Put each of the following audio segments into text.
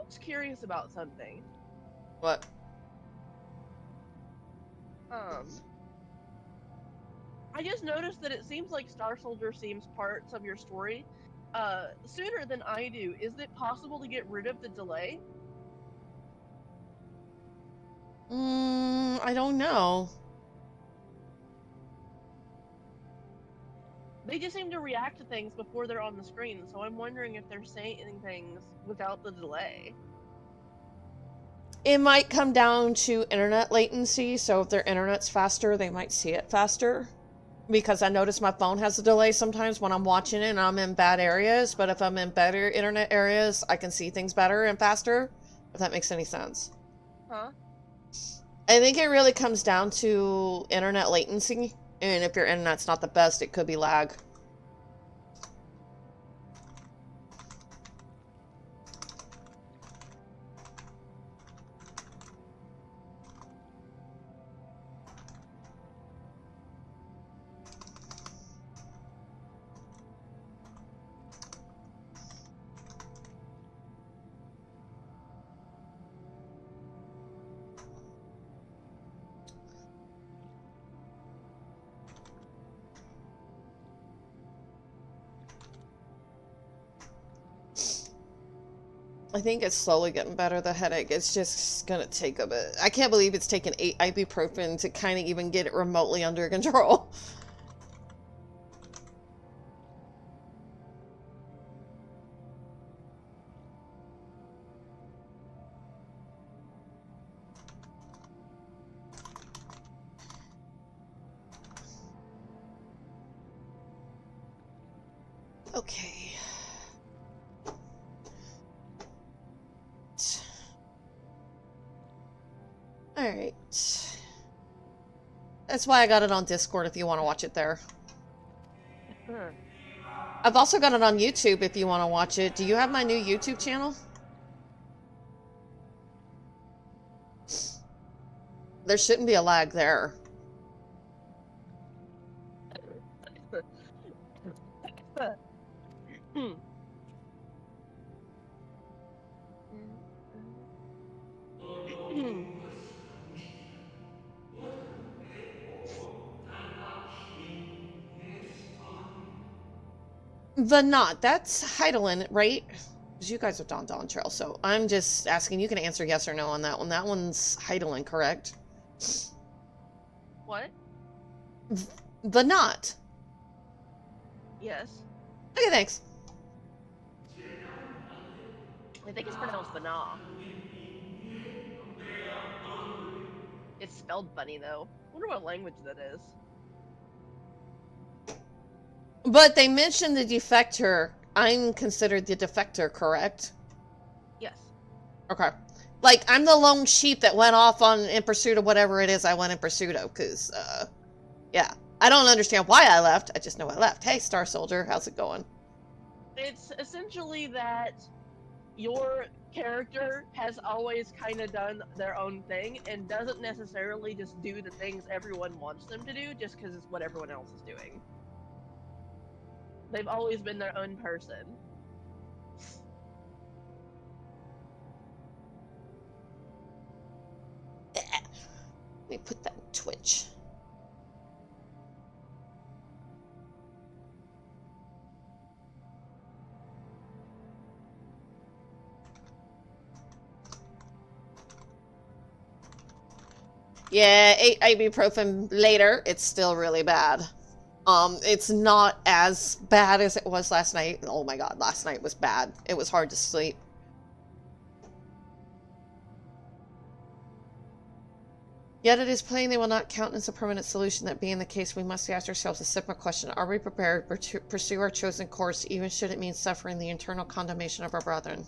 was curious about something. What? I just noticed that it seems like Star Soldier seems parts of your story sooner than I do. Is it possible to get rid of the delay? I don't know. They just seem to react to things before they're on the screen, so I'm wondering if they're saying things without the delay. It might come down to internet latency, so if their internet's faster, they might see it faster. Because I notice my phone has a delay sometimes when I'm watching it and I'm in bad areas, but if I'm in better internet areas, I can see things better and faster, if that makes any sense. Huh? I think it really comes down to internet latency, and if your internet's not the best, it could be lag. I think it's slowly getting better, the headache. It's just gonna take a bit. I can't believe it's taken 8 ibuprofen to kind of even get it remotely under control. Okay. Alright. That's why I got it on Discord if you want to watch it there. I've also got it on YouTube if you want to watch it. Do you have my new YouTube channel? There shouldn't be a lag there. The Knot, that's Heidelin, right? Because you guys are Dawn Trail, so I'm just asking. You can answer yes or no on that one. That one's Heidelin, correct? What? The Knot. Yes. Okay, thanks. I think it's pronounced Banah. It's spelled funny, though. I wonder what language that is. But they mentioned the defector. I'm considered the defector, correct? Yes. Okay. Like, I'm the lone sheep that went off in pursuit of whatever it is I went in pursuit of, because, yeah. I don't understand why I left. I just know I left. Hey, Star Soldier, how's it going? It's essentially that your character has always kind of done their own thing and doesn't necessarily just do the things everyone wants them to do just because it's what everyone else is doing. They've always been their own person. Let me put that in Twitch. Yeah, 8 ibuprofen later, it's still really bad. It's not as bad as it was last night. Oh my god, last night was bad. It was hard to sleep. Yet it is plain they will not count as a permanent solution. That being the case, we must ask ourselves a simple question. Are we prepared to pursue our chosen course, even should it mean suffering the eternal condemnation of our brethren?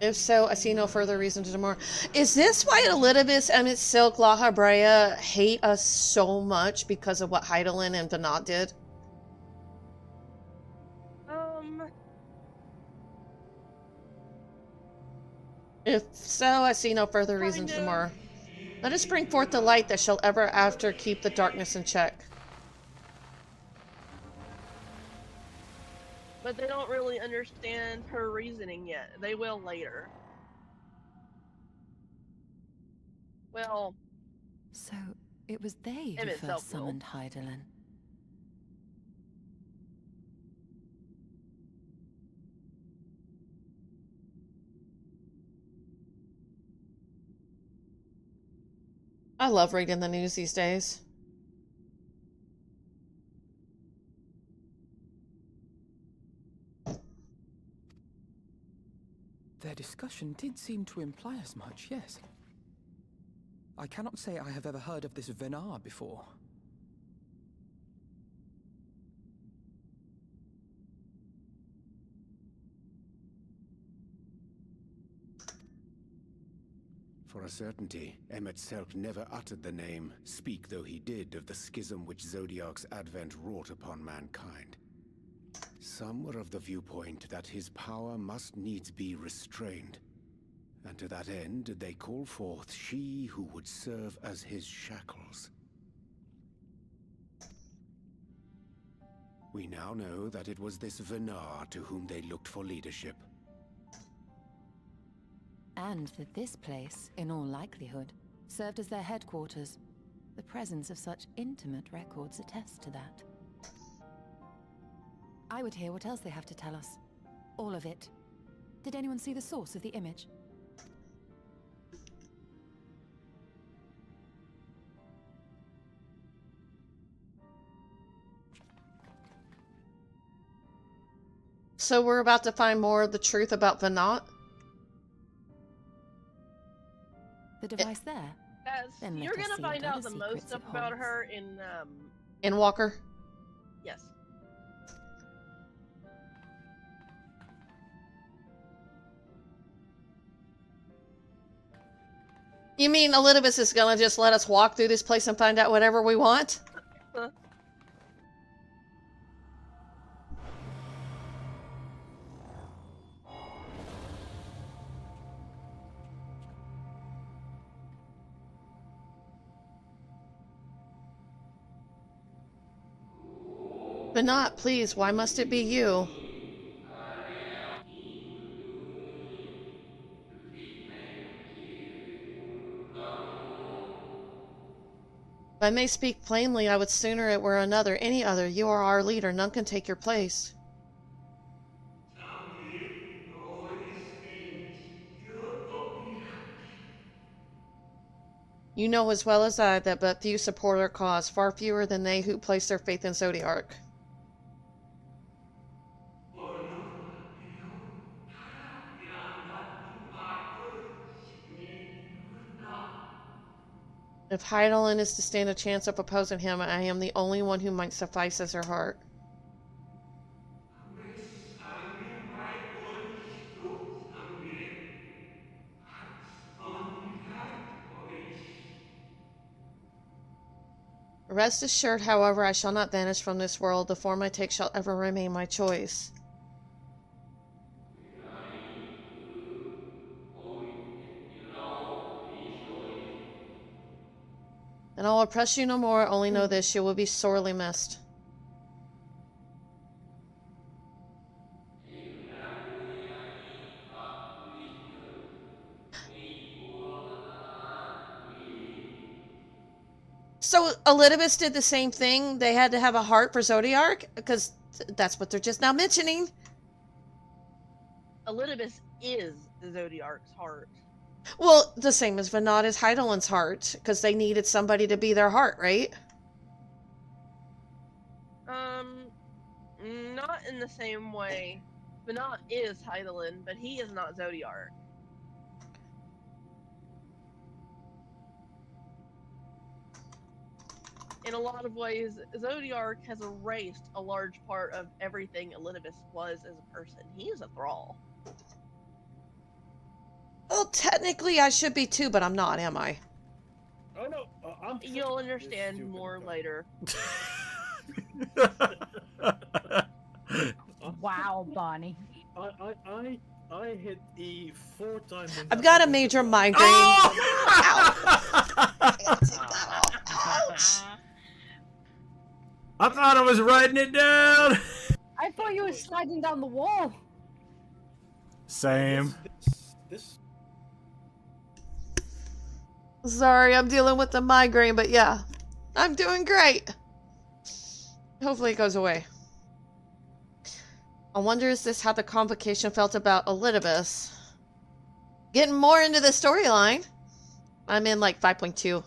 If so, I see no further reason to demur. Is this why Elidibus, Emmett Silk, Laha Brea hate us so much because of what Heidelin and Banat did? If so, I see no further reason to demur. Let us bring forth the light that shall ever after keep the darkness in check. But they don't really understand her reasoning yet. They will later. Well... So, it was they him who itself first will. summoned Hydaelyn. I love reading the news these days. Their discussion did seem to imply as much, yes. I cannot say I have ever heard of this Venar before. For a certainty, Emmet Selk never uttered the name, speak though he did, of the schism which Zodiark's advent wrought upon mankind. Some were of the viewpoint that his power must needs be restrained, and to that end did they call forth she who would serve as his shackles. We now know that it was this Venar to whom they looked for leadership. And that this place, in all likelihood, served as their headquarters. The presence of such intimate records attests to that. I would hear what else they have to tell us. All of it. Did anyone see the source of the image? So we're about to find more of the truth about Venat? The device there? Then let You're us gonna see find what out other the most secrets stuff it about holds. her In Walker? yes. You mean Elizabeth is gonna just let us walk through this place and find out whatever we want? Venat, please, why must it be you? If I may speak plainly, I would sooner it were another, any other. You are our leader, none can take your place. You know as well as I that but few support our cause, far fewer than they who place their faith in Zodiark. If Hydaelyn is to stand a chance of opposing him, I am the only one who might suffice as her heart. Rest assured, however, I shall not vanish from this world. The form I take shall ever remain my choice. And I'll oppress you no more, only know this, you will be sorely missed. So Elidibus did the same thing? They had to have a heart for Zodiark? Because that's what they're just now mentioning. Elidibus is Zodiark's heart. Well, the same as Venat is Hydaelyn's heart, because they needed somebody to be their heart, right? Not in the same way. Venat is Hydaelyn, but he is not Zodiark. In a lot of ways, Zodiark has erased a large part of everything Elidibus was as a person. He is a thrall. Well, technically I should be too, but I'm not, am I? Oh no, You'll understand more later. Wow, Bonnie. I hit E 4 times. I've got a major migraine. Oh! Ouch! I thought I was writing it down. I thought thought you were sliding down the wall. Same. This Sorry, I'm dealing with the migraine, but yeah. I'm doing great. Hopefully it goes away. I wonder is this how the convocation felt about Elidibus? Getting more into the storyline. I'm in like 5.2.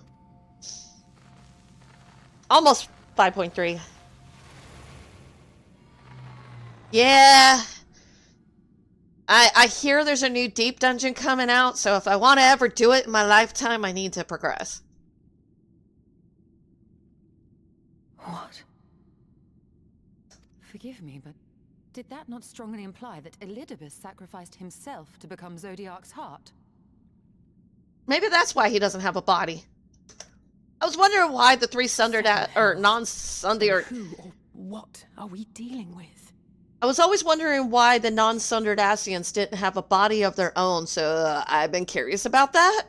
Almost 5.3. Yeah. I hear there's a new deep dungeon coming out, so if I want to ever do it in my lifetime, I need to progress. What? Forgive me, but did that not strongly imply that Elidibus sacrificed himself to become Zodiac's heart? Maybe that's why he doesn't have a body. I was wondering why the three sundered or non-sundered. Who or what are we dealing with? I was always wondering why the non-sundered Asians didn't have a body of their own, so I've been curious about that.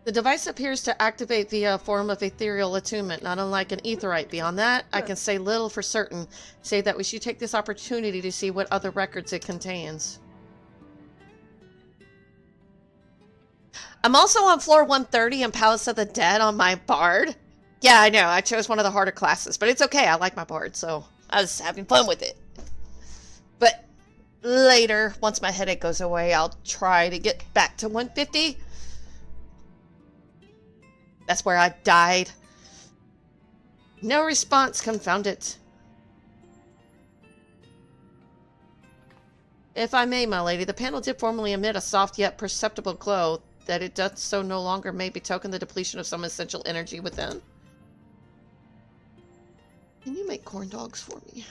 The device appears to activate via a form of ethereal attunement, not unlike an aetherite. Beyond that, I can say little for certain, save that we should take this opportunity to see what other records it contains. I'm also on floor 130 in Palace of the Dead on my Bard. Yeah, I know, I chose one of the harder classes, but it's okay, I like my Bard, so I was having fun with it. But later, once my headache goes away, I'll try to get back to 150. That's where I died. No response, confound it. If I may, my lady, the panel did formerly emit a soft yet perceptible glow. That it does so no longer may betoken the depletion of some essential energy within. Can you make corn dogs for me?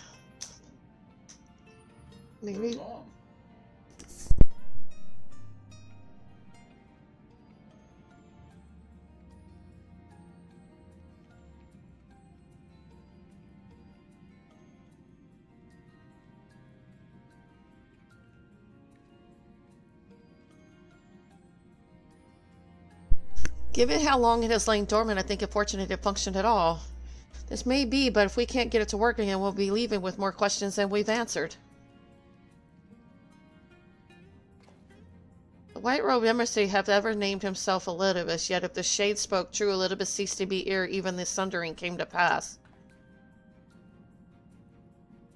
Maybe. Given how long it has lain dormant, I think it fortunate it functioned at all. This may be, but if we can't get it to work again, we'll be leaving with more questions than we've answered. The White-Robed Emissary have ever named himself Elidibus, yet if the Shade spoke true, Elidibus ceased to be ere even the sundering came to pass.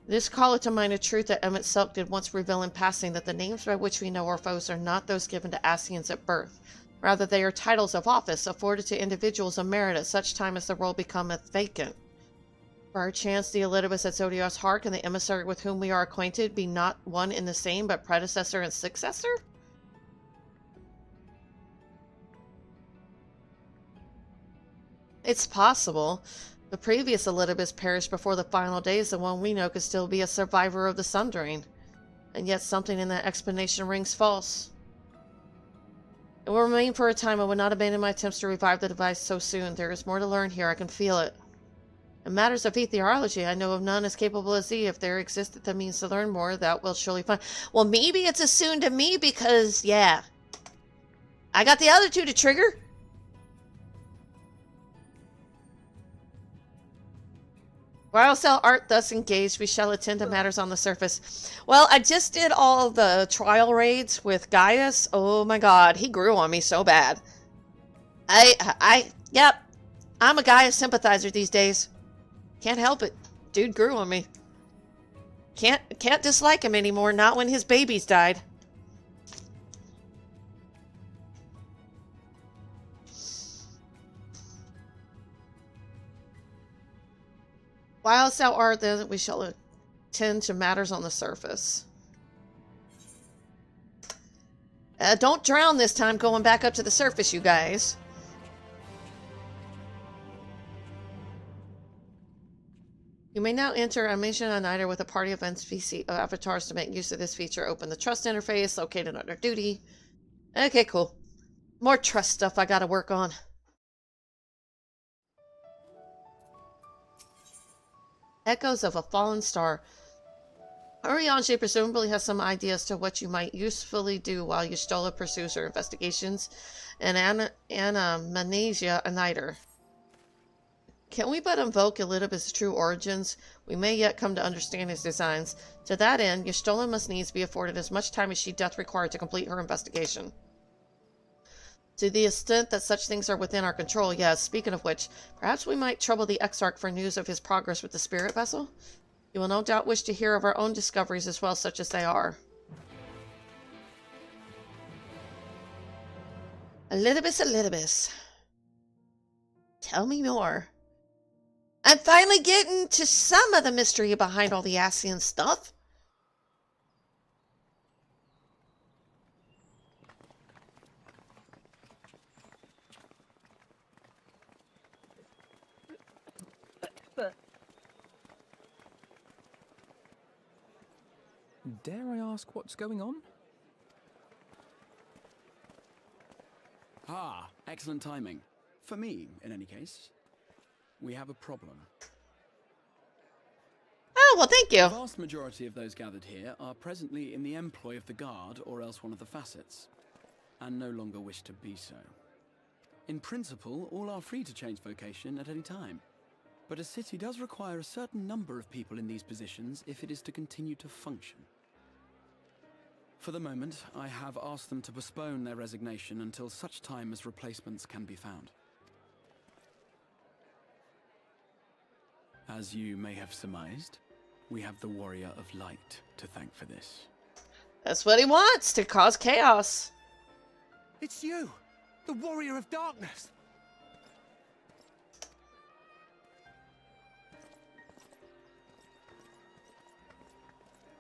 This calleth to mind a truth that Emmett Selk did once reveal in passing, that the names by which we know our foes are not those given to Asians at birth. Rather, they are titles of office afforded to individuals of merit at such time as the role becometh vacant. Perchance the Elidibus at Zodiac's heart and the emissary with whom we are acquainted be not one and the same, but predecessor and successor? It's possible. The previous Elidibus perished before the final days. The one we know could still be a survivor of the Sundering. And yet something in that explanation rings false. It will remain for a time. I would not abandon my attempts to revive the device so soon. There is more to learn here. I can feel it. In matters of etheriology, I know of none as capable as thee. If there existed the means to learn more, thou wilt surely find. Well, maybe it's as soon to me because, yeah. I got the other two to trigger. While thou art thus engaged, we shall attend to matters on the surface. Well, I just did all the trial raids with Gaius. Oh my god, he grew on me so bad. Yep, I'm a Gaius sympathizer these days. Can't help it. Dude grew on me. Can't dislike him anymore, not when his babies died. Whilst thou art there, we shall attend to matters on the surface. Don't drown this time going back up to the surface, you guys. You may now enter a mission on Nighter with a party of NPC avatars to make use of this feature. Open the trust interface located under duty. Okay, cool. More trust stuff I gotta work on. Echoes of a fallen star. Arianji presumably has some idea as to what you might usefully do while Y'shtola pursues her investigations, and Anamnesia a Niter. Can we but invoke Elidibeth's true origins? We may yet come to understand his designs. To that end, Y'shtola must needs be afforded as much time as she doth require to complete her investigation. To the extent that such things are within our control, yes. Speaking of which, perhaps we might trouble the Exarch for news of his progress with the spirit vessel? You will no doubt wish to hear of our own discoveries as well, such as they are. Elidibeth. Tell me more. I'm finally getting to some of the mystery behind all the Ascian stuff. Dare I ask what's going on? Ah, excellent timing. For me, in any case. We have a problem. Oh, well, thank you. The vast majority of those gathered here are presently in the employ of the Guard or else one of the facets, and no longer wish to be so. In principle, all are free to change vocation at any time, but a city does require a certain number of people in these positions if it is to continue to function. For the moment, I have asked them to postpone their resignation until such time as replacements can be found. As you may have surmised, we have the Warrior of Light to thank for this. That's what he wants, to cause chaos. It's you, the Warrior of Darkness.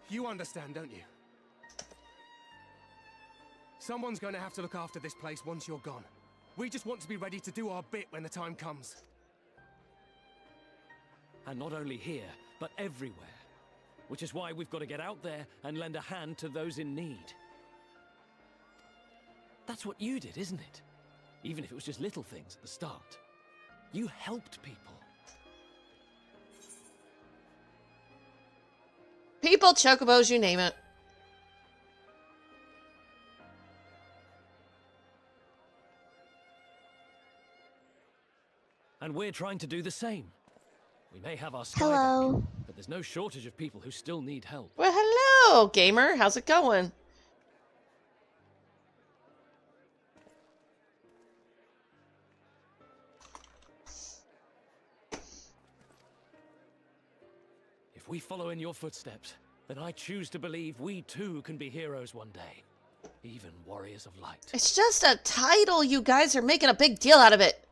You understand, don't you? Someone's going to have to look after this place once you're gone. We just want to be ready to do our bit when the time comes. And not only here, but everywhere. Which is why we've got to get out there and lend a hand to those in need. That's what you did, isn't it? Even if it was just little things at the start. You helped people. People, chocobos, you name it. And we're trying to do the same. We may have our sky Hello. back, but there's no shortage of people who still need help. Well, hello, gamer. How's it going? If we follow in your footsteps, then I choose to believe we too can be heroes one day. Even warriors of light. It's just a title. You guys are making a big deal out of it.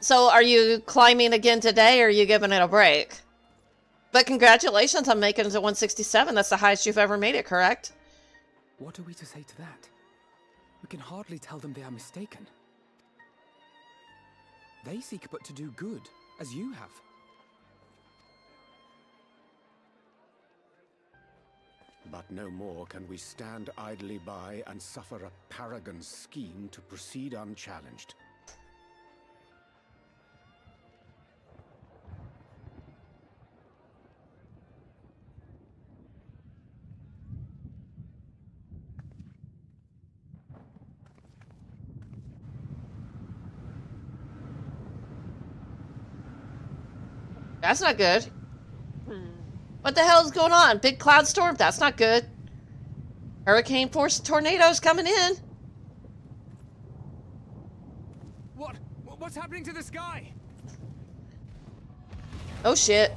So are you climbing again today, or are you giving it a break? But congratulations on making it to 167. That's the highest you've ever made it, correct? What are we to say to that? We can hardly tell them they are mistaken. They seek but to do good, as you have. But no more can we stand idly by and suffer a paragon's scheme to proceed unchallenged. That's not good. What the hell is going on? Big cloud storm? That's not good. Hurricane force tornadoes coming in. What's happening to the sky? Oh shit.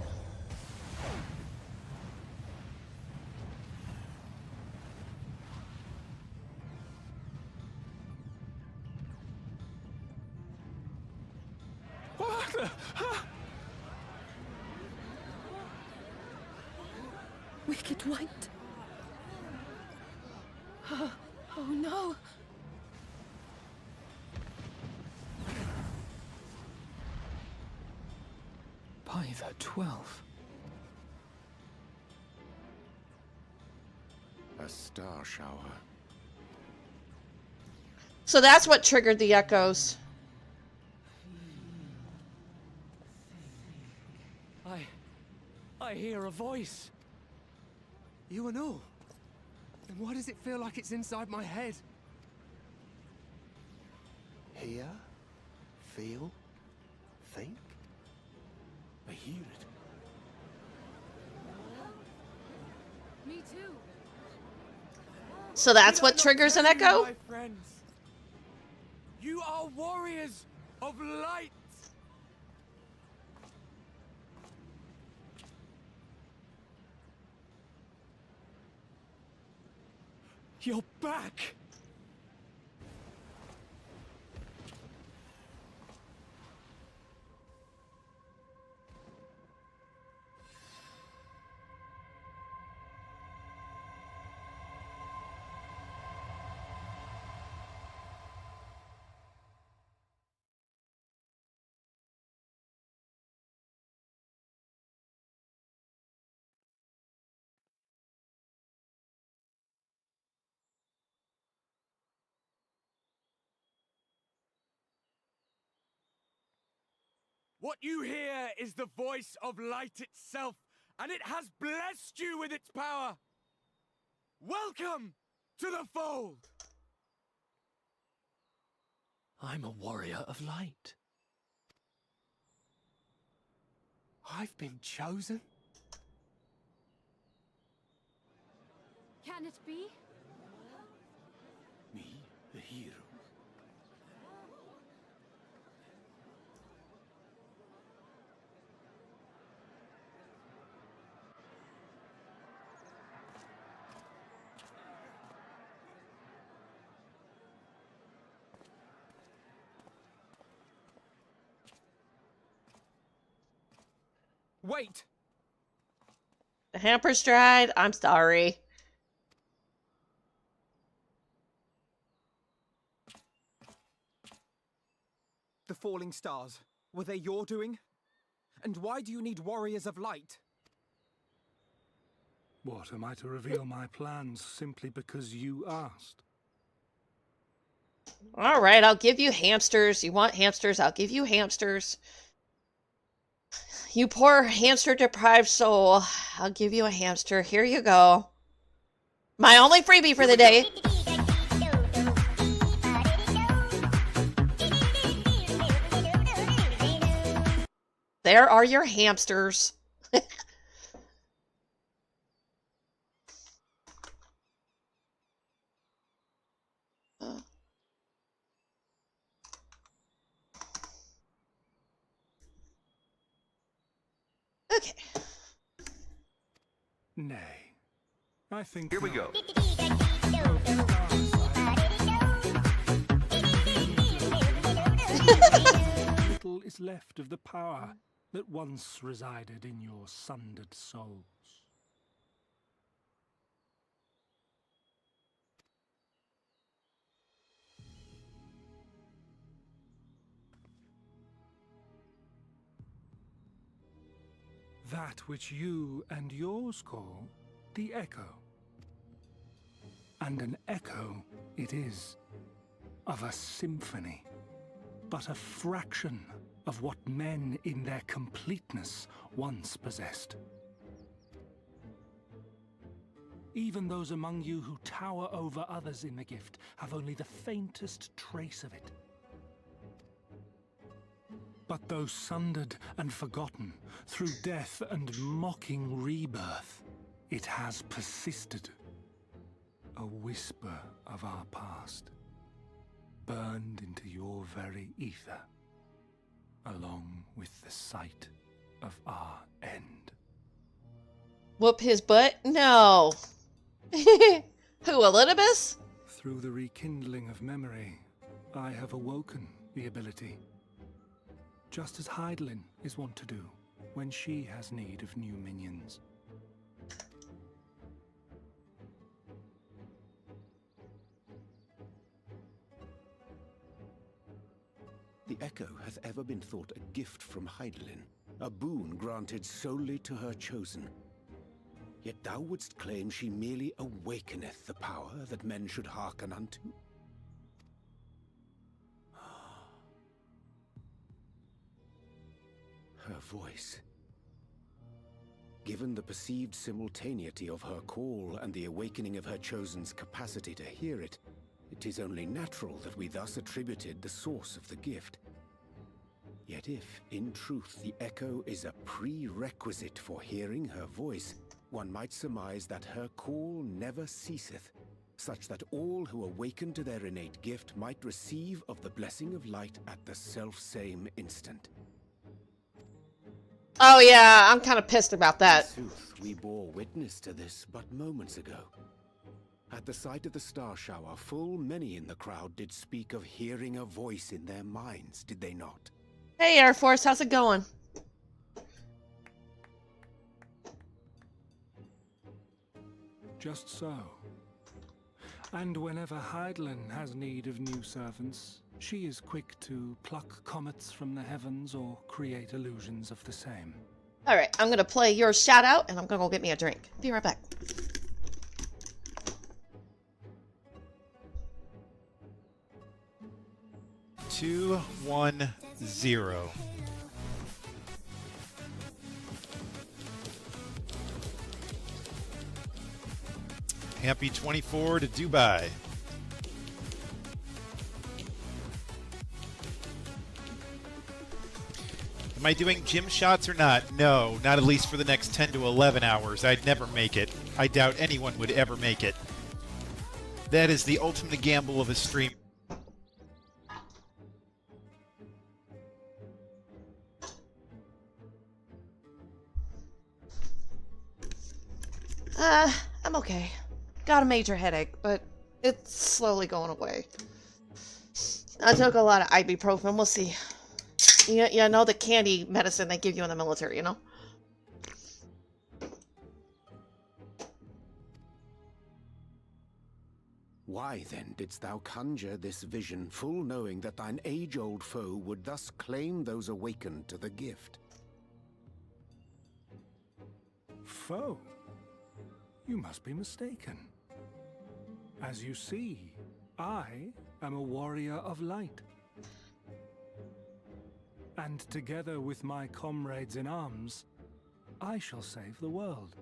What the? Wicked White. Oh no. By the 12. A star shower. So that's what triggered the echoes. I hear a voice. You and all? Then why does it feel like it's inside my head? Hear? Feel? Think? I hear it. Me too. So that's Did I what not triggers an tell you, echo? my friends? You are warriors of light. You're back. What you hear is the voice of light itself, and it has blessed you with its power. Welcome to the fold. I'm a warrior of light. I've been chosen. Can it be? Me, the hero. Wait. The hamper's dried. I'm sorry. The falling stars, were they your doing? And why do you need warriors of light? What, am I to reveal my plans simply because you asked? All right, I'll give you hamsters. You want hamsters? I'll give you hamsters. You poor hamster-deprived soul. I'll give you a hamster. Here you go. My only freebie for the day. There are your hamsters. Okay. Nay. I think Here we go. Little is left of the power that once resided in your sundered souls. That which you and yours call the echo. And an echo it is, of a symphony, but a fraction of what men in their completeness once possessed. Even those among you who tower over others in the gift have only the faintest trace of it. But though sundered and forgotten through death and mocking rebirth, it has persisted. A whisper of our past, burned into your very ether, along with the sight of our end. Whoop his butt? No. Who, Elizabeth? Through the rekindling of memory, I have awoken the ability. Just as Heidelin is wont to do when she has need of new minions. The echo hath ever been thought a gift from Heidelin, a boon granted solely to her chosen. Yet thou wouldst claim she merely awakeneth the power that men should hearken unto? Her voice. Given the perceived simultaneity of her call and the awakening of her chosen's capacity to hear it, it is only natural that we thus attributed the source of the gift. Yet if, in truth, the echo is a prerequisite for hearing her voice, one might surmise that her call never ceaseth, such that all who awaken to their innate gift might receive of the blessing of light at the self-same instant. Oh yeah, I'm kind of pissed about that. In sooth, we bore witness to this but moments ago. At the sight of the star shower, full many in the crowd did speak of hearing a voice in their minds, did they not? Hey Air Force, how's it going? Just so. And whenever Hydaelyn has need of new servants, she is quick to pluck comets from the heavens or create illusions of the same. Alright, I'm gonna play your shout out and I'm gonna go get me a drink. Be right back. Two, 1, 0. Happy 24 to Dubai. Am I doing gym shots or not? No, not at least for the next 10 to 11 hours. I'd never make it. I doubt anyone would ever make it. That is the ultimate gamble of a stream. I'm okay. Got a major headache, but it's slowly going away. I took a lot of ibuprofen. We'll see. You know the candy medicine they give you in the military, you know? Why then didst thou conjure this vision, full knowing that thine age-old foe would thus claim those awakened to the gift? Foe? You must be mistaken. As you see, I am a warrior of light. And together with my comrades in arms, I shall save the world.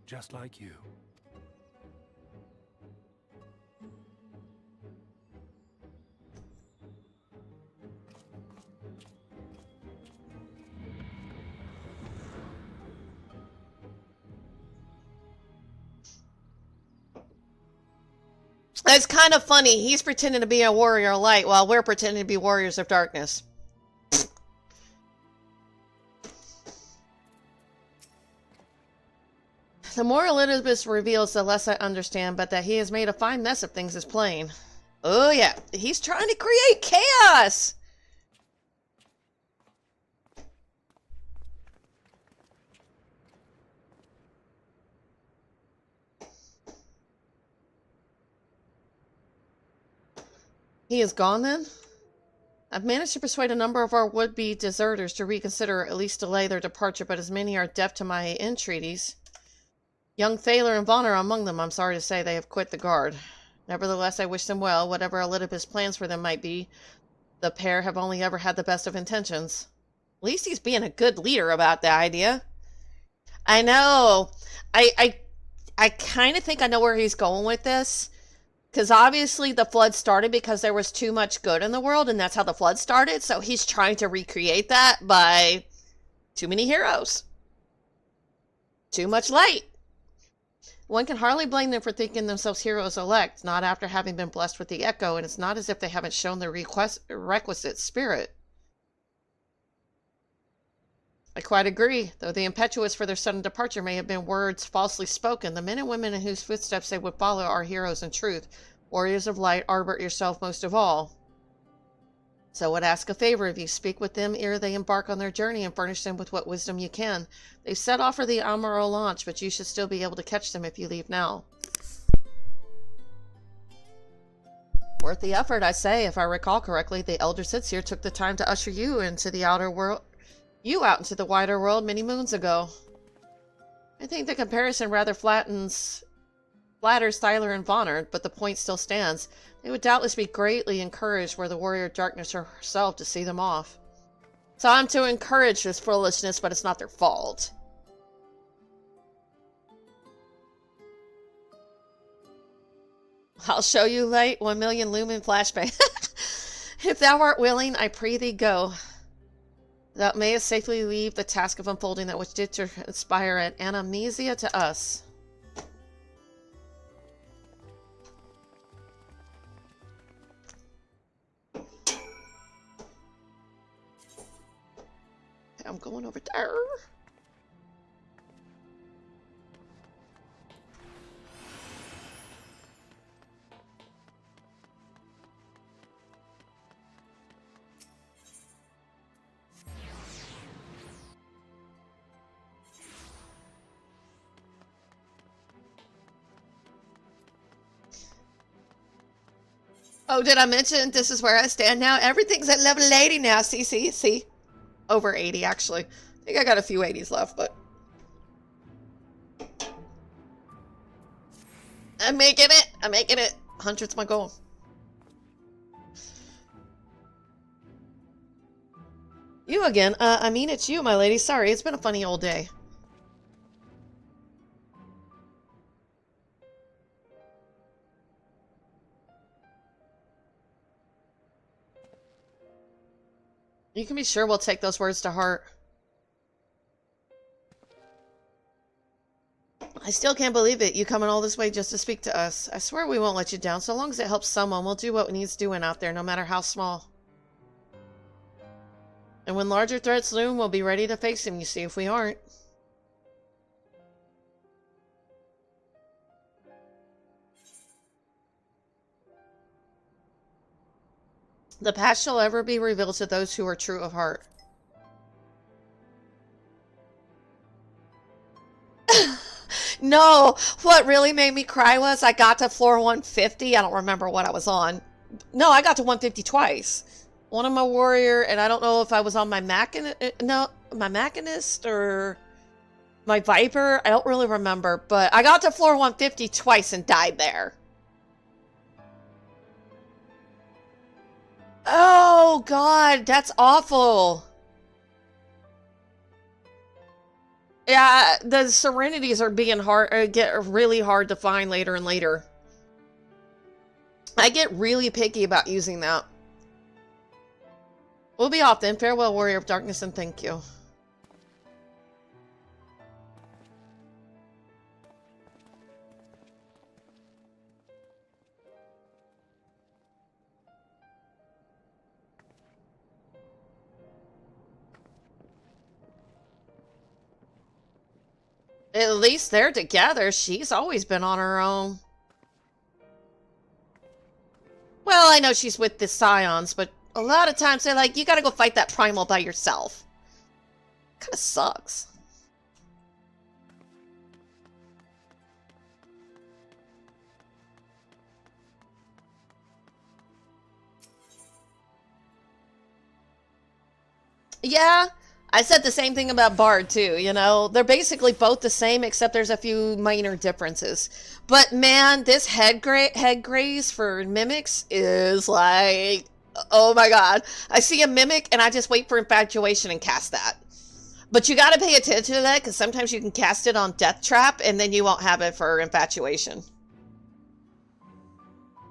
Just like you. It's kind of funny. He's pretending to be a warrior of light while we're pretending to be warriors of darkness. The more Elizabeth reveals, the less I understand, but that he has made a fine mess of things is plain. Oh yeah, he's trying to create chaos! He is gone then? I've managed to persuade a number of our would-be deserters to reconsider or at least delay their departure, but as many are deaf to my entreaties. Young Thaler and Vaughn are among them. I'm sorry to say they have quit the guard. Nevertheless, I wish them well, whatever Elidipus' plans for them might be. The pair have only ever had the best of intentions. At least he's being a good leader about the idea. I know. I kind of think I know where he's going with this. Because obviously the flood started because there was too much good in the world, and that's how the flood started. So he's trying to recreate that by too many heroes. Too much light. One can hardly blame them for thinking themselves heroes elect, not after having been blessed with the echo, and it's not as if they haven't shown the requisite spirit. I quite agree, though the impetus for their sudden departure may have been words falsely spoken. The men and women in whose footsteps they would follow are heroes in truth, warriors of light, Arbor yourself most of all. So I would ask a favor of you, speak with them ere they embark on their journey and furnish them with what wisdom you can. They set off for the Amaro launch, but you should still be able to catch them if you leave now. Worth the effort, I say. If I recall correctly, the Elder Sitzir took the time to usher you into the outer world. You out into the wider world many moons ago. I think the comparison rather flatters Thaler and Vonner, but the point still stands. They would doubtless be greatly encouraged were the warrior of darkness herself to see them off. So I'm to encourage this foolishness, but it's not their fault. I'll show you late 1 million lumen flashbang. If thou art willing, I pray thee go. Thou mayest safely leave the task of unfolding that which did inspire an amnesia to us. I'm going over there. Oh, did I mention this is where I stand now? Everything's at level 80 now. See? Over 80, actually. I think I got a few 80s left, but... I'm making it. 100's my goal. You again. I mean, it's you, my lady. Sorry, it's been a funny old day. You can be sure we'll take those words to heart. I still can't believe it. You coming all this way just to speak to us. I swear we won't let you down. So long as it helps someone, we'll do what needs doing out there, no matter how small. And when larger threats loom, we'll be ready to face them, you see, if we aren't. The past shall ever be revealed to those who are true of heart. No, what really made me cry was I got to floor 150. I don't remember what I was on. No, I got to 150 twice. One on my warrior, and I don't know if I was on my Machinist or my Viper. I don't really remember, but I got to floor 150 twice and died there. Oh, God, that's awful. Yeah, the Serenities are being get really hard to find later and later. I get really picky about using that. We'll be off then. Farewell, Warrior of Darkness, and thank you. At least they're together. She's always been on her own. Well, I know she's with the Scions, but a lot of times they're like, you gotta go fight that Primal by yourself. Kinda sucks. Yeah. I said the same thing about Bard, too, you know? They're basically both the same, except there's a few minor differences. But, man, this head graze for Mimics is like... Oh, my God. I see a Mimic, and I just wait for Infatuation and cast that. But you gotta pay attention to that, because sometimes you can cast it on Death Trap, and then you won't have it for Infatuation.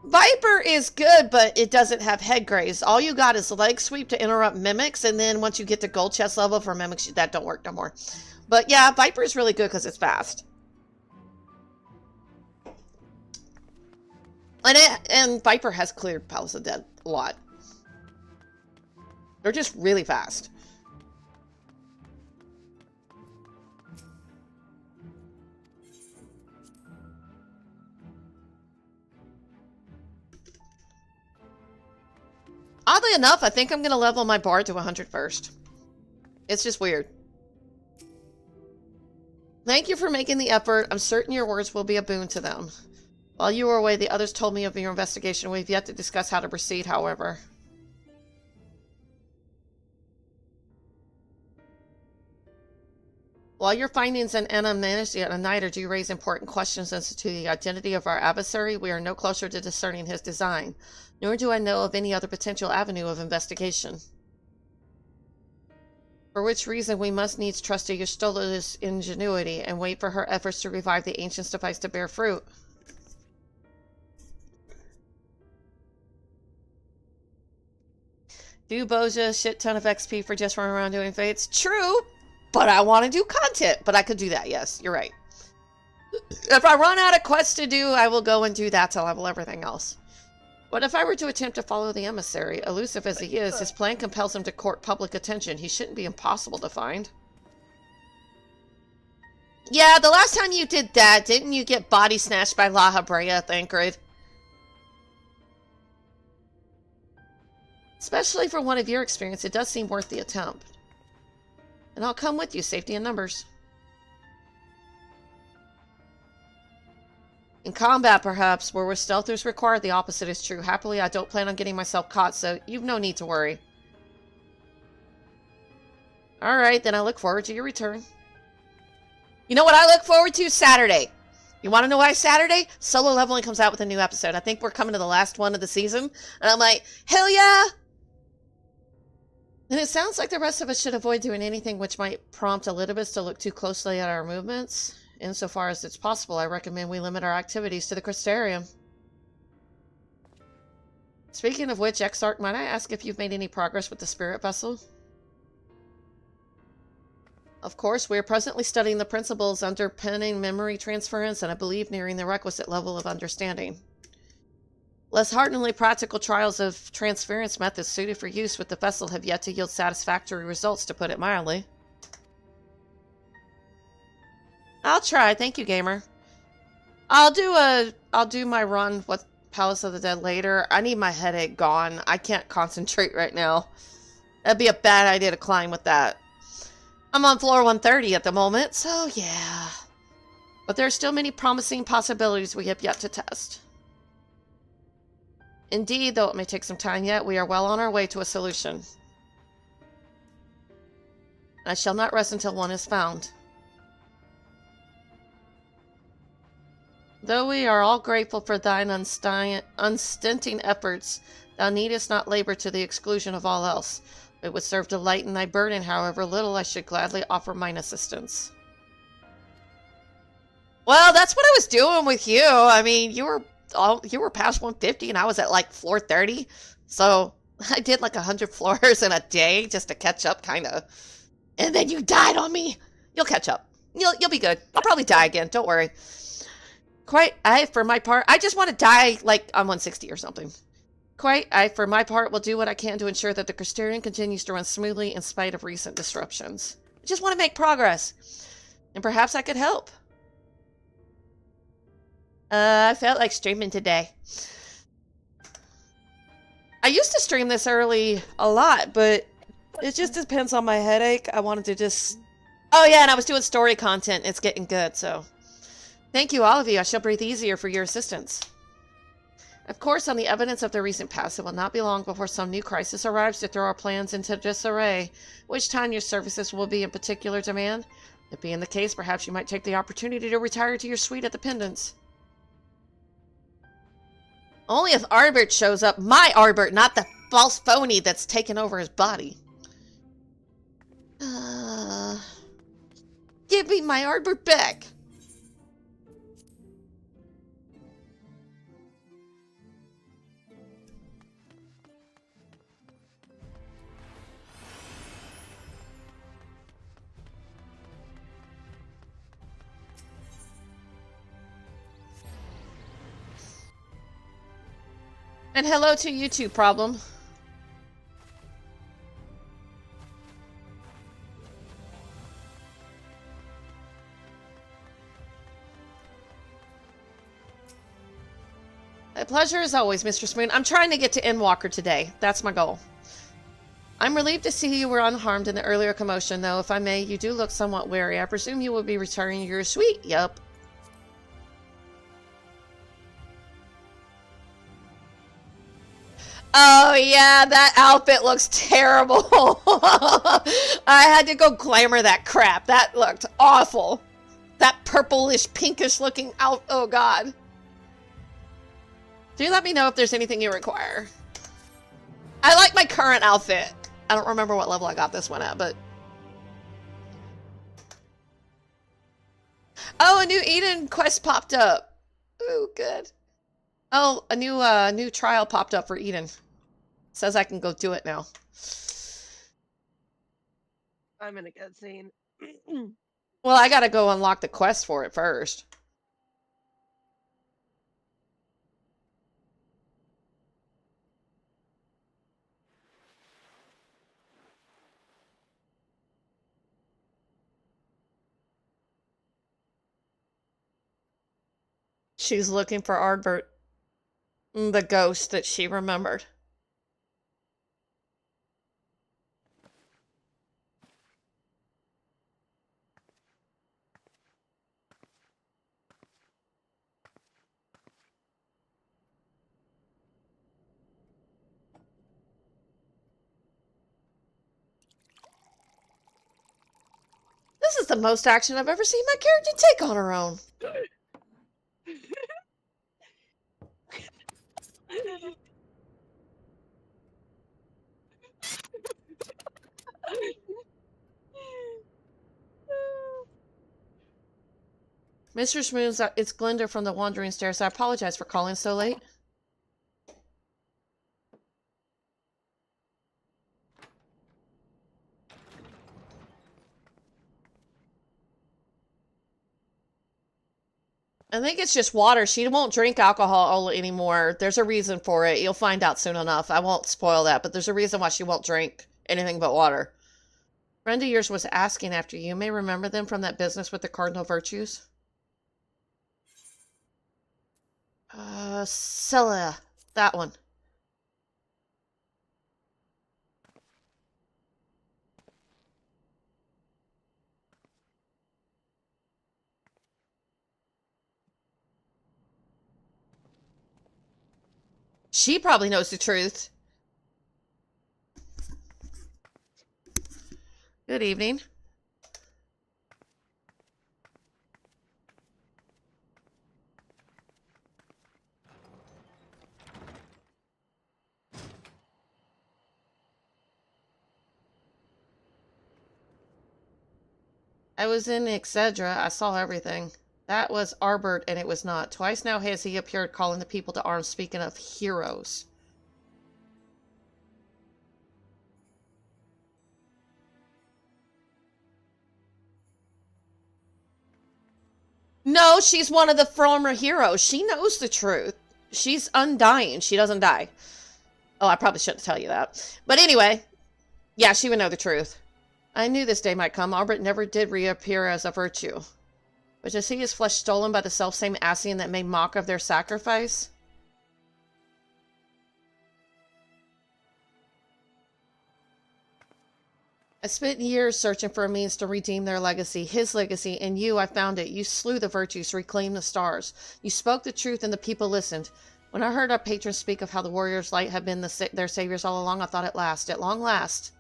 Viper is good, but it doesn't have head graze. All you got is leg sweep to interrupt Mimics, and then once you get to gold chest level for Mimics, that don't work no more. But yeah, Viper is really good because it's fast. And Viper has cleared Palace of Dead a lot. They're just really fast. Oddly enough, I think I'm going to level my Bard to 100 first. It's just weird. Thank you for making the effort. I'm certain your words will be a boon to them. While you were away, the others told me of your investigation. We've yet to discuss how to proceed, however. While your findings and anonymity at Nighter do raise important questions as to the identity of our adversary, we are no closer to discerning his design, nor do I know of any other potential avenue of investigation. For which reason we must needs trust to Ystola's ingenuity and wait for her efforts to revive the ancient device to bear fruit. Do Boja a shit ton of XP for just running around doing fates? True, but I want to do content. But I could do that, yes, you're right. If I run out of quests to do, I will go and do that to level everything else. But if I were to attempt to follow the emissary, elusive as he is, his plan compels him to court public attention. He shouldn't be impossible to find. Yeah, the last time you did that, didn't you get body snatched by La Habrea at the Anchorage? Especially for one of your experience, it does seem worth the attempt. And I'll come with you, safety in numbers. In combat, perhaps, where stealth is required, the opposite is true. Happily, I don't plan on getting myself caught, so you've no need to worry. Alright, then I look forward to your return. You know what I look forward to? Saturday. You want to know why Saturday? Solo Leveling comes out with a new episode. I think we're coming to the last one of the season. And I'm like, hell yeah! And it sounds like the rest of us should avoid doing anything which might prompt Elidibus to look too closely at our movements. Insofar as it's possible, I recommend we limit our activities to the Crystarium. Speaking of which, Exarch, might I ask if you've made any progress with the spirit vessel? Of course, we are presently studying the principles underpinning memory transference, and I believe nearing the requisite level of understanding. Less hardeningly practical trials of transference methods suited for use with the vessel have yet to yield satisfactory results, to put it mildly. I'll try, thank you, gamer. I'll do my run with Palace of the Dead later. I need my headache gone. I can't concentrate right now. That'd be a bad idea to climb with that. I'm on floor 130 at the moment, so yeah. But there are still many promising possibilities we have yet to test. Indeed, though it may take some time yet, we are well on our way to a solution. I shall not rest until one is found. Though we are all grateful for thine unstinting efforts, thou needest not labor to the exclusion of all else. It would serve to lighten thy burden, however little I should gladly offer mine assistance. Well, that's what I was doing with you. I mean, you were past 150 and I was at like floor 30. So I did like 100 floors in a day just to catch up, kind of. And then you died on me. You'll catch up. You'll be good. I'll probably die again. Don't worry. For my part, I just want to die like on 160 or something. For my part, will do what I can to ensure that the Crystarium continues to run smoothly in spite of recent disruptions. I just want to make progress. And perhaps I could help. I felt like streaming today. I used to stream this early a lot, but it just depends on my headache. I wanted to just... Oh yeah, and I was doing story content. It's getting good, so... Thank you, all of you. I shall breathe easier for your assistance. Of course, on the evidence of the recent past, it will not be long before some new crisis arrives to throw our plans into disarray, which time your services will be in particular demand. If being the case, perhaps you might take the opportunity to retire to your suite at the Pendants. Only if Arbert shows up. My Arbert, not the false phony that's taken over his body. Give me my Arbert back! And hello to you too, Problem. A pleasure as always, Mr. Spoon. I'm trying to get to Endwalker today. That's my goal. I'm relieved to see you were unharmed in the earlier commotion, though, if I may, you do look somewhat wary. I presume you will be returning to your suite. Yup. Oh yeah, that outfit looks terrible. I had to go glamour that crap. That looked awful. That purplish, pinkish looking out. Oh god. Do let me know if there's anything you require. I like my current outfit. I don't remember what level I got this one at, but... Oh, a new Eden quest popped up. Ooh, good. Oh, a new trial popped up for Eden. Says I can go do it now. I'm in a cutscene. Well, I gotta go unlock the quest for it first. She's looking for Ardbert, the ghost that she remembered. This is the most action I've ever seen my character take on her own. Mr. Moons, it's Glinda from the Wandering Stairs. I apologize for calling so late. I think it's just water. She won't drink alcohol anymore. There's a reason for it. You'll find out soon enough. I won't spoil that, but there's a reason why she won't drink anything but water. Friend of yours was asking after you. You may remember them from that business with the cardinal virtues. Scylla. That one. She probably knows the truth. Good evening. I was in Excedra. I saw everything. That was Arbert, and it was not. Twice now has he appeared calling the people to arms, speaking of heroes. No, she's one of the former heroes. She knows the truth. She's undying. She doesn't die. Oh, I probably shouldn't tell you that. But anyway, yeah, she would know the truth. I knew this day might come. Albert never did reappear as a virtue. But to see his flesh stolen by the selfsame Ascian that made mock of their sacrifice? I spent years searching for a means to redeem their legacy, his legacy, and you, I found it. You slew the virtues, reclaimed the stars. You spoke the truth and the people listened. When I heard our patrons speak of how the warrior's light had been their saviors all along, I thought at long last.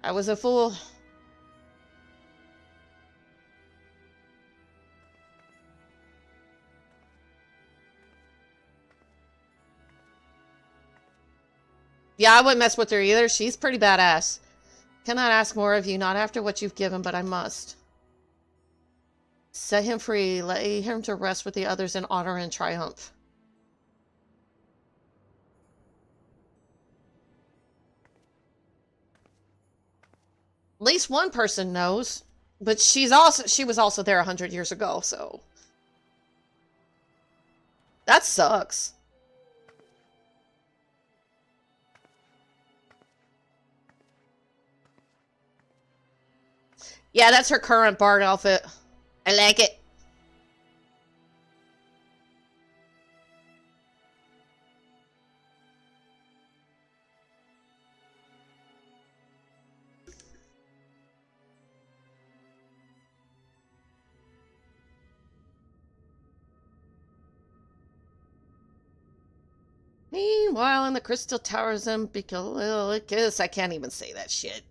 I was a fool. Yeah, I wouldn't mess with her either. She's pretty badass. Cannot ask more of you, not after what you've given, but I must. Set him free. Lay him to rest with the others in honor and triumph. At least one person knows, but she was also there 100 years ago, so that sucks. Yeah, that's her current bard outfit. I like it. Meanwhile, in the Crystal Towers in Bicalicus, I can't even say that shit.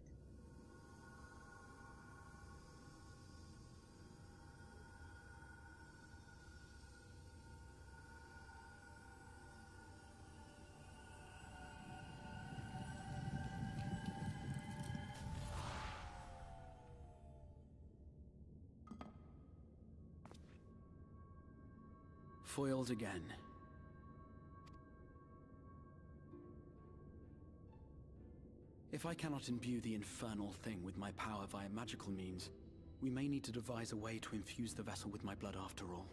Foiled again. If I cannot imbue the infernal thing with my power via magical means, we may need to devise a way to infuse the vessel with my blood after all.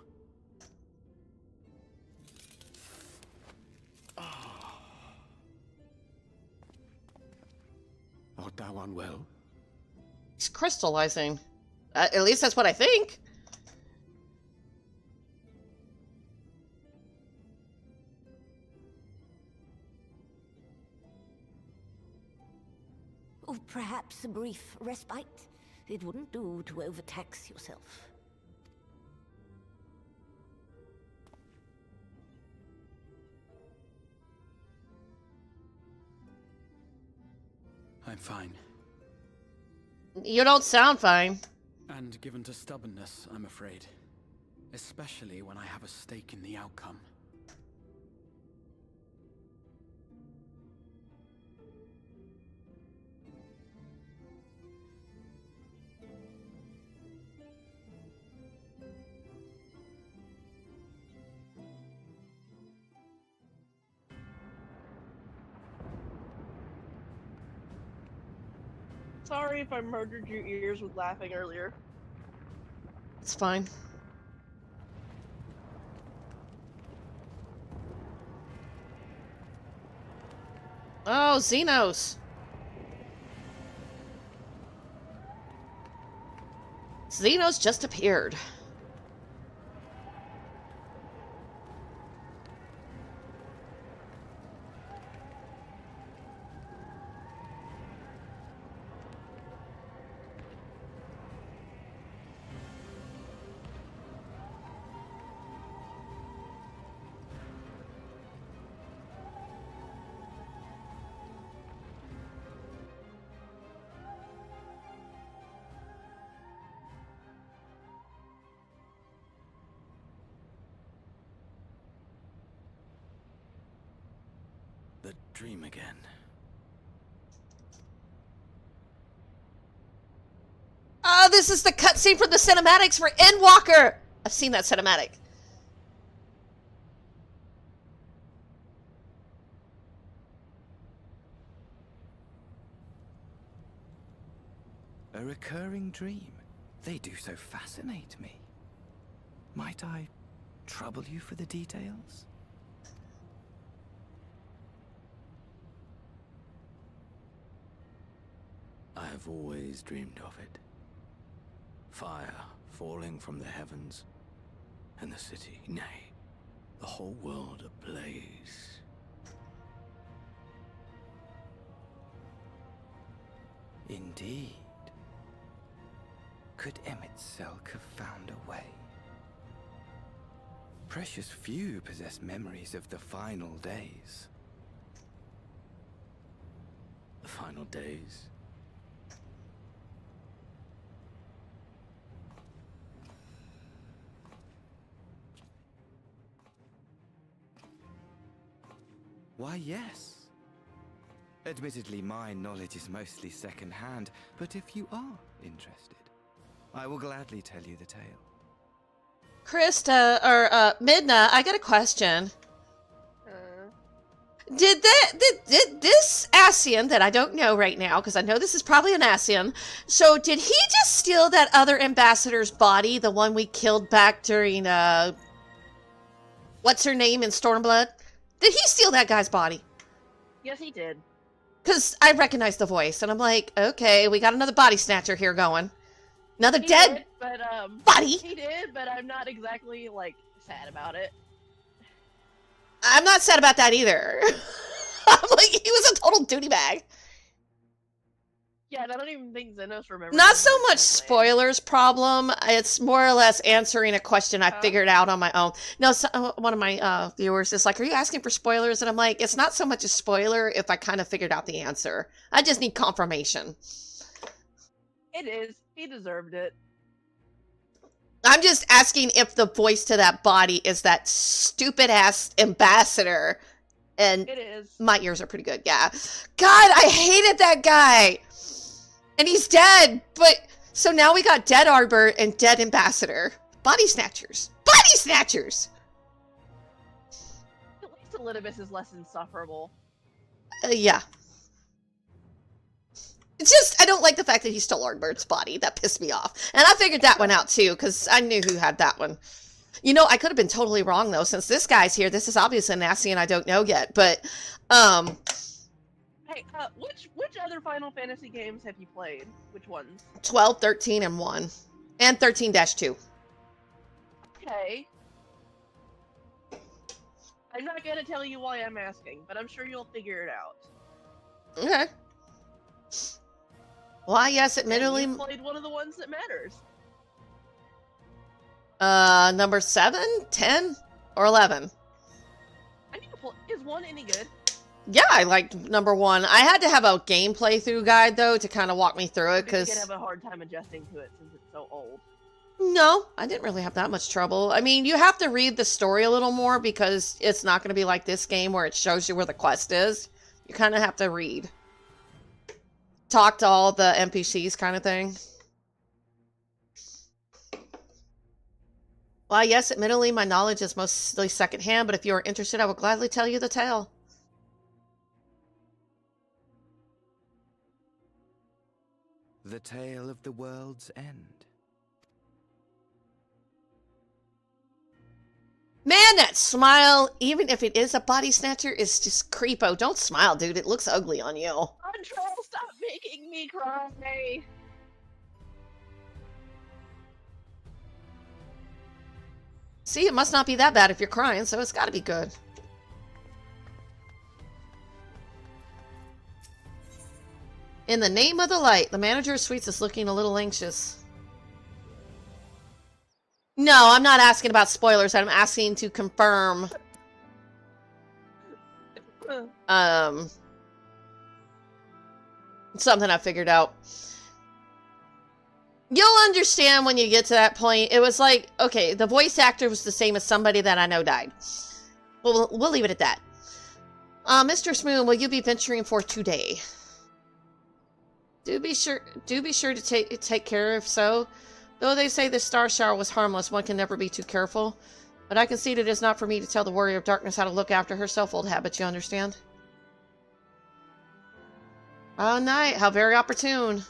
Art thou unwell? He's crystallizing. At least that's what I think. Oh, perhaps a brief respite. It wouldn't do to overtax yourself. I'm fine. You don't sound fine. And given to stubbornness, I'm afraid. Especially when I have a stake in the outcome. Sorry if I murdered your ears with laughing earlier. It's fine. Oh, Xenos. Xenos just appeared. The dream again. Oh, this is the cutscene from the cinematics for Endwalker! I've seen that cinematic. A recurring dream. They do so fascinate me. Might I trouble you for the details? I have always dreamed of it. Fire falling from the heavens, and the city, nay, the whole world ablaze. Indeed. Could Emmett Selk have found a way? Precious few possess memories of the final days. The final days? Why, yes. Admittedly, my knowledge is mostly second-hand, but if you are interested, I will gladly tell you the tale. Krista, or Midna, I got a question. Did this Ascian that I don't know right now, because I know this is probably an Ascian, so did he just steal that other ambassador's body, the one we killed back during, what's her name in Stormblood? Did he steal that guy's body? Yes, he did. Because I recognize the voice, and I'm like, okay, we got another body snatcher here going. Another He dead did, but, body. He did, but I'm not exactly, like, sad about it. I'm not sad about that either. I'm like, he was a total duty bag. Yeah, and I don't even think Xenos remembers. Not so much spoilers problem. It's more or less answering a question I figured out on my own. No, so, one of my viewers is like, are you asking for spoilers? And I'm like, it's not so much a spoiler if I kind of figured out the answer. I just need confirmation. It is. He deserved it. I'm just asking if the voice to that body is that stupid-ass ambassador. And it is. My ears are pretty good, yeah. God, I hated that guy. And he's dead, but so now we got dead Arbor and dead Ambassador. Body snatchers. Body snatchers! Elidibus is less insufferable. Yeah. It's just, I don't like the fact that he stole Arnbert's body. That pissed me off. And I figured that one out too, because I knew who had that one. You know, I could have been totally wrong though, since this guy's here. This is obviously nasty and I don't know yet, but, Hey, which other Final Fantasy games have you played? Which ones? 12, 13, and 1. And 13-2. Okay. I'm not gonna tell you why I'm asking, but I'm sure you'll figure it out. Okay. Why, yes, admittedly... You played one of the ones that matters. Number 7, 10, or 11? I need to play... Is 1 any good? Yeah, I liked number 1. I had to have a game playthrough guide, though, to kind of walk me through it, because... You're gonna have a hard time adjusting to it since it's so old. No, I didn't really have that much trouble. I mean, you have to read the story a little more, because it's not going to be like this game where it shows you where the quest is. You kind of have to read. Talk to all the NPCs kind of thing. Well, yes, admittedly, my knowledge is mostly secondhand, but if you are interested, I will gladly tell you the tale. The tale of the world's end. Man, that smile, even if it is a body snatcher, is just creepo. Don't smile, dude. It looks ugly on you. Control, stop making me cry! See, it must not be that bad if you're crying, so it's gotta be good. In the name of the light, the manager of Suites is looking a little anxious. No, I'm not asking about spoilers. I'm asking to confirm. Something I figured out. You'll understand when you get to that point. It was like, okay, the voice actor was the same as somebody that I know died. We'll leave it at that. Mr. Smoon, will you be venturing forth today? Do be sure to take care if so. Though they say the star shower was harmless, one can never be too careful. But I concede it is not for me to tell the Warrior of Darkness how to look after herself, old habit, you understand? Oh, night, how very opportune.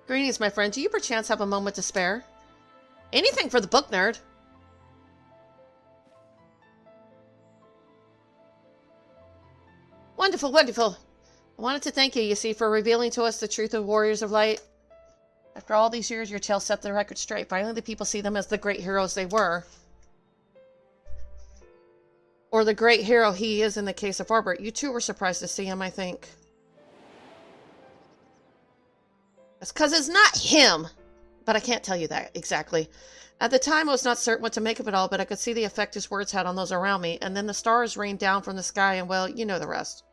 Greetings, my friend. Do you perchance have a moment to spare? Anything for the book nerd. Wonderful, wonderful. I wanted to thank you, you see, for revealing to us the truth of Warriors of Light. After all these years, your tale set the record straight. Finally, the people see them as the great heroes they were. Or the great hero he is in the case of Orbert. You too were surprised to see him, I think. That's because it's not him. But I can't tell you that exactly. At the time, I was not certain what to make of it all, but I could see the effect his words had on those around me. And then the stars rained down from the sky, and well, you know the rest.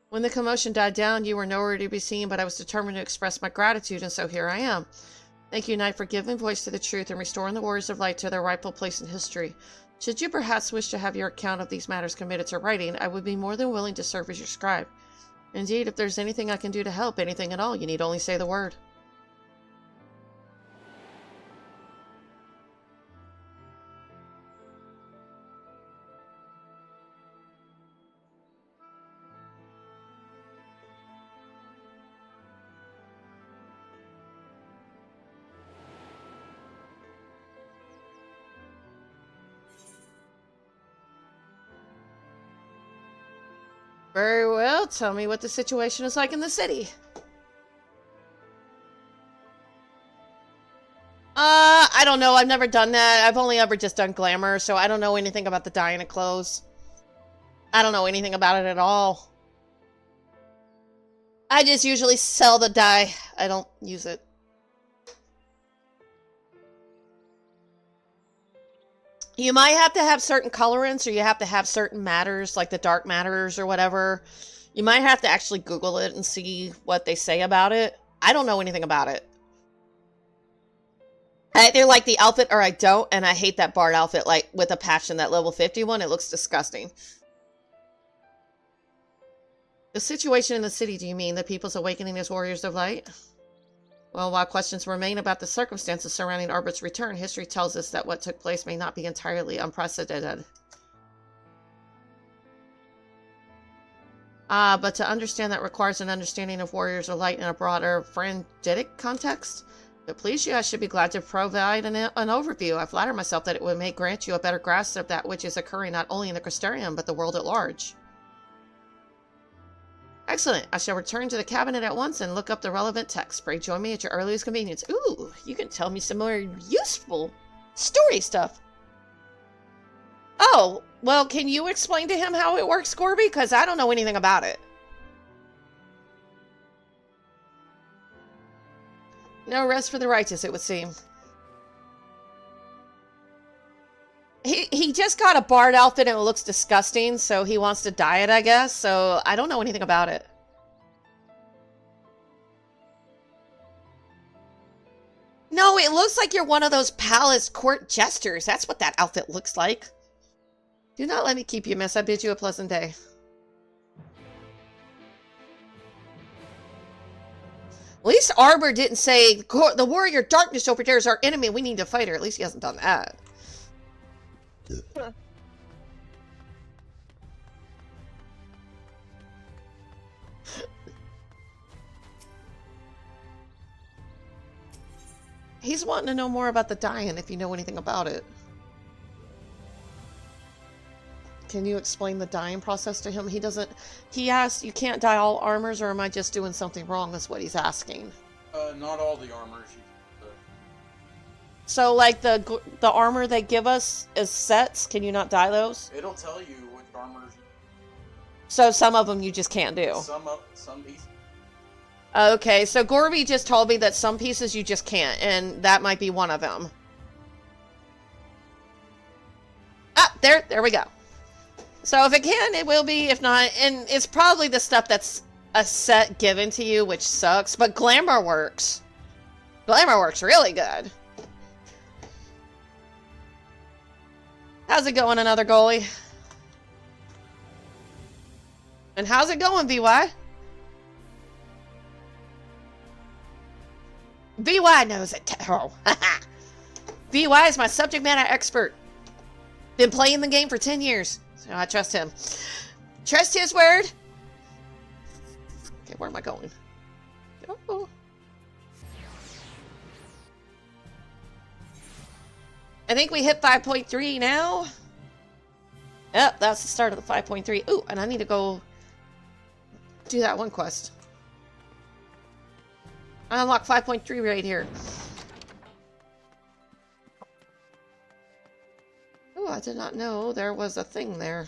When the commotion died down, you were nowhere to be seen, but I was determined to express my gratitude, and so here I am. Thank you, Knight, for giving voice to the truth and restoring the Warriors of Light to their rightful place in history. Should you perhaps wish to have your account of these matters committed to writing, I would be more than willing to serve as your scribe. Indeed, if there's anything I can do to help, anything at all, you need only say the word. Very well, tell me what the situation is like in the city. I don't know, I've never done that. I've only ever just done glamour, so I don't know anything about the dyeing of clothes. I don't know anything about it at all. I just usually sell the dye. I don't use it. You might have to have certain colorants, or you have to have certain matters, like the dark matters or whatever. You might have to actually Google it and see what they say about it. I don't know anything about it. I either like the outfit or I don't, and I hate that Bard outfit, like, with a passion, that level 50 one. It looks disgusting. The situation in the city, do you mean? The people's awakening as warriors of light? Well, while questions remain about the circumstances surrounding Arbert's return, history tells us that what took place may not be entirely unprecedented. But to understand that requires an understanding of warriors of light in a broader forensic context. To please you, I should be glad to provide an overview. I flatter myself that it would grant you a better grasp of that which is occurring not only in the Crystarium, but the world at large. Excellent. I shall return to the cabinet at once and look up the relevant text. Pray join me at your earliest convenience. Ooh, you can tell me some more useful story stuff. Oh, well, can you explain to him how it works, Gorby? Because I don't know anything about it. No rest for the righteous, it would seem. He just got a bard outfit and it looks disgusting, so he wants to dye it, I guess. So I don't know anything about it. No, it looks like you're one of those palace court jesters. That's what that outfit looks like. Do not let me keep you, miss. I bid you a pleasant day. At least Arbor didn't say, the warrior darkness over there is our enemy. We need to fight her. At least he hasn't done that. He's wanting to know more about the dyeing if you know anything about it. Can you explain the dyeing process to him? He doesn't... He asked, you can't dye all armors, or am I just doing something wrong? That's what he's asking. Not all the armors. So, like, the armor they give us is sets. Can you not dye those? It'll tell you which armors. So some of them you just can't do. Some pieces. Okay, so Gorby just told me that some pieces you just can't, and that might be one of them. Ah, there we go. So if it can, it will be. If not, and it's probably the stuff that's a set given to you, which sucks. But Glamour works. Glamour works really good. How's it going, another goalie? And how's it going, VY? VY knows it. Oh, VY is my subject matter expert. Been playing the game for 10 years. So I trust him. Trust his word. Okay, where am I going? Oh. I think we hit 5.3 now. Yep, that's the start of the 5.3. Ooh, and I need to go do that one quest. I unlocked 5.3 right here. Oh, I did not know there was a thing there.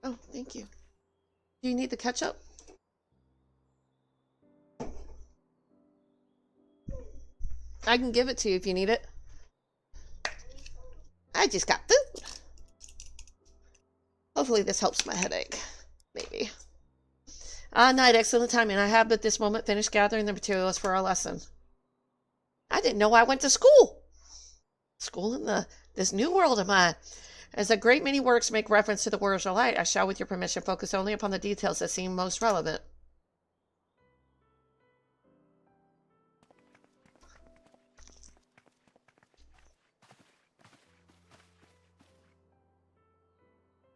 Oh, thank you. Do you need the ketchup? I can give it to you if you need it. I just got food. Hopefully this helps my headache. Maybe. Night, excellent timing. I have at this moment finished gathering the materials for our lesson. I didn't know I went to school. School in this new world of mine. As a great many works make reference to the Warriors of Light, I shall, with your permission, focus only upon the details that seem most relevant.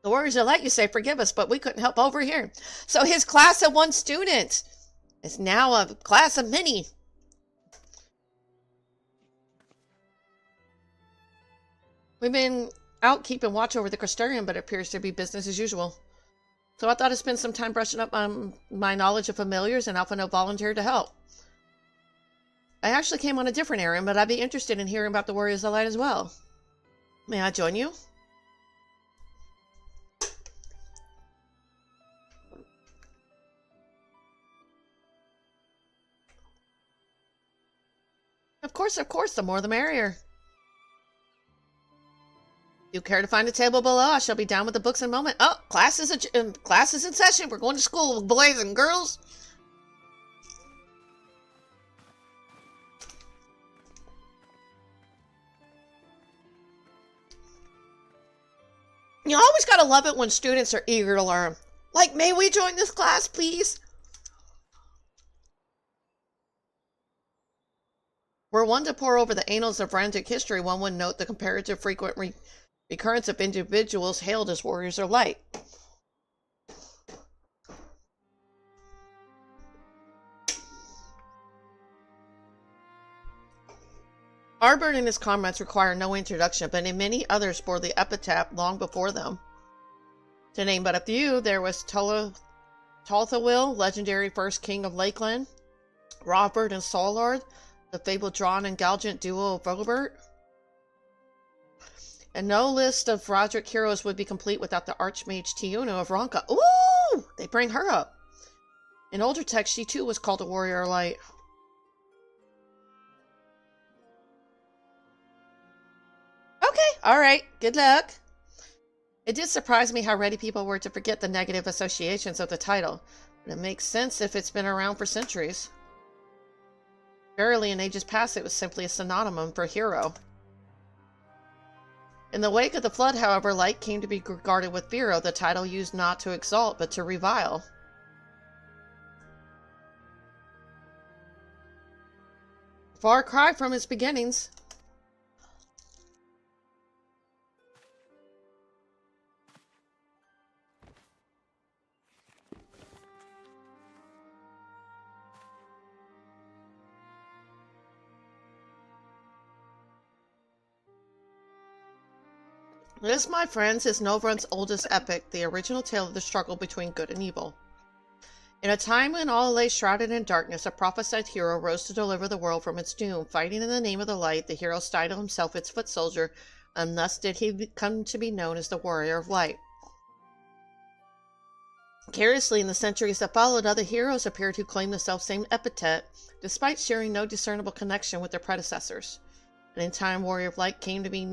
The Warriors of Light, you say, forgive us, but we couldn't help over here. So his class of 1 student is now a class of many. We've been out keeping watch over the Crystarium, but it appears to be business as usual. So I thought I'd spend some time brushing up on my knowledge of familiars, and Alphino volunteered to help. I actually came on a different errand, but I'd be interested in hearing about the Warriors of Light as well. May I join you? Of course, the more the merrier. You care to find a table below? I shall be down with the books in a moment. Oh, class is in session. We're going to school, boys and girls. You always gotta love it when students are eager to learn. Like, may we join this class, please? Were one to pore over the annals of forensic history, one would note the comparative frequent recurrence of individuals hailed as warriors of light. Arbor and his comrades require no introduction, but in many others bore the epithet long before them. To name but a few, there was Tolthawil, legendary first king of Lakeland, Robert and Solard, the fabled drawn and gallant duo of Robert. And no list of Roderick heroes would be complete without the Archmage Tiuna of Ronka. Ooh! They bring her up. In older texts, she too was called a warrior of light. Okay, alright, good luck. It did surprise me how ready people were to forget the negative associations of the title, but it makes sense if it's been around for centuries. Verily, in ages past, it was simply a synonym for hero. In the wake of the flood, however, light came to be regarded with fear, the title used not to exalt, but to revile. Far cry from its beginnings. This, my friends, is Novrun's oldest epic, the original tale of the struggle between good and evil. In a time when all lay shrouded in darkness, a prophesied hero rose to deliver the world from its doom. Fighting in the name of the light, the hero styled himself its foot soldier, and thus did he come to be known as the Warrior of Light. Curiously, in the centuries that followed, other heroes appeared who claimed the selfsame epithet, despite sharing no discernible connection with their predecessors. And in time, Warrior of Light came to be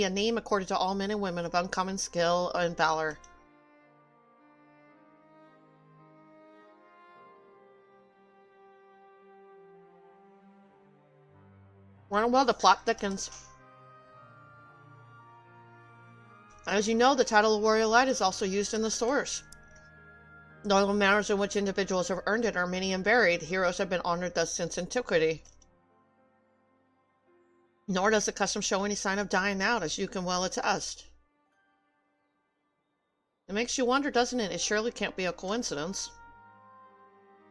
a name accorded to all men and women of uncommon skill and valor. Running well, the plot thickens. As you know, the title of Warrior of Light is also used in the source. Though the manners in which individuals have earned it are many and varied, heroes have been honored thus since antiquity. Nor does the custom show any sign of dying out, as you can well attest. It makes you wonder, doesn't it? It surely can't be a coincidence.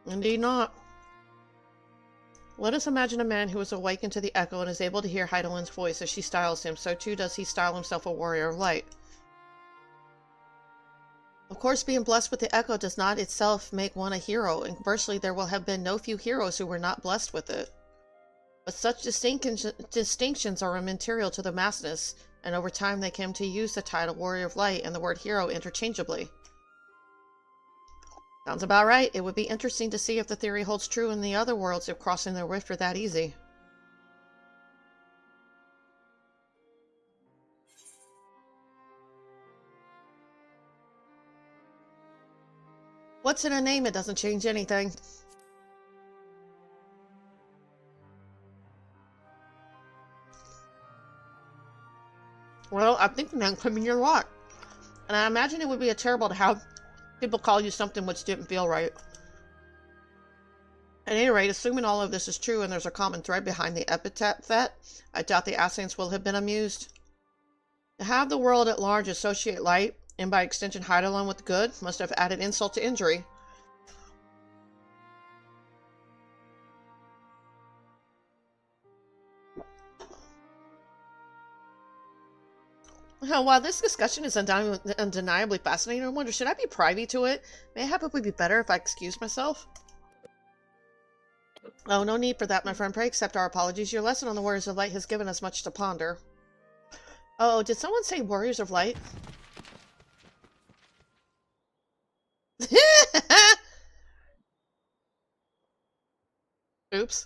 Indeed not. Let us imagine a man who is awakened to the echo and is able to hear Heidelin's voice as she styles him. So too does he style himself a warrior of light. Of course, being blessed with the echo does not itself make one a hero, and conversely, there will have been no few heroes who were not blessed with it. But such distinctions are immaterial to the masses, and over time they came to use the title Warrior of Light and the word hero interchangeably. Sounds about right. It would be interesting to see if the theory holds true in the other worlds if crossing the rift were that easy. What's in a name? It doesn't change anything. Well, I think the name could mean a lot. And I imagine it would be terrible to have people call you something which didn't feel right. At any rate, assuming all of this is true and there's a common thread behind the epithet, I doubt the Assassins will have been amused. To have the world at large associate light, and by extension Heidelin with good, must have added insult to injury. While this discussion is undeniably fascinating, I wonder, should I be privy to it? May I probably be better if I excuse myself? Oh, no need for that, my friend. Pray accept our apologies. Your lesson on the Warriors of Light has given us much to ponder. Oh, did someone say Warriors of Light? Oops.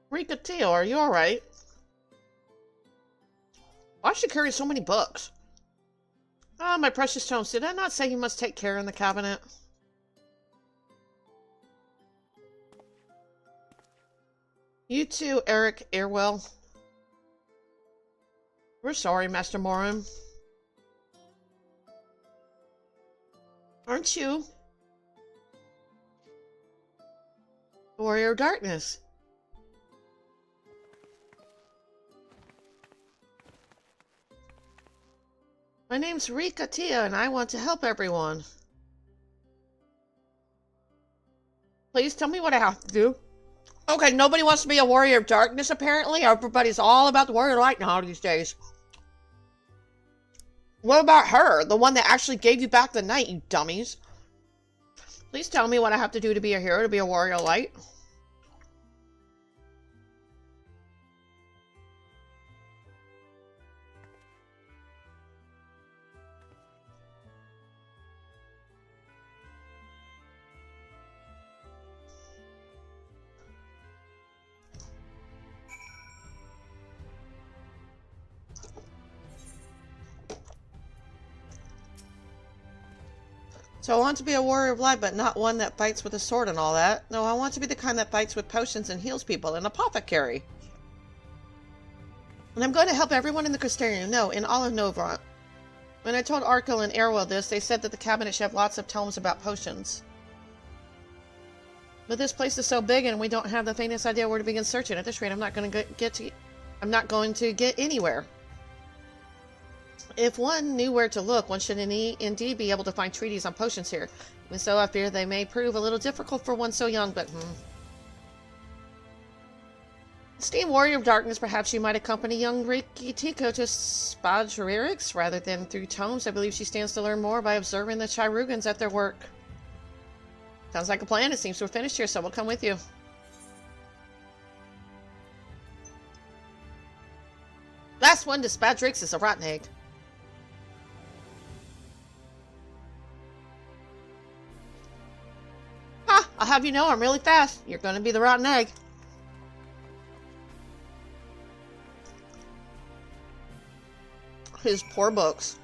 Rika Teo, are you alright? Why should she carry so many books? Ah, my precious tomes, did I not say you must take care in the cabinet? You too, Eric Earwell. We're sorry, Master Morin. Aren't you? Warrior of Darkness. My name's Rika Tia, and I want to help everyone. Please tell me what I have to do. Okay, nobody wants to be a Warrior of Darkness, apparently. Everybody's all about the Warrior of Light now these days. What about her? The one that actually gave you back the night, you dummies. Please tell me what I have to do to be a hero, to be a Warrior of Light. So I want to be a warrior of light, but not one that fights with a sword and all that. No, I want to be the kind that fights with potions and heals people, an apothecary. And I'm going to help everyone in the Crystarium, no, in all of Novrant. When I told Arkell and Airwell this, they said that the cabinet should have lots of tomes about potions. But this place is so big and we don't have the faintest idea where to begin searching. At this rate, I'm not going to get anywhere. If one knew where to look, one should indeed be able to find treaties on potions here. Even so, I fear they may prove a little difficult for one so young, but Esteemed Warrior of Darkness, perhaps you might accompany young Riki Tiko to Spadririx rather than through tomes. I believe she stands to learn more by observing the Chirugans at their work. Sounds like a plan. It seems to have finished here, so we'll come with you. Last one to Spadrix is a rotten egg. Ha! I'll have you know I'm really fast. You're going to be the rotten egg. His poor books.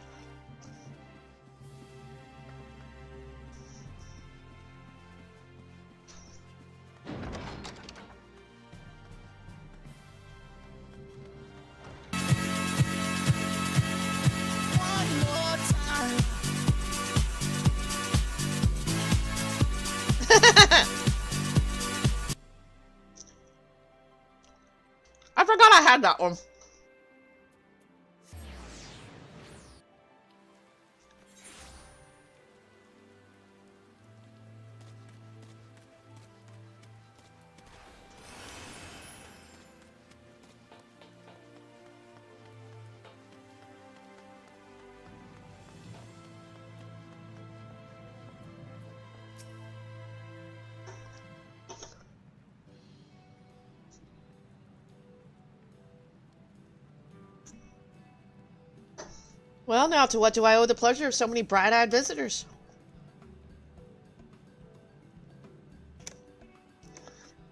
I forgot I had that one. Well, now to what do I owe the pleasure of so many bright-eyed visitors?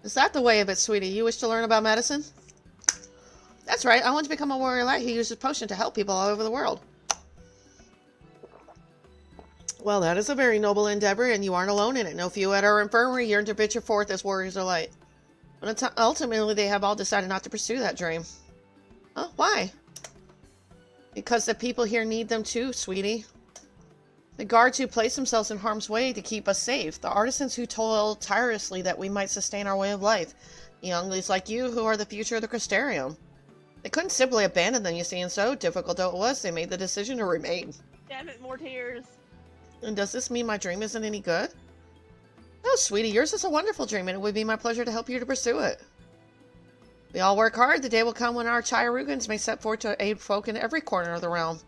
Is that the way of it, sweetie? You wish to learn about medicine? That's right. I want to become a warrior light who uses potion to help people all over the world. Well, that is a very noble endeavor, and you aren't alone in it. No few at our infirmary yearn to venture forth as warriors of light. But ultimately, they have all decided not to pursue that dream. Huh? Why? Because the people here need them too, sweetie. The guards who place themselves in harm's way to keep us safe. The artisans who toil tirelessly that we might sustain our way of life. The younglies like you who are the future of the Crystarium. They couldn't simply abandon them, you see, and so, difficult though it was, they made the decision to remain. Damn it, more tears. And does this mean my dream isn't any good? No, sweetie, yours is a wonderful dream, and it would be my pleasure to help you to pursue it. We all work hard. The day will come when our Chirugans may set forth to aid folk in every corner of the realm.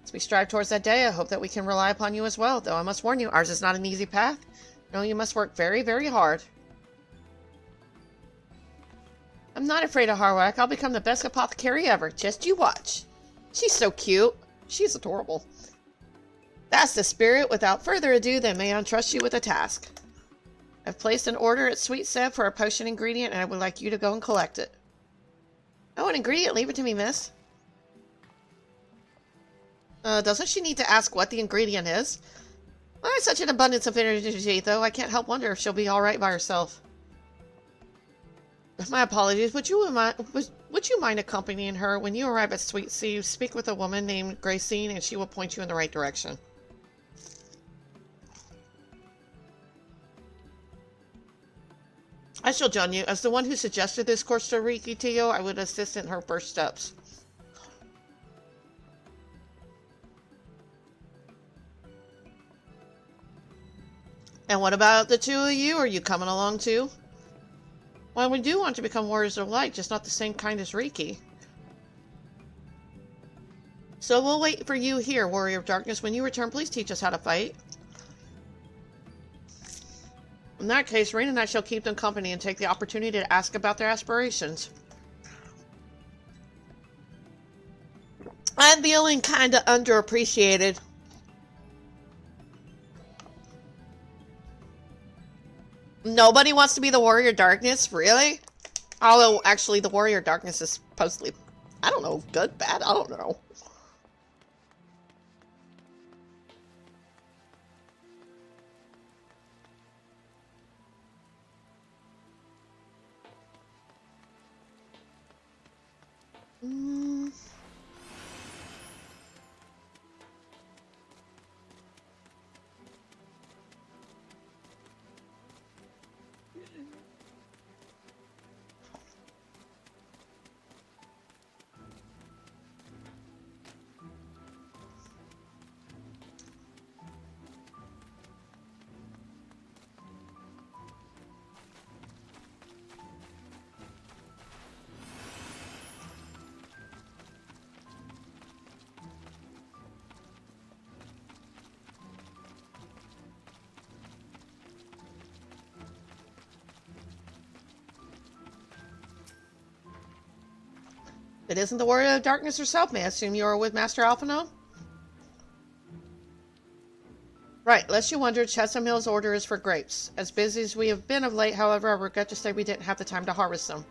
As we strive towards that day, I hope that we can rely upon you as well, though I must warn you, ours is not an easy path. No, you must work very, very hard. I'm not afraid of hard work. I'll become the best apothecary ever. Just you watch. She's so cute. She's adorable. That's the spirit. Without further ado, then may I entrust you with a task. I've placed an order at Sweet Sev for a potion ingredient, and I would like you to go and collect it. Oh, an ingredient? Leave it to me, miss. Doesn't she need to ask what the ingredient is? Well, there's such an abundance of energy, though, I can't help wonder if she'll be alright by herself. My apologies. Would you mind accompanying her? When you arrive at Sweet Sea, speak with a woman named Gracine, and she will point you in the right direction. I shall join you. As the one who suggested this course to Riki to you, I would assist in her first steps. And what about the two of you? Are you coming along too? Well, we do want to become warriors of light, just not the same kind as Riki. So we'll wait for you here, Warrior of Darkness. When you return, please teach us how to fight. In that case, Rain and I shall keep them company and take the opportunity to ask about their aspirations. I'm feeling kinda underappreciated. Nobody wants to be the Warrior of Darkness? Really? Although, actually, the Warrior of Darkness is supposedly, I don't know, good, bad, I don't know. It isn't the Warrior of Darkness herself, may I assume you are with Master Alphino? Right, lest you wonder, Chesham Hill's order is for grapes. As busy as we have been of late, however, I regret to say we didn't have the time to harvest them.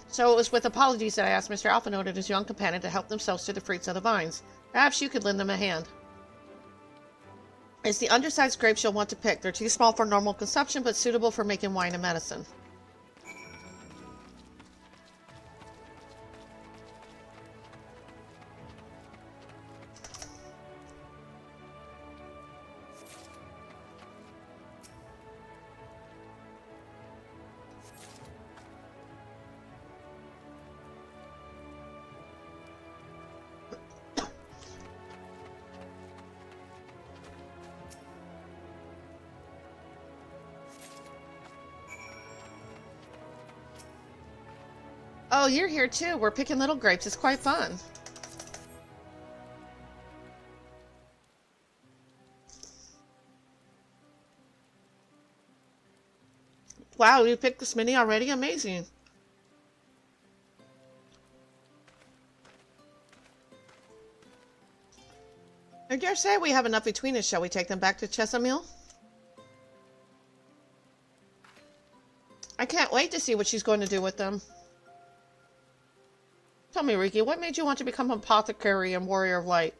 So it was with apologies that I asked Mr. Alphino and his young companion to help themselves to the fruits of the vines. Perhaps you could lend them a hand. It's the undersized grapes you'll want to pick. They're too small for normal consumption, but suitable for making wine and medicine. Oh, you're here too. We're picking little grapes. It's quite fun. Wow, you picked this many already? Amazing. I dare say we have enough between us. Shall we take them back to Chesham Hill? I can't wait to see what she's going to do with them. Tell me, Riki, what made you want to become an apothecary and warrior of light?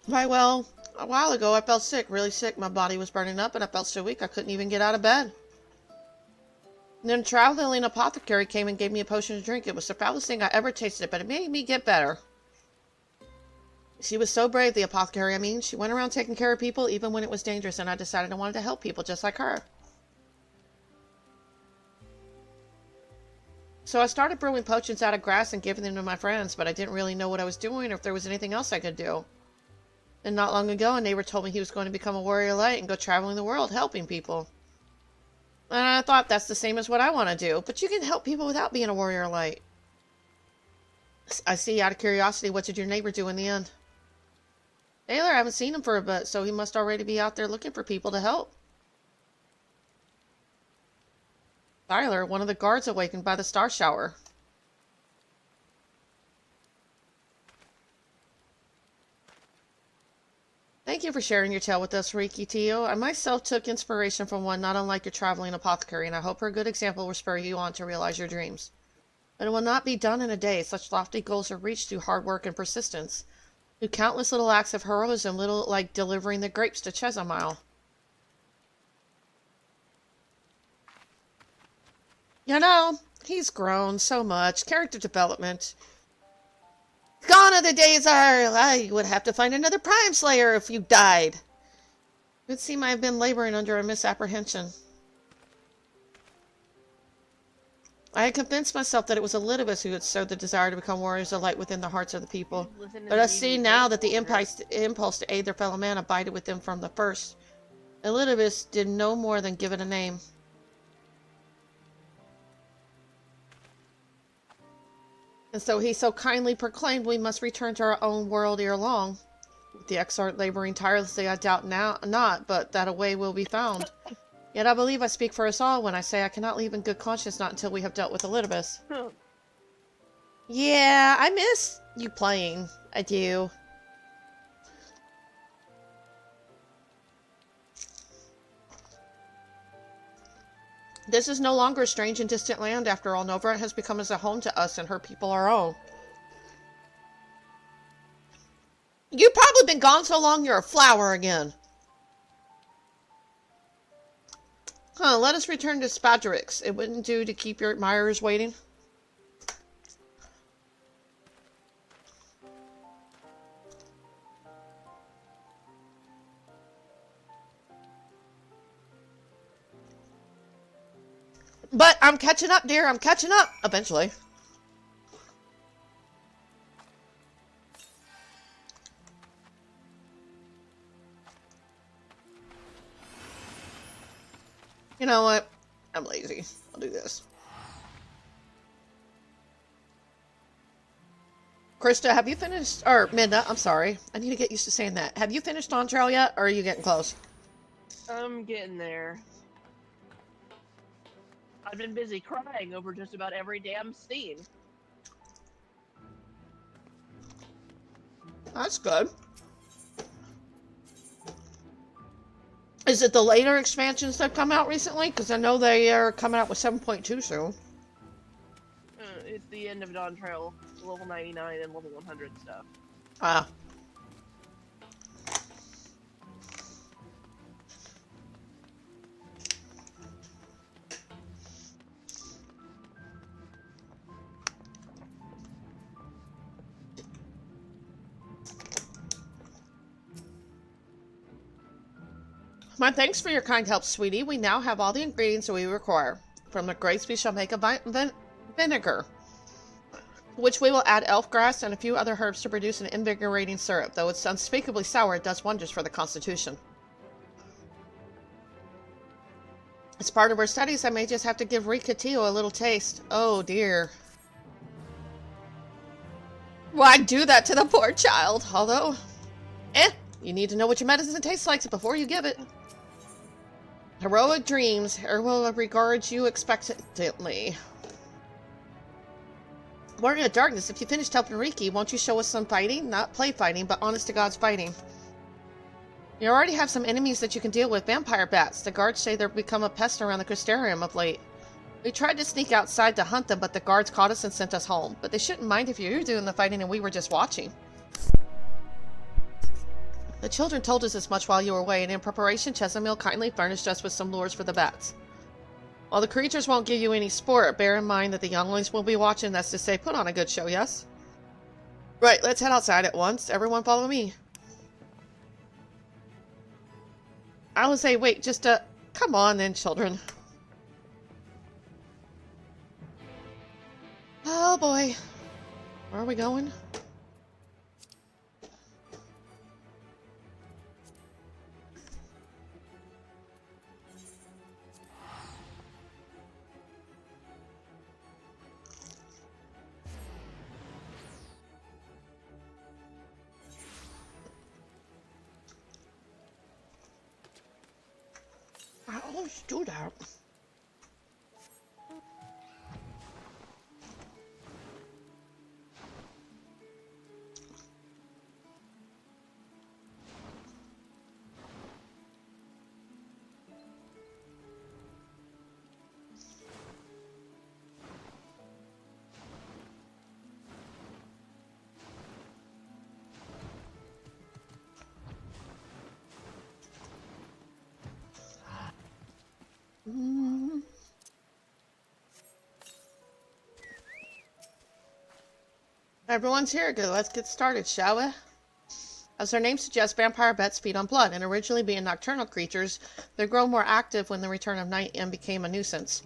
Why, well, a while ago I felt sick, really sick. My body was burning up and I felt so weak I couldn't even get out of bed. And then a traveling apothecary came and gave me a potion to drink. It was the foulest thing I ever tasted, but it made me get better. She was so brave, the apothecary, I mean. She went around taking care of people even when it was dangerous, and I decided I wanted to help people just like her. So I started brewing potions out of grass and giving them to my friends, but I didn't really know what I was doing or if there was anything else I could do. And not long ago, a neighbor told me he was going to become a warrior of light and go traveling the world helping people. And I thought that's the same as what I want to do, but you can help people without being a warrior of light. I see, out of curiosity, what did your neighbor do in the end? Taylor, I haven't seen him for a bit, so he must already be out there looking for people to help. Tyler, one of the guards awakened by the star shower. Thank you for sharing your tale with us, Riki Tio. I myself took inspiration from one not unlike your traveling apothecary, and I hope her good example will spur you on to realize your dreams. But it will not be done in a day. Such lofty goals are reached through hard work and persistence. Through countless little acts of heroism, little like delivering the grapes to Chesamile. You know, he's grown so much. Character development. Gone are the days I would have to find another Prime Slayer if you died. It would seem I have been laboring under a misapprehension. I had convinced myself that it was Elidibus who had sowed the desire to become warriors of light within the hearts of the people. But I see now that the impulse to aid their fellow man abided with them from the first. Elidibus did no more than give it a name. And so he so kindly proclaimed we must return to our own world ere long. With the exarch laboring tirelessly, I doubt now not, but that a way will be found. Yet I believe I speak for us all when I say I cannot leave in good conscience not until we have dealt with Elidibus. Yeah, I miss you playing. I do. This is no longer a strange and distant land. After all, Nova has become as a home to us and her people our own. You've probably been gone so long you're a flower again. Huh, let us return to Spadrix. It wouldn't do to keep your admirers waiting. But I'm catching up, dear. I'm catching up. Eventually. You know what? I'm lazy. I'll do this. Krista, have you finished... Or, Minda, I'm sorry. I need to get used to saying that. Have you finished On Trail yet, or are you getting close? I'm getting there. I've been busy crying over just about every damn scene. That's good. Is it the later expansions that come out recently? Because I know they are coming out with 7.2 soon. It's the end of Dawn Trail, level 99 and level 100 stuff. Ah. My thanks for your kind help, sweetie. We now have all the ingredients that we require. From the grapes, we shall make a vinegar, which we will add elf grass and a few other herbs to produce an invigorating syrup. Though it's unspeakably sour, it does wonders for the constitution. As part of our studies, I may just have to give Rika Tio a little taste. Oh, dear. Why do that to the poor child? Although, you need to know what your medicine tastes like before you give it. Heroic dreams. Her will regard you expectantly. Warrior of Darkness, if you finished helping Riki, won't you show us some fighting? Not play fighting, but honest to God's fighting. You already have some enemies that you can deal with. Vampire bats. The guards say they've become a pest around the Crystarium of late. We tried to sneak outside to hunt them, but the guards caught us and sent us home. But they shouldn't mind if you were doing the fighting and we were just watching. The children told us as much while you were away, and in preparation, Chesamil kindly furnished us with some lures for the bats. While the creatures won't give you any sport, bear in mind that the younglings will be watching. That's to say, put on a good show, yes? Right, let's head outside at once. Everyone follow me. I would say, wait, just, come on then, children. Oh, boy. Where are we going? I always do that. Everyone's here. Good. Let's get started, shall we? As their name suggests, vampire bats feed on blood, and originally being nocturnal creatures, they grow more active when the return of night and became a nuisance.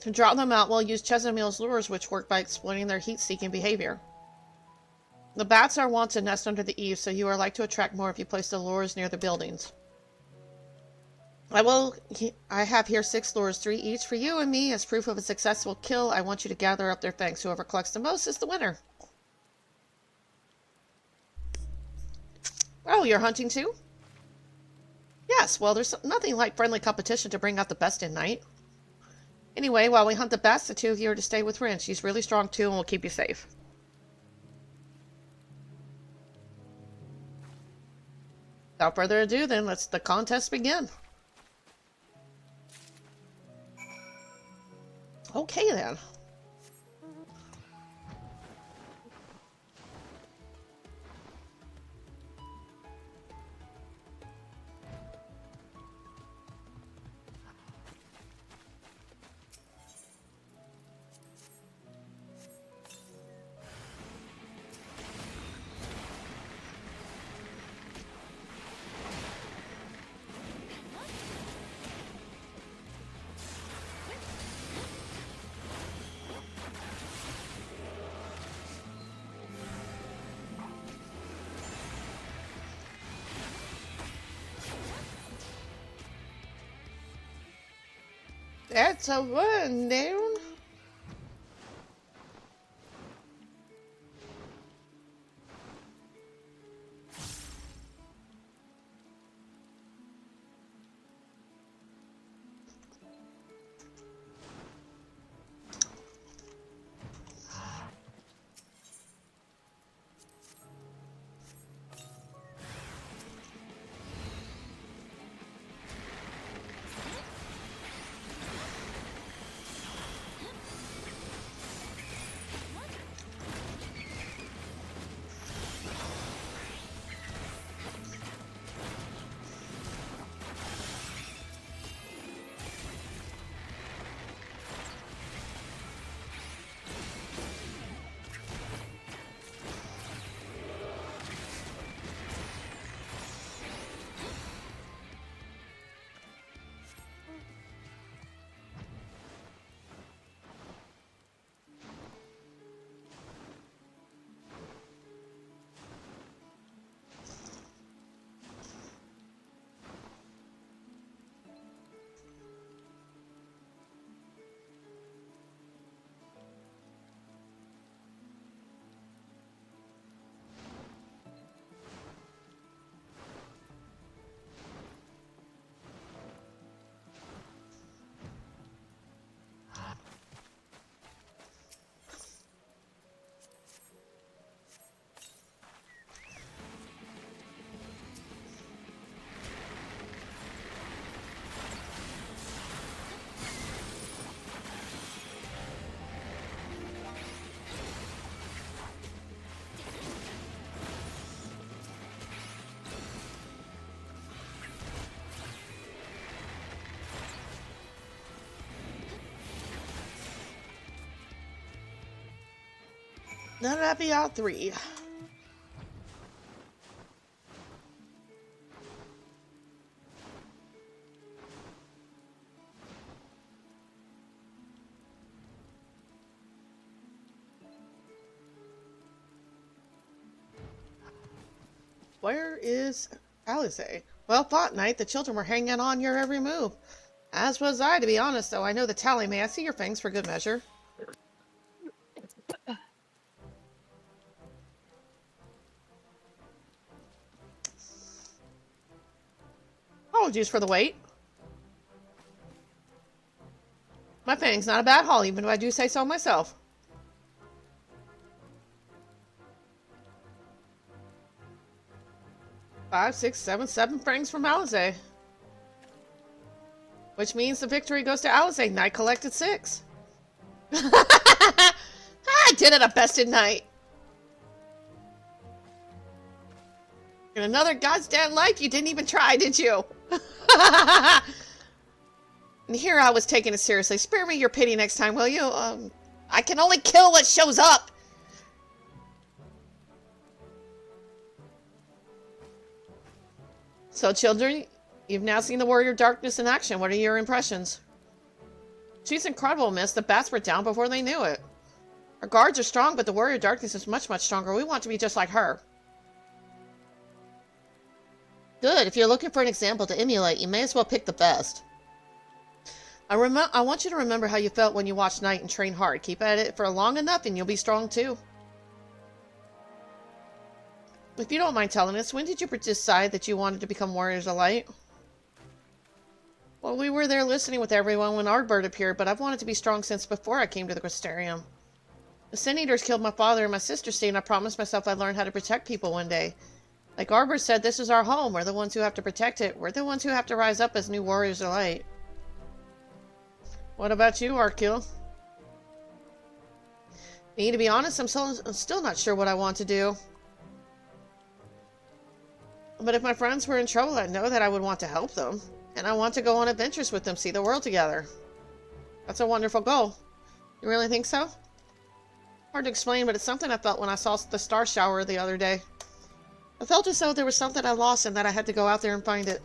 To draw them out, we'll use Chesimil's lures, which work by exploiting their heat-seeking behavior. The bats are wont to nest under the eaves, so you are likely to attract more if you place the lures near the buildings. I have here 6 lures, 3 each for you and me. As proof of a successful kill, I want you to gather up their fangs. Whoever collects the most is the winner. Oh, you're hunting too? Yes, well, there's nothing like friendly competition to bring out the best in night. Anyway, while we hunt the best, the 2 of you are to stay with Rin. She's really strong too and will keep you safe. Without further ado, then, let's the contest begin. Okay, then. That's a one down. That'd be all 3. Where is Alize? Well fought, Knight. The children were hanging on your every move. As was I, to be honest, though. I know the tally. May I see your fangs for good measure? Apologies for the wait. My fang's not a bad haul, even if I do say so myself. Five, 6, 7, 7 francs from Alize. Which means the victory goes to Alize. Knight collected 6. I did it a bested night. In another goddamn life, you didn't even try, did you? And here I was taking it seriously. Spare me your pity next time, will you? I can only kill what shows up. So, children, you've now seen the Warrior Darkness in action. What are your impressions? She's incredible, miss. The bats were down before they knew it. Our guards are strong, but the Warrior Darkness is much, much stronger. We want to be just like her. Good. If you're looking for an example to emulate, you may as well pick the best. I want you to remember how you felt when you watched Night and train hard. Keep at it for long enough and you'll be strong too. If you don't mind telling us, when did you decide that you wanted to become Warriors of Light? Well, we were there listening with everyone when Ardbird appeared, but I've wanted to be strong since before I came to the Crystarium. The Sin Eaters killed my father and my sister, Steve, and I promised myself I'd learn how to protect people one day. Like Arbor said, this is our home. We're the ones who have to protect it. We're the ones who have to rise up as new Warriors of Light. What about you, Arkil? Me, to be honest, I'm still not sure what I want to do. But if my friends were in trouble, I know that I would want to help them. And I want to go on adventures with them, see the world together. That's a wonderful goal. You really think so? Hard to explain, but it's something I felt when I saw the star shower the other day. I felt as though there was something I lost and that I had to go out there and find it.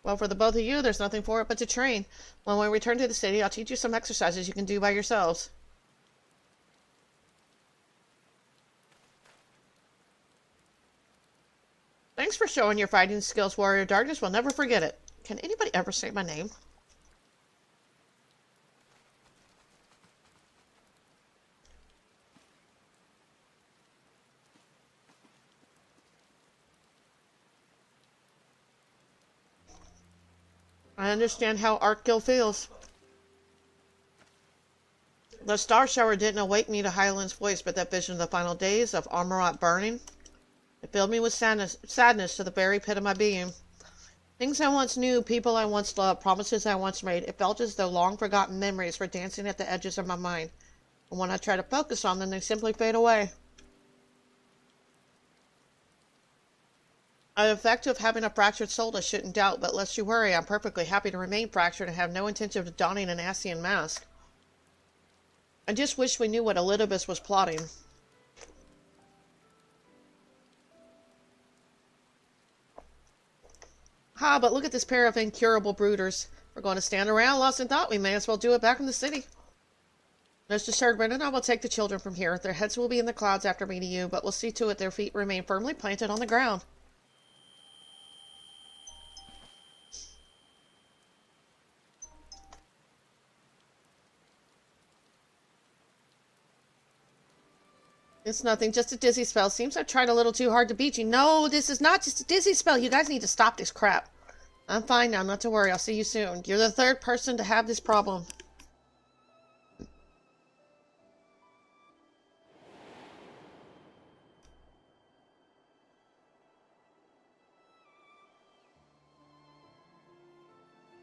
Well, for the both of you, there's nothing for it but to train. When we return to the city, I'll teach you some exercises you can do by yourselves. Thanks for showing your fighting skills, Warrior Darkness. We'll never forget it. Can anybody ever say my name? I understand how Arkil feels. The star shower didn't awake me to Highland's voice, but that vision of the final days of Armorot burning, it filled me with sadness to the very pit of my being. Things I once knew, people I once loved, promises I once made, it felt as though long-forgotten memories were dancing at the edges of my mind. And when I try to focus on them, they simply fade away. The effect of having a fractured soul I shouldn't doubt, but lest you worry, I'm perfectly happy to remain fractured and have no intention of donning an Ascian mask. I just wish we knew what Elidibus was plotting. Ha, but look at this pair of incurable brooders. We're going to stand around lost in thought. We may as well do it back in the city. Rest assured, Brenda and I will take the children from here. Their heads will be in the clouds after meeting you, but we'll see to it their feet remain firmly planted on the ground. It's nothing, just a dizzy spell. Seems I've tried a little too hard to beat you. No, this is not just a dizzy spell. You guys need to stop this crap. I'm fine now, not to worry. I'll see you soon. You're the third person to have this problem.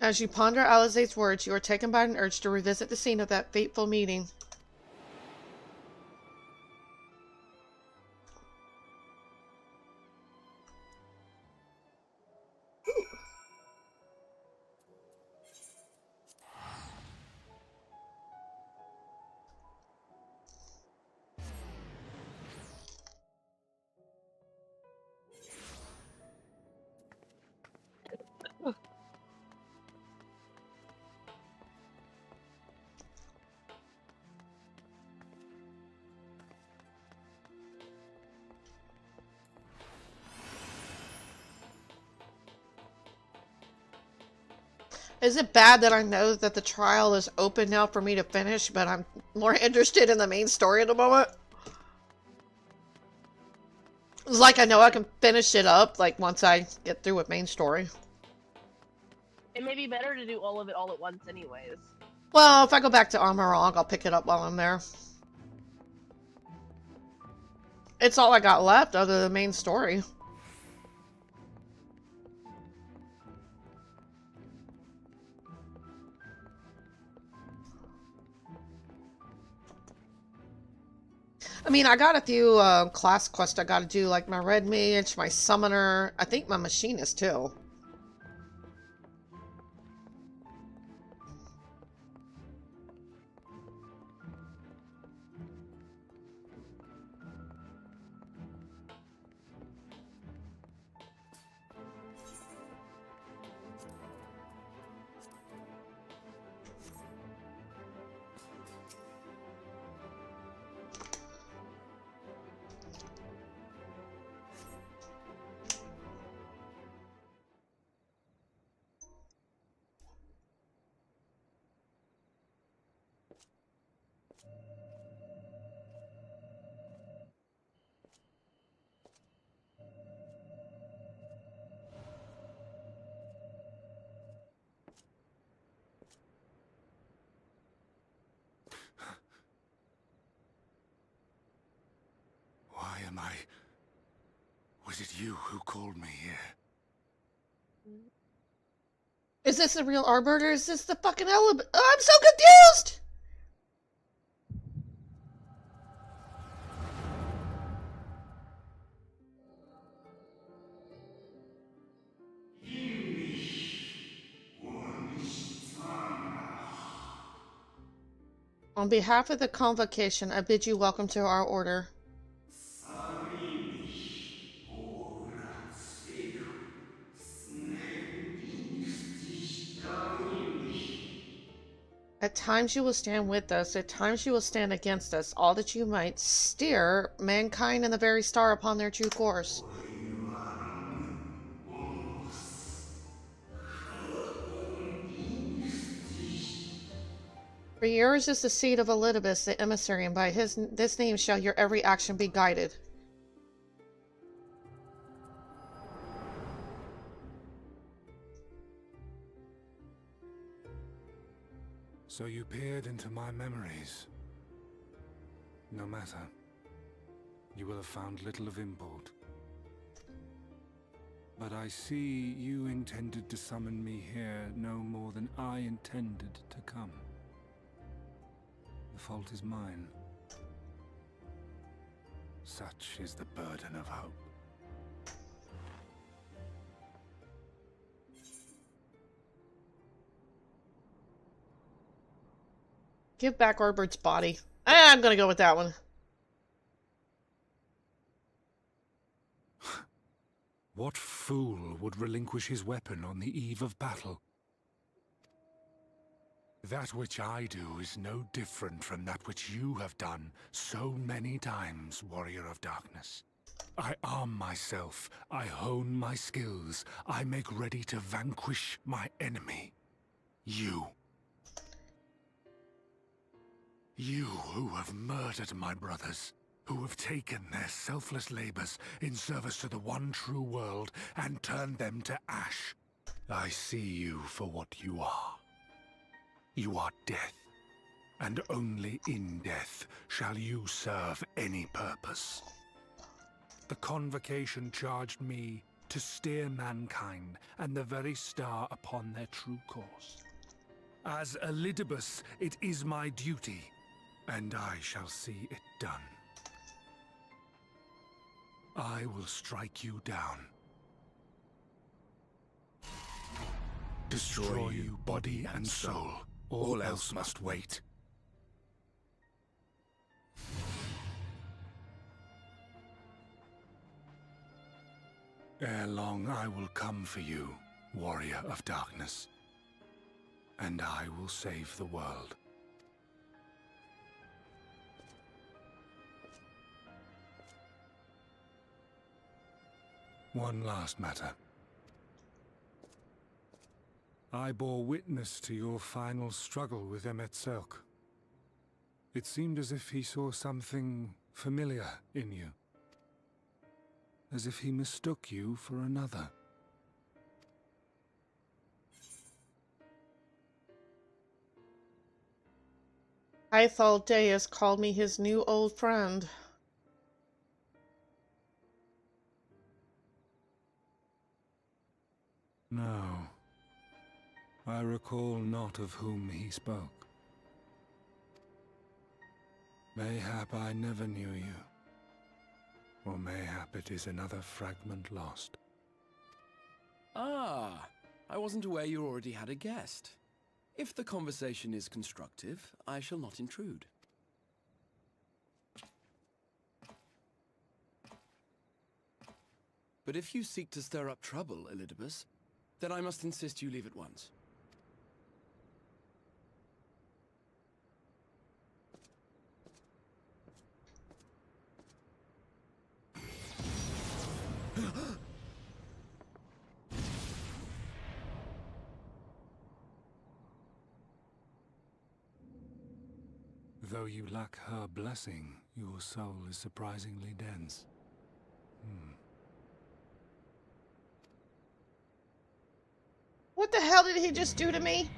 As you ponder Alizade's words, you are taken by an urge to revisit the scene of that fateful meeting. Is it bad that I know that the trial is open now for me to finish, but I'm more interested in the main story at the moment? It's like I know I can finish it up, like, once I get through with main story. It may be better to do all of it all at once anyways. Well, if I go back to Armorog, I'll pick it up while I'm there. It's all I got left other than the main story. I mean, I got a few class quests I gotta do, like my Red Mage, my Summoner, I think my Machinist too. it you who called me here? Is this the real Arbiter or is this the fucking element? Oh, I'm so confused! On behalf of the convocation, I bid you welcome to our order. At times you will stand with us, at times you will stand against us, all that you might steer mankind and the very star upon their true course. For yours is the seed of Elidibus, the emissary, and by this name shall your every action be guided. So you peered into my memories. No matter. You will have found little of import. But I see you intended to summon me here no more than I intended to come. The fault is mine. Such is the burden of hope. Give back Arbert's body. I'm gonna go with that one. What fool would relinquish his weapon on the eve of battle? That which I do is no different from that which you have done so many times, Warrior of Darkness. I arm myself, I hone my skills, I make ready to vanquish my enemy. You. You who have murdered my brothers, who have taken their selfless labors in service to the one true world and turned them to ash. I see you for what you are. You are death, and only in death shall you serve any purpose. The convocation charged me to steer mankind and the very star upon their true course. As Elidibus, it is my duty, and I shall see it done. I will strike you down. Destroy you body and soul. All else must wait. Ere long I will come for you, Warrior of Darkness, and I will save the world. One last matter. I bore witness to your final struggle with Emet-Selch. It seemed as if he saw something familiar in you. As if he mistook you for another. Hythal Deus called me his new old friend. No. I recall not of whom he spoke. Mayhap I never knew you. Or mayhap it is another fragment lost. Ah, I wasn't aware you already had a guest. If the conversation is constructive, I shall not intrude. But if you seek to stir up trouble, Elidibus, then I must insist you leave at once. Though you lack her blessing, your soul is surprisingly dense. What the hell did he just do to me?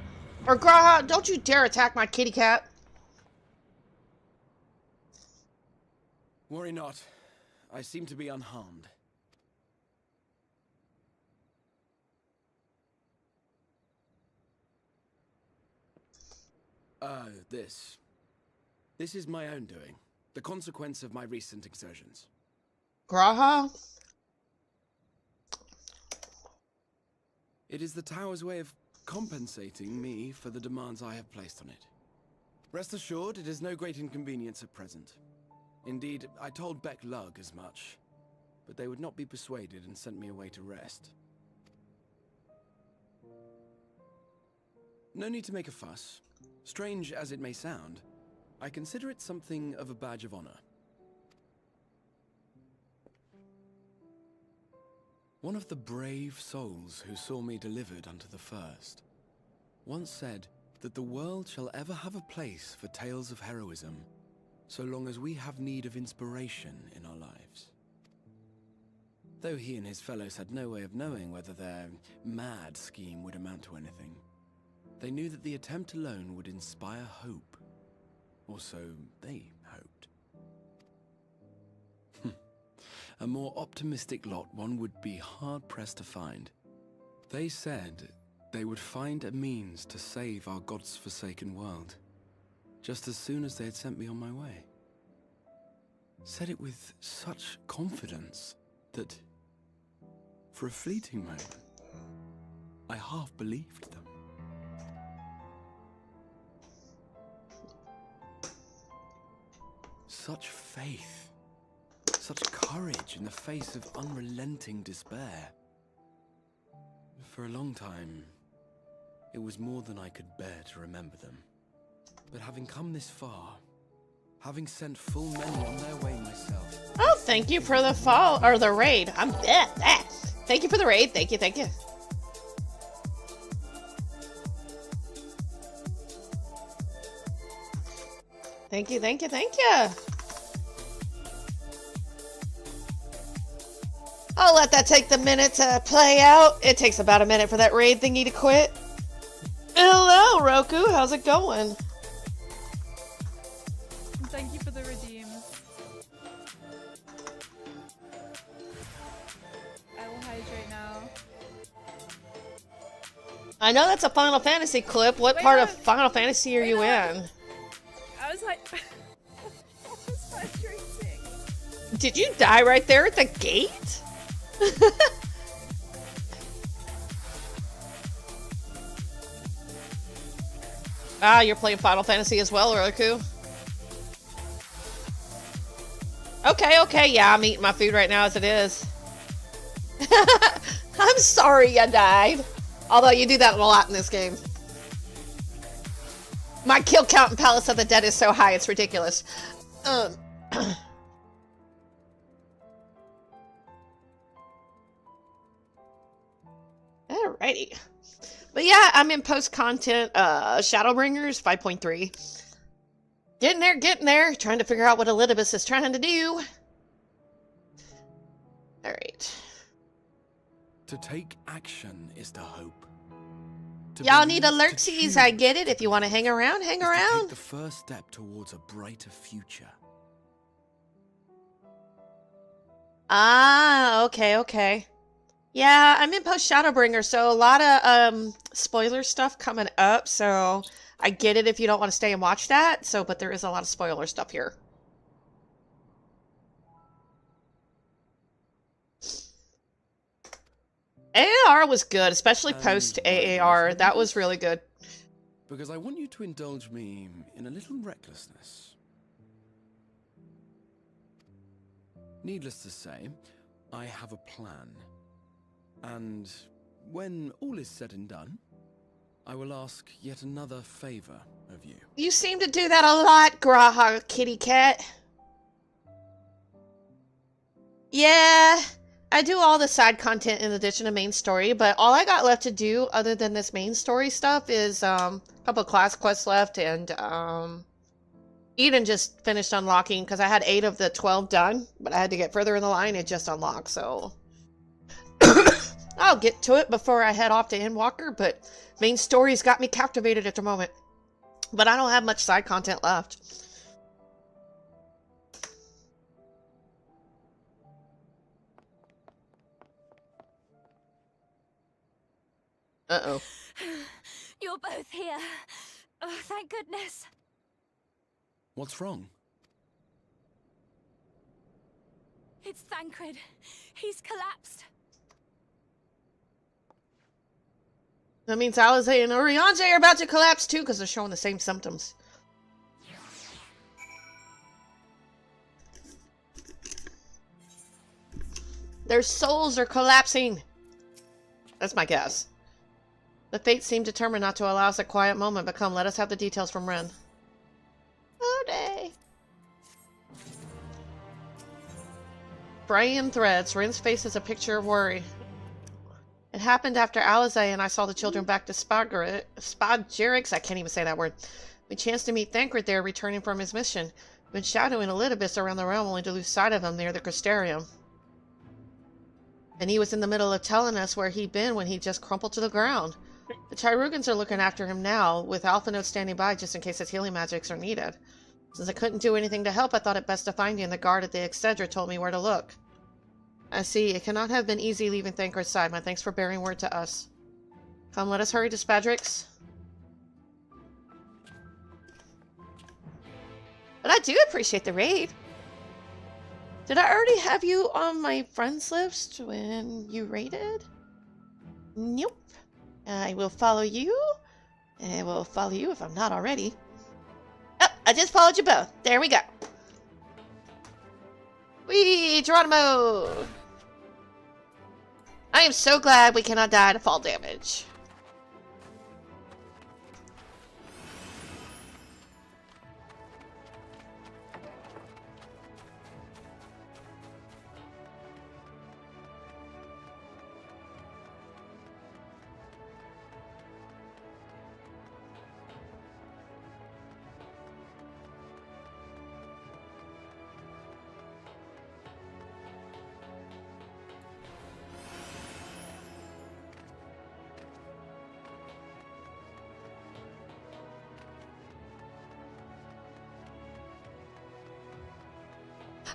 Or Graha, don't you dare attack my kitty cat. Worry not. I seem to be unharmed. This. This is my own doing. The consequence of my recent exertions. Graha? It is the tower's way of compensating me for the demands I have placed on it. Rest assured, it is no great inconvenience at present. Indeed, I told Beck Lug as much, but they would not be persuaded and sent me away to rest. No need to make a fuss. Strange as it may sound, I consider it something of a badge of honor. One of the brave souls who saw me delivered unto the first once said that the world shall ever have a place for tales of heroism so long as we have need of inspiration in our lives. Though he and his fellows had no way of knowing whether their mad scheme would amount to anything, they knew that the attempt alone would inspire hope, or so they hoped. A more optimistic lot one would be hard-pressed to find. They said they would find a means to save our God's forsaken world, just as soon as they had sent me on my way. Said it with such confidence that, for a fleeting moment, I half believed them. Such faith, such courage in the face of unrelenting despair. For a long time, it was more than I could bear to remember them. But having come this far, having sent full many on their way myself... Oh, thank you for the fall, or the raid. Thank you for the raid. Thank you, thank you. Thank you, thank you, thank you. I'll let that take the minute to play out. It takes about a minute for that raid thingy to quit. Hello, Roku. How's it going? Thank you for the redeem. I will hydrate now. I know that's a Final Fantasy clip. What part of Final Fantasy are you in? I was like... I was hydrating. Did you die right there at the gate? Ah, you're playing Final Fantasy as well, Roku? Okay, yeah, I'm eating my food right now as it is. I'm sorry you died. Although you do that a lot in this game. My kill count in Palace of the Dead is so high, it's ridiculous. Alrighty. But yeah, I'm in post-content Shadowbringers 5.3. Getting there. Trying to figure out what Elidibus is trying to do. Alright. To take action is to hope. Y'all need alertsies, I get it. If you want to hang around, hang around. Take the first step towards a brighter future. Ah, okay. Yeah, I'm in post Shadowbringer, so a lot of spoiler stuff coming up, so I get it if you don't want to stay and watch that. So, but there is a lot of spoiler stuff here. AAR was good, especially post AAR. That was really good. Because I want you to indulge me in a little recklessness. Needless to say, I have a plan. And when all is said and done, I will ask yet another favor of you. You seem to do that a lot, Graha, kitty cat. Yeah, I do all the side content in addition to main story, but all I got left to do other than this main story stuff is a couple of class quests left, and Eden just finished unlocking because I had 8 of the 12 done, but I had to get further in the line. It just unlocked, so I'll get to it before I head off to Endwalker, but main story's got me captivated at the moment. But I don't have much side content left. Uh-oh. You're both here. Oh, thank goodness. What's wrong? It's Thancred. He's collapsed. That means Alizé and Urianger are about to collapse too because they're showing the same symptoms. Their souls are collapsing. That's my guess. The fates seem determined not to allow us a quiet moment, but come, let us have the details from Ren. Oh, day. Brian threads. Ren's face is a picture of worry. It happened after Alizé and I saw the children back to Spadgerix. I can't even say that word. We chanced to meet Thancred there, returning from his mission. We've been shadowing Elidibus around the realm, only to lose sight of him near the Crystarium. And he was in the middle of telling us where he'd been when he just crumpled to the ground. The Chirugans are looking after him now, with Alphinaud standing by just in case his healing magics are needed. Since I couldn't do anything to help, I thought it best to find you, and the guard at the Excedra told me where to look. I see. It cannot have been easy leaving Thancred's side. My thanks for bearing word to us. Come, let us hurry to Spadgerix. But I do appreciate the raid. Did I already have you on my friends list when you raided? Nope. I will follow you. And I will follow you if I'm not already. Oh, I just followed you both. There we go. Whee! Geronimo! I am so glad we cannot die to fall damage.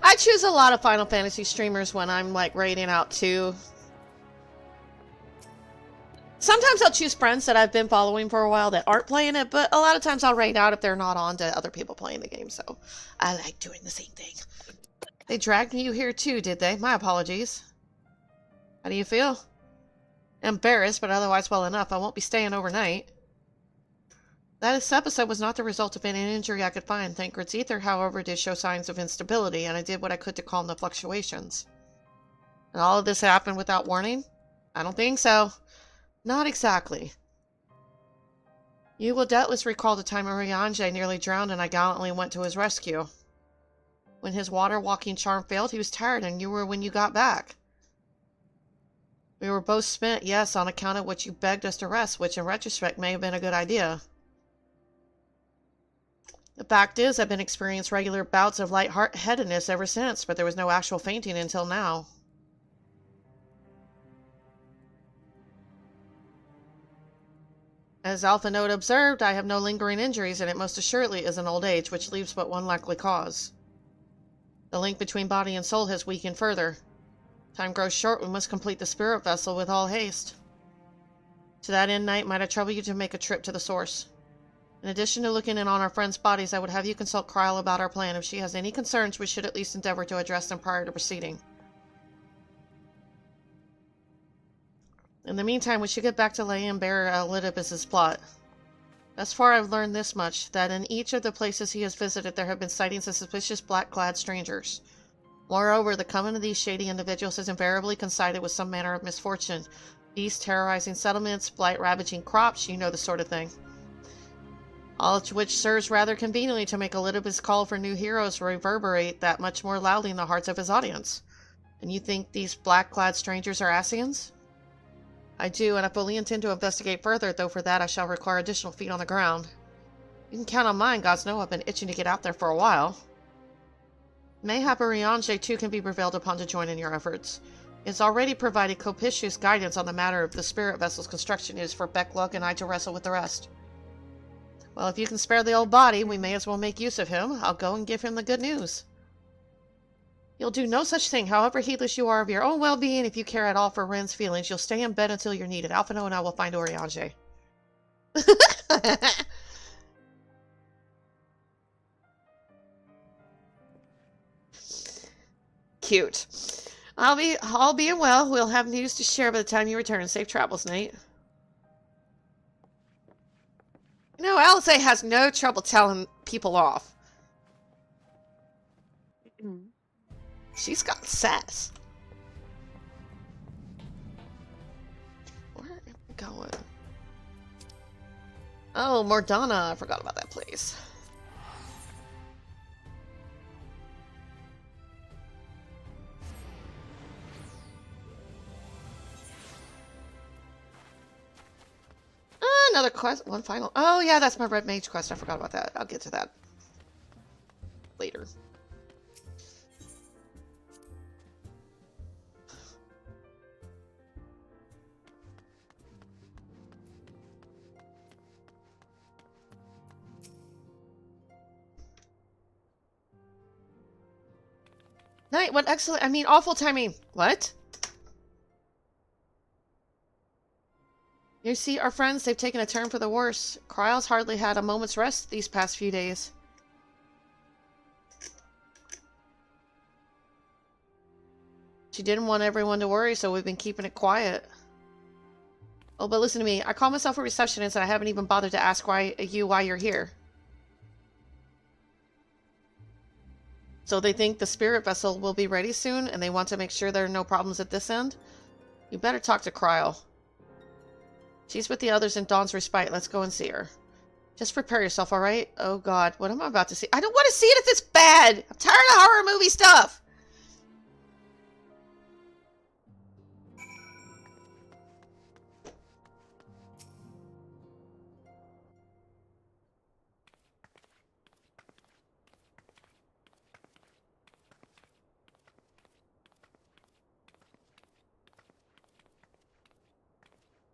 I choose a lot of Final Fantasy streamers when I'm like raiding out too. Sometimes I'll choose friends that I've been following for a while that aren't playing it, but a lot of times I'll raid out if they're not on to other people playing the game, so I like doing the same thing. They dragged you here too, did they? My apologies. How do you feel? Embarrassed, but otherwise well enough. I won't be staying overnight. This episode was not the result of any injury I could find. Thancred's ether, however, did show signs of instability, and I did what I could to calm the fluctuations. And all of this happened without warning? I don't think so. Not exactly. You will doubtless recall the time Urianger nearly drowned and I gallantly went to his rescue. When his water-walking charm failed, he was tired, and you were when you got back. We were both spent, yes, on account of which you begged us to rest, which in retrospect may have been a good idea. The fact is, I've been experiencing regular bouts of lightheadedness ever since, but there was no actual fainting until now. As Alphinaud observed, I have no lingering injuries, and it most assuredly is an old age, which leaves but one likely cause. The link between body and soul has weakened further. Time grows short, we must complete the spirit vessel with all haste. To that end, Knight, might I trouble you to make a trip to the source? In addition to looking in on our friends' bodies, I would have you consult Kryl about our plan. If she has any concerns, we should at least endeavor to address them prior to proceeding. In the meantime, we should get back to laying bare Elidibus's plot. Thus far, I've learned this much, that in each of the places he has visited, there have been sightings of suspicious black-clad strangers. Moreover, the coming of these shady individuals has invariably coincided with some manner of misfortune. Beasts terrorizing settlements, blight ravaging crops, you know the sort of thing. All of which serves rather conveniently to make Elidibus' call for new heroes reverberate that much more loudly in the hearts of his audience. And you think these black-clad strangers are Ascians? I do, and I fully intend to investigate further, though for that I shall require additional feet on the ground. You can count on mine, gods know I've been itching to get out there for a while. Mayhap Urianger too can be prevailed upon to join in your efforts. It has already provided propitious guidance on the matter of the spirit vessel's construction. It is for Becklug and I to wrestle with the rest. Well, if you can spare the old body, we may as well make use of him. I'll go and give him the good news. You'll do no such thing, however heedless you are of your own well-being. If you care at all for Ren's feelings, you'll stay in bed until you're needed. Alphinaud and I will find Urianger. cute. All being well, we'll have news to share by the time you return. Safe travels, Nate. You know, Alisaie has no trouble telling people off. She's got sass. Where am I going? Oh, Mordana. I forgot about that place. Another quest. One final. Oh, yeah, that's my Red Mage quest. I forgot about that. I'll get to that later. Night, what excellent. I mean, awful timing. What? You see, our friends, they've taken a turn for the worse. Kryle's hardly had a moment's rest these past few days. She didn't want everyone to worry, so we've been keeping it quiet. Oh, but listen to me. I call myself a receptionist, and I haven't even bothered to ask why you're here. So they think the spirit vessel will be ready soon, and they want to make sure there are no problems at this end? You better talk to Kryle. She's with the others in Dawn's respite. Let's go and see her. Just prepare yourself, alright? Oh god, what am I about to see? I don't want to see it if it's bad! I'm tired of horror movie stuff!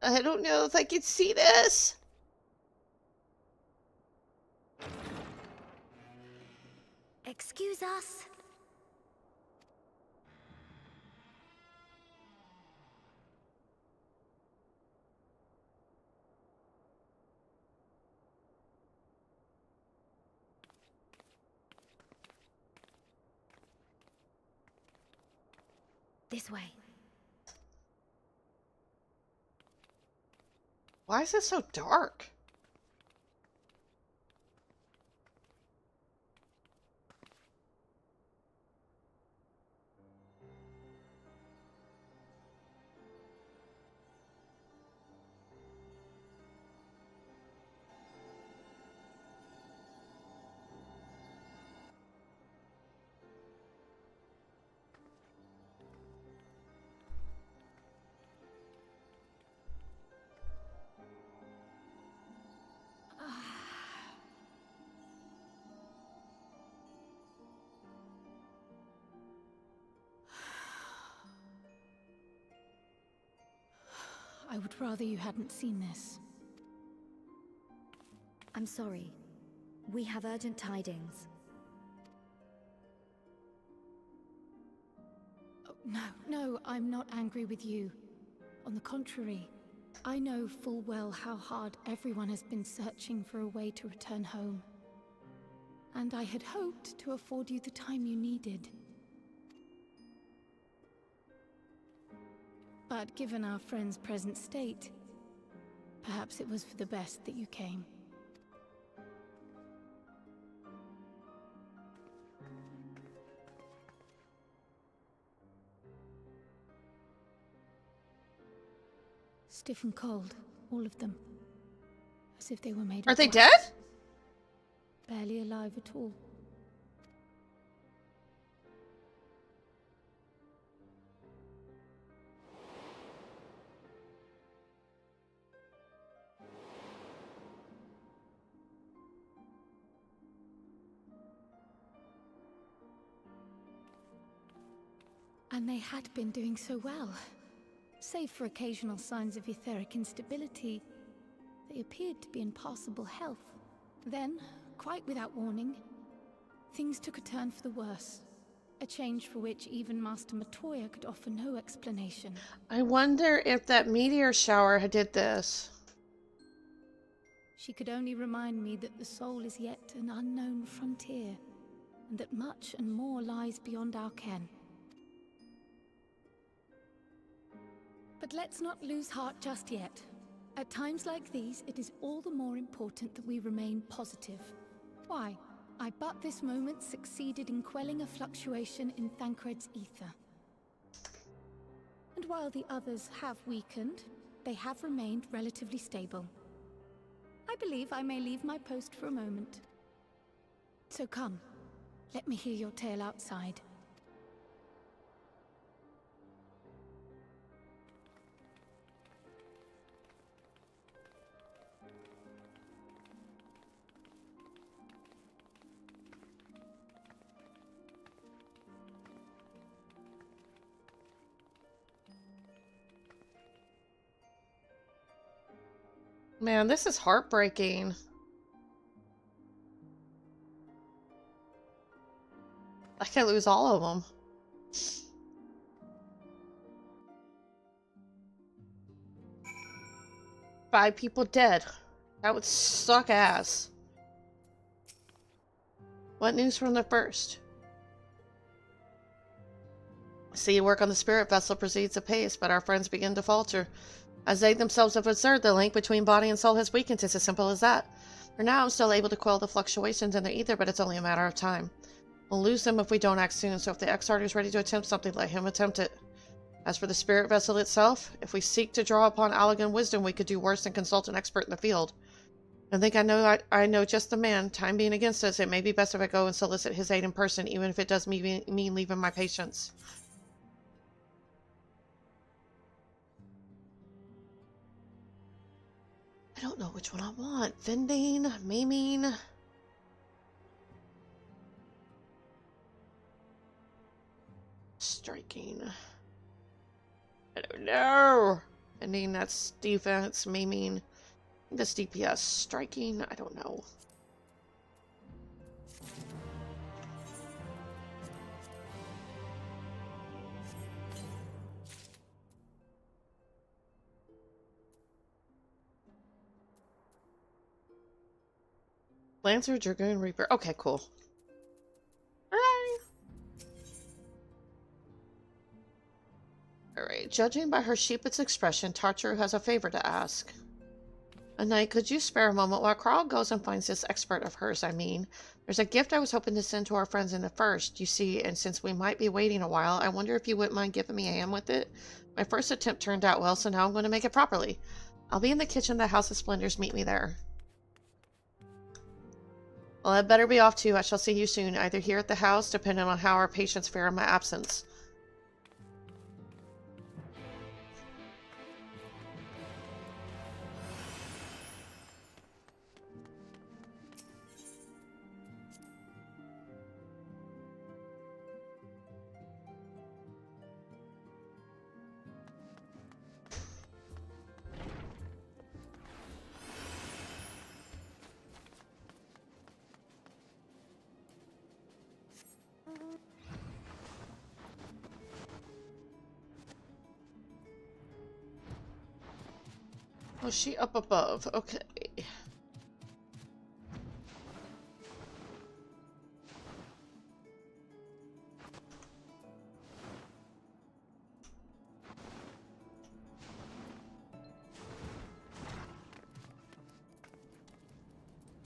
I don't know if I can see this. Excuse us. This way. Why is it so dark? I would rather you hadn't seen this. I'm sorry. We have urgent tidings. Oh, no, I'm not angry with you. On the contrary, I know full well how hard everyone has been searching for a way to return home. And I had hoped to afford you the time you needed. But given our friend's present state, perhaps it was for the best that you came. Stiff and cold, all of them. As if they were made of Are they wax. dead? Barely alive at all. And they had been doing so well. Save for occasional signs of etheric instability, they appeared to be in passable health. Then, quite without warning, things took a turn for the worse. A change for which even Master Matoya could offer no explanation. I wonder if that meteor shower did this. She could only remind me that the soul is yet an unknown frontier, and that much and more lies beyond our ken. But let's not lose heart just yet. At times like these, it is all the more important that we remain positive. Why? I but this moment succeeded in quelling a fluctuation in Thancred's ether. And while the others have weakened, they have remained relatively stable. I believe I may leave my post for a moment. So come, let me hear your tale outside. Man, this is heartbreaking. I can't lose all of them. Five people dead. That would suck ass. What news from the first? See, work on the spirit vessel proceeds apace, but our friends begin to falter. As they themselves have observed, the link between body and soul has weakened. It's as simple as that. For now, I'm still able to quell the fluctuations in their ether, but it's only a matter of time. We'll lose them if we don't act soon, so if the Exarch is ready to attempt something, let him attempt it. As for the spirit vessel itself, if we seek to draw upon Allagan wisdom, we could do worse than consult an expert in the field. I think I know just the man. Time being against us, it may be best if I go and solicit his aid in person, even if it does mean leaving my patients. I don't know which one I want. Vending, maiming. Striking. I don't know. Vending, that's defense. Maiming. This DPS. Striking, I don't know. Lancer, Dragoon, Reaper. Okay, cool. Alright, judging by her sheep's expression, Tartaru has a favor to ask. A knight, could you spare a moment while Carl goes and finds this expert of hers, I mean? There's a gift I was hoping to send to our friends in the first, you see, and since we might be waiting a while, I wonder if you wouldn't mind giving me a hand with it? My first attempt turned out well, so now I'm going to make it properly. I'll be in the kitchen of the House of Splendors. Meet me there. Well, I'd better be off too. I shall see you soon, either here at the house, depending on how our patients fare in my absence. Oh, she up above. Okay.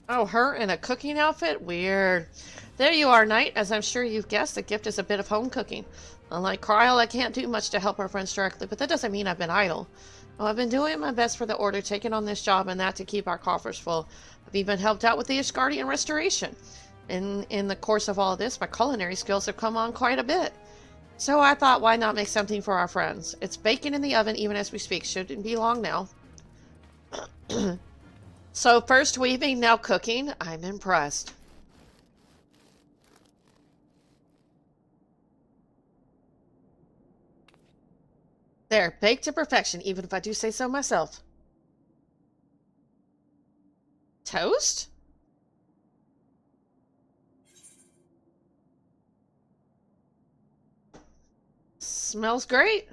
Oh, her in a cooking outfit? Weird. There you are, Knight. As I'm sure you've guessed, the gift is a bit of home cooking. Unlike Cryle, I can't do much to help our friends directly, but that doesn't mean I've been idle. Well, I've been doing my best for the Order, taking on this job and that to keep our coffers full. I've even helped out with the Asgardian restoration. In the course of all this, my culinary skills have come on quite a bit. So I thought, why not make something for our friends? It's baking in the oven even as we speak. Shouldn't be long now. So first weaving, now cooking. I'm impressed. There, baked to perfection, even if I do say so myself. Toast? Smells great.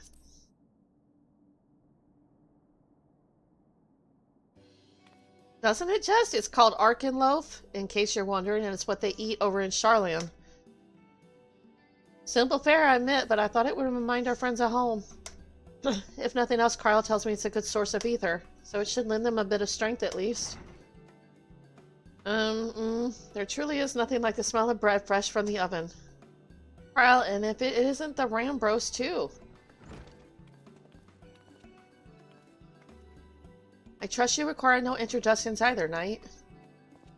Doesn't it just? It's called Arkin Loaf, in case you're wondering, and it's what they eat over in Charlian. Simple fare, I admit, but I thought it would remind our friends at home. If nothing else, Carl tells me it's a good source of ether, so it should lend them a bit of strength at least. There truly is nothing like the smell of bread fresh from the oven. Carl, and if it isn't the Rambros too. I trust you require no introductions either, Knight.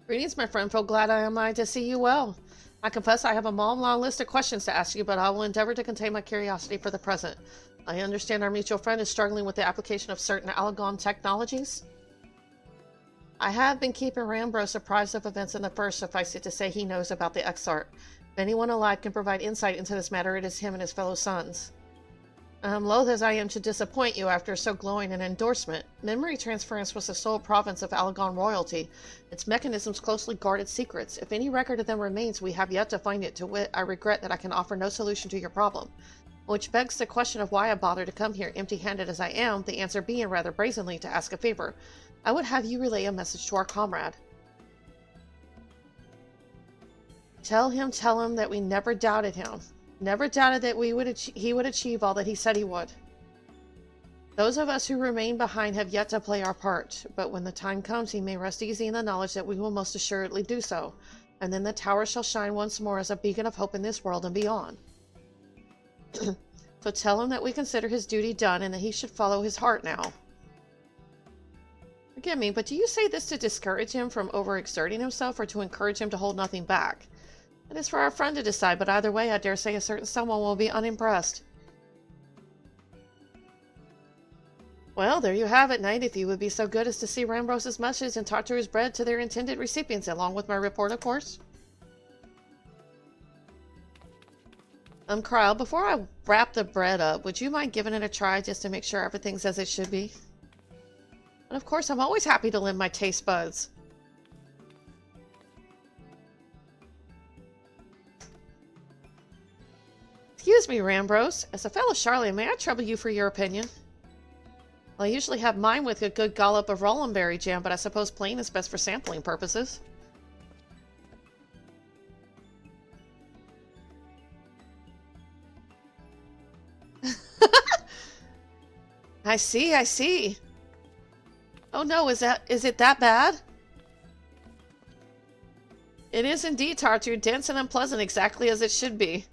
Greetings, my friend. Feel glad I am to see you well. I confess I have a long list of questions to ask you, but I will endeavor to contain my curiosity for the present. I understand our mutual friend is struggling with the application of certain Alagon technologies. I have been keeping Rambros apprised of events in the First, suffice it to say he knows about the Exarch. If anyone alive can provide insight into this matter, it is him and his fellow sons. Loath as I am to disappoint you after so glowing an endorsement, memory transference was the sole province of Alagon royalty, its mechanisms closely guarded secrets. If any record of them remains, we have yet to find it. To wit, I regret that I can offer no solution to your problem. Which begs the question of why I bother to come here empty-handed as I am, the answer being rather brazenly to ask a favor. I would have you relay a message to our comrade. Tell him that we never doubted him. Never doubted that he would achieve all that he said he would. Those of us who remain behind have yet to play our part, but when the time comes he may rest easy in the knowledge that we will most assuredly do so, and then the tower shall shine once more as a beacon of hope in this world and beyond. So tell him that we consider his duty done and that he should follow his heart now. Forgive me, but do you say this to discourage him from overexerting himself or to encourage him to hold nothing back? It is for our friend to decide, but either way I dare say a certain someone will be unimpressed. Well, there you have it, Knight. If you would be so good as to see Rambros's message and talk to his bread to their intended recipients, along with my report, of course. Kyle, before I wrap the bread up, would you mind giving it a try just to make sure everything's as it should be? And of course, I'm always happy to lend my taste buds. Excuse me, Rambros. As a fellow Charlatan, may I trouble you for your opinion? Well, I usually have mine with a good dollop of Rollenberry jam, but I suppose plain is best for sampling purposes. I see. Oh no, is it that bad? It is indeed, Tartu, dense and unpleasant, exactly as it should be.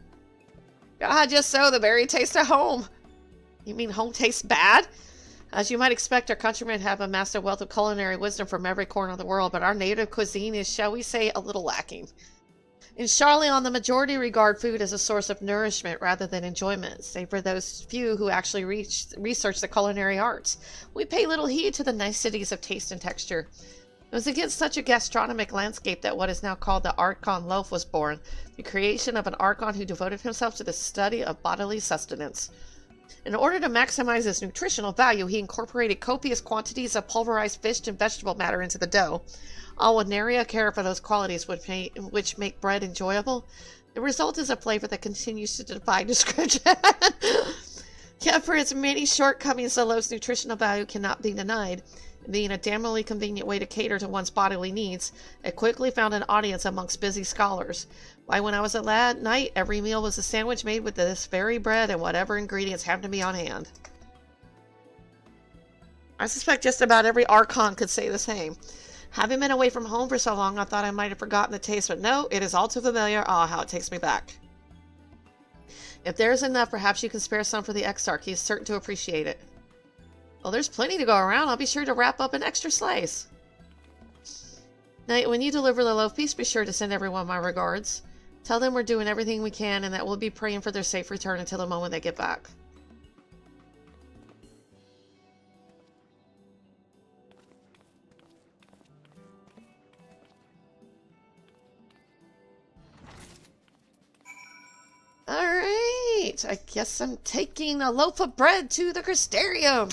Ah, just so, the very taste of home. You mean home tastes bad? As you might expect, our countrymen have amassed a wealth of culinary wisdom from every corner of the world, but our native cuisine is, shall we say, a little lacking. In Charlatan, the majority regard food as a source of nourishment rather than enjoyment, save for those few who actually research the culinary arts. We pay little heed to the niceties of taste and texture. It was against such a gastronomic landscape that what is now called the Archon loaf was born, the creation of an Archon who devoted himself to the study of bodily sustenance. In order to maximize its nutritional value, he incorporated copious quantities of pulverized fish and vegetable matter into the dough, all with nary a care for those qualities which make bread enjoyable. The result is a flavor that continues to defy description. Yet for its many shortcomings, the loaf's nutritional value cannot be denied. Being a damnably convenient way to cater to one's bodily needs, it quickly found an audience amongst busy scholars. Why, when I was a lad knight, every meal was a sandwich made with this very bread and whatever ingredients happened to be on hand. I suspect just about every Archon could say the same. Having been away from home for so long, I thought I might have forgotten the taste, but no, it is all too familiar. Ah, how it takes me back. If there is enough, perhaps you can spare some for the Exarch. He is certain to appreciate it. Well, there's plenty to go around. I'll be sure to wrap up an extra slice. Knight, when you deliver the loaf, please be sure to send everyone my regards. Tell them we're doing everything we can and that we'll be praying for their safe return until the moment they get back. Alright, I guess I'm taking a loaf of bread to the Crystarium.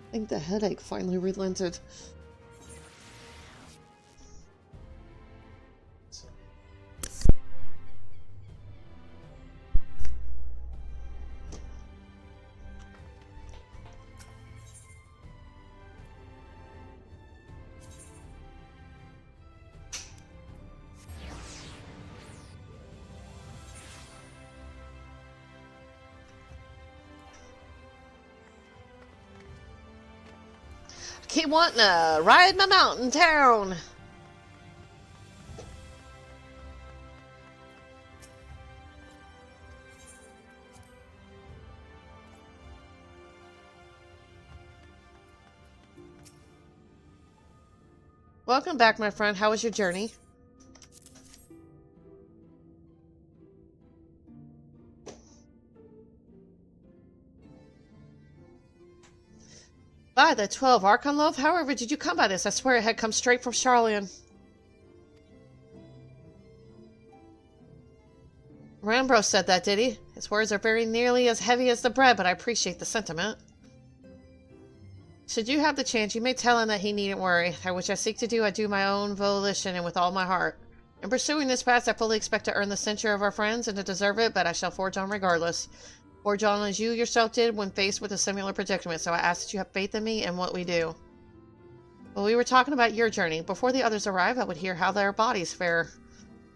I think the headache finally relented. keep wanting to ride my mountain town. Welcome back, my friend. How was your journey? By the 12 Archon Loaf? However did you come by this? I swear it had come straight from Charlian. Rambro said that, did he? His words are very nearly as heavy as the bread, but I appreciate the sentiment. Should you have the chance, you may tell him that he needn't worry. That which I seek to do, I do my own volition and with all my heart. In pursuing this path, I fully expect to earn the censure of our friends and to deserve it, but I shall forge on regardless. Forge on as you yourself did when faced with a similar predicament, so I ask that you have faith in me and what we do. Well, we were talking about your journey. Before the others arrive, I would hear how their bodies fare.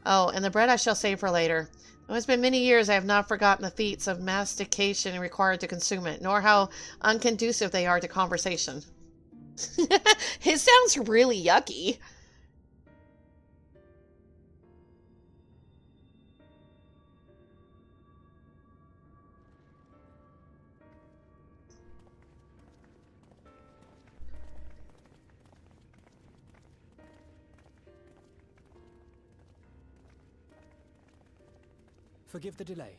Oh, and the bread I shall save for later. Though it's been many years, I have not forgotten the feats of mastication required to consume it, nor how unconducive they are to conversation. It sounds really yucky. Forgive the delay.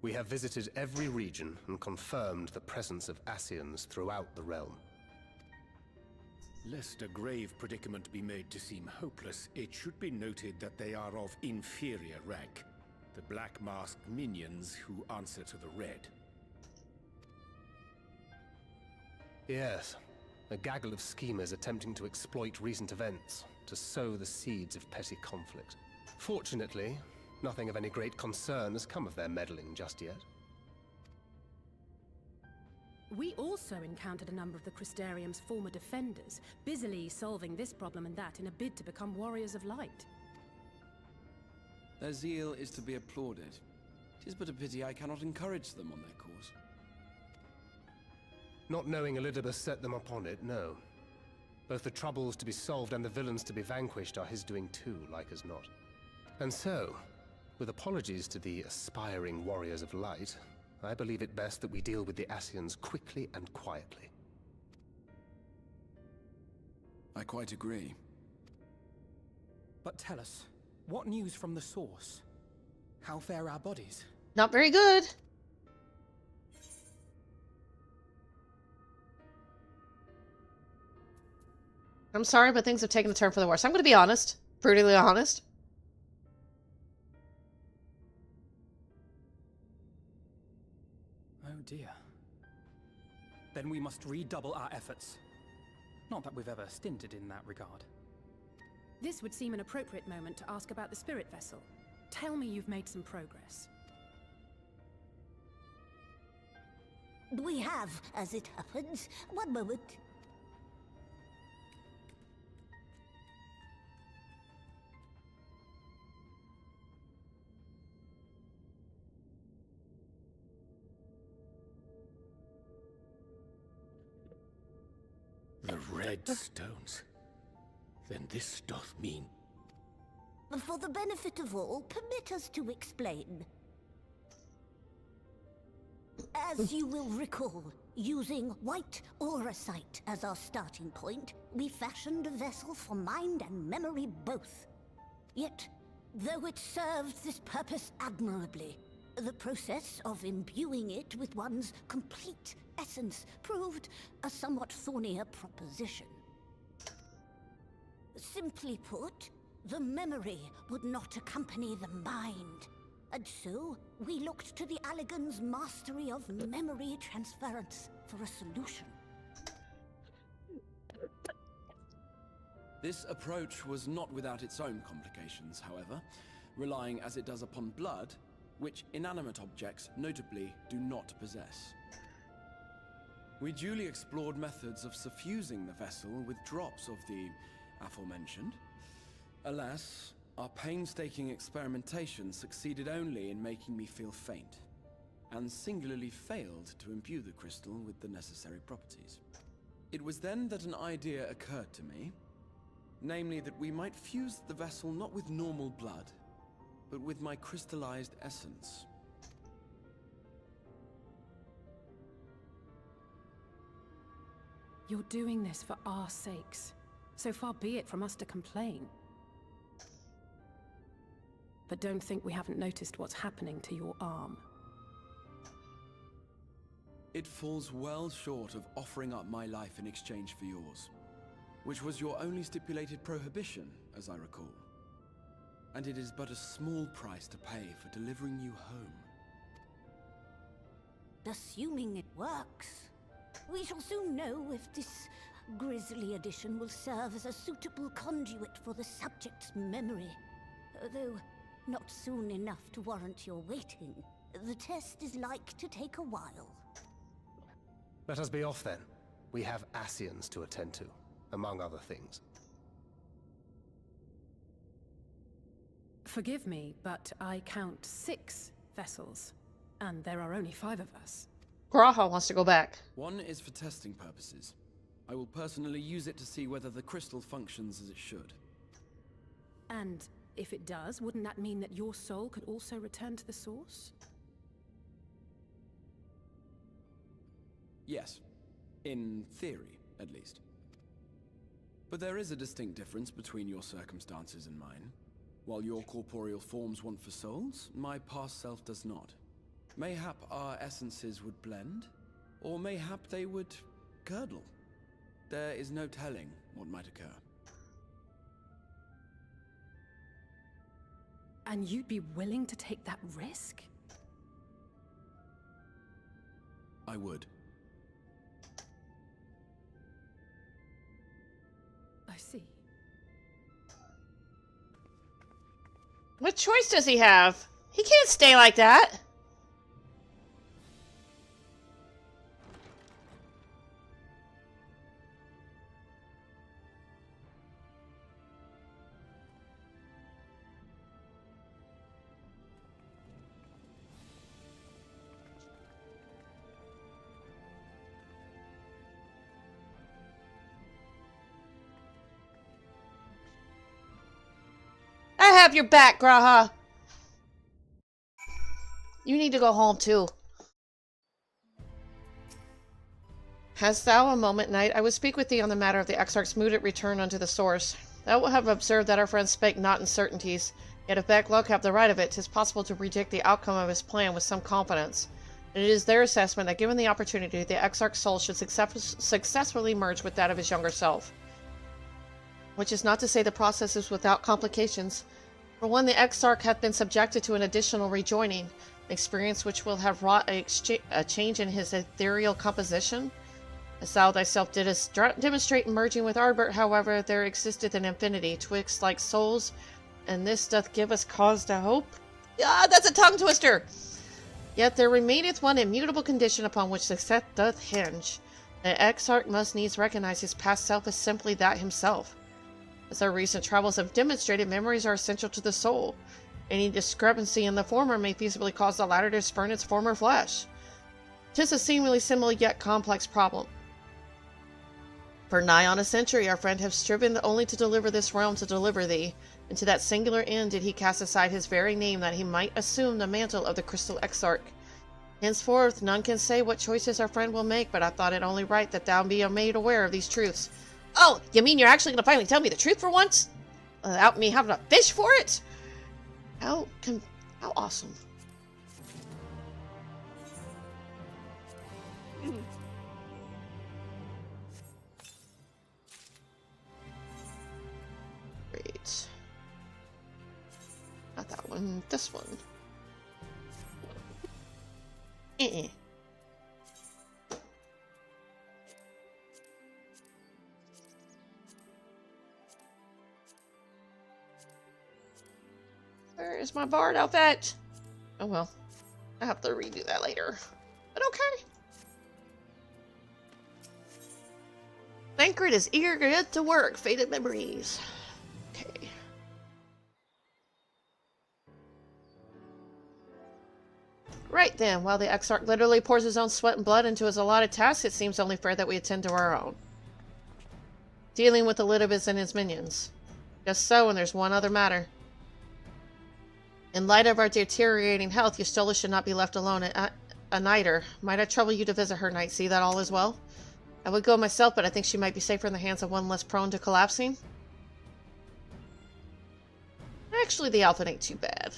We have visited every region and confirmed the presence of Ascians throughout the realm. Lest a grave predicament be made to seem hopeless, it should be noted that they are of inferior rank. The black-masked minions who answer to the red. Yes, a gaggle of schemers attempting to exploit recent events, to sow the seeds of petty conflict. Fortunately, nothing of any great concern has come of their meddling just yet. We also encountered a number of the Crystarium's former defenders, busily solving this problem and that in a bid to become warriors of light. Their zeal is to be applauded. It is but a pity I cannot encourage them on their course. Not knowing Elidibus set them upon it, no. Both the troubles to be solved and the villains to be vanquished are his doing too, like as not. And so, with apologies to the aspiring warriors of light, I believe it best that we deal with the Ascians quickly and quietly. I quite agree. But tell us, what news from the source? How fare our bodies? Not very good. I'm sorry, but things have taken a turn for the worse. I'm going to be honest. Brutally honest. Oh dear. Then we must redouble our efforts. Not that we've ever stinted in that regard. This would seem an appropriate moment to ask about the spirit vessel. Tell me you've made some progress. We have, as it happens. One moment. The red stones. Then this doth mean... For the benefit of all, permit us to explain. As you will recall, using white auracite as our starting point, we fashioned a vessel for mind and memory both. Yet, though it served this purpose admirably, the process of imbuing it with one's complete essence proved a somewhat thornier proposition. Simply put, the memory would not accompany the mind. And so, we looked to the Allegan's mastery of memory transference for a solution. This approach was not without its own complications, however, relying as it does upon blood, which inanimate objects notably do not possess. We duly explored methods of suffusing the vessel with drops of the aforementioned. Alas, our painstaking experimentation succeeded only in making me feel faint. and singularly failed to imbue the crystal with the necessary properties. It was then that an idea occurred to me, namely that we might fuse the vessel not with normal blood, but with my crystallized essence. You're doing this for our sakes, so far be it from us to complain. But don't think we haven't noticed what's happening to your arm. It falls well short of offering up my life in exchange for yours, which was your only stipulated prohibition, as I recall. And it is but a small price to pay for delivering you home. Assuming it works, we shall soon know if this grisly addition will serve as a suitable conduit for the subject's memory. Though not soon enough to warrant your waiting. The test is like to take a while. Let us be off then. We have Ascians to attend to, among other things. Forgive me, but I count 6 vessels, and there are only 5 of us. Graha wants to go back. One is for testing purposes. I will personally use it to see whether the crystal functions as it should. And if it does, wouldn't that mean that your soul could also return to the source? Yes. In theory, at least. But there is a distinct difference between your circumstances and mine. While your corporeal forms want for souls, my past self does not. Mayhap our essences would blend, or mayhap they would curdle. There is no telling what might occur. And you'd be willing to take that risk? I would. I see. What choice does he have? He can't stay like that. I have your back, Graha. You need to go home, too. Hast thou a moment, knight? I would speak with thee on the matter of the Exarch's mooted return unto the source. Thou wilt have observed that our friend spake not in certainties, yet if bad luck have the right of it, 'tis possible to predict the outcome of his plan with some confidence. And it is their assessment that given the opportunity, the Exarch's soul should successfully merge with that of his younger self. Which is not to say the process is without complications. For when the Exarch hath been subjected to an additional rejoining, an experience which will have wrought a change in his ethereal composition. As thou thyself didst demonstrate in merging with Ardbert, however, there existeth an infinity twixt like souls, and this doth give us cause to hope. Ah, that's a tongue twister! Yet there remaineth one immutable condition upon which success doth hinge. The Exarch must needs recognize his past self as simply that himself. As our recent travels have demonstrated, memories are essential to the soul. Any discrepancy in the former may feasibly cause the latter to spurn its former flesh. 'Tis a seemingly simple yet complex problem. For nigh on a century our friend hath striven only to deliver this realm to deliver thee, and to that singular end did he cast aside his very name that he might assume the mantle of the Crystal Exarch. Henceforth none can say what choices our friend will make, but I thought it only right that thou be made aware of these truths. Oh, you mean you're actually going to finally tell me the truth for once? Without me having to fish for it? How awesome. Great. Not that one, this one. Where is my bard outfit? Oh well. I have to redo that later. But okay. Thancred is eager to get to work. Faded memories. Okay. Right. Right then, while the Exarch literally pours his own sweat and blood into his allotted tasks, it seems only fair that we attend to our own. Dealing with Elidibus and his minions. Just so, and there's one other matter. In light of our deteriorating health, Yustola should not be left alone at a nighter. Might I trouble you to visit her night, see that all is well? I would go myself, but I think she might be safer in the hands of one less prone to collapsing. Actually, the outfit ain't too bad.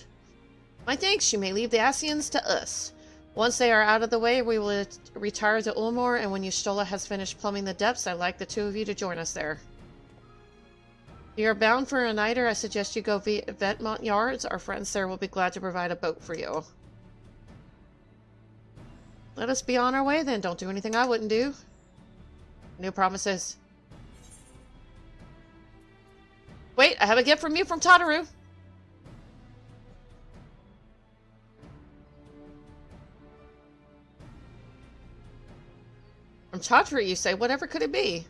My thanks, you may leave the Asians to us. Once they are out of the way, we will retire to Ulmor, and when Yustola has finished plumbing the depths, I'd like the two of you to join us there. If you're bound for a nighter, I suggest you go via Ventmont Yards. Our friends there will be glad to provide a boat for you. Let us be on our way then. Don't do anything I wouldn't do. No promises. Wait, I have a gift from you from Tataru. From Tataru, you say? Whatever could it be?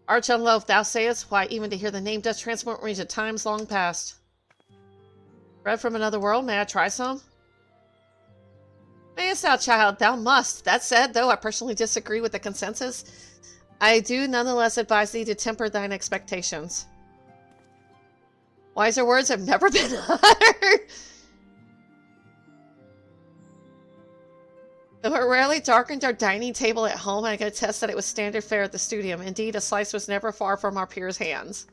Arch unloved, thou sayest, why, even to hear the name does transport me to times long past. Bread from another world, may I try some? Mayest thou, child, thou must. That said, though I personally disagree with the consensus, I do nonetheless advise thee to temper thine expectations. Wiser words have never been uttered. Though it rarely darkened our dining table at home, I can attest that it was standard fare at the studium. Indeed, a slice was never far from our peers' hands.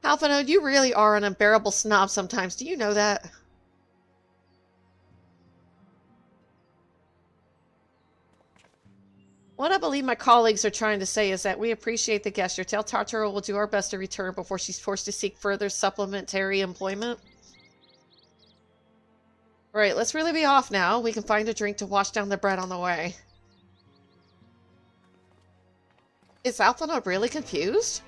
Alphino, you really are an unbearable snob sometimes. Do you know that? What I believe my colleagues are trying to say is that we appreciate the gesture. Tell Tartaro we'll do our best to return before she's forced to seek further supplementary employment. Right, let's really be off now. We can find a drink to wash down the bread on the way. Is Alphino really confused?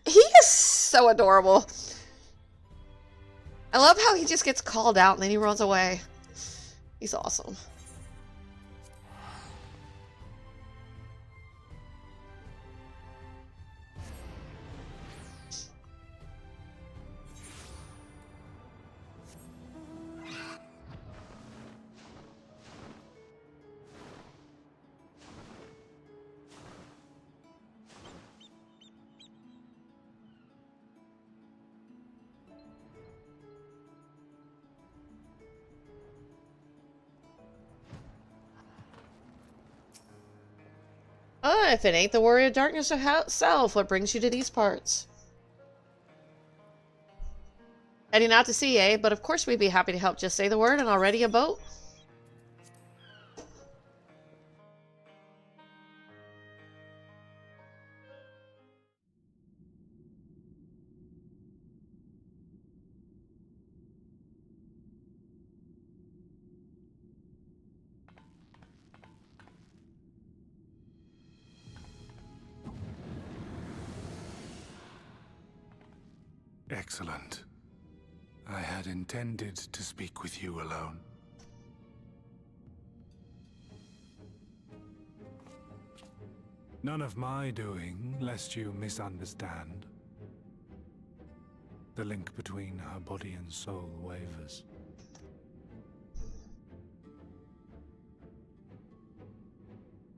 He is so adorable. I love how he just gets called out and then he runs away. He's awesome. Ah, if it ain't the Warrior of Darkness herself, what brings you to these parts? Heading out to sea, eh? But of course we'd be happy to help. Just say the word and I'll ready a boat. Excellent. I had intended to speak with you alone. None of my doing, lest you misunderstand. The link between her body and soul wavers.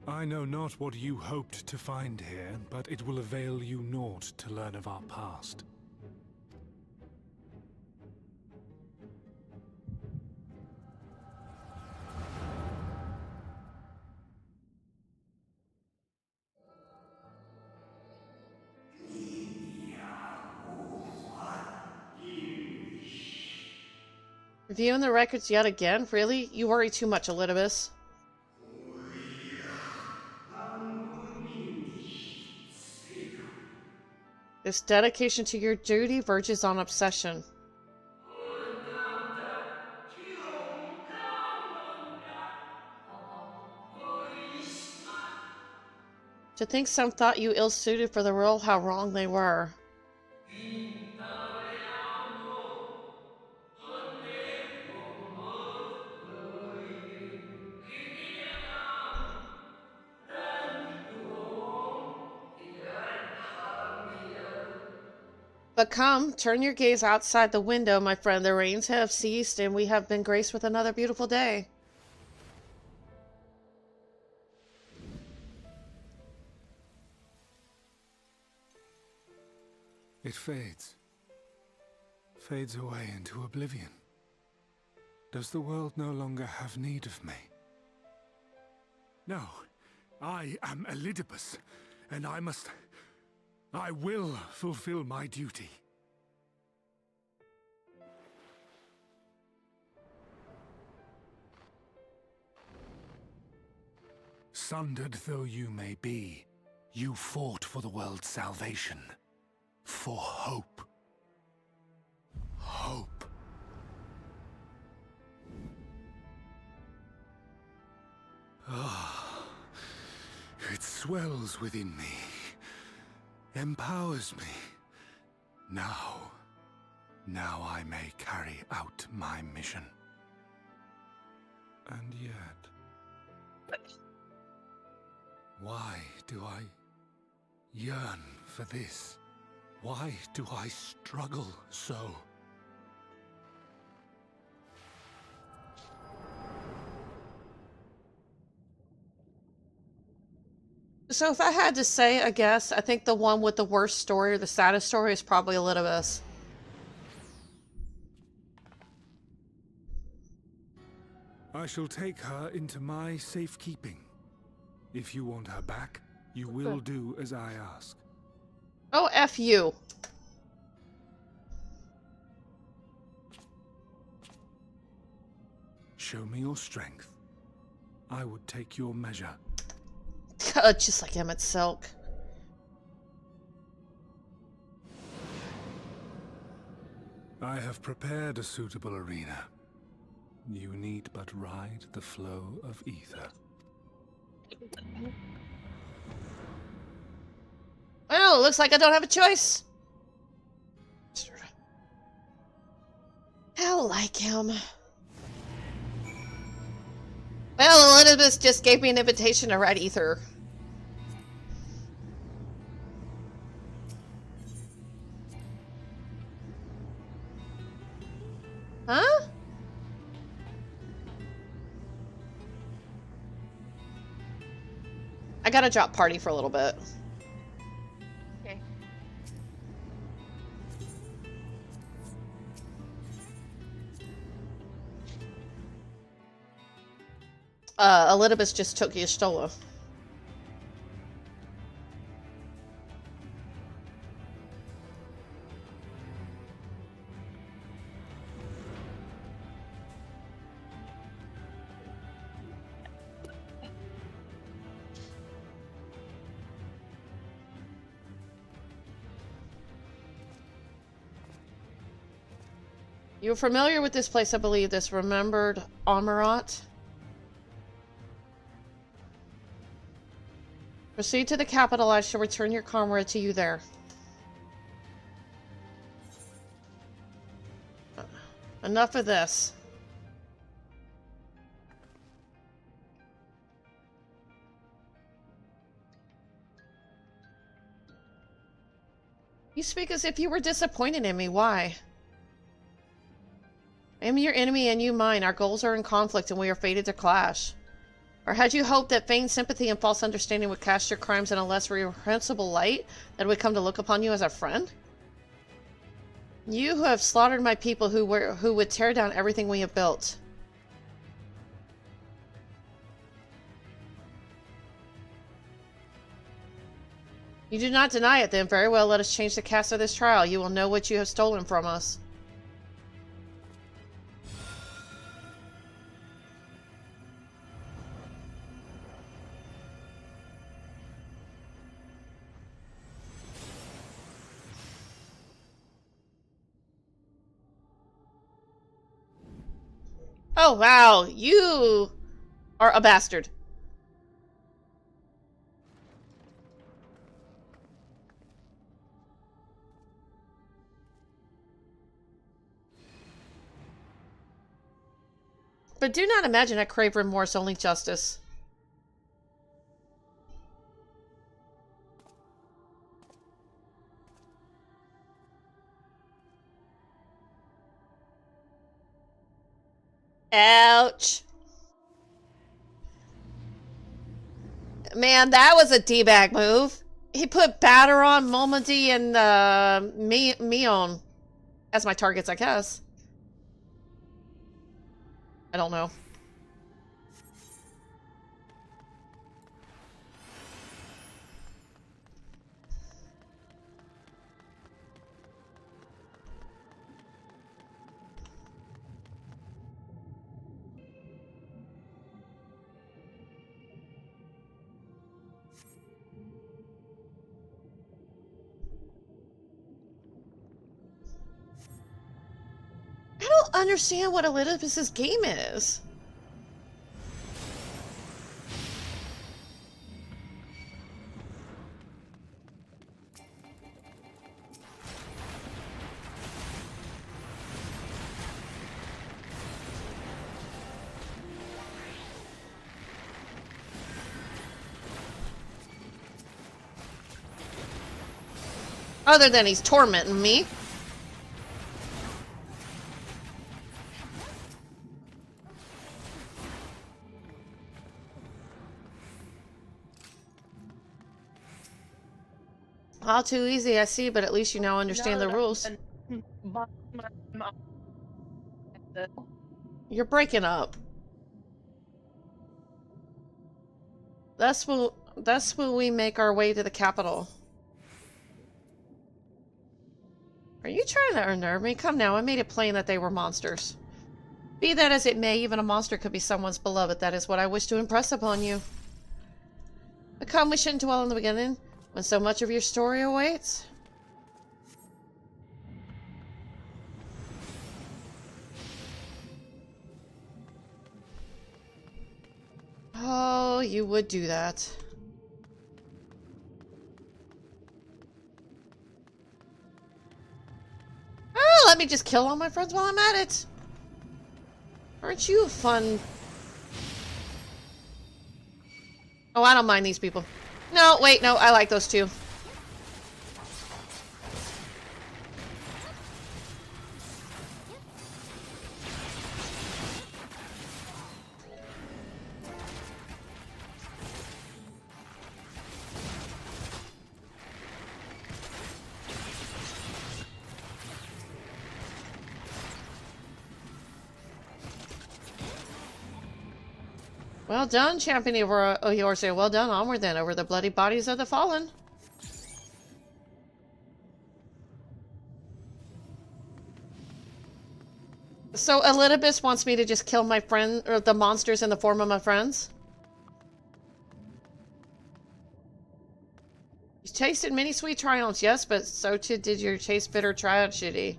I know not what you hoped to find here, but it will avail you naught to learn of our past. Reviewing the records yet again? Really? You worry too much, Elidibus. This dedication to your duty verges on obsession. To think some thought you ill-suited for the role, how wrong they were. But come, turn your gaze outside the window, my friend. The rains have ceased, and we have been graced with another beautiful day. It fades. Fades away into oblivion. Does the world no longer have need of me? No. I am Elidibus, and I will fulfill my duty. Sundered though you may be, you fought for the world's salvation. For hope. Hope. Ah, it swells within me, empowers me. Now I may carry out my mission. And yet, why do I yearn for this? Why do I struggle so? So if I had to say, I guess, I think the one with the worst story or the saddest story is probably Elidibus. I shall take her into my safekeeping. If you want her back, you will do as I ask. Oh, F you. Show me your strength. I would take your measure. Just like Emmett Silk. I have prepared a suitable arena. You need but ride the flow of ether. Well, it looks like I don't have a choice. I like him. Well, Elidibus just gave me an invitation to ride ether. Huh? I gotta drop party for a little bit. Okay. Elidibus just took Y'shtola. You're familiar with this place, I believe, this remembered Amarat? Proceed to the capital. I shall return your comrade to you there. Enough of this. You speak as if you were disappointed in me. Why? I am your enemy and you mine. Our goals are in conflict and we are fated to clash. Or had you hoped that feigned sympathy and false understanding would cast your crimes in a less reprehensible light, that would come to look upon you as a friend? You who have slaughtered my people who would tear down everything we have built. You do not deny it, then. Very well, let us change the cast of this trial. You will know what you have stolen from us. Oh, wow. You are a bastard. But do not imagine I crave remorse, only justice. Ouch. Man, that was a D-bag move. He put Batteron, Momody, and Mion as my targets, I guess. I don't know. I don't understand what Elizabeth's game is. Other than he's tormenting me. All too easy, I see, but at least you now understand the rules. You're breaking up. Thus will we make our way to the capital. Are you trying to unnerve me? Come now, I made it plain that they were monsters. Be that as it may, even a monster could be someone's beloved. That is what I wish to impress upon you. But come, we shouldn't dwell on the beginning, when so much of your story awaits. Oh, you would do that. Oh, let me just kill all my friends while I'm at it. Aren't you fun? Oh, I don't mind these people. No, wait, no, I like those two. Well done, champion of Eorzea. Well done. Onward then, over the bloody bodies of the fallen. So Elidibus wants me to just kill my friend, or the monsters in the form of my friends? You tasted many sweet triumphs, yes, but so too did your taste bitter tragedy.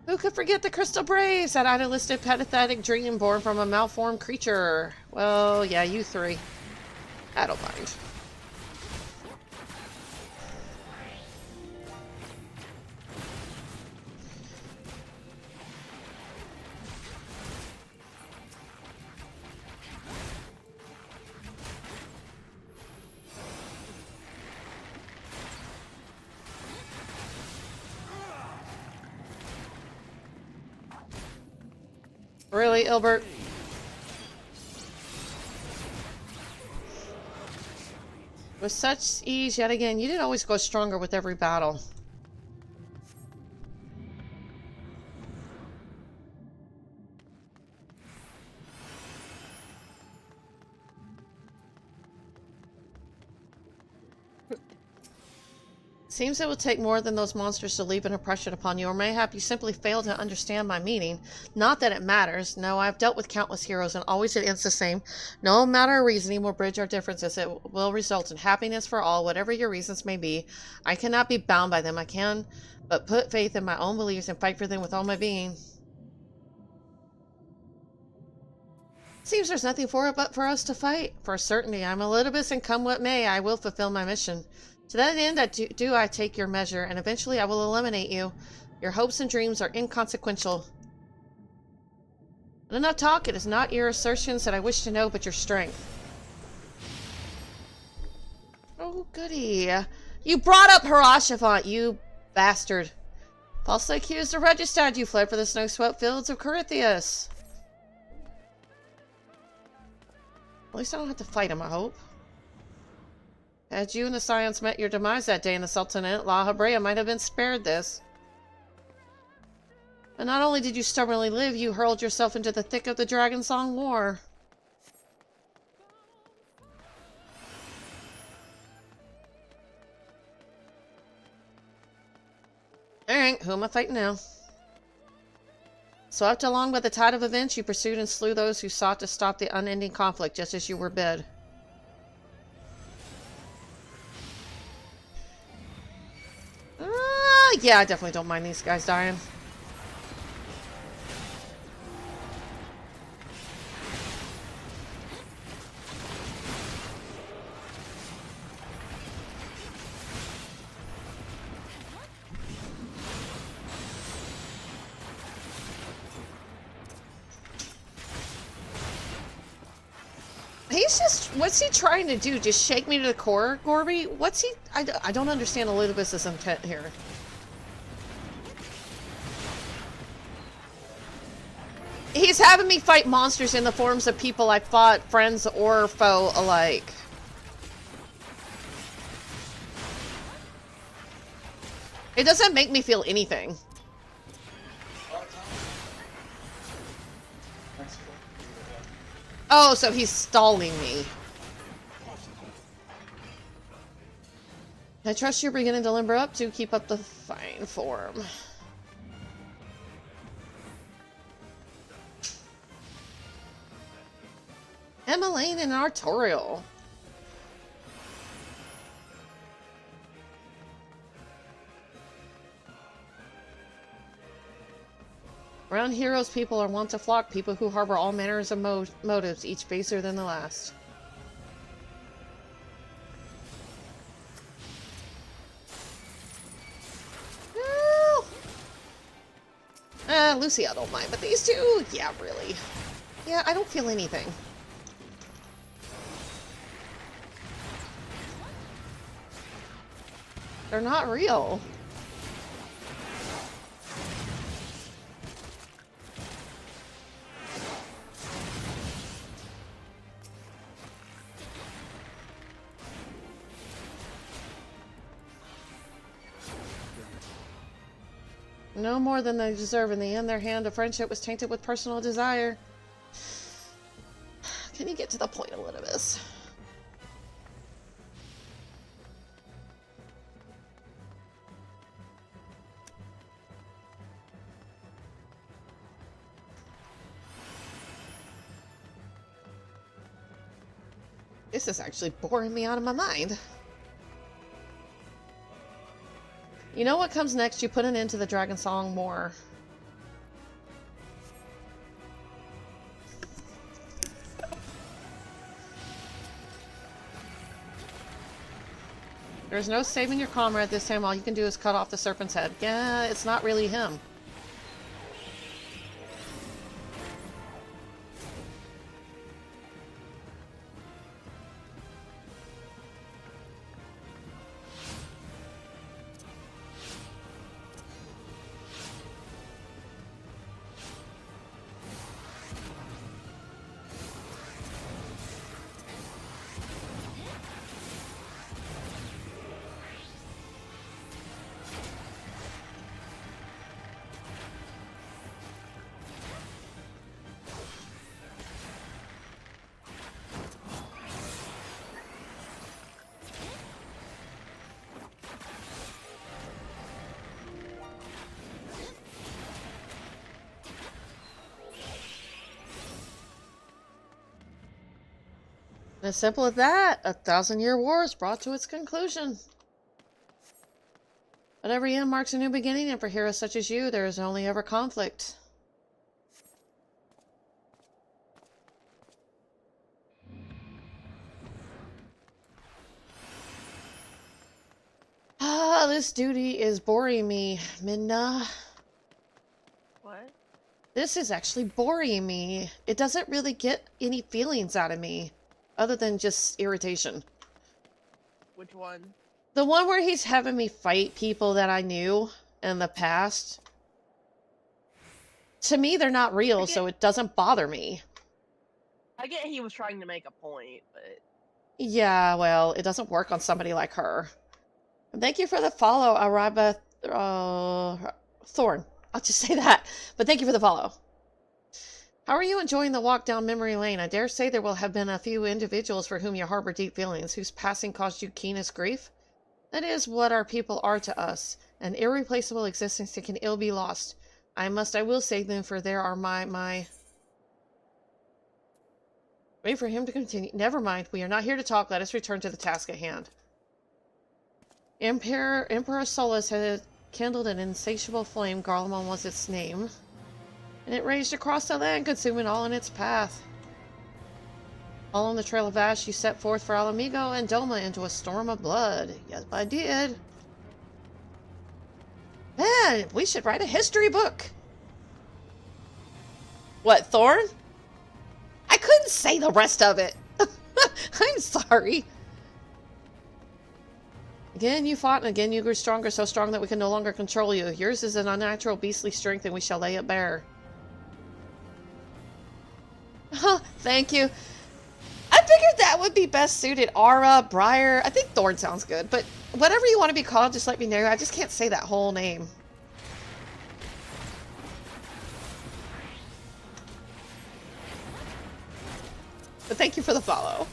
Who could forget the Crystal Braves, that idealistic, pathetic dream born from a malformed creature? Well, yeah, you three. I don't mind. Really, Ilbert? With such ease, yet again, you didn't always go stronger with every battle. Seems it will take more than those monsters to leave an impression upon you, or mayhap you simply fail to understand my meaning. Not that it matters. No, I've dealt with countless heroes, and always it ends the same. No matter of reasoning will bridge our differences. It will result in happiness for all, whatever your reasons may be. I cannot be bound by them. I can but put faith in my own beliefs and fight for them with all my being. Seems there's nothing for it but for us to fight. For certainty, I'm Elidibus, and come what may, I will fulfill my mission. To that end, I take your measure, and eventually I will eliminate you. Your hopes and dreams are inconsequential. But enough talk. It is not your assertions that I wish to know, but your strength. Oh, goody. You brought up Harashafant, you bastard. Falsely accused of regicide, you fled for the snow-swept fields of Corythius. At least I don't have to fight him, I hope. Had you and the Scions met your demise that day in the Sultanate, La Habrea might have been spared this. But not only did you stubbornly live, you hurled yourself into the thick of the Dragon Song War. Alright, who am I fighting now? Swept along by the tide of events, you pursued and slew those who sought to stop the unending conflict, just as you were bid. Yeah, I definitely don't mind these guys dying. He's just, what's he trying to do? Just shake me to the core, Gorby? What's he, I don't understand Elizabeth's intent here. He's having me fight monsters in the forms of people I fought, friends or foe alike. It doesn't make me feel anything. Oh, so he's stalling me. I trust you're beginning to limber up to keep up the fine form. Emmeline and Artorial. Around heroes, people are wont to flock, people who harbor all manners of motives, each baser than the last. Lucy, I don't mind, but these two, yeah, really. Yeah, I don't feel anything. They're not real. No more than they deserve. In the end, their hand of friendship was tainted with personal desire. Can you get to the point, Elizabeth? This is actually boring me out of my mind. You know what comes next? You put an end to the Dragon Song War. There's no saving your comrade this time. All you can do is cut off the serpent's head. Yeah, it's not really him. As simple as that, a 1,000-year war is brought to its conclusion. But every end marks a new beginning, and for heroes such as you, there is only ever conflict. Ah, this duty is boring me, Minna. What? This is actually boring me. It doesn't really get any feelings out of me. Other than just irritation. Which one? The one where he's having me fight people that I knew in the past. To me, they're not real, so it doesn't bother me. I get he was trying to make a point, but... Yeah, well, it doesn't work on somebody like her. Thank you for the follow, Araba Thorn. I'll just say that. But thank you for the follow. How are you enjoying the walk down memory lane? I dare say there will have been a few individuals for whom you harbor deep feelings, whose passing caused you keenest grief. That is what our people are to us. An irreplaceable existence that can ill be lost. I will save them, for there are my... Wait for him to continue. Never mind. We are not here to talk. Let us return to the task at hand. Emperor Solus had kindled an insatiable flame. Garlemald was its name. And it raged across the land, consuming all in its path. Following the trail of ash, you set forth for Alamigo and Doma into a storm of blood. Yes, I did. Man, we should write a history book. What, Thorn? I couldn't say the rest of it. I'm sorry. Again you fought, and again you grew stronger, so strong that we can no longer control you. Yours is an unnatural beastly strength, and we shall lay it bare. Thank you. I figured that would be best suited. Aura, Briar. I think Thorn sounds good, but whatever you want to be called, just let me know. I just can't say that whole name. But thank you for the follow.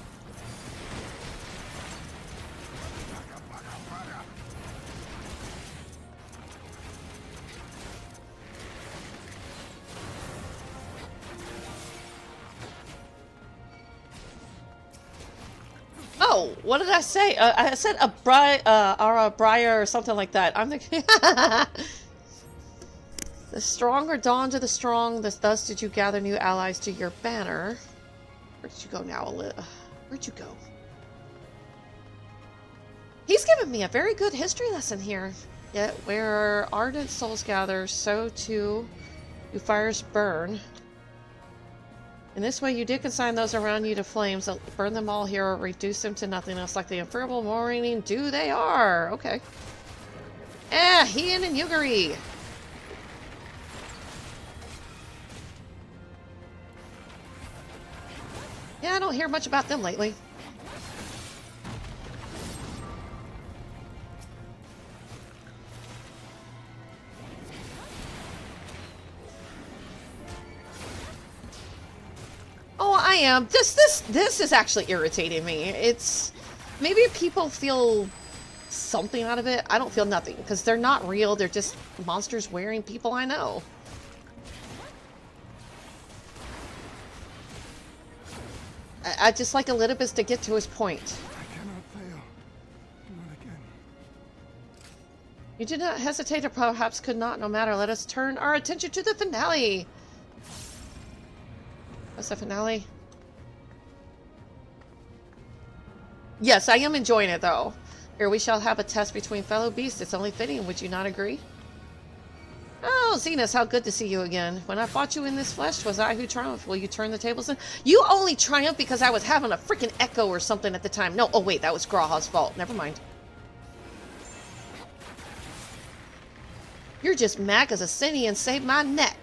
Oh, what did I say? I said a Briar or something like that. I'm thinking... The strong are dawn to the strong. Thus did you gather new allies to your banner. Where did you go now, Where'd you go? He's given me a very good history lesson here. Yet where ardent souls gather, so too do fires burn. In this way, you did consign those around you to flames. Burn them all here or reduce them to nothingness like the infernal morning dew they are. Okay. Hien and Yuguri. Yeah, I don't hear much about them lately. Oh, I am. This is actually irritating me. It's... Maybe people feel something out of it. I don't feel nothing, because they're not real. They're just monsters wearing people I know. I just like Elidibus to get to his point. I cannot fail. Not again. You did not hesitate, or perhaps could not. No matter. Let us turn our attention to the finale. What's the finale? Yes, I am enjoying it, though. Here we shall have a test between fellow beasts. It's only fitting, would you not agree? Oh, Zenas, how good to see you again. When I fought you in this flesh, was I who triumphed? Will you turn the tables in? You only triumphed because I was having a freaking echo or something at the time. No, oh wait, that was Graha's fault. Never mind. You're just mad because Asinian saved my neck.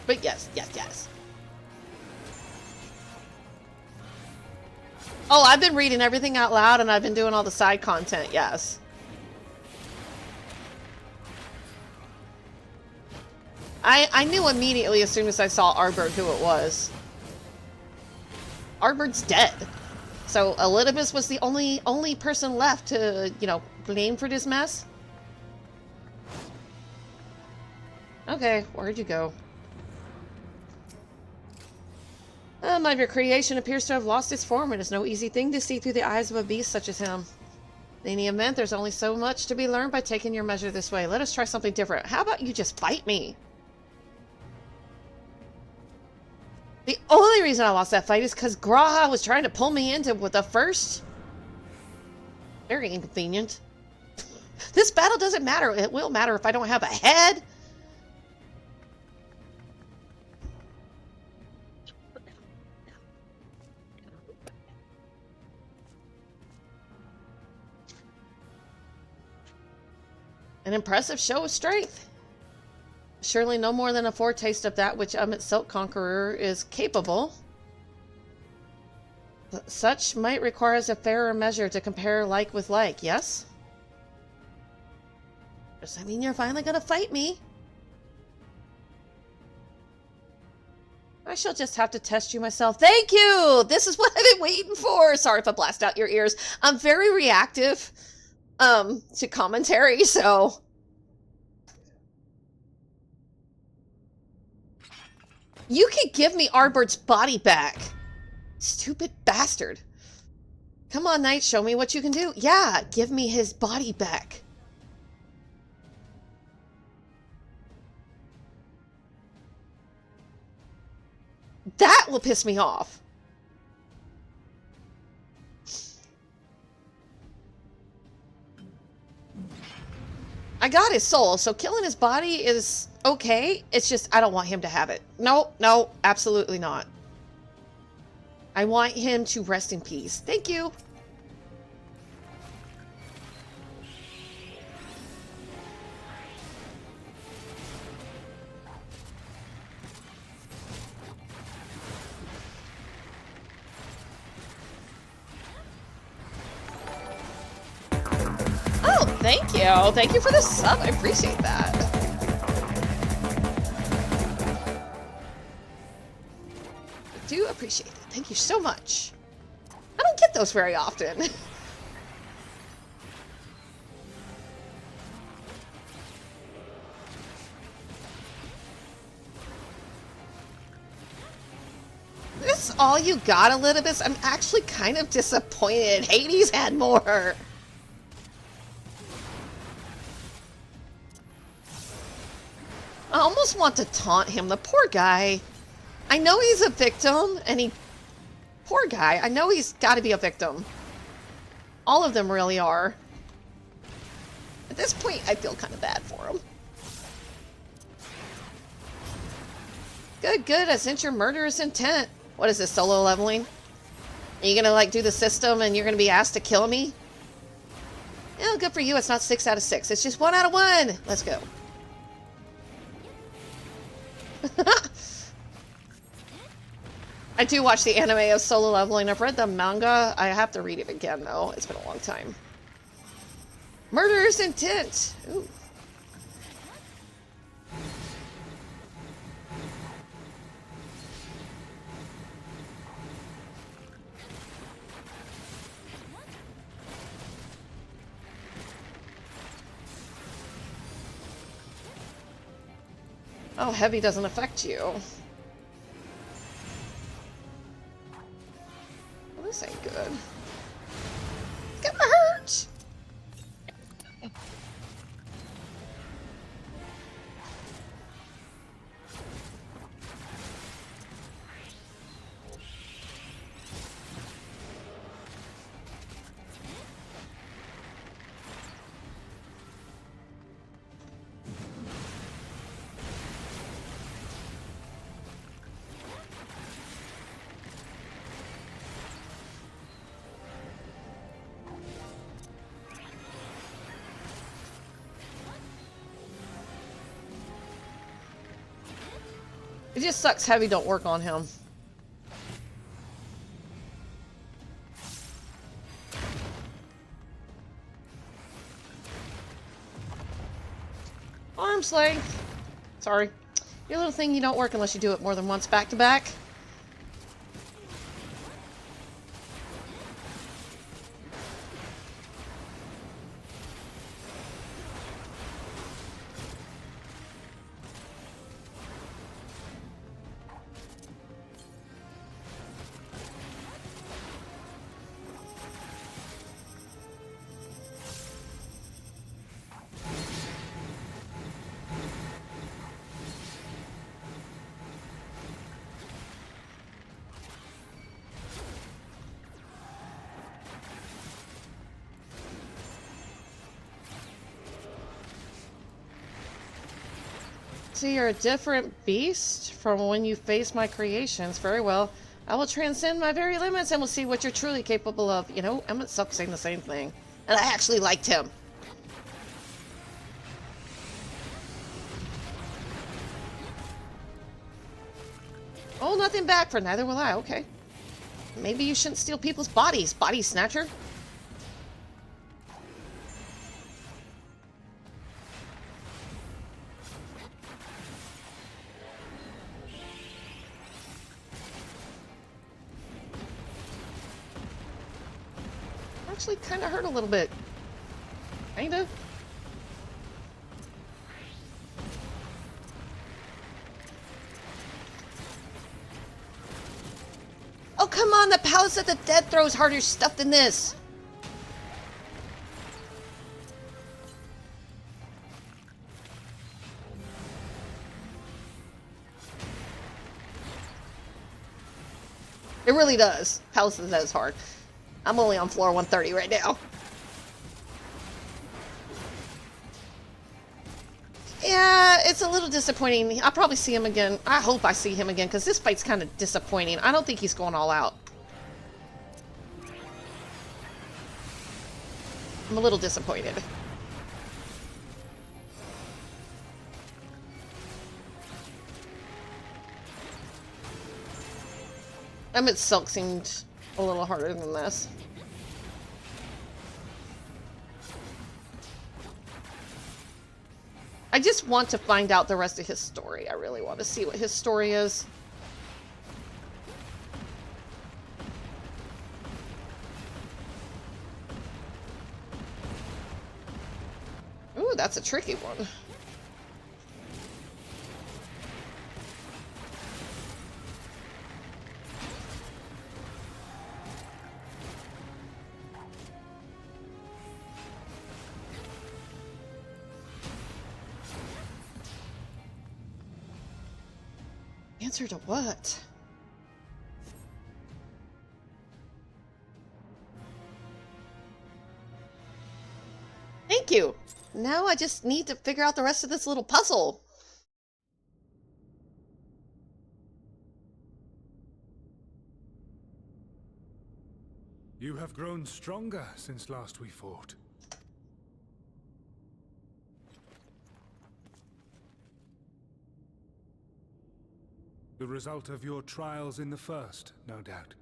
But yes, yes, yes. Oh, I've been reading everything out loud and I've been doing all the side content, yes. I knew immediately as soon as I saw Arbord who it was. Arbord's dead. So Elidibus was the only person left to, you know, blame for this mess. Okay, where'd you go? Mind of your creation appears to have lost its form. It is no easy thing to see through the eyes of a beast such as him. In any event, there's only so much to be learned by taking your measure this way. Let us try something different. How about you just fight me? The only reason I lost that fight is because Graha was trying to pull me into with the first. Very inconvenient. This battle doesn't matter. It will matter if I don't have a head. An impressive show of strength. Surely no more than a foretaste of that which Silk Conqueror is capable. Such might require as a fairer measure to compare like with like, yes? Does that mean you're finally gonna fight me? I shall just have to test you myself. Thank you! This is what I've been waiting for! Sorry if I blast out your ears. I'm very reactive to commentary, so... You can give me Arbert's body back. Stupid bastard. Come on, Knight, show me what you can do. Yeah, give me his body back. That will piss me off. I got his soul, so killing his body is okay. It's just, I don't want him to have it. No, no, absolutely not. I want him to rest in peace. Thank you. Oh, thank you. Thank you for the sub. I appreciate that. I do appreciate it. Thank you so much. I don't get those very often. This is all you got, Elizabeth? I'm actually kind of disappointed. Hades had more. I almost want to taunt him. The poor guy. I know he's a victim, and he... Poor guy. I know he's got to be a victim. All of them really are. At this point, I feel kind of bad for him. Good, good. I sense your murderous intent. What is this, solo leveling? Are you gonna, like, do the system and you're gonna be asked to kill me? Yeah, good for you. It's not 6 out of 6. It's just 1 out of 1. Let's go. I do watch the anime of solo leveling. I've read the manga. I have to read it again, though. It's been a long time. Murderous intent. Ooh. Oh, heavy doesn't affect you. Well, this ain't good. It's gonna hurt! It just sucks heavy don't work on him. Arm's length. Sorry. Your little thing, you don't work unless you do it more than once back to back. So you're a different beast from when you face my creations. Very well. I will transcend my very limits and we'll see what you're truly capable of. You know, Emmett sucks saying the same thing. And I actually liked him. Oh, nothing back for neither will I. Okay. Maybe you shouldn't steal people's bodies, body snatcher. Actually kind of hurt a little bit. Kinda. Oh, come on, the Palace of the Dead throws harder stuff than this. It really does. Palace of the Dead is hard. I'm only on floor 130 right now. Yeah, it's a little disappointing. I'll probably see him again. I hope I see him again, because this fight's kind of disappointing. I don't think he's going all out. I'm a little disappointed. Emmett Silk seemed a little harder than this. I just want to find out the rest of his story. I really want to see what his story is. Ooh, that's a tricky one. Answer to what? Thank you. Now I just need to figure out the rest of this little puzzle. You have grown stronger since last we fought. The result of your trials in the first, no doubt.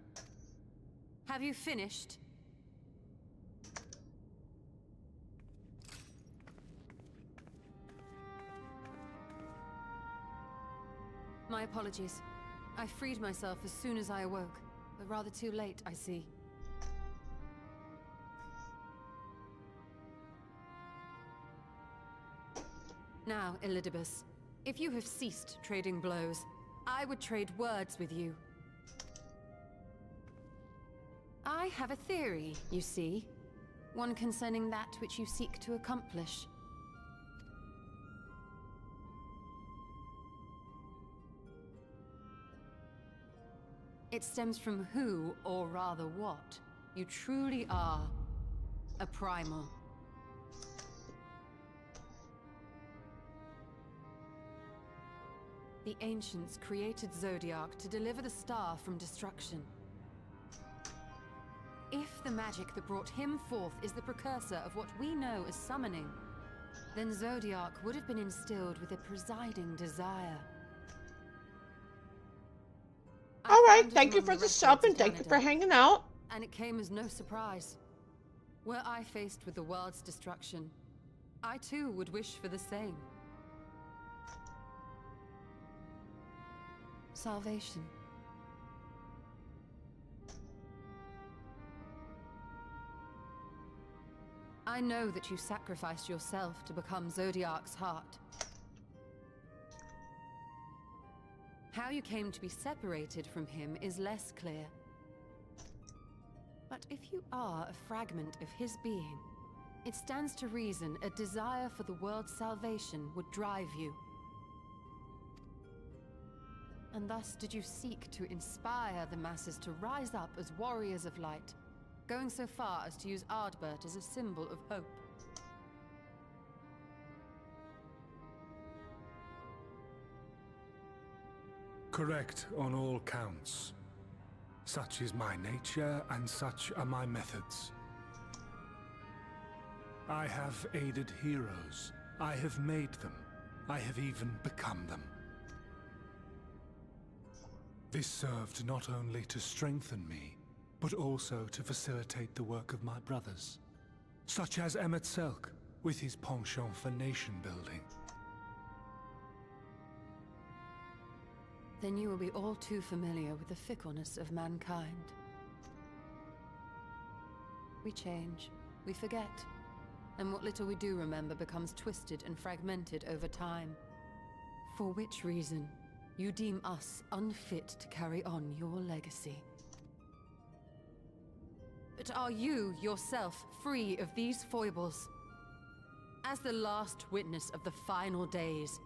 Have you finished? My apologies. I freed myself as soon as I awoke, but rather too late, I see. Now, Elidibus, if you have ceased trading blows, I would trade words with you. I have a theory, you see. One concerning that which you seek to accomplish. It stems from who, or rather what, you truly are. A primal. The ancients created Zodiac to deliver the star from destruction. If the magic that brought him forth is the precursor of what we know as summoning, then Zodiac would have been instilled with a presiding desire. Alright, thank you for the sub and thank you for hanging out. And it came as no surprise. Were I faced with the world's destruction, I too would wish for the same. Salvation. I know that you sacrificed yourself to become Zodiac's heart. How you came to be separated from him is less clear. But if you are a fragment of his being, it stands to reason a desire for the world's salvation would drive you. And thus did you seek to inspire the masses to rise up as warriors of light, going so far as to use Ardbert as a symbol of hope. Correct on all counts. Such is my nature, and such are my methods. I have aided heroes. I have made them. I have even become them. This served not only to strengthen me, but also to facilitate the work of my brothers, such as Emmett Selk, with his penchant for nation building. Then you will be all too familiar with the fickleness of mankind. We change, we forget, and what little we do remember becomes twisted and fragmented over time. For which reason, you deem us unfit to carry on your legacy. But are you, yourself, free of these foibles? As the last witness of the final days,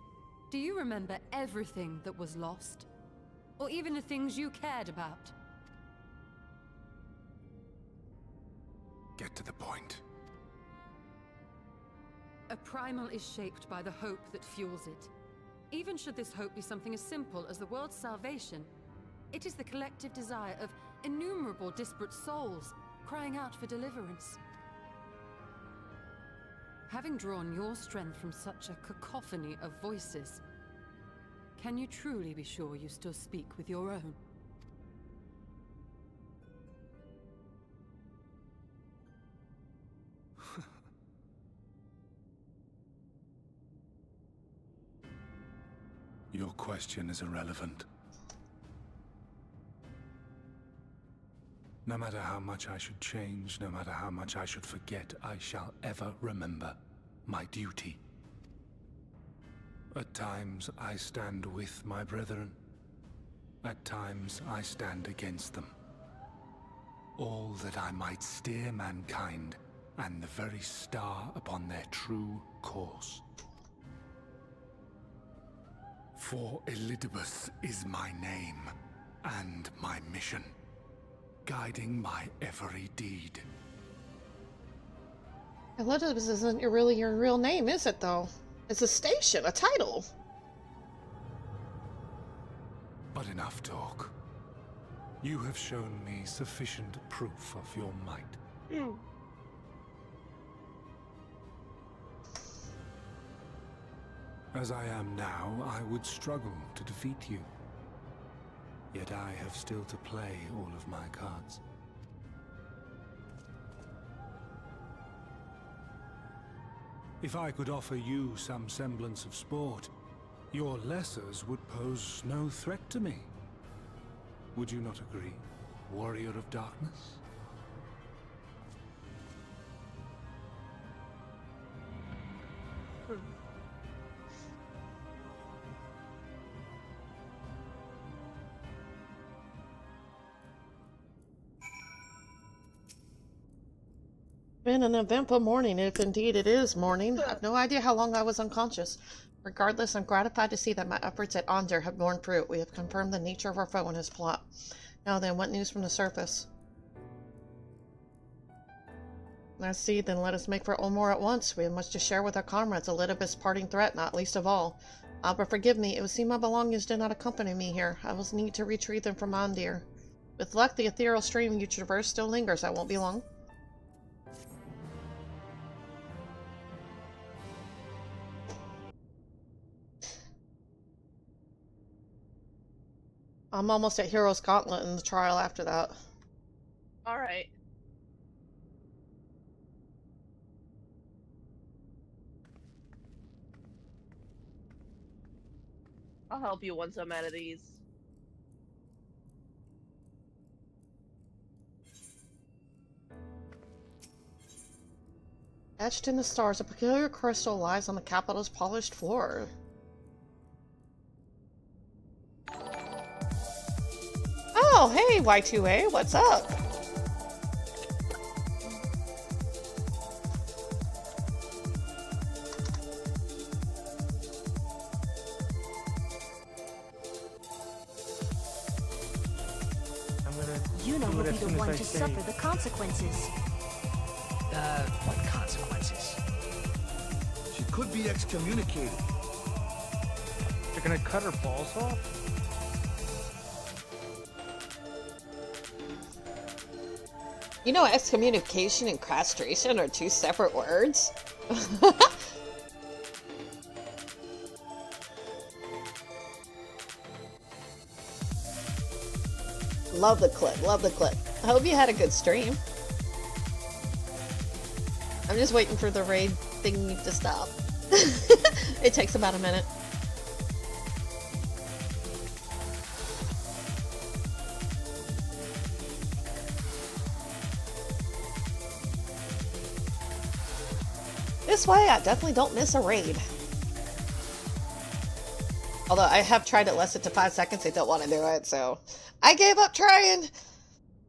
do you remember everything that was lost? Or even the things you cared about? Get to the point. A primal is shaped by the hope that fuels it. Even should this hope be something as simple as the world's salvation, it is the collective desire of innumerable disparate souls crying out for deliverance. Having drawn your strength from such a cacophony of voices, can you truly be sure you still speak with your own? Your question is irrelevant. No matter how much I should change, no matter how much I should forget, I shall ever remember my duty. At times I stand with my brethren. At times I stand against them. All that I might steer mankind and the very star upon their true course. For Elidibus is my name and my mission, guiding my every deed. Elidibus isn't really your real name, is it, though? It's a station, a title. But enough talk. You have shown me sufficient proof of your might. As I am now, I would struggle to defeat you. Yet I have still to play all of my cards. If I could offer you some semblance of sport, your lessers would pose no threat to me. Would you not agree, warrior of darkness? Been an eventful morning, if indeed it is morning. I have no idea how long I was unconscious. Regardless, I'm gratified to see that my efforts at Onder have borne fruit. We have confirmed the nature of our foe and his plot. Now then, what news from the surface? Let's see, then let us make for Ulmor at once. We have much to share with our comrades, Elidibus' parting threat, not least of all. But forgive me, it would seem my belongings did not accompany me here. I will need to retrieve them from Ondir. With luck, the ethereal stream you traverse still lingers. I won't be long. I'm almost at Hero's Gauntlet in the trial after that. Alright. I'll help you once I'm out of these. Etched in the stars, a peculiar crystal lies on the capital's polished floor. Oh, hey, Y2A, what's up? You know you'll be the one to suffer the consequences. What consequences? She could be excommunicated. They're gonna cut her balls off? You know, excommunication and castration are two separate words? Love the clip. Love the clip. I hope you had a good stream. I'm just waiting for the raid thing to stop. It takes about a minute. This way, I definitely don't miss a raid. Although I have tried it less than 5 seconds, I don't want to do it, so I gave up trying.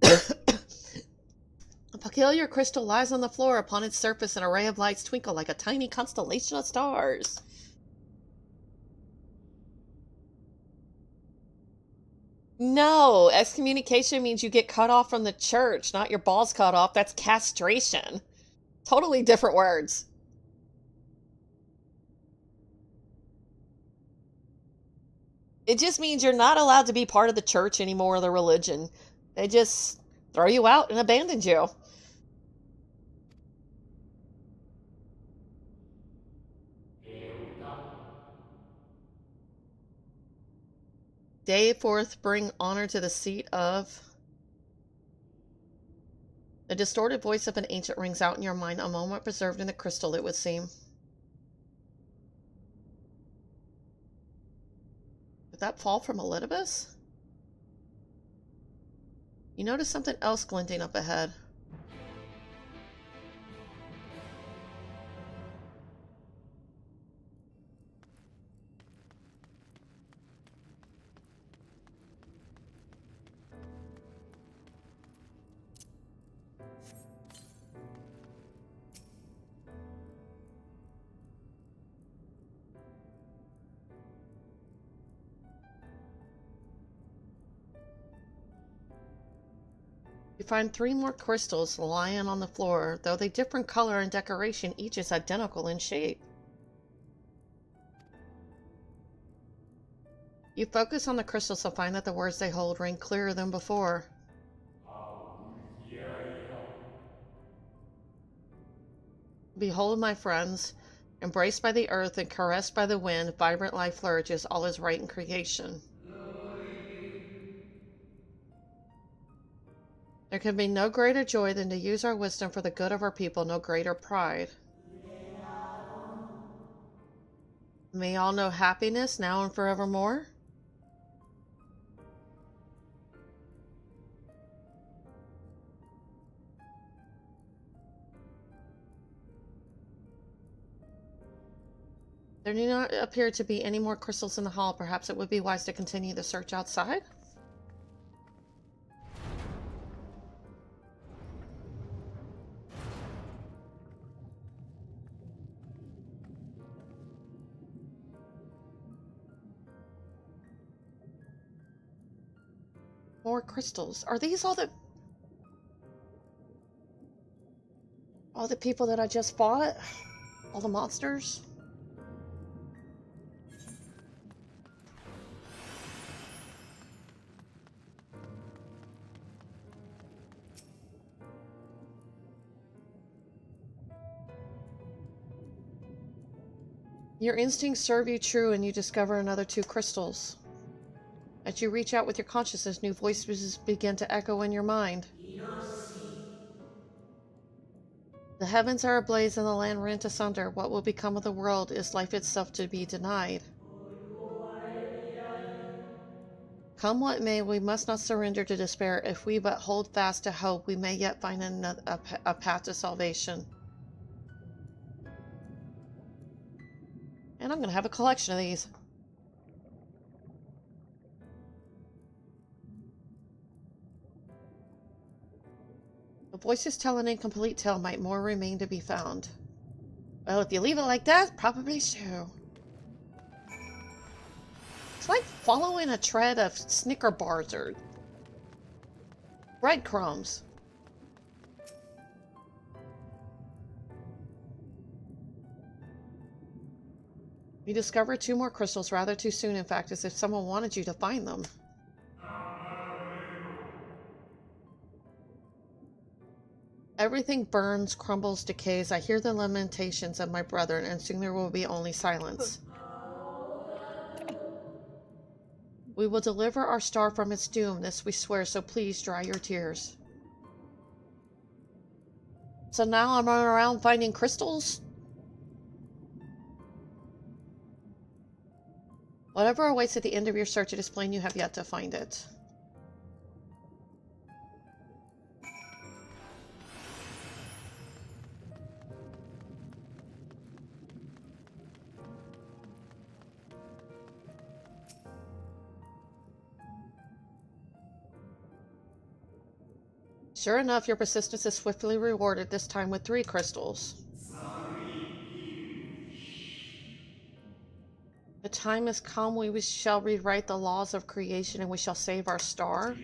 A peculiar crystal lies on the floor. Upon its surface, an array of lights twinkle like a tiny constellation of stars. No, excommunication means you get cut off from the church, not your balls cut off. That's castration. Totally different words. It just means you're not allowed to be part of the church anymore or the religion. They just throw you out and abandon you. Day 4th, bring honor to the seat of... The distorted voice of an ancient rings out in your mind, a moment preserved in the crystal, it would seem. Did that fall from Elidibus? You notice something else glinting up ahead. You find 3 more crystals lying on the floor. Though they differ in color and decoration, each is identical in shape. You focus on the crystals to find that the words they hold ring clearer than before. Behold, my friends, embraced by the earth and caressed by the wind, vibrant life flourishes, all is right in creation. There can be no greater joy than to use our wisdom for the good of our people, no greater pride. May all know happiness now and forevermore. There do not appear to be any more crystals in the hall. Perhaps it would be wise to continue the search outside? More crystals. Are these all the people that I just fought? All the monsters? Your instincts serve you true and you discover another 2 crystals. As you reach out with your consciousness, new voices begin to echo in your mind. The heavens are ablaze and the land rent asunder. What will become of the world? Is life itself to be denied? Come what may, we must not surrender to despair. If we but hold fast to hope, we may yet find a path to salvation. And I'm going to have a collection of these. The voices tell an incomplete tale, might more remain to be found. Well, if you leave it like that, probably so. It's like following a tread of Snicker bars or breadcrumbs. You discover 2 more crystals rather too soon, in fact, as if someone wanted you to find them. Everything burns, crumbles, decays. I hear the lamentations of my brethren, and soon there will be only silence. We will deliver our star from its doom, this we swear, so please dry your tears. So now I'm running around finding crystals? Whatever awaits at the end of your search, it is plain you have yet to find it. Sure enough, your persistence is swiftly rewarded, this time with 3 crystals. The time has come, we shall rewrite the laws of creation and we shall save our star.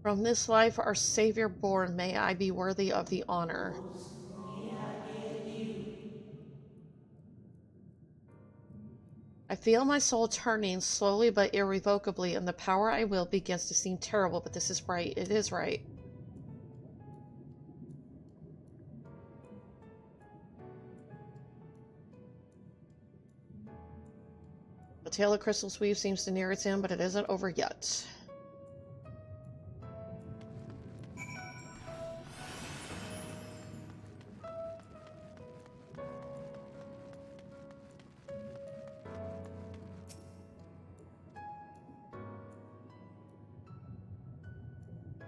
From this life our Savior born, may I be worthy of the honor. I feel my soul turning slowly but irrevocably, and the power I will begins to seem terrible, but this is right. It is right. The tale of Crystal's Weave seems to near its end, but it isn't over yet.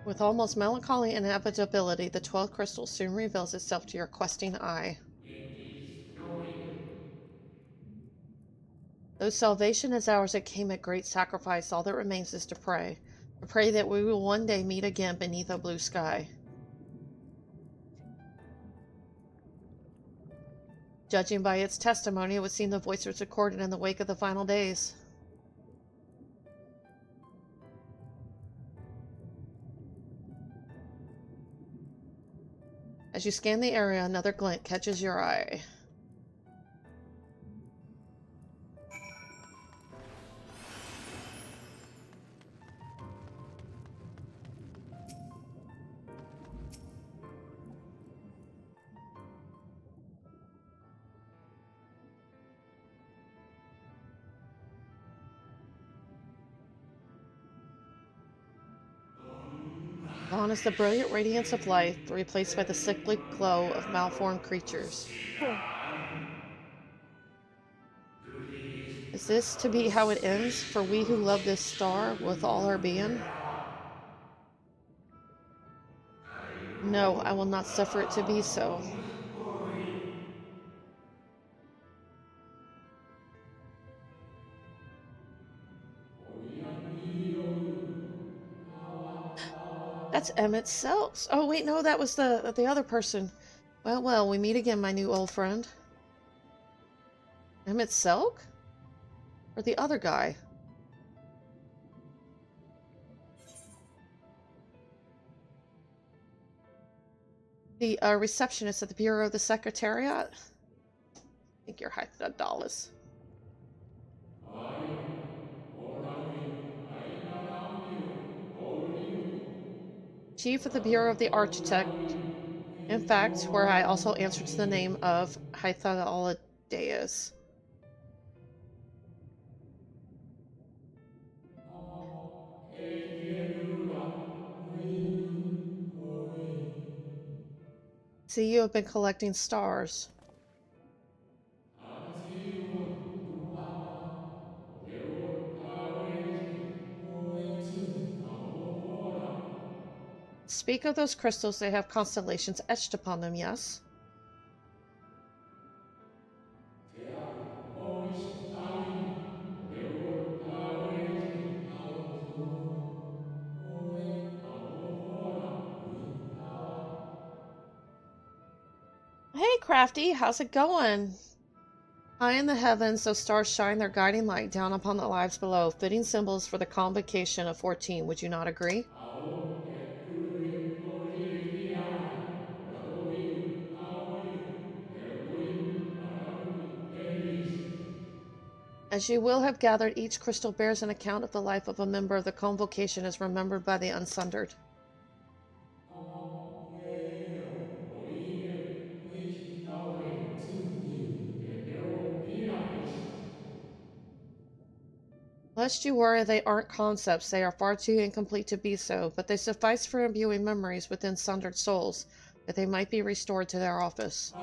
With almost melancholy inevitability, the 12th crystal soon reveals itself to your questing eye. Though salvation is ours, it came at great sacrifice. All that remains is to pray. To pray that we will one day meet again beneath a blue sky. Judging by its testimony, it would seem the voice was recorded in the wake of the final days. As you scan the area, another glint catches your eye. Gone is the brilliant radiance of life, replaced by the sickly glow of malformed creatures. Is this to be how it ends for we who love this star with all our being? No, I will not suffer it to be so. That's Emmett Selks. Oh wait, no, that was the other person. Well, well, we meet again, my new old friend. Emmett Selk? Or the other guy? The receptionist at the Bureau of the Secretariat? I think you're $100. Chief of the Bureau of the Architect. In fact, where I also answer to the name of Hythalodaeus. See, you have been collecting stars. Speak of those crystals, they have constellations etched upon them, yes? Hey, Crafty, how's it going? High in the heavens, those stars shine their guiding light down upon the lives below, fitting symbols for the convocation of 14, would you not agree? As you will have gathered, each crystal bears an account of the life of a member of the convocation as remembered by the Unsundered. Lest you worry, they aren't concepts. They are far too incomplete to be so, but they suffice for imbuing memories within sundered souls, that they might be restored to their office.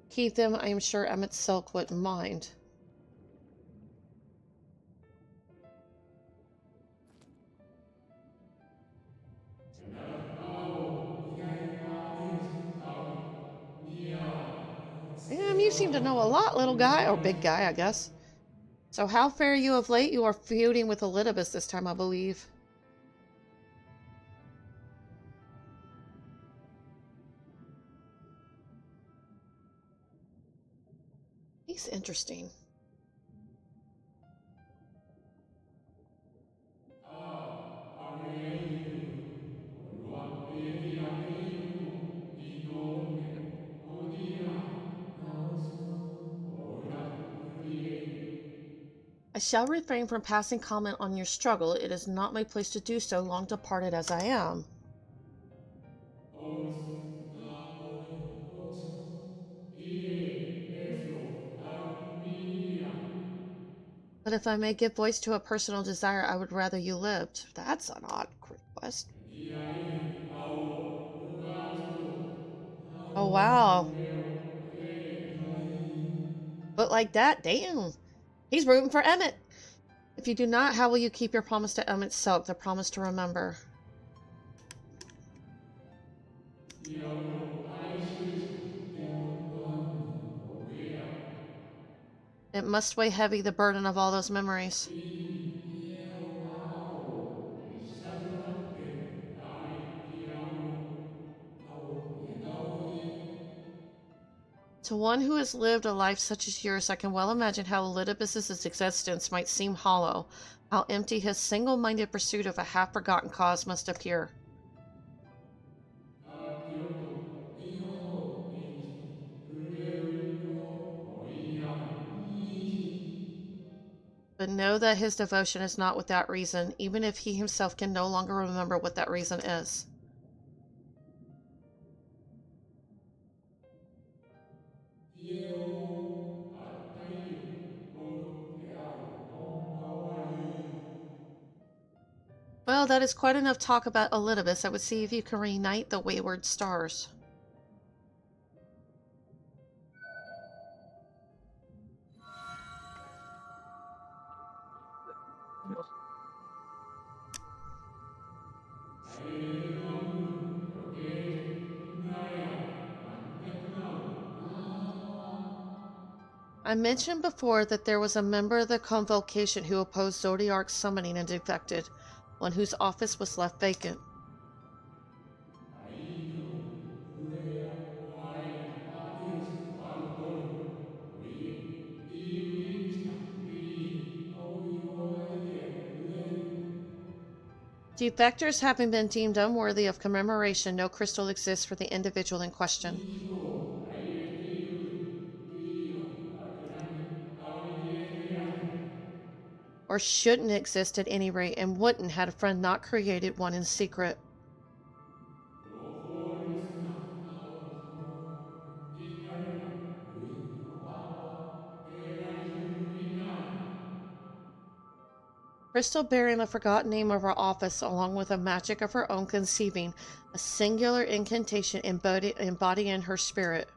Keep them, I am sure Emmett Silk wouldn't mind. You seem to know a lot, little guy, or big guy, I guess. So how fare you of late? You are feuding with Elidibus this time, I believe. He's interesting. I shall refrain from passing comment on your struggle. It is not my place to do so, long departed as I am. But if I may give voice to a personal desire, I would rather you lived. That's an odd request. Oh, wow. But like that, damn. He's rooting for Emmett. If you do not, how will you keep your promise to Emmett Silk, the promise to remember? It must weigh heavy, the burden of all those memories. To one who has lived a life such as yours, I can well imagine how Elidibus's existence might seem hollow, how empty his single-minded pursuit of a half-forgotten cause must appear. But know that his devotion is not without reason, even if he himself can no longer remember what that reason is. Well, that is quite enough talk about Elidibus. I would see if you can reunite the wayward stars. I mentioned before that there was a member of the Convocation who opposed Zodiark's summoning and defected, one whose office was left vacant. Defectors having been deemed unworthy of commemoration, no crystal exists for the individual in question. Or shouldn't exist at any rate, and wouldn't had a friend not created one in secret. Crystal bearing the forgotten name of her office, along with a magic of her own conceiving, a singular incantation embodying her spirit.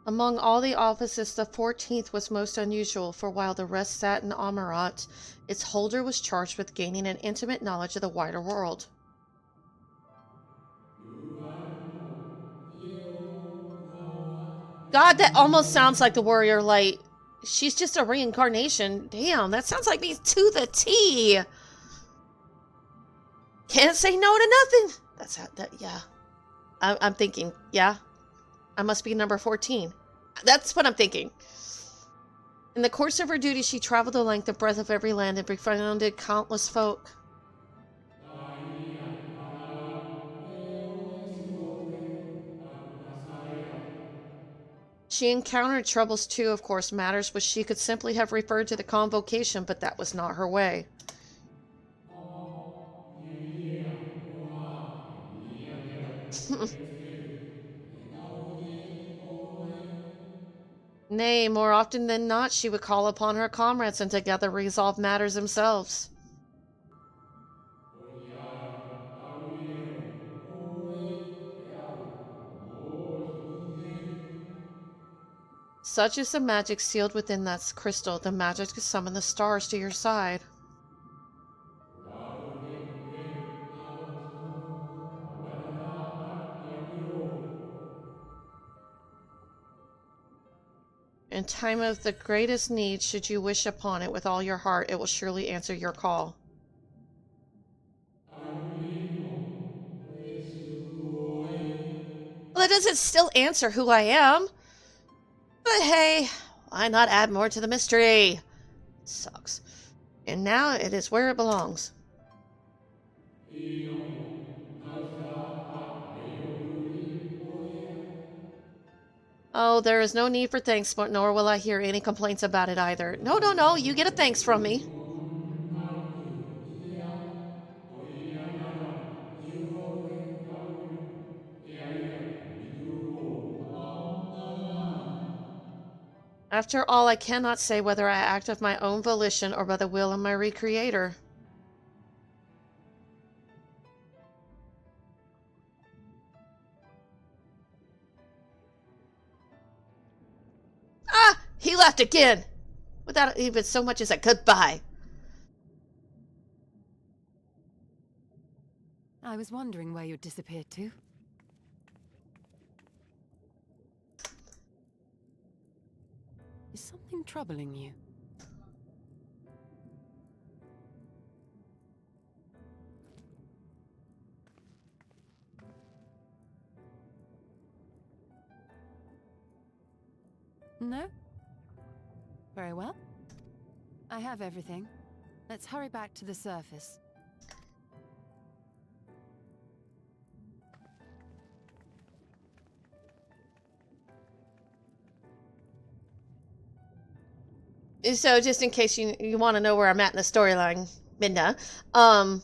Among all the offices, the 14th was most unusual, for while the rest sat in Amarat, its holder was charged with gaining an intimate knowledge of the wider world. God, that almost sounds like the Warrior Light. She's just a reincarnation. Damn, that sounds like me to the T. Can't say no to nothing. That's how, yeah. I'm thinking, yeah. I must be number 14. That's what I'm thinking. In the course of her duty, she traveled the length and breadth of every land and befriended countless folk. She encountered troubles too, of course, matters which she could simply have referred to the convocation, but that was not her way. Nay, more often than not, she would call upon her comrades and together resolve matters themselves. Such is the magic sealed within that crystal, the magic to summon the stars to your side. In time of the greatest need, should you wish upon it with all your heart, it will surely answer your call. Well, it doesn't still answer who I am. But hey, why not add more to the mystery? Sucks. And now it is where it belongs. Oh, there is no need for thanks, nor will I hear any complaints about it either. No, no, no, you get a thanks from me. After all, I cannot say whether I act of my own volition or by the will of my Recreator. Ah! He left again! Without even so much as a goodbye. I was wondering where you disappeared to. Is something troubling you? No? Very well. I have everything. Let's hurry back to the surface. So, just in case you want to know where I'm at in the storyline, Minda, I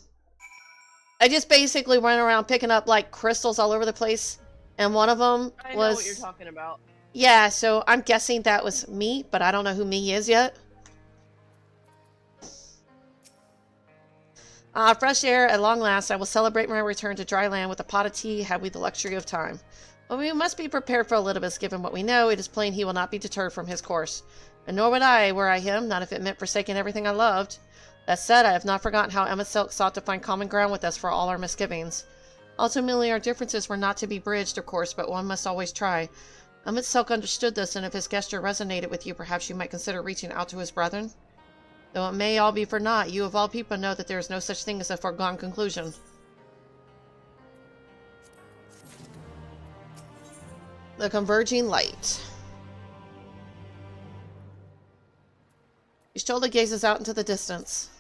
just basically run around picking up, like, crystals all over the place, and one of them was... I know what you're talking about. Yeah, so I'm guessing that was me, but I don't know who me is yet. Fresh air at long last. I will celebrate my return to dry land with a pot of tea, had we the luxury of time. But we must be prepared for Elidibus, given what we know. It is plain he will not be deterred from his course. And nor would I, were I him, not if it meant forsaking everything I loved. That said, I have not forgotten how Emma Silk sought to find common ground with us for all our misgivings. Ultimately, our differences were not to be bridged, of course, but one must always try. Emma Silk understood this, and if his gesture resonated with you, perhaps you might consider reaching out to his brethren. Though it may all be for naught, you of all people know that there is no such thing as a foregone conclusion. The converging light. Y'shtola gazes out into the distance.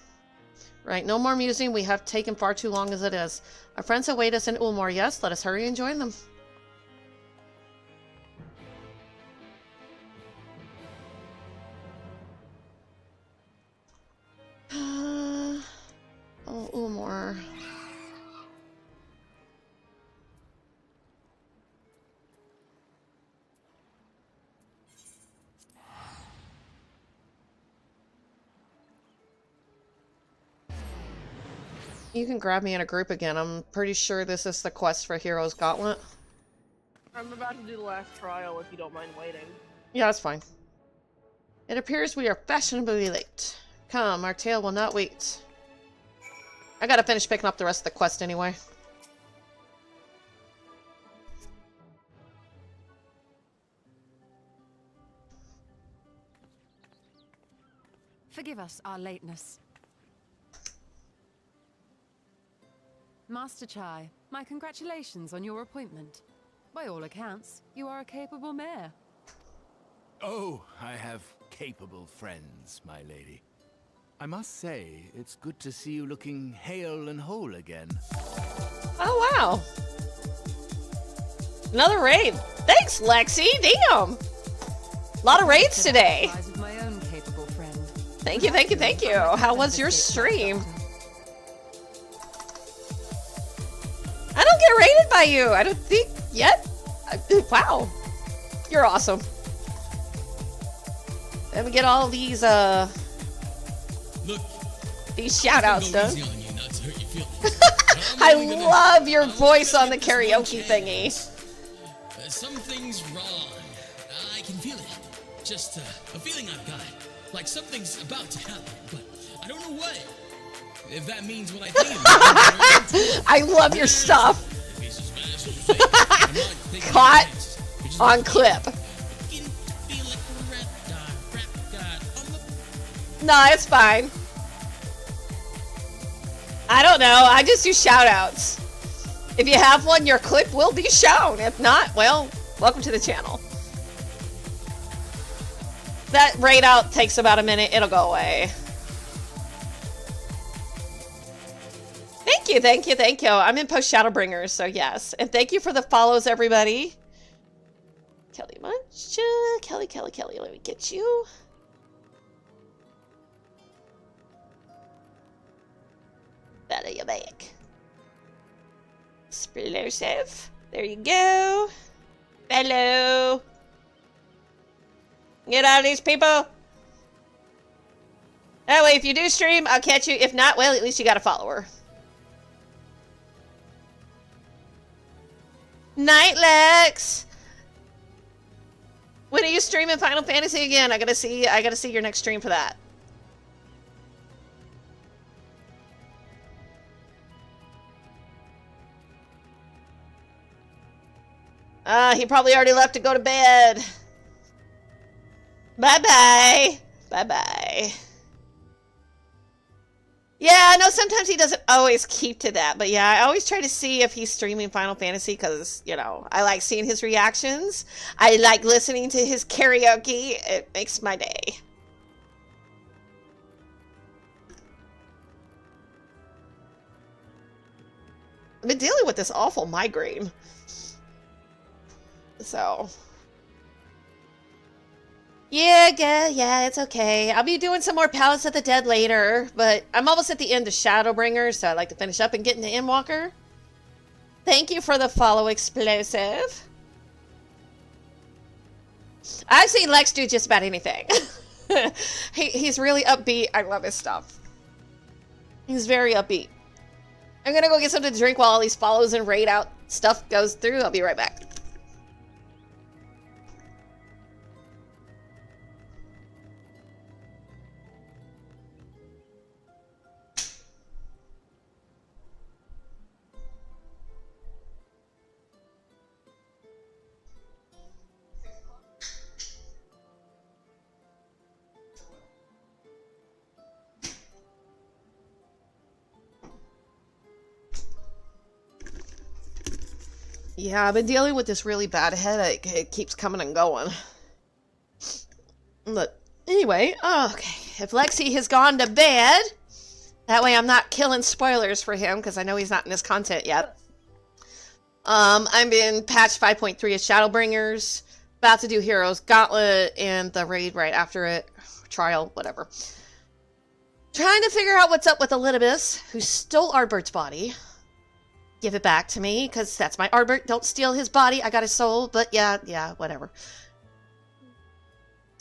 Right, no more musing. We have taken far too long as it is. Our friends await us in Ulmor. Yes, let us hurry and join them. Oh, Ulmor. You can grab me in a group again. I'm pretty sure this is the quest for Hero's Gauntlet. I'm about to do the last trial if you don't mind waiting. Yeah, that's fine. It appears we are fashionably late. Come, our tale will not wait. I gotta finish picking up the rest of the quest anyway. Forgive us our lateness. Master Chai, my congratulations on your appointment. By all accounts, you are a capable mayor. Oh, I have capable friends, my lady. I must say, it's good to see you looking hale and whole again. Oh, wow. Another raid. Thanks, Lexi. Damn. A lot of raids today. With my own capable friend. Thank you, thank you, thank you. How was your stream? I don't get rated by you. I don't think yet. Wow. You're awesome. Let me get all these these shout outs done. I love your voice on the karaoke thingy. Something's wrong. I can feel it. Just a feeling I've got. Like something's about to happen, but I don't know what. If that means what I think. I love your stuff. Caught on clip. No, it's fine. I don't know. I just do shout outs. If you have one, your clip will be shown. If not, well, welcome to the channel. That raid out takes about a minute. It'll go away. Thank you, thank you, thank you. I'm in post Shadowbringers, so yes. And thank you for the follows, everybody. Kelly Munch. Kelly, let me get you. Better you back. Explosive. There you go. Hello. Get out of these people. That way, if you do stream, I'll catch you. If not, well, at least you got a follower. Night, Lex. When are you streaming Final Fantasy again? I gotta see your next stream for that. He probably already left to go to bed. Bye-bye. Bye-bye. Yeah, I know sometimes he doesn't always keep to that, but yeah, I always try to see if he's streaming Final Fantasy because, you know, I like seeing his reactions. I like listening to his karaoke. It makes my day. I've been dealing with this awful migraine. So... Yeah, it's okay. I'll be doing some more Palace of the Dead later, but I'm almost at the end of Shadowbringers, so I'd like to finish up and get into Endwalker. Thank you for the follow, Explosive. I've seen Lex do just about anything. He's really upbeat. I love his stuff. He's very upbeat. I'm gonna go get something to drink while all these follows and raid out stuff goes through. I'll be right back. Yeah, I've been dealing with this really bad headache. It keeps coming and going. But anyway, okay. If Lexi has gone to bed, that way I'm not killing spoilers for him because I know he's not in this content yet. I'm in patch 5.3 of Shadowbringers, about to do Heroes Gauntlet and the raid right after it, trial, whatever. Trying to figure out what's up with Elidibus, who stole Ardbert's body. Give it back to me, because that's my Ardbert. Don't steal his body. I got his soul, but yeah, whatever.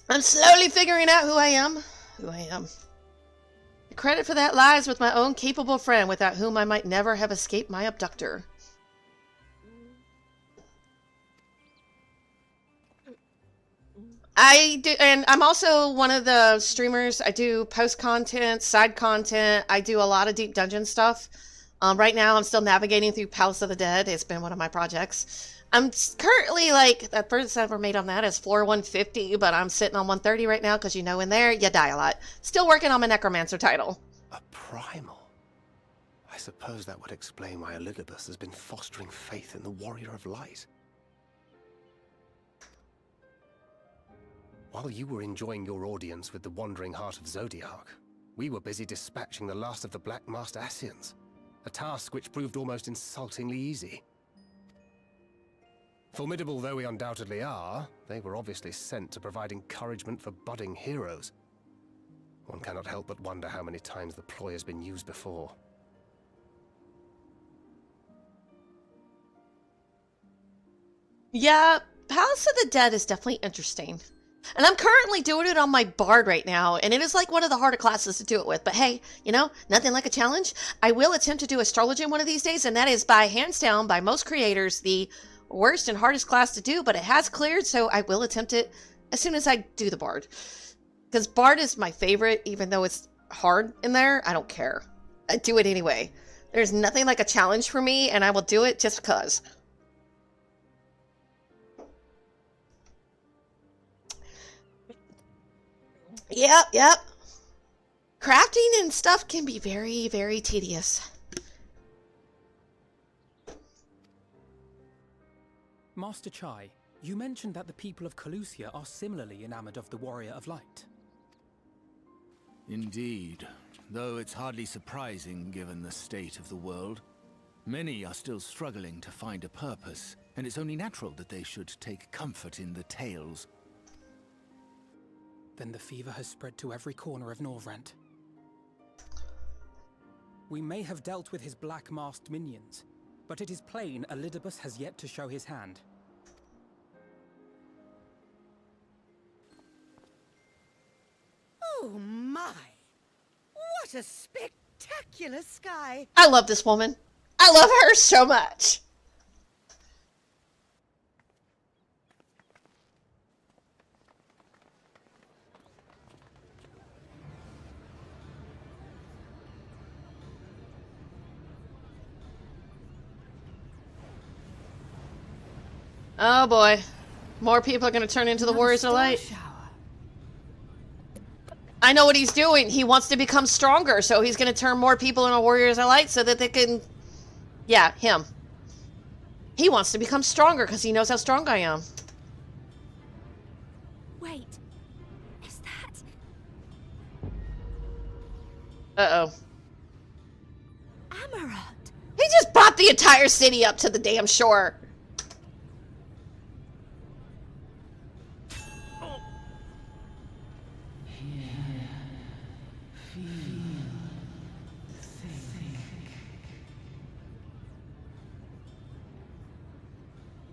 I'm slowly figuring out who I am. The credit for that lies with my own capable friend, without whom I might never have escaped my abductor. I do, and I'm also one of the streamers. I do post content, side content. I do a lot of deep dungeon stuff. Right now, I'm still navigating through Palace of the Dead. It's been one of my projects. I'm currently, like, the first I ever made on that is floor 150, but I'm sitting on 130 right now, because you know in there, you die a lot. Still working on my Necromancer title. A primal? I suppose that would explain why Elidibus has been fostering faith in the Warrior of Light. While you were enjoying your audience with the Wandering Heart of Zodiac, we were busy dispatching the last of the Black Master Ascians. A task which proved almost insultingly easy. Formidable though we undoubtedly are, they were obviously sent to provide encouragement for budding heroes. One cannot help but wonder how many times the ploy has been used before. Yeah, Palace of the Dead is definitely interesting. And I'm currently doing it on my Bard right now, and it is like one of the harder classes to do it with. But hey, you know, nothing like a challenge. I will attempt to do Astrology one of these days, and that is by hands down, by most creators, the worst and hardest class to do, but it has cleared, so I will attempt it as soon as I do the Bard. Because Bard is my favorite, even though it's hard in there, I don't care. I do it anyway. There's nothing like a challenge for me, and I will do it just because. Yep. Crafting and stuff can be very, very tedious. Master Chai, you mentioned that the people of Calusia are similarly enamored of the Warrior of Light. Indeed, though it's hardly surprising given the state of the world. Many are still struggling to find a purpose, and it's only natural that they should take comfort in the tales. Then the fever has spread to every corner of Norvrent. We may have dealt with his black-masked minions, but it is plain Elidibus has yet to show his hand. Oh my! What a spectacular sky! I love this woman. I love her so much. Oh boy. More people are going to turn into the Warriors of Light. I know what he's doing. He wants to become stronger, so he's going to turn more people into Warriors of Light so that they can... Yeah, him. He wants to become stronger because he knows how strong I am. Wait. Is that... Uh-oh. Amaranth. He just brought the entire city up to the damn shore.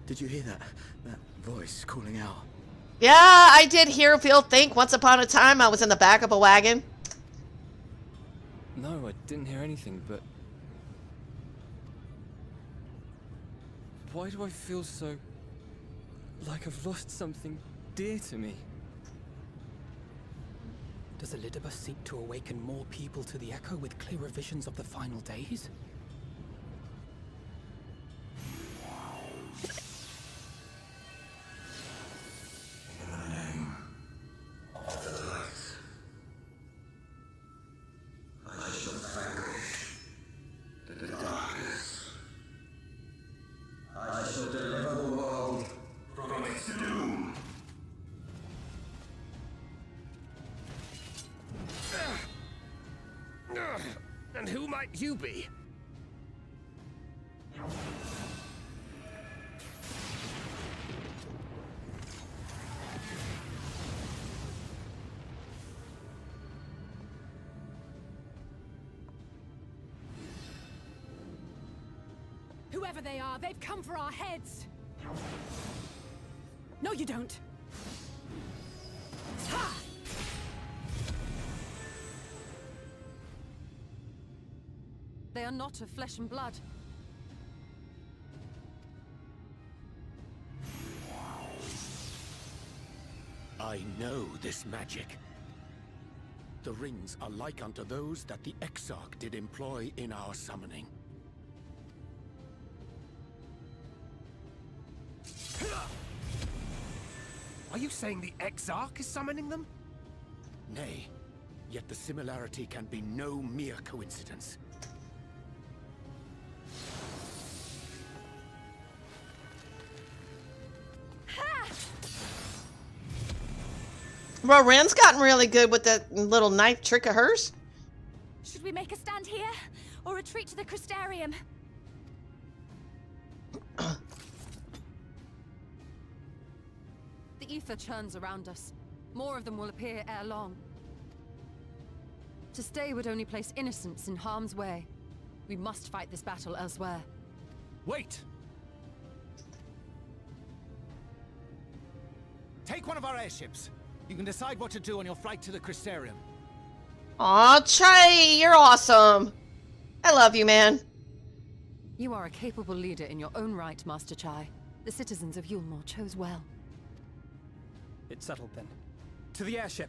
Did you hear that? That voice calling out? Yeah, I did hear Phil think once upon a time I was in the back of a wagon. No, I didn't hear anything, but... Why do I feel so... like I've lost something dear to me? Does Elidibus seek to awaken more people to the Echo with clearer visions of the final days? And who might you be? Whoever they are, they've come for our heads! No, you don't! Ha! They are not of flesh and blood. I know this magic. The rings are like unto those that the Exarch did employ in our summoning. Are you saying the Exarch is summoning them? Nay, yet the similarity can be no mere coincidence. Well, Ren's gotten really good with that little knife trick of hers. Should we make a stand here, or retreat to the Crystarium? The ether churns around us. More of them will appear ere long. To stay would only place innocents in harm's way. We must fight this battle elsewhere. Wait! Take one of our airships. You can decide what to do on your flight to the Crystarium. Aw, Chai, you're awesome. I love you, man. You are a capable leader in your own right, Master Chai. The citizens of Yulmore chose well. It's settled then. To the airship!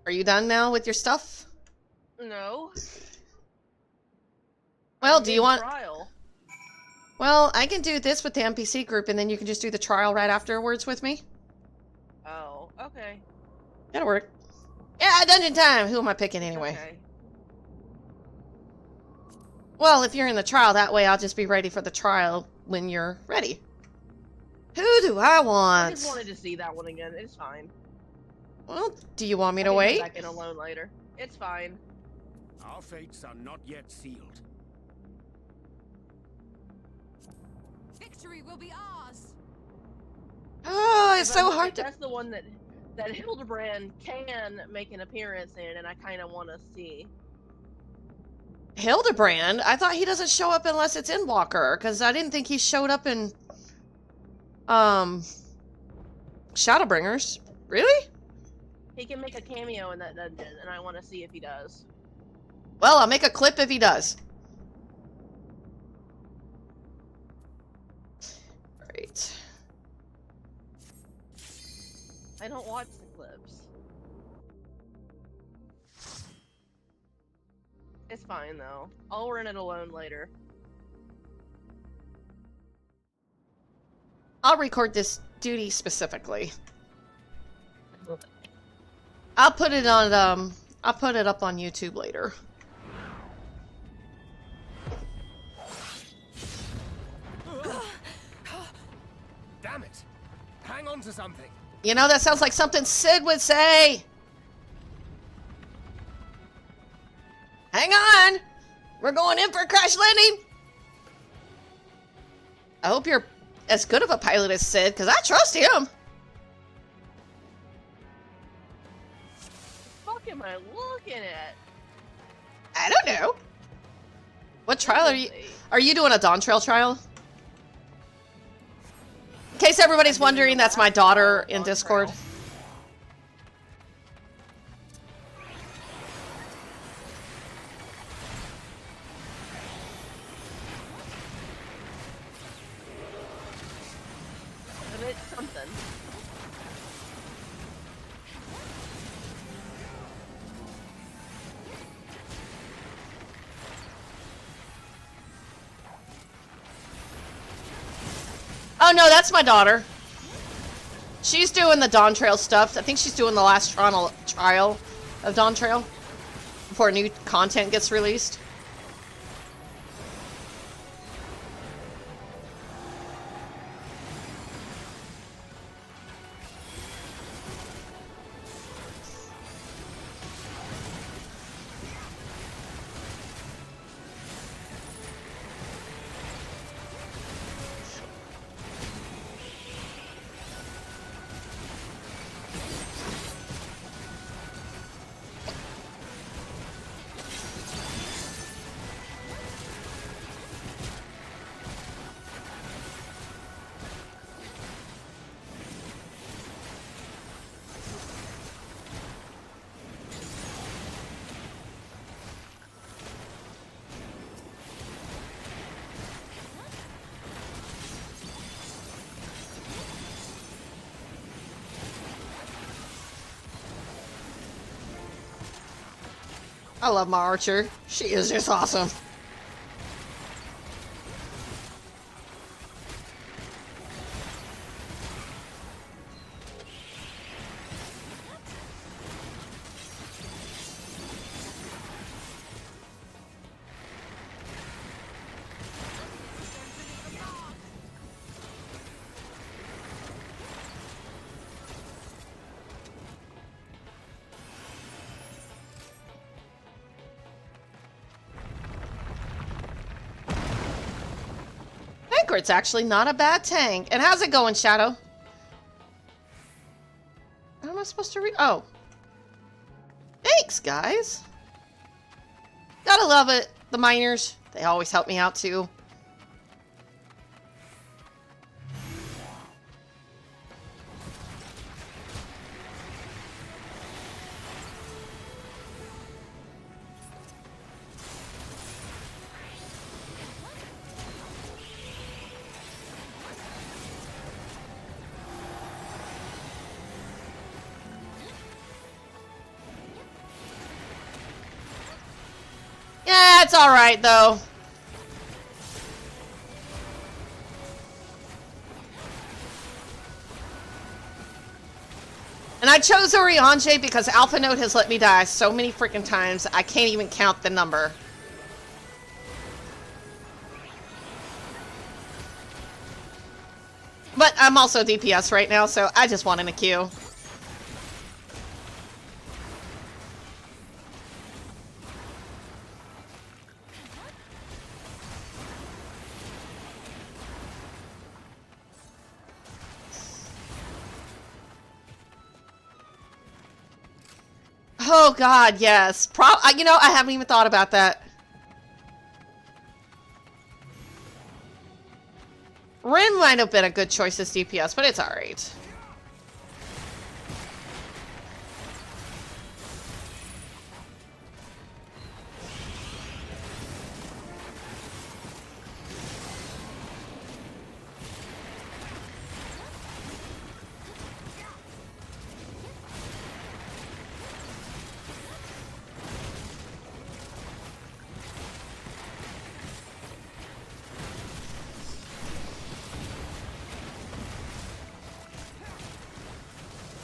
Are you done now with your stuff? No. Well, do you want... Trial. Well, I can do this with the NPC group, and then you can just do the trial right afterwards with me. Oh, okay. That'll work. Yeah, dungeon time! Who am I picking anyway? Okay. Well, if you're in the trial, that way I'll just be ready for the trial when you're ready. Who do I want? I just wanted to see that one again. It's fine. Well, do you want me I to can wait? come back in alone later. It's fine. Our fates are not yet sealed. Victory will be ours! Oh, it's so hard to... That's the one that Hildebrand can make an appearance in, and I kind of want to see. Hildebrand? I thought he doesn't show up unless it's in Walker, because I didn't think he showed up in... Shadowbringers. Really? He can make a cameo in that dungeon, and I want to see if he does. Well, I'll make a clip if he does. Right. I don't watch the clips. It's fine, though. I'll run it alone later. I'll record this duty specifically. I'll put it on, I'll put it up on YouTube later. Damn it! Hang on to something. You know, that sounds like something Sid would say. Hang on! We're going in for a crash landing! I hope you're as good of a pilot as Sid, because I trust him. What the fuck am I looking at? I don't know. What trial are you... Are you doing a Dawn Trail trial? In case everybody's wondering, that's my daughter in Discord. And it's something. Oh no, that's my daughter. She's doing the Dawn Trail stuff. I think she's doing the last trial of Dawn Trail before new content gets released. I love my Archer. She is just awesome. Margaret's actually not a bad tank. And how's it going, Shadow? How am I supposed to read? Oh. Thanks, guys. Gotta love it. The miners, they always help me out too. Yeah, it's alright, though. And I chose Oriange because Alpha Note has let me die so many freaking times, I can't even count the number. But I'm also DPS right now, so I just want in a queue. Oh god, yes. You know, I haven't even thought about that. Ren might have been a good choice as DPS, but it's alright.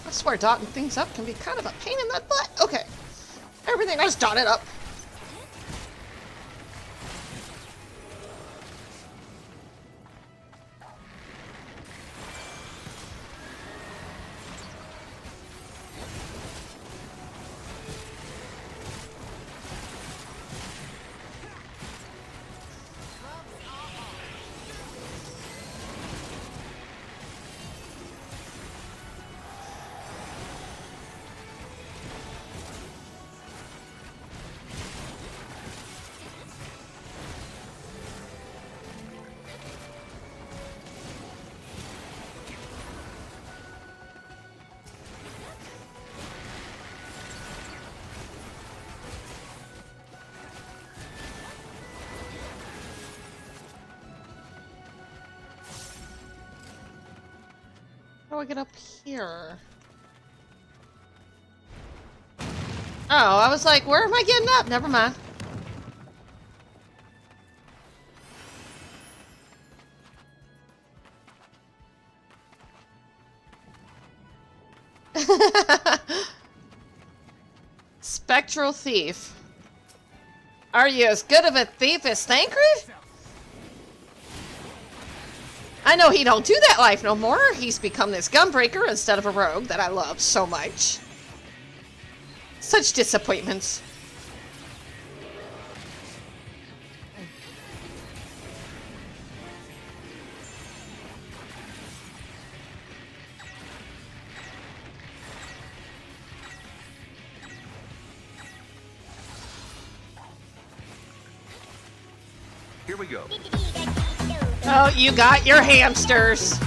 I swear dotting things up can be kind of a pain in the butt. Okay. Everything is dotted up. How do I get up here? Oh, I was like, where am I getting up? Never mind. Spectral Thief. Are you as good of a thief as Thancred? I know he don't do that life no more. He's become this gunbreaker instead of a rogue that I love so much. Such disappointments. Here we go. Oh, you got your hamsters.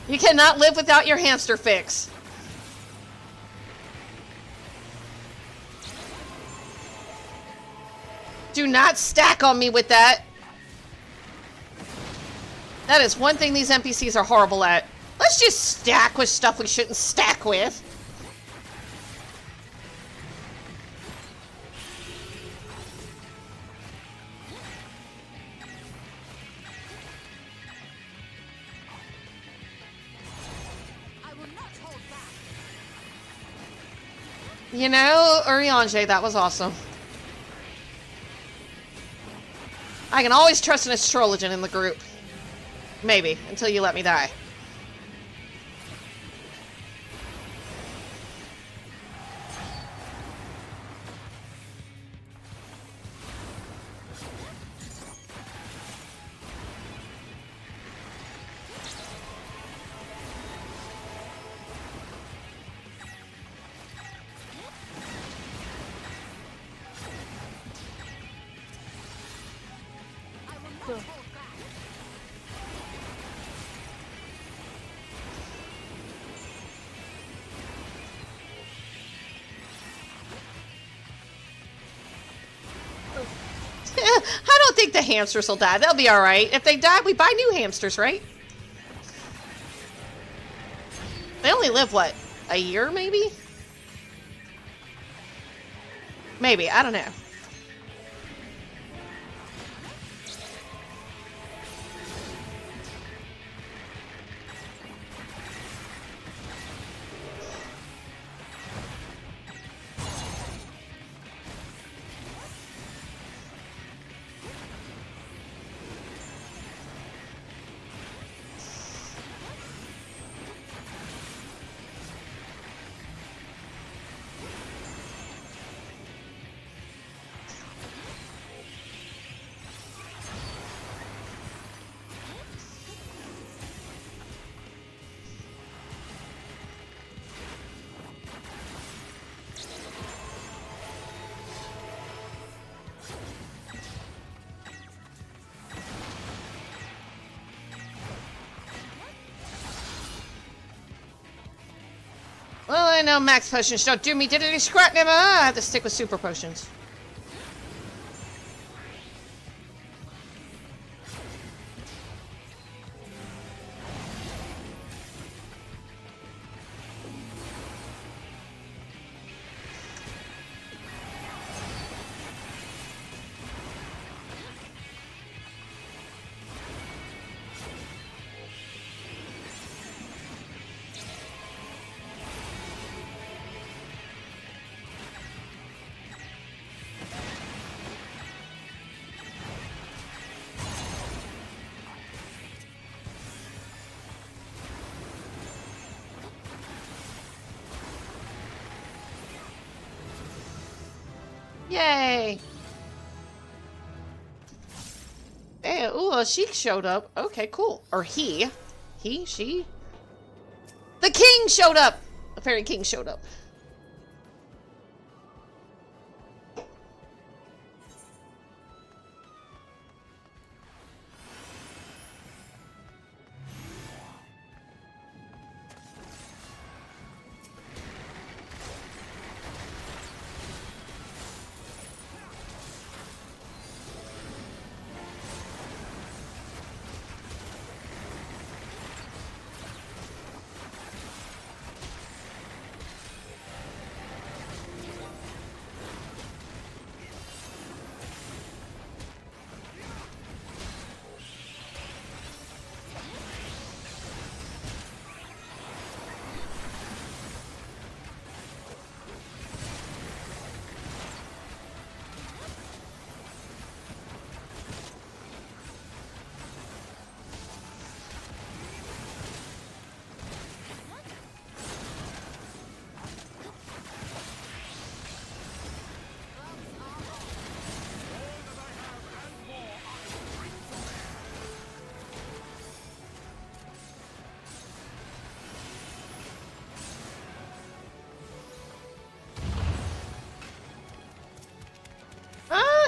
You cannot live without your hamster fix. Do not stack on me with that. That is one thing these NPCs are horrible at. Let's just stack with stuff we shouldn't stack with. You know, Urianger, that was awesome. I can always trust an astrologian in the group. Maybe, until you let me die. don't think the hamsters will die. They'll be alright. If they die, we buy new hamsters, right? They only live, what, a year, maybe? Maybe, I don't know. Well, I know max potions don't do me diddly scrap never. I have to stick with super potions. Yay! Hey, ooh, a sheik showed up. Okay, cool. Or he. He, she. The king showed up! The fairy king showed up.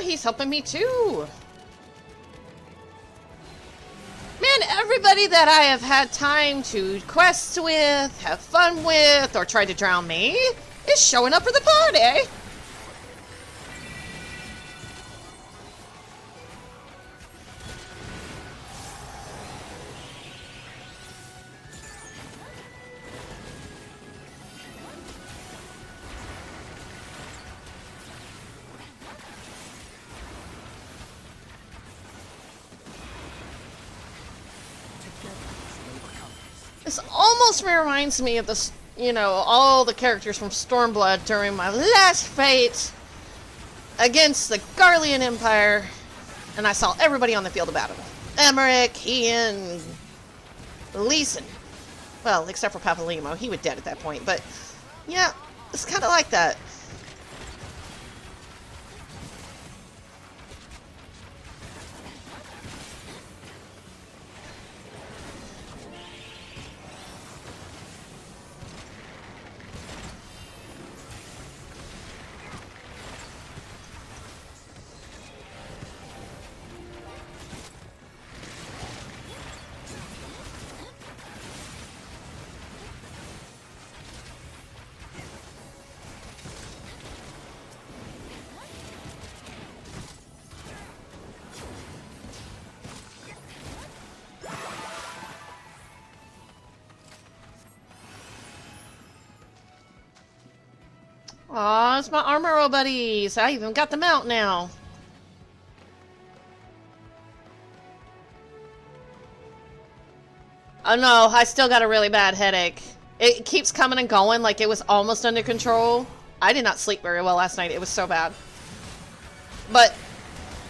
He's helping me too. Man, everybody that I have had time to quest with, have fun with, or try to drown me is showing up for the party. This almost reminds me of this, you know, all the characters from Stormblood during my last fight against the Garlean Empire, and I saw everybody on the field of battle. Emmerich, Ian, Leeson. Well, except for Papalimo, he was dead at that point, but yeah, it's kind of like that. Aw, it's my Armoro buddies. I even got them out now. Oh no, I still got a really bad headache. It keeps coming and going like it was almost under control. I did not sleep very well last night. It was so bad. But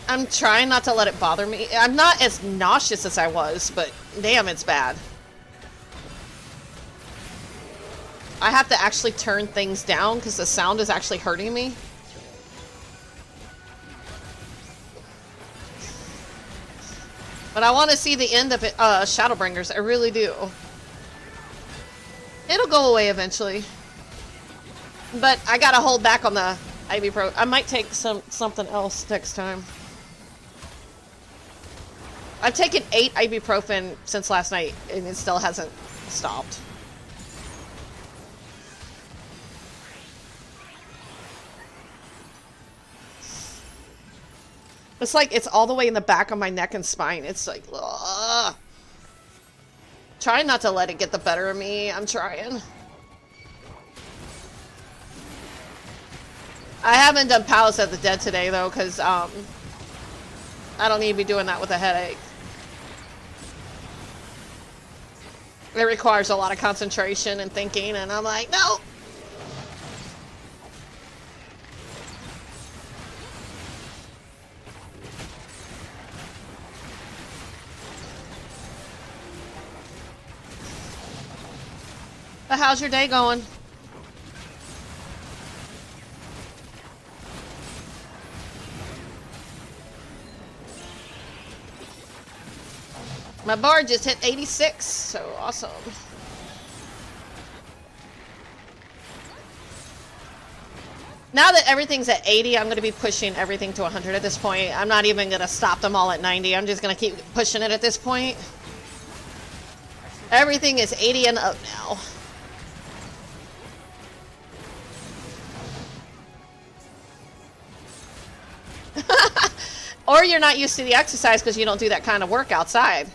I'm trying not to let it bother me. I'm not as nauseous as I was, but damn, it's bad. I have to actually turn things down because the sound is actually hurting me. But I want to see the end of it, Shadowbringers. I really do. It'll go away eventually. But I gotta hold back on the ibuprofen. I might take something else next time. I've taken 8 ibuprofen since last night, and it still hasn't stopped. It's like it's all the way in the back of my neck and spine. It's like, ugh. Trying not to let it get the better of me. I'm trying. I haven't done Palace of the Dead today, though, because I don't need to be doing that with a headache. It requires a lot of concentration and thinking, and I'm like, no! But how's your day going? My bar just hit 86, so awesome. Now that everything's at 80, I'm going to be pushing everything to 100 at this point. I'm not even going to stop them all at 90. I'm just going to keep pushing it at this point. Everything is 80 and up now. Or you're not used to the exercise because you don't do that kind of work outside.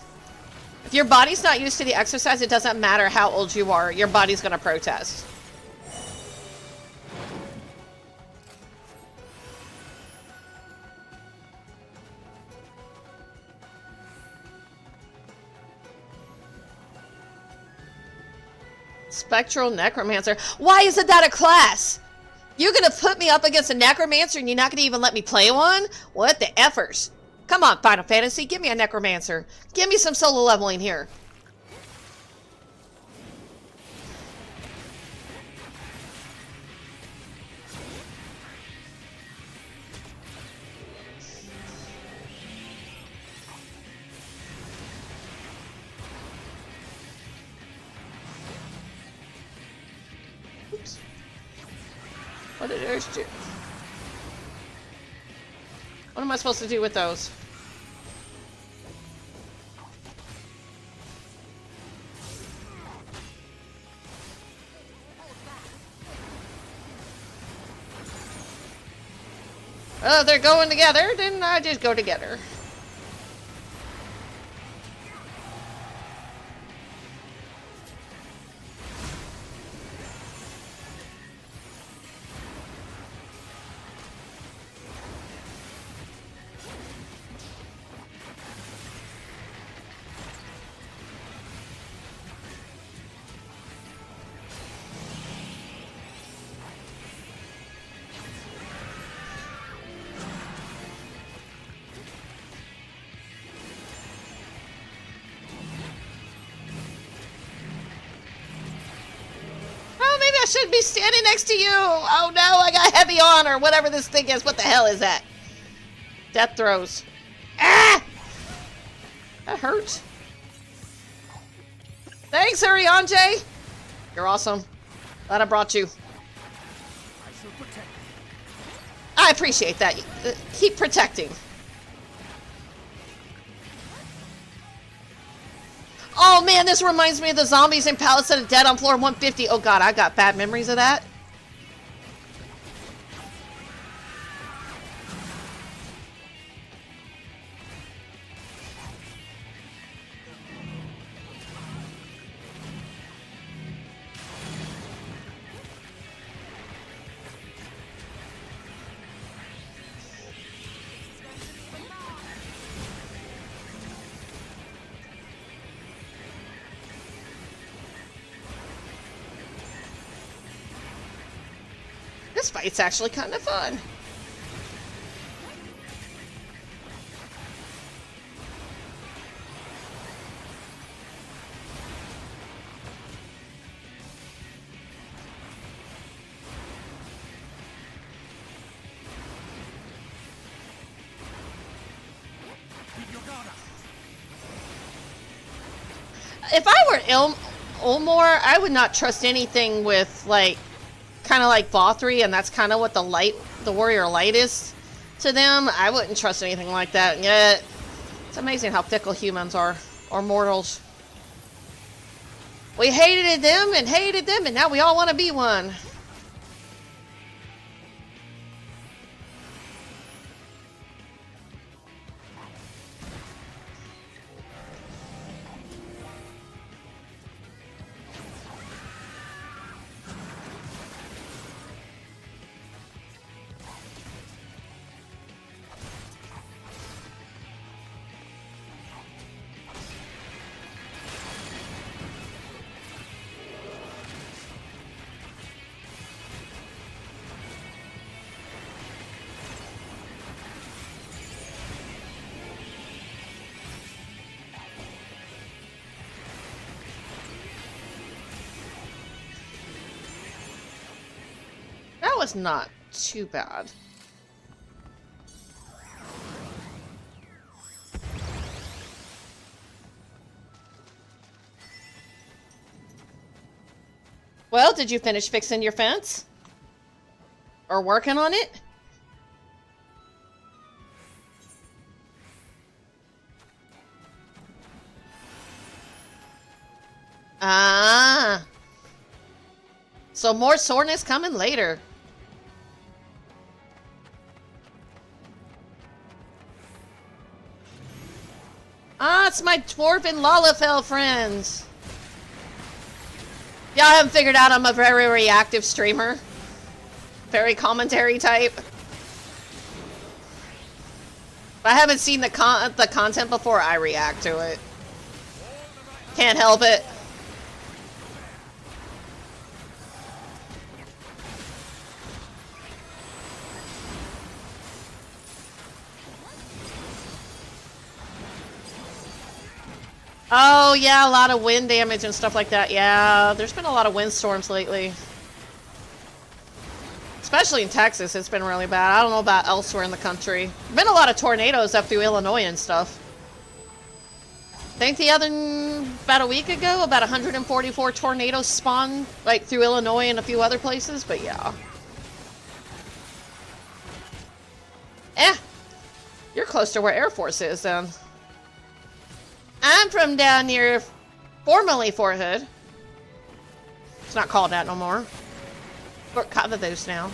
If your body's not used to the exercise, it doesn't matter how old you are, your body's going to protest. Spectral Necromancer. Why isn't that a class? You're gonna put me up against a Necromancer and you're not gonna even let me play one? What the effers? Come on, Final Fantasy, give me a Necromancer. Give me some solo leveling here. Oops. What did yours do? What am I supposed to do with those? Oh, they're going together, then I just go together. I shouldn't be standing next to you. Oh no, I got heavy on or whatever this thing is. What the hell is that? Death throws. Ah! That hurt. Thanks, Ariane. You're awesome. Glad I brought you. I appreciate that. Keep protecting. Oh man, this reminds me of the zombies in Palace of the Dead on floor 150. Oh god, I got bad memories of that. This fight's actually kind of fun. If I were Ulmor, I would not trust anything with, like, kind of like Vothri, and that's kind of what the warrior light is to them. I wouldn't trust anything like that. And yet, it's amazing how fickle humans are, or mortals. We hated them, and now we all want to be one. That was not too bad. Well, did you finish fixing your fence? Or working on it? Ah. So more soreness coming later. Ah, it's my dwarven Lalafell friends. Yeah, I haven't figured out I'm a very reactive streamer. Very commentary type. If I haven't seen the content before, I react to it. Can't help it. Oh, yeah, a lot of wind damage and stuff like that. Yeah, there's been a lot of windstorms lately. Especially in Texas, it's been really bad. I don't know about elsewhere in the country. Been a lot of tornadoes up through Illinois and stuff. I think about a week ago, about 144 tornadoes spawned, like, through Illinois and a few other places, but yeah. You're close to where Air Force is, then. I'm from down near, formerly Fort Hood. It's not called that no more. Fort Cavathos now.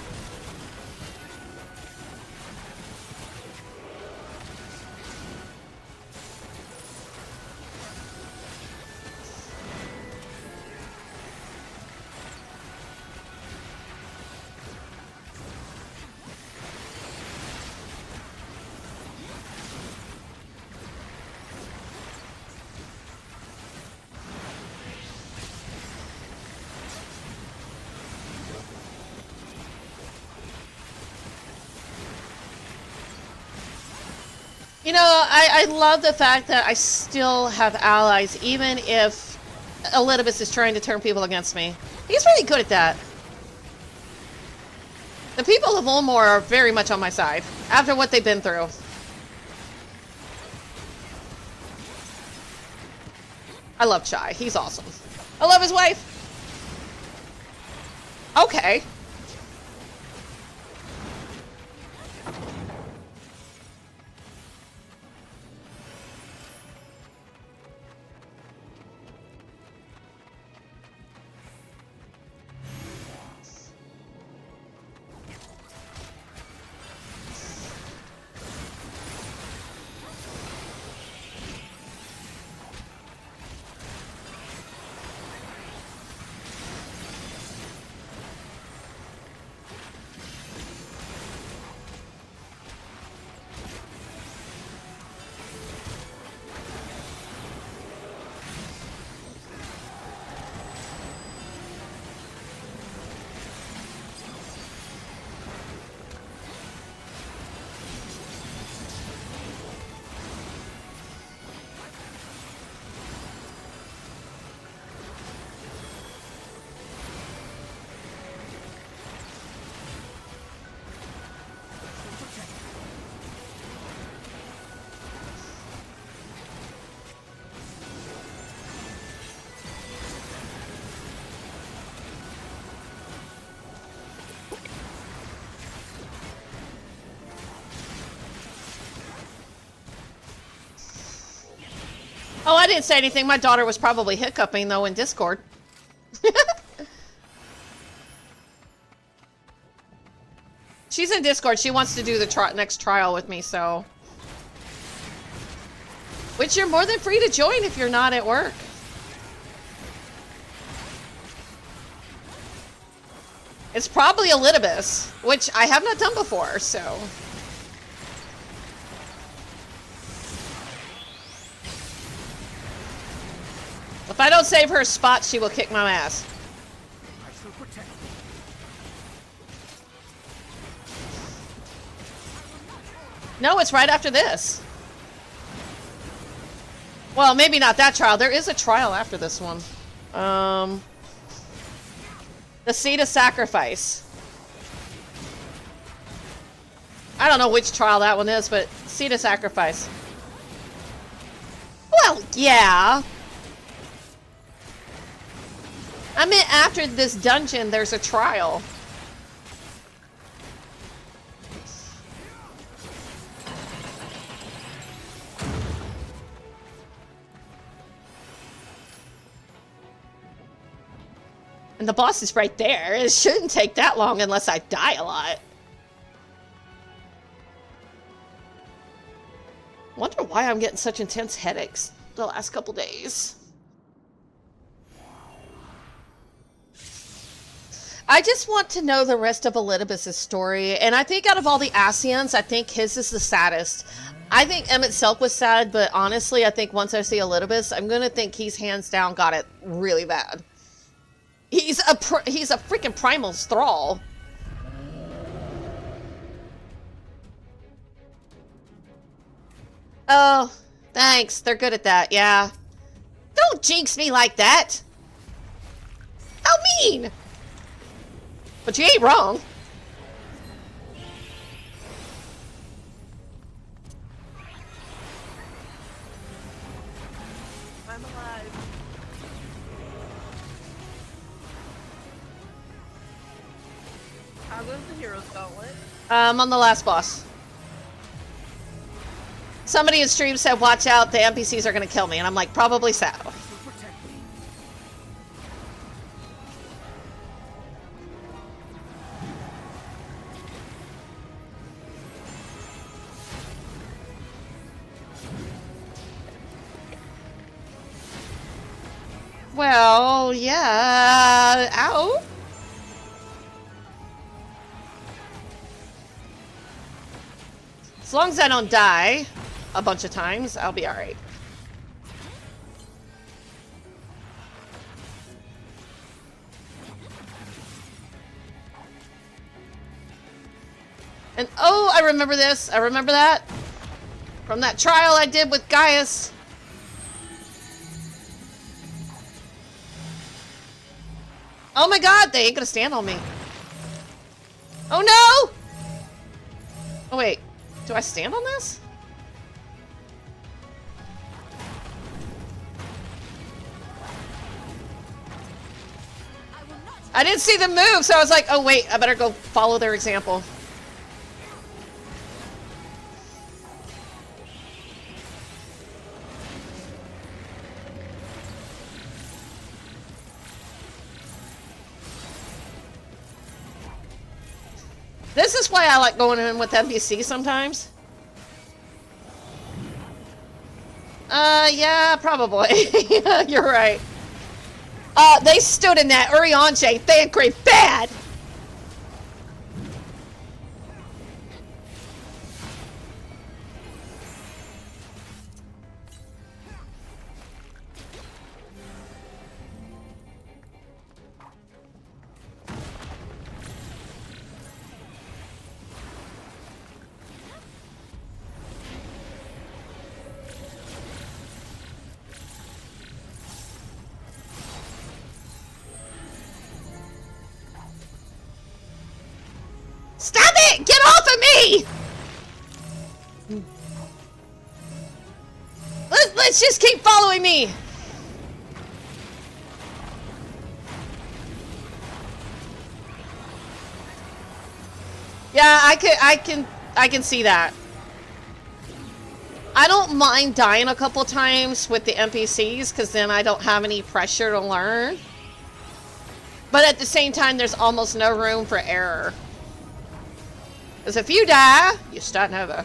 You know, I love the fact that I still have allies, even if Elidibus is trying to turn people against me. He's really good at that. The people of Ulmor are very much on my side, after what they've been through. I love Chai. He's awesome. I love his wife. Okay. Oh, I didn't say anything. My daughter was probably hiccuping, though, in Discord. She's in Discord. She wants to do the next trial with me, so... Which you're more than free to join if you're not at work. It's probably Elidibus, which I have not done before, so... If I don't save her spot, she will kick my ass. No, it's right after this. Well, maybe not that trial. There is a trial after this one. The Seed of Sacrifice. I don't know which trial that one is, but Seed of Sacrifice. Well, yeah. I meant after this dungeon, there's a trial. And the boss is right there. It shouldn't take that long unless I die a lot. Wonder why I'm getting such intense headaches the last couple days. I just want to know the rest of Elidibus' story, and I think out of all the Ascians, I think his is the saddest. I think Emmett Selk was sad, but honestly, I think once I see Elidibus, I'm gonna think he's hands down got it really bad. He's a freaking primal thrall. Oh, thanks. They're good at that, yeah. Don't jinx me like that. How mean! But you ain't wrong. I'm alive. How goes the Hero's Gauntlet? On the last boss. Somebody in stream said, watch out, the NPCs are gonna kill me. And I'm like, probably so. Well, yeah. Ow. As long as I don't die a bunch of times, I'll be alright. And oh, I remember this. I remember that. From that trial I did with Gaius. Oh my god, they ain't gonna stand on me. Oh no! Oh wait, do I stand on this? I didn't see them move, so I was like, oh wait, I better go follow their example. This is why I like going in with NPC sometimes. Yeah, probably. You're right. They stood in that Urianger Thancred bad! Stop it! Get off of me! Let's just keep following me. Yeah, I can see that. I don't mind dying a couple times with the NPCs, because then I don't have any pressure to learn. But at the same time, there's almost no room for error. Because if you die, you start over.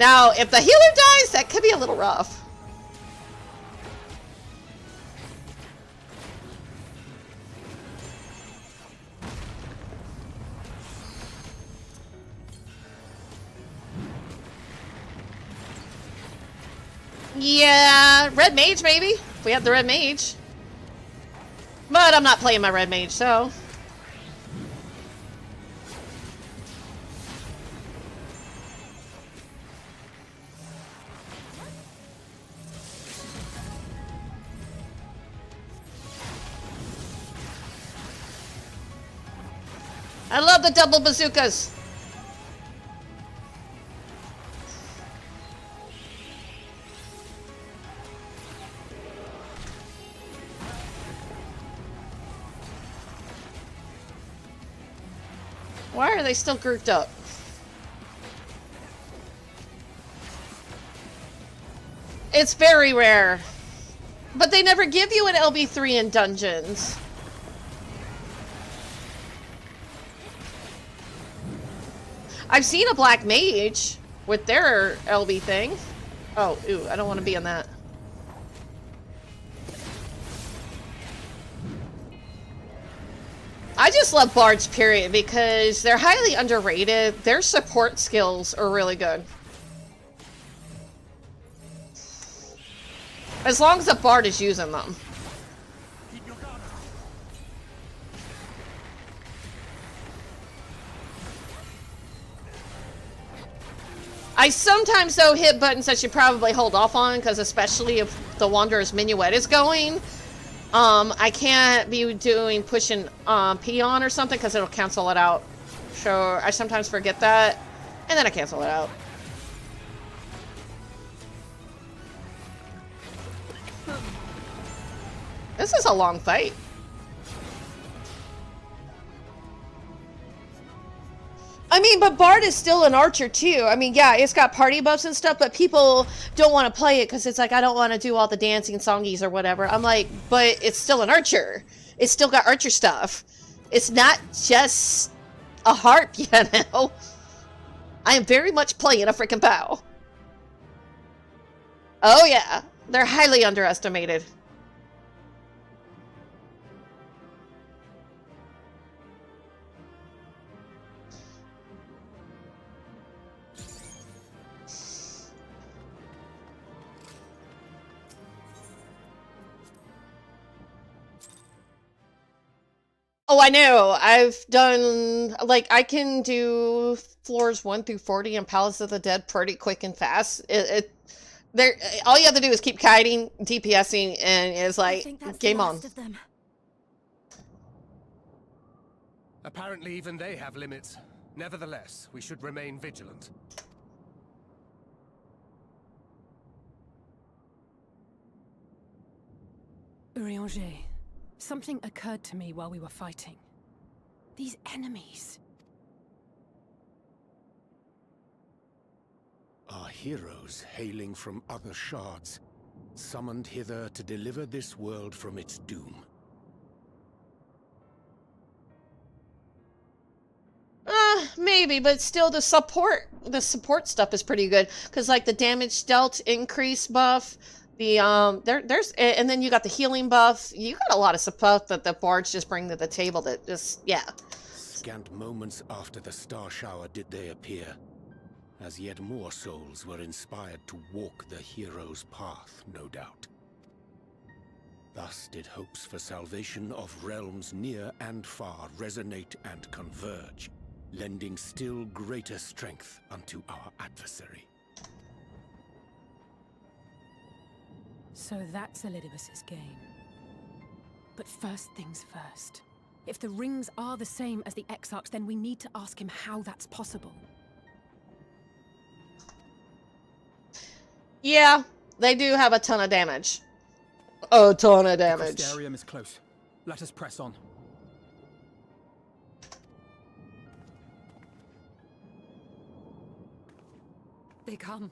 Now, if the healer dies, that could be a little rough. Yeah, red mage maybe. We have the red mage. But I'm not playing my red mage, so. I love the double bazookas. Why are they still grouped up? It's very rare. But they never give you an LB3 in dungeons. I've seen a black mage with their LB thing. Oh, ooh, I don't want to be on that. I just love bards, period, because they're highly underrated. Their support skills are really good. As long as a bard is using them. I sometimes, though, hit buttons that you probably hold off on, because especially if the Wanderer's Minuet is going, I can't be pushing P on or something, because it'll cancel it out. So I sometimes forget that, and then I cancel it out. This is a long fight. I mean, but Bard is still an archer too. I mean, yeah, it's got party buffs and stuff, but people don't want to play it because it's like, I don't want to do all the dancing songies or whatever. I'm like, but it's still an archer. It's still got archer stuff. It's not just a harp, you know? I am very much playing a freaking POW. Oh yeah, they're highly underestimated. Oh, I know. I've done, like, I can do floors 1 through 40 in Palace of the Dead pretty quick and fast. All you have to do is keep kiting, DPSing, and it's like, game on. Apparently even they have limits. Nevertheless, we should remain vigilant. Urianger, something occurred to me while we were fighting. These enemies. Are heroes hailing from other shards, summoned hither to deliver this world from its doom. Maybe, but still the support stuff is pretty good. Because, like, the damage dealt increase buff, and then you got the healing buff. You got a lot of stuff that the bards just bring to the table that just, yeah. Scant moments after the star shower did they appear, as yet more souls were inspired to walk the hero's path, no doubt. Thus did hopes for salvation of realms near and far resonate and converge, lending still greater strength unto our adversary. So that's Elidibus's game. But first things first. If the rings are the same as the Exarchs, then we need to ask him how that's possible. Yeah, they do have a ton of damage. A ton of damage. The Costarium is close. Let us press on. They come.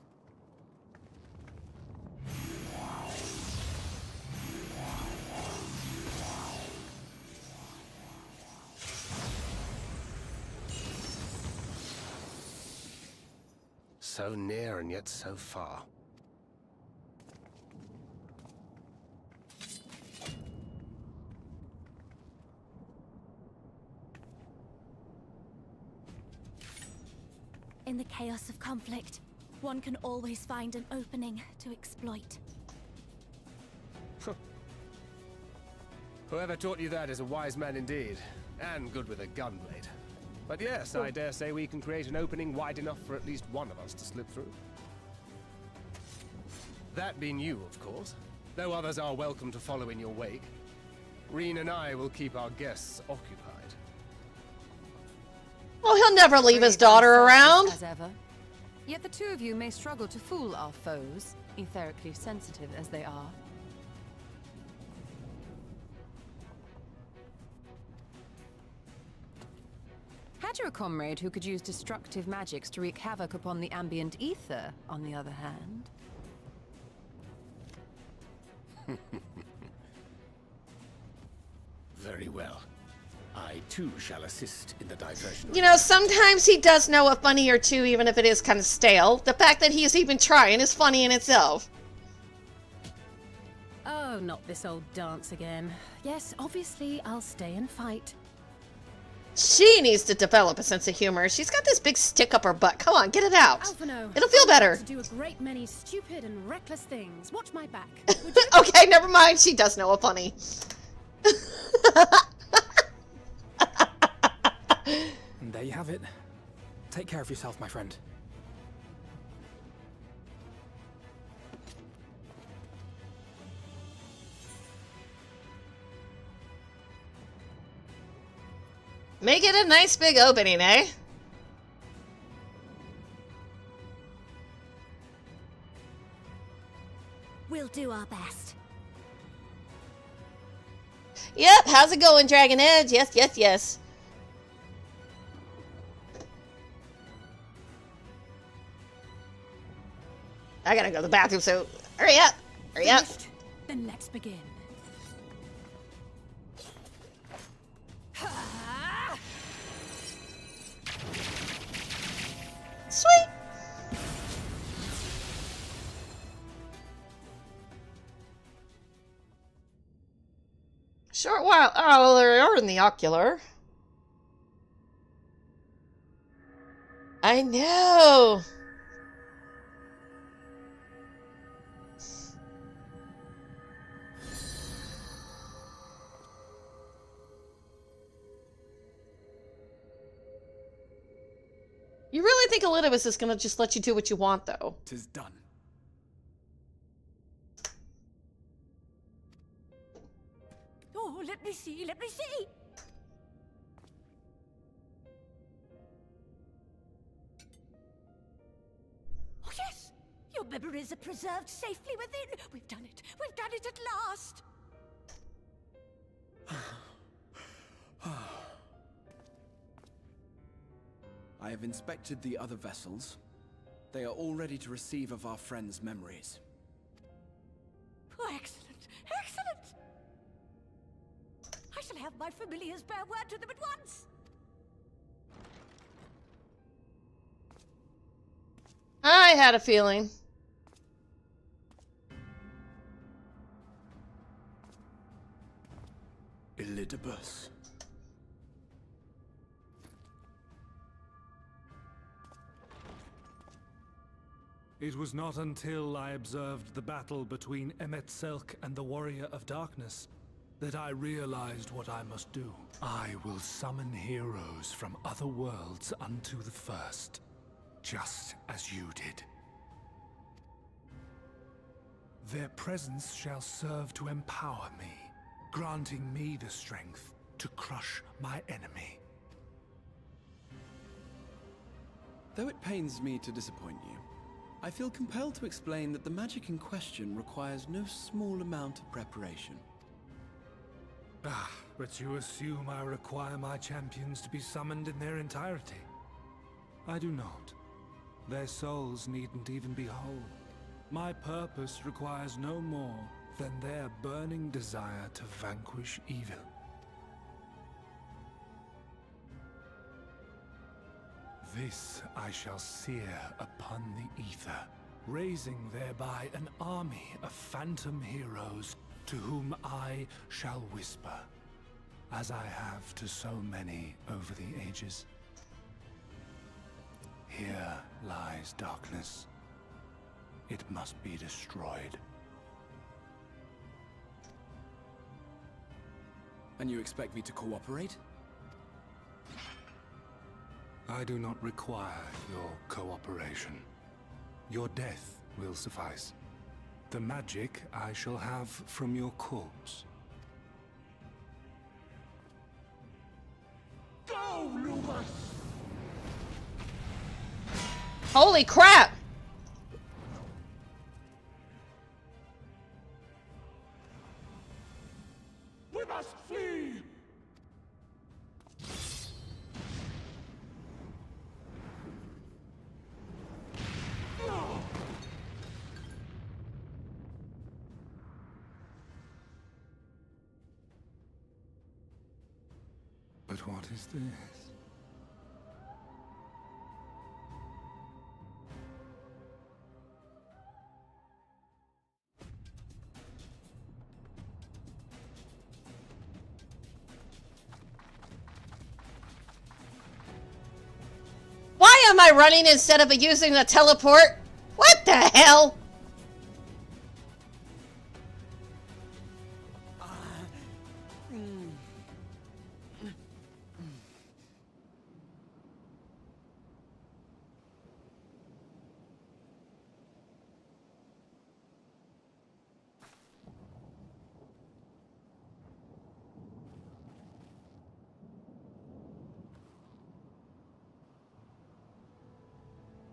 So near and yet so far. In the chaos of conflict, one can always find an opening to exploit. Whoever taught you that is a wise man indeed, and good with a gunblade. But yes, I dare say we can create an opening wide enough for at least one of us to slip through. That being you, of course, though others are welcome to follow in your wake. Reen and I will keep our guests occupied. Well, he'll never leave his daughter around. As ever. Yet the two of you may struggle to fool our foes, etherically sensitive as they are. Had you a comrade who could use destructive magics to wreak havoc upon the ambient ether, on the other hand? Very well. I too shall assist in the diversion. You know, sometimes he does know a funny or two, even if it is kind of stale. The fact that he's even trying is funny in itself. Oh, not this old dance again. Yes, obviously I'll stay and fight. She needs to develop a sense of humor. She's got this big stick up her butt. Come on, get it out. Alphino, It'll feel better. To do a great many stupid and reckless things. Watch my back. Okay, never mind. She does know a funny. And there you have it. Take care of yourself, my friend. Make it a nice big opening, eh? We'll do our best. Yep, how's it going, Dragon Edge? Yes, yes, yes. I gotta go to the bathroom, so hurry up. Hurry up. Finished? Then let's begin. Sweet. Short while. Oh, they are in the ocular. I know. You really think Elidibus is gonna just let you do what you want, though? 'Tis done. Oh, let me see, let me see! Oh, yes! Your memories are preserved safely within. We've done it. We've done it at last. I have inspected the other vessels. They are all ready to receive of our friends' memories. Oh, excellent! Excellent! I shall have my familiars bear word to them at once. I had a feeling. Elidibus. It was not until I observed the battle between Emet-Selch and the Warrior of Darkness that I realized what I must do. I will summon heroes from other worlds unto the first, just as you did. Their presence shall serve to empower me, granting me the strength to crush my enemy. Though it pains me to disappoint you, I feel compelled to explain that the magic in question requires no small amount of preparation. Ah, but you assume I require my champions to be summoned in their entirety. I do not. Their souls needn't even be whole. My purpose requires no more than their burning desire to vanquish evil. This I shall sear upon the ether, raising thereby an army of phantom heroes to whom I shall whisper, as I have to so many over the ages. Here lies darkness. It must be destroyed. And you expect me to cooperate? I do not require your cooperation. Your death will suffice. The magic I shall have from your corpse. Go, Lumos! Holy crap! We must flee! But what is this? Why am I running instead of using the teleport? What the hell?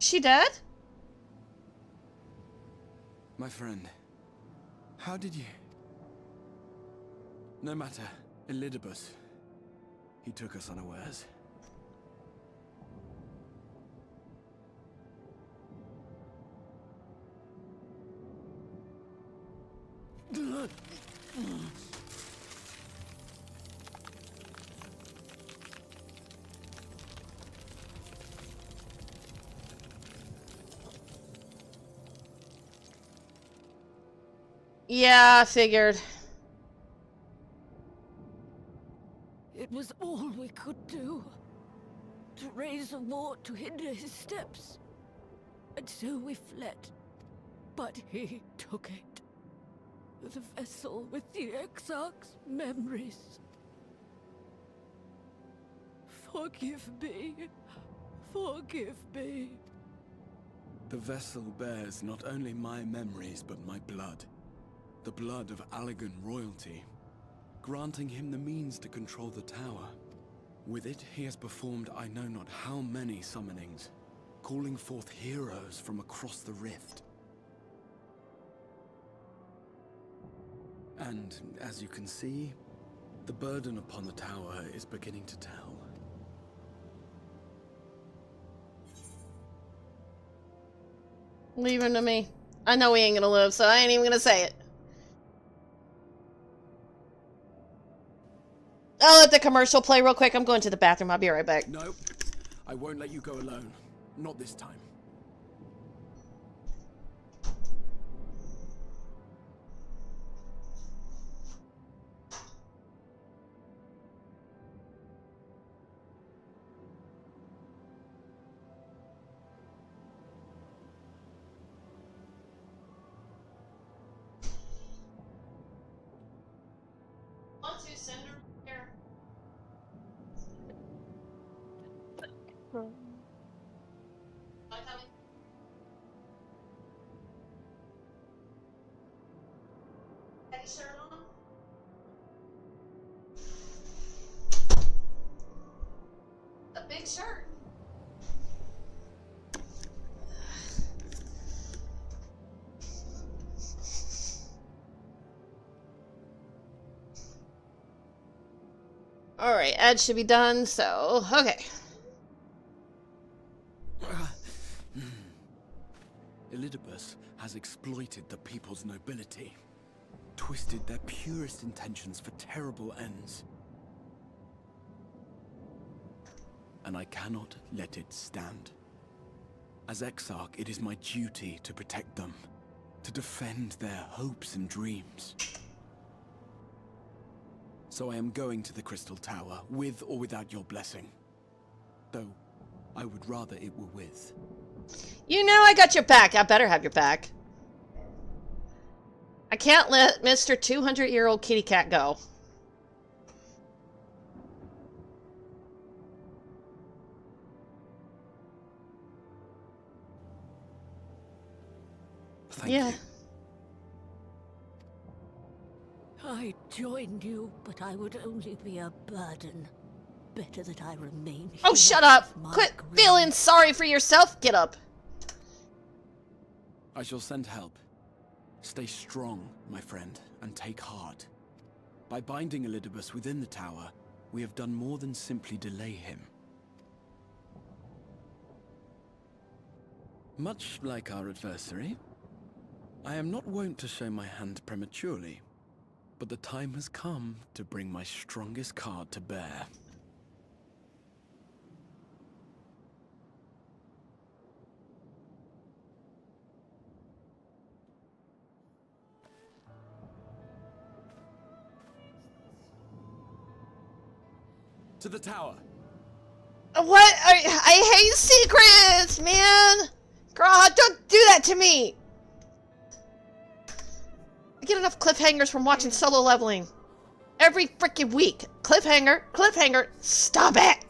She dead? My friend, how did you... No matter, Elidibus. He took us unawares. Yeah, I figured. It was all we could do. To raise a ward to hinder his steps. And so we fled. But he took it. The vessel with the Exarch's memories. Forgive me. Forgive me. The vessel bears not only my memories, but my blood. The blood of Allegan royalty, granting him the means to control the tower. With it, he has performed I know not how many summonings, calling forth heroes from across the rift. And, as you can see, the burden upon the tower is beginning to tell. Leave him to me. I know he ain't gonna live, so I ain't even gonna say it. I'll let the commercial play real quick. I'm going to the bathroom. I'll be right back. No, I won't let you go alone. Not this time. Want to send her here? Shirt on? A big shirt. Alright, ad should be done, so okay. Elidibus has exploited the people's nobility, twisted their purest intentions for terrible ends. and I cannot let it stand. As Exarch, it is my duty to protect them, to defend their hopes and dreams. So I am going to the Crystal Tower, with or without your blessing. Though, I would rather it were with. You know I got your back. I better have your back. I can't let Mr. 200-year-old kitty cat go. Thank you. I joined you, but I would only be a burden. Better that I remain here. Oh, shut up! with my Quit grim- feeling sorry for yourself. Get up. I shall send help. Stay strong, my friend, and take heart. By binding Elidibus within the tower, we have done more than simply delay him. Much like our adversary, I am not wont to show my hand prematurely, but the time has come to bring my strongest card to bear. To the tower. What? I hate secrets, man. God, don't do that to me. I get enough cliffhangers from watching Solo Leveling. Every freaking week. Cliffhanger, cliffhanger. Stop it.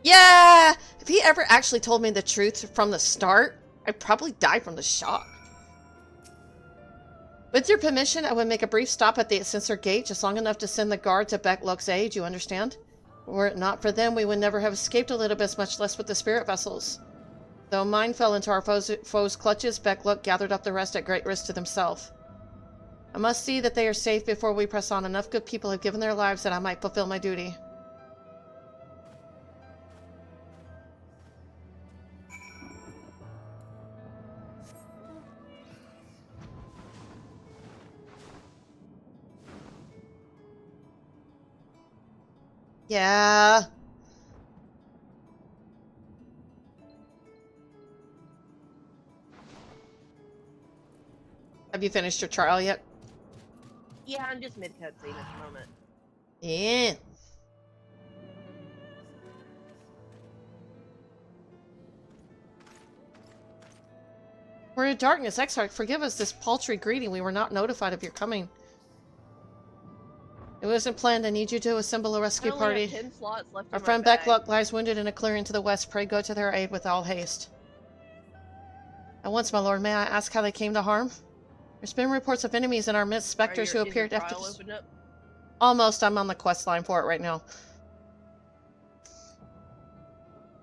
Yeah. If he ever actually told me the truth from the start, I'd probably die from the shock. With your permission, I would make a brief stop at the Censor Gate, just long enough to send the guard to Beckluck's aid, you understand? Were it not for them, we would never have escaped Elidibus, much less with the spirit vessels. Though mine fell into our foes' clutches, Beckluck gathered up the rest at great risk to himself. I must see that they are safe before we press on. Enough good people have given their lives that I might fulfill my duty. Yeah. Have you finished your trial yet? Yeah, I'm just mid-cutscene at the moment. Yeah. We're in darkness. Exarch, forgive us this paltry greeting. We were not notified of your coming. It wasn't planned. I need you to assemble a rescue I only party. have 10 slots left Our in my friend bag. Beckluck lies wounded in a clearing to the west. Pray go to their aid with all haste. At once, my lord, may I ask how they came to harm? There's been reports of enemies in our midst, specters who appeared after trial this. opened up? Almost. I'm on the quest line for it right now.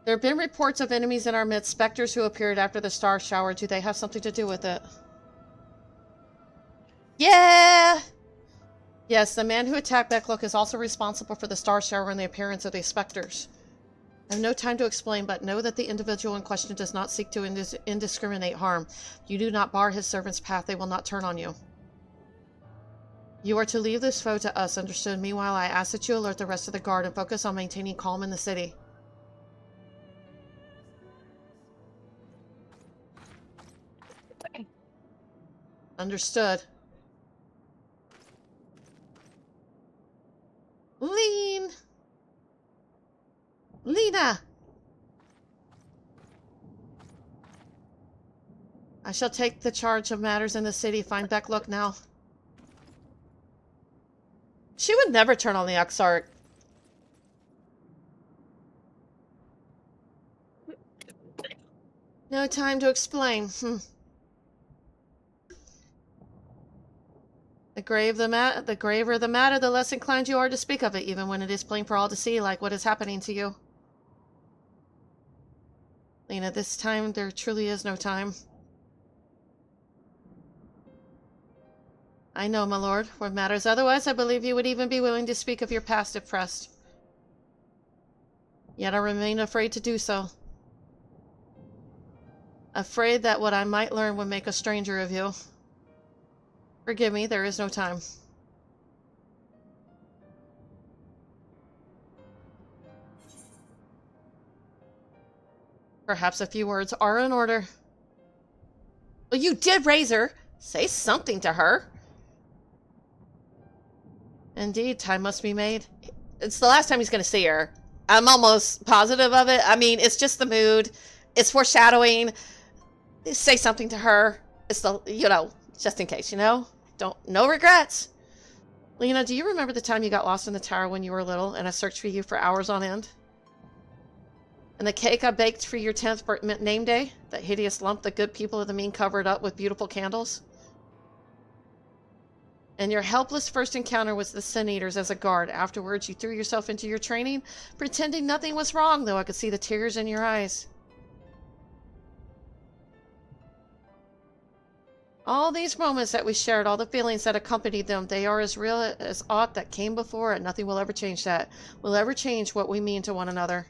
There have been reports of enemies in our midst, specters who appeared after the star shower. Do they have something to do with it? Yeah! Yes, the man who attacked Beckluck is also responsible for the star shower and the appearance of these specters. I have no time to explain, but know that the individual in question does not seek to indiscriminate harm. You do not bar his servant's path, they will not turn on you. You are to leave this foe to us, understood? Meanwhile, I ask that you alert the rest of the guard and focus on maintaining calm in the city. Understood. Lean! Lena! I shall take the charge of matters in the city. Find Beckluck now. She would never turn on the Exarch. No time to explain. The graver the matter, the less inclined you are to speak of it, even when it is plain for all to see, like what is happening to you. Lena, this time there truly is no time. I know, my lord. Were matters otherwise, I believe you would even be willing to speak of your past if pressed. Yet I remain afraid to do so. Afraid that what I might learn would make a stranger of you. Forgive me, there is no time. Perhaps a few words are in order. Well, you did raise her. Say something to her. Indeed, time must be made. It's the last time he's going to see her. I'm almost positive of it. I mean, it's just the mood. It's foreshadowing. Say something to her. It's the, you know, just in case, you know? No regrets. Lena, do you remember the time you got lost in the tower when you were little and I searched for you for hours on end? And the cake I baked for your 10th name day? That hideous lump the good people of the mean covered up with beautiful candles? And your helpless first encounter with the Sin Eaters as a guard. Afterwards, you threw yourself into your training, pretending nothing was wrong, though I could see the tears in your eyes. All these moments that we shared, all the feelings that accompanied them, they are as real as aught that came before, and nothing will ever change that. Will ever change what we mean to one another.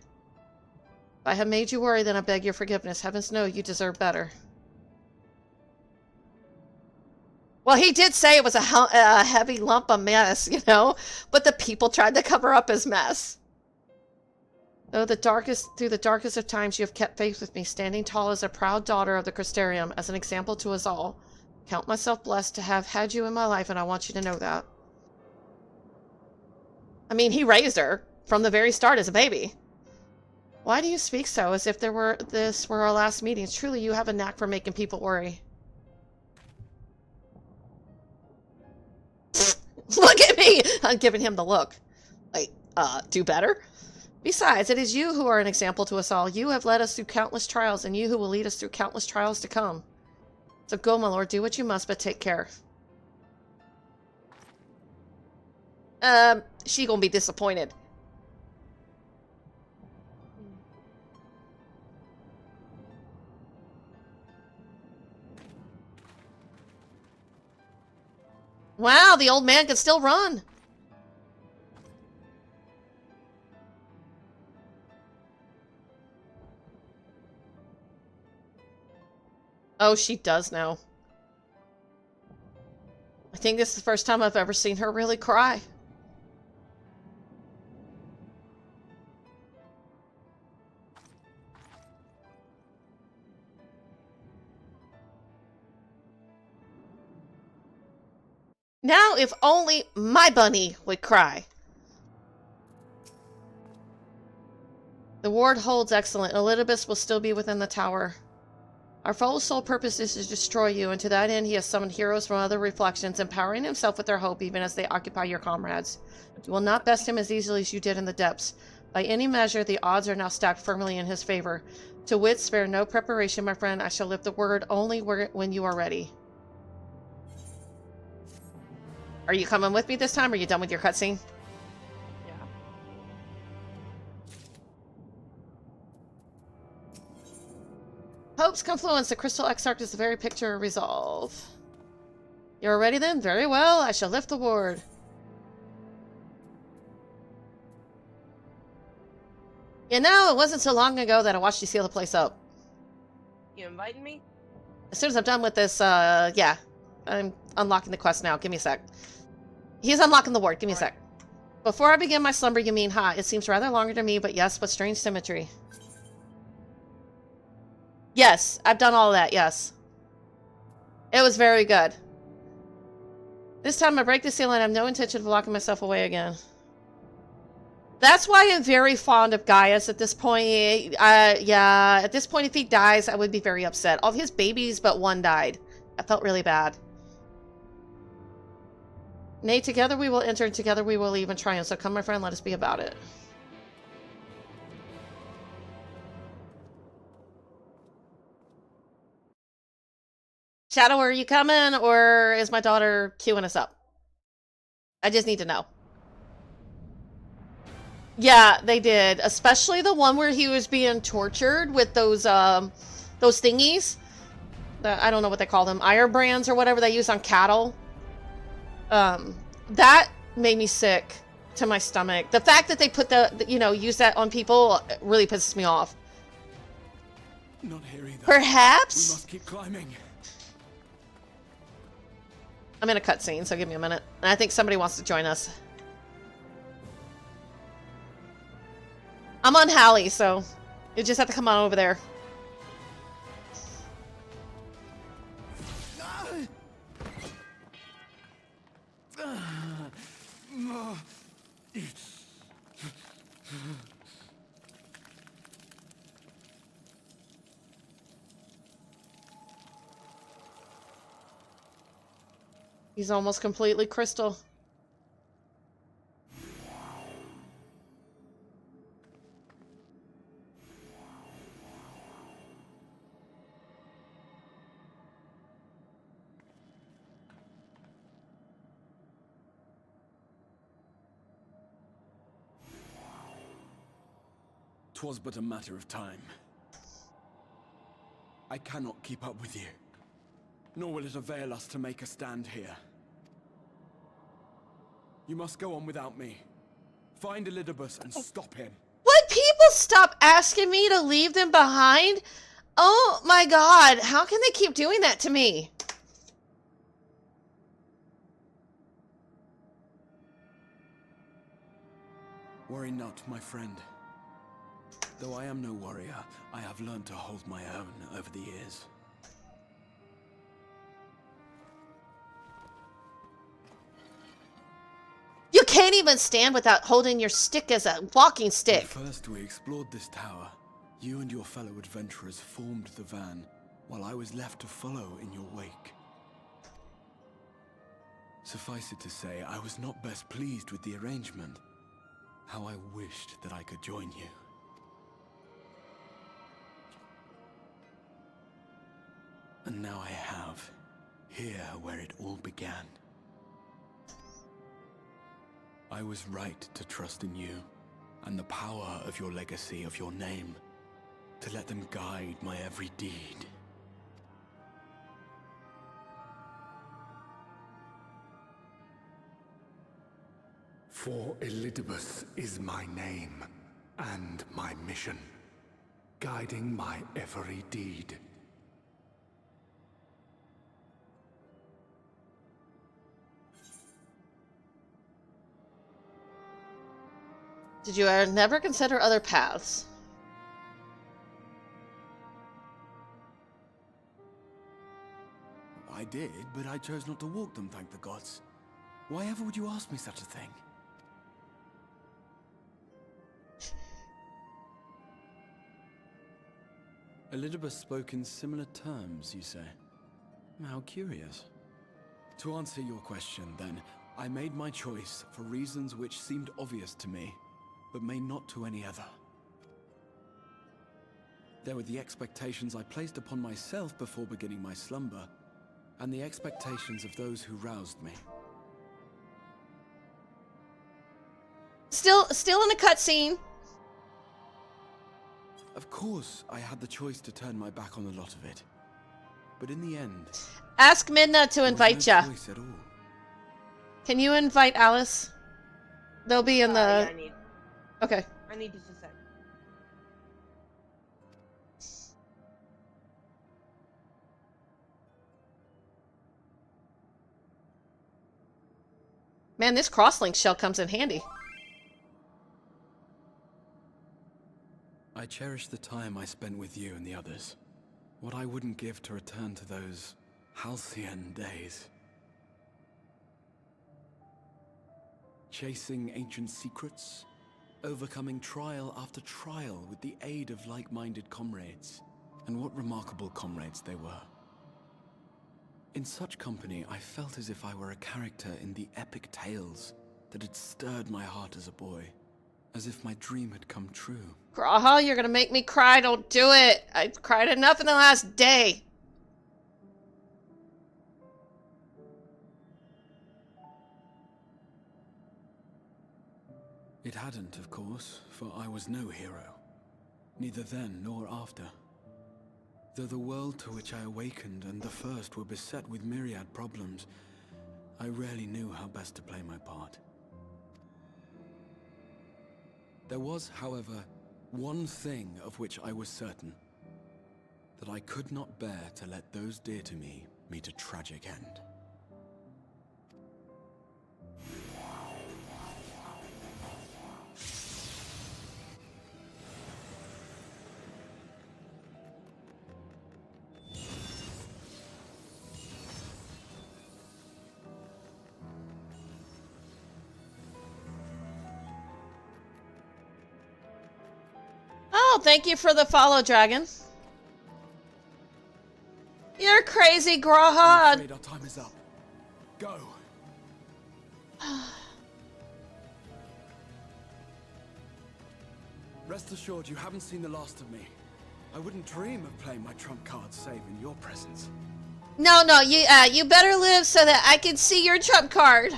If I have made you worry, then I beg your forgiveness. Heavens know you deserve better. Well, he did say it was a heavy lump of mess, you know, but the people tried to cover up his mess. Though through the darkest of times, you have kept faith with me, standing tall as a proud daughter of the Crystarium, as an example to us all. Count myself blessed to have had you in my life, and I want you to know that. I mean, he raised her from the very start as a baby. Why do you speak so, as if this were our last meeting? Truly, you have a knack for making people worry. Look at me! I'm giving him the look. Like, do better? Besides, it is you who are an example to us all. You have led us through countless trials, and you who will lead us through countless trials to come. So go, my lord, do what you must, but take care. She gonna be disappointed. Wow, the old man can still run. Oh, she does now. I think this is the first time I've ever seen her really cry. Now, if only my bunny would cry. The ward holds excellent. Elidibus will still be within the tower. Our foe's sole purpose is to destroy you, and to that end he has summoned heroes from other reflections, empowering himself with their hope even as they occupy your comrades. You will not best him as easily as you did in the depths. By any measure, the odds are now stacked firmly in his favor. To wit, spare no preparation, my friend. I shall lift the word only when you are ready. Are you coming with me this time? Are you done with your cutscene? Yeah. Hope's confluence. The crystal exarch is the very picture of resolve. You're ready then? Very well. I shall lift the ward. You know, it wasn't so long ago that I watched you seal the place up. You inviting me? As soon as I'm done with this, yeah. I'm unlocking the quest now. Give me a sec. He's unlocking the ward. Give me a sec. Before I begin my slumber, you mean, ha? It seems rather longer to me, but yes, but strange symmetry. Yes, I've done all that, yes. It was very good. This time I break the seal and I have no intention of locking myself away again. That's why I'm very fond of Gaius at this point. Yeah, at this point, if he dies, I would be very upset. All his babies but one died. I felt really bad. Nay, together we will enter, and together we will leave in triumph. So come, my friend, let us be about it. Shadow, are you coming, or is my daughter queuing us up? I just need to know. Yeah, they did. Especially the one where he was being tortured with those thingies. I don't know what they call them. Iron brands or whatever they use on cattle. That made me sick to my stomach. The fact that they put use that on people really pisses me off. Not here either. Perhaps? We must keep climbing. I'm in a cutscene, so give me a minute. And I think somebody wants to join us. I'm on Hallie, so you just have to come on over there. He's almost completely crystal. "'Twas but a matter of time. I cannot keep up with you, nor will it avail us to make a stand here. You must go on without me. Find Elidibus and stop him." Would people stop asking me to leave them behind? Oh my god, how can they keep doing that to me? Worry not, my friend. Though I am no warrior, I have learned to hold my own over the years. You can't even stand without holding your stick as a walking stick. When first we explored this tower, you and your fellow adventurers formed the van, while I was left to follow in your wake. Suffice it to say, I was not best pleased with the arrangement. How I wished that I could join you. And now I have, here where it all began. I was right to trust in you, and the power of your legacy, of your name, to let them guide my every deed. For Elidibus is my name, and my mission, guiding my every deed. Did you never consider other paths? I did, but I chose not to walk them, thank the gods. Why ever would you ask me such a thing? Elidibus spoke in similar terms, you say? How curious. To answer your question, then, I made my choice for reasons which seemed obvious to me, but may not to any other. There were the expectations I placed upon myself before beginning my slumber, and the expectations of those who roused me. Still in a cutscene. Of course, I had the choice to turn my back on a lot of it. But in the end... Ask Midna to invite ya. Can you invite Alice? They'll be in the... Yeah, I need... Okay. I need just a sec. Man, this crosslink shell comes in handy. I cherish the time I spent with you and the others. What I wouldn't give to return to those halcyon days. Chasing ancient secrets, overcoming trial after trial with the aid of like-minded comrades. And what remarkable comrades they were. In such company, I felt as if I were a character in the epic tales that had stirred my heart as a boy. As if my dream had come true. Graha, you're gonna make me cry. Don't do it. I've cried enough in the last day. It hadn't, of course, for I was no hero. Neither then nor after. Though the world to which I awakened and the first were beset with myriad problems, I rarely knew how best to play my part. There was, however, one thing of which I was certain. That I could not bear to let those dear to me meet a tragic end. Oh, thank you for the follow, Dragon. You're crazy, I'm Grahad. afraid our time is up. Go. Rest assured, you haven't seen the last of me. I wouldn't dream of playing my trump card safe in your presence. No, you better live so that I can see your trump card.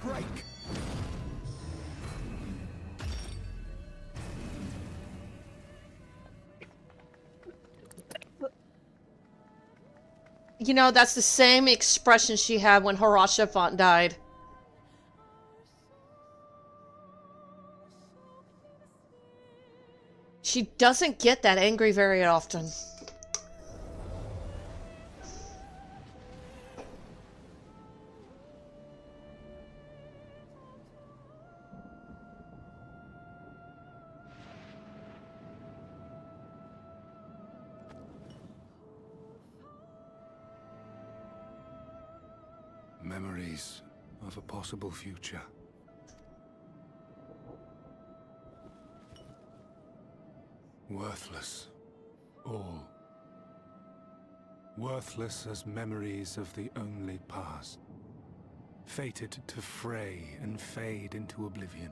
Break. You know, that's the same expression she had when Harashafont died. She doesn't get that angry very often. Memories of a possible future. Worthless. All. Worthless as memories of the only past. Fated to fray and fade into oblivion.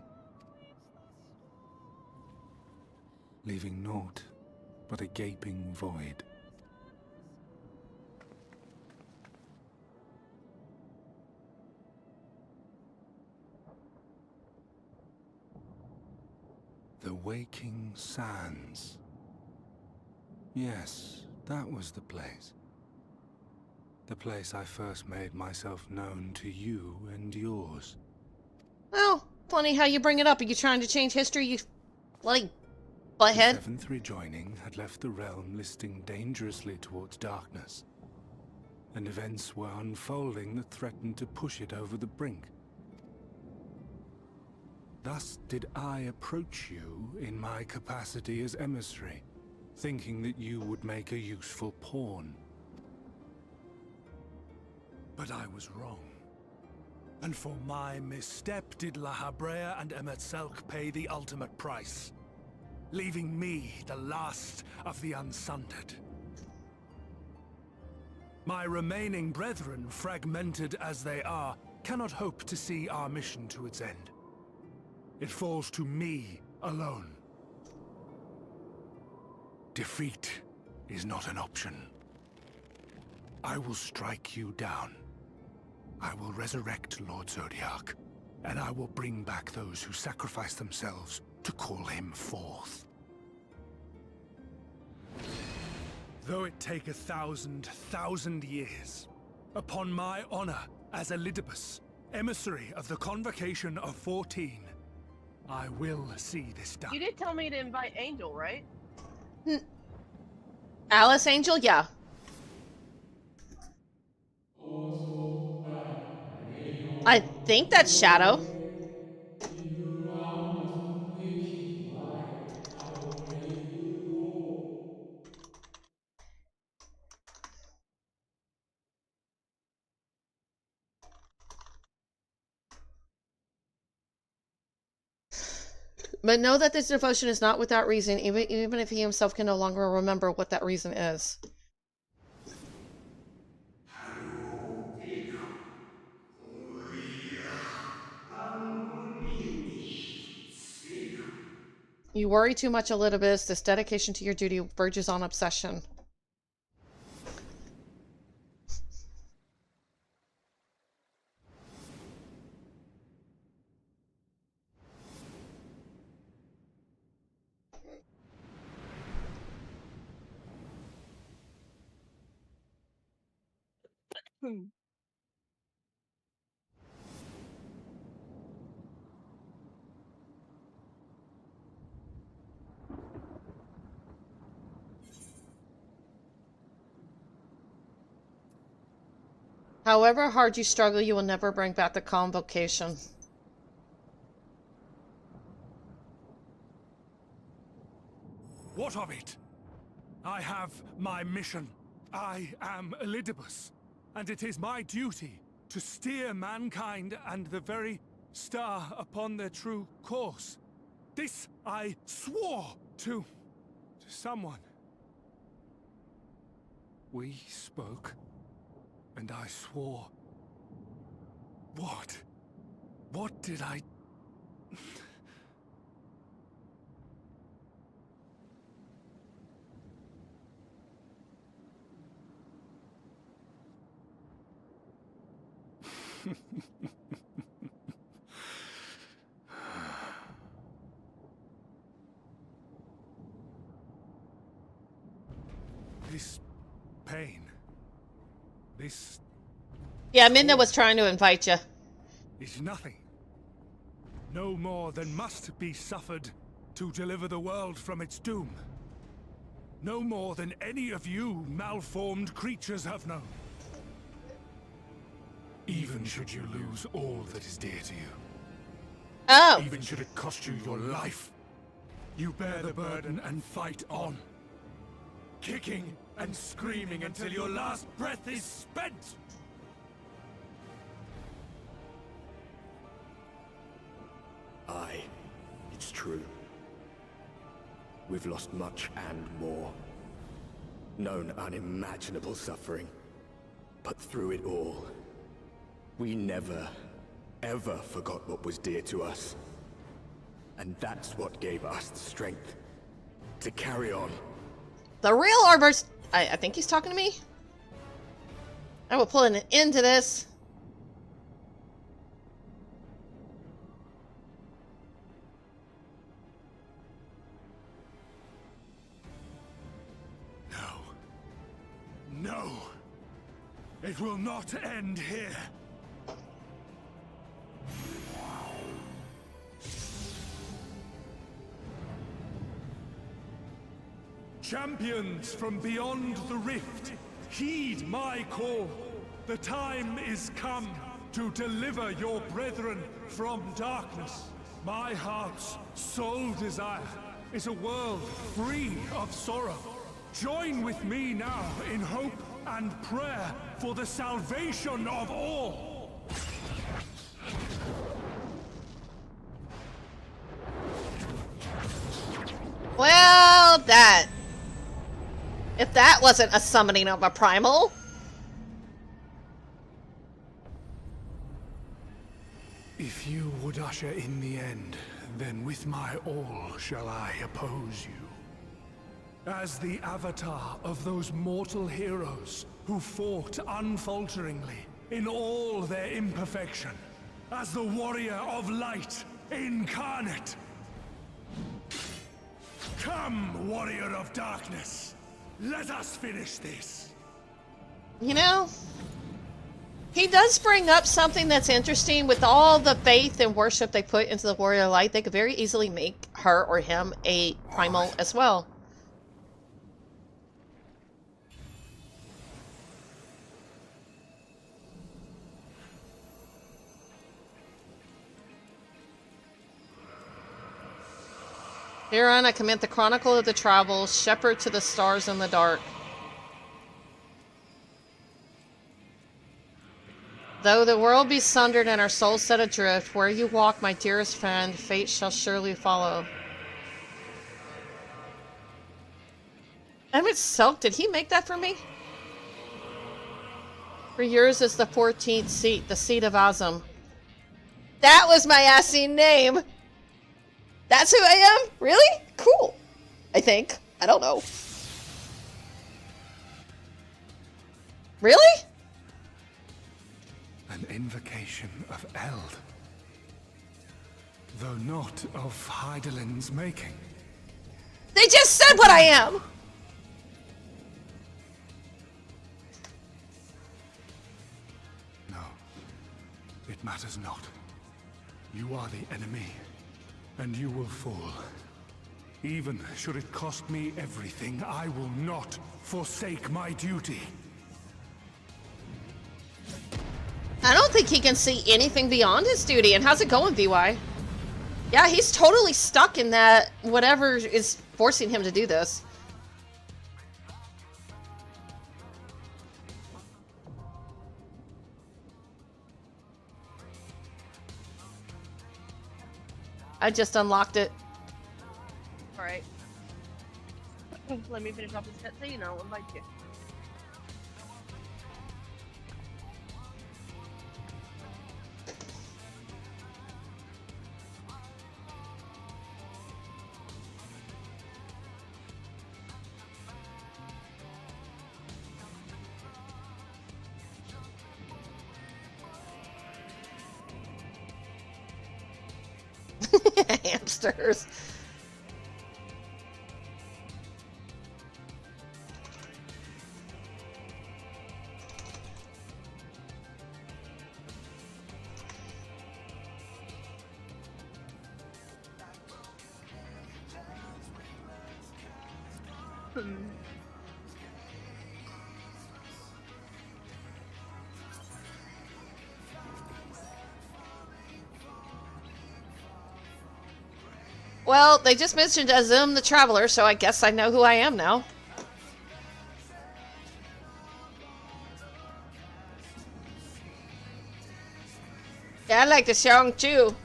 Leaving naught but a gaping void. The Waking Sands. Yes, that was the place. The place I first made myself known to you and yours. Well, funny how you bring it up. Are you trying to change history, you bloody butthead? The seventh rejoining had left the realm listing dangerously towards darkness, and events were unfolding that threatened to push it over the brink. Thus did I approach you in my capacity as emissary, thinking that you would make a useful pawn. But I was wrong. And for my misstep did La Habrea and Emet-Selch pay the ultimate price, leaving me the last of the Unsundered. My remaining brethren, fragmented as they are, cannot hope to see our mission to its end. It falls to me alone. Defeat is not an option. I will strike you down. I will resurrect Lord Zodiac, and I will bring back those who sacrifice themselves to call him forth. Though it take 1,000 years, upon my honor as Elidibus, emissary of the Convocation of 14, I will see this done. You did tell me to invite Angel, right? Alice Angel, yeah. I think that's Shadow. But know that this devotion is not without reason, even if he himself can no longer remember what that reason is. You worry too much, Elidibus. This dedication to your duty verges on obsession. However hard you struggle, you will never bring back the Convocation. What of it? I have my mission. I am Elidibus, and it is my duty to steer mankind and the very star upon their true course. This I swore to someone. We spoke, and I swore. What? What did I... This pain. This... Yeah, Minna was trying to invite you. is nothing. No more than must be suffered to deliver the world from its doom. No more than any of you malformed creatures have known. Even should you lose all that is dear to you. Oh! Even should it cost you your life. You bear the burden and fight on. Kicking and screaming until your last breath is spent! Aye, it's true. We've lost much and more. Known unimaginable suffering. But through it all, we never, ever forgot what was dear to us. And that's what gave us the strength to carry on. The real Arbors... I think he's talking to me. I will put an end to this. No. It will not end here. Champions from beyond the rift, heed my call. The time is come to deliver your brethren from darkness. My heart's sole desire is a world free of sorrow. Join with me now in hope and prayer for the salvation of all. Well, that... If that wasn't a summoning of a primal... If you would usher in the end, then with my all shall I oppose you. As the avatar of those mortal heroes who fought unfalteringly in all their imperfection. As the warrior of light incarnate. Come, warrior of darkness. Let us finish this. You know, he does bring up something that's interesting. With all the faith and worship they put into the warrior of light, they could very easily make her or him a primal as well. Hereon I commit the chronicle of the travels, shepherd to the stars in the dark. Though the world be sundered and our souls set adrift, where you walk, my dearest friend, fate shall surely follow. Emmett Selk, did he make that for me? For yours is the 14th seat, the seat of Azam. That was my Assine name! That's who I am? Really? Cool. I think. I don't know. Really? An invocation of Eld. Though not of Hydaelyn's making. They just said what I am! No. It matters not. You are the enemy. And you will fall. Even should it cost me everything, I will not forsake my duty. I don't think he can see anything beyond his duty. And how's it going, VY? Yeah, he's totally stuck in that whatever is forcing him to do this. I just unlocked it. Alright. Let me finish off this cutscene and I'll invite you. Hamsters. Well, they just mentioned Azum the Traveler, so I guess I know who I am now. Yeah, I like the song too.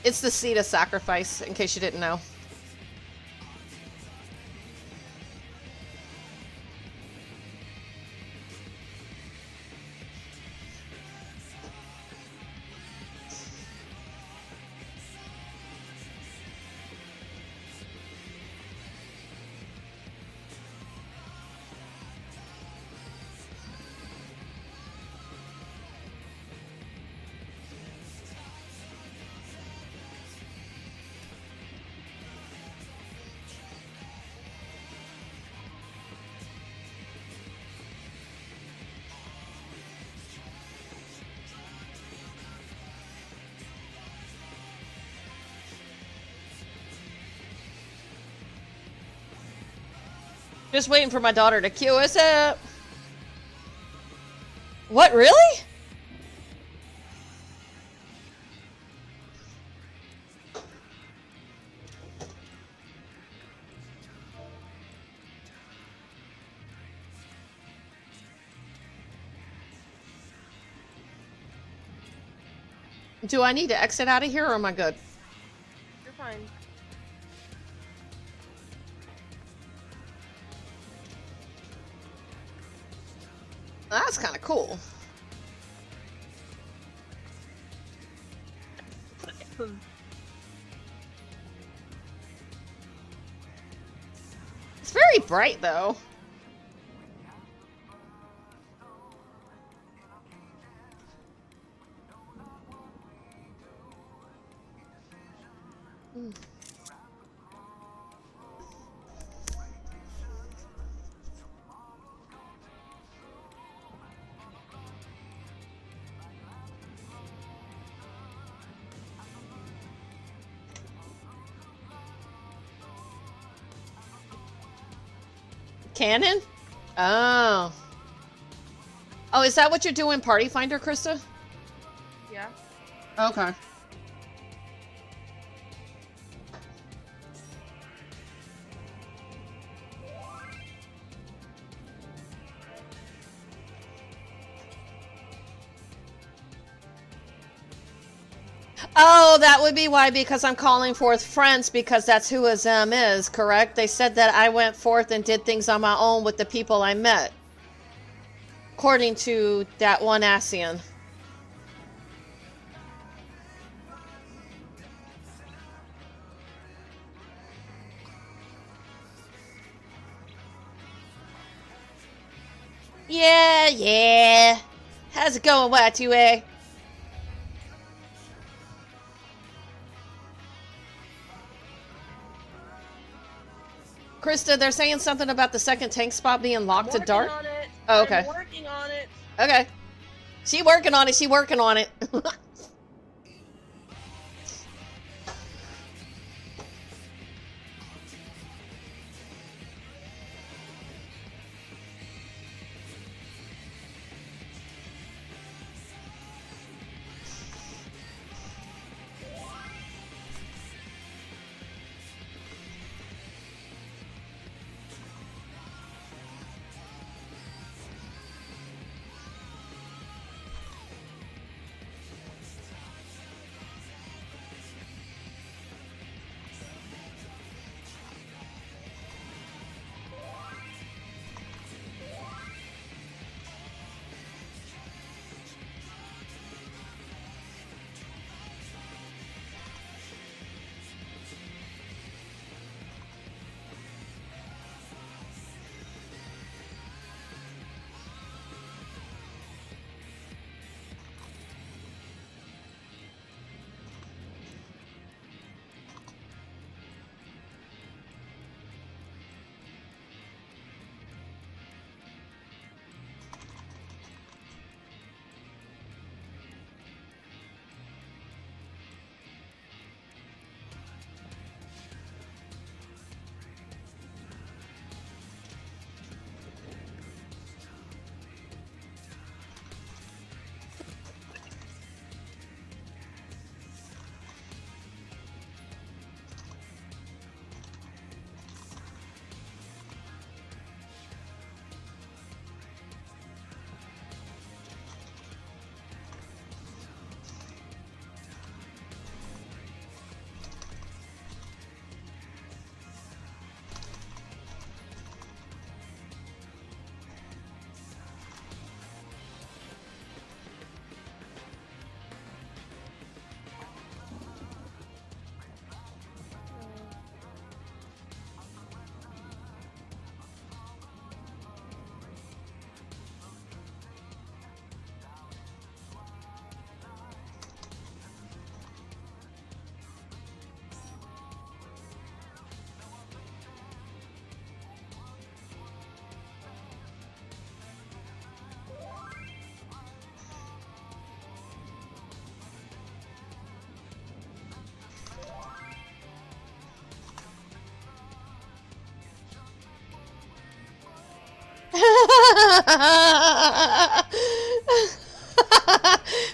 It's the seed of sacrifice, in case you didn't know. Just waiting for my daughter to queue us up. What, really? Do I need to exit out of here or am I good? You're fine. That's kind of cool. It's very bright, though. Cannon? Oh. Oh, is that what you're doing, Party Finder, Krista? Yeah. Okay. Oh, that would be why, because I'm calling forth friends, because that's who Azam is, correct? They said that I went forth and did things on my own with the people I met. According to that one Asian. Yeah. How's it going, Y2A? Krista, they're saying something about the second tank spot being locked to dark. Oh, okay. I'm working on it. Okay. She working on it. She working on it.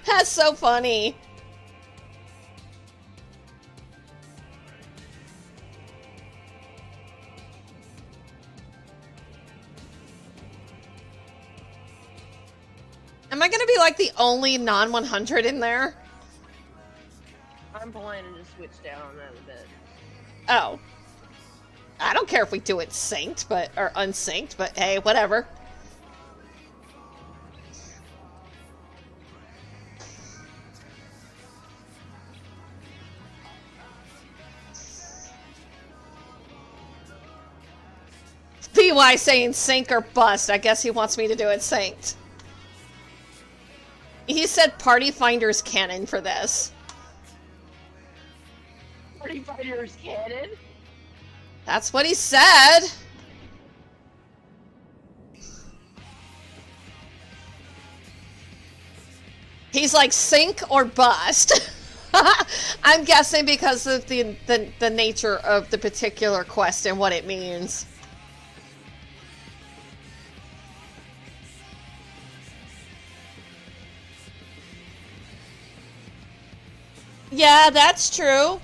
That's so funny. Am I gonna be like the only non-100 in there? I'm planning to switch down on that a bit. Oh. I don't care if we do it synced, or unsynced, but hey, whatever. PY saying sync or bust. I guess he wants me to do it synced. He said Party Finder's canon for this. Party Finder's canon? That's what he said. He's like sync or bust. I'm guessing because of the nature of the particular quest and what it means. Yeah, that's true.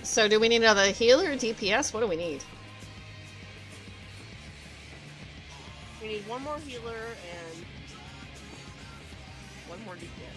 So do we need another healer, DPS? What do we need? We need one more healer and one more DPS.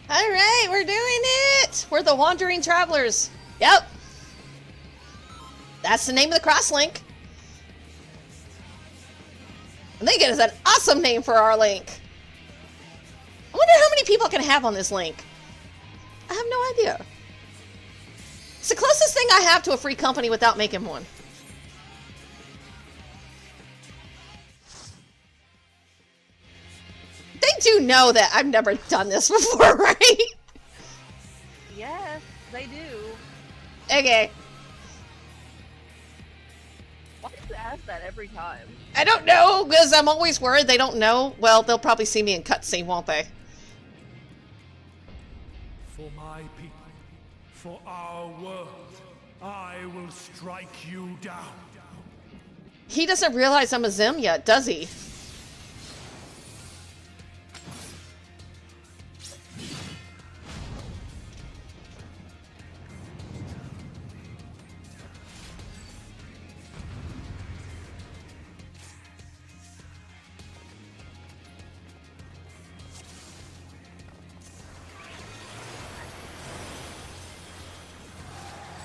All right, we're doing it. We're the Wandering Travelers. Yep. That's the name of the crosslink. I think it is an awesome name for our link. I wonder how many people I can have on this link. I have no idea. It's the closest thing I have to a free company without making one. do know that I've never done this before, right? Yes, they do. Okay. Why do you ask that every time? I don't know, because I'm always worried they don't know. Well, they'll probably see me in cutscene, won't they? For my people, for our world, I will strike you down. He doesn't realize I'm a Zim yet, does he?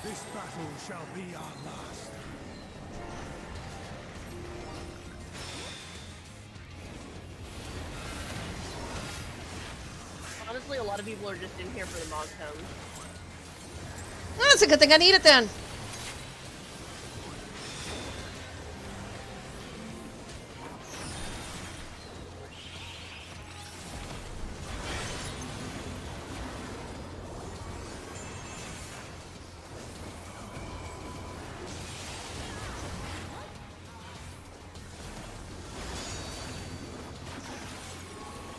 This battle shall be our last. Honestly, a lot of people are just in here for the Mog Tones. Well, that's a good thing I need it then.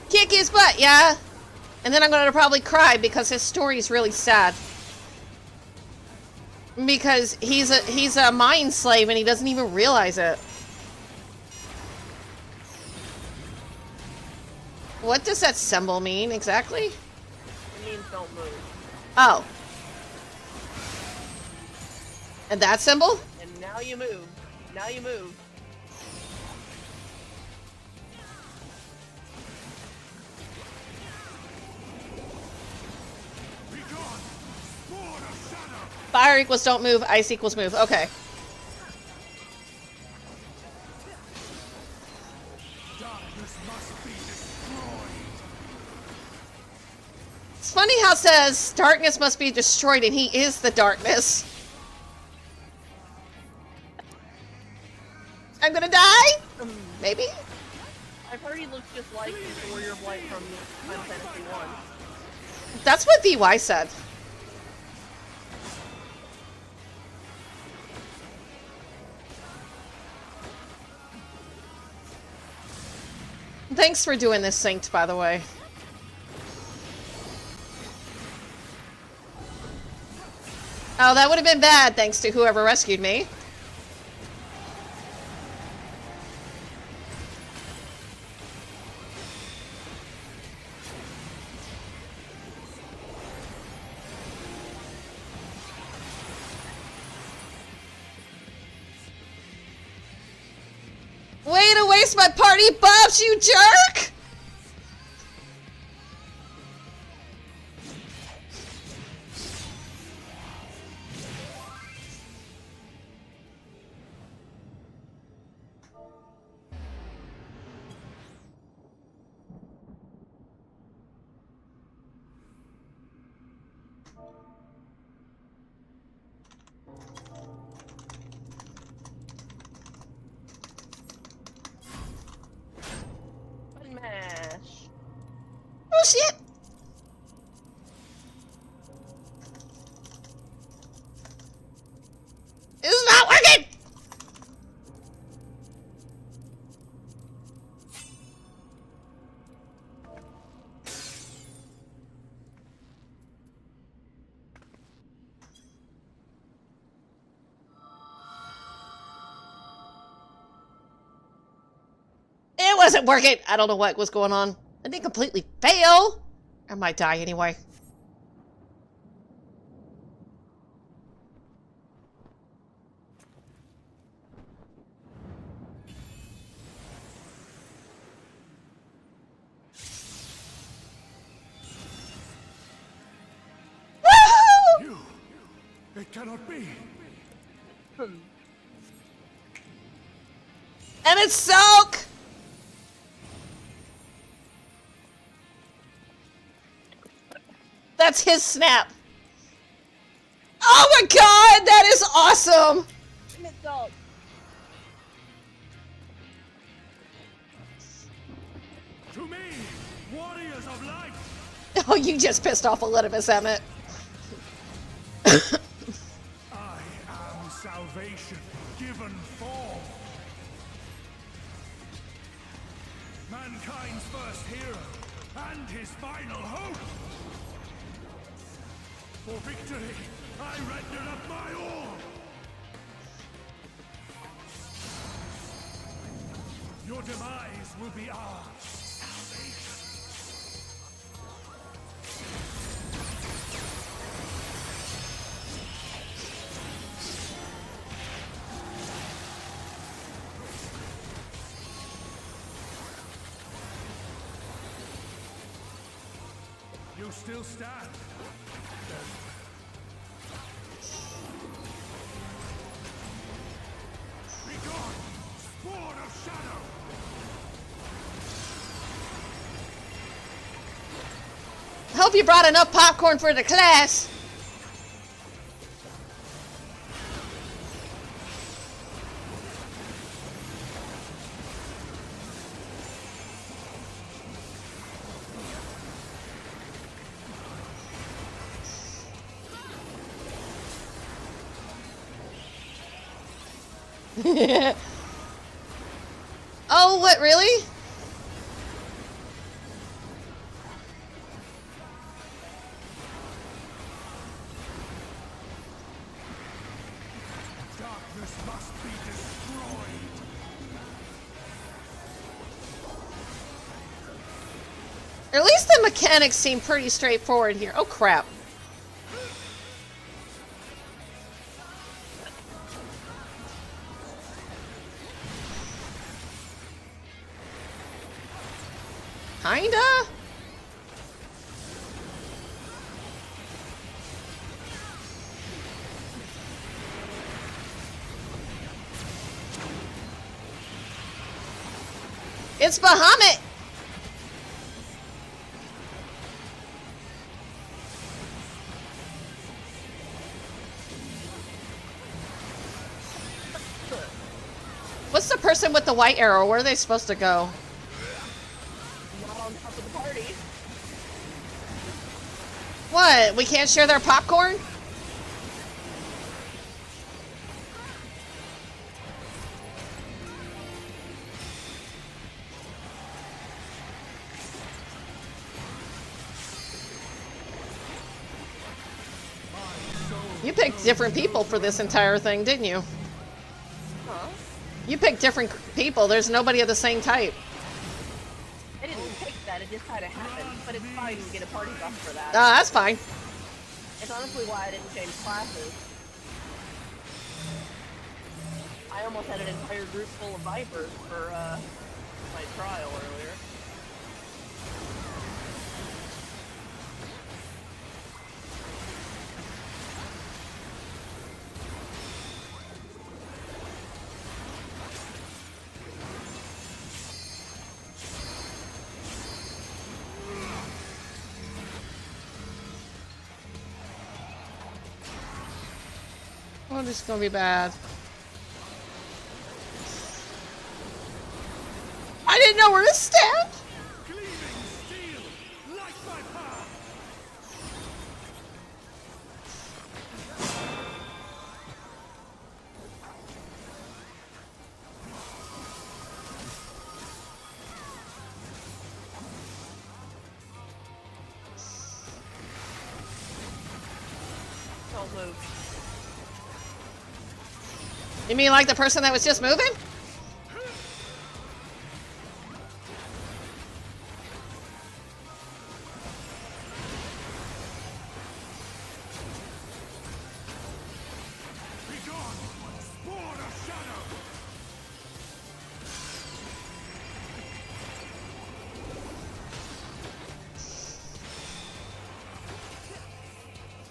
Kick his butt, yeah? And then I'm gonna probably cry because his story is really sad. Because he's a mind slave and he doesn't even realize it. What does that symbol mean exactly? It means don't move. Oh. And that symbol? And now you move. Now you move. Fire equals don't move, ice equals move. Okay. Darkness must be destroyed. It's funny how it says darkness must be destroyed and he is the darkness. I'm gonna die? Maybe? I've heard he looks just like the Warrior of Light from Final Fantasy 1. That's what VY said. Thanks for doing this, Synced, by the way. Oh, that would have been bad, thanks to whoever rescued me. Way to waste my party buffs, you jerk! Mash. Oh shit! This is not working! It wasn't working! I don't know what was going on. I didn't completely fail! I might die anyway. You! It cannot be! And it's soak! That's his snap. Oh my god, that is awesome! To me, Oh, you just pissed off Elidibus, Emmett. I am salvation given form. Mankind's first hero and his final hope. For victory, I render up my all. Your demise will be our salvation. You still stand. Be gone, spawn of shadow. Hope you brought enough popcorn for the class. Oh, what, really? Darkness must be destroyed. At least the mechanics seem pretty straightforward here. Oh, crap. Kinda? It's Bahamut! What's the person with the white arrow? Where are they supposed to go? Not on top of the party. What? We can't share their popcorn? You picked different people for this entire thing, didn't you? Huh? You picked different people. There's nobody of the same type. I didn't pick that, it just kind of happened. But it's fine to get a party buff for that. That's fine. It's honestly why I didn't change classes. I almost had an entire group full of Vipers for my trial earlier. Oh, this is gonna be bad. I didn't know where to stand! Don't move. You mean like the person that was just moving?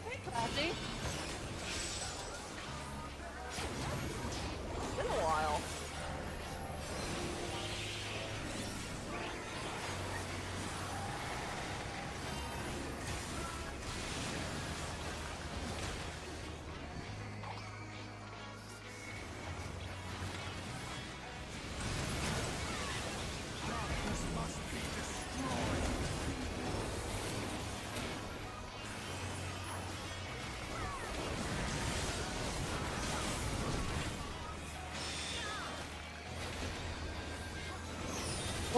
Hey, Classy. It's been a while.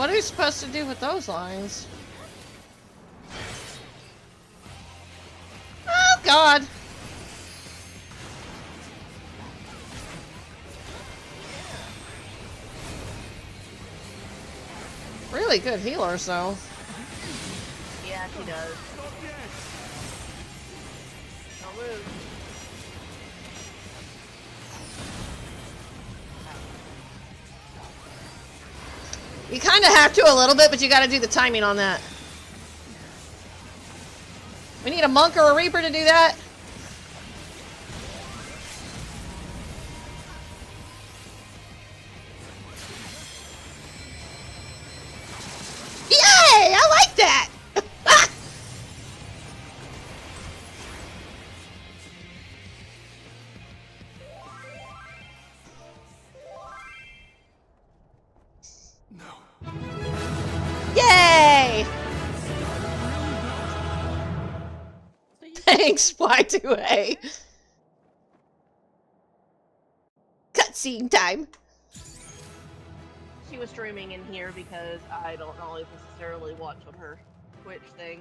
What are we supposed to do with those lines? Oh, God! Really good healers, though. Yeah, she does. Don't move. You kind of have to a little bit, but you got to do the timing on that. We need a monk or a reaper to do that. Yay! I like that! Yay! Thanks, Y2A. Cutscene time. She was streaming in here because I don't always necessarily watch on her Twitch thing.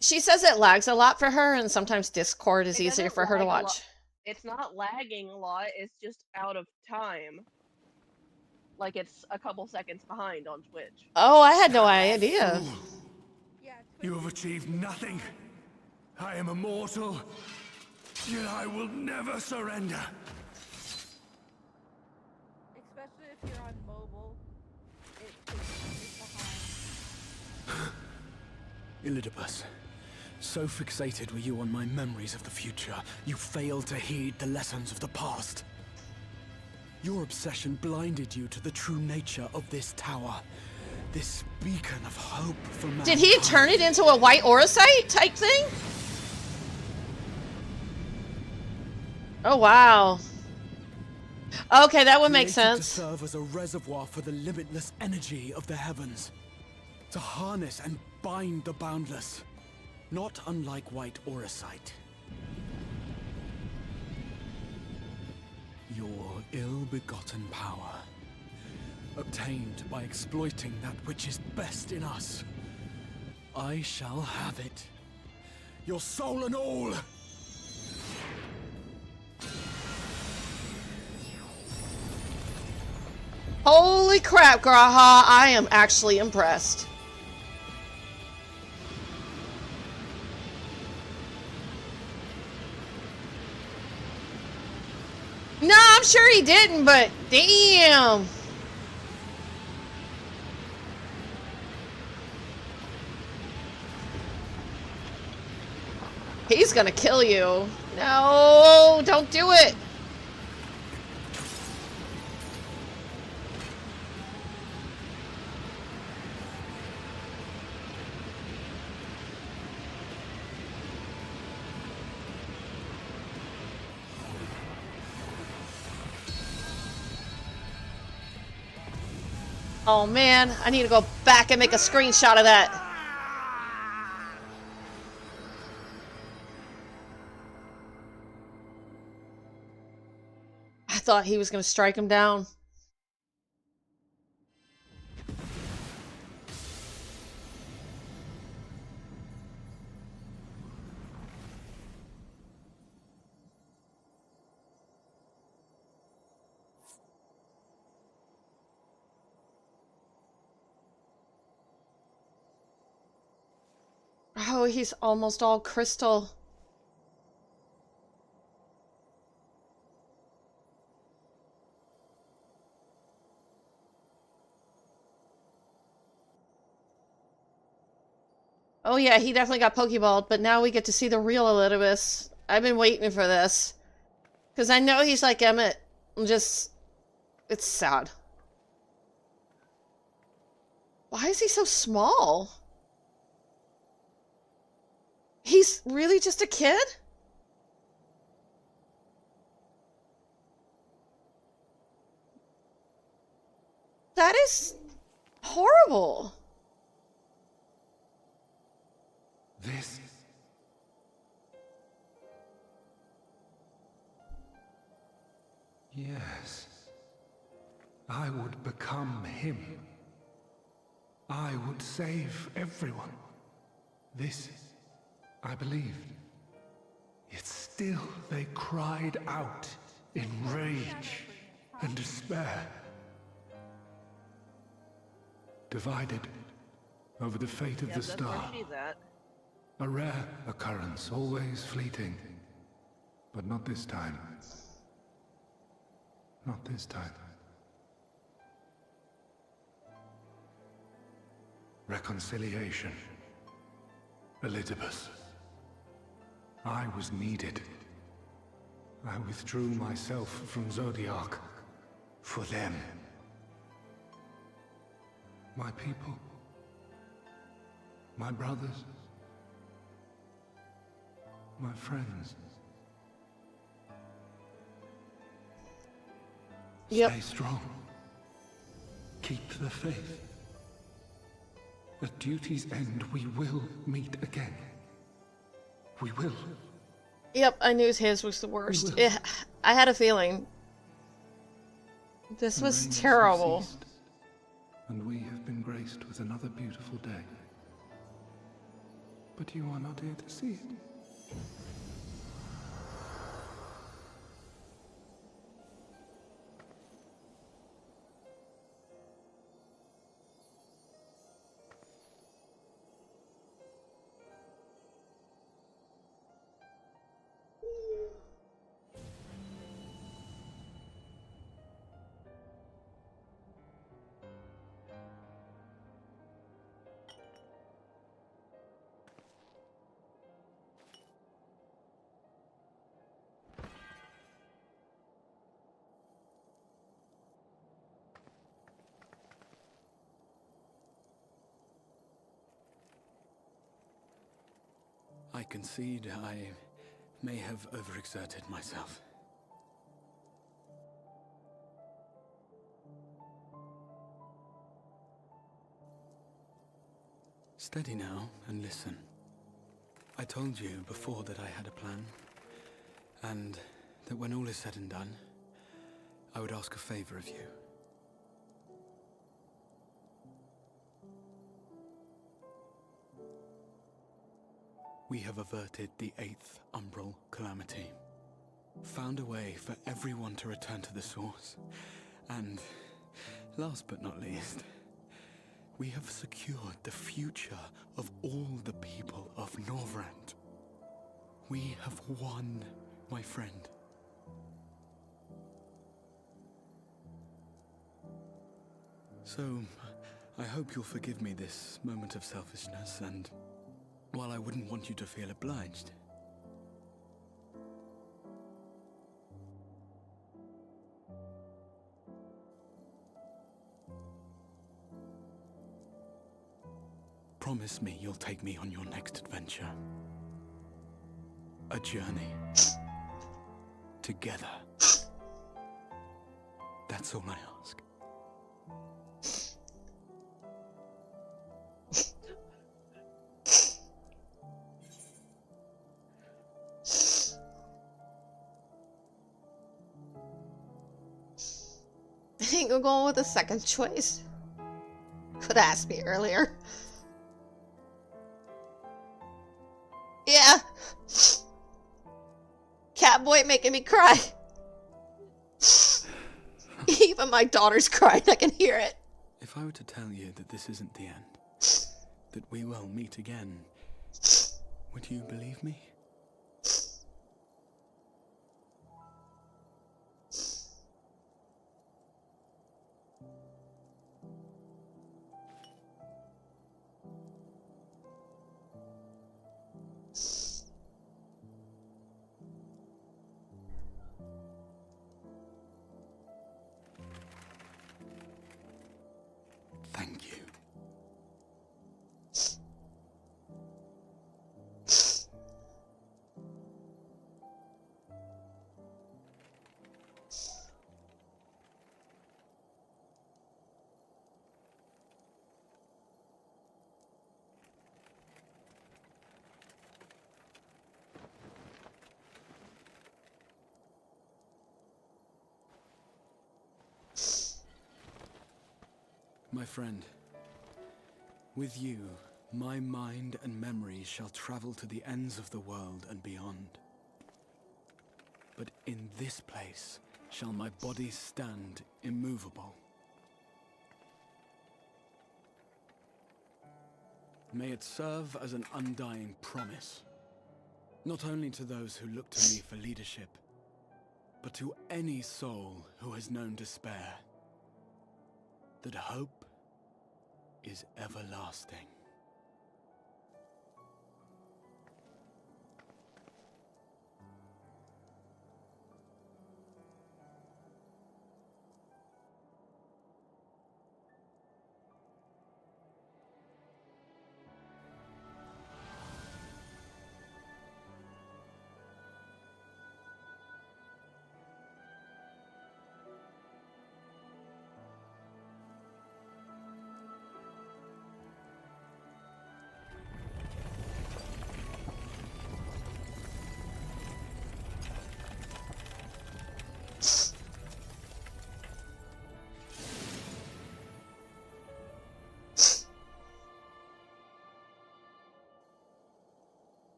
She says it lags a lot for her, and sometimes Discord is It easier doesn't for her to lag a watch. lot. It's not lagging a lot, it's just out of time. Like it's a couple seconds behind on Twitch. Oh, I had no idea. You have achieved nothing. I am immortal, yet I will never surrender. Especially if you're on mobile, it's behind. Elidibus, so fixated were you on my memories of the future, you failed to heed the lessons of the past. Your obsession blinded you to the true nature of this tower. This beacon of hope for mankind. Did he turn it into a white orosite type thing? Oh, wow. Okay, that would make Created sense. to serve as a reservoir for the limitless energy of the heavens. To harness and bind the boundless. Not unlike white orosite. Your ill-begotten power, obtained by exploiting that which is best in us. I shall have it. Your soul and all! Holy crap, Graha, I am actually impressed. No, I'm sure he didn't, but damn. He's gonna kill you. No, don't do it. Oh man, I need to go back and make a screenshot of that. I thought he was going to strike him down. Oh, he's almost all crystal. Oh yeah, he definitely got Pokeballed, but now we get to see the real Elidibus. I've been waiting for this. Because I know he's like Emmett. It's sad. Why is he so small? He's really just a kid? That is horrible. This Yes. I would become him. I would save everyone. This, I believed. Yet still they cried out in rage and despair. Divided over the fate of the That's where star. she's at. A rare occurrence, always fleeting. But not this time. Not this time. Reconciliation. Elizabeth. I was needed. I withdrew myself from Zodiac. For them. My people. My brothers. My friends. Yep. Stay strong. Keep the faith. At duty's end, we will meet again. We will. Yep, I knew his was the worst. I had a feeling. This was Rains have terrible. ceased, and we have been graced with another beautiful day. But you are not here to see it. I concede I may have overexerted myself. Steady now and listen. I told you before that I had a plan, and that when all is said and done, I would ask a favor of you. We have averted the 8th Umbral Calamity, found a way for everyone to return to the source, and, last but not least, we have secured the future of all the people of Norvrand. We have won, my friend. So, I hope you'll forgive me this moment of selfishness, and while I wouldn't want you to feel obliged, promise me you'll take me on your next adventure. A journey. Together. That's all I ask. I think I'm going with the second choice. Could ask me earlier. Yeah. Catboy making me cry. Even my daughter's crying, I can hear it. If I were to tell you that this isn't the end, that we will meet again, would you believe me? Thank you. My friend, with you, my mind and memory shall travel to the ends of the world and beyond. But in this place shall my body stand immovable. May it serve as an undying promise, not only to those who look to me for leadership, but to any soul who has known despair, that hope is everlasting.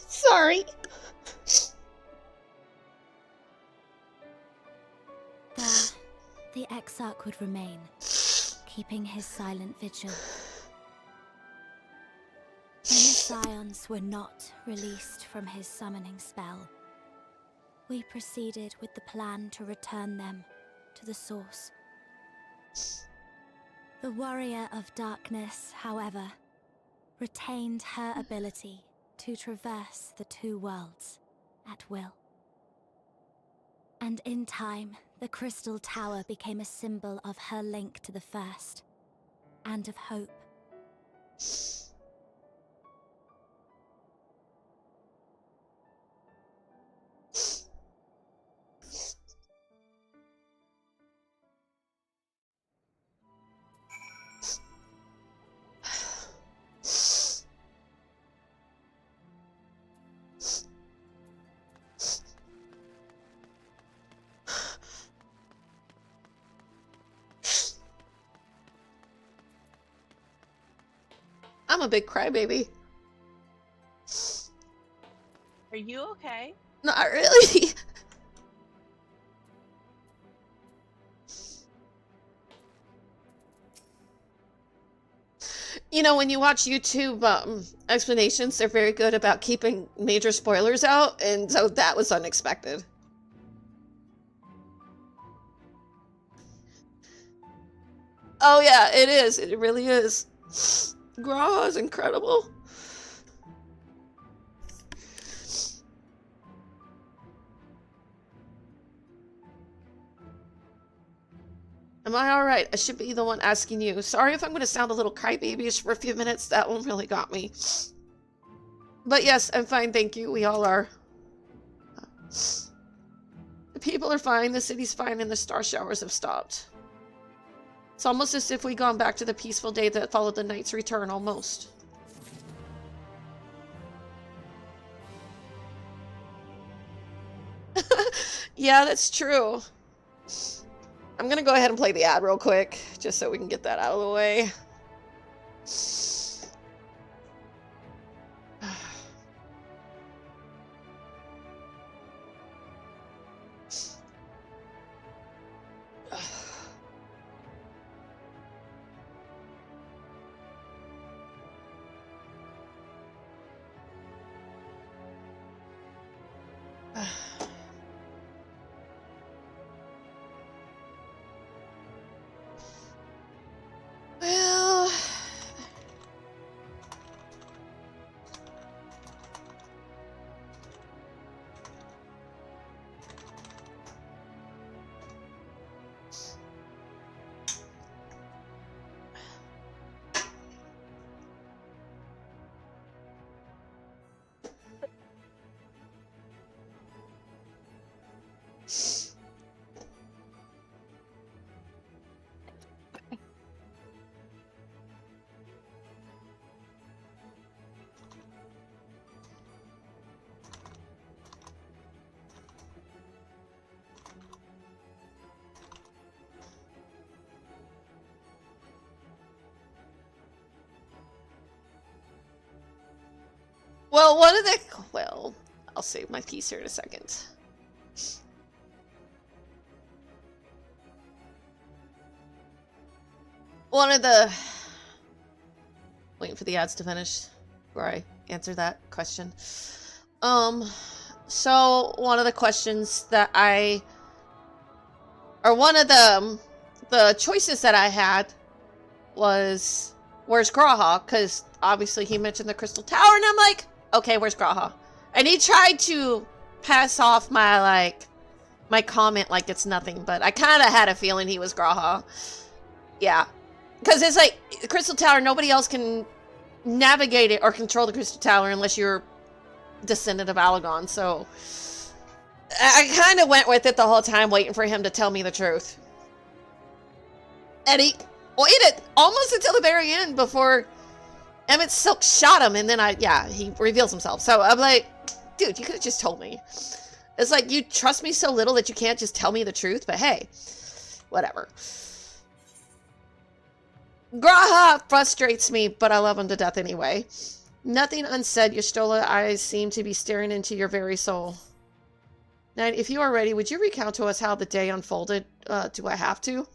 Sorry. There, the Exarch would remain, keeping his silent vigil. When the Scions were not released from his summoning spell, we proceeded with the plan to return them to the source. The Warrior of Darkness, however, retained her ability to traverse the two worlds at will. And in time, the Crystal Tower became a symbol of her link to the First, and of hope. I'm a big crybaby. Are you okay? Not really. You know, when you watch YouTube explanations, they're very good about keeping major spoilers out, and so that was unexpected. Oh yeah, it is. It really is. Graw is incredible. Am I alright? I should be the one asking you. Sorry if I'm going to sound a little crybabyish for a few minutes. That one really got me. But yes, I'm fine, thank you. We all are. The people are fine, the city's fine, and the star showers have stopped. It's almost as if we'd gone back to the peaceful day that followed the knight's return, almost. Yeah, that's true. I'm gonna go ahead and play the ad real quick, just so we can get that out of the way. Well, Well, one of the... Well, I'll save my piece here in a second. One of the... Waiting for the ads to finish before I answer that question. So one of the questions that one of the choices that I had was, where's Graha? Because obviously he mentioned the Crystal Tower, and I'm like, okay, where's Graha? And he tried to pass off my comment like it's nothing, but I kind of had a feeling he was Graha. Yeah. Because it's like, the Crystal Tower, nobody else can navigate it or control the Crystal Tower unless you're descendant of Alagon, so I kind of went with it the whole time, waiting for him to tell me the truth. And he waited almost until the very end before Emmett Silk shot him, and then he reveals himself. So I'm like, dude, you could have just told me. It's like, you trust me so little that you can't just tell me the truth, but hey, whatever. Graha frustrates me, but I love him to death anyway. Nothing unsaid, your stolen eyes seem to be staring into your very soul. Knight, if you are ready, would you recount to us how the day unfolded? Do I have to?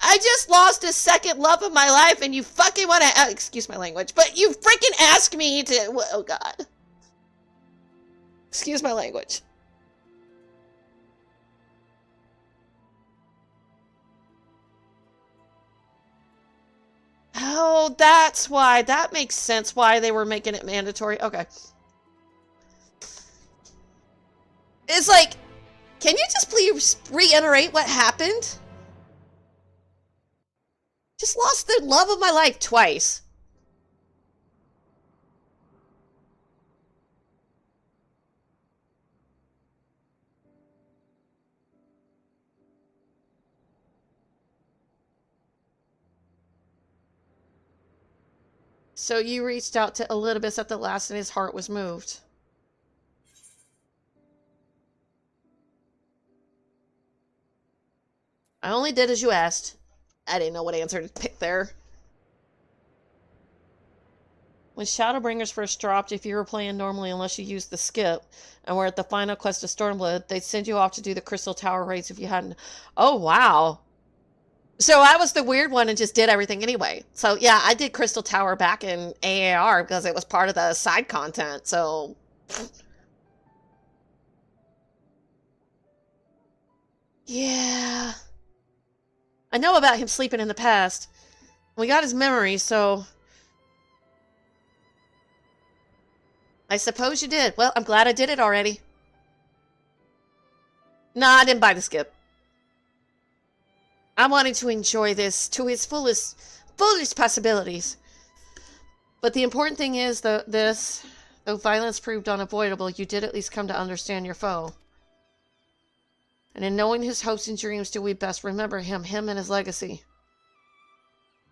I just lost a second love of my life, and you fucking want to... excuse my language, but you freaking asked me to... Oh, God. Excuse my language. Oh, that's why. That makes sense why they were making it mandatory. Okay. It's like, can you just please reiterate what happened? Just lost the love of my life twice. So you reached out to Elidibus at the last and his heart was moved. I only did as you asked. I didn't know what answer to pick there. When Shadowbringers first dropped, if you were playing normally unless you used the skip, and were at the final quest of Stormblood, they'd send you off to do the Crystal Tower raids if you hadn't. Oh, wow. So I was the weird one and just did everything anyway. So yeah, I did Crystal Tower back in AAR because it was part of the side content, so... Yeah... I know about him sleeping in the past. We got his memory, so... I suppose you did. Well, I'm glad I did it already. Nah, I didn't buy the skip. I wanted to enjoy this to its fullest possibilities. But the important thing is, though violence proved unavoidable, you did at least come to understand your foe. And in knowing his hopes and dreams, do we best remember him and his legacy.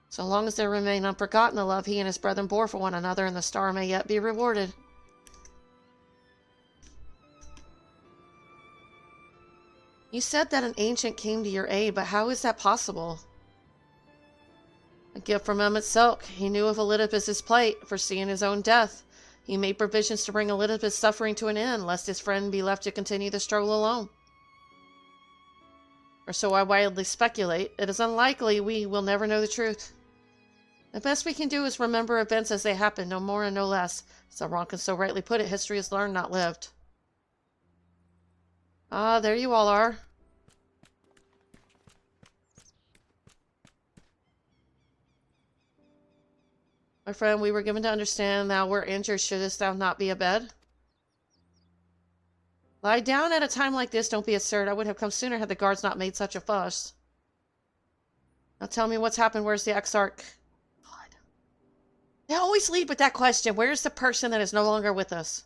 So long as there remain unforgotten the love he and his brethren bore for one another, and the star may yet be rewarded. You said that an ancient came to your aid, but how is that possible? A gift from Emmett Silk. He knew of Elidibus's plight, foreseeing his own death. He made provisions to bring Elidibus' suffering to an end, lest his friend be left to continue the struggle alone. Or so I wildly speculate. It is unlikely we will never know the truth. The best we can do is remember events as they happen, no more and no less. As Ronkin so rightly put it, history is learned, not lived. Ah, there you all are. My friend, we were given to understand thou wert injured, shouldst thou not be abed? Lie down at a time like this, don't be absurd. I would have come sooner had the guards not made such a fuss. Now tell me what's happened, where's the Exarch? God. They always lead with that question, where's the person that is no longer with us?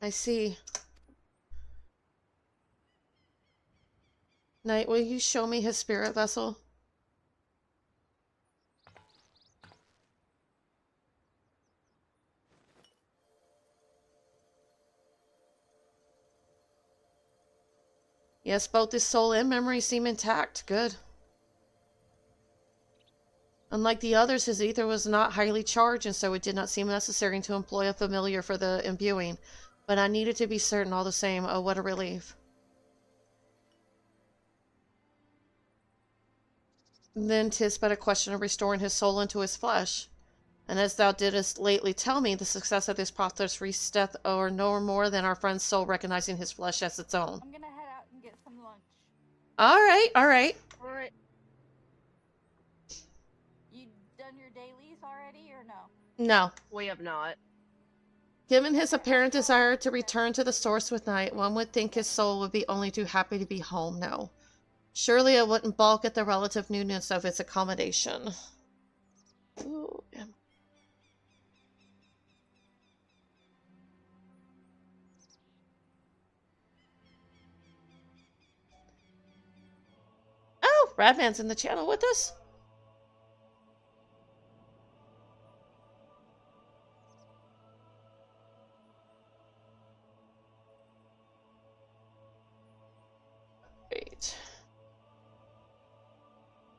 I see. Knight, will you show me his spirit vessel? Yes, both his soul and memory seem intact. Good. Unlike the others, his ether was not highly charged, and so it did not seem necessary to employ a familiar for the imbuing. But I needed to be certain all the same. Oh, what a relief. Then 'tis but a question of restoring his soul into his flesh. And as thou didst lately tell me, the success of this process reacheth or no more than our friend's soul recognizing his flesh as its own. I'm gonna head out and get some lunch. Alright, alright. Alright. You done your dailies already or no? No. We have not. Given his apparent desire to return to the source with night, one would think his soul would be only too happy to be home. No. Surely it wouldn't balk at the relative newness of its accommodation. Ooh, yeah. Oh, Radman's in the channel with us. Great.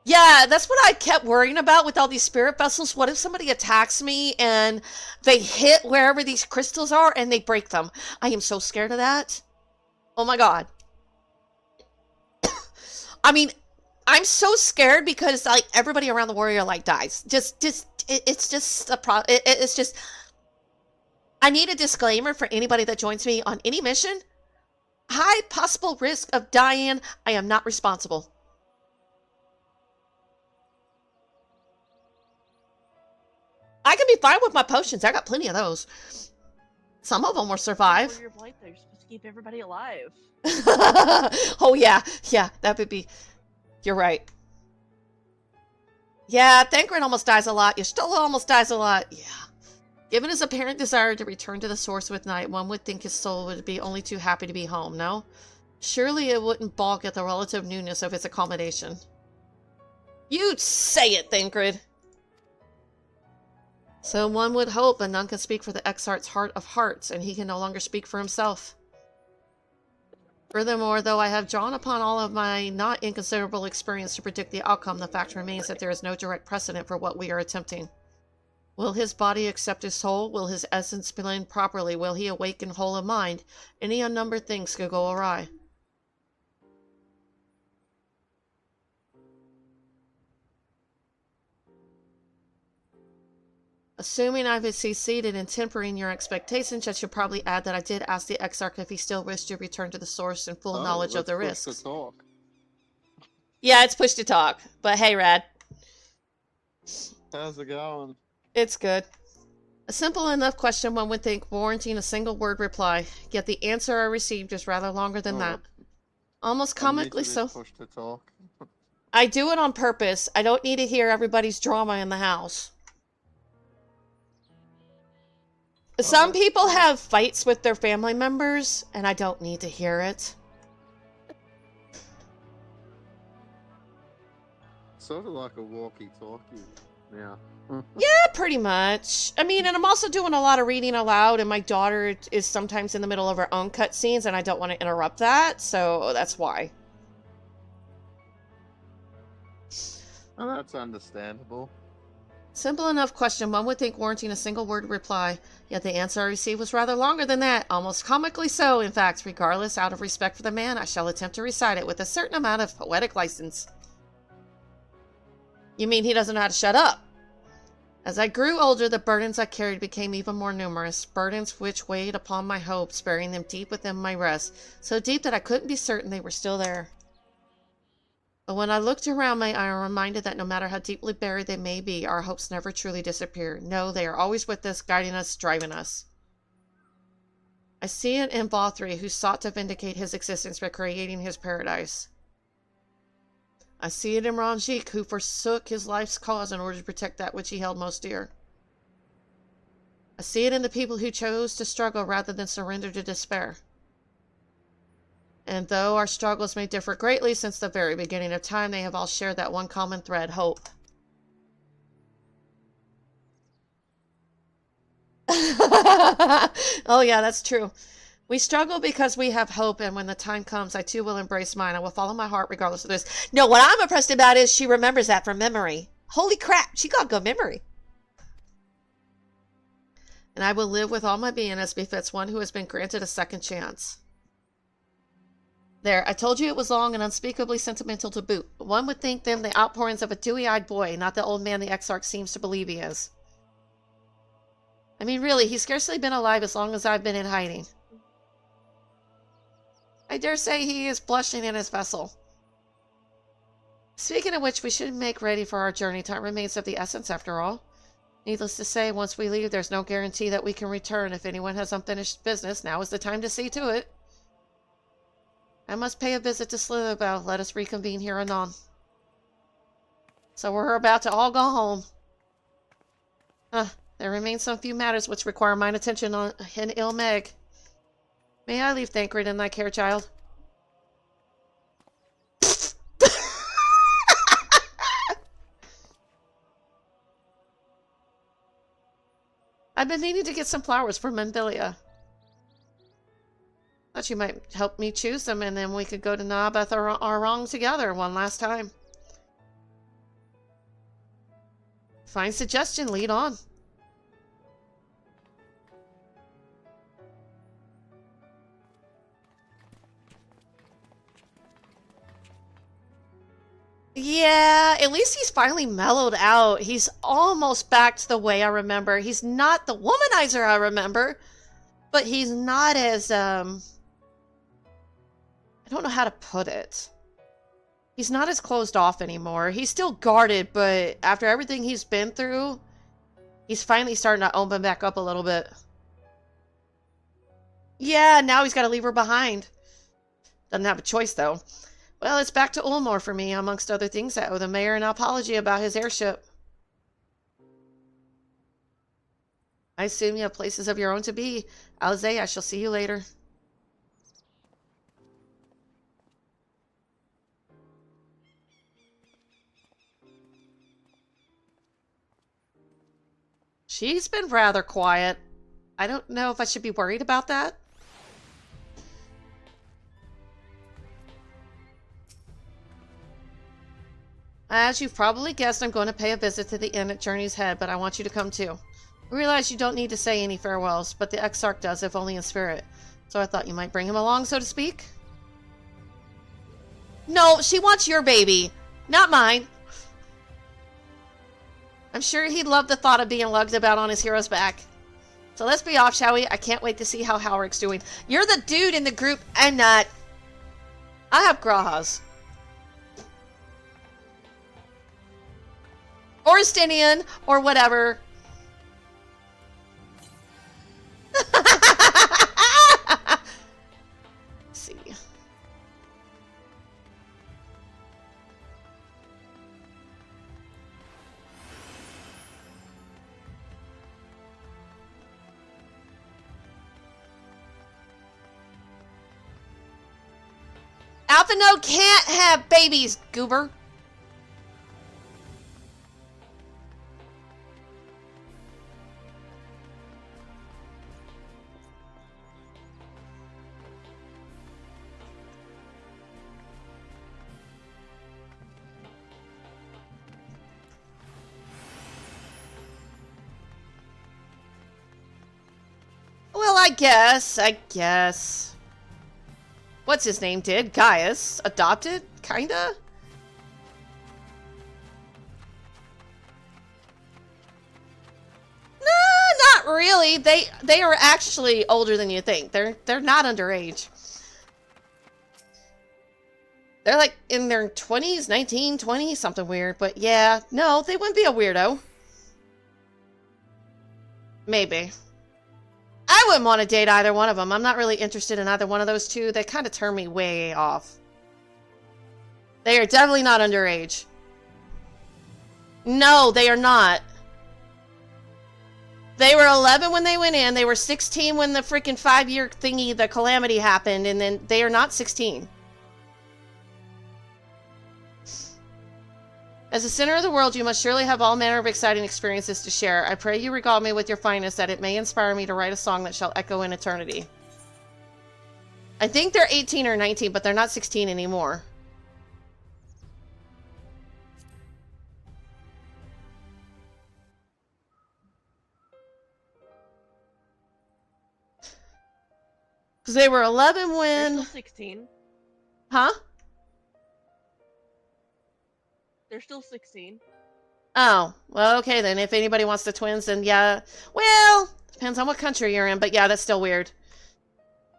Yeah, that's what I kept worrying about with all these spirit vessels. What if somebody attacks me and they hit wherever these crystals are and they break them? I am so scared of that. Oh my god. I mean, I'm so scared because like everybody around the warrior like dies. It's just a it's just. I need a disclaimer for anybody that joins me on any mission. High possible risk of dying. I am not responsible. I can be fine with my potions. I got plenty of those. Some of them will survive. For your blight, they're supposed to keep everybody alive. Oh yeah, yeah, that would be. You're right. Yeah, Thancred almost dies a lot. Y'shtola almost dies a lot. Yeah. Given his apparent desire to return to the source with night, one would think his soul would be only too happy to be home, no? Surely it wouldn't balk at the relative newness of its accommodation. You'd say it, Thancred! So one would hope, but none can speak for the Exarch's heart of hearts, and he can no longer speak for himself. Furthermore, though I have drawn upon all of my not inconsiderable experience to predict the outcome, the fact remains that there is no direct precedent for what we are attempting. Will his body accept his soul? Will his essence blend properly? Will he awaken whole of mind? Any unnumbered things could go awry. Assuming I've succeeded in tempering your expectations, I should probably add that I did ask the Exarch if he still wished to return to the source in full knowledge of the risks. Talk. Yeah, it's push to talk. But hey, Rad. How's it going? It's good. A simple enough question, one would think, warranting a single word reply. Yet the answer I received is rather longer than that. Almost comically so. Push to talk. I do it on purpose. I don't need to hear everybody's drama in the house. Some people have fights with their family members, and I don't need to hear it. Sort of like a walkie-talkie. Yeah. Yeah, pretty much. I mean, and I'm also doing a lot of reading aloud, and my daughter is sometimes in the middle of her own cutscenes, and I don't want to interrupt that, so that's why. Well, that's understandable. Simple enough question, one would think warranting a single word reply, yet the answer I received was rather longer than that, almost comically so, in fact. Regardless, out of respect for the man, I shall attempt to recite it with a certain amount of poetic license. You mean he doesn't know how to shut up? As I grew older, the burdens I carried became even more numerous, burdens which weighed upon my hopes, burying them deep within my rest, so deep that I couldn't be certain they were still there. But when I looked around me, I am reminded that no matter how deeply buried they may be, our hopes never truly disappear. No, they are always with us, guiding us, driving us. I see it in Vothri, who sought to vindicate his existence by creating his paradise. I see it in Ranjik, who forsook his life's cause in order to protect that which he held most dear. I see it in the people who chose to struggle rather than surrender to despair. And though our struggles may differ greatly since the very beginning of time, they have all shared that one common thread, hope. Oh yeah, that's true. We struggle because we have hope, and when the time comes, I too will embrace mine. I will follow my heart regardless of this. No, what I'm impressed about is she remembers that from memory. Holy crap, she got good memory. And I will live with all my being as befits one who has been granted a second chance. There, I told you it was long and unspeakably sentimental to boot. One would think them the outpourings of a dewy-eyed boy, not the old man the Exarch seems to believe he is. I mean, really, he's scarcely been alive as long as I've been in hiding. I dare say he is blushing in his vessel. Speaking of which, we should make ready for our journey. Time remains of the essence, after all. Needless to say, once we leave, there's no guarantee that we can return. If anyone has unfinished business, now is the time to see to it. I must pay a visit to Slitherbell. Let us reconvene here anon. So we're about to all go home. There remain some few matters which require mine attention in Ilmeg. May I leave Thancred in thy care, child? I've been needing to get some flowers for Menvilia. Thought you might help me choose them, and then we could go to Nabath or Arong together one last time. Fine suggestion, lead on. Yeah, at least he's finally mellowed out. He's almost back to the way I remember. He's not the womanizer I remember, but he's not as, I don't know how to put it. He's not as closed off anymore. He's still guarded, but after everything he's been through, he's finally starting to open back up a little bit. Yeah, now he's got to leave her behind. Doesn't have a choice, though. Well, it's back to Ulmore for me. Amongst other things, I owe the mayor an apology about his airship. I assume you have places of your own to be. Alize, I shall see you later. She's been rather quiet. I don't know if I should be worried about that. As you've probably guessed, I'm going to pay a visit to the inn at Journey's Head, but I want you to come too. I realize you don't need to say any farewells, but the Exarch does, if only in spirit. So I thought you might bring him along, so to speak. No, she wants your baby, not mine. I'm sure he'd love the thought of being lugged about on his hero's back. So let's be off, shall we? I can't wait to see how Halrick's doing. You're the dude in the group. I'm not. I have Grahas. Or Stinian, or whatever. Let's see. Alpha Node can't have babies, goober. Well, I guess. What's his name did? Gaius. Adopted? Kinda? No, not really. They are actually older than you think. They're not underage. They're like in their 20s, 19, 20, something weird. But yeah, no, they wouldn't be a weirdo. Maybe. I wouldn't want to date either one of them. I'm not really interested in either one of those two. They kind of turn me way off. They are definitely not underage. No, they are not. They were 11 when they went in. They were 16 when the freaking 5-year thingy, the calamity happened. And then they are not 16. As the center of the world, you must surely have all manner of exciting experiences to share. I pray you regard me with your finest, that it may inspire me to write a song that shall echo in eternity. I think they're 18 or 19, but they're not 16 anymore. Because they were 11 when... They're still 16. Huh? They're still 16. Oh, well, okay then. If anybody wants the twins, then yeah. Well, depends on what country you're in, but yeah, that's still weird.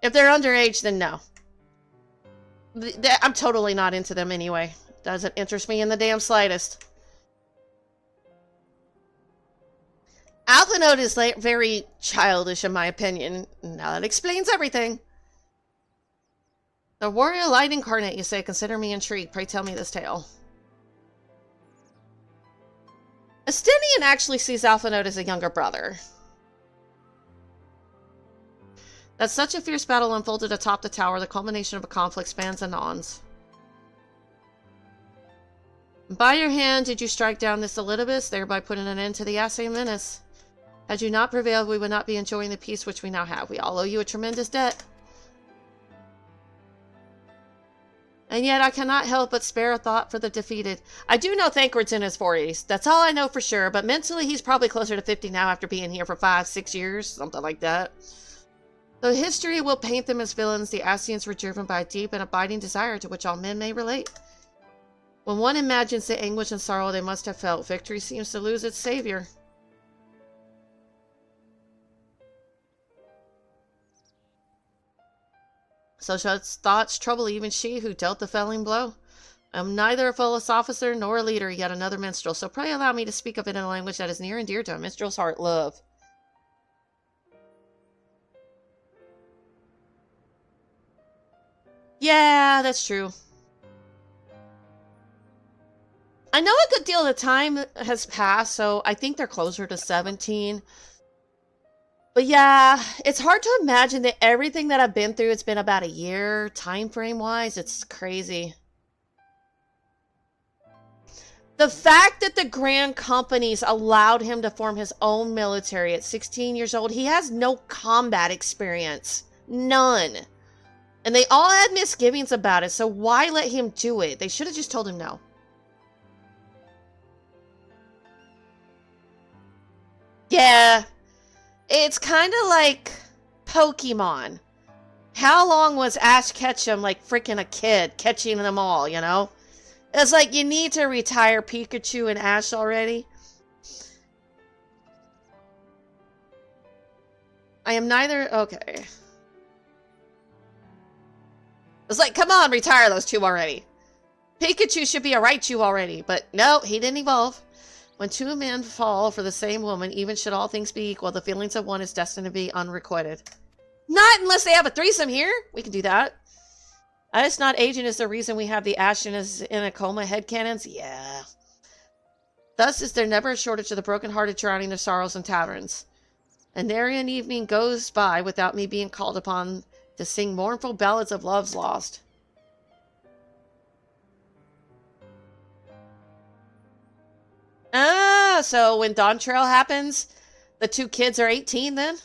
If they're underage, then no. I'm totally not into them anyway. Doesn't interest me in the damn slightest. Alpha is very childish in my opinion. Now that explains everything. The warrior light incarnate, you say. Consider me intrigued. Pray tell me this tale. Estinian actually sees Alpha as a younger brother. That such a fierce battle unfolded atop the tower, the culmination of a conflict spans aeons. By your hand did you strike down this Elidibus, thereby putting an end to the Assay menace. Had you not prevailed, we would not be enjoying the peace which we now have. We all owe you a tremendous debt. And yet I cannot help but spare a thought for the defeated. I do know Thancred's in his 40s. That's all I know for sure, but mentally he's probably closer to 50 now after being here for 5-6 years, something like that. Though history will paint them as villains, the Ascians were driven by a deep and abiding desire to which all men may relate. When one imagines the anguish and sorrow they must have felt, victory seems to lose its savior. Such thoughts trouble even she who dealt the felling blow. I am neither a fullest officer nor a leader, yet another minstrel, so pray allow me to speak of it in a language that is near and dear to a minstrel's heart, love. Yeah, that's true. I know a good deal of the time has passed, so I think they're closer to 17. But yeah, it's hard to imagine that everything that I've been through, it's been about a year, time frame wise. It's crazy. The fact that the grand companies allowed him to form his own military at 16 years old, he has no combat experience. None. And they all had misgivings about it, so why let him do it? They should have just told him no. Yeah. It's kind of like Pokemon. How long was Ash Ketchum like freaking a kid catching them all, you know? It's like you need to retire Pikachu and Ash already. I am neither... Okay. It's like, come on, retire those two already. Pikachu should be a Raichu already, but no, he didn't evolve. When two men fall for the same woman, even should all things be equal, the feelings of one is destined to be unrequited. Not unless they have a threesome here. We can do that. Us not aging is the reason we have the Ashen in a coma headcanons? Yeah. Thus is there never a shortage of the broken-hearted drowning their sorrows in taverns. And nary an evening goes by without me being called upon to sing mournful ballads of loves lost. Ah, so when Dawn Trail happens, the two kids are 18 then?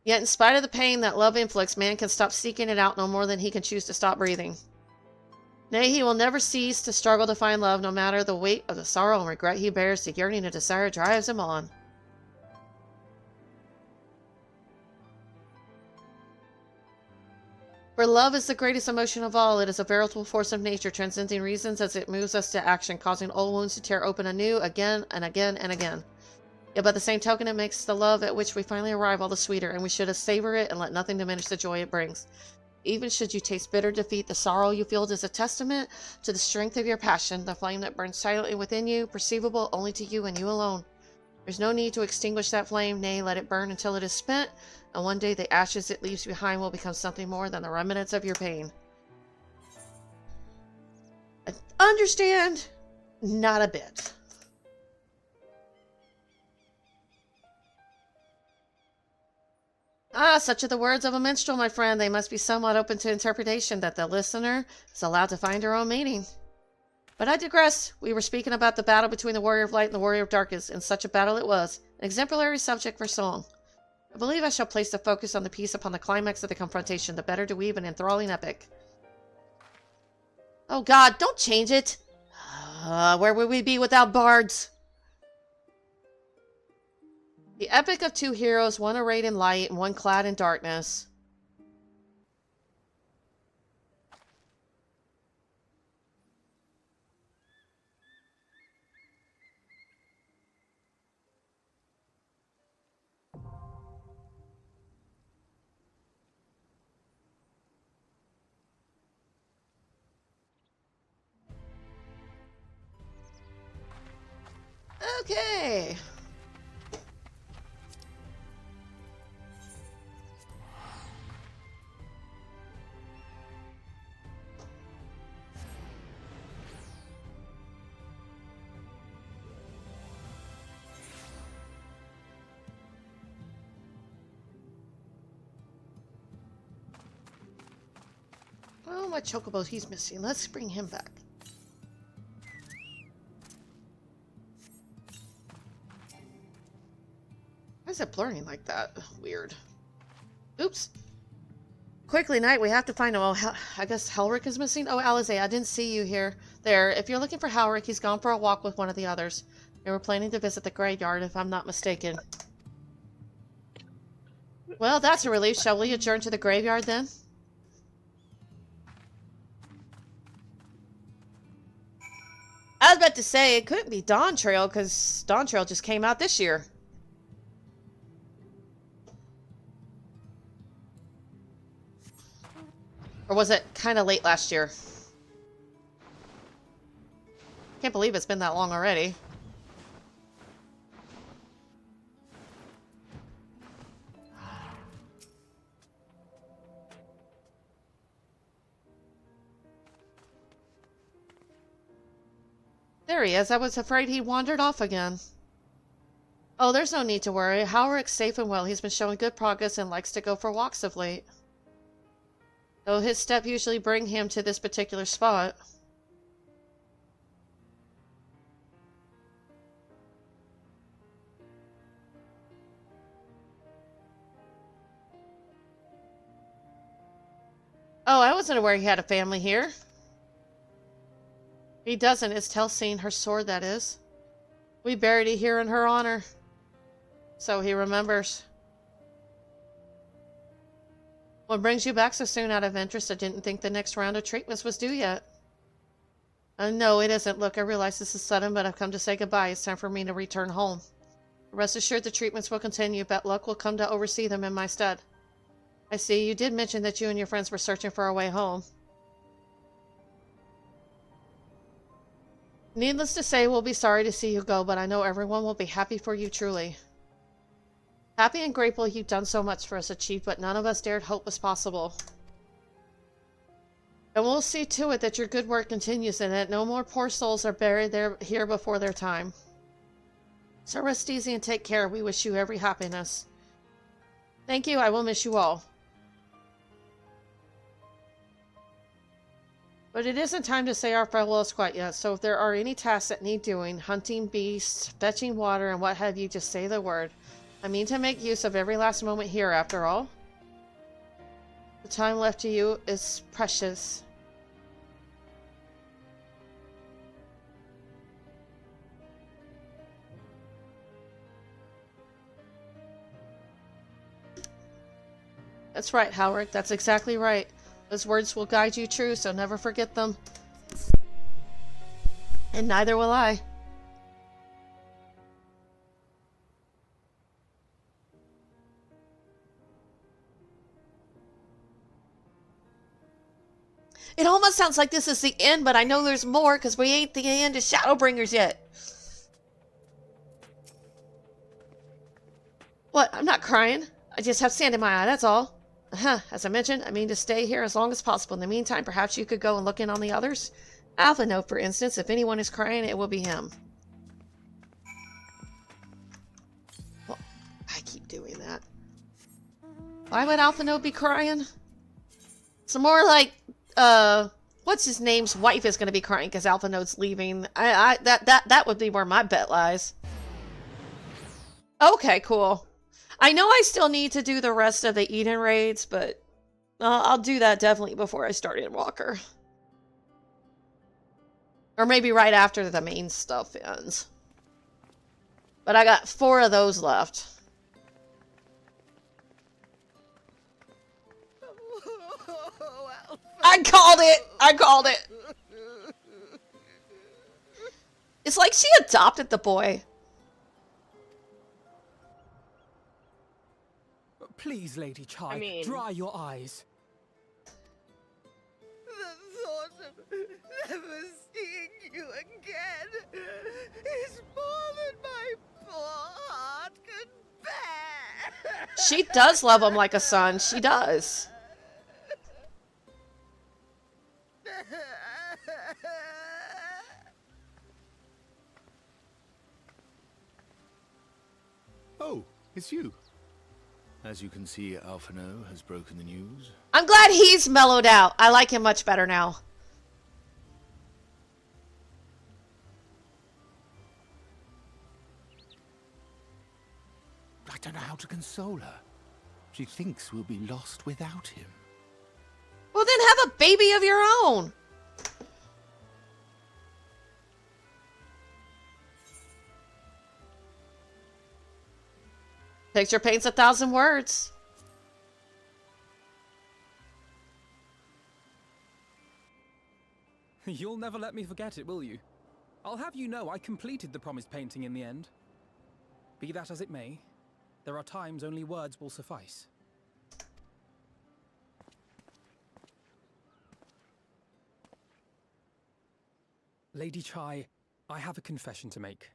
Yet in spite of the pain that love inflicts, man can stop seeking it out no more than he can choose to stop breathing. Nay, he will never cease to struggle to find love, no matter the weight of the sorrow and regret he bears. The yearning and desire drives him on. For love is the greatest emotion of all. It is a veritable force of nature, transcending reasons as it moves us to action, causing old wounds to tear open anew, again and again and again. Yet by the same token, it makes the love at which we finally arrive all the sweeter, and we should savor it and let nothing diminish the joy it brings. Even should you taste bitter defeat, the sorrow you feel is a testament to the strength of your passion, the flame that burns silently within you, perceivable only to you and you alone. There's no need to extinguish that flame, nay, let it burn until it is spent, and one day the ashes it leaves behind will become something more than the remnants of your pain. I understand? Not a bit. Ah, such are the words of a minstrel, my friend. They must be somewhat open to interpretation, that the listener is allowed to find her own meaning. But I digress. We were speaking about the battle between the Warrior of Light and the Warrior of Darkness, and such a battle it was. An exemplary subject for song. I believe I shall place the focus on the piece upon the climax of the confrontation, the better to weave an enthralling epic. Oh god, don't change it! Where would we be without bards? The epic of two heroes, one arrayed in light and one clad in darkness. Okay. Oh, my chocobo, he's missing. Let's bring him back. Why is it blurring like that? Weird. Oops. Quickly, Knight, we have to find him. Oh, I guess Helric is missing? Oh, Alize, I didn't see you here. There, if you're looking for Helric, he's gone for a walk with one of the others. They were planning to visit the graveyard, if I'm not mistaken. Well, that's a relief. Shall we adjourn to the graveyard, then? I was about to say, it couldn't be Dawn Trail, because Dawn Trail just came out this year. Or was it kind of late last year? Can't believe it's been that long already. There he is. I was afraid he wandered off again. Oh, there's no need to worry. Howrick's safe and well. He's been showing good progress and likes to go for walks of late. Though his steps usually bring him to this particular spot. Oh, I wasn't aware he had a family here. He doesn't. It's Telsine, her sword, that is. We buried it here in her honor. So he remembers. What brings you back so soon out of interest? I didn't think the next round of treatments was due yet. No, it isn't. Look, I realize this is sudden, but I've come to say goodbye. It's time for me to return home. Rest assured the treatments will continue, but Luck will come to oversee them in my stead. I see. You did mention that you and your friends were searching for a way home. Needless to say, we'll be sorry to see you go, but I know everyone will be happy for you truly. Happy and grateful you've done so much for us, achieved what none of us dared hope was possible. And we'll see to it that your good work continues and that no more poor souls are buried here before their time. So rest easy and take care. We wish you every happiness. Thank you. I will miss you all. But it isn't time to say our farewells quite yet, so if there are any tasks that need doing, hunting beasts, fetching water, and what have you, just say the word. I mean to make use of every last moment here, after all. The time left to you is precious. That's right, Howard. That's exactly right. Those words will guide you true, so never forget them. And neither will I. It almost sounds like this is the end, but I know there's more because we ain't the end of Shadowbringers yet. What? I'm not crying. I just have sand in my eye, that's all. As I mentioned, I mean to stay here as long as possible. In the meantime, perhaps you could go and look in on the others. Alpha Note, for instance. If anyone is crying, it will be him. Well, I keep doing that. Why would Alpha Note be crying? Some more like, what's his name's wife is going to be crying because Alphinode's leaving. That would be where my bet lies. Okay, cool. I know I still need to do the rest of the Eden raids, but I'll do that definitely before I start Endwalker. Or maybe right after the main stuff ends. But I got 4 of those left. I called it! I called it! It's like she adopted the boy. Please, Lady Chai, dry your eyes. The thought of never seeing you again is more than my poor heart can bear. She does love him like a son. She does. Oh, it's you. As you can see, Alphino has broken the news. I'm glad he's mellowed out. I like him much better now. I don't know how to console her. She thinks we'll be lost without him. Well, then have a baby of your own. Picture paints 1,000 words. You'll never let me forget it, will you? I'll have you know I completed the promised painting in the end. Be that as it may, there are times only words will suffice. Lady Chai, I have a confession to make.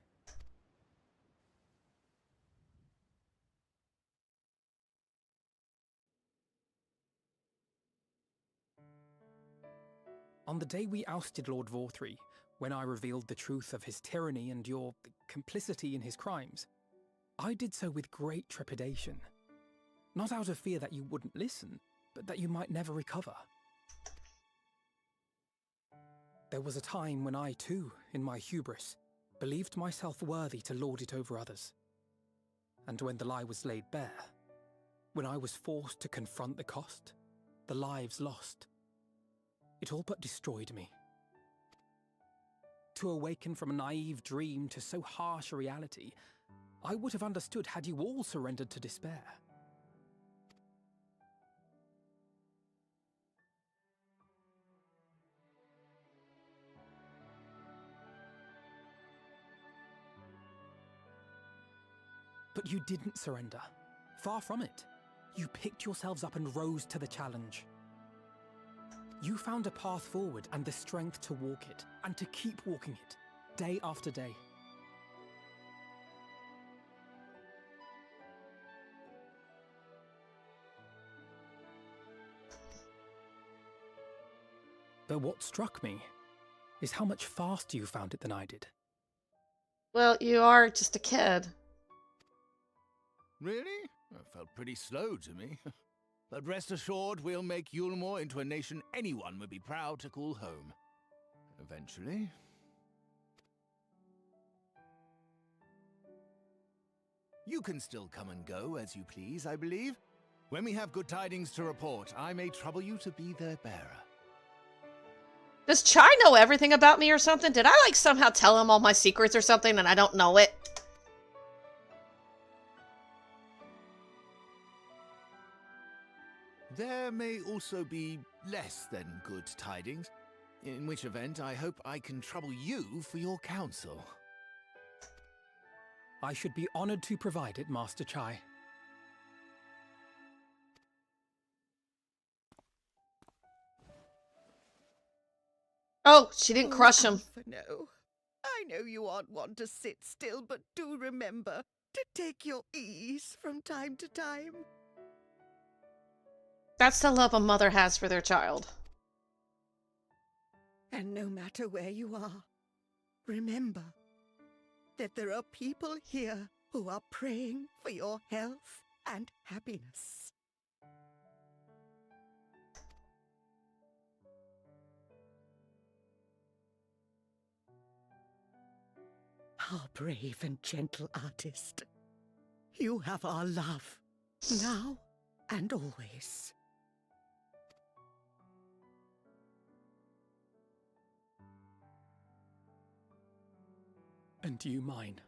On the day we ousted Lord Vorthree, when I revealed the truth of his tyranny and your complicity in his crimes, I did so with great trepidation. Not out of fear that you wouldn't listen, but that you might never recover. There was a time when I too, in my hubris, believed myself worthy to lord it over others. And when the lie was laid bare, when I was forced to confront the cost, the lives lost, it all but destroyed me. To awaken from a naive dream to so harsh a reality, I would have understood had you all surrendered to despair. But you didn't surrender. Far from it. You picked yourselves up and rose to the challenge. You found a path forward and the strength to walk it, and to keep walking it, day after day. But what struck me is how much faster you found it than I did. Well, you are just a kid. Really? That felt pretty slow to me. But rest assured, we'll make Yulmore into a nation anyone would be proud to call home. Eventually. You can still come and go as you please, I believe. When we have good tidings to report, I may trouble you to be their bearer. Does Chai know everything about me or something? Did I, like, somehow tell him all my secrets or something and I don't know it? There may also be less than good tidings, in which event I hope I can trouble you for your counsel. I should be honored to provide it, Master Chai. Oh, she didn't crush him. No, I know you aren't one to sit still, but do remember to take your ease from time to time. That's the love a mother has for their child. And no matter where you are, remember that there are people here who are praying for your health and happiness. Our brave and gentle artist. You have our love, now and always. And you mine.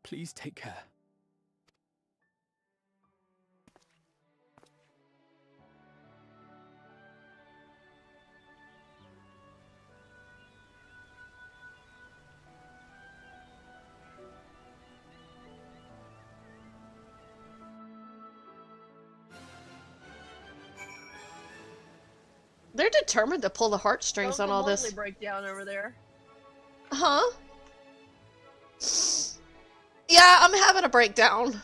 Please take care. They're determined to pull the heartstrings on all this. Totally breakdown over there. Huh? Yeah, I'm having a breakdown.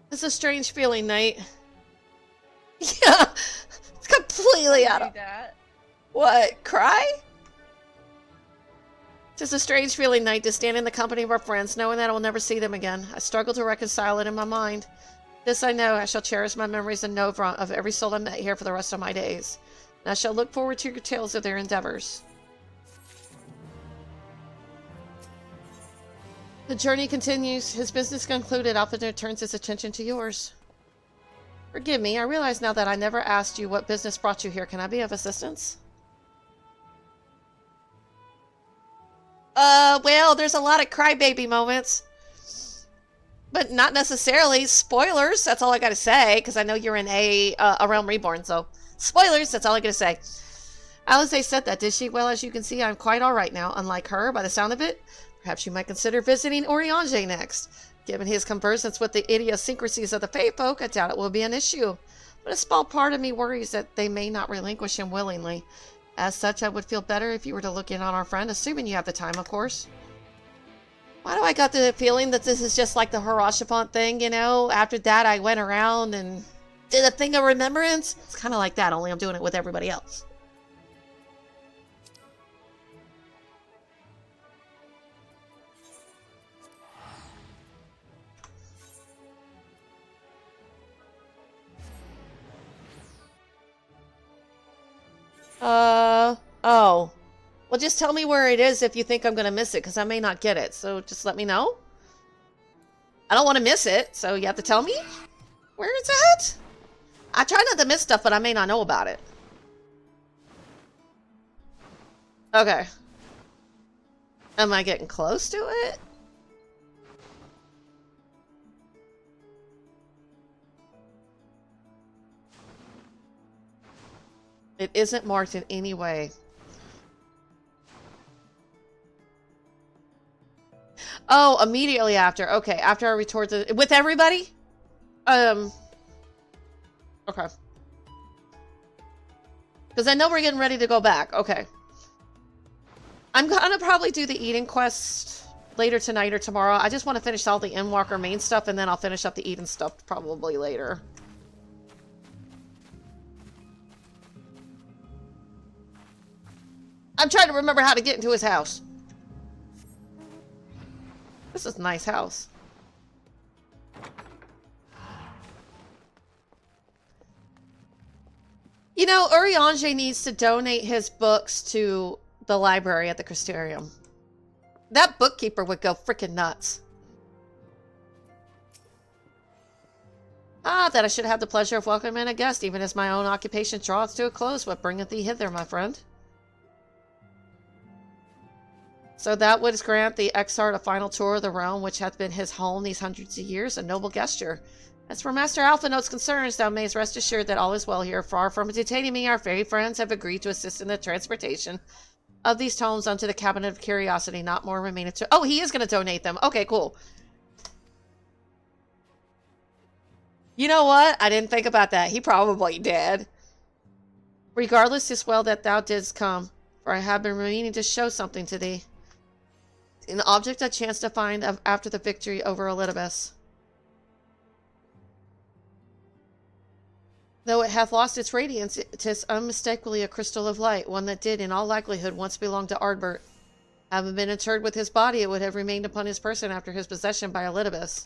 It's a strange feeling, Knight. Yeah, it's completely out of... What? Cry? Just a strange feeling, Knight, to stand in the company of our friends, knowing that I will never see them again. I struggle to reconcile it in my mind. This I know, I shall cherish my memories and know of every soul I met here for the rest of my days. And I shall look forward to your tales of their endeavors. The journey continues. His business concluded, Alpha turns his attention to yours. Forgive me, I realize now that I never asked you what business brought you here. Can I be of assistance? Well, there's a lot of crybaby moments. But not necessarily. Spoilers, that's all I gotta say, because I know you're in a Realm Reborn, so... Spoilers, that's all I gotta say. Alisaie said that, did she? Well, as you can see, I'm quite alright now, unlike her, by the sound of it. Perhaps you might consider visiting Urianger next. Given his conversance with the idiosyncrasies of the Fae folk, I doubt it will be an issue. But a small part of me worries that they may not relinquish him willingly. As such, I would feel better if you were to look in on our friend, assuming you have the time, of course. Why do I got the feeling that this is just like the Harashapant thing, you know? After that, I went around and did a thing of remembrance. It's kind of like that, only I'm doing it with everybody else. Oh. Well, just tell me where it is if you think I'm going to miss it, because I may not get it. So just let me know. I don't want to miss it, so you have to tell me where it's at. I try not to miss stuff, but I may not know about it. Okay. Am I getting close to it? It isn't marked in any way. Oh, immediately after. Okay, after I retort the... With everybody? Okay. Because I know we're getting ready to go back. Okay. I'm gonna probably do the Eden quest later tonight or tomorrow. I just want to finish all the Endwalker main stuff, and then I'll finish up the Eden stuff probably later. I'm trying to remember how to get into his house. This is a nice house. You know, Urianger needs to donate his books to the library at the Crystarium. That bookkeeper would go freaking nuts. Ah, that I should have the pleasure of welcoming a guest, even as my own occupation draws to a close. What bringeth thee hither, my friend? So that would grant the Exarch a final tour of the realm, which hath been his home these hundreds of years, a noble gesture. As for Master Alpha Note's concerns, thou mayst rest assured that all is well here. Far from detaining me, our fairy friends have agreed to assist in the transportation of these tomes unto the Cabinet of Curiosity. Not more remaineth to... Oh, he is going to donate them. Okay, cool. You know what? I didn't think about that. He probably did. Regardless, 'tis well that thou didst come, for I have been meaning to show something to thee. An object I chanced to find after the victory over Elidibus. Though it hath lost its radiance, it is unmistakably a crystal of light, one that did in all likelihood once belong to Ardbert. Having been interred with his body, it would have remained upon his person after his possession by Elidibus.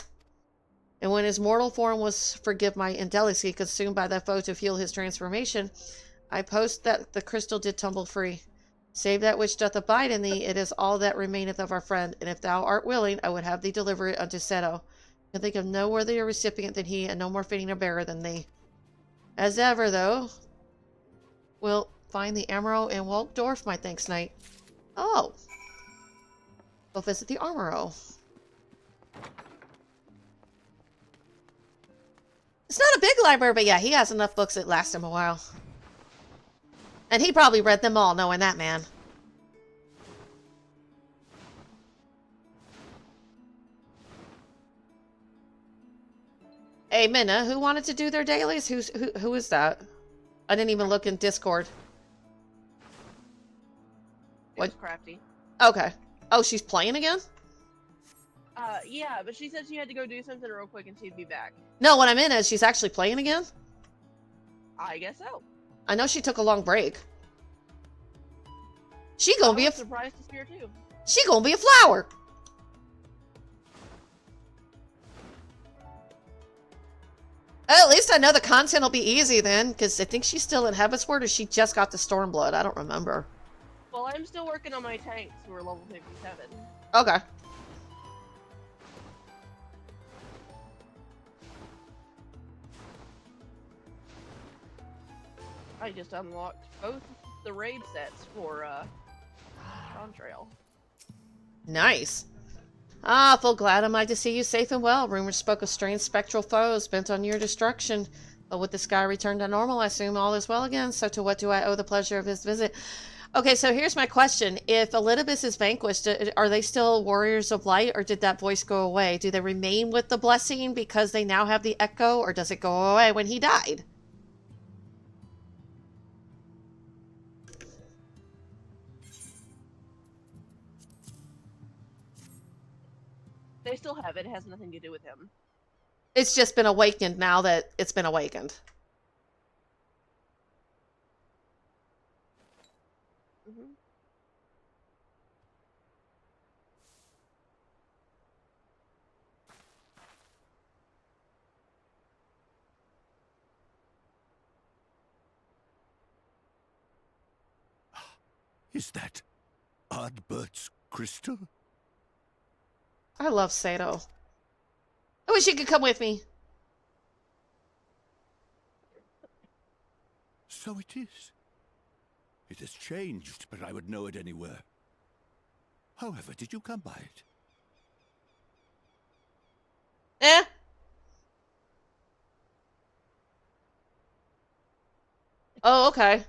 And when his mortal form was, forgive my indelicacy, consumed by the foe to fuel his transformation, I post that the crystal did tumble free. Save that which doth abide in thee, it is all that remaineth of our friend, and if thou art willing, I would have thee deliver it unto Seto. I can think of no worthier recipient than he, and no more fitting a bearer than thee. As ever, though, we'll find the Amaro in Waldorf, my thanks, knight. Oh. Go visit the Amaro. It's not a big library, but yeah, he has enough books that last him a while. And he probably read them all, knowing that man. Hey, Minna, who wanted to do their dailies? Who is that? I didn't even look in Discord. It's Crafty. Okay. Oh, she's playing again? Yeah, but she said she had to go do something real quick and she'd be back. No, what I meant is she's actually playing again? I guess so. I know she took a long break. She gonna be a surprised to see her too. She gonna be a flower. At least I know the content will be easy then, because I think she's still in Heavensward, or she just got the Stormblood. I don't remember. Well, I'm still working on my tanks who are level 57. Okay. I just unlocked both the raid sets for Contrail. Nice. Ah, full glad am I to see you safe and well. Rumors spoke of strange spectral foes bent on your destruction. But with the sky returned to normal, I assume all is well again. So to what do I owe the pleasure of his visit? Okay, so here's my question. If Elidibus is vanquished, are they still warriors of light, or did that voice go away? Do they remain with the blessing because they now have the echo, or does it go away when he died? They still have it. It has nothing to do with him. It's just been awakened now that it's been awakened. Mm-hmm. Is that Ardbert's crystal? I love Sato. I wish you could come with me. So it is. It has changed, but I would know it anywhere. However, did you come by it? Eh? Oh, okay.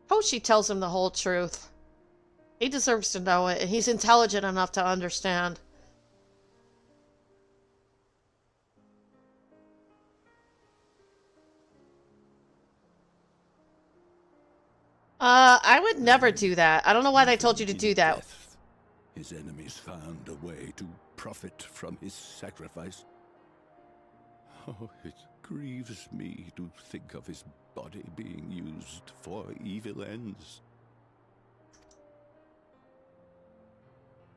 Hoshi tells him the whole truth. He deserves to know it, and he's intelligent enough to understand. I would never do that. I don't know why they told you to do that. His enemies found a way to profit from his sacrifice. Oh, it grieves me to think of his body being used for evil ends.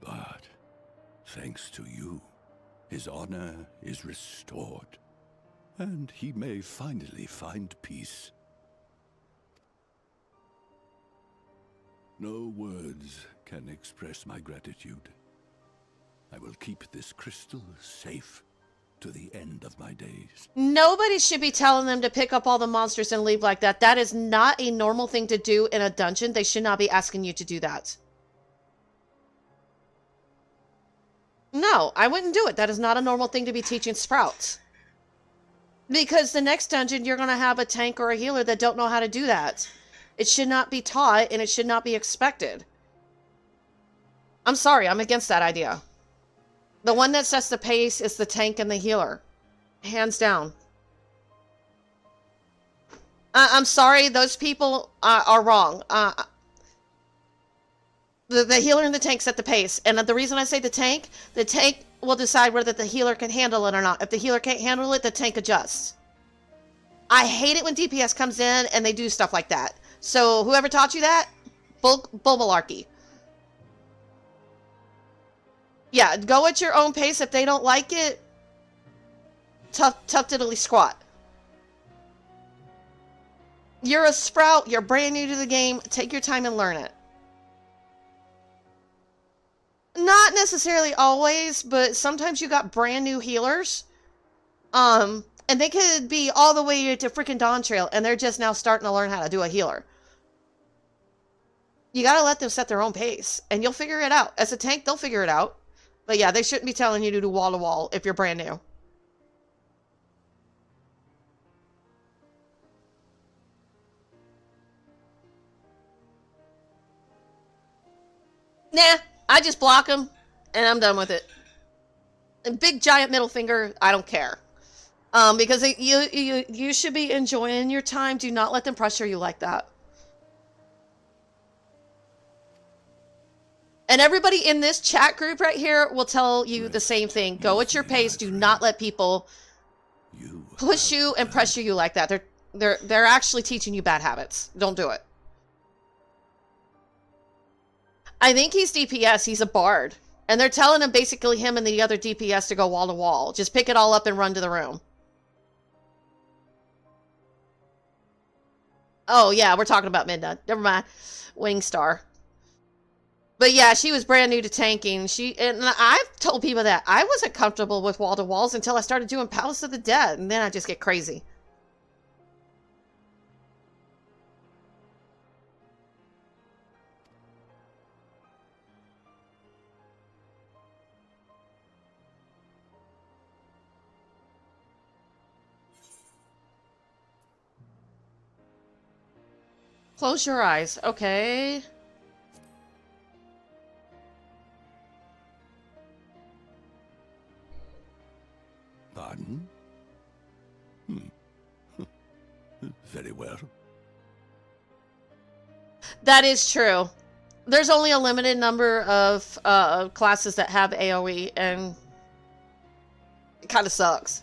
But, thanks to you, his honor is restored, and he may finally find peace. No words can express my gratitude. I will keep this crystal safe to the end of my days. Nobody should be telling them to pick up all the monsters and leave like that. That is not a normal thing to do in a dungeon. They should not be asking you to do that. No, I wouldn't do it. That is not a normal thing to be teaching Sprouts. Because the next dungeon, you're going to have a tank or a healer that don't know how to do that. It should not be taught, and it should not be expected. I'm sorry, I'm against that idea. The one that sets the pace is the tank and the healer. Hands down. I'm sorry, those people are wrong. The healer and the tank set the pace. And the reason I say the tank will decide whether the healer can handle it or not. If the healer can't handle it, the tank adjusts. I hate it when DPS comes in and they do stuff like that. So whoever taught you that, bull malarkey. Yeah, go at your own pace. If they don't like it, tough diddly squat. You're a sprout. You're brand new to the game. Take your time and learn it. Not necessarily always, but sometimes you got brand new healers. And they could be all the way to freaking Dawn Trail, and they're just now starting to learn how to do a healer. You gotta let them set their own pace, and you'll figure it out. As a tank, they'll figure it out. But yeah, they shouldn't be telling you to do wall-to-wall if you're brand new. Nah, I just block them, and I'm done with it. And big giant middle finger, I don't care. Because you should be enjoying your time. Do not let them pressure you like that. And everybody in this chat group right here will tell you the same thing. Go at your pace. Do not let people push you and pressure you like that. They're actually teaching you bad habits. Don't do it. I think he's DPS. He's a bard. And they're telling him, basically, him and the other DPS to go wall to wall. Just pick it all up and run to the room. Oh, yeah, we're talking about Midna. Never mind. Wingstar. But yeah, she was brand new to tanking. And I've told people that I wasn't comfortable with wall-to-walls until I started doing Palace of the Dead. And then I just get crazy. Close your eyes. Okay. Pardon? Very well. That is true. There's only a limited number of classes that have AoE, and it kind of sucks.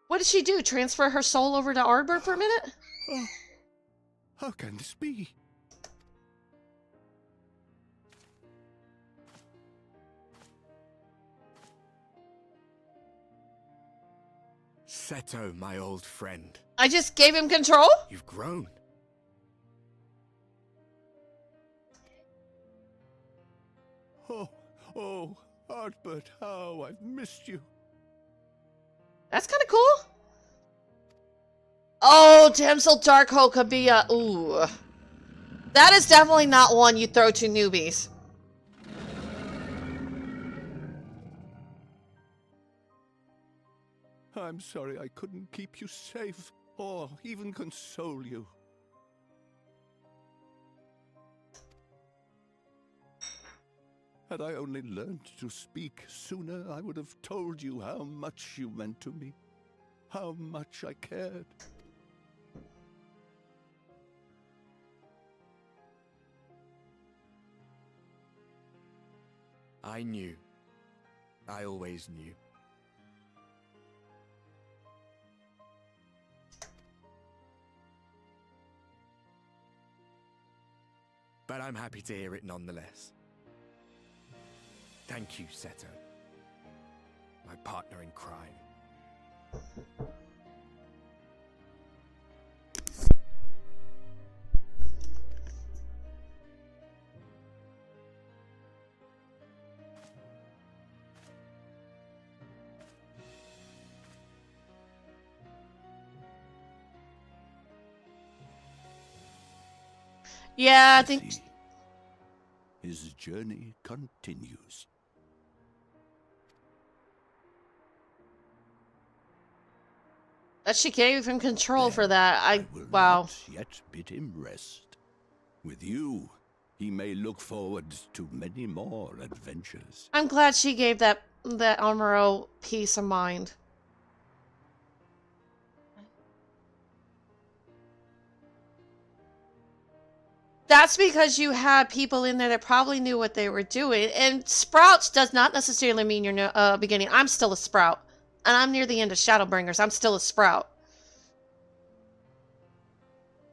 What did she do? Transfer her soul over to Arbor for a minute? Oh, how can this be? Seto, my old friend. I just gave him control? You've grown. Oh, Artbert, how I've missed you. That's kind of cool. Oh, Damsel Darkhold could be a... Ooh. That is definitely not one you throw to newbies. I'm sorry I couldn't keep you safe, or even console you. Had I only learned to speak sooner, I would have told you how much you meant to me, how much I cared. I knew. I always knew. But I'm happy to hear it nonetheless. Thank you, Seto. My partner in crime. Yeah, I think... His journey continues. That she gave him control for that. Wow. Not yet bid him rest. With you, he may look forward to many more adventures. I'm glad she gave that Amuro peace of mind. That's because you had people in there that probably knew what they were doing. And sprouts does not necessarily mean you're beginning. I'm still a sprout. And I'm near the end of Shadowbringers. I'm still a sprout.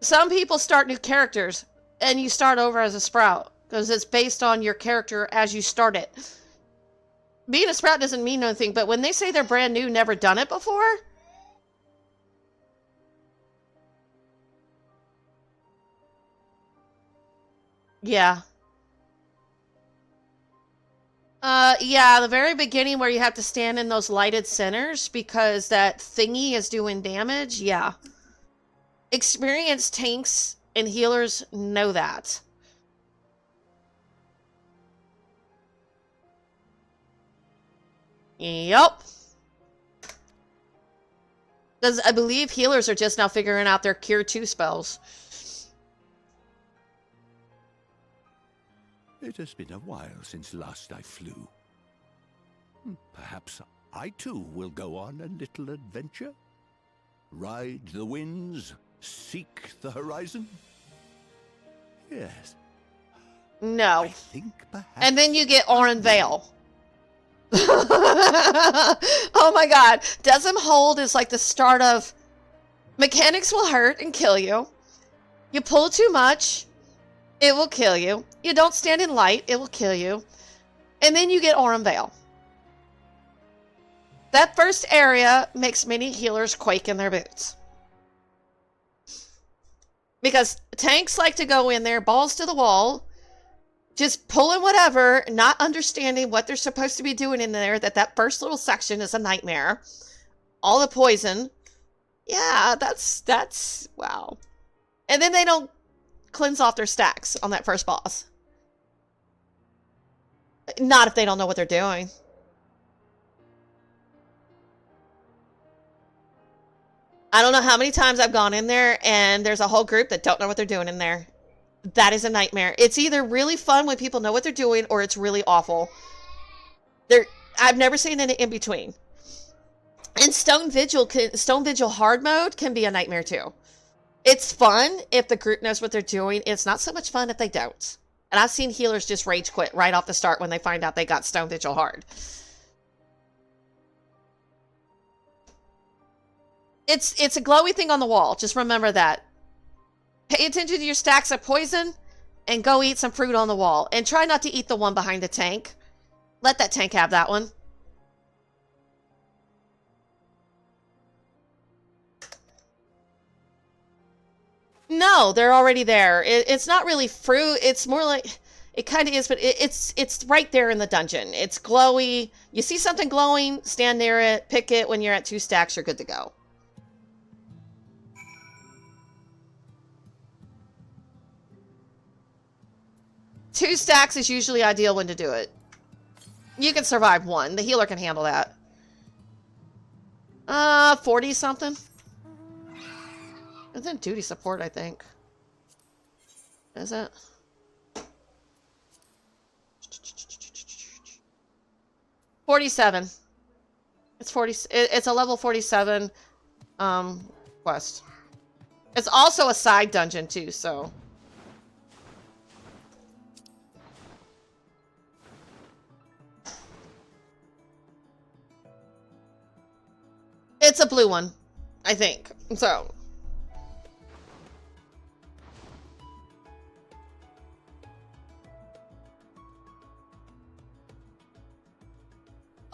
Some people start new characters, and you start over as a sprout. Because it's based on your character as you start it. Being a sprout doesn't mean anything, but when they say they're brand new, never done it before... Yeah. Yeah, the very beginning where you have to stand in those lighted centers because that thingy is doing damage, yeah. Experienced tanks and healers know that. Yup. Because I believe healers are just now figuring out their Cure 2 spells. It has been a while since last I flew. Perhaps I too will go on a little adventure? Ride the winds, seek the horizon? Yes. No. I think perhaps... And then you get Oran Vale. Oh my god. Desm Hold is like the start of... Mechanics will hurt and kill you. You pull too much, it will kill you. You don't stand in light, it will kill you. And then you get Oran Vale. That first area makes many healers quake in their boots. Because tanks like to go in there, balls to the wall, just pulling whatever, not understanding what they're supposed to be doing in there, that first little section is a nightmare. All the poison. Yeah, that's wow. And then they don't cleanse off their stacks on that first boss. Not if they don't know what they're doing. I don't know how many times I've gone in there and there's a whole group that don't know what they're doing in there. That is a nightmare. It's either really fun when people know what they're doing or it's really awful. I've never seen any in between. And Stone Vigil hard mode can be a nightmare too. It's fun if the group knows what they're doing. It's not so much fun if they don't. And I've seen healers just rage quit right off the start when they find out they got Stone Vigil hard. It's a glowy thing on the wall. Just remember that. Pay attention to your stacks of poison and go eat some fruit on the wall. And try not to eat the one behind the tank. Let that tank have that one. No, they're already there. It's not really fruit. It's more like... It kind of is, but it's right there in the dungeon. It's glowy. You see something glowing, stand near it, pick it. When you're at 2 stacks, you're good to go. Two stacks is usually ideal when to do it. You can survive 1. The healer can handle that. 40 something. And then duty support, I think. Is it? $47. It's 40. It's a level 47 quest. It's also a side dungeon too, so. It's a blue one, I think. So.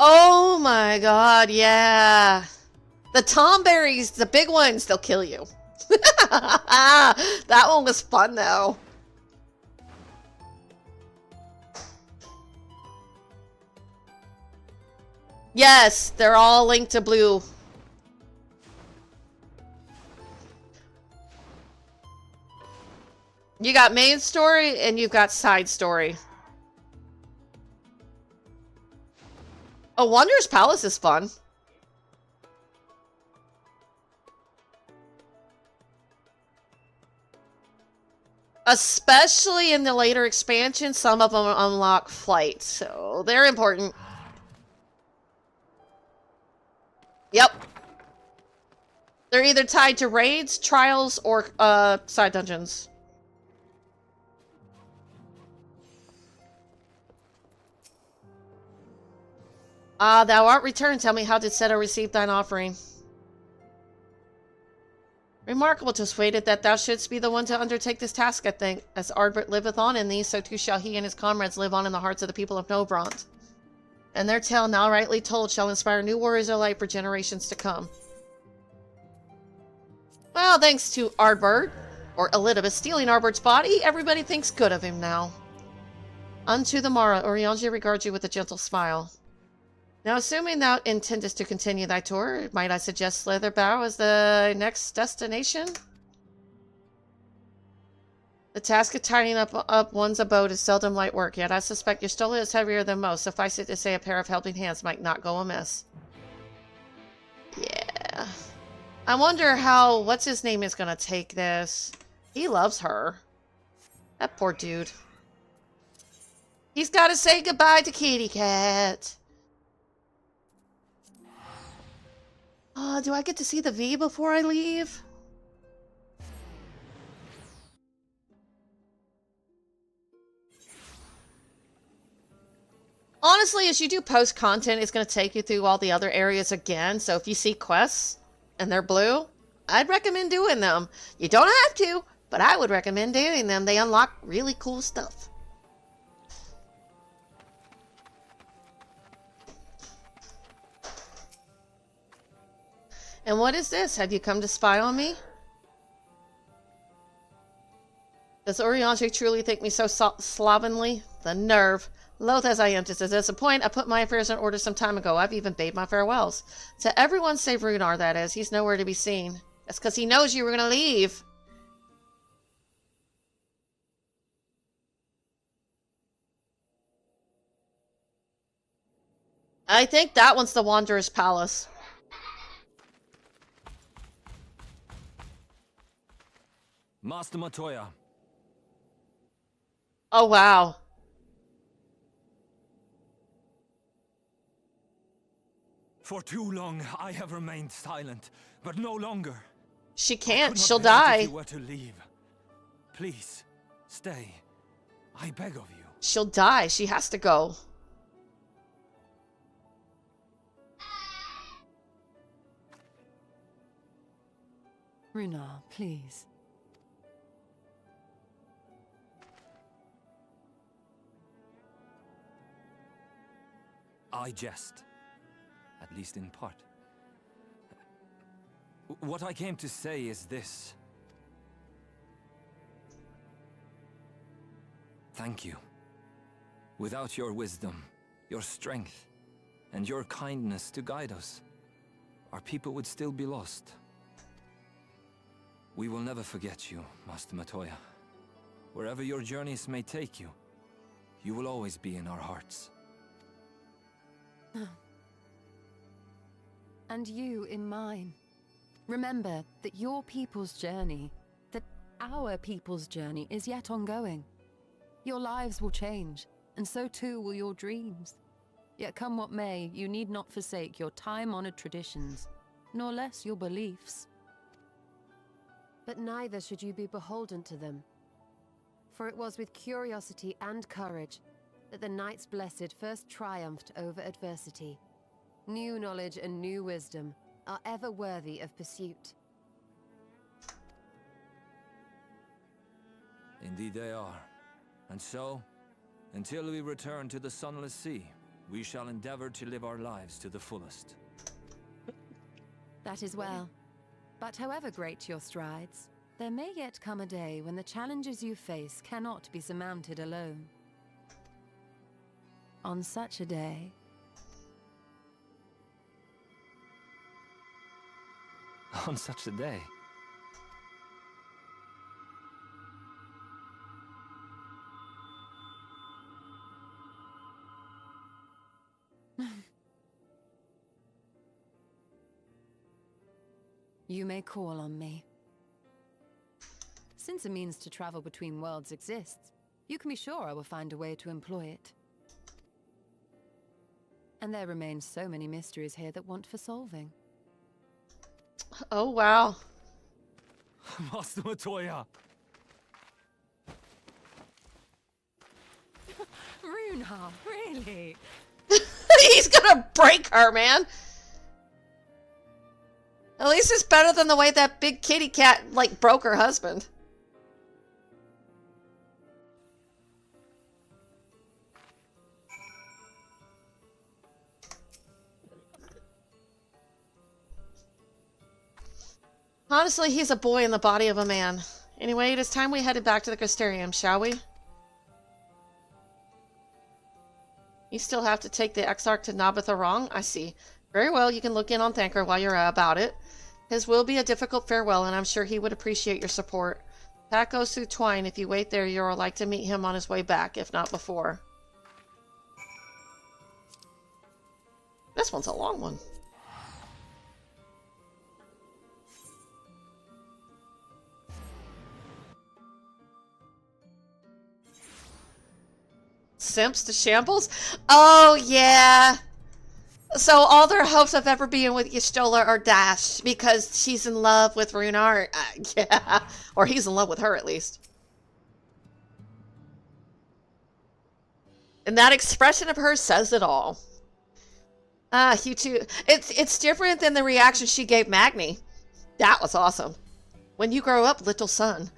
Oh my god, yeah. The tomberries, the big ones, they'll kill you. That one was fun though. Yes, they're all linked to blue. You got main story and you've got side story. Oh, Wanderer's Palace is fun. Especially in the later expansion, some of them unlock flight, so they're important. Yep. They're either tied to raids, trials, or side dungeons. Ah, thou art returned. Tell me, how did Seto receive thine offering? Remarkable, 'twas fated that thou shouldst be the one to undertake this task, I think. As Ardbert liveth on in thee, so too shall he and his comrades live on in the hearts of the people of Nobront. And their tale, now rightly told, shall inspire new warriors of light for generations to come. Well, thanks to Ardbert, or Elidibus, stealing Ardbert's body, everybody thinks good of him now. Unto the morrow, Urianger regards you with a gentle smile. Now, assuming thou intendest to continue thy tour, might I suggest Slitherbow as the next destination? The task of tidying up one's abode is seldom light work, yet I suspect your stolid is heavier than most. Suffice it to say, a pair of helping hands might not go amiss. Yeah. I wonder how, what's his name is going to take this. He loves her. That poor dude. He's got to say goodbye to Kitty Cat. Do I get to see the V before I leave? Honestly, as you do post content, it's going to take you through all the other areas again. So if you see quests and they're blue, I'd recommend doing them. You don't have to, but I would recommend doing them. They unlock really cool stuff. And what is this? Have you come to spy on me? Does Urianger truly think me so slovenly? The nerve. Loath as I am to disappoint, I put my affairs in order some time ago. I've even bade my farewells. To everyone save Runar, that is. He's nowhere to be seen. That's because he knows you were going to leave. I think that one's the Wanderer's Palace. Master Matoya. Oh, wow. For too long, I have remained silent, but no longer. She can't. She'll If die. you were to leave, please stay. I beg of you. She'll die. She has to go. Runar, please. I jest, at least in part. What I came to say is this. Thank you. Without your wisdom, your strength, and your kindness to guide us, our people would still be lost. We will never forget you, Master Matoya. Wherever your journeys may take you, you will always be in our hearts. And you in mine. Remember that your people's journey, that our people's journey is yet ongoing. Your lives will change, and so too will your dreams. Yet come what may, you need not forsake your time-honored traditions, nor less your beliefs. But neither should you be beholden to them. For it was with curiosity and courage that the Knights Blessed first triumphed over adversity. New knowledge and new wisdom are ever worthy of pursuit. Indeed they are. And so, until we return to the Sunless Sea, we shall endeavor to live our lives to the fullest. That is well. But however great your strides, there may yet come a day when the challenges you face cannot be surmounted alone. On such a day... On such a day? You may call on me. Since a means to travel between worlds exists, you can be sure I will find a way to employ it. And there remain so many mysteries here that want for solving. Oh, wow. Master Matoya! Runar, really? He's gonna break her, man. At least it's better than the way that big kitty cat, like, broke her husband. Honestly, he's a boy in the body of a man. Anyway, it is time we headed back to the Crystarium, shall we? You still have to take the Exarch to Nabatharong? I see. Very well, you can look in on Thanker while you're about it. His will be a difficult farewell, and I'm sure he would appreciate your support. That goes through Twine. If you wait there, you'll like to meet him on his way back, if not before. This one's a long one. Simps to shambles? Oh, yeah. So all their hopes of ever being with Y'shtola are dashed because she's in love with Runar. Yeah. Or he's in love with her, at least. And that expression of hers says it all. Ah, you too. It's different than the reaction she gave Magni. That was awesome. When you grow up, little son.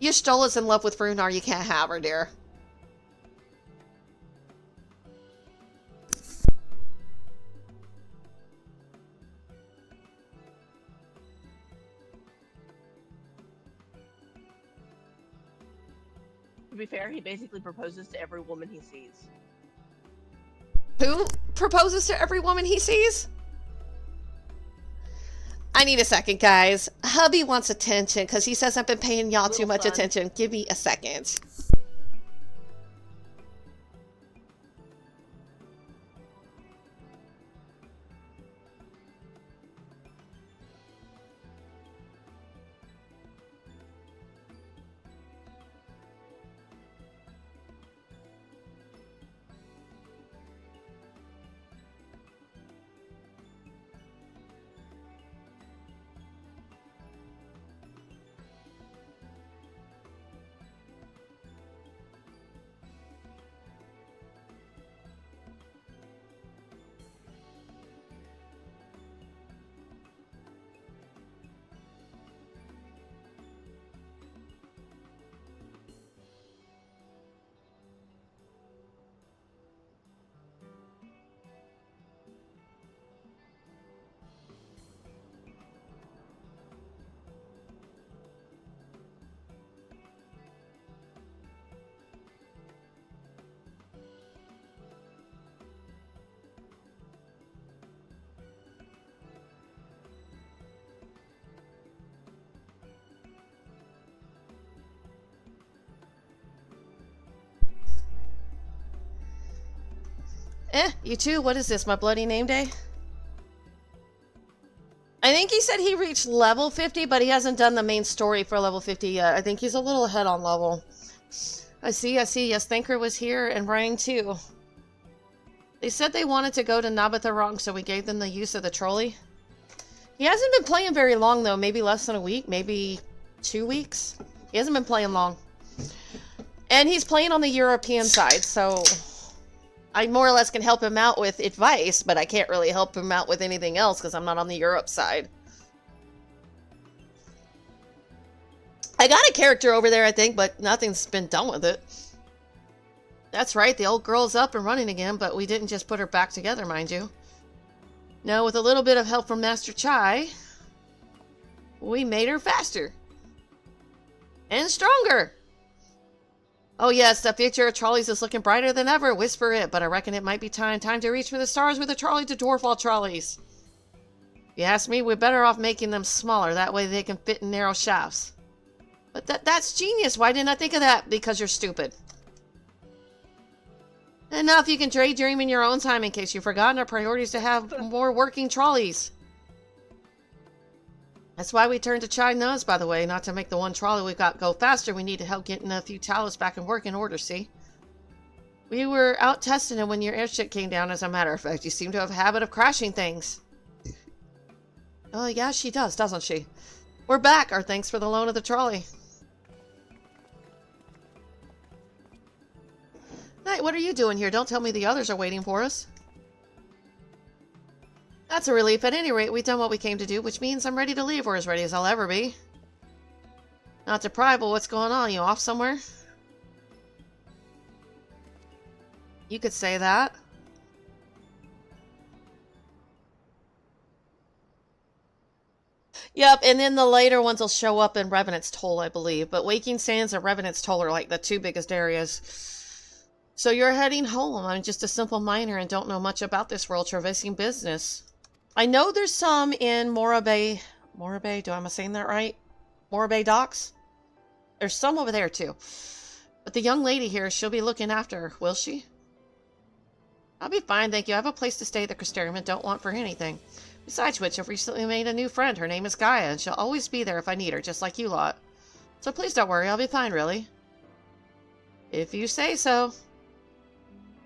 Y'shtola's in love with Runar. You can't have her, dear. To be fair, he basically proposes to every woman he sees. Who proposes to every woman he sees? I need a second, guys. Hubby wants attention because he says I've been paying y'all too much attention. Give me a second. You too? What is this, my bloody name day? I think he said he reached level 50, but he hasn't done the main story for level 50 yet. I think he's a little ahead on level. I see. Yes, Thanker was here, and Rang too. They said they wanted to go to Nabatharong, so we gave them the use of the trolley. He hasn't been playing very long, though. Maybe less than a week, maybe 2 weeks. He hasn't been playing long. And he's playing on the European side, so I more or less can help him out with advice, but I can't really help him out with anything else because I'm not on the Europe side. I got a character over there, I think, but nothing's been done with it. That's right, the old girl's up and running again, but we didn't just put her back together, mind you. No, with a little bit of help from Master Chai, we made her faster. And stronger. Oh yes, the future of trolleys is looking brighter than ever. Whisper it, but I reckon it might be time to reach for the stars with a trolley to dwarf all trolleys. If you ask me, we're better off making them smaller. That way they can fit in narrow shafts. But that's genius. Why didn't I think of that? Because you're stupid. And now if you can daydream in your own time, in case you've forgotten, our priority is to have more working trolleys. That's why we turned to Chai Nose, by the way, not to make the one trolley we've got go faster. We need to help getting a few talos back in working order, see? We were out testing it when your airship came down, as a matter of fact. You seem to have a habit of crashing things. Oh, yeah, she does, doesn't she? We're back. Our thanks for the loan of the trolley. Knight, what are you doing here? Don't tell me the others are waiting for us. That's a relief. At any rate, we've done what we came to do, which means I'm ready to leave, or as ready as I'll ever be. Not to pry, but what's going on? You off somewhere? You could say that. Yep, and then the later ones will show up in Revenant's Toll, I believe. But Waking Sands and Revenant's Toll are like the two biggest areas. So you're heading home. I'm just a simple miner and don't know much about this world traversing business. I know there's some in Morabay. Morabay, am I saying that right? Morabay Docks? There's some over there too. But the young lady here, she'll be looking after her, will she? I'll be fine, thank you. I have a place to stay at the Crystarium and don't want for anything. Besides which, I've recently made a new friend. Her name is Gaia, and she'll always be there if I need her, just like you lot. So please don't worry, I'll be fine, really. If you say so.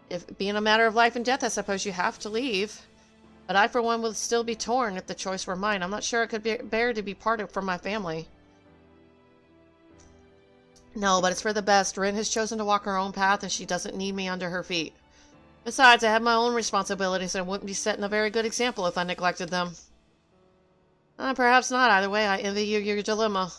If being a matter of life and death, I suppose you have to leave. But I, for one, would still be torn if the choice were mine. I'm not sure I could bear to be parted from my family. No, but it's for the best. Rin has chosen to walk her own path, and she doesn't need me under her feet. Besides, I have my own responsibilities, and I wouldn't be setting a very good example if I neglected them. Perhaps not. Either way, I envy you your dilemma.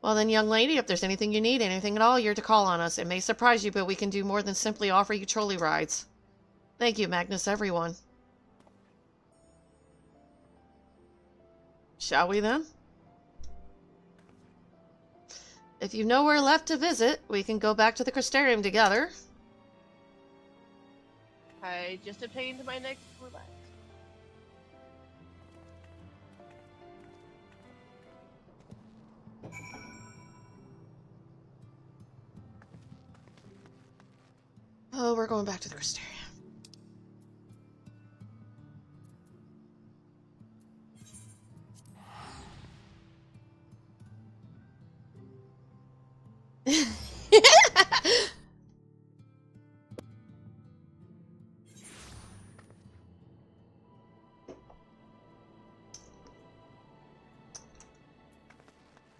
Well then, young lady, if there's anything you need, anything at all, you're to call on us. It may surprise you, but we can do more than simply offer you trolley rides. Thank you, Magnus, everyone. Shall we then? If you've nowhere left to visit, we can go back to the Crystarium together. I just obtained my next roulette. Oh, we're going back to the Crystarium.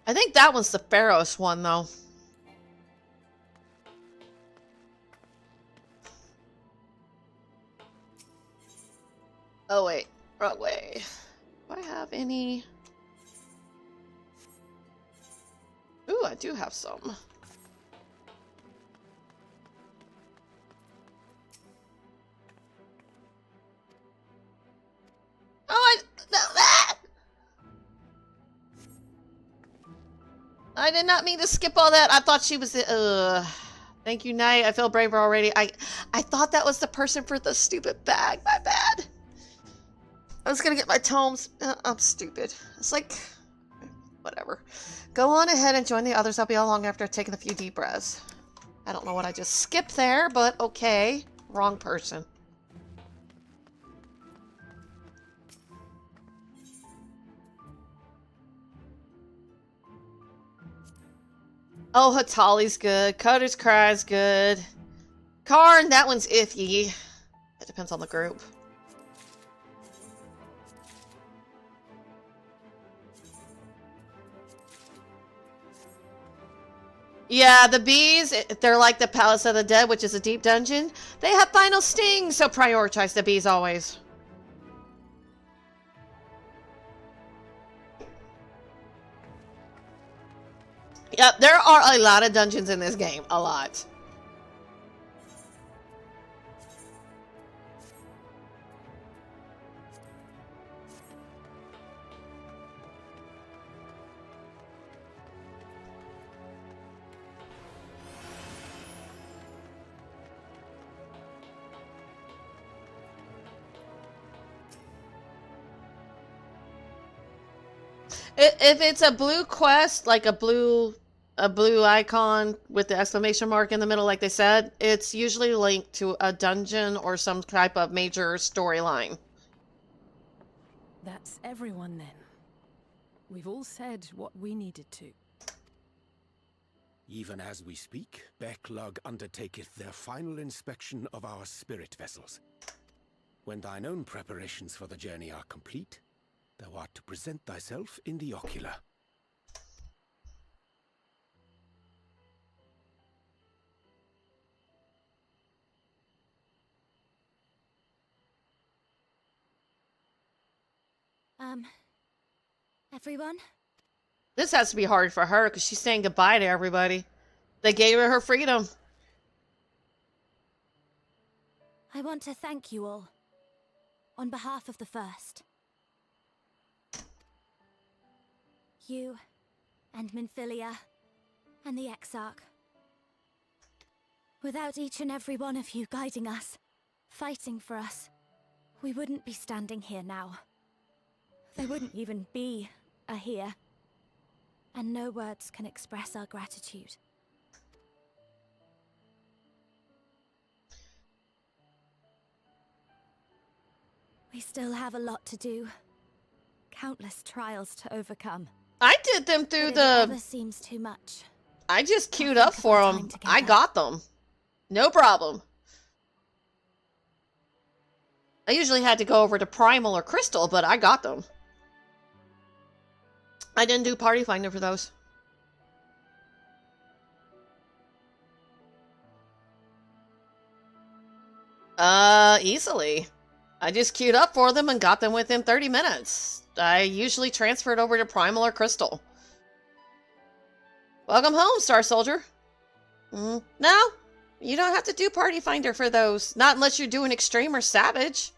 I think that one's the Pharaoh's one, though. Oh, wait. Wrong way. Do I have any? Ooh, I do have some. Oh, I did not mean to skip all that. I thought she was the, thank you, Knight. I feel braver already. I thought that was the person for the stupid bag. My bad. I was gonna get my tomes. I'm stupid. It's like, whatever. Go on ahead and join the others. I'll be along after I've taken a few deep breaths. I don't know what I just skipped there, but okay. Wrong person. Oh, Hatali's good. Cutter's Cry's good. Karn, that one's iffy. It depends on the group. Yeah, the bees, they're like the Palace of the Dead, which is a deep dungeon. They have final sting, so prioritize the bees always. Yep, there are a lot of dungeons in this game. A lot. If it's a blue quest, like a blue icon with the exclamation mark in the middle, like they said, it's usually linked to a dungeon or some type of major storyline. That's everyone then. We've all said what we needed to. Even as we speak, Becklug undertaketh their final inspection of our spirit vessels. When thine own preparations for the journey are complete, thou art to present thyself in the ocular. Everyone? This has to be hard for her because she's saying goodbye to everybody. They gave her freedom. I want to thank you all. On behalf of the First. You, and Minfilia, and the Exarch. Without each and every one of you guiding us, fighting for us, we wouldn't be standing here now. There wouldn't even be a here. And no words can express our gratitude. We still have a lot to do. Countless trials to overcome. I did them through But the... if it ever seems too much, I just queued up for them. I got them. No problem. I usually had to go over to Primal or Crystal, but I got them. I didn't do Party Finder for those. Easily. I just queued up for them and got them within 30 minutes. I usually transferred over to Primal or Crystal. Welcome home, Star Soldier. No, you don't have to do Party Finder for those. Not unless you're doing Extreme or Savage.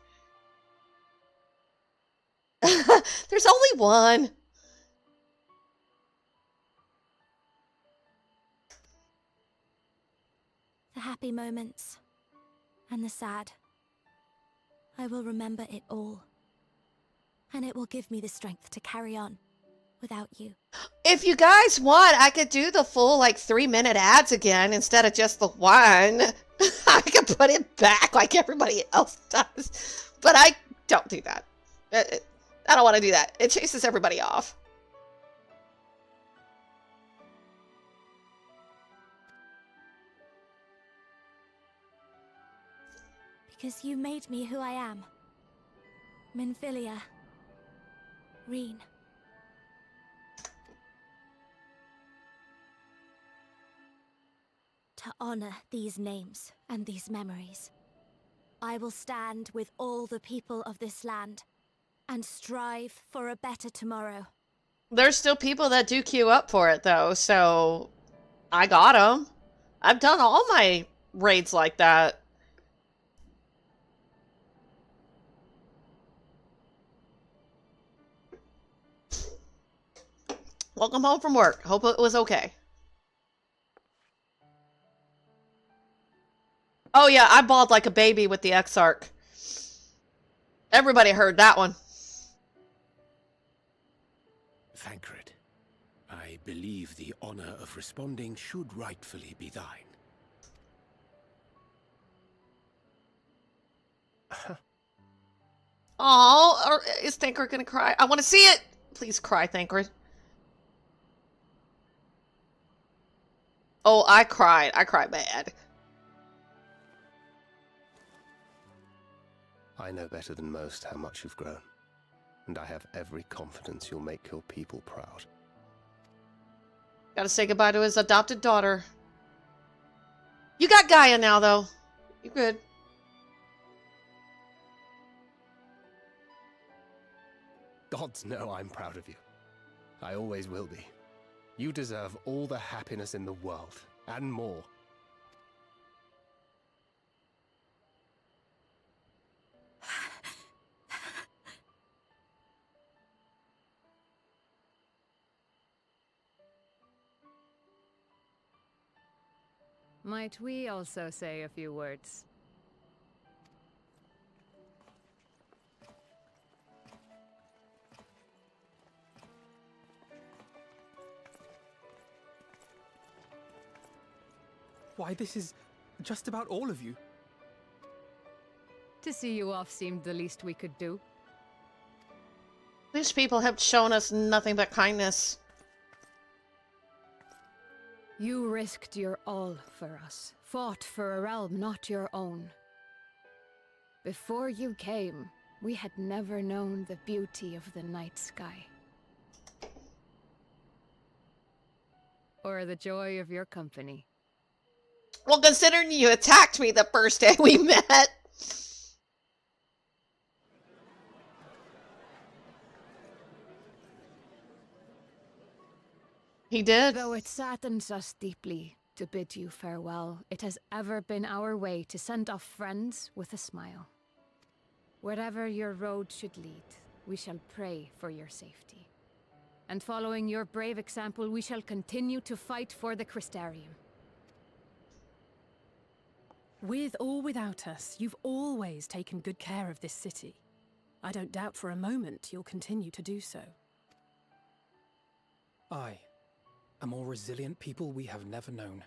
There's only one. the happy moments and the sad. I will remember it all. And it will give me the strength to carry on without you. If you guys want, I could do the full, 3-minute ads again instead of just the one. I could put it back like everybody else does. But I don't do that. I don't want to do that. It chases everybody off. Because you made me who I am. Minfilia. Reen. To honor these names and these memories, I will stand with all the people of this land and strive for a better tomorrow. There's still people that do queue up for it, though, so I got them. I've done all my raids like that. Welcome home from work. Hope it was okay. Oh yeah, I bawled like a baby with the Exarch. Everybody heard that one. Thancred, I believe the honor of responding should rightfully be thine. Oh, is Thancred gonna cry? I want to see it! Please cry, Thancred. Oh, I cried. I cried bad. I know better than most how much you've grown, and I have every confidence you'll make your people proud. Gotta say goodbye to his adopted daughter. You got Gaia now, though. You're good. Gods know I'm proud of you. I always will be. You deserve all the happiness in the world, and more. Might we also say a few words? Why, this is just about all of you. To see you off seemed the least we could do. These people have shown us nothing but kindness. You risked your all for us, fought for a realm not your own. Before you came, we had never known the beauty of the night sky. Or the joy of your company. Well, considering you attacked me the first day we met. He did. Though it saddens us deeply to bid you farewell, it has ever been our way to send off friends with a smile. Wherever your road should lead, we shall pray for your safety. And following your brave example, we shall continue to fight for the Crystarium. With or without us, you've always taken good care of this city. I don't doubt for a moment you'll continue to do so. Aye. A more resilient people we have never known.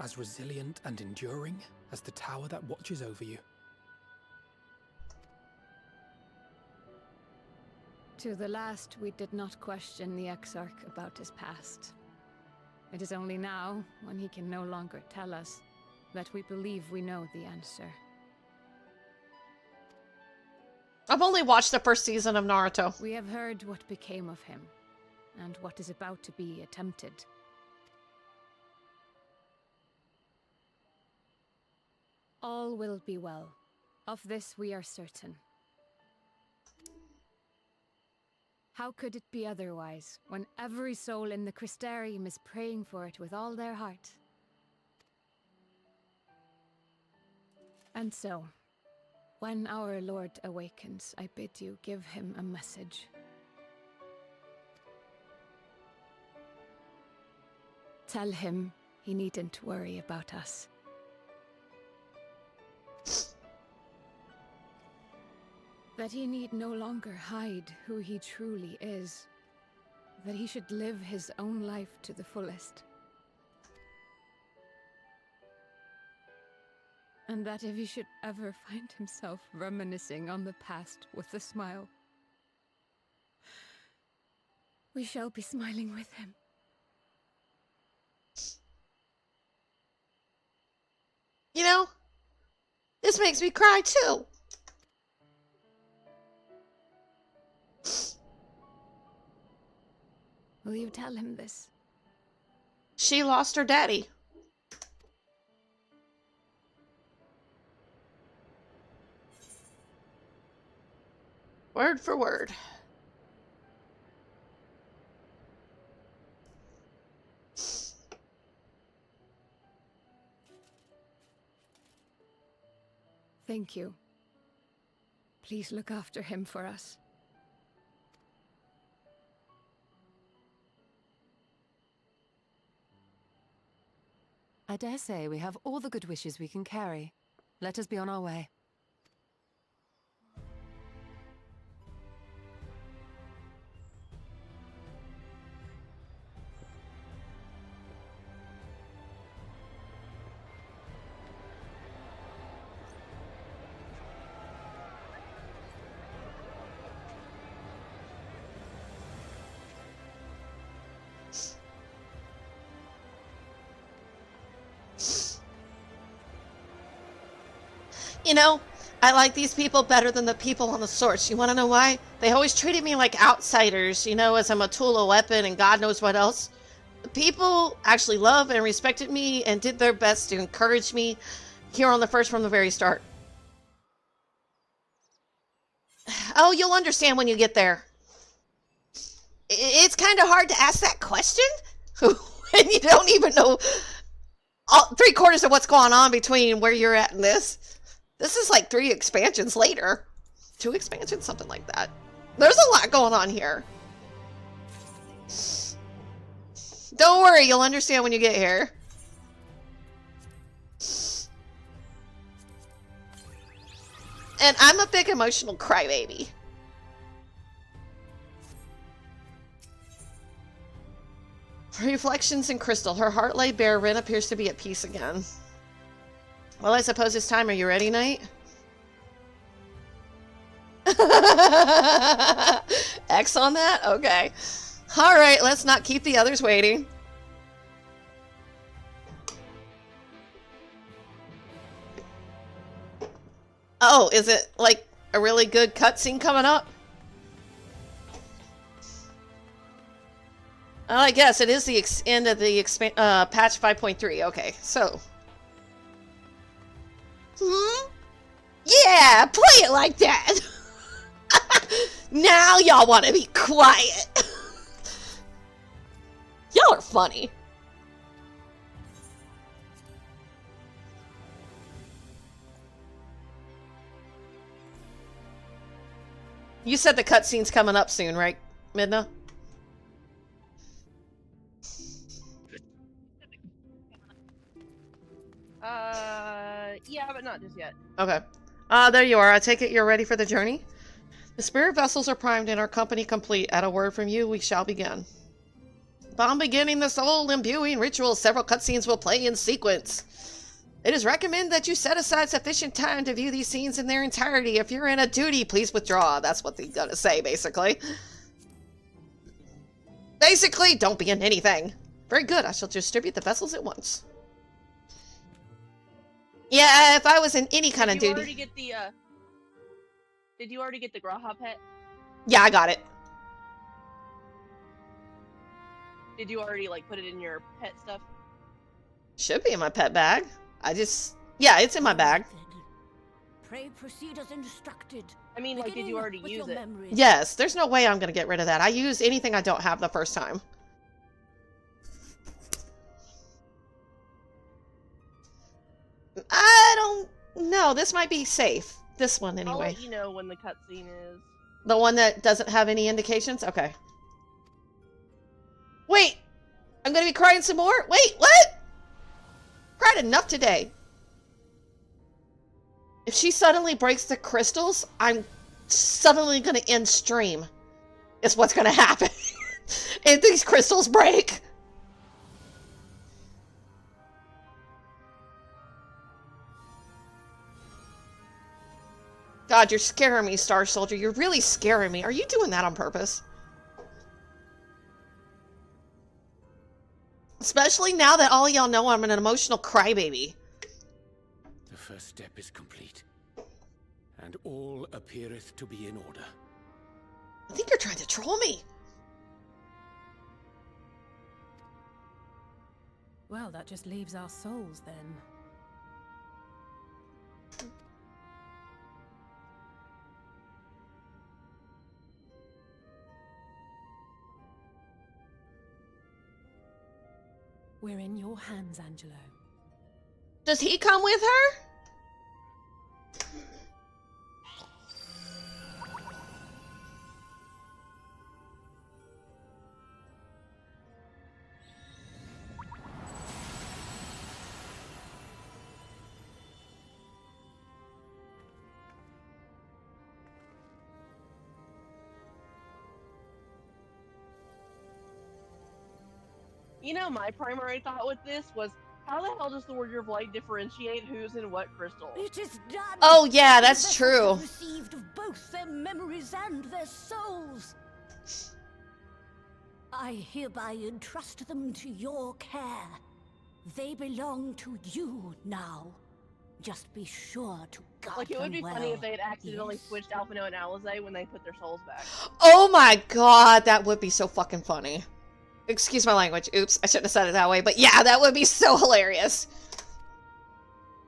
As resilient and enduring as the tower that watches over you. To the last, we did not question the Exarch about his past. It is only now, when he can no longer tell us, that we believe we know the answer. I've only watched the first season of Naruto. We have heard what became of him, and what is about to be attempted. All will be well. Of this we are certain. How could it be otherwise, when every soul in the Crystarium is praying for it with all their heart? And so, when our Lord awakens, I bid you give him a message. Tell him he needn't worry about us. That he need no longer hide who he truly is. That he should live his own life to the fullest. And that if he should ever find himself reminiscing on the past with a smile, we shall be smiling with him. You know, this makes me cry too. Will you tell him this? She lost her daddy. Word for word. Thank you. Please look after him for us. I dare say we have all the good wishes we can carry. Let us be on our way. You know, I like these people better than the people on the swords. You want to know why? They always treated me like outsiders, you know, as I'm a tool, a weapon, and God knows what else. The people actually loved and respected me and did their best to encourage me here on the First from the very start. Oh, you'll understand when you get there. It's kind of hard to ask that question when you don't even know all 3/4 of what's going on between where you're at and this. This is like 3 expansions later. 2 expansions, something like that. There's a lot going on here. Don't worry, you'll understand when you get here. And I'm a big emotional crybaby. Reflections in crystal. Her heart lay bare. Ren appears to be at peace again. Well, I suppose it's time. Are you ready, Knight? X on that? Okay. Alright, let's not keep the others waiting. Oh, is it like a really good cutscene coming up? Well, I guess it is the end of the patch 5.3. Okay, so. Yeah, play it like that. Now y'all want to be quiet. Y'all are funny. You said the cutscene's coming up soon, right, Midna? Yeah, but not just yet. Okay. There you are. I take it you're ready for the journey? The spirit vessels are primed and our company complete. At a word from you, we shall begin. Upon beginning the soul-imbuing ritual, several cutscenes will play in sequence. It is recommended that you set aside sufficient time to view these scenes in their entirety. If you're in a duty, please withdraw. That's what they're gonna say, basically. Basically, don't be in anything. Very good. I shall distribute the vessels at once. Yeah, if I was in any kind of duty. Did you already get the Graha pet? Yeah, I got it. Did you already, like, put it in your pet stuff? Should be in my pet bag. Yeah, it's in my bag. Pray proceed as instructed. I mean, like, did you already use it? Yes, there's no way I'm gonna get rid of that. I use anything I don't have the first time. I don't know. This might be safe. This one, anyway. I'll let you know when the cutscene is. The one that doesn't have any indications? Okay. Wait! I'm gonna be crying some more? Wait, what? Cried enough today. If she suddenly breaks the crystals, I'm suddenly gonna end stream. Is what's gonna happen. If these crystals break. God, you're scaring me, Star Soldier. You're really scaring me. Are you doing that on purpose? Especially now that all y'all know I'm an emotional crybaby. The first step is complete, and all appeareth to be in order. I think you're trying to troll me. Well, that just leaves our souls, then. We're in your hands, Angelo. Does he come with her? You know, my primary thought with this was, how the hell does the Warrior of Light differentiate who's in what crystal? It is done. Oh yeah, that's true. Have received of both their memories and their souls. I hereby entrust them to your care. They belong to you now. Just be sure to guard Like, it would be them funny well. if they had accidentally switched Alphino and Alizé when they put their souls back. Oh my god, that would be so fucking funny. Excuse my language. Oops, I shouldn't have said it that way. But yeah, that would be so hilarious.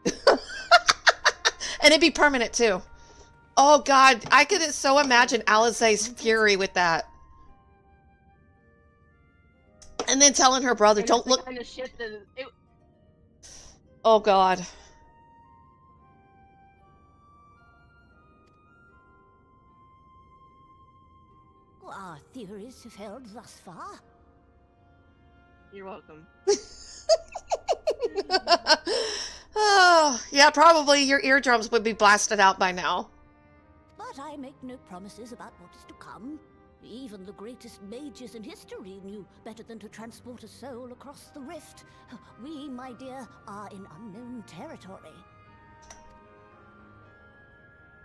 And it'd be permanent too. Oh god, I could so imagine Alizé's fury with that. And then telling her brother, And don't it's the look... kind of shit that Oh god. Our theories have held thus far. You're welcome. Oh, yeah, probably your eardrums would be blasted out by now. But I make no promises about what is to come. Even the greatest mages in history knew better than to transport a soul across the rift. We, my dear, are in unknown territory.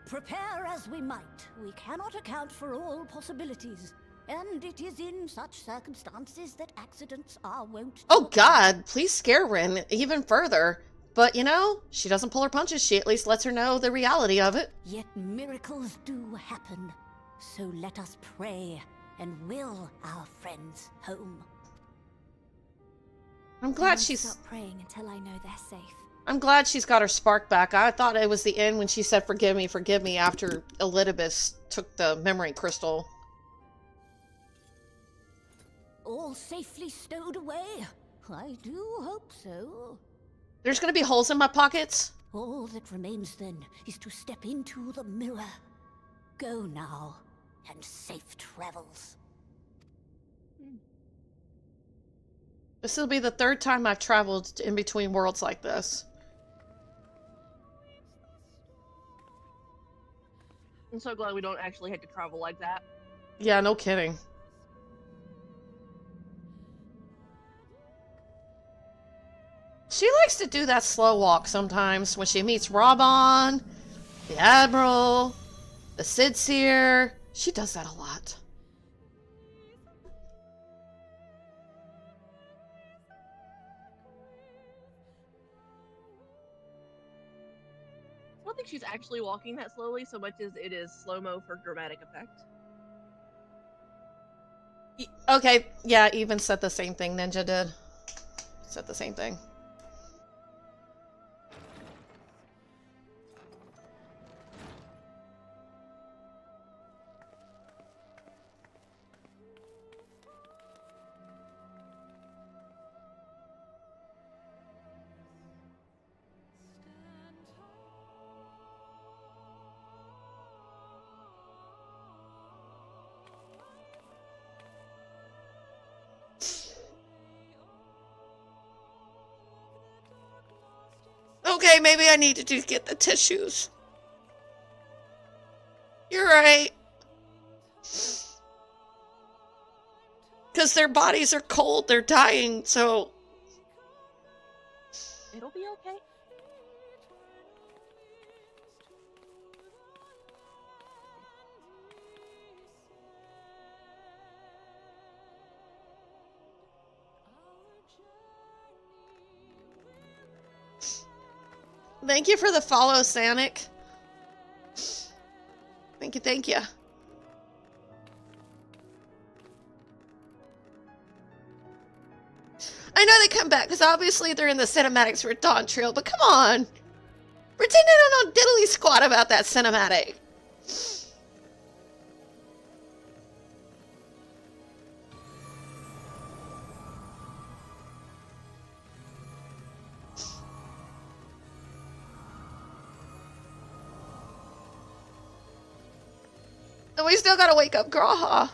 Prepare as we might, we cannot account for all possibilities. And it is in such circumstances that accidents are wont to Oh god, please scare Rin even further. But, you know, she doesn't pull her punches. She at least lets her know the reality of it. Yet miracles do happen. So let us pray and will our friends home. I'm I glad won't she's... stop praying until I know they're safe. I'm glad she's got her spark back. I thought it was the end when she said forgive me after Elidibus took the memory crystal. All safely stowed away? I do hope so. There's gonna be holes in my pockets? All that remains then is to step into the mirror. Go now, and safe travels. This will be the third time I've traveled in between worlds like this. I'm so glad we don't actually have to travel like that. Yeah, no kidding. She likes to do that slow walk sometimes when she meets Raban, the Admiral, the Sidseer. She does that a lot. I don't think she's actually walking that slowly so much as it is slow-mo for dramatic effect. Okay, yeah, even said the same thing Ninja did. Said the same thing. Okay, maybe I need to get the tissues. You're right. Because their bodies are cold, they're dying, so... It'll be okay. Thank you for the follow, Sanic. Thank you, thank you. I know they come back, because obviously they're in the cinematics for Dawn Trail, but come on! Pretend I don't know diddly squat about that cinematic. And we still gotta wake up Graha.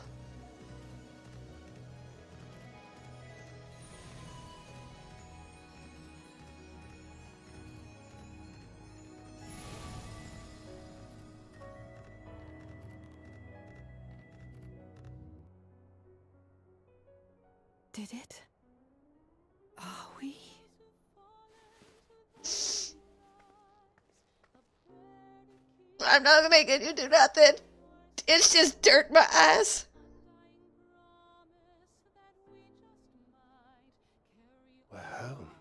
Did it? Are we? I'm not making you do nothing. It's just dirt in my eyes. We're home.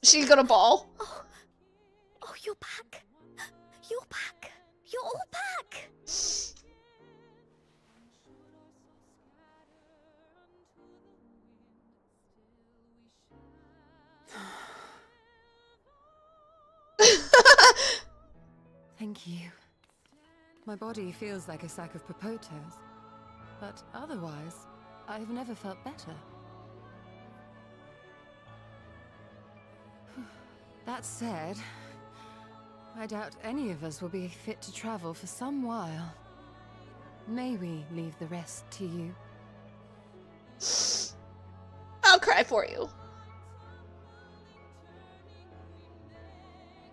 She's gonna bawl. Oh, you're back. You're back. You're all back. Thank you. My body feels like a sack of potatoes, but otherwise, I've never felt better. That said, I doubt any of us will be fit to travel for some while. May we leave the rest to you? I'll cry for you.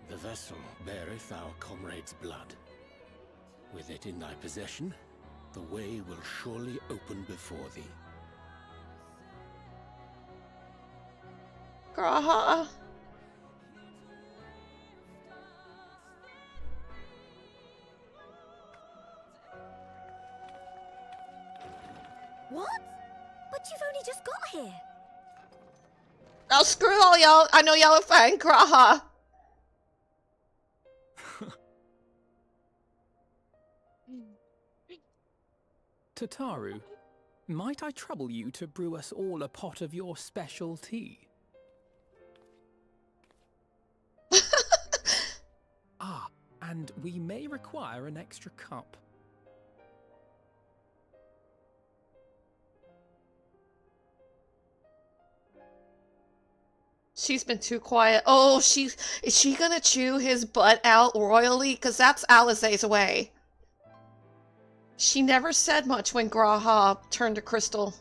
The vessel beareth our comrade's blood. With it in thy possession, the way will surely open before thee. Graha. What? But you've only just got here. Oh, screw all y'all. I know y'all are fine, Graha. Tataru, might I trouble you to brew us all a pot of your special tea? Ah, and we may require an extra cup. She's been too quiet. Oh, is she gonna chew his butt out royally? Because that's Alizé's way. She never said much when Graha turned to crystal.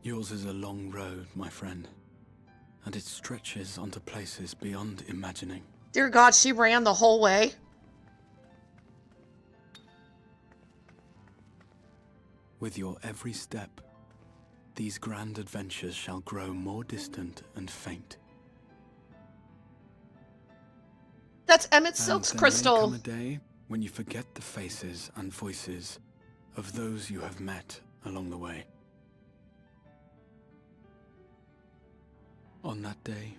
Yours is a long road, my friend, and it stretches onto places beyond imagining. Dear God, she ran the whole way. With your every step, these grand adventures shall grow more distant and faint. That's Emmett Silk's and there crystal. may come a day when you forget the faces and voices of those you have met along the way. On that day,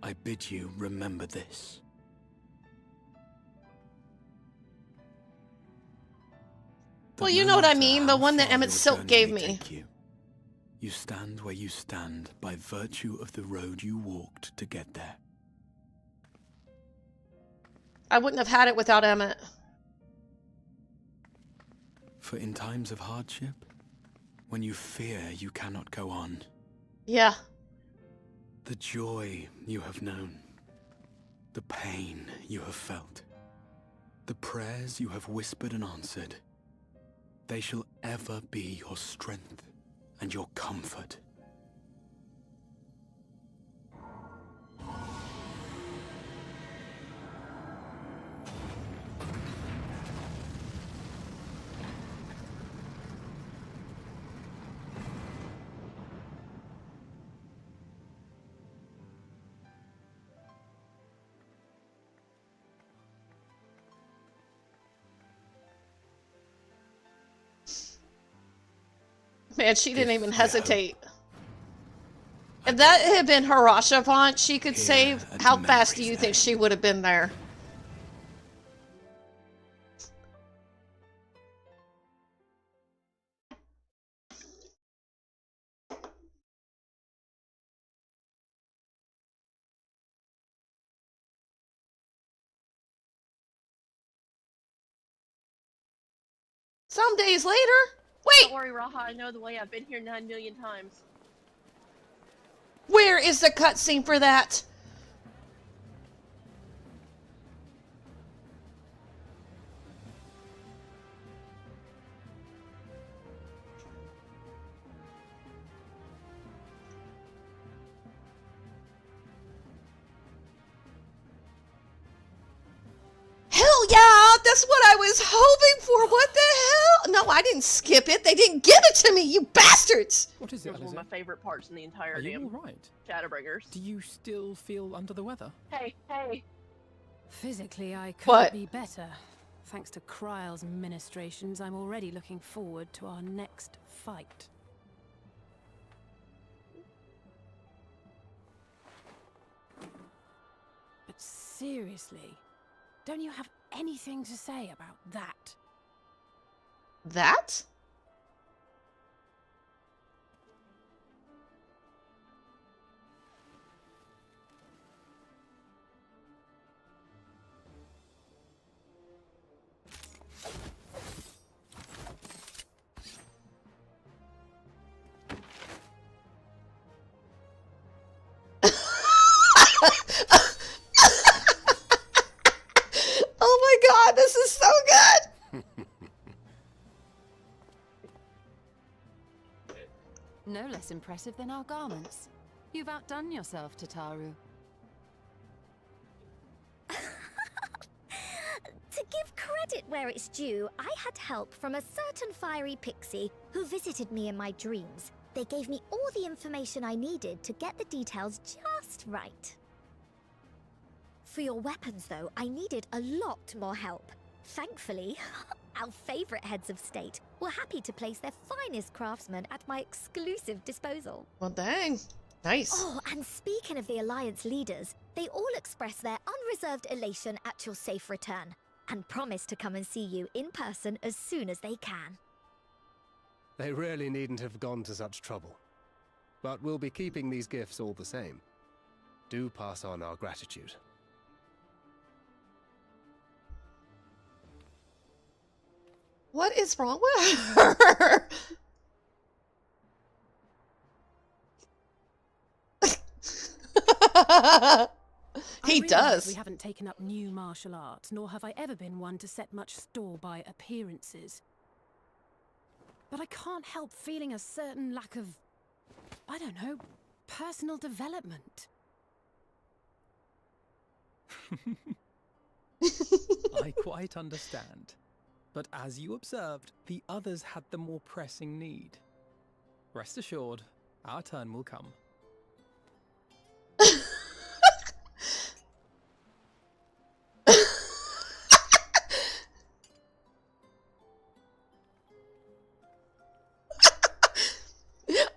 I bid you remember this. Well, you know what I mean, the one that Emmett Silk gave me. You stand where you stand by virtue of the road you walked to get there. I wouldn't have had it without Emmett. For in times of hardship, when you fear you cannot go on. Yeah. The joy you have known, the pain you have felt, the prayers you have whispered and answered, they shall ever be your strength and your comfort. Man, she didn't even hesitate. If that had been Harashapant, she could save. How fast do you think she would have been there? Some days later. Wait! Don't worry, Raha, I know the way. I've been here 9 million times. Where is the cutscene for that? Hell yeah! That's what I was hoping for! What the hell? No, I didn't skip it. They didn't give it to me, you bastards! What is it, It was one of my favorite parts in the entire Are you damn all right? Shadowbringers. Do you still feel under the weather? Hey, hey! Physically, I couldn't What? be better. Thanks to Kryle's ministrations, I'm already looking forward to our next fight. But seriously, don't you have anything to say about that? That? Oh my god, this is so good! No less impressive than our garments. You've outdone yourself, Tataru. To give credit where it's due, I had help from a certain fiery pixie who visited me in my dreams. They gave me all the information I needed to get the details just right. For your weapons, though, I needed a lot more help. Thankfully, our favorite heads of state were happy to place their finest craftsmen at my exclusive disposal. Well, dang. Nice. Oh, and speaking of the Alliance leaders, they all expressed their unreserved elation at your safe return. and promise to come and see you in person as soon as they can. They really needn't have gone to such trouble. But we'll be keeping these gifts all the same. Do pass on our gratitude. What is wrong with her? He does. We haven't taken up new martial arts, nor have I ever been one to set much store by appearances. But I can't help feeling a certain lack of, I don't know, personal development. I quite understand. But as you observed, the others had the more pressing need. Rest assured, our turn will come.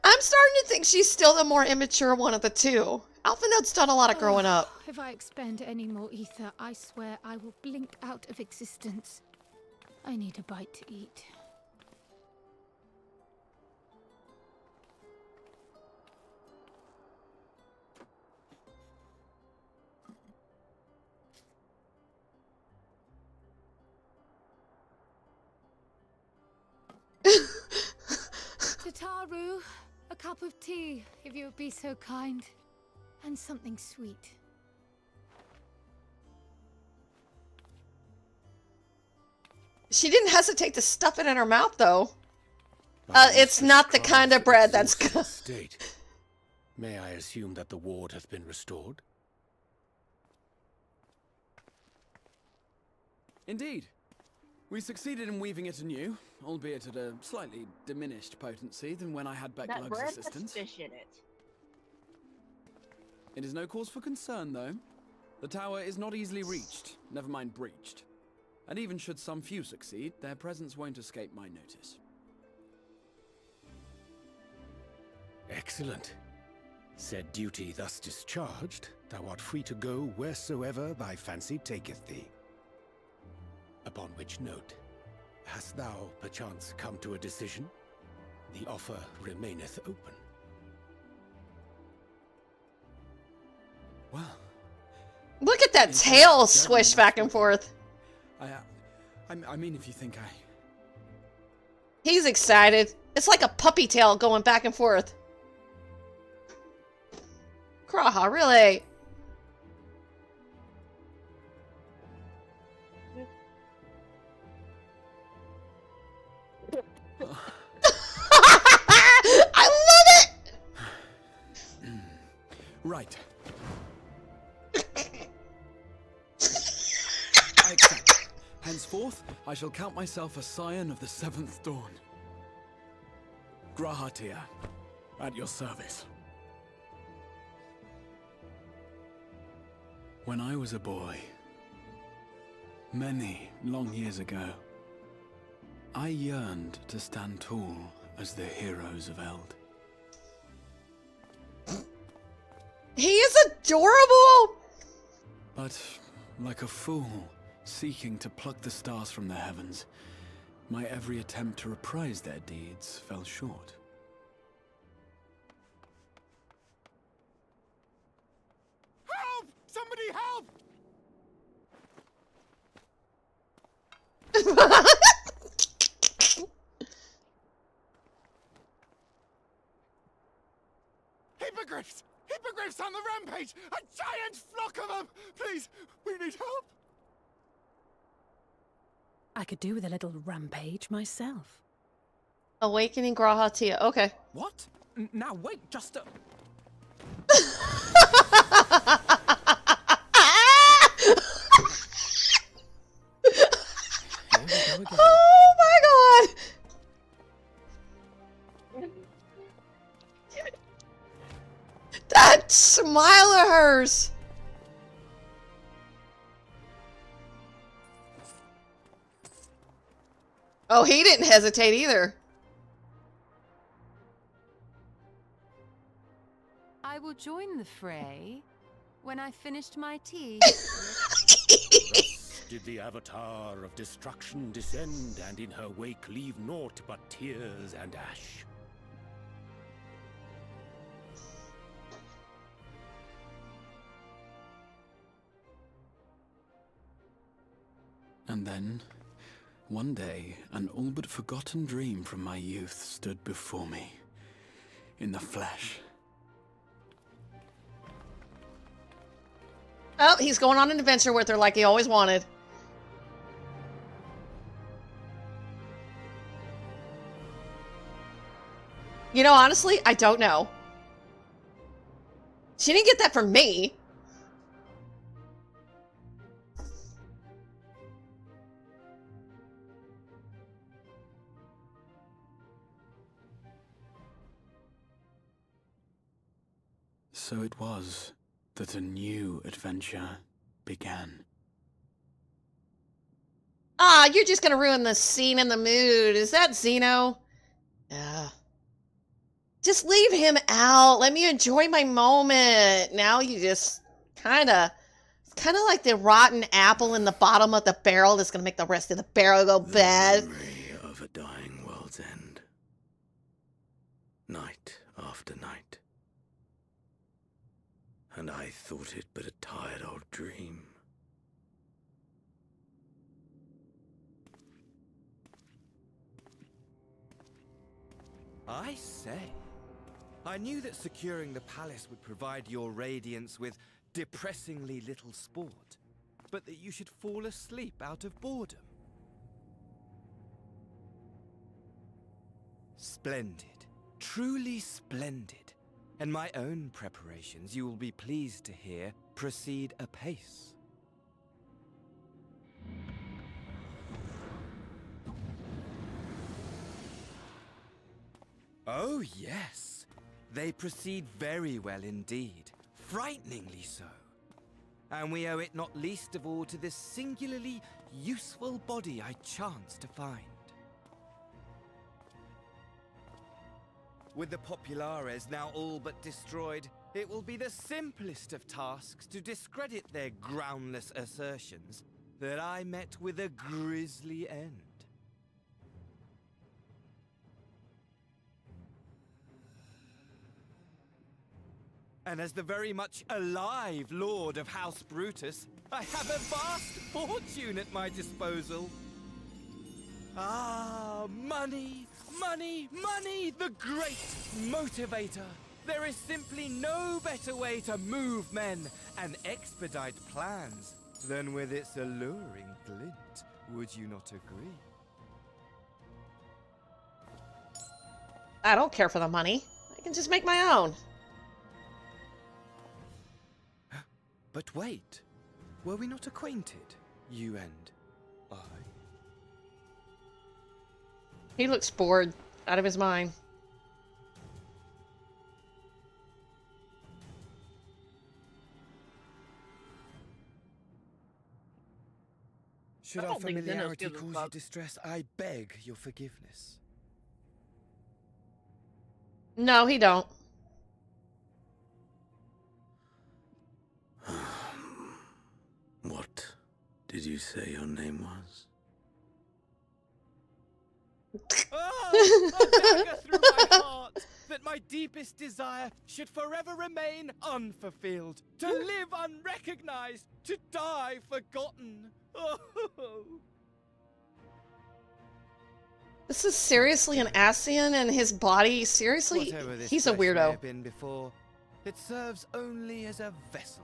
I'm starting to think she's still the more immature one of the two. Alphinode's done a lot of growing up. If I expend any more ether, I swear I will blink out of existence. I need a bite to eat. Tataru, a cup of tea, if you would be so kind. And something sweet. She didn't hesitate to stuff it in her mouth, though. It's not the kind of bread that's good. State. May I assume that the ward hath been restored? Indeed. We succeeded in weaving it anew, albeit at a slightly diminished potency than when I had That Becklug's bread has assistance. fish in it. It is no cause for concern, though. The tower is not easily reached, never mind breached. And even should some few succeed, their presence won't escape my notice. Excellent. Said duty thus discharged, thou art free to go wheresoever thy fancy taketh thee. Upon which note, hast thou perchance come to a decision? The offer remaineth open. Well, Look at that tail swish back and forth. I mean, if you think I... He's excited. It's like a puppy tail going back and forth. Kraha, really? I love it! Right. I accept. Henceforth, I shall count myself a scion of the seventh dawn. Grahatia, at your service. When I was a boy, many long years ago, I yearned to stand tall as the heroes of Eld. He is adorable! But, like a fool, seeking to pluck the stars from the heavens, my every attempt to reprise their deeds fell short. Help! Somebody help! Hippogriffs! Hippogriffs on the rampage! A giant flock of them! Please, we need help! I could do with a little rampage myself. Awakening Grahatia. Okay. What? Now wait, just a... Oh my god! That smile of hers! Oh, he didn't hesitate either. I will join the fray when I finished my tea. Did the avatar of destruction descend, and in her wake leave naught but tears and ash. And then, one day, an all but forgotten dream from my youth stood before me, in the flesh. Oh, he's going on an adventure with her like he always wanted. You know, honestly, I don't know. She didn't get that from me. So it was that a new adventure began. Ah, you're just gonna ruin the scene and the mood. Is that Zeno? Yeah. Just leave him out. Let me enjoy my moment. Now you just it's kind of like the rotten apple in the bottom of the barrel that's gonna make the rest of the barrel go bad. The memory of a dying world's end. Night after night. And I thought it but a tired old dream. I say, I knew that securing the palace would provide your radiance with depressingly little sport, but that you should fall asleep out of boredom. Splendid, truly splendid. And my own preparations, you will be pleased to hear, proceed apace. Oh, yes. They proceed very well indeed. Frighteningly so. And we owe it not least of all to this singularly useful body I chanced to find. With the Populares now all but destroyed, it will be the simplest of tasks to discredit their groundless assertions that I met with a grisly end. And as the very much alive Lord of House Brutus, I have a vast fortune at my disposal. Ah, money! Money, money, the great motivator. There is simply no better way to move men and expedite plans than with its alluring glint. Would you not agree? I don't care for the money. I can just make my own. But wait, were we not acquainted, you and I? He looks bored, out of his mind. Should our familiarity cause you distress, I beg your forgiveness. No, he don't. What did you say your name was? Oh, a dagger through my heart, that my deepest desire should forever remain unfulfilled, to live unrecognized, to die forgotten. Oh. This is seriously an Ascian, and his body, seriously, he's a May weirdo. have been before, it serves only as a vessel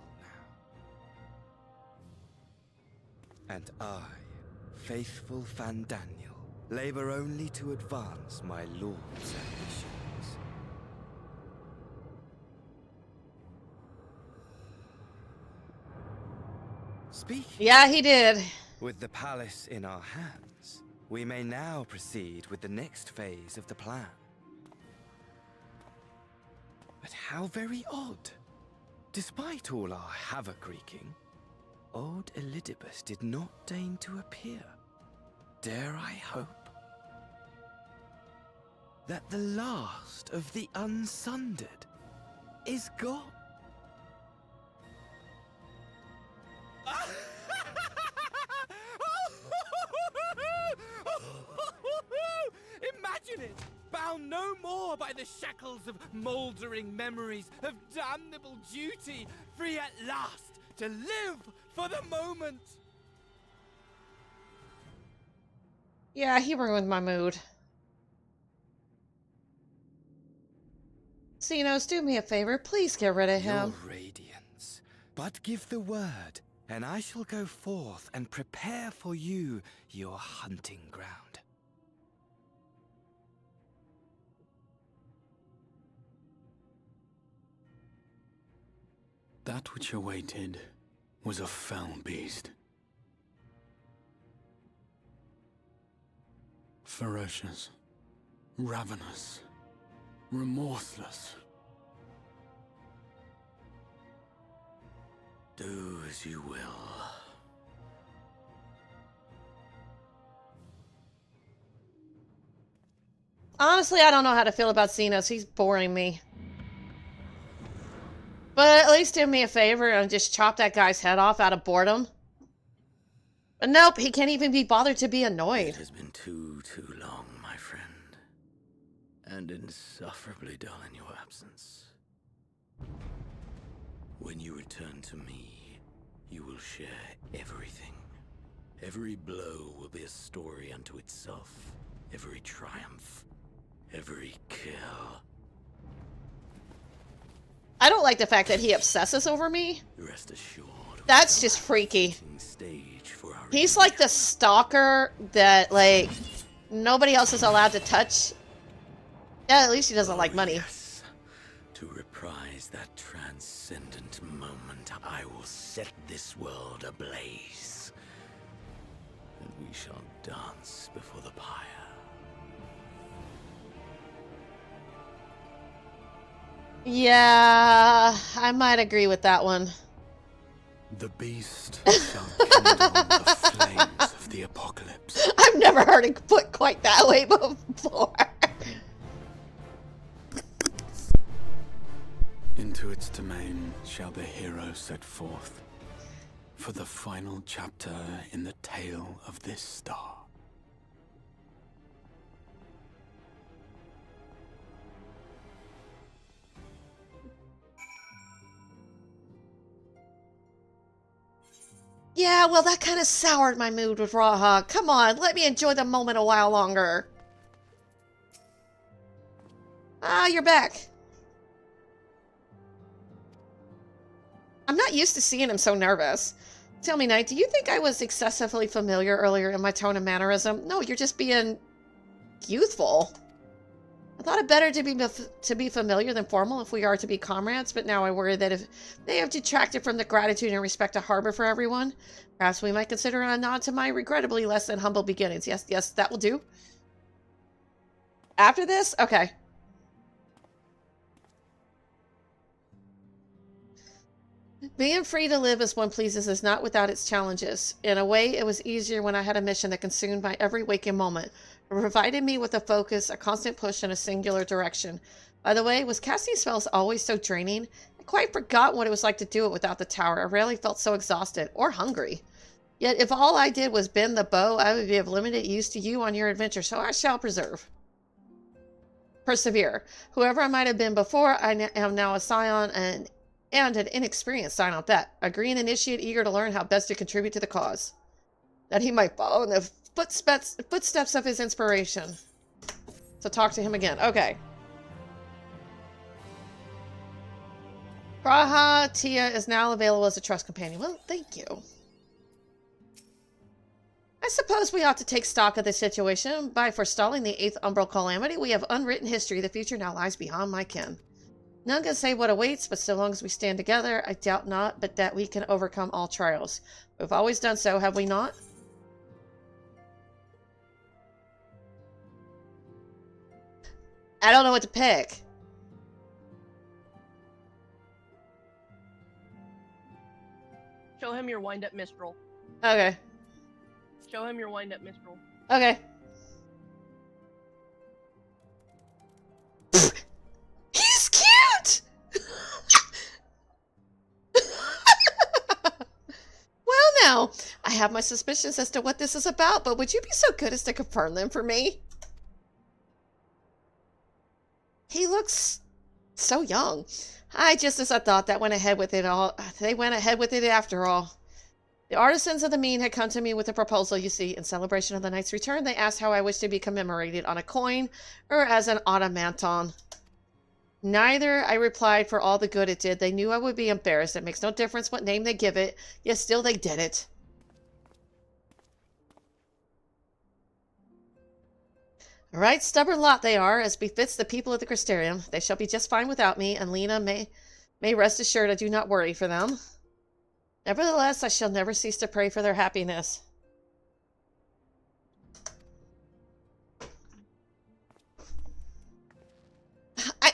now. And I, faithful Fandaniel, labor only to advance my lord's ambitions. Speak. Yeah, he did. With the palace in our hands, we may now proceed with the next phase of the plan. But how very odd. Despite all our havoc-wreaking, old Elidibus did not deign to appear. Dare I hope that the last of the unsundered is gone? no more by the shackles of mouldering memories, of damnable duty, free at last to live for the moment. Yeah, he ruined my mood. Xenos, do me a favor. Please get rid of him. Your radiance. But give the word, and I shall go forth and prepare for you your hunting ground. That which awaited was a fell beast. Ferocious, ravenous, remorseless. Do as you will. Honestly, I don't know how to feel about Xenos. He's boring me. But at least do me a favor and just chop that guy's head off out of boredom. But nope, he can't even be bothered to be annoyed. It has been too long, my friend. And insufferably dull in your absence. When you return to me, you will share everything. Every blow will be a story unto itself. Every triumph. Every kill. I don't like the fact that he obsesses over me. Rest assured. That's just freaky. He's like the stalker that, like, nobody else is allowed to touch. Yeah, at least he doesn't like money. Yes. To reprise that transcendent moment, I will set this world ablaze. And we shall dance before the pyre. Yeah, I might agree with that one. The beast shall kindle the flames of the apocalypse. I've never heard it put quite that way before. Into its domain shall the hero set forth for the final chapter in the tale of this star. Yeah, well, that kind of soured my mood with Raha. Come on, let me enjoy the moment a while longer. Ah, you're back. I'm not used to seeing him so nervous. Tell me, Knight, do you think I was excessively familiar earlier in my tone and mannerism? No, you're just being youthful. I thought it better to be familiar than formal if we are to be comrades, but now I worry that if they have detracted from the gratitude and respect I harbor for everyone, perhaps we might consider a nod to my regrettably less than humble beginnings. Yes, yes, that will do. After this? Okay. Being free to live as one pleases is not without its challenges. In a way, it was easier when I had a mission that consumed my every waking moment. It provided me with a focus, a constant push in a singular direction. By the way, was casting spells always so draining? I quite forgot what it was like to do it without the tower. I rarely felt so exhausted or hungry. Yet if all I did was bend the bow, I would be of limited use to you on your adventure, so I shall persevere. Whoever I might have been before, I am now a scion and an inexperienced scion at that. A green initiate eager to learn how best to contribute to the cause. That he might follow in the footsteps of his inspiration. So talk to him again. Okay. Praha Tia is now available as a trust companion. Well, thank you. I suppose we ought to take stock of the situation. By forestalling the 8th Umbral Calamity, we have unwritten history. The future now lies beyond my ken. None can say what awaits, but so long as we stand together, I doubt not, but that we can overcome all trials. We've always done so, have we not? I don't know what to pick. Show him your wind-up Mistral. Okay. Show him your wind-up Mistral. Okay. He's cute! Well now, I have my suspicions as to what this is about, but would you be so good as to confirm them for me? He looks so young. I just as I thought, that went ahead with it all. They went ahead with it after all. The artisans of the mean had come to me with a proposal, you see. In celebration of the knight's return, they asked how I wished to be commemorated, on a coin or as an automaton. Neither, I replied, for all the good it did. They knew I would be embarrassed. It makes no difference what name they give it, yet still they did it. A right stubborn lot they are, as befits the people of the Crystarium. They shall be just fine without me, and Lena may rest assured I do not worry for them. Nevertheless, I shall never cease to pray for their happiness.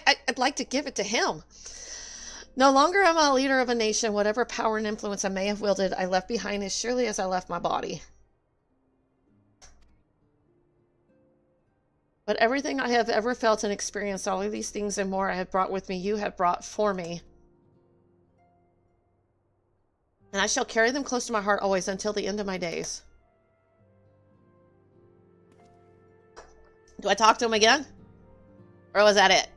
I'd like to give it to him. No longer am I a leader of a nation. Whatever power and influence I may have wielded, I left behind as surely as I left my body. But everything I have ever felt and experienced, all of these things and more I have brought with me, you have brought for me. And I shall carry them close to my heart always until the end of my days. Do I talk to him again? Or was that it?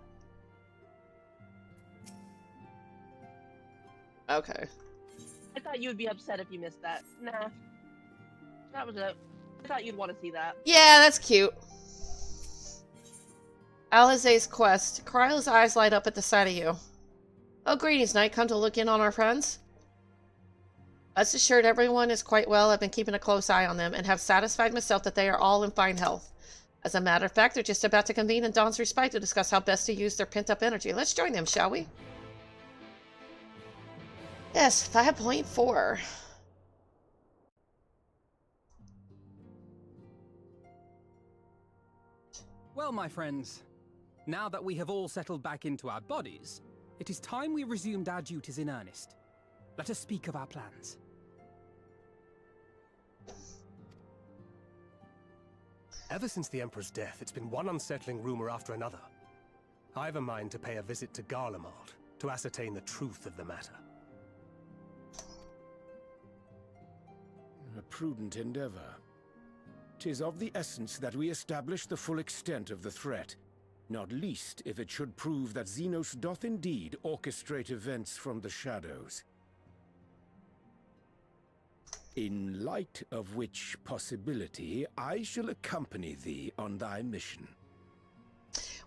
Okay. I thought you would be upset if you missed that. Nah. That was it. I thought you'd want to see that. Yeah, that's cute. Alizé's quest. Kryla's eyes light up at the sight of you. Oh, greetings, knight. Come to look in on our friends? Rest assured, everyone is quite well. I've been keeping a close eye on them and have satisfied myself that they are all in fine health. As a matter of fact, they're just about to convene in Dawn's Respite to discuss how best to use their pent-up energy. Let's join them, shall we? Yes, 5.4. Well, my friends, now that we have all settled back into our bodies, it is time we resumed our duties in earnest. Let us speak of our plans. Ever since the Emperor's death, it's been one unsettling rumor after another. I've a mind to pay a visit to Garlemald to ascertain the truth of the matter. A prudent endeavor. 'Tis of the essence that we establish the full extent of the threat, not least if it should prove that Xenos doth indeed orchestrate events from the shadows. In light of which possibility, I shall accompany thee on thy mission.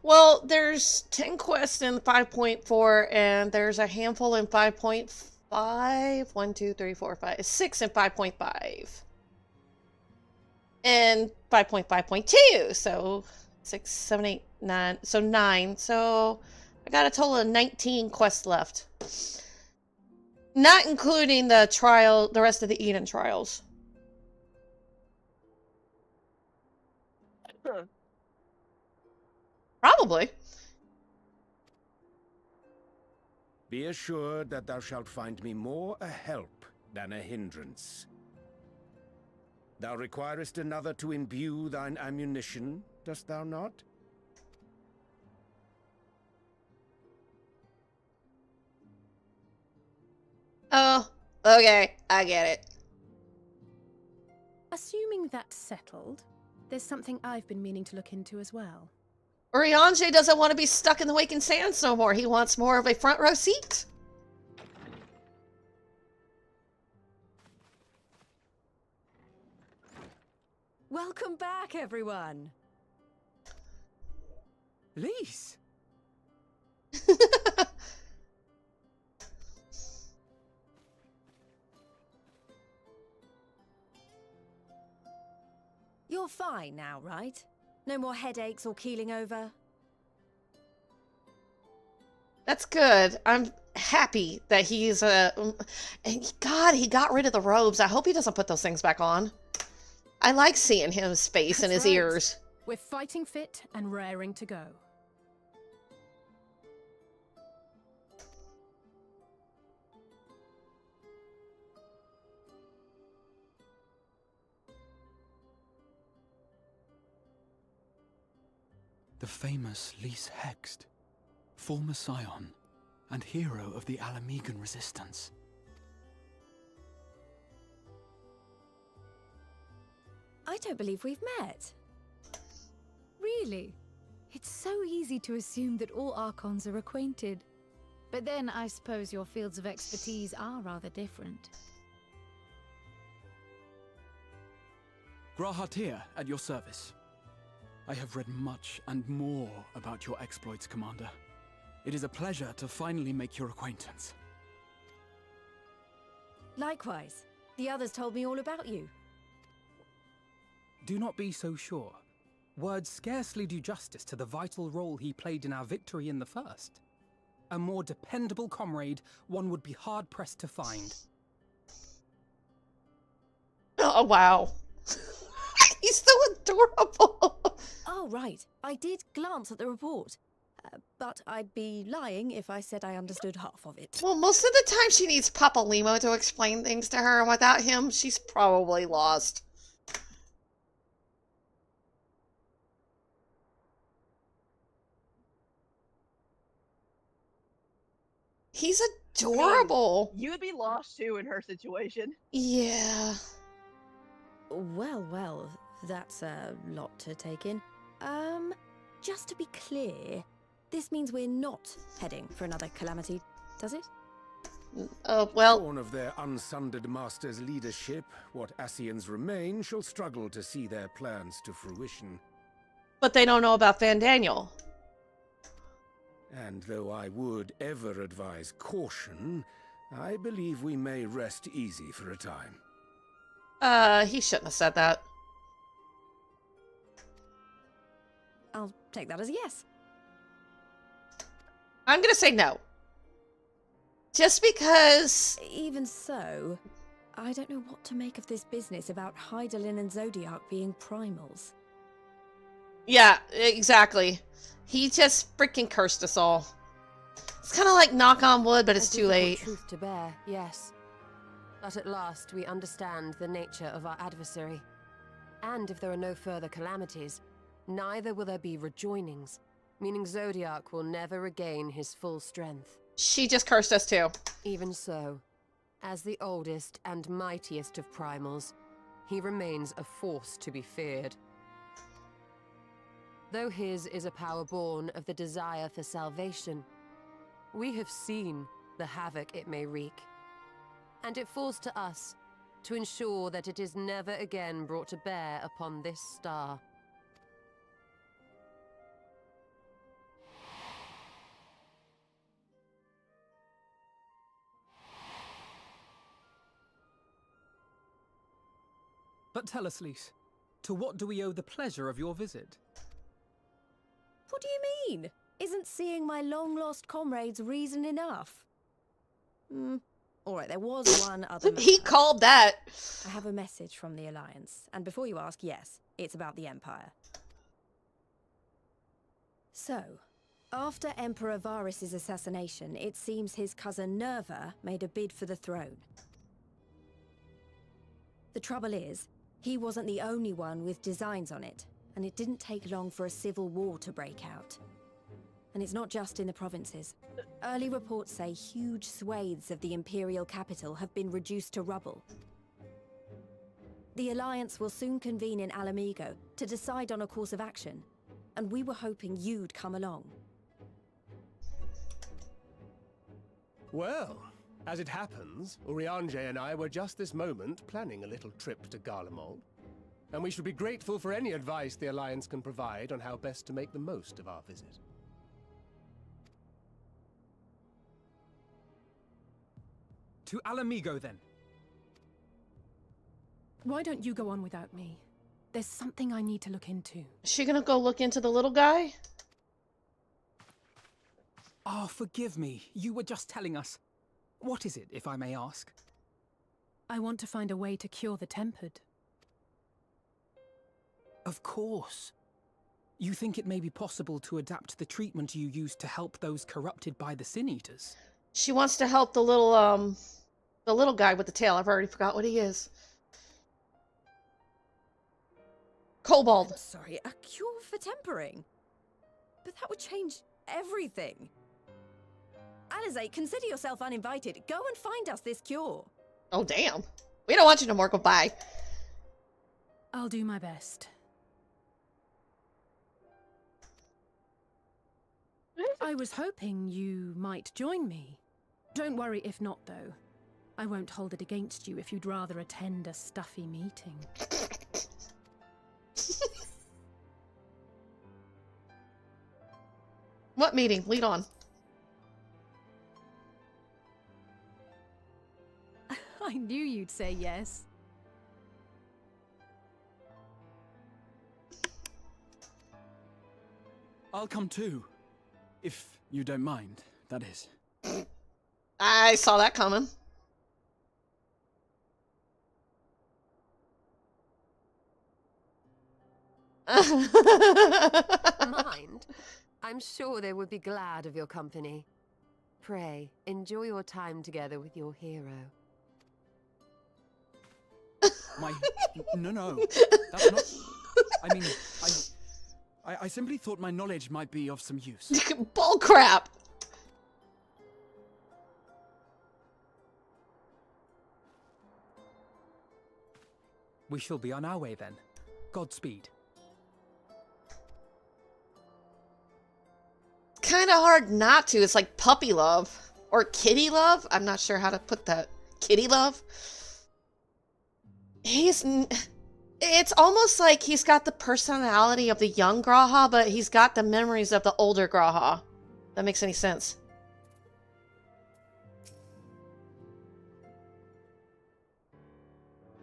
Well, there's 10 quests in 5.4, and there's a handful in 5.5. 1, 2, 3, 4, 5. 6 in 5.5. And 5.5.2. So 6, 7, 8, 9. So 9. So I got a total of 19 quests left. Not including the rest of the Eden trials. Probably. Be assured that thou shalt find me more a help than a hindrance. Thou requirest another to imbue thine ammunition, dost thou not? Oh, okay, I get it. Assuming that's settled, there's something I've been meaning to look into as well. Urianger doesn't want to be stuck in the waking sands no more. He wants more of a front row seat. Welcome back, everyone. Lise! You're fine now, right? No more headaches or keeling over? That's good. I'm happy that he's God, he got rid of the robes. I hope he doesn't put those things back on. I like seeing his face and his ears. We're fighting fit and raring to go. The famous Lise Hext, former scion and hero of the Alamegan resistance. I don't believe we've met. Really? It's so easy to assume that all Archons are acquainted. But then I suppose your fields of expertise are rather different. Grahatir, at your service. I have read much and more about your exploits, Commander. It is a pleasure to finally make your acquaintance. Likewise. The others told me all about you. Do not be so sure. Words scarcely do justice to the vital role he played in our victory in the first. A more dependable comrade one would be hard-pressed to find. Oh, wow. He's so adorable. Oh, right. I did glance at the report. But I'd be lying if I said I understood half of it. Well, most of the time she needs Papa Limo to explain things to her. Without him, she's probably lost. He's adorable. You would be lost too in her situation. Yeah. Well, well, that's a lot to take in. Just to be clear, this means we're not heading for another calamity, does it? Well... Born of their unsundered master's leadership, what Ascians remain shall struggle to see their plans to fruition. But they don't know about Van Daniel. And though I would ever advise caution, I believe we may rest easy for a time. He shouldn't have said that. I'll take that as a yes. I'm gonna say no. Just because... Even so, I don't know what to make of this business about Hydaelyn and Zodiac being primals. Yeah, exactly. He just freaking cursed us all. It's kind of like knock on wood, but it's too late. Truth to bear, yes. But at last we understand the nature of our adversary. And if there are no further calamities, neither will there be rejoinings, meaning Zodiac will never regain his full strength. She just cursed us too. Even so, as the oldest and mightiest of primals, he remains a force to be feared. Though his is a power born of the desire for salvation, we have seen the havoc it may wreak. And it falls to us to ensure that it is never again brought to bear upon this star. But tell us, Lys, to what do we owe the pleasure of your visit? What do you mean? Isn't seeing my long-lost comrades reason enough? Alright, there was one other matter. He called that. I have a message from the Alliance, and before you ask, yes, it's about the Empire. So, after Emperor Varys' assassination, it seems his cousin Nerva made a bid for the throne. The trouble is, he wasn't the only one with designs on it, and it didn't take long for a civil war to break out. And it's not just in the provinces. Early reports say huge swathes of the Imperial capital have been reduced to rubble. The Alliance will soon convene in Alamigo to decide on a course of action, and we were hoping you'd come along. Well, as it happens, Urianger and I were just this moment planning a little trip to Garlemald, and we should be grateful for any advice the Alliance can provide on how best to make the most of our visit. To Alamigo, then. Why don't you go on without me? There's something I need to look into. Is she gonna go look into the little guy? Oh, forgive me. You were just telling us. What is it, if I may ask? I want to find a way to cure the Tempered. Of course. You think it may be possible to adapt the treatment you use to help those corrupted by the Sin Eaters? She wants to help the little guy with the tail. I've already forgot what he is. Kobold. I'm sorry, a cure for tempering? But that would change everything. Alizé, consider yourself uninvited. Go and find us this cure. Oh, damn. We don't want you no more. Goodbye. I'll do my best. I was hoping you might join me. Don't worry if not, though. I won't hold it against you if you'd rather attend a stuffy meeting. What meeting? Lead on. I knew you'd say yes. I'll come too. If you don't mind, that is. I saw that coming. Mind? I'm sure they would be glad of your company. Pray, enjoy your time together with your hero. No. That's not... I mean, I simply thought my knowledge might be of some use. Bull crap! We shall be on our way then. Godspeed. Kind of hard not to. It's like puppy love. Or kitty love? I'm not sure how to put that. Kitty love? It's almost like he's got the personality of the young Graha, but he's got the memories of the older Graha. That makes any sense.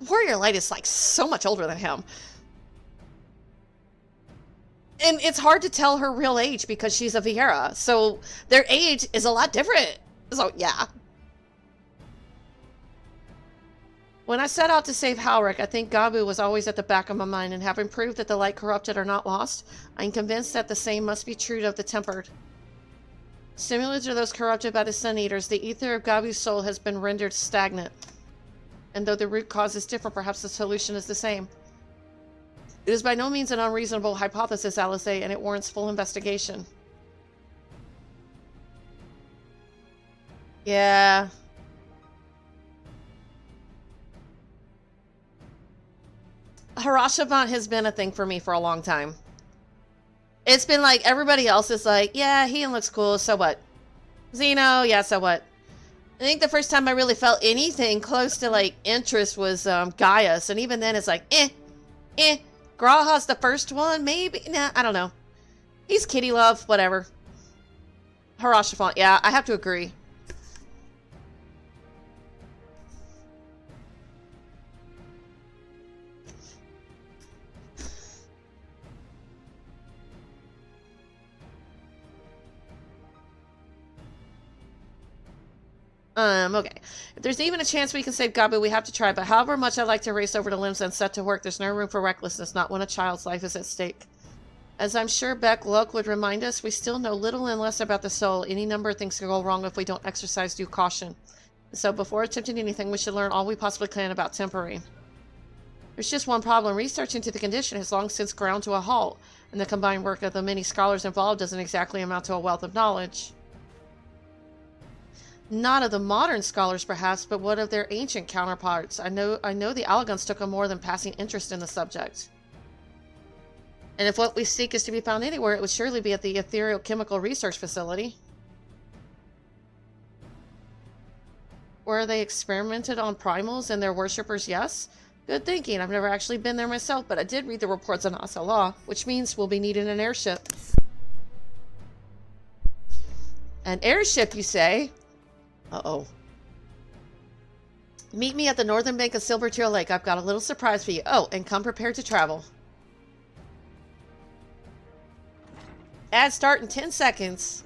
Warrior Light is like so much older than him. And it's hard to tell her real age because she's a Viera. So their age is a lot different. So yeah. When I set out to save Halric, I think Gabu was always at the back of my mind, and having proved that the light corrupted are not lost, I am convinced that the same must be true of the tempered. Similar to those corrupted by the Sun Eaters, the ether of Gabu's soul has been rendered stagnant. And though the root cause is different, perhaps the solution is the same. It is by no means an unreasonable hypothesis, Alisaie, and it warrants full investigation. Yeah. Harashevant has been a thing for me for a long time. It's been like everybody else is like, yeah, he looks cool, so what? Xeno, yeah, so what? I think the first time I really felt anything close to like interest was Gaius, and even then it's like, Graha's the first one, maybe? Nah, I don't know. He's kitty love, whatever. Harashevant, yeah, I have to agree. Okay. If there's even a chance we can save Gabu, we have to try, but however much I'd like to race over to Limsa and set to work, there's no room for recklessness, not when a child's life is at stake. As I'm sure Beck Luck would remind us, we still know little and less about the soul. Any number of things can go wrong if we don't exercise due caution. So before attempting anything, we should learn all we possibly can about Temporary. There's just one problem. Research into the condition has long since ground to a halt, and the combined work of the many scholars involved doesn't exactly amount to a wealth of knowledge. Not of the modern scholars, perhaps, but what of their ancient counterparts? I know the Allagans took a more than passing interest in the subject. And if what we seek is to be found anywhere, it would surely be at the Ethereal Chemical Research Facility. Where they experimented on primals and their worshippers, yes? Good thinking. I've never actually been there myself, but I did read the reports on Asala, which means we'll be needing an airship. An airship, you say? Uh-oh. Meet me at the northern bank of Silvertail Lake. I've got a little surprise for you. Oh, and come prepared to travel. Ad start in 10 seconds.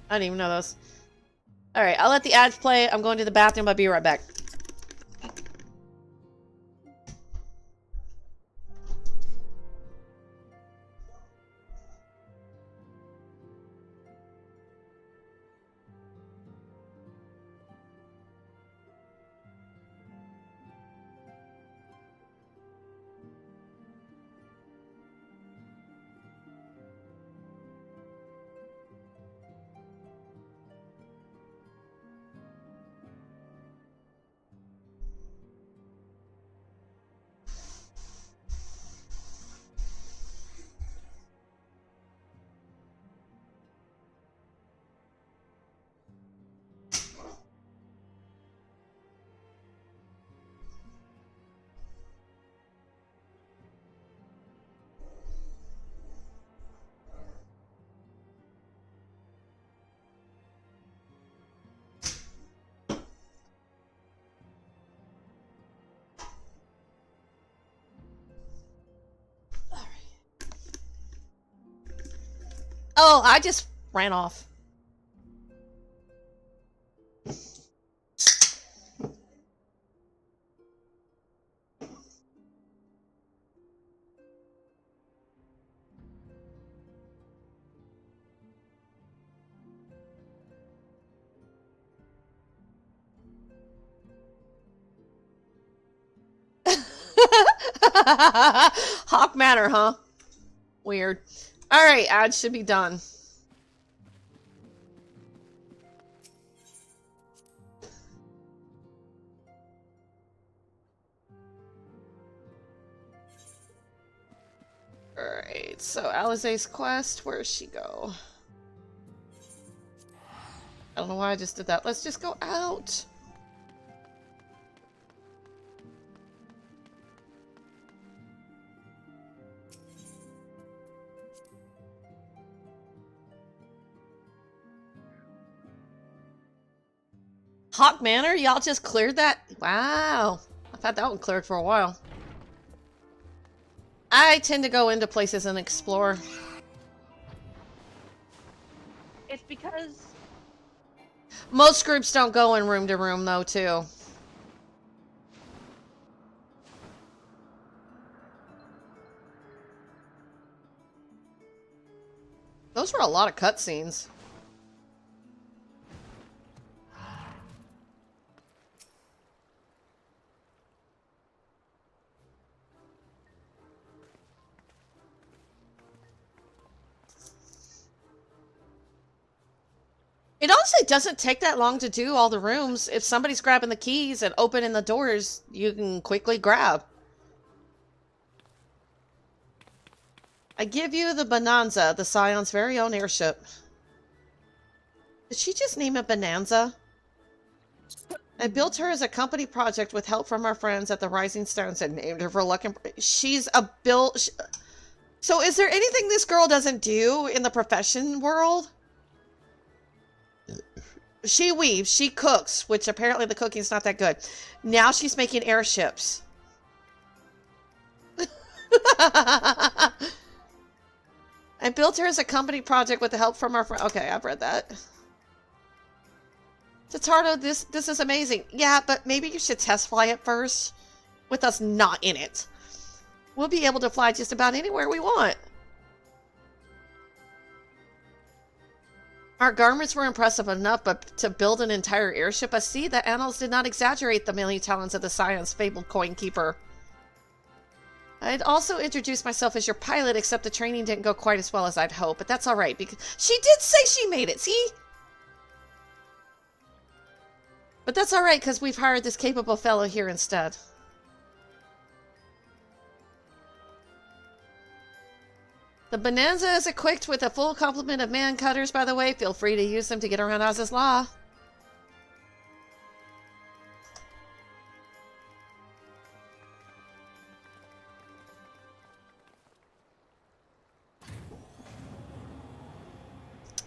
I didn't even know those. Alright, I'll let the ads play. I'm going to the bathroom. I'll be right back. Oh, I just ran off. Hawk Manor, huh? Weird. Alright, ads should be done. Alright, so Alize's quest, where's she go? I don't know why I just did that. Let's just go out. Hawk Manor? Y'all just cleared that? Wow. I've had that one cleared for a while. I tend to go into places and explore. It's because... Most groups don't go in room to room, though, too. Those were a lot of cutscenes. It honestly doesn't take that long to do all the rooms. If somebody's grabbing the keys and opening the doors, you can quickly grab. I give you the Bonanza, the Scion's very own airship. Did she just name it Bonanza? I built her as a company project with help from our friends at the Rising Stones and named her for luck and... She's a build... So is there anything this girl doesn't do in the profession world? She weaves, she cooks, which apparently the cooking's not that good. Now she's making airships. I built her as a company project with the help from our friend. Okay, I've read that. Tatardo, this is amazing. Yeah, but maybe you should test fly it first, with us not in it. We'll be able to fly just about anywhere we want. Our garments were impressive enough, but to build an entire airship, I see the annals did not exaggerate the many talents of the Scion's fabled coin keeper. I'd also introduced myself as your pilot, except the training didn't go quite as well as I'd hoped, but that's alright, because she did say she made it, see? But that's alright, because we've hired this capable fellow here instead. The Bonanza is equipped with a full complement of man cutters, by the way. Feel free to use them to get around Oz's Law.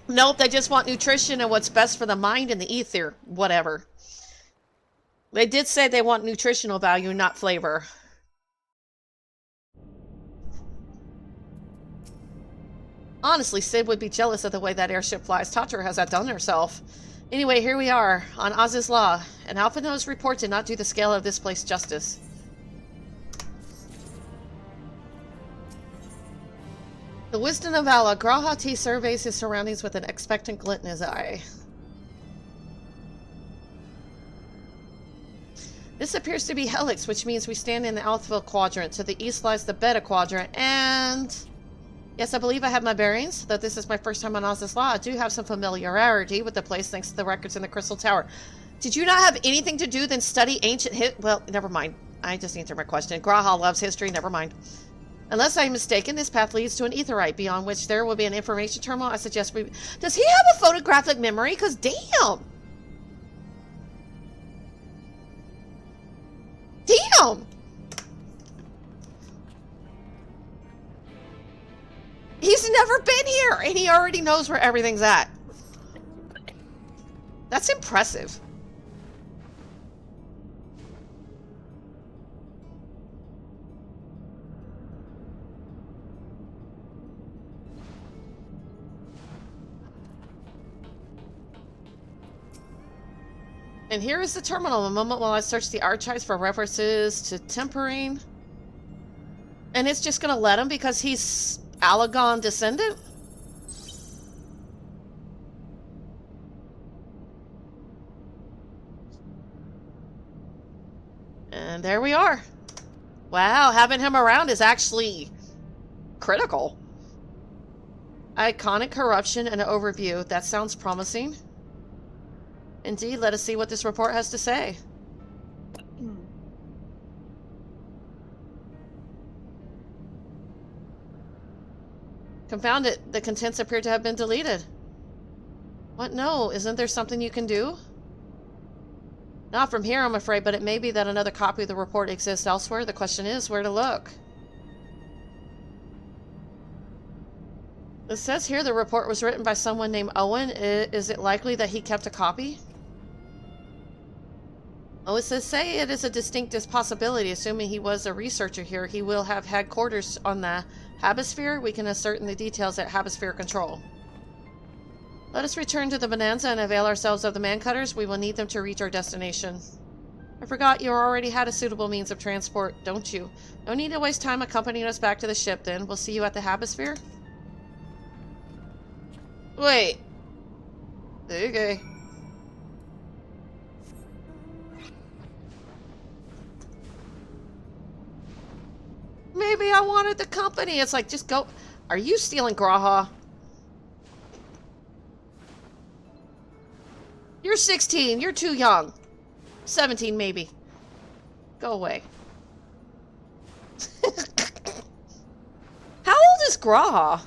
Nope, they just want nutrition and what's best for the mind and the ether. Whatever. They did say they want nutritional value, not flavor. Honestly, Sid would be jealous of the way that airship flies. Tatra has outdone herself. Anyway, here we are, on Oz's Law. An Alpha Nose report did not do the scale of this place justice. The wisdom of Allah, Grahati surveys his surroundings with an expectant glint in his eye. This appears to be Helix, which means we stand in the Alpha Quadrant. To the east lies the Beta Quadrant, and... Yes, I believe I have my bearings. Though this is my first time on Oz's Law, I do have some familiarity with the place thanks to the records in the Crystal Tower. Did you not have anything to do than study ancient Well, never mind. I just answered my question. Graha loves history, never mind. Unless I'm mistaken, this path leads to an aetherite, beyond which there will be an information terminal. I suggest we... Does he have a photographic memory? Because damn! Damn! He's never been here, and he already knows where everything's at. That's impressive. And here is the terminal. A moment while I search the archives for references to tempering. And it's just going to let him because he's Alagon descendant? And there we are. Wow, having him around is actually critical. Iconic corruption and an overview. That sounds promising. Indeed, let us see what this report has to say. Confound it, the contents appear to have been deleted. What? No, isn't there something you can do? Not from here, I'm afraid, but it may be that another copy of the report exists elsewhere. The question is, where to look? It says here the report was written by someone named Owen. Is it likely that he kept a copy? Oh, it says, say it is a distinct possibility. Assuming he was a researcher here, he will have had quarters on the Habisphere. We can ascertain the details at Habisphere Control. Let us return to the Bonanza and avail ourselves of the man-cutters. We will need them to reach our destination. I forgot you already had a suitable means of transport, don't you? No need to waste time accompanying us back to the ship, then. We'll see you at the Habisphere? Wait. Okay. Maybe I wanted the company. It's like, just go. Are you stealing Graha? You're 16. You're too young. 17, maybe. Go away. How old is Graha?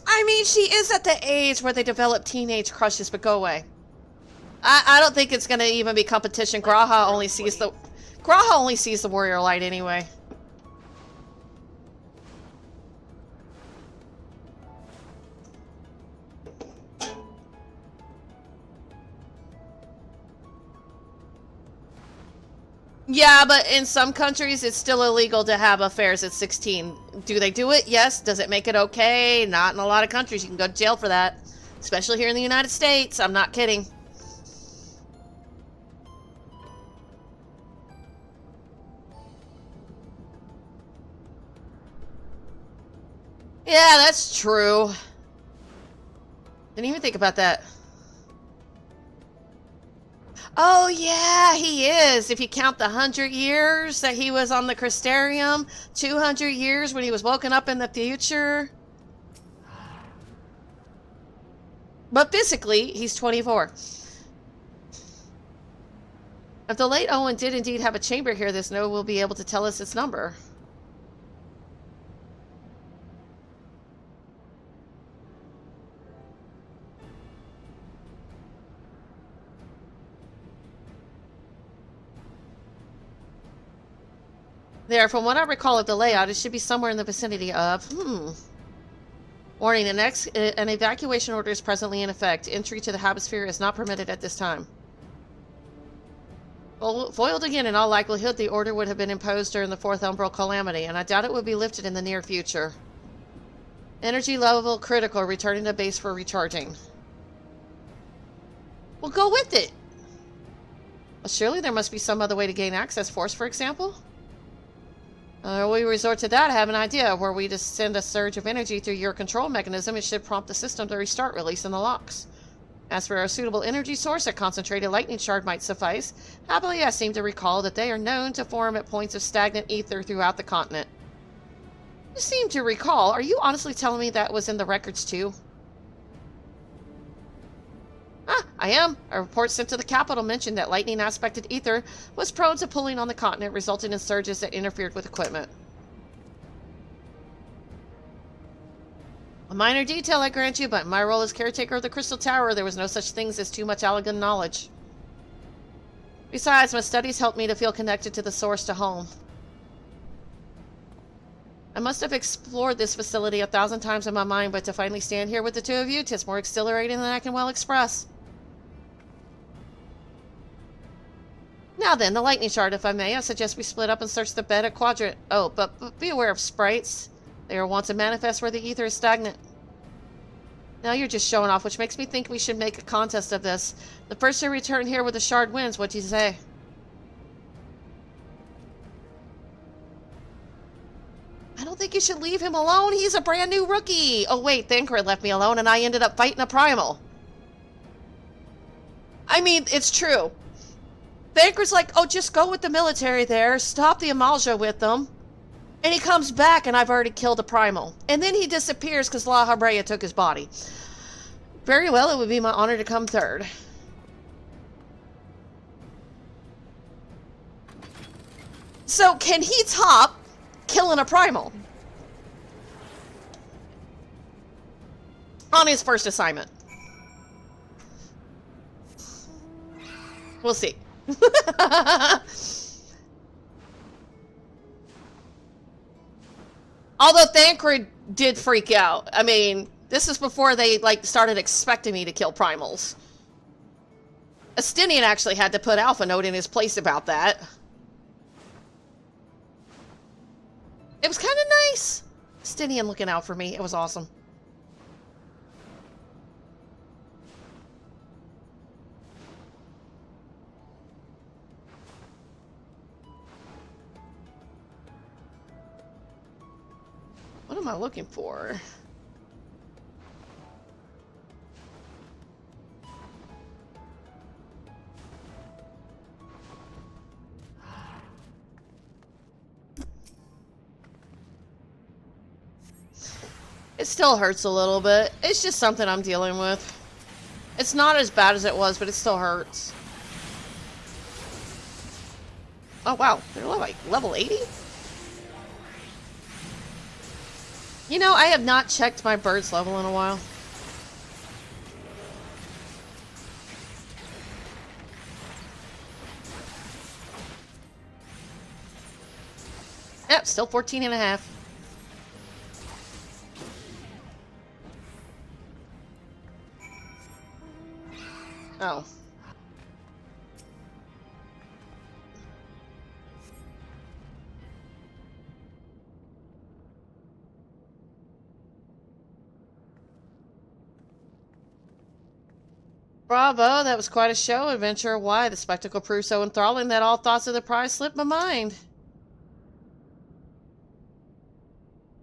I mean, she is at the age where they develop teenage crushes, but go away. I don't think it's going to even be competition. Graha only sees the warrior light anyway. Yeah, but in some countries it's still illegal to have affairs at 16. Do they do it? Yes. Does it make it okay? Not in a lot of countries. You can go to jail for that. Especially here in the United States. I'm not kidding. Yeah, that's true. Didn't even think about that. Oh, yeah, he is. If you count the 100 years that he was on the Crystarium, 200 years when he was woken up in the future. But physically, he's 24. If the late Owen did indeed have a chamber here, this note will be able to tell us its number. There, from what I recall of the layout, it should be somewhere in the vicinity of... Warning, an evacuation order is presently in effect. Entry to the Habisphere is not permitted at this time. Foiled again, in all likelihood, the order would have been imposed during the Fourth Umbral Calamity, and I doubt it would be lifted in the near future. Energy level critical, returning to base for recharging. Well, go with it! Well, surely there must be some other way to gain access, Force, for example? We resort to that, I have an idea. Were we to send a surge of energy through your control mechanism, it should prompt the system to restart, releasing the locks. As for a suitable energy source, a concentrated lightning shard might suffice. Happily, I seem to recall that they are known to form at points of stagnant ether throughout the continent. You seem to recall? Are you honestly telling me that was in the records too? I am. A report sent to the capital mentioned that lightning-aspected ether was prone to pulling on the continent, resulting in surges that interfered with equipment. A minor detail, I grant you, but in my role as caretaker of the Crystal Tower, there was no such things as too much Alagon knowledge. Besides, my studies helped me to feel connected to the source to home. I must have explored this facility 1,000 times in my mind, but to finally stand here with the two of you, 'tis more exhilarating than I can well express. Now then, the lightning shard, if I may. I suggest we split up and search the bed at quadrant. Oh, but be aware of sprites. They are wont to manifest where the ether is stagnant. Now you're just showing off, which makes me think we should make a contest of this. The first to return here with a shard wins. What do you say? I don't think you should leave him alone. He's a brand new rookie. Oh wait, Thancred left me alone and I ended up fighting a primal. I mean, it's true. Thancred's like, oh, just go with the military there. Stop the Amalja with them. And he comes back and I've already killed a primal. And then he disappears because La Habrea took his body. Very well, it would be my honor to come third. So, can he top killing a primal? On his first assignment. We'll see. Although Thancred did freak out. I mean, this is before they started expecting me to kill primals. Estinian actually had to put Alpha Note in his place about that. It was kind of nice. Estinian looking out for me. It was awesome. What am I looking for? It still hurts a little bit. It's just something I'm dealing with. It's not as bad as it was, but it still hurts. Oh wow, they're like level 80? You know, I have not checked my bird's level in a while. Yep, still 14 and a half. Oh. Bravo, that was quite a show, adventure. Why? The spectacle proved so enthralling that all thoughts of the prize slipped my mind.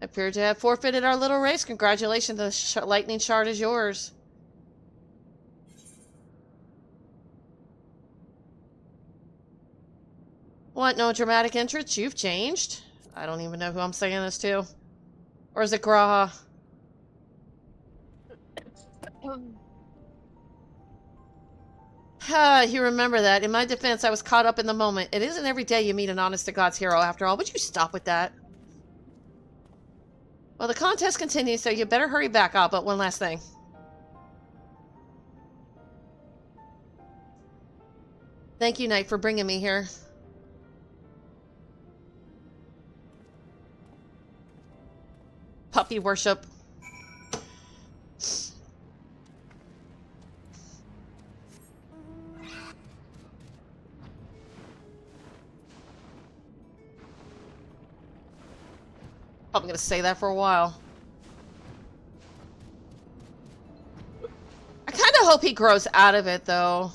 I appear to have forfeited our little race. Congratulations, the lightning shard is yours. What, no dramatic entrance? You've changed? I don't even know who I'm saying this to. Or is it Graha? You remember that. In my defense, I was caught up in the moment. It isn't every day you meet an honest-to-God's hero, after all. Would you stop with that? Well, the contest continues, so you better hurry back up. But one last thing. Thank you, Knight, for bringing me here. Puppy worship. Probably gonna say that for a while. I kind of hope he grows out of it, though.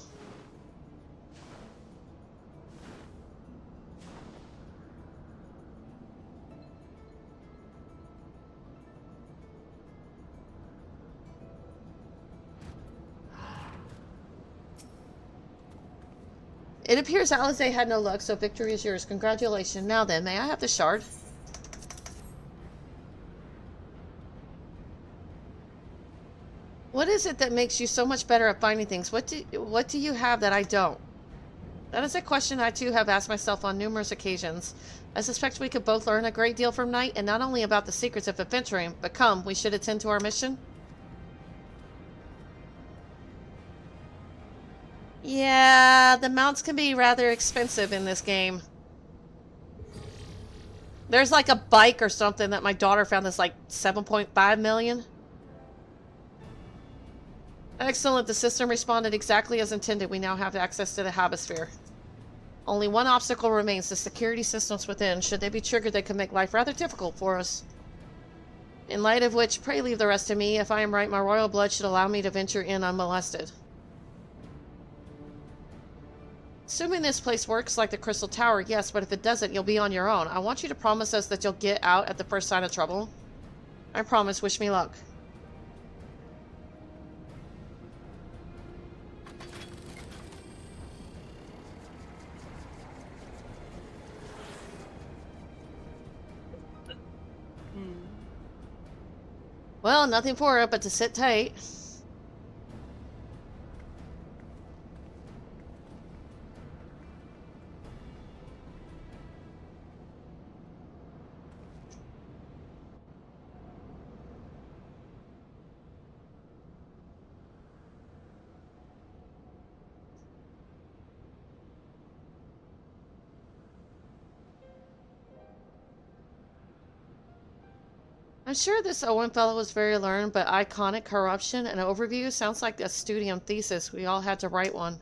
It appears Alize had no luck, so victory is yours. Congratulations. Now then, may I have the shard? What is it that makes you so much better at finding things? What do you have that I don't? That is a question I too have asked myself on numerous occasions. I suspect we could both learn a great deal from Knight, and not only about the secrets of adventuring, but come, we should attend to our mission. Yeah, the mounts can be rather expensive in this game. There's like a bike or something that my daughter found that's like 7.5 million. Excellent, the system responded exactly as intended. We now have access to the Habisphere. Only one obstacle remains, the security systems within. Should they be triggered, they could make life rather difficult for us. In light of which, pray leave the rest to me. If I am right, my royal blood should allow me to venture in unmolested. Assuming this place works like the Crystal Tower, yes, but if it doesn't, you'll be on your own. I want you to promise us that you'll get out at the first sign of trouble. I promise. Wish me luck. Well, nothing for it but to sit tight. I'm sure this Owen fellow was very learned, but iconic corruption and overview sounds like a studium thesis. We all had to write one.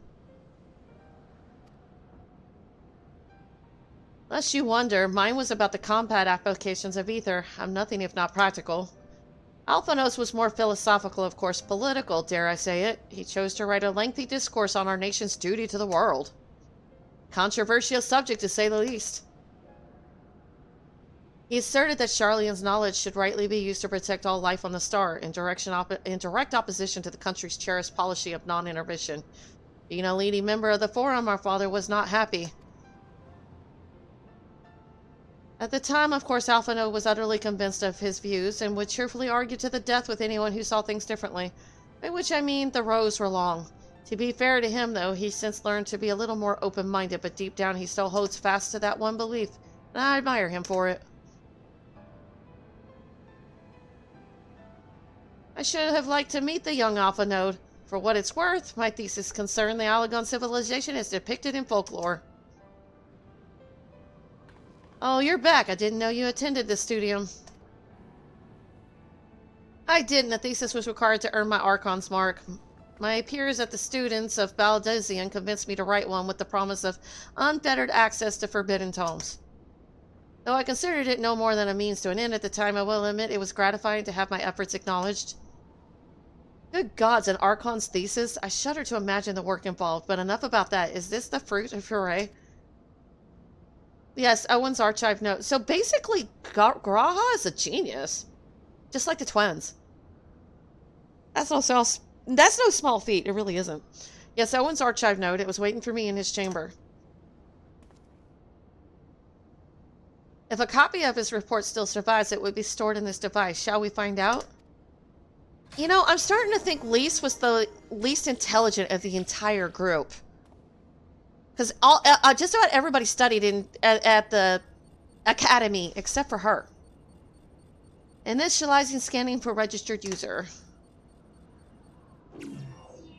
Lest you wonder, mine was about the combat applications of ether. I'm nothing if not practical. Alphanos was more philosophical, of course, political, dare I say it. He chose to write a lengthy discourse on our nation's duty to the world. Controversial subject, to say the least. He asserted that Charlene's knowledge should rightly be used to protect all life on the star, in direct opposition to the country's cherished policy of non-intervention. Being a leading member of the Forum, our father was not happy. At the time, of course, Alphino was utterly convinced of his views, and would cheerfully argue to the death with anyone who saw things differently. By which I mean the rows were long. To be fair to him, though, he's since learned to be a little more open-minded, but deep down he still holds fast to that one belief, and I admire him for it. I should have liked to meet the young Alpha Node. For what it's worth, my thesis concerned the Alagon civilization as depicted in folklore. Oh, you're back. I didn't know you attended this studium. I didn't. The thesis was required to earn my Archon's mark. My peers at the students of Baldesion convinced me to write one with the promise of unfettered access to forbidden tomes. Though I considered it no more than a means to an end at the time, I will admit it was gratifying to have my efforts acknowledged. Good gods, an Archon's thesis? I shudder to imagine the work involved, but enough about that. Is this the fruit of Furay? Yes, Owen's archive note. So basically, Graha is a genius. Just like the twins. That's no small feat. It really isn't. Yes, Owen's archive note. It was waiting for me in his chamber. If a copy of his report still survives, it would be stored in this device. Shall we find out? You know, I'm starting to think Lise was the least intelligent of the entire group. Because just about everybody studied at the academy, except for her. Initializing scanning for registered user.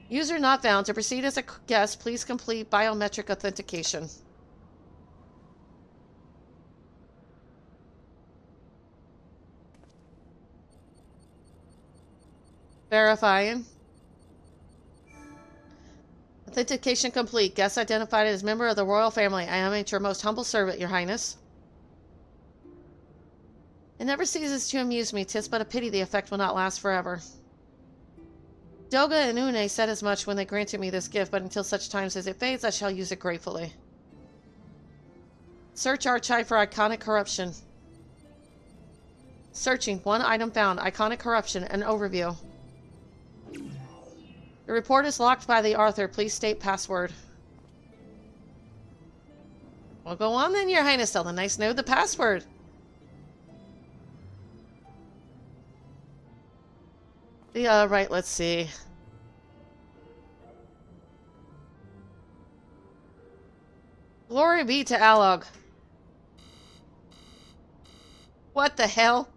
User not found. To proceed as a guest, please complete biometric authentication. Verifying. Authentication complete. Guest identified as member of the royal family. I am at your most humble servant, your highness. It never ceases to amuse me. 'Tis but a pity the effect will not last forever. Doga and Une said as much when they granted me this gift, but until such times as it fades, I shall use it gratefully. Search archive for iconic corruption. Searching. One item found. Iconic corruption. An overview. The report is locked by the author. Please state password. Well, go on then, your highness. Tell the nice node the password. Right, let's see. Glory be to Alog. What the hell?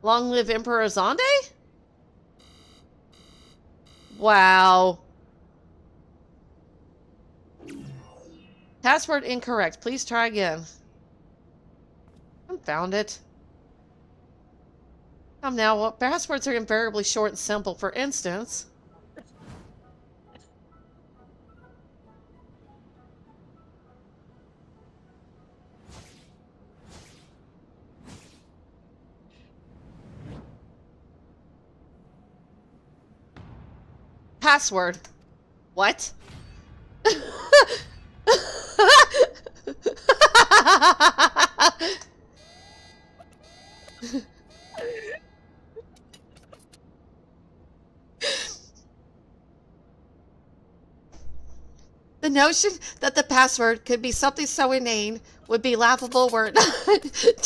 Long live Emperor Zonde? Wow. Password incorrect. Please try again. Found it. Now, well, passwords are invariably short and simple. For instance... Password. What? The notion that the password could be something so inane would be laughable were it not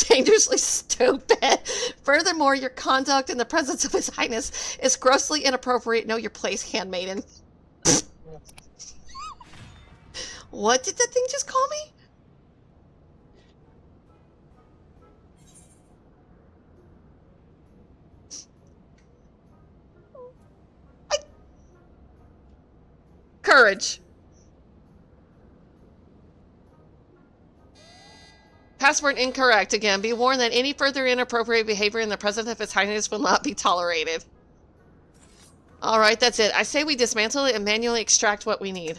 dangerously stupid. Furthermore, your conduct in the presence of His Highness is grossly inappropriate. Know your place, handmaiden. What did the thing just call me? Courage. Password incorrect again. Be warned that any further inappropriate behavior in the presence of His Highness will not be tolerated. Alright, that's it. I say we dismantle it and manually extract what we need.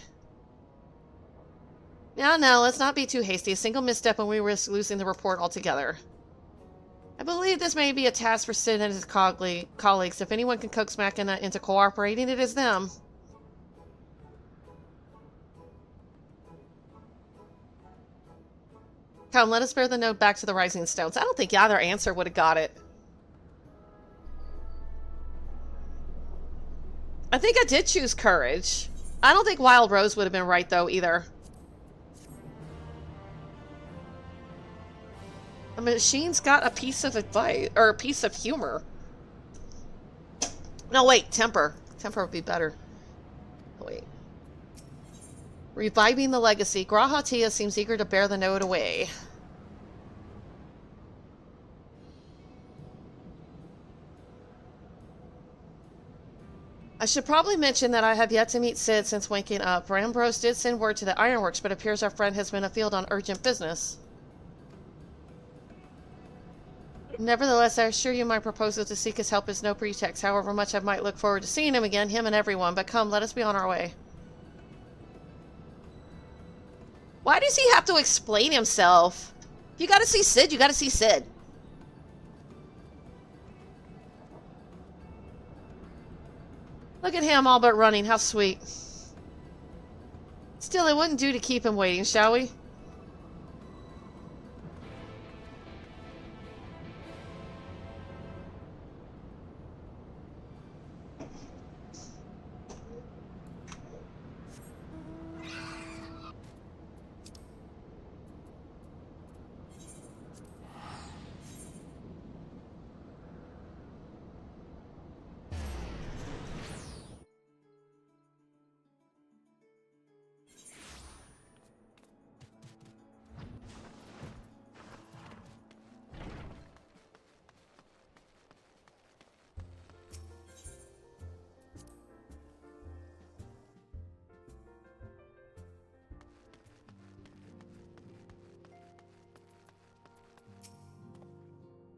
Now, let's not be too hasty. A single misstep and we risk losing the report altogether. I believe this may be a task for Sid and his colleagues. If anyone can coax Machina into cooperating, it is them. Come, let us bear the note back to the Rising Stones. I don't think either answer would have got it. I think I did choose courage. I don't think Wild Rose would have been right, though, either. The machine's got a piece of advice, or a piece of humor. No, wait, temper. Temper would be better. Wait. Reviving the legacy. Grahatia seems eager to bear the note away. I should probably mention that I have yet to meet Sid since waking up. Ambrose did send word to the Ironworks, but appears our friend has been afield on urgent business. Nevertheless, I assure you my proposal to seek his help is no pretext, however much I might look forward to seeing him again, him and everyone. But come, let us be on our way. Why does he have to explain himself? If you gotta see Sid, you gotta see Sid. Look at him all but running, how sweet. Still, it wouldn't do to keep him waiting, shall we?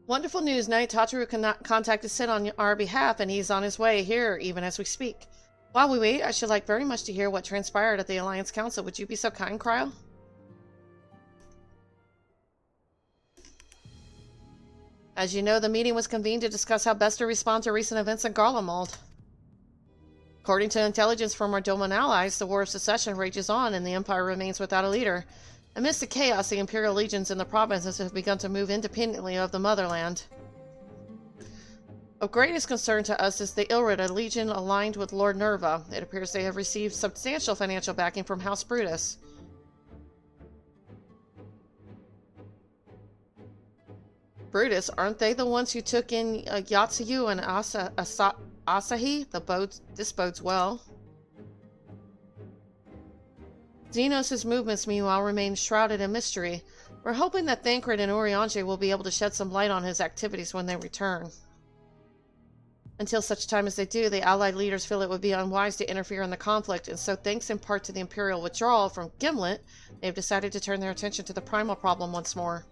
Wonderful news, Knight. Tataru contacted Sid on our behalf, and he's on his way here, even as we speak. While we wait, I should like very much to hear what transpired at the Alliance Council. Would you be so kind, Cryo? As you know, the meeting was convened to discuss how best to respond to recent events in Garlemald. According to intelligence from our Doman allies, the War of Secession rages on, and the Empire remains without a leader. Amidst the chaos, the Imperial legions in the provinces have begun to move independently of the motherland. Of greatest concern to us is the Ilrid, a legion aligned with Lord Nerva. It appears they have received substantial financial backing from House Brutus. Brutus, aren't they the ones who took in Yatsuyu and Asahi? This bodes well. Xenos' movements, meanwhile, remain shrouded in mystery. We're hoping that Thancred and Urianger will be able to shed some light on his activities when they return. Until such time as they do, the Allied leaders feel it would be unwise to interfere in the conflict, and so thanks in part to the Imperial withdrawal from Gimlet, they've decided to turn their attention to the primal problem once more.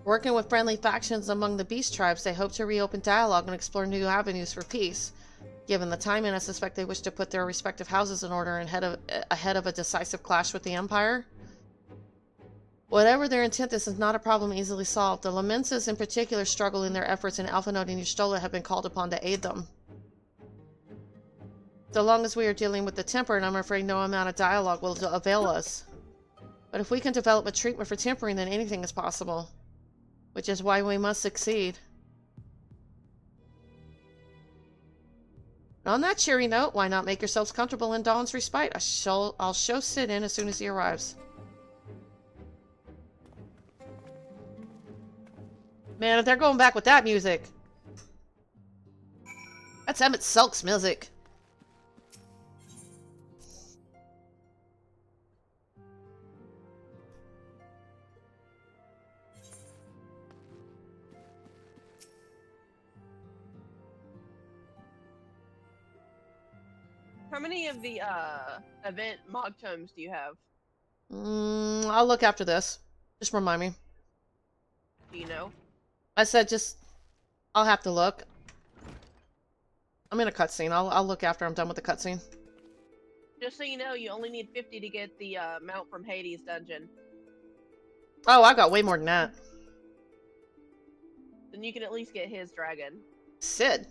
Working with friendly factions among the Beast Tribes, they hope to reopen dialogue and explore new avenues for peace. Given the timing, I suspect they wish to put their respective houses in order ahead of a decisive clash with the Empire. Whatever their intent, this is not a problem easily solved. The Lamenses in particular struggle in their efforts, and Alphanode and Y'shtola have been called upon to aid them. So long as we are dealing with the temper, I'm afraid no amount of dialogue will avail us. But if we can develop a treatment for tempering, then anything is possible. Which is why we must succeed. On that cheery note, why not make yourselves comfortable in Dawn's respite? I'll show Sid in as soon as he arrives. Man, if they're going back with that music. That's Emmett Selk's music. How many of the event mog tomes do you have? I'll look after this. Just remind me. Do you know? I said I'll have to look. I'm in a cutscene. I'll look after I'm done with the cutscene. Just so you know, you only need 50 to get the mount from Hades dungeon. Oh, I got way more than that. Then you can at least get his dragon. Sid.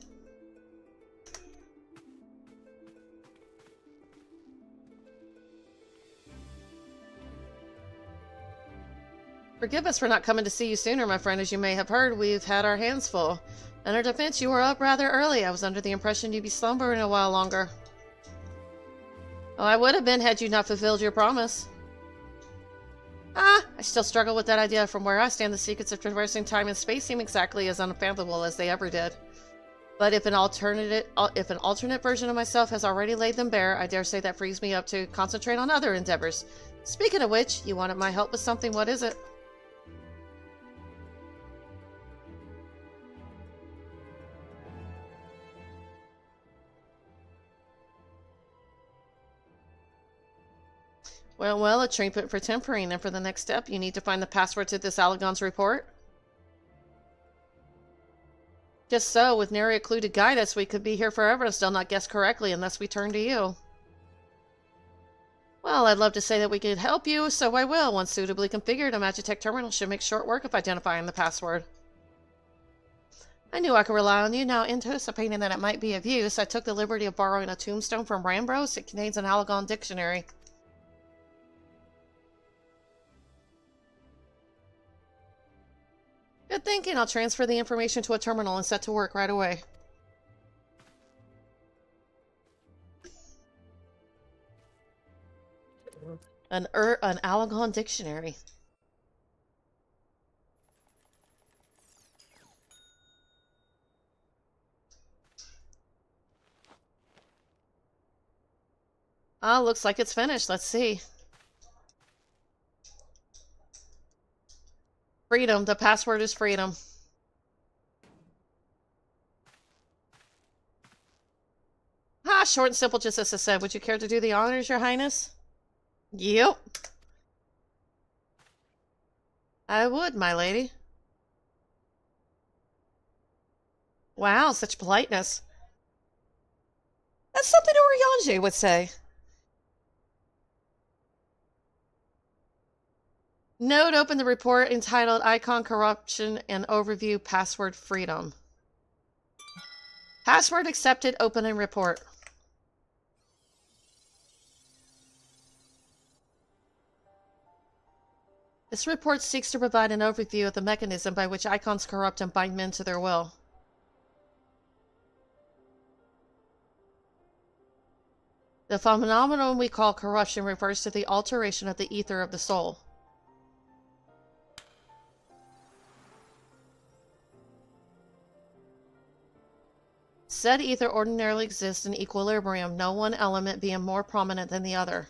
Forgive us for not coming to see you sooner, my friend. As you may have heard, we've had our hands full. In our defense, you were up rather early. I was under the impression you'd be slumbering a while longer. Oh, I would have been had you not fulfilled your promise. I still struggle with that idea. From where I stand, the secrets of traversing time and space seem exactly as unfathomable as they ever did. But if an alternate version of myself has already laid them bare, I dare say that frees me up to concentrate on other endeavors. Speaking of which, you wanted my help with something. What is it? Well, a treatment for tempering, and for the next step, you need to find the password to this Alagon's report. Just so, with nary a clue to guide us, we could be here forever and still not guess correctly unless we turn to you. Well, I'd love to say that we could help you, so I will. Once suitably configured, a Magitech terminal should make short work of identifying the password. I knew I could rely on you. Now, anticipating that it might be of use, I took the liberty of borrowing a tombstone from Rambros. It contains an Alagon dictionary. Good thinking. I'll transfer the information to a terminal and set to work right away. An Alagon dictionary. Looks like it's finished. Let's see. Freedom. The password is freedom. Short and simple, just as I said. Would you care to do the honors, Your Highness? Yep. I would, my lady. Wow, such politeness. That's something Oriange would say. Note, open the report entitled Icon Corruption and Overview Password Freedom. Password accepted, open and report. This report seeks to provide an overview of the mechanism by which icons corrupt and bind men to their will. The phenomenon we call corruption refers to the alteration of the ether of the soul. Said ether ordinarily exists in equilibrium, no one element being more prominent than the other.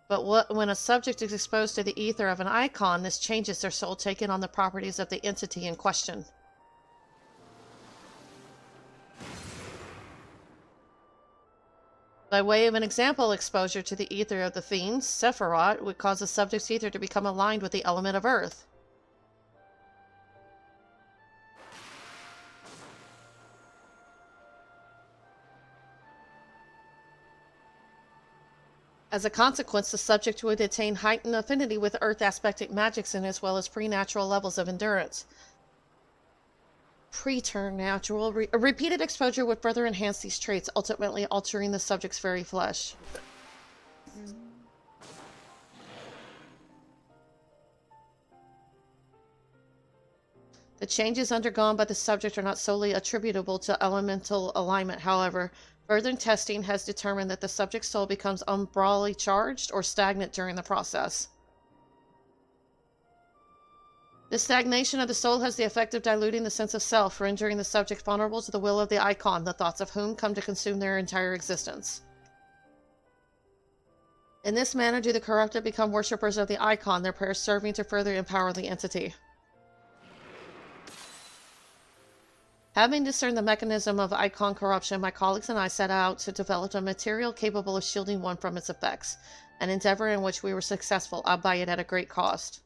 But when a subject is exposed to the ether of an icon, this changes their soul, taking on the properties of the entity in question. By way of an example, exposure to the ether of the fiends, Sephiroth, would cause the subject's ether to become aligned with the element of earth. As a consequence, the subject would attain heightened affinity with earth aspectic magics and as well as preternatural levels of endurance. preternatural. Repeated exposure would further enhance these traits, ultimately altering the subject's very flesh. The changes undergone by the subject are not solely attributable to elemental alignment, however. Further testing has determined that the subject's soul becomes umbrally charged or stagnant during the process. The stagnation of the soul has the effect of diluting the sense of self, rendering the subject vulnerable to the will of the icon, the thoughts of whom come to consume their entire existence. In this manner do the corrupted become worshippers of the icon, their prayers serving to further empower the entity. Having discerned the mechanism of icon corruption, my colleagues and I set out to develop a material capable of shielding one from its effects, an endeavor in which we were successful, albeit at a great cost.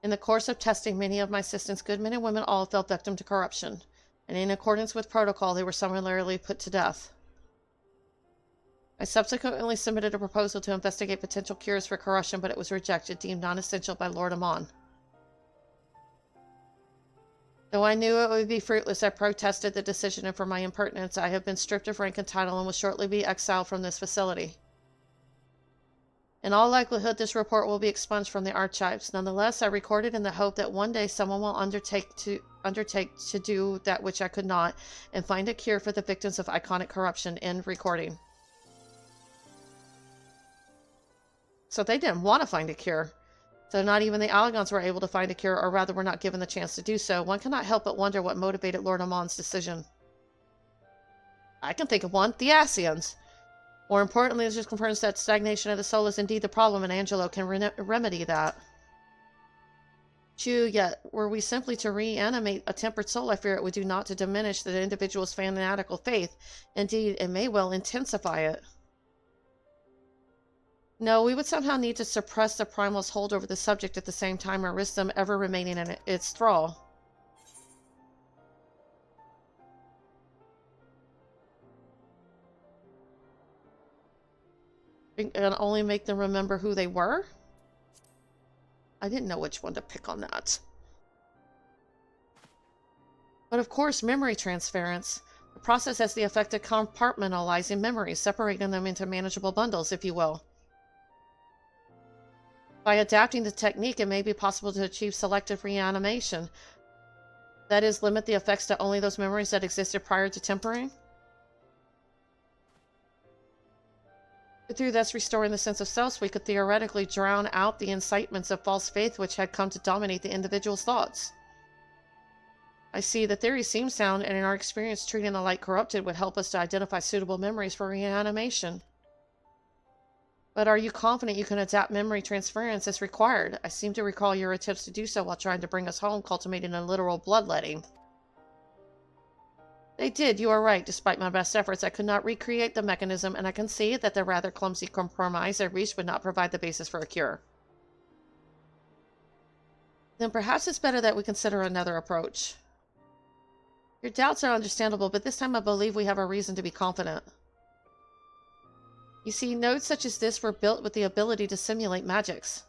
In the course of testing, many of my assistants, good men and women all, fell victim to corruption, and in accordance with protocol, they were summarily put to death. I subsequently submitted a proposal to investigate potential cures for corruption, but it was rejected, deemed non-essential by Lord Amon. Though I knew it would be fruitless, I protested the decision, and for my impertinence, I have been stripped of rank and title and will shortly be exiled from this facility. In all likelihood, this report will be expunged from the archives. Nonetheless, I recorded in the hope that one day someone will undertake to do that which I could not, and find a cure for the victims of iconic corruption. End recording. So they didn't want to find a cure. So not even the Allagons were able to find a cure, or rather were not given the chance to do so. One cannot help but wonder what motivated Lord Amon's decision. I can think of one. The Ascians. More importantly, this just confirms that stagnation of the soul is indeed the problem, and Angelo can remedy that. True, yet were we simply to reanimate a tempered soul, I fear it would do naught to diminish the individual's fanatical faith. Indeed, it may well intensify it. No, we would somehow need to suppress the primal's hold over the subject at the same time, or risk them ever remaining in its thrall. And only make them remember who they were? I didn't know which one to pick on that. But of course, memory transference. The process has the effect of compartmentalizing memories, separating them into manageable bundles, if you will. By adapting the technique, it may be possible to achieve selective reanimation. That is, limit the effects to only those memories that existed prior to tempering. Through thus restoring the sense of self, we could theoretically drown out the incitements of false faith which had come to dominate the individual's thoughts. I see the theory seems sound, and in our experience, treating the light corrupted would help us to identify suitable memories for reanimation. But are you confident you can adapt memory transference as required? I seem to recall your attempts to do so while trying to bring us home, culminating in literal bloodletting. They did, you are right. Despite my best efforts, I could not recreate the mechanism, and I can see that the rather clumsy compromise I reached would not provide the basis for a cure. Then perhaps it's better that we consider another approach. Your doubts are understandable, but this time I believe we have a reason to be confident. You see, nodes such as this were built with the ability to simulate magics.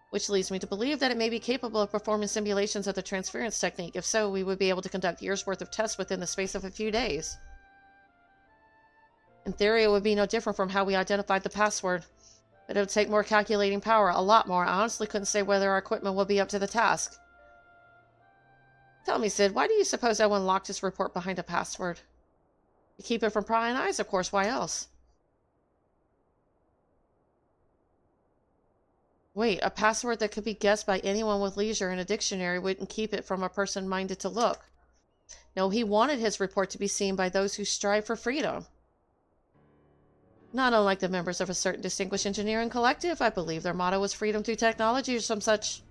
Which leads me to believe that it may be capable of performing simulations of the transference technique. If so, we would be able to conduct years' worth of tests within the space of a few days. In theory, it would be no different from how we identified the password. But it would take more calculating power, a lot more. I honestly couldn't say whether our equipment will be up to the task. Tell me, Sid, why do you suppose Owen locked his report behind a password? To keep it from prying eyes, of course. Why else? Wait, a password that could be guessed by anyone with leisure in a dictionary wouldn't keep it from a person minded to look. No, he wanted his report to be seen by those who strive for freedom. Not unlike the members of a certain distinguished engineering collective, I believe their motto was freedom through technology or some such.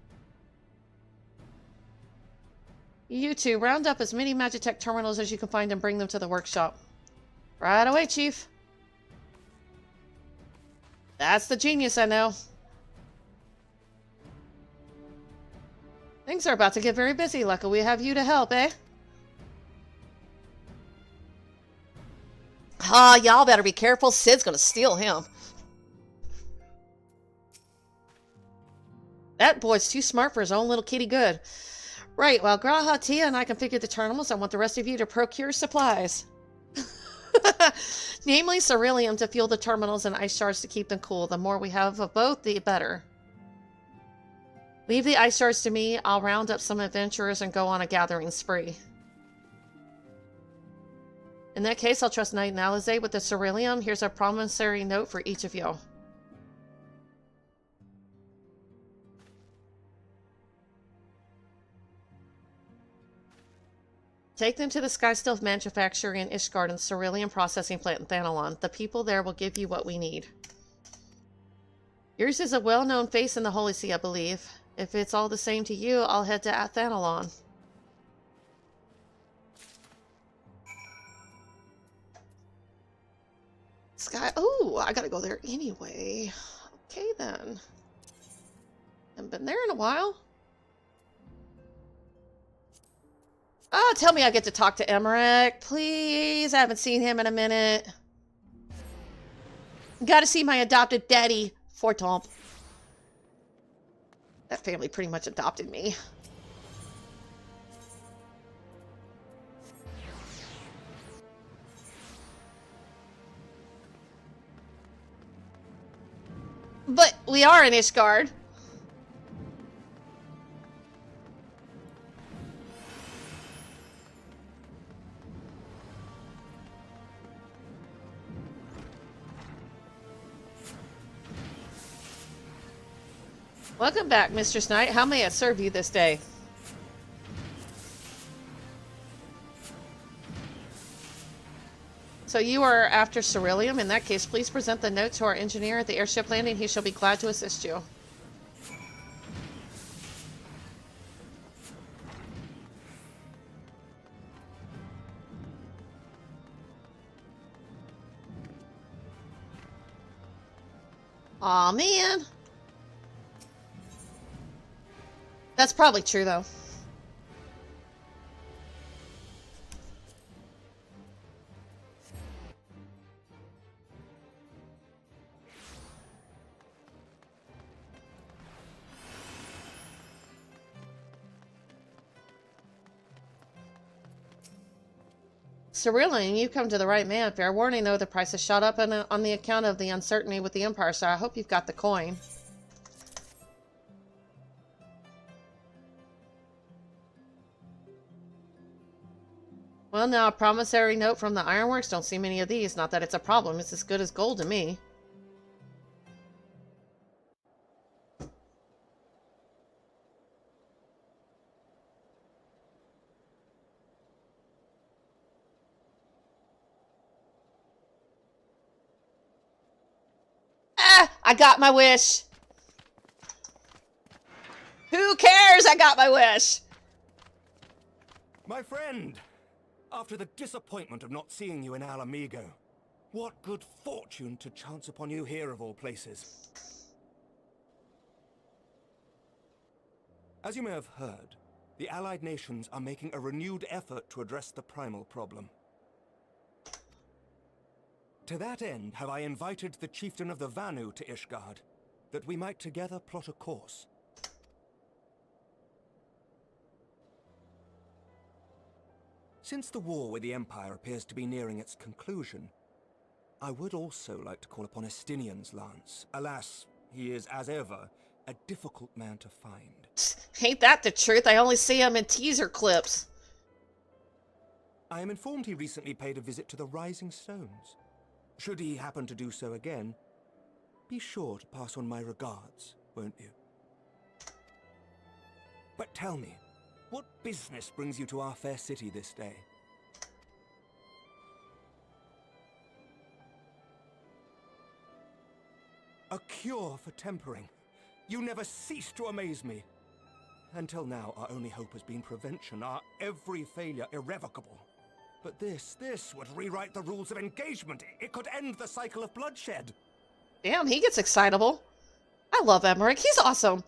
You two, round up as many Magitech terminals as you can find and bring them to the workshop. Right away, Chief. That's the genius, I know. Things are about to get very busy. Luckily, we have you to help, eh? Ah, y'all better be careful. Sid's gonna steal him. That boy's too smart for his own little kitty good. Right, while Graha, Tia, and I configure the terminals, I want the rest of you to procure supplies. Namely, ceruleum to fuel the terminals and ice shards to keep them cool. The more we have of both, the better. Leave the ice shards to me. I'll round up some adventurers and go on a gathering spree. In that case, I'll trust Knight and Alizé with the ceruleum. Here's a promissory note for each of you. Take them to the Skysteel manufacturer in Ishgard and ceruleum processing plant in Thanalon. The people there will give you what we need. Yours is a well-known face in the Holy See, I believe. If it's all the same to you, I'll head to Thanalon. Oh, I gotta go there anyway. Okay, then. Haven't been there in a while. Oh, tell me I get to talk to Emmerich, please. I haven't seen him in a minute. Gotta see my adopted daddy, Fortomp. That family pretty much adopted me. But we are in Ishgard. Welcome back, Mistress Knight. How may I serve you this day? So you are after ceruleum. In that case, please present the note to our engineer at the airship landing. He shall be glad to assist you. Aw, man. That's probably true, though. Ceruleum, you come to the right man. Fair warning, though, the price has shot up on the account of the uncertainty with the Empire, so I hope you've got the coin. Well, now, a promissory note from the Ironworks. Don't see many of these. Not that it's a problem. It's as good as gold to me. Ah! I got my wish! Who cares? I got my wish! My friend! After the disappointment of not seeing you in Alamigo, what good fortune to chance upon you here of all places. As you may have heard, the Allied nations are making a renewed effort to address the primal problem. To that end, have I invited the chieftain of the Vanu to Ishgard, that we might together plot a course. Since the war with the Empire appears to be nearing its conclusion, I would also like to call upon Estinian's lance. Alas, he is, as ever, a difficult man to find. Ain't that the truth? I only see him in teaser clips. I am informed he recently paid a visit to the Rising Stones. Should he happen to do so again, be sure to pass on my regards, won't you? But tell me, what business brings you to our fair city this day? A cure for tempering. You never cease to amaze me. Until now, our only hope has been prevention, our every failure irrevocable. But this would rewrite the rules of engagement. It could end the cycle of bloodshed. Damn, he gets excitable. I love Emmerich. He's awesome.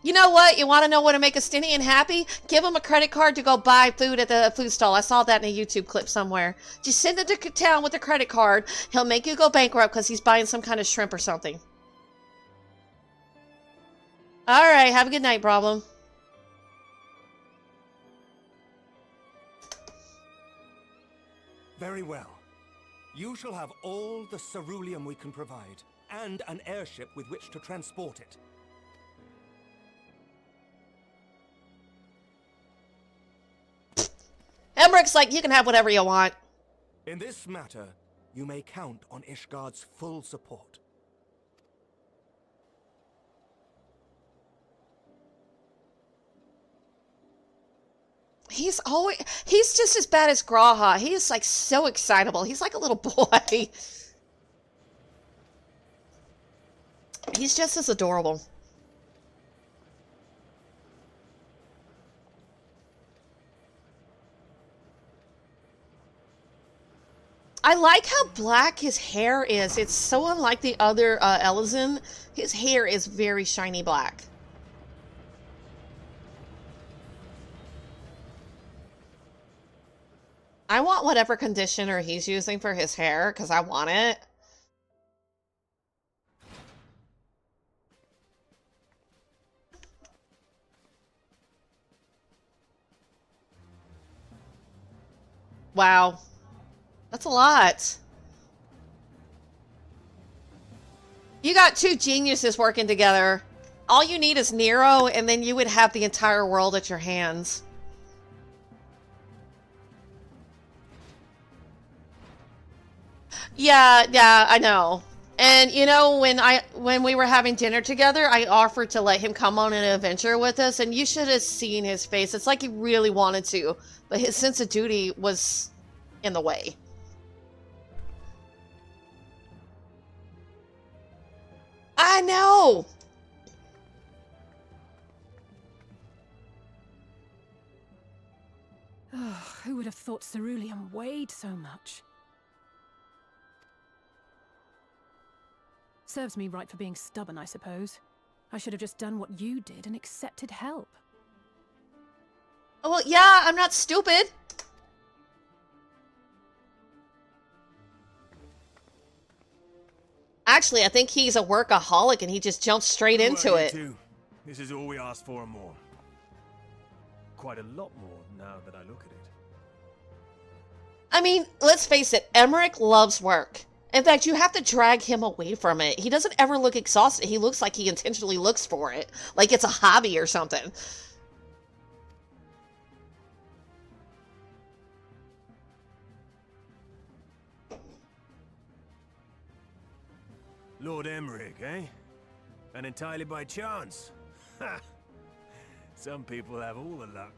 You know what? You want to know what to make a Stinian happy? Give him a credit card to go buy food at the food stall. I saw that in a YouTube clip somewhere. Just send him to town with a credit card. He'll make you go bankrupt because he's buying some kind of shrimp or something. Alright, have a good night, problem. Very well. You shall have all the ceruleum we can provide, and an airship with which to transport it. Emmerich like, you can have whatever you want. In this matter, you may count on Ishgard's full support. He's just as bad as Graha. He's like so excitable. He's like a little boy. He's just as adorable. I like how black his hair is. It's so unlike the other Elezen. His hair is very shiny black. I want whatever conditioner he's using for his hair, because I want it. Wow. That's a lot. You got two geniuses working together. All you need is Nero, and then you would have the entire world at your hands. Yeah, I know. And you know, when we were having dinner together, I offered to let him come on an adventure with us, and you should have seen his face. It's like he really wanted to, but his sense of duty was in the way. I know! Oh, who would have thought ceruleum weighed so much? Serves me right for being stubborn, I suppose. I should have just done what you did and accepted help. Well, yeah, I'm not stupid. Actually, I think he's a workaholic and he just jumped straight into it. This is all we asked for and more. Quite a lot more now that I look at it. I mean, let's face it, Emmerich loves work. In fact, you have to drag him away from it. He doesn't ever look exhausted. He looks like he intentionally looks for it. Like it's a hobby or something. Lord Emmerich, eh? And entirely by chance. Ha! Some people have all the luck.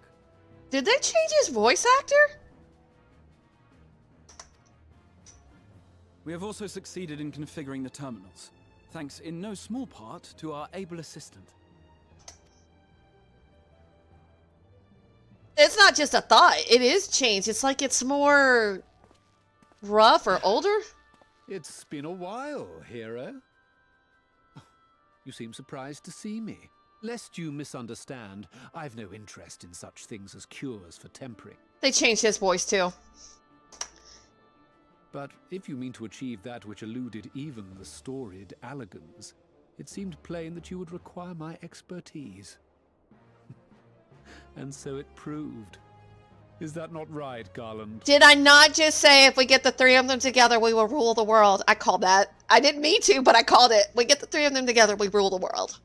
Did they change his voice actor? We have also succeeded in configuring the terminals, thanks in no small part to our able assistant. It's not just a thought. It is changed. It's like it's more rough or older. It's been a while, hero. You seem surprised to see me. Lest you misunderstand, I've no interest in such things as cures for tempering. They changed his voice too. But if you mean to achieve that which eluded even the storied Allagans, it seemed plain that you would require my expertise. And so it proved. Is that not right, Garland? Did I not just say if we get the three of them together, we will rule the world? I called that. I didn't mean to, but I called it. We get the three of them together, we rule the world.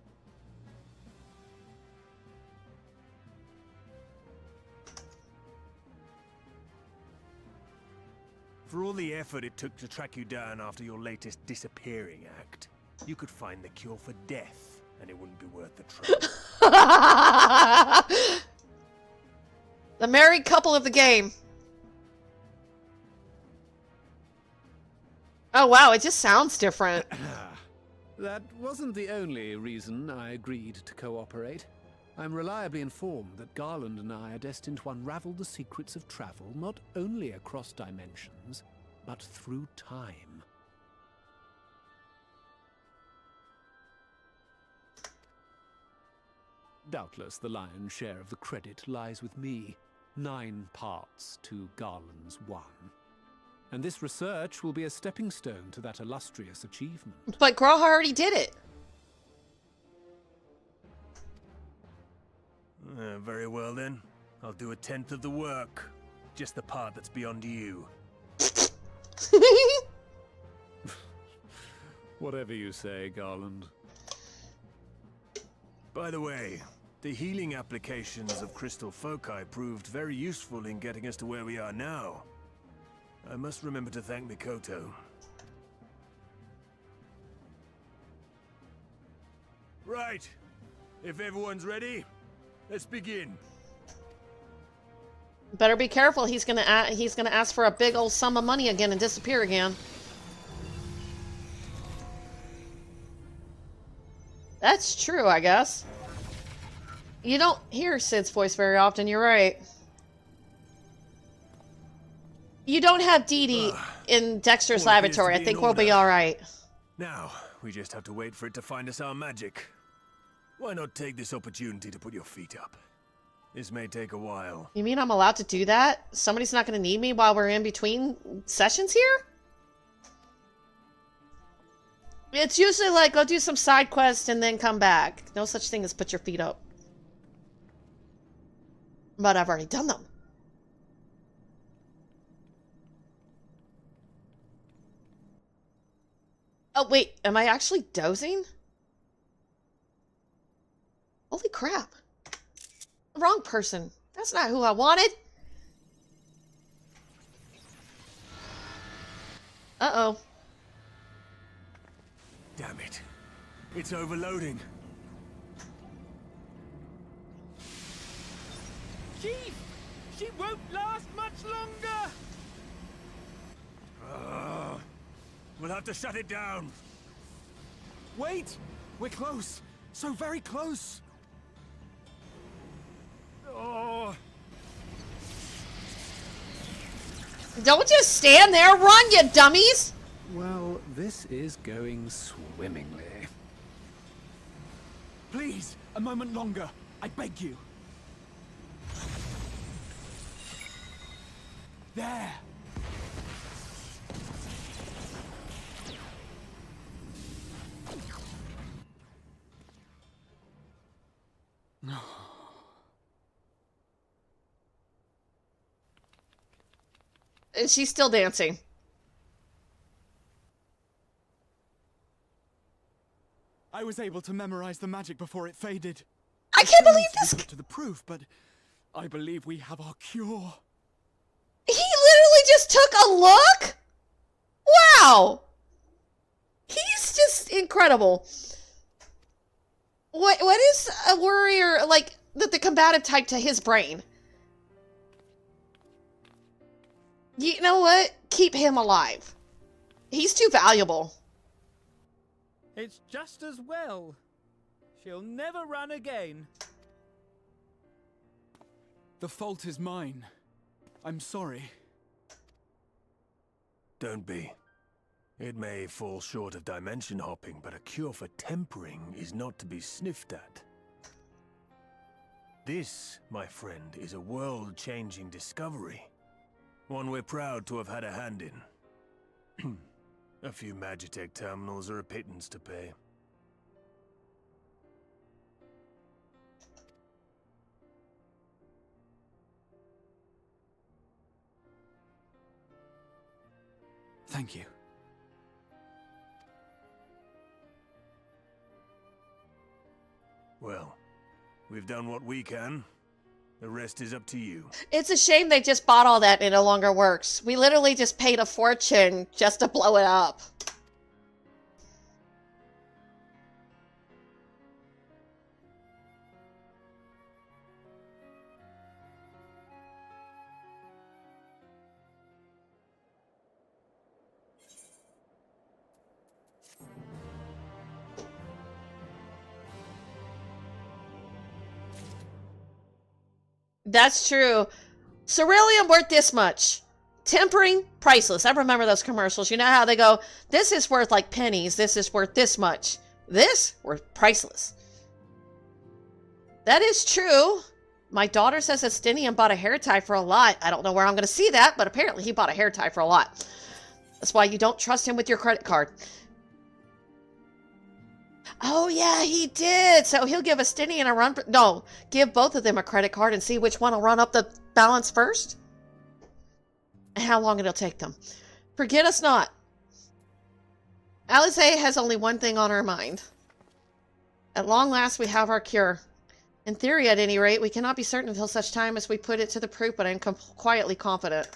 For all the effort it took to track you down after your latest disappearing act, you could find the cure for death, and it wouldn't be worth the trouble. The married couple of the game. Oh wow, it just sounds different. That wasn't the only reason I agreed to cooperate. I'm reliably informed that Garland and I are destined to unravel the secrets of travel not only across dimensions, but through time. Doubtless the lion's share of the credit lies with me. 9 parts to Garland's 1. And this research will be a stepping stone to that illustrious achievement. But Graha already did it. Very well then. I'll do 1/10 of the work. Just the part that's beyond you. Whatever you say, Garland. By the way, the healing applications of crystal foci proved very useful in getting us to where we are now. I must remember to thank Mikoto. Right. If everyone's ready, let's begin. Better be careful. He's gonna ask for a big old sum of money again and disappear again. That's true, I guess. You don't hear Cid's voice very often. You're right. You don't have Dee Dee in Dexter's laboratory. I think we'll be all right. Now we just have to wait for it to find us our magic. Why not take this opportunity to put your feet up? This may take a while. You mean I'm allowed to do that? Somebody's not going to need me while we're in between sessions here? It's usually like, go do some side quest and then come back. No such thing as put your feet up. But I've already done them. Oh, wait. Am I actually dozing? Holy crap. Wrong person. That's not who I wanted. Uh-oh. Damn it. It's overloading. Chief! She won't last much longer! We'll have to shut it down. Wait! We're close. So very close. Oh. Don't just stand there. Run, you dummies! Well, this is going swimmingly. Please, a moment longer. I beg you. There. And she's still dancing. I was able to memorize the magic before it faded. I can't believe this. To the proof, but I believe we have our cure. He literally just took a look? Wow. He's just incredible. What is a warrior like the combative type to his brain? You know what? Keep him alive. He's too valuable. It's just as well. She'll never run again. The fault is mine. I'm sorry. Don't be. It may fall short of dimension hopping, but a cure for tempering is not to be sniffed at. This, my friend, is a world-changing discovery. One we're proud to have had a hand in. A few Magitech terminals are a pittance to pay. Thank you. Well, we've done what we can. The rest is up to you. It's a shame they just bought all that and it no longer works. We literally just paid a fortune just to blow it up. That's true. Ceruleum worth this much. Tempering, priceless. I remember those commercials. You know how they go, this is worth like pennies. This is worth this much. This, worth priceless. That is true. My daughter says Estinian bought a hair tie for a lot. I don't know where I'm going to see that, but apparently he bought a hair tie for a lot. That's why you don't trust him with your credit card. Oh, yeah, he did. So he'll give a Stinian a run. No, give both of them a credit card and see which one will run up the balance first. And how long it'll take them. Forget us not. Alisaie has only one thing on her mind. At long last, we have our cure. In theory, at any rate, we cannot be certain until such time as we put it to the proof, but I am quietly confident.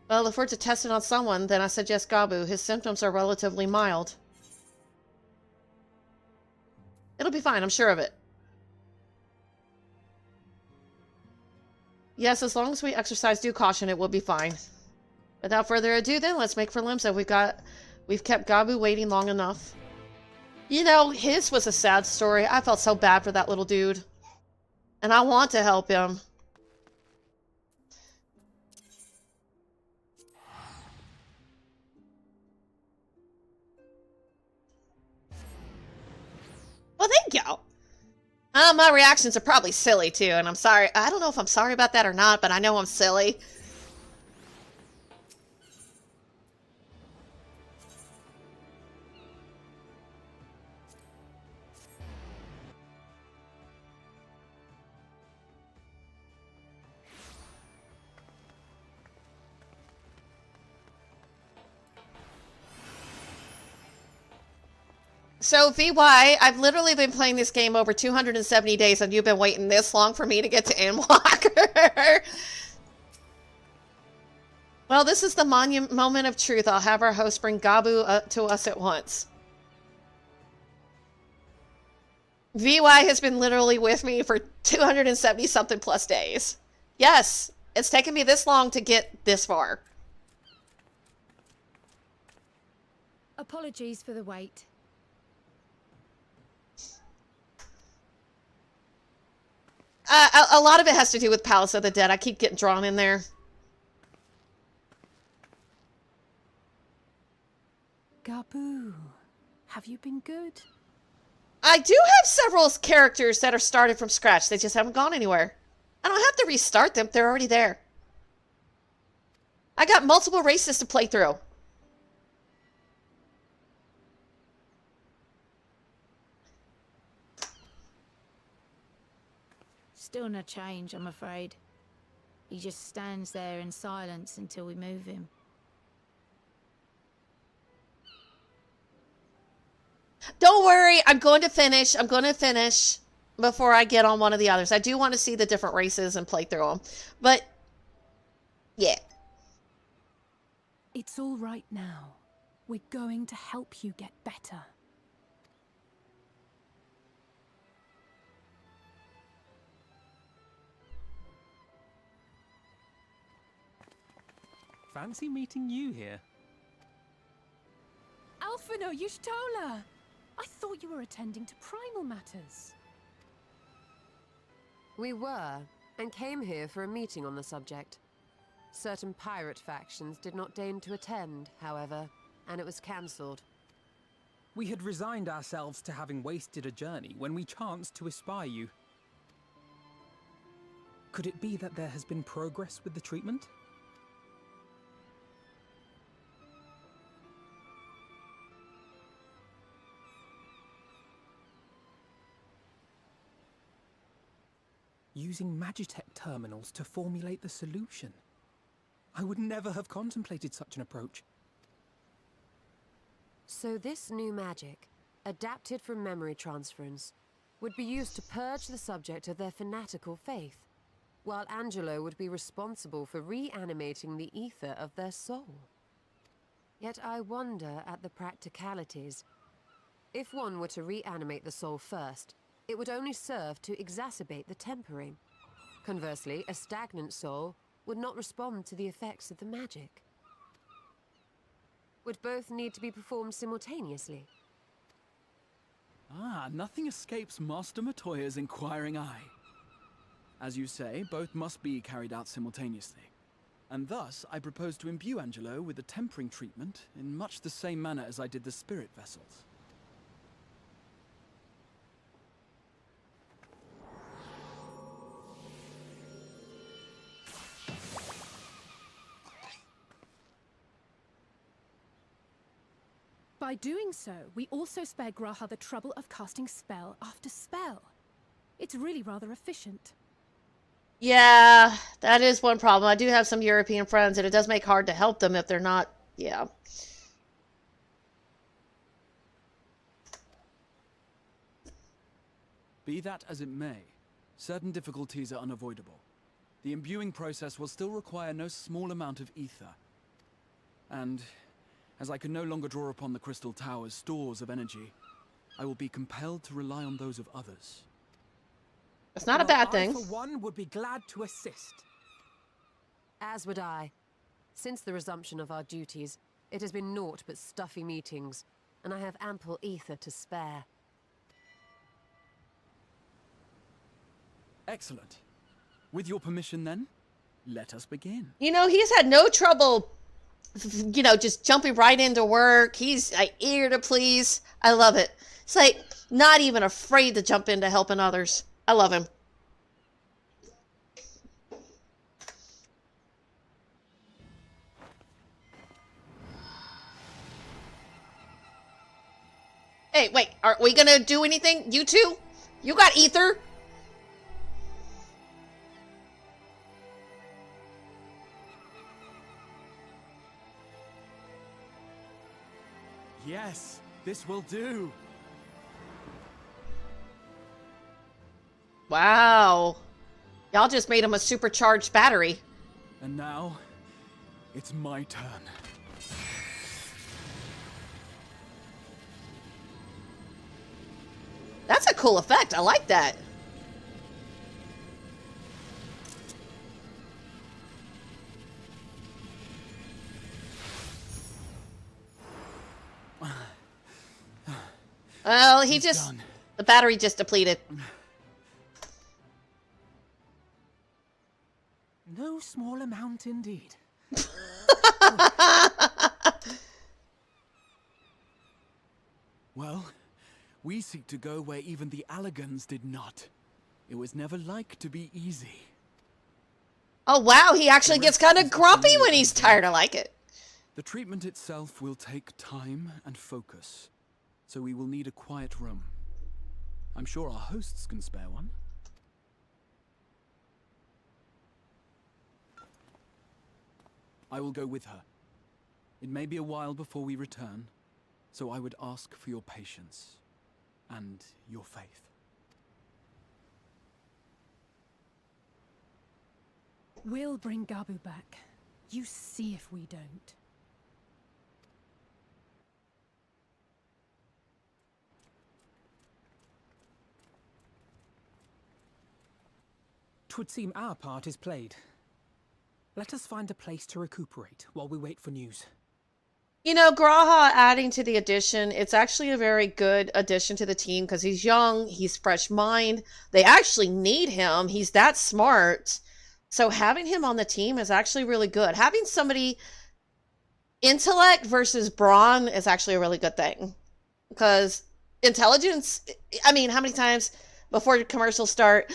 Well, if we're to test it on someone, then I suggest Gabu. His symptoms are relatively mild. It'll be fine, I'm sure of it. Yes, as long as we exercise due caution, it will be fine. Without further ado, then, let's make for Limsa. We've kept Gabu waiting long enough. You know, his was a sad story. I felt so bad for that little dude. And I want to help him. Well, thank you. My reactions are probably silly, too, and I'm sorry. I don't know if I'm sorry about that or not, but I know I'm silly. So, VY, I've literally been playing this game over 270 days, and you've been waiting this long for me to get to Endwalker. Well, this is the moment of truth. I'll have our host bring Gabu to us at once. VY has been literally with me for 270-something plus days. Yes, it's taken me this long to get this far. Apologies for the wait. A lot of it has to do with Palace of the Dead. I keep getting drawn in there. Gabu, have you been good? I do have several characters that are started from scratch. They just haven't gone anywhere. I don't have to restart them. They're already there. I got multiple races to play through. Still no change, I'm afraid. He just stands there in silence until we move him. Don't worry, I'm going to finish. I'm going to finish before I get on one of the others. I do want to see the different races and play through them. But, yeah. It's all right now. We're going to help you get better. Fancy meeting you here. Alphino Y'shtola! I thought you were attending to primal matters. We were, and came here for a meeting on the subject. Certain pirate factions did not deign to attend, however, and it was cancelled. We had resigned ourselves to having wasted a journey when we chanced to espy you. Could it be that there has been progress with the treatment? Using Magitech terminals to formulate the solution. I would never have contemplated such an approach. So this new magic, adapted from memory transference, would be used to purge the subject of their fanatical faith, while Angelo would be responsible for reanimating the ether of their soul. Yet I wonder at the practicalities. If one were to reanimate the soul first, it would only serve to exacerbate the tempering. Conversely, a stagnant soul would not respond to the effects of the magic. Would both need to be performed simultaneously? Ah, nothing escapes Master Matoya's inquiring eye. As you say, both must be carried out simultaneously. And thus, I propose to imbue Angelo with the tempering treatment in much the same manner as I did the spirit vessels. By doing so, we also spare Graha the trouble of casting spell after spell. It's really rather efficient. Yeah, that is one problem. I do have some European friends, and it does make it hard to help them if they're not, yeah. Be that as it may, certain difficulties are unavoidable. The imbuing process will still require no small amount of ether. And as I can no longer draw upon the Crystal Tower's stores of energy, I will be compelled to rely on those of others. It's not a bad thing. I, for one, would be glad to assist. As would I. Since the resumption of our duties, it has been naught but stuffy meetings, and I have ample ether to spare. Excellent. With your permission, then, let us begin. You know, he's had no trouble, you know, just jumping right into work. He's like, eager to please. I love it. It's like, not even afraid to jump into helping others. I love him. Hey, wait, are we gonna do anything? You two? You got ether? Yes, this will do. Wow. Y'all just made him a supercharged battery. And now, it's my turn. That's a cool effect. I like that. Well, he just... done. The battery just depleted. No small amount indeed. Well, we seek to go where even the Allegans did not. It was never like to be easy. Oh, wow. He actually gets kind of grumpy when he's tired. I like it. The treatment itself will take time and focus. So we will need a quiet room. I'm sure our hosts can spare one. I will go with her. It may be a while before we return, so I would ask for your patience and your faith. We'll bring Gabu back. You see if we don't. 'Twould seem our part is played. Let us find a place to recuperate while we wait for news. You know, Graha adding to the addition, it's actually a very good addition to the team because he's young, he's fresh mind. They actually need him. He's that smart. So having him on the team is actually really good. Having somebody intellect versus brawn is actually a really good thing. Because intelligence, I mean, how many times before commercials start,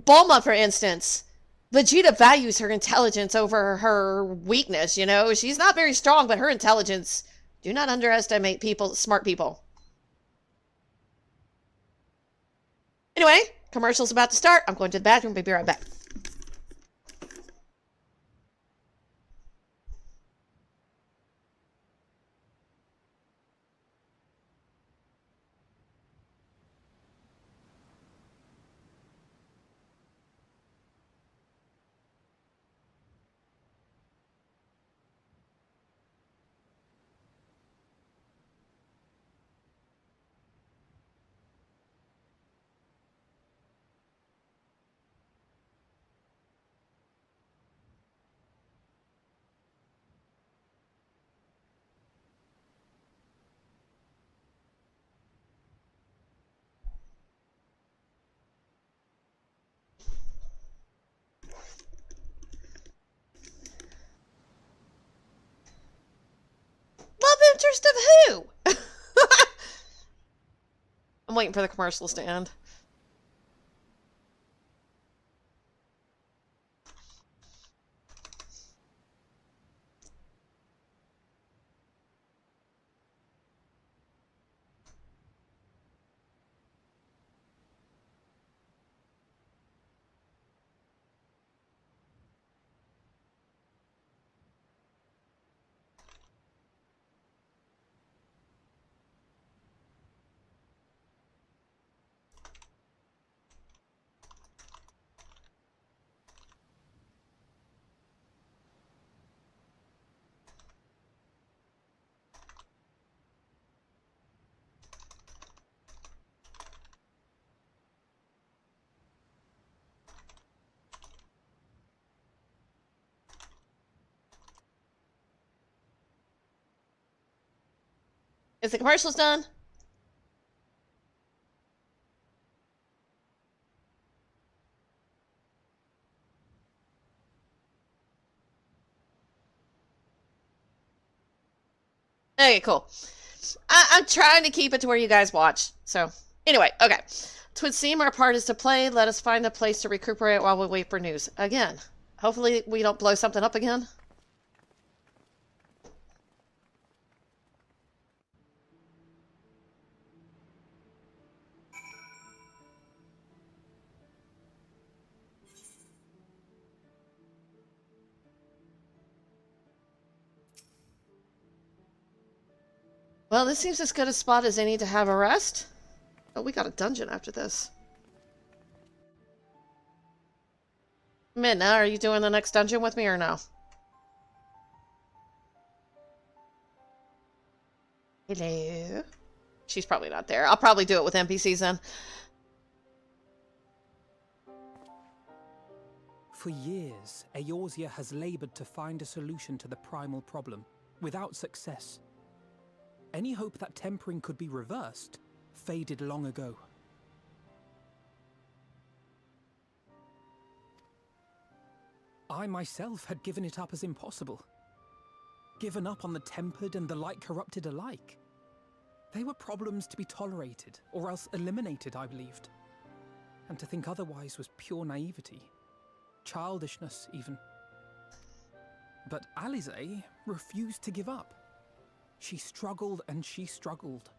Bulma, for instance, Vegeta values her intelligence over her weakness, you know? She's not very strong, but her intelligence, do not underestimate people, smart people. Anyway, commercial's about to start. I'm going to the bathroom. Be right back. Love interest of who? I'm waiting for the commercials to end. Is the commercials done? Okay, cool. I'm trying to keep it to where you guys watch. So, anyway, okay. It would seem our part is to play. Let us find a place to recuperate while we wait for news. Again. Hopefully we don't blow something up again. Well, this seems as good a spot as any to have a rest. Oh, we got a dungeon after this. Midna, are you doing the next dungeon with me or no? Hello? She's probably not there. I'll probably do it with NPCs then. For years, Eorzea has labored to find a solution to the primal problem, without success. Any hope that tempering could be reversed faded long ago. I myself had given it up as impossible. Given up on the tempered and the light corrupted alike. They were problems to be tolerated, or else eliminated, I believed. And to think otherwise was pure naivety. Childishness, even. But Alisaie refused to give up. She struggled and she struggled.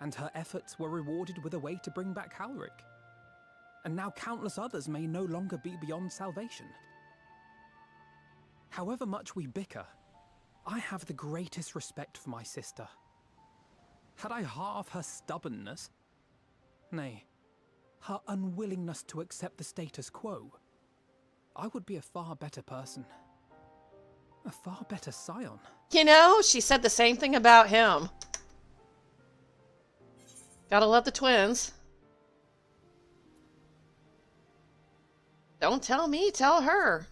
And her efforts were rewarded with a way to bring back Halric. And now countless others may no longer be beyond salvation. However much we bicker, I have the greatest respect for my sister. Had I half her stubbornness, nay, her unwillingness to accept the status quo, I would be a far better person. A far better scion. You know, she said the same thing about him. Gotta love the twins. Don't tell me, tell her.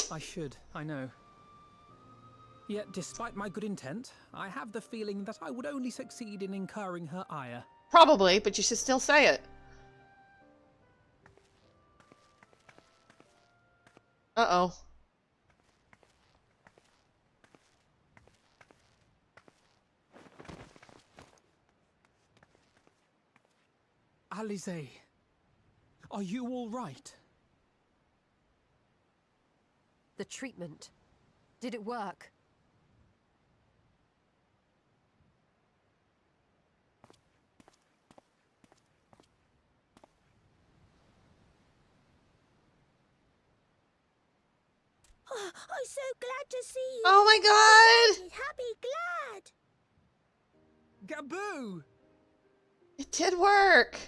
I should, I know. Yet, despite my good intent, I have the feeling that I would only succeed in incurring her ire. Probably, but you should still say it. Uh-oh. Alisaie, are you all right? The treatment. Did it work? Oh, I'm so glad to see you. Oh my god! Happy, glad. Gaboo! It did work!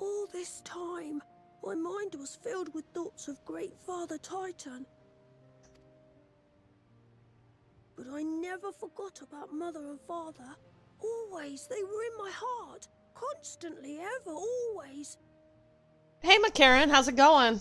All this time, my mind was filled with thoughts of Great Father Titan. But I never forgot about Mother and Father. Always, they were in my heart. Constantly, ever, always. Hey, McCarran, how's it going?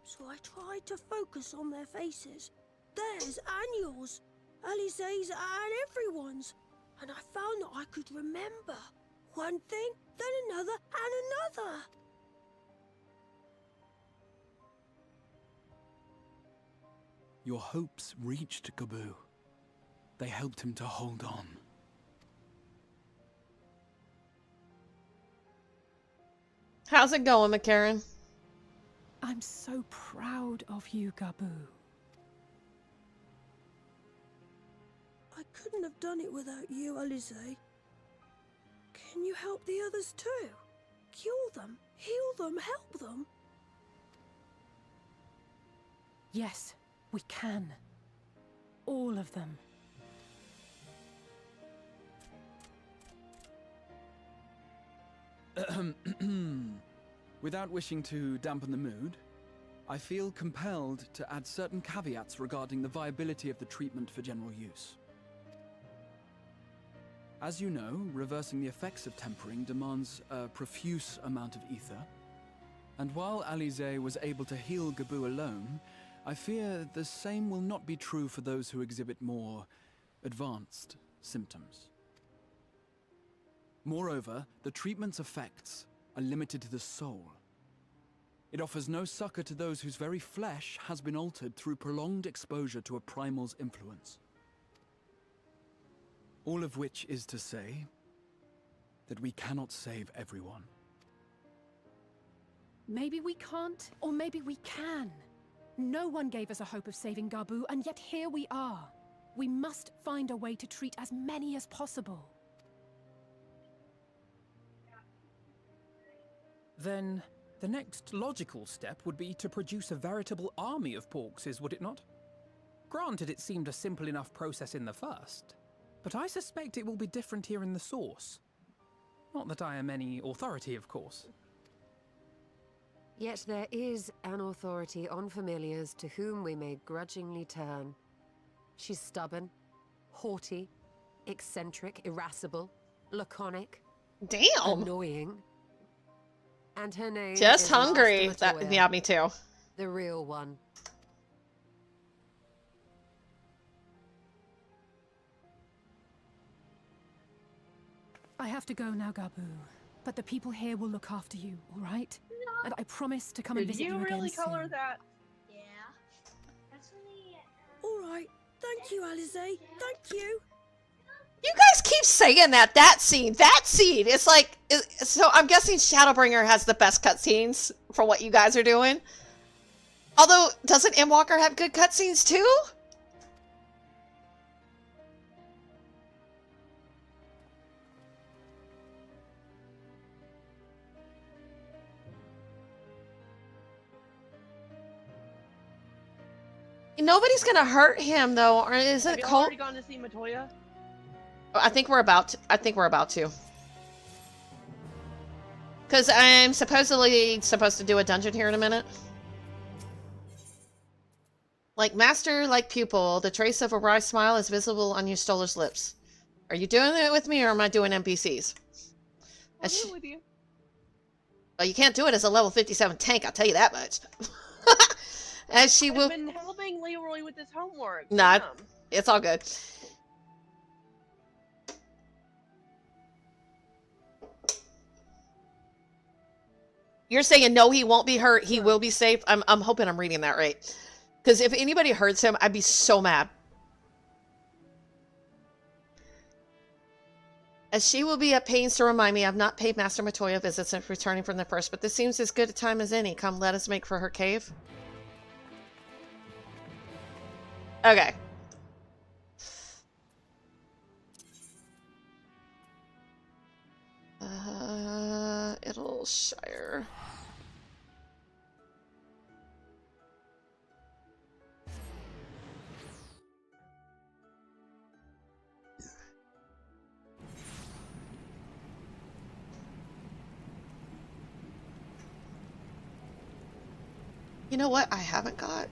So I tried to focus on their faces. Theirs and yours. Alisaie's and everyone's. And I found that I could remember. One thing, then another, and another. Your hopes reached Gaboo. They helped him to hold on. How's it going, McCarran? I'm so proud of you, Gaboo. I couldn't have done it without you, Alisaie. Can you help the others too? Cure them, heal them, help them? Yes, we can. All of them. Without wishing to dampen the mood, I feel compelled to add certain caveats regarding the viability of the treatment for general use. As you know, reversing the effects of tempering demands a profuse amount of ether, and while Alize was able to heal Gabu alone, I fear the same will not be true for those who exhibit more advanced symptoms. Moreover, the treatment's effects are limited to the soul. It offers no succor to those whose very flesh has been altered through prolonged exposure to a primal's influence. All of which is to say that we cannot save everyone. Maybe we can't, or maybe we can. No one gave us a hope of saving Gabu, and yet here we are. We must find a way to treat as many as possible. Then the next logical step would be to produce a veritable army of Porkses, would it not? Granted, it seemed a simple enough process in the first, but I suspect it will be different here in the source. Not that I am any authority, of course. Yet there is an authority on familiars to whom we may grudgingly turn. She's stubborn, haughty, eccentric, irascible, laconic, damn, annoying. And her name just is hungry. Master Matoya, Yeah, me too. the real one. I have to go now, Gabu. But the people here will look after you, all right? No. And I promise to come and visit you again soon. Did you really call her that? Yeah. That's really... All right. Thank you, Alize. Thank you. You guys keep saying that. That scene. It's like, so I'm guessing Shadowbringer has the best cutscenes for what you guys are doing. Although, doesn't Endwalker have good cutscenes too? Nobody's gonna hurt him though, or isn't it cold? Have you already gone to see Matoya? I think we're about to. Because I'm supposedly supposed to do a dungeon here in a minute. Like master, like pupil, the trace of a wry smile is visible on your Stolar's lips. Are you doing it with me, or am I doing NPCs? I'll do it with you. Well, you can't do it as a level 57 tank, I'll tell you that much. As she will... I've been helping Leroy with his homework. Nah, Damn. it's all good. You're saying no, he won't be hurt, he will be safe? I'm hoping I'm reading that right. Because if anybody hurts him, I'd be so mad. As she will be at pains to remind me, I've not paid Master Matoya visits since returning from the first, but this seems as good a time as any. Come, let us make for her cave. Okay. Shire. You know what I haven't got?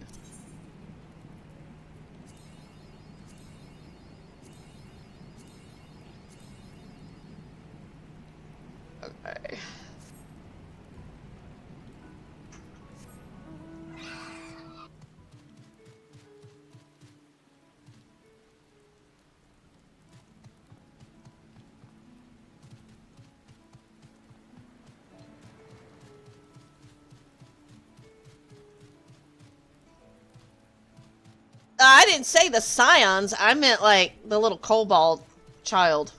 Okay. I didn't say the scions. I meant like the little kobold child.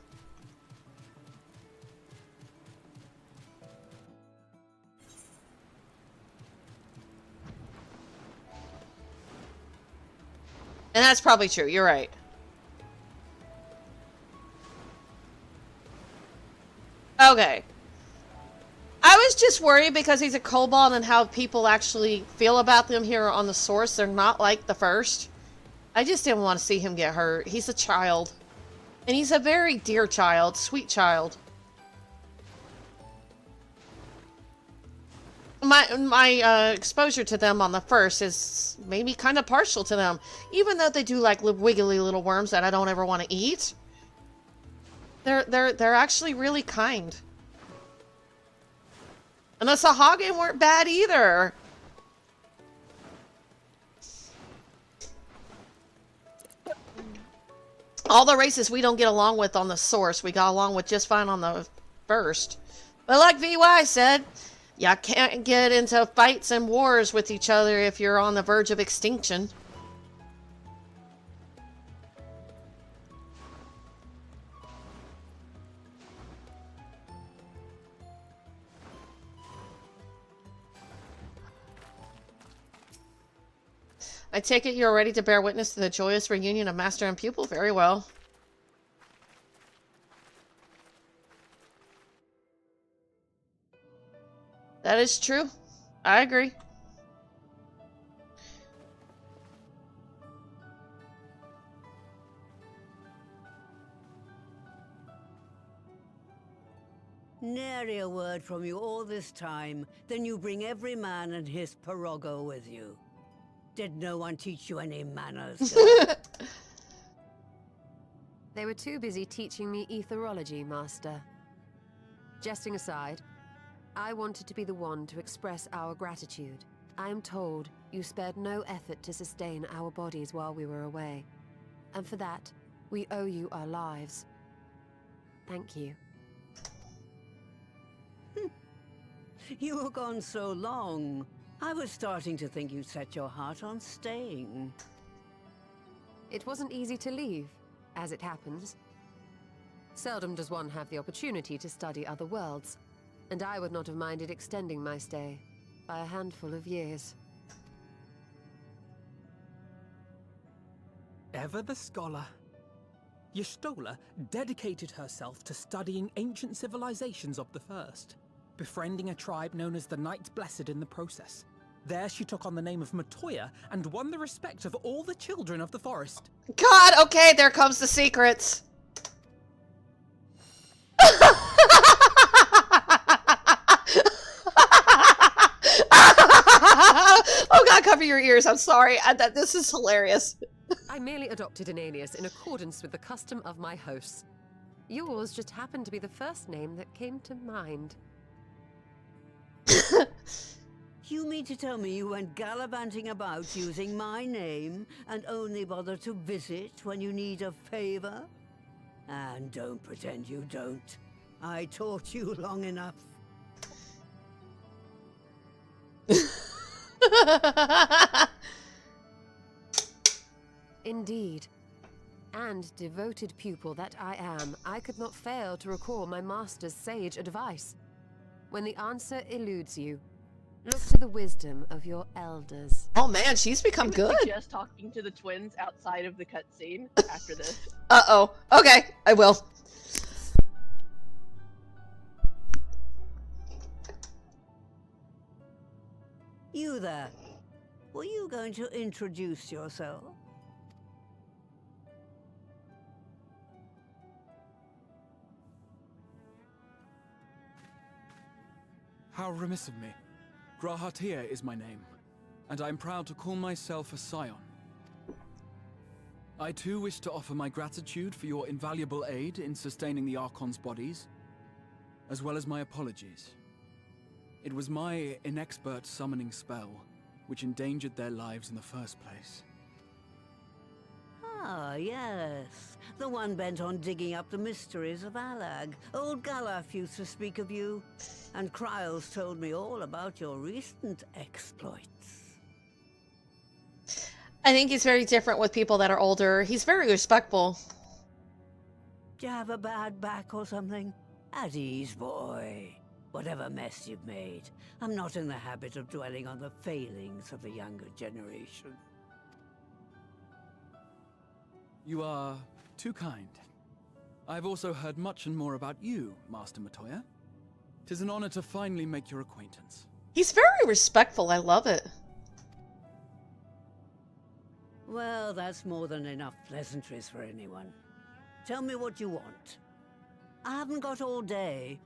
And that's probably true. You're right. Okay. I was just worried because he's a kobold and how people actually feel about them here on the source. They're not like the first. I just didn't want to see him get hurt. He's a child. And he's a very dear child. Sweet child. my exposure to them on the first is maybe kind of partial to them, even though they do like wiggly little worms that I don't ever want to eat. They're actually really kind. And the Sahage weren't bad either. All the races we don't get along with on the source, we got along with just fine on the first. But like VY said, you can't get into fights and wars with each other if you're on the verge of extinction. I take it you're ready to bear witness to the joyous reunion of master and pupil? Very well. That is true. I agree. Nary a word from you all this time. Then you bring every man and his pirogo with you. Did no one teach you any manners? They were too busy teaching me etherology, Master. Jesting aside, I wanted to be the one to express our gratitude. I am told you spared no effort to sustain our bodies while we were away. And for that, we owe you our lives. Thank you. You were gone so long. I was starting to think you'd set your heart on staying. It wasn't easy to leave, as it happens. Seldom does one have the opportunity to study other worlds, and I would not have minded extending my stay by a handful of years. Ever the scholar. Y'shtola dedicated herself to studying ancient civilizations of the First, befriending a tribe known as the Knights Blessed in the process. There she took on the name of Matoya and won the respect of all the children of the forest. God, okay, there comes the secrets. Oh God, cover your ears. I'm sorry. This is hilarious. I merely adopted an alias in accordance with the custom of my hosts. Yours just happened to be the first name that came to mind. You mean to tell me you went gallivanting about using my name and only bother to visit when you need a favor? And don't pretend you don't. I taught you long enough. Indeed. And devoted pupil that I am, I could not fail to recall my master's sage advice. When the answer eludes you, look to the wisdom of your elders. Oh man, she's become good. Just talking to the twins outside of the cutscene after this. Uh-oh. Okay, I will. You there. Were you going to introduce yourself? How remiss of me. Grahatir is my name, and I am proud to call myself a scion. I too wish to offer my gratitude for your invaluable aid in sustaining the Archon's bodies, as well as my apologies. It was my inexpert summoning spell which endangered their lives in the first place. Ah, yes. The one bent on digging up the mysteries of Alag. Old Galaf used to speak of you, and Kryles told me all about your recent exploits. I think he's very different with people that are older. He's very respectful. Do you have a bad back or something? At ease, boy. Whatever mess you've made, I'm not in the habit of dwelling on the failings of the younger generation. You are too kind. I've also heard much and more about you, Master Matoya. 'Tis an honor to finally make your acquaintance. He's very respectful. I love it. Well, that's more than enough pleasantries for anyone. Tell me what you want. I haven't got all day.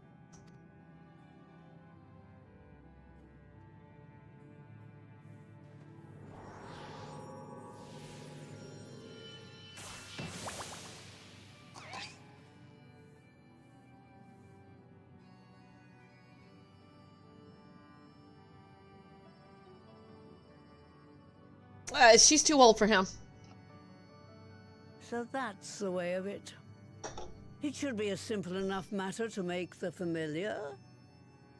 She's too old for him. So that's the way of it. It should be a simple enough matter to make the familiar.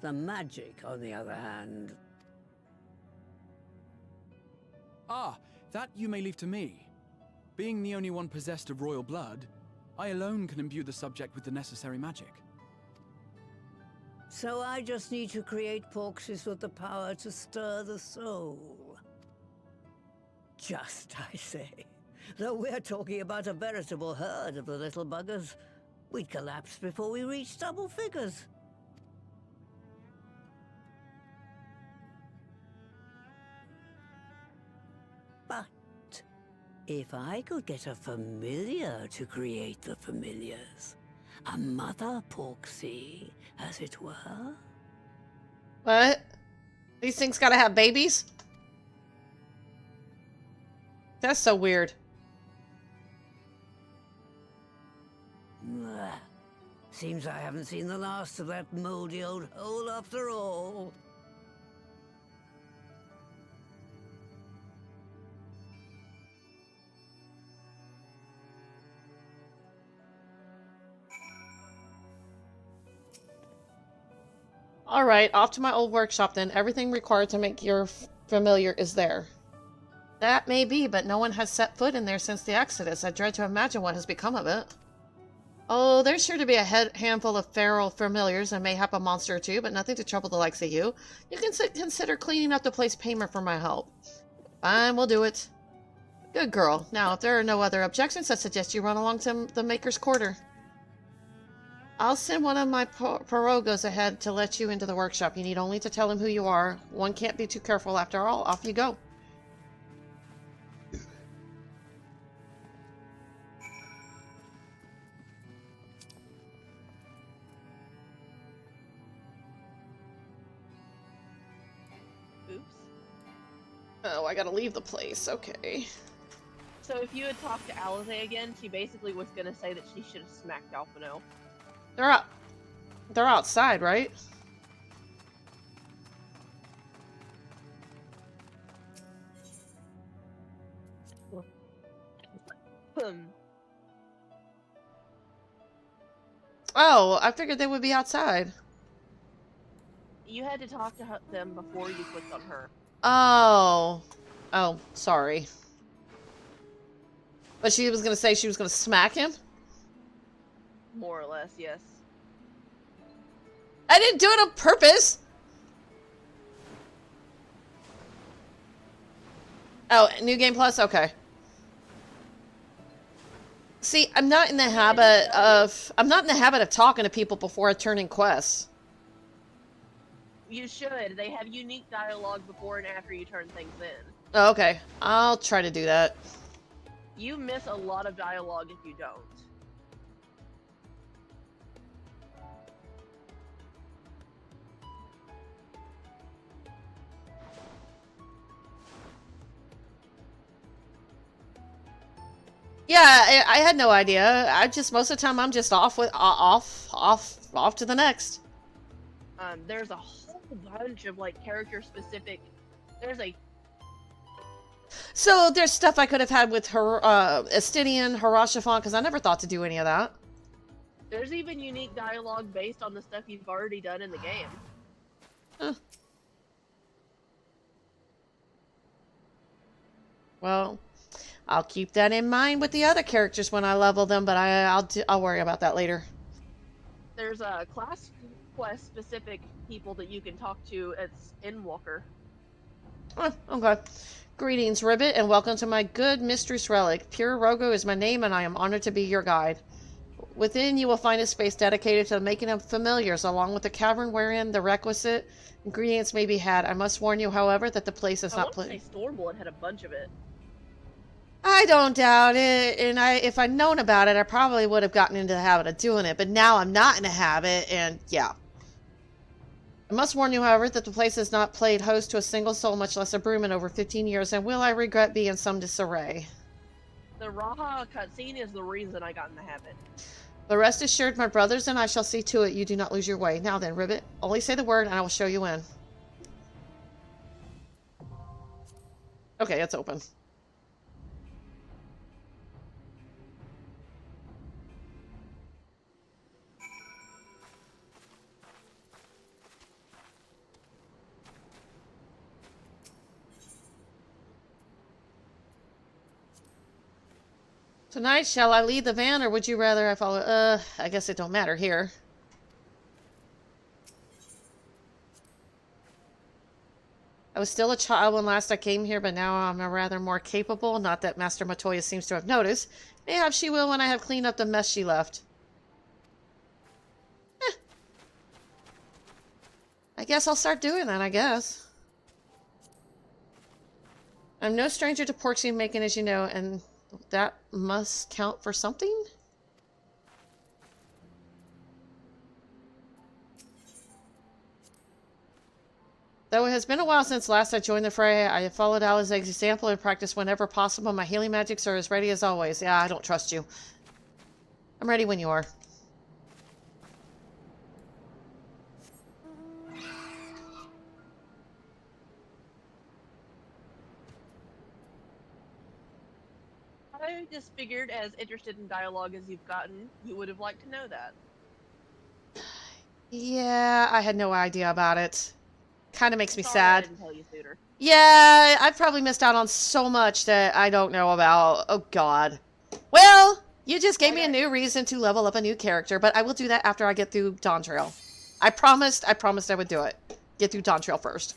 The magic, on the other hand. Ah, that you may leave to me. Being the only one possessed of royal blood, I alone can imbue the subject with the necessary magic. So I just need to create porkses with the power to stir the soul. Just, I say. Though we're talking about a veritable herd of the little buggers, we'd collapse before we reached double figures. But if I could get a familiar to create the familiars, a mother porksy, as it were. What? These things gotta have babies? That's so weird. Seems I haven't seen the last of that moldy old hole after all. Alright, off to my old workshop then. Everything required to make your familiar is there. That may be, but no one has set foot in there since the Exodus. I dread to imagine what has become of it. Oh, there's sure to be a handful of feral familiars and mayhap a monster or two, but nothing to trouble the likes of you. You can consider cleaning up the place payment for my help. Fine, we'll do it. Good girl. Now, if there are no other objections, I suggest you run along to the Maker's Quarter. I'll send one of my pirogos ahead to let you into the workshop. You need only to tell him who you are. One can't be too careful after all. Off you go. Oh, I gotta leave the place. Okay. So if you had talked to Alize again, she basically was gonna say that she should have smacked Alphino. They're outside, right? Oh, I figured they would be outside. You had to talk to them before you clicked on her. Oh. Oh, sorry. But she was gonna say she was gonna smack him? More or less, yes. I didn't do it on purpose! Oh, New Game Plus? Okay. See, I'm not in the habit of talking to people before I turn in quests. You should. They have unique dialogue before and after you turn things in. Oh, okay. I'll try to do that. You miss a lot of dialogue if you don't. Yeah, I had no idea. Most of the time I'm just off to the next. There's a whole bunch of like character specific. So there's stuff I could have had with her, Estidian, Harashafan, because I never thought to do any of that. There's even unique dialogue based on the stuff you've already done in the game. Huh. Well, I'll keep that in mind with the other characters when I level them, but I'll worry about that later. There's a class quest specific people that you can talk to at Endwalker. Oh, okay. Greetings, Ribbit, and welcome to my good Mistress Relic. Pure Rogo is my name, and I am honored to be your guide. Within, you will find a space dedicated to the making of familiars, along with a cavern wherein the requisite ingredients may be had. I must warn you, however, that the place is not I want to say Stormblood had a bunch of it. I don't doubt it, and if I'd known about it, I probably would have gotten into the habit of doing it, but now I'm not in a habit, and yeah. I must warn you, however, that the place has not played host to a single soul, much less a broom, in over 15 years, and will I regret being in some disarray. The Raha cutscene is the reason I got in the habit. But rest assured, my brothers and I shall see to it you do not lose your way. Now then, Ribbit, only say the word and I will show you in. Okay, it's open. Tonight, shall I lead the van, or would you rather I follow? I guess it don't matter here. I was still a child when last I came here, but now I'm rather more capable. Not that Master Matoya seems to have noticed. Mayhap she will when I have cleaned up the mess she left. I guess I'll start doing that, I guess. I'm no stranger to pork steam making, as you know, and that must count for something? Though it has been a while since last I joined the fray, I have followed Alice's example and practiced whenever possible. My healing magics are as ready as always. Yeah, I don't trust you. I'm ready when you are. I just figured, as interested in dialogue as you've gotten, you would have liked to know that. Yeah, I had no idea about it. Kind of makes me Sorry sad. I didn't tell you sooner. Yeah, I've probably missed out on so much that I don't know about. Oh, God. Well, you just gave me a new reason to level up a new character, but I will do that after I get through Dawn Trail. I promised I would do it. Get through Dawn Trail first.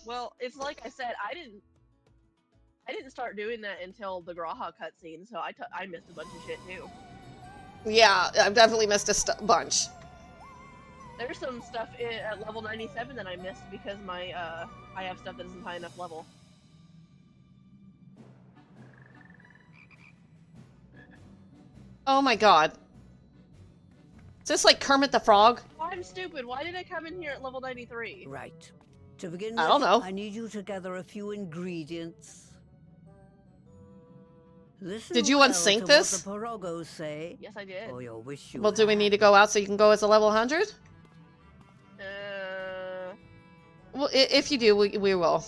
Well, it's like I said, I didn't start doing that until the Graha cutscene, so I missed a bunch of shit too. Yeah, I've definitely missed a bunch. There's some stuff at level 97 that I missed because my I have stuff that isn't high enough level. Oh my God. Is this like Kermit the Frog? Oh, I'm stupid. Why did I come in here at level 93? Right. To begin I don't with, know. I need you to gather a few ingredients. Listen Did you well unsync to this? What the Porogos say. Yes, I did. Or you'll wish you Well, do we need to go out so you can go as a level 100? Well, if you do, we will.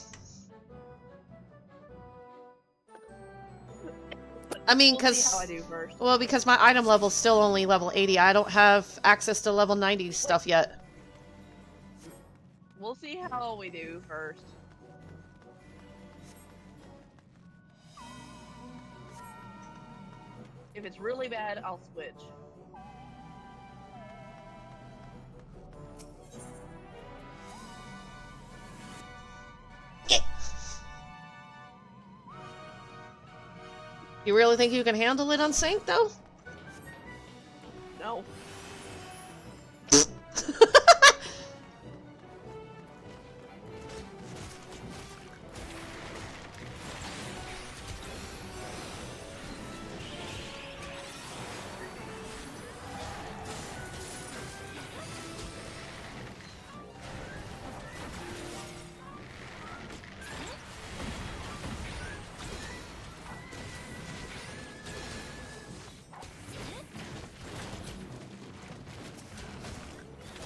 I mean, We'll see how I do first. well, because my item level's still only level 80. I don't have access to level 90 stuff yet. We'll see how we do first. If it's really bad, I'll switch. You really think you can handle it unsynced, though? No.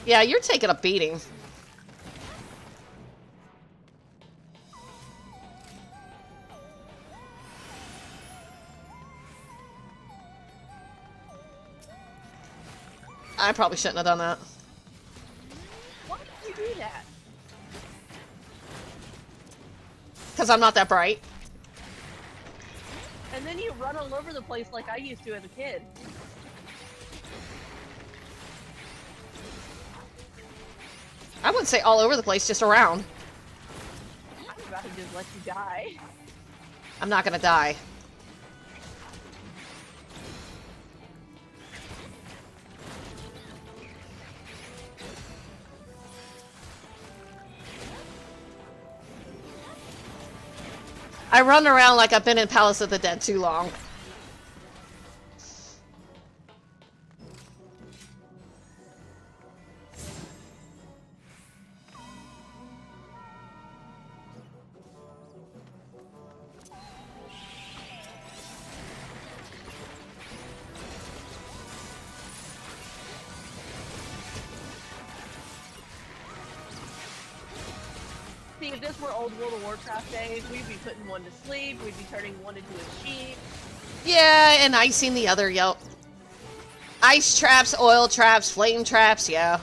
Yeah, you're taking a beating. I probably shouldn't have done that. Why did you do that? Because I'm not that bright. And then you run all over the place like I used to as a kid. I wouldn't say all over the place, just around. I'm about to just let you die. I'm not gonna die. I run around like I've been in Palace of the Dead too long. See, if this were old World of Warcraft days, we'd be putting one to sleep, we'd be turning one into a sheep. Yeah, and icing the other, yep. Ice traps, oil traps, flame traps, yeah.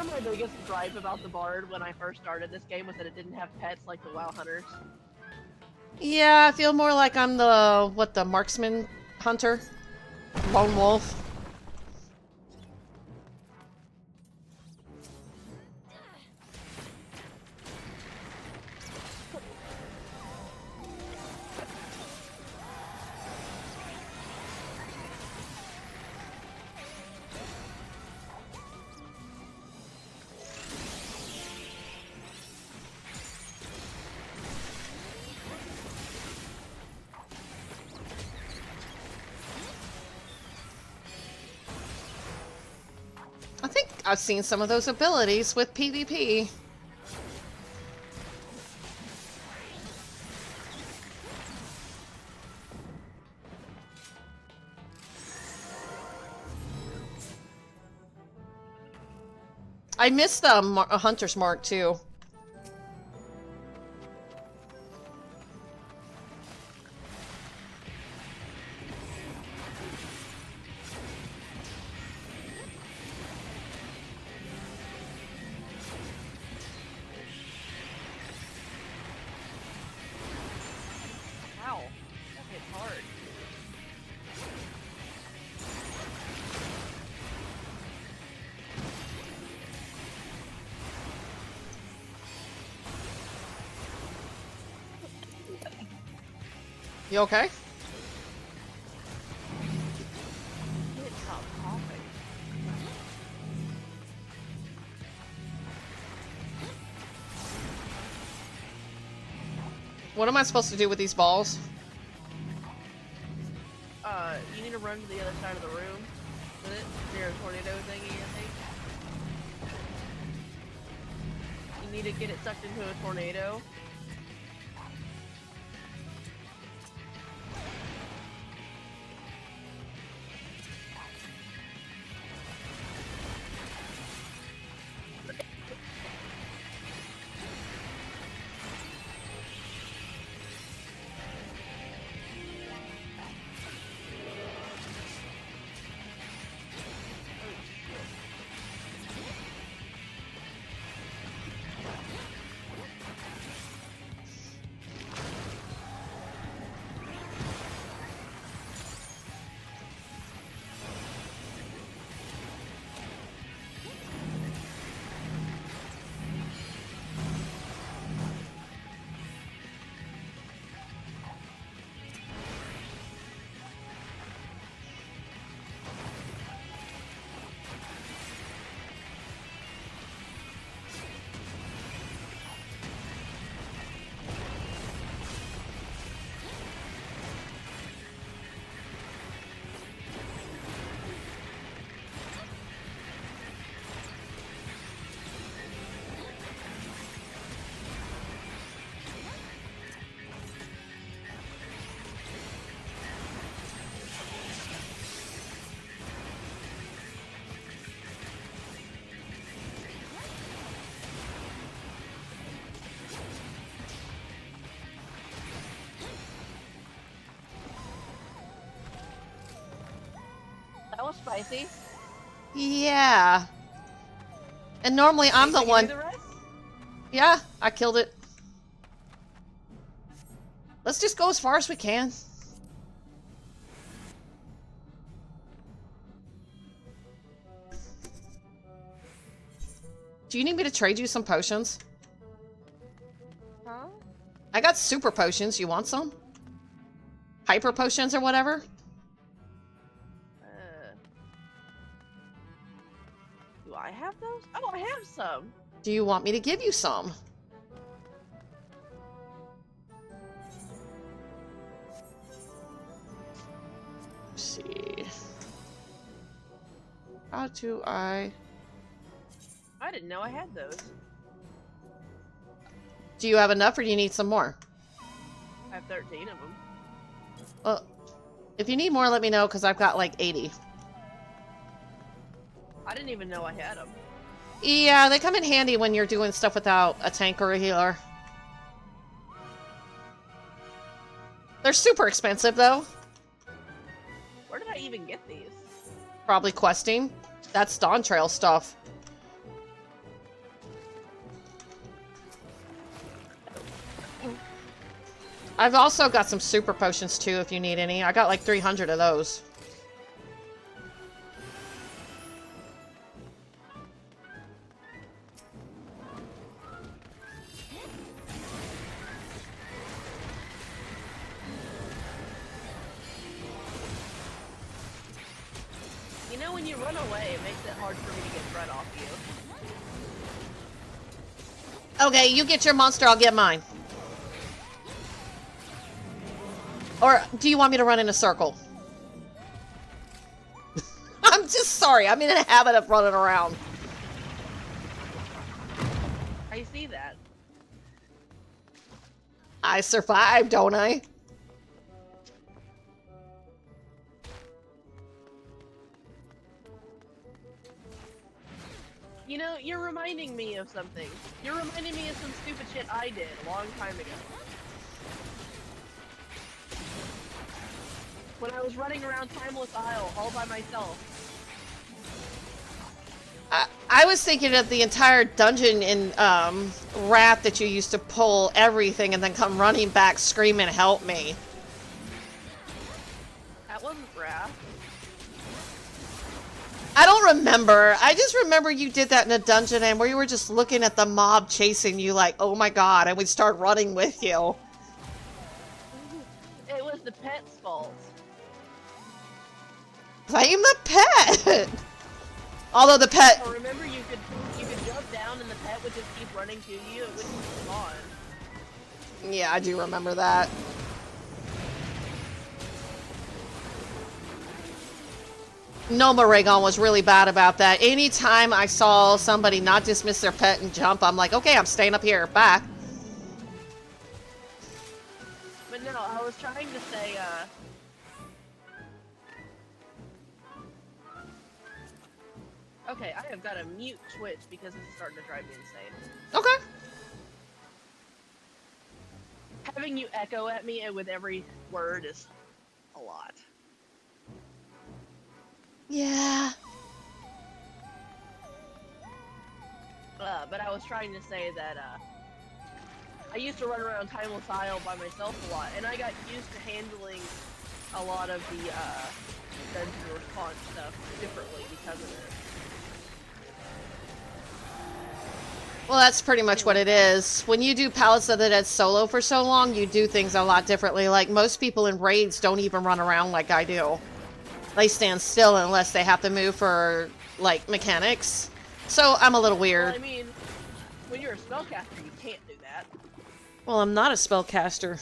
of my biggest gripe about the Bard when I first started this game was that it didn't have pets like the WoW Hunters. Yeah, I feel more like I'm the marksman hunter? Lone wolf. I think I've seen some of those abilities with PvP. I missed the Hunter's Mark too. Ow. That hits hard. You okay? Can't stop coughing. What am I supposed to do with these balls? You need to run to the other side of the room with it. Near a tornado thingy, I think. You need to get it sucked into a tornado. That was spicy. Yeah. And normally I'm the one. Yeah, I killed it. Let's just go as far as we can. Do you need me to trade you some potions? Huh? I got super potions. You want some? Hyper potions or whatever? Do I have those? Oh, I have some. Do you want me to give you some? Let's see. How do I didn't know I had those. Do you have enough or do you need some more? I have 13 of them. Well, if you need more, let me know, because I've got like 80. I didn't even know I had them. Yeah, they come in handy when you're doing stuff without a tank or a healer. They're super expensive, though. Where did I even get these? Probably questing. That's Dawn Trail stuff. I've also got some super potions too if you need any. I got like 300 of those. You know, when you run away, it makes it hard for me to get bread off you. Okay, you get your monster, I'll get mine. Or do you want me to run in a circle? I'm just sorry, I'm in a habit of running around. I see that. I survived, don't I? You know, you're reminding me of something. You're reminding me of some stupid shit I did a long time ago. When I was running around Timeless Isle all by myself. I was thinking of the entire dungeon in Wrath that you used to pull everything and then come running back screaming, help me. That wasn't Wrath. I don't remember. I just remember you did that in a dungeon and where you were just looking at the mob chasing you like, oh my god, and we'd start running with you. It was the pet's fault. Blame the pet! Although the pet... Oh, remember you could jump down and the pet would just keep running to you, it wouldn't spawn. Yeah, I do remember that. Noma Raygon was really bad about that. Anytime I saw somebody not dismiss their pet and jump, I'm like, okay, I'm staying up here. Bye. But no, I was trying to say, okay, I have got to mute Twitch because this is starting to drive me insane. Okay. Having you echo at me with every word is a lot. Yeah. But I was trying to say that, I used to run around Timeless Isle by myself a lot, and I got used to handling a lot of the, dungeon response stuff differently because of it. Well, that's pretty much what it is. When you do Palace of the Dead solo for so long, you do things a lot differently. Like, most people in raids don't even run around like I do. They stand still unless they have to move for, like, mechanics. So, I'm a little weird. Well, I mean, when you're a spellcaster, you can't do that. Well, I'm not a spellcaster.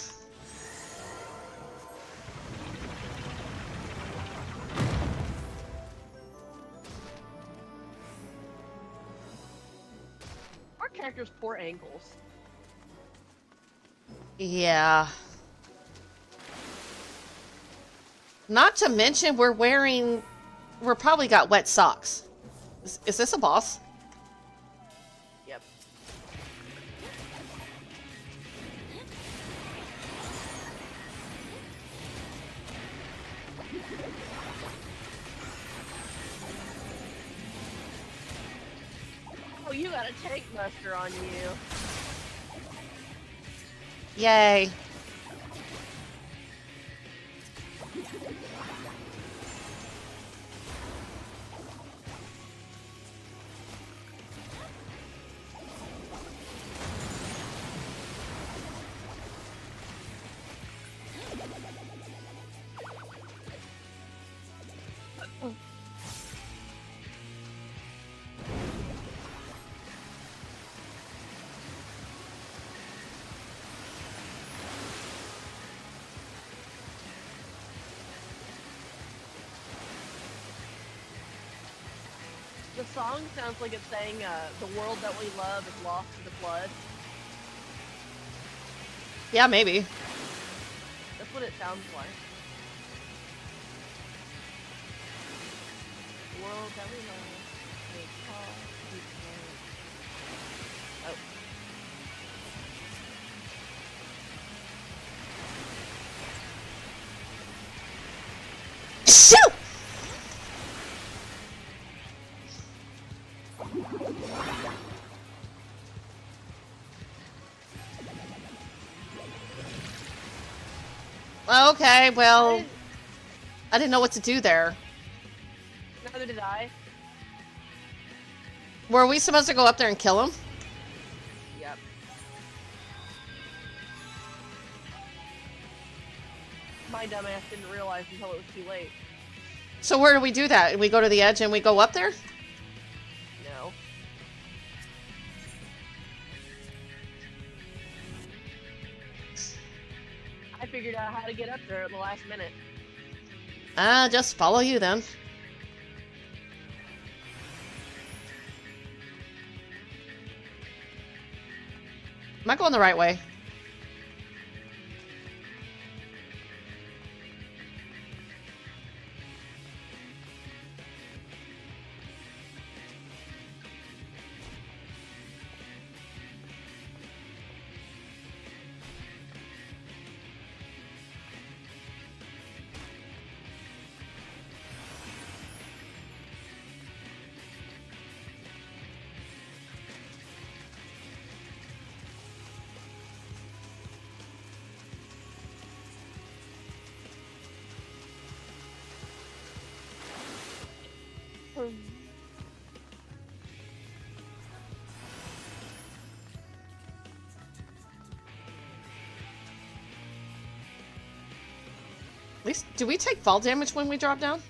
Our character's poor ankles. Yeah. Not to mention, we're probably got wet socks. Is this a boss? Yep. Oh, you got a tank buster on you. Yay. The song sounds like it's saying, the world that we love is lost to the flood. Yeah, maybe. That's what it sounds like. The world that we love is lost to the flood. Oh. Shoot! Okay, well, I didn't know what to do there. Neither did I. Were we supposed to go up there and kill him? Yep. My dumbass didn't realize until it was too late. So where do we do that? We go to the edge and we go up there? No. I figured out how to get up there at the last minute. Just follow you then. Am I going the right way? At least, do we take fall damage when we drop down?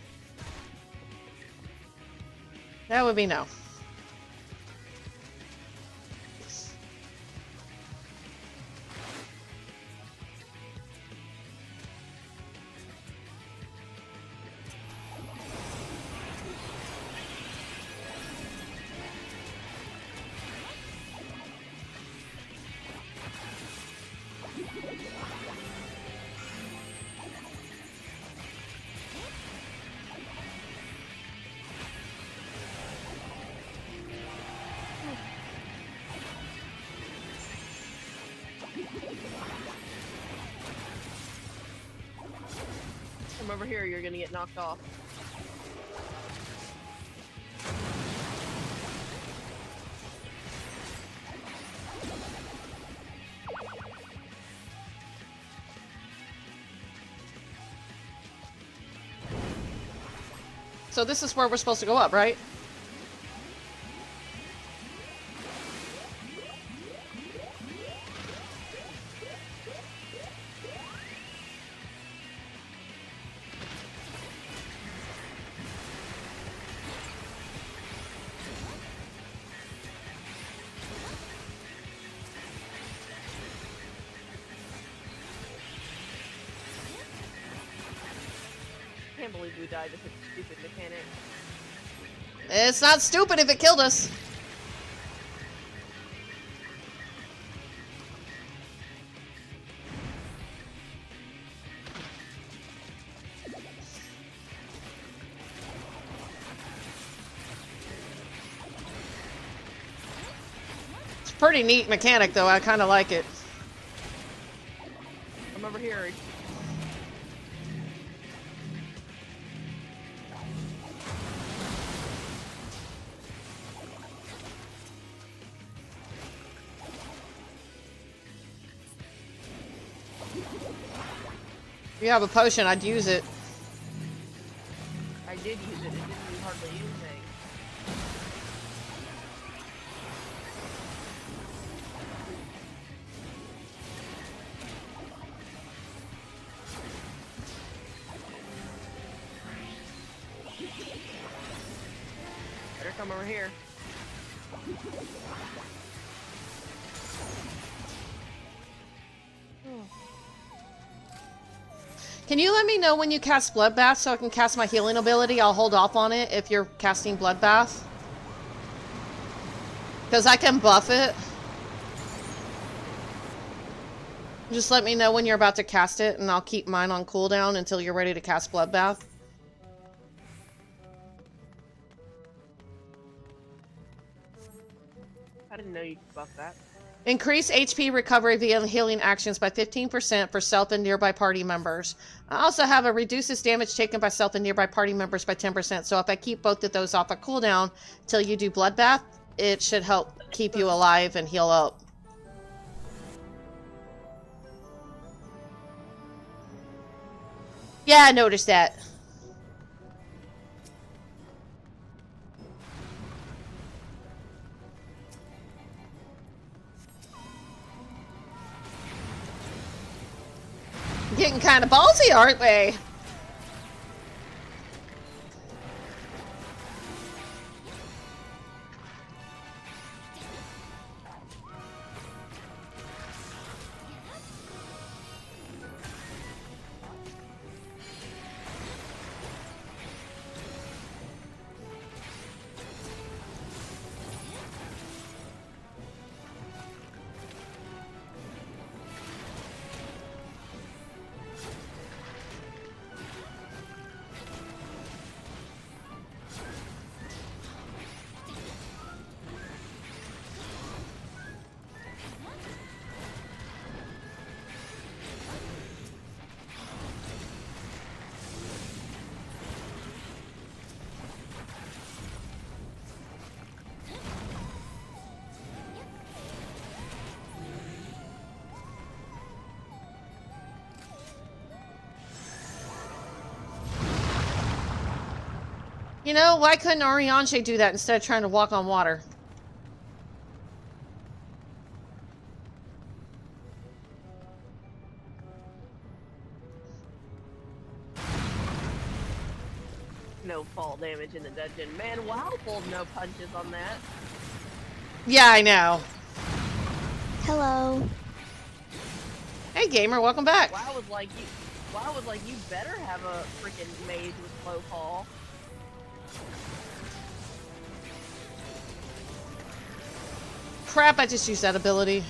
That would be no. Come over here, you're gonna get knocked off. So this is where we're supposed to go up, right? I can't believe we died to such a stupid mechanic. It's not stupid if it killed us. It's a pretty neat mechanic, though. I kind of like it. Come over here. If you have a potion, I'd use it. I did use it. It didn't do hardly anything. Better come over here. Can you let me know when you cast Bloodbath so I can cast my healing ability? I'll hold off on it if you're casting Bloodbath. Because I can buff it. Just let me know when you're about to cast it, and I'll keep mine on cooldown until you're ready to cast Bloodbath. I didn't know you could buff that. Increase HP recovery via healing actions by 15% for self and nearby party members. I also have a reduces damage taken by self and nearby party members by 10%. So if I keep both of those off a cooldown till you do Bloodbath, it should help keep you alive and heal up. Yeah, I noticed that. Getting kind of ballsy, aren't they? You know, why couldn't Arianche do that instead of trying to walk on water? No fall damage in the dungeon. Man, WoW pulled no punches on that. Yeah, I know. Hello. Hey, gamer, welcome back. WoW was like, you better have a freaking mage with slow fall. Crap, I just used that ability.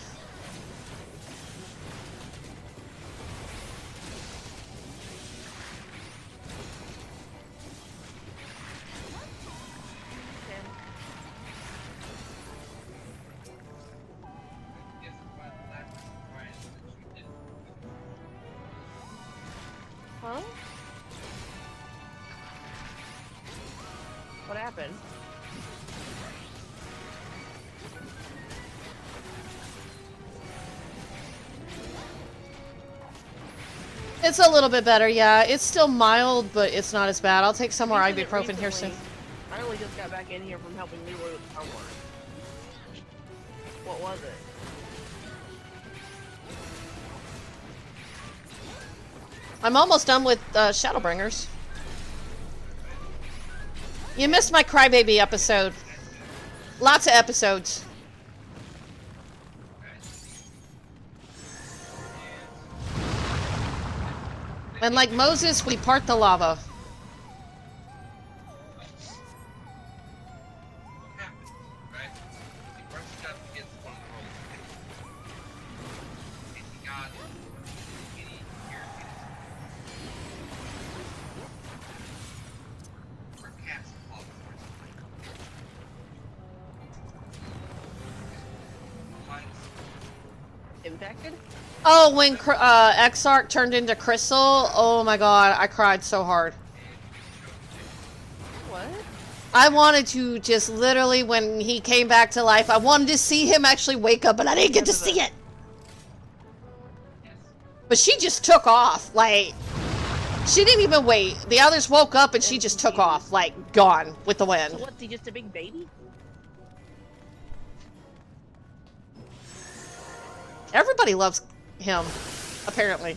Huh? What happened? It's a little bit better, yeah. It's still mild, but it's not as bad. I'll take some more ibuprofen here soon. I only just got back in here from helping Leroy with homework. What was it? I'm almost done with Shadowbringers. You missed my Crybaby episode. Lots of episodes. And like Moses, we part the lava. Infected? Oh, when Exarch turned into Crystal, oh my god, I cried so hard. What? I wanted to just literally, when he came back to life, I wanted to see him actually wake up, but I didn't get to see it. But she just took off, like, she didn't even wait. The others woke up and she just took off, like, gone with the wind. So what's he, just a big baby? Everybody loves him, apparently.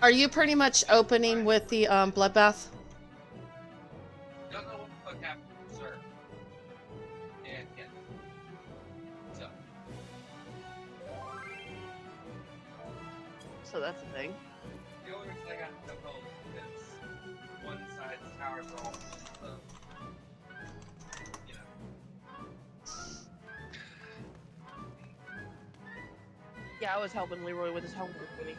Are you pretty much opening with the bloodbath? Don't know what the fuck happened, sir. And yeah. So that's the thing. The only reason I got no gold is because one side's towers are all so, you know. Yeah, I was helping Leroy with his homework when he.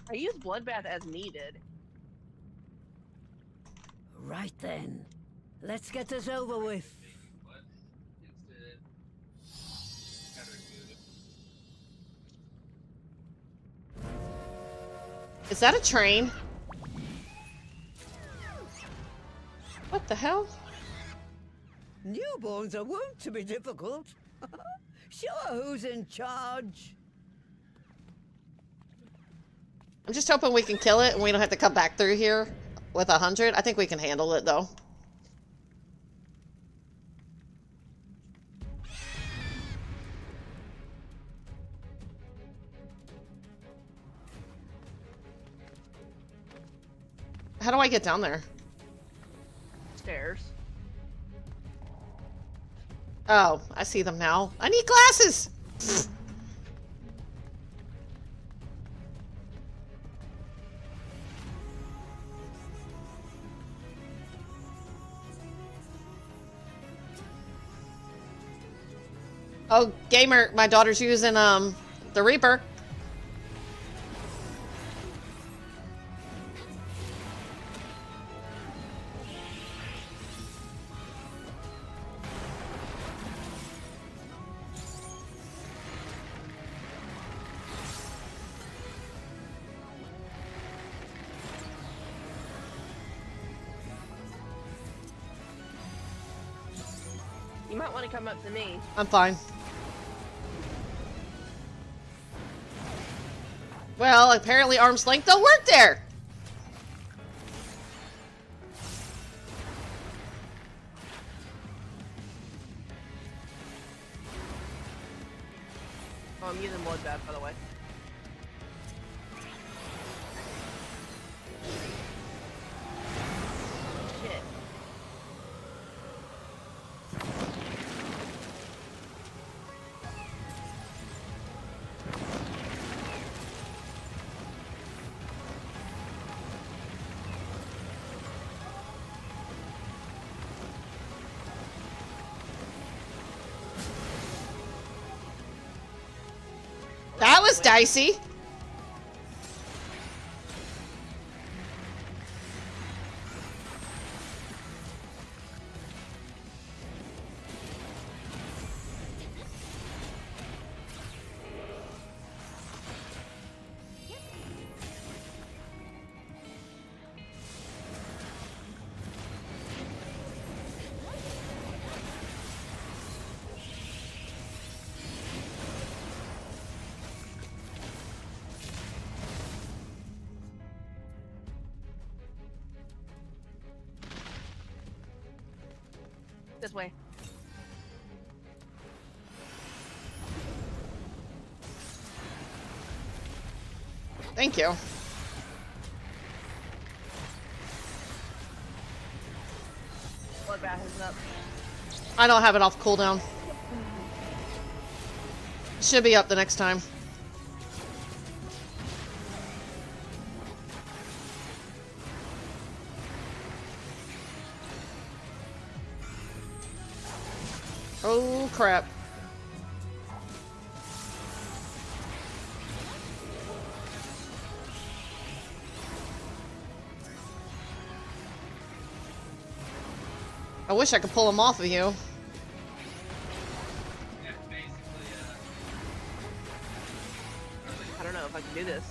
I use Bloodbath as needed. Right then. Let's get this over with. Is that a train? What the hell? Newborns are wont to be difficult. Sure, who's in charge? I'm just hoping we can kill it and we don't have to come back through here with 100. I think we can handle it, though. How do I get down there? Stairs. Oh, I see them now. I need glasses! Oh, gamer, my daughter's using, the Reaper. You might want to come up to me. I'm fine. Well, apparently arm's length don't work there. Oh, I'm using Bloodbath, by the way. Shit. That was dicey. This way. Thank you. Bloodbath is up. I don't have it off cooldown. Should be up the next time. Oh, crap. I wish I could pull him off of you. I don't know if I can do this.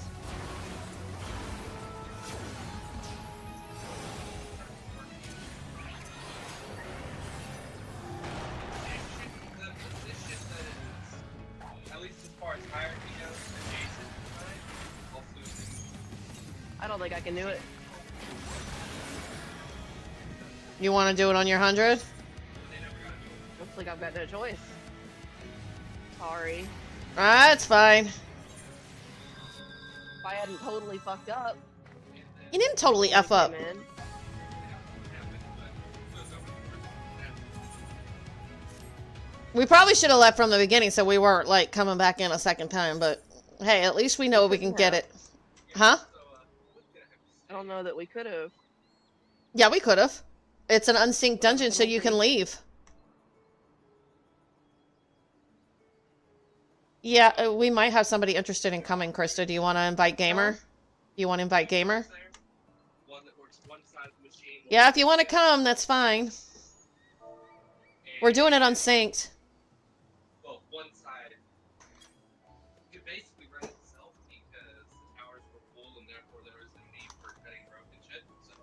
I don't think I can do it. You want to do it on your 100? Looks like I've got no choice. Sorry. That's fine. If I hadn't totally fucked up. You didn't totally F up. We probably should have left from the beginning so we weren't, like, coming back in a second time, but hey, at least we know we can get it. Huh? I don't know that we could have. Yeah, we could have. It's an unsynced dungeon, so you can leave. Yeah, we might have somebody interested in coming, Krista. Do you want to invite Gamer? You want to invite Gamer? One that works one side of the machine. Yeah, if you want to come, that's fine. We're doing it unsynced. Well, one side could basically run itself because the towers were full and therefore there was no need for cutting broken shit. So,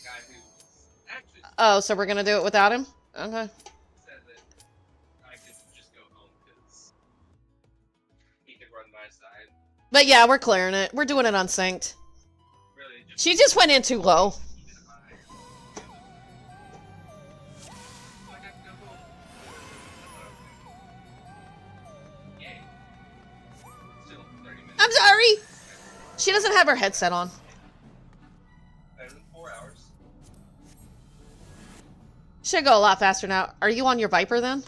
guy who's actually Oh, so we're gonna do it without him? Okay. said that I could just go home because he could run my side. But yeah, we're clearing it. We're doing it unsynced. Really, She just went in too low. I'm sorry! She doesn't have her headset on. Better than 4 hours. Should go a lot faster now. Are you on your Viper then?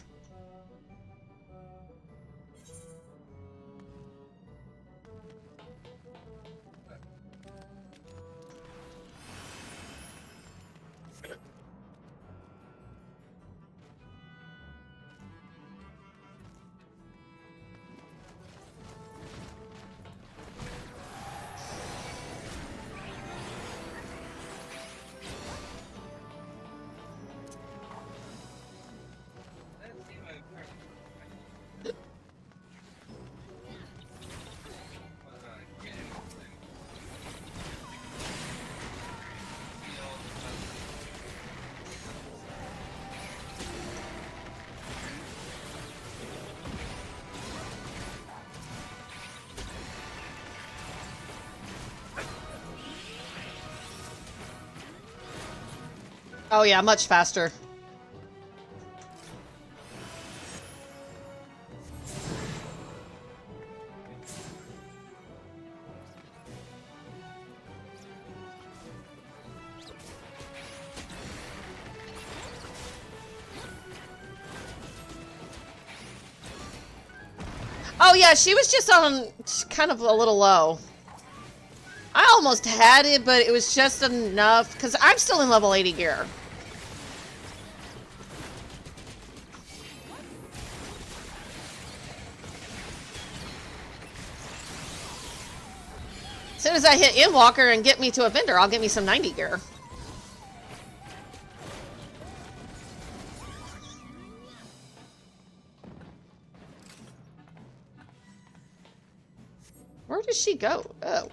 Oh yeah, much faster. Oh yeah, she was just on kind of a little low. I almost had it, but it was just enough, because I'm still in level 80 gear. As soon as I hit Endwalker and get me to a vendor, I'll get me some 90 gear. Where does she go? Oh.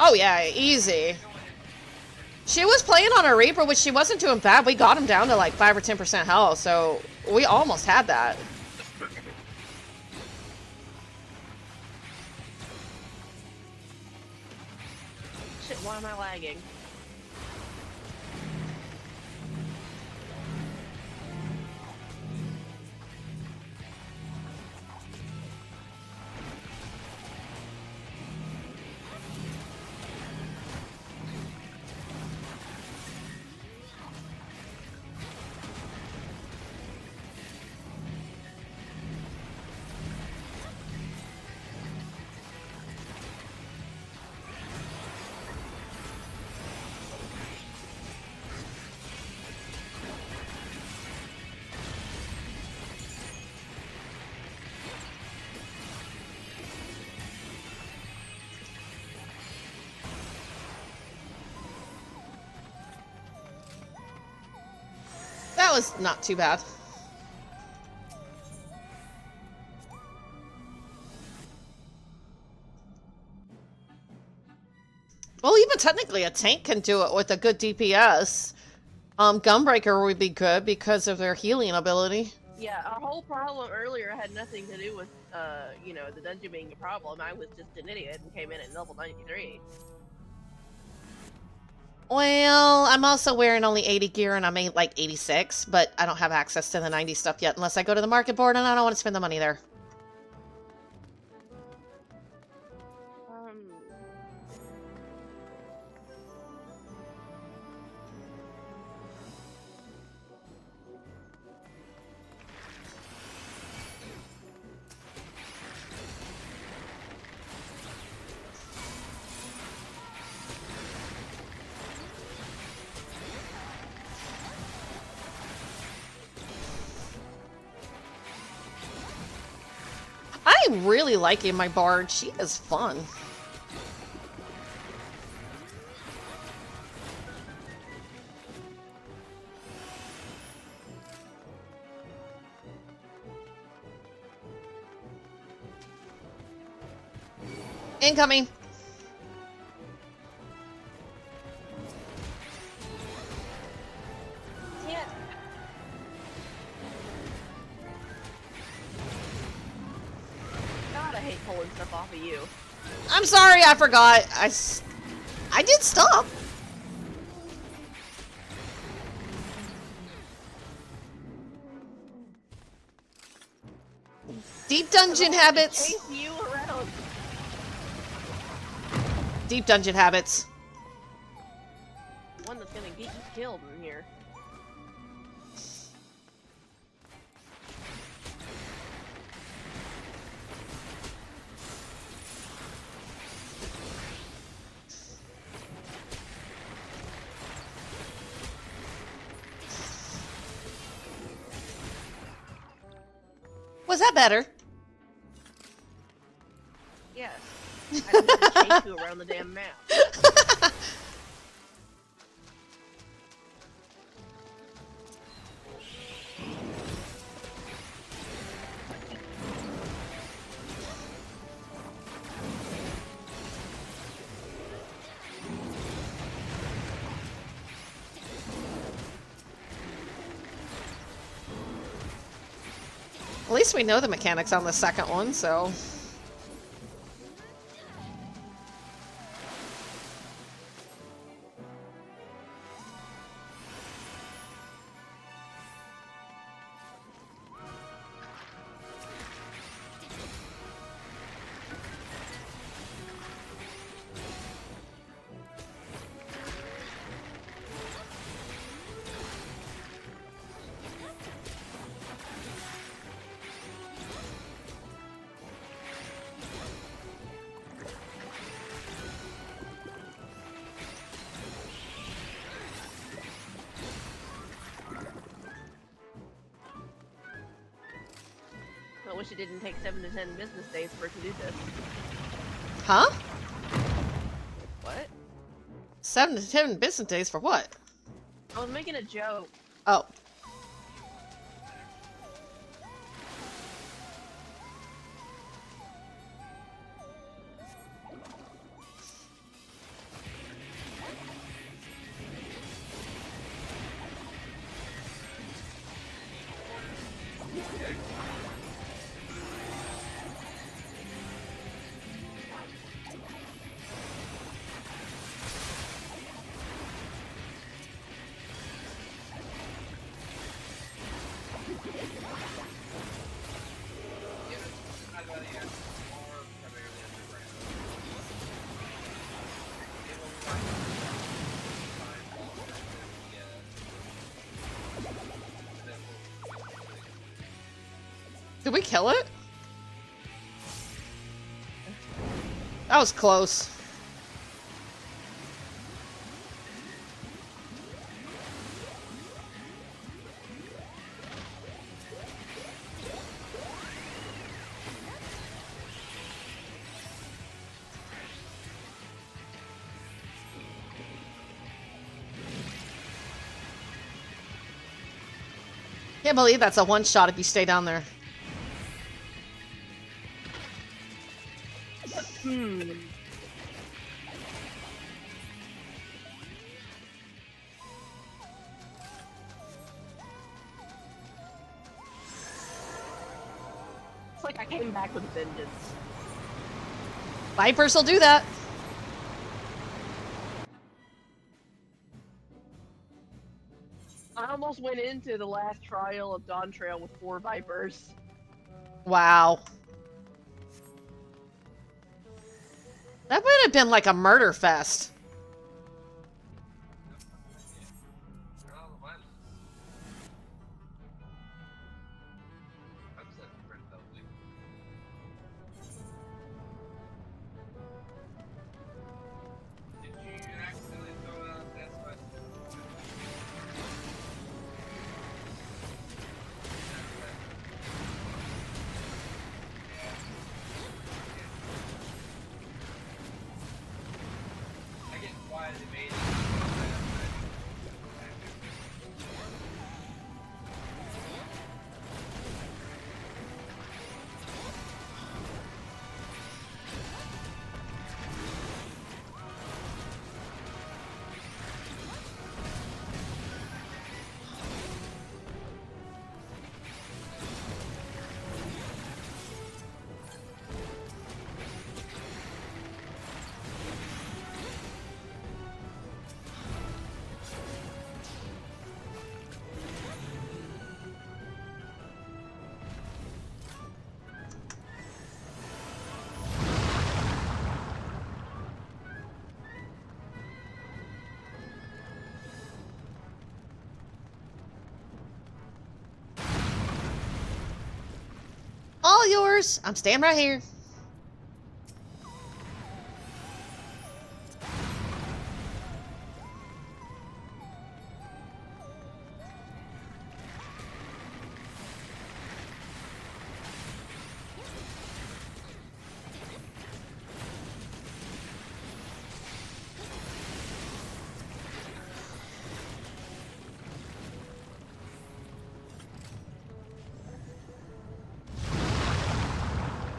Oh yeah, easy. She was playing on a Reaper, which she wasn't doing bad. We got him down to like 5 or 10% health, so we almost had that. Shit, why am I lagging? That was not too bad. Well, even technically a tank can do it with a good DPS. Gunbreaker would be good because of their healing ability. Yeah, our whole problem earlier had nothing to do with, you know, the dungeon being a problem. I was just an idiot and came in at level 93. Well, I'm also wearing only 80 gear and I'm at like 86, but I don't have access to the 90 stuff yet unless I go to the market board and I don't want to spend the money there. I'm really liking my bard. She is fun. Incoming. Yeah. God, I hate pulling stuff off of you. I'm sorry, I forgot. I did stop. Deep dungeon habits. Chase you around. Deep dungeon habits. One that's gonna get you killed in here. Was that better? Yes. I didn't have to chase you around the damn map. At least we know the mechanics on the second one, so... I wish it didn't take 7 to 10 business days for it to do this. Huh? What? 7 to 10 business days for what? I was making a joke. Oh. Did we kill it? That was close. Can't believe that's a one shot if you stay down there. It's like I came back with vengeance. Vipers will do that. I almost went into the last trial of Dawn Trail with 4 Vipers. Wow. That would have been like a murder fest. Shadowbringers, I'm staying right here.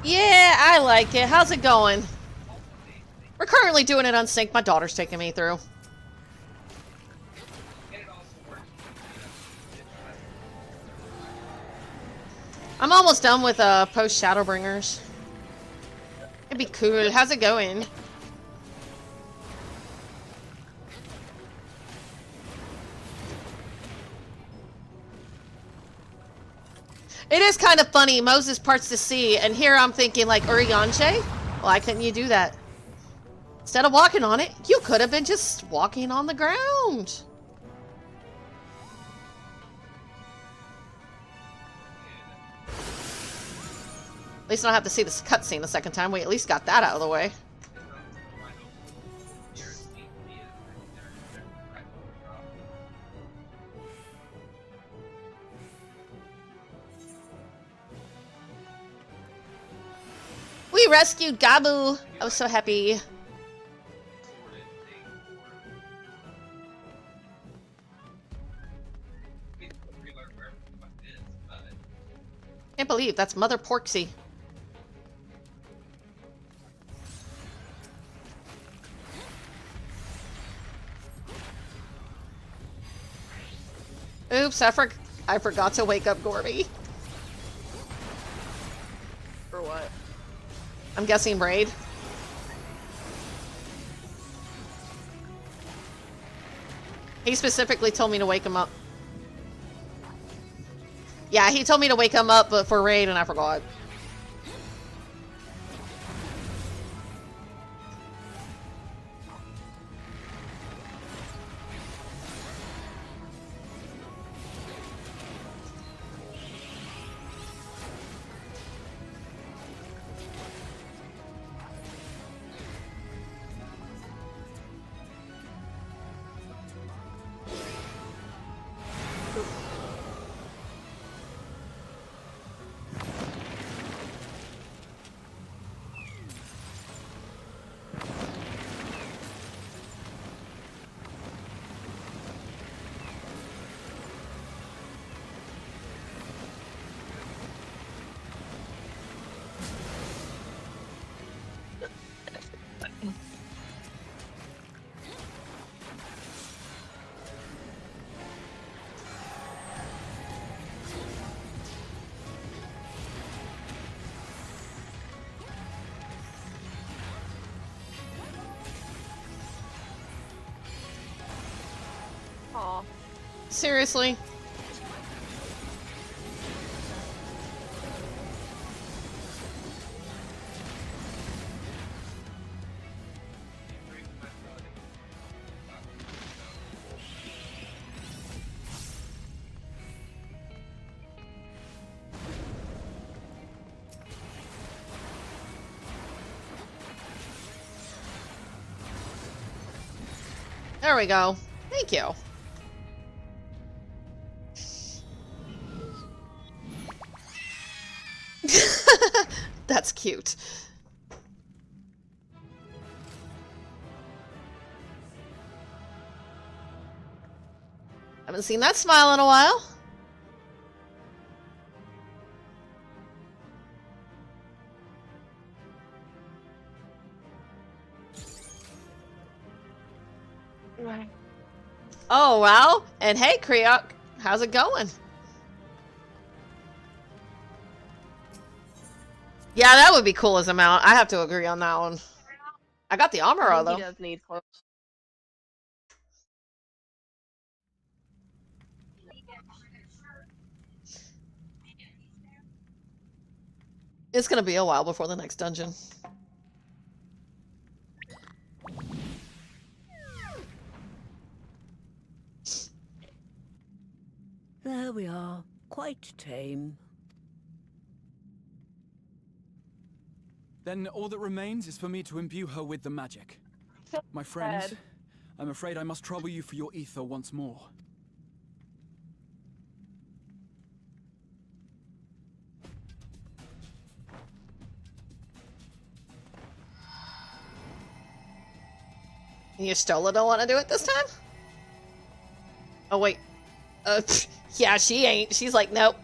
Yeah, I like it. How's it going? We're currently doing it on sync. My daughter's taking me through. I'm almost done with post Shadowbringers. It'd be cool. How's it going? It is kind of funny. Moses parts the sea, and here I'm thinking, like, Urianger? Why couldn't you do that? Instead of walking on it, you could have been just walking on the ground. At least I don't have to see this cutscene the second time. We at least got that out of the way. We rescued Gabu! I was so happy. Can't believe that's Mother Porksy. Oops, I forgot to wake up Gorby. For what? I'm guessing Raid. He specifically told me to wake him up. Yeah, he told me to wake him up but for Raid and I forgot. Aw. Seriously? There we go. Thank you. That's cute. Haven't seen that smile in a while. Oh, wow. And hey, Kriok, how's it going? Yeah, that would be cool as a mount. I have to agree on that one. I got the armor, though. He does need clothes. It's gonna be a while before the next dungeon. There we are. Quite tame. Then all that remains is for me to imbue her with the magic. My friends, I'm afraid I must trouble you for your ether once more. You still don't want to do it this time? Oh, wait. Yeah, she ain't. She's like, nope.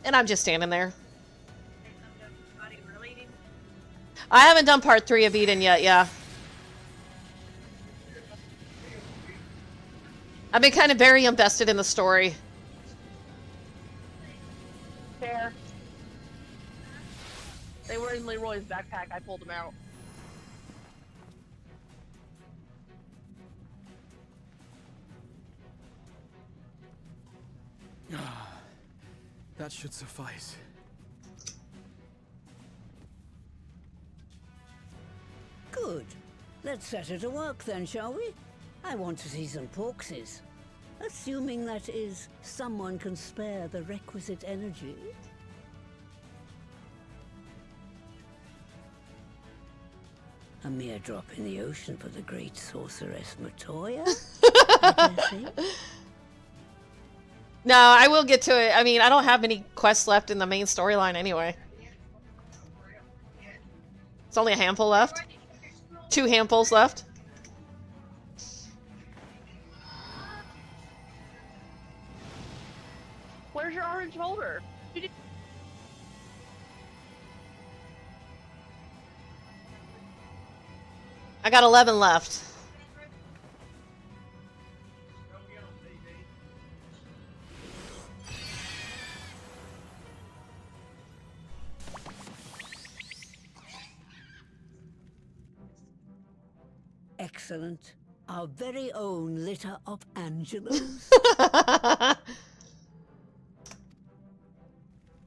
And I'm just standing there. I haven't done part 3 of Eden yet, yeah. I've been kind of very invested in the story. Fair. They were in Leroy's backpack. I pulled them out. That should suffice. Good. Let's set her to work then, shall we? I want to see some porkses. Assuming that is, someone can spare the requisite energy. A mere drop in the ocean for the great sorceress Matoya, I dare say. No, I will get to it. I mean, I don't have many quests left in the main storyline anyway. It's only a handful left. 2 handfuls left. Where's your orange folder? I got 11 left. Excellent. Our very own litter of Angelos.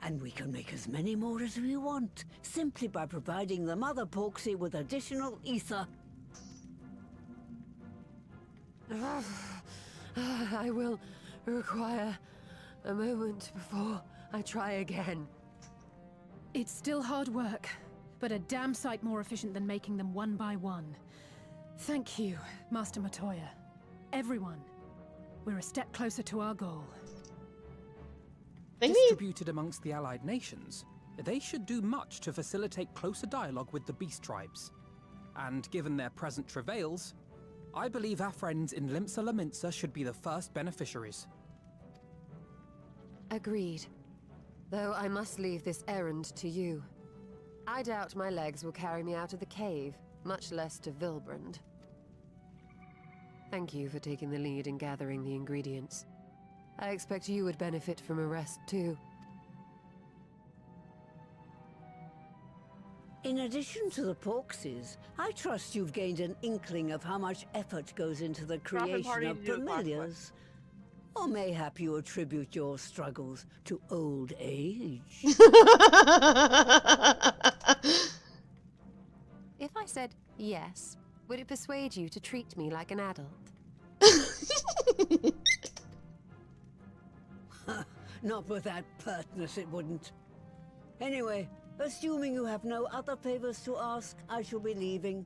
And we can make as many more as we want, simply by providing the mother Porksy with additional ether. I will require a moment before I try again. It's still hard work, but a damn sight more efficient than making them one by one. Thank you, Master Matoya. Everyone, we're a step closer to our goal. Distributed amongst the allied nations, they should do much to facilitate closer dialogue with the beast tribes. And given their present travails, I believe our friends in Limsa Laminsa should be the first beneficiaries. Agreed. Though I must leave this errand to you. I doubt my legs will carry me out of the cave, much less to Vilbrand. Thank you for taking the lead in gathering the ingredients. I expect you would benefit from a rest too. In addition to the Porkses, I trust you've gained an inkling of how much effort goes into the creation of familiars. Or mayhap you attribute your struggles to old age. If I said yes, would it persuade you to treat me like an adult? Not with that pertness, it wouldn't. Anyway, assuming you have no other favors to ask, I shall be leaving.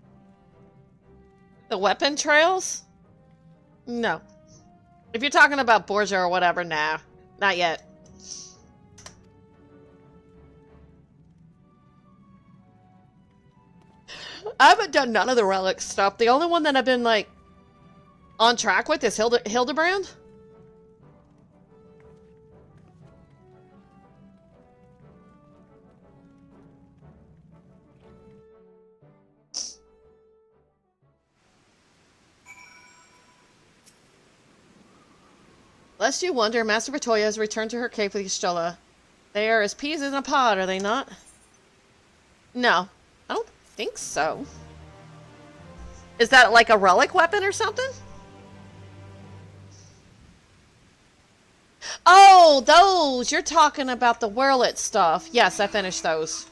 The weapon trails? No. If you're talking about Borgia or whatever, nah. Not yet. I haven't done none of the relic stuff. The only one that I've been, like, on track with is Hildebrand. Lest you wonder, Master Matoya has returned to her cave with Y'shtola. They are as peas in a pod, are they not? No, I don't think so. Is that like a relic weapon or something? Oh, those! You're talking about the Whirlit stuff. Yes, I finished those.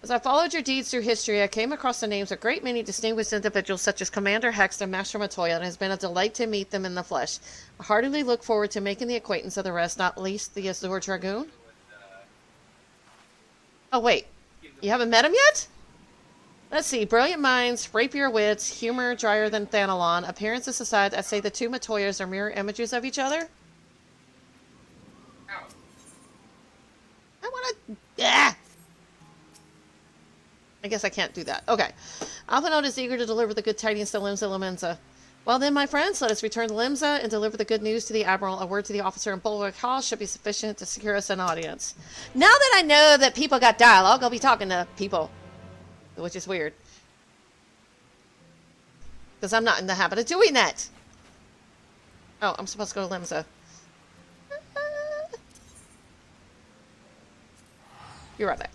As I followed your deeds through history, I came across the names of a great many distinguished individuals such as Commander Hex and Master Matoya, and it has been a delight to meet them in the flesh. I heartily look forward to making the acquaintance of the rest, not least the Azure Dragoon. Oh, wait. You haven't met him yet? Let's see. Brilliant minds, rapier wits, humor drier than Thanalon, appearances aside, I'd say the two Matoyas are mirror images of each other. I want to... Yeah. I guess I can't do that. Okay. Alphinaud is eager to deliver the good tidings to Limsa Lamenza. Well then, my friends, let us return to Limsa and deliver the good news to the Admiral. A word to the officer in Bulwark Hall should be sufficient to secure us an audience. Now that I know that people got dialogue, I'll be talking to people. Which is weird. Because I'm not in the habit of doing that. Oh, I'm supposed to go to Limsa. You're right back.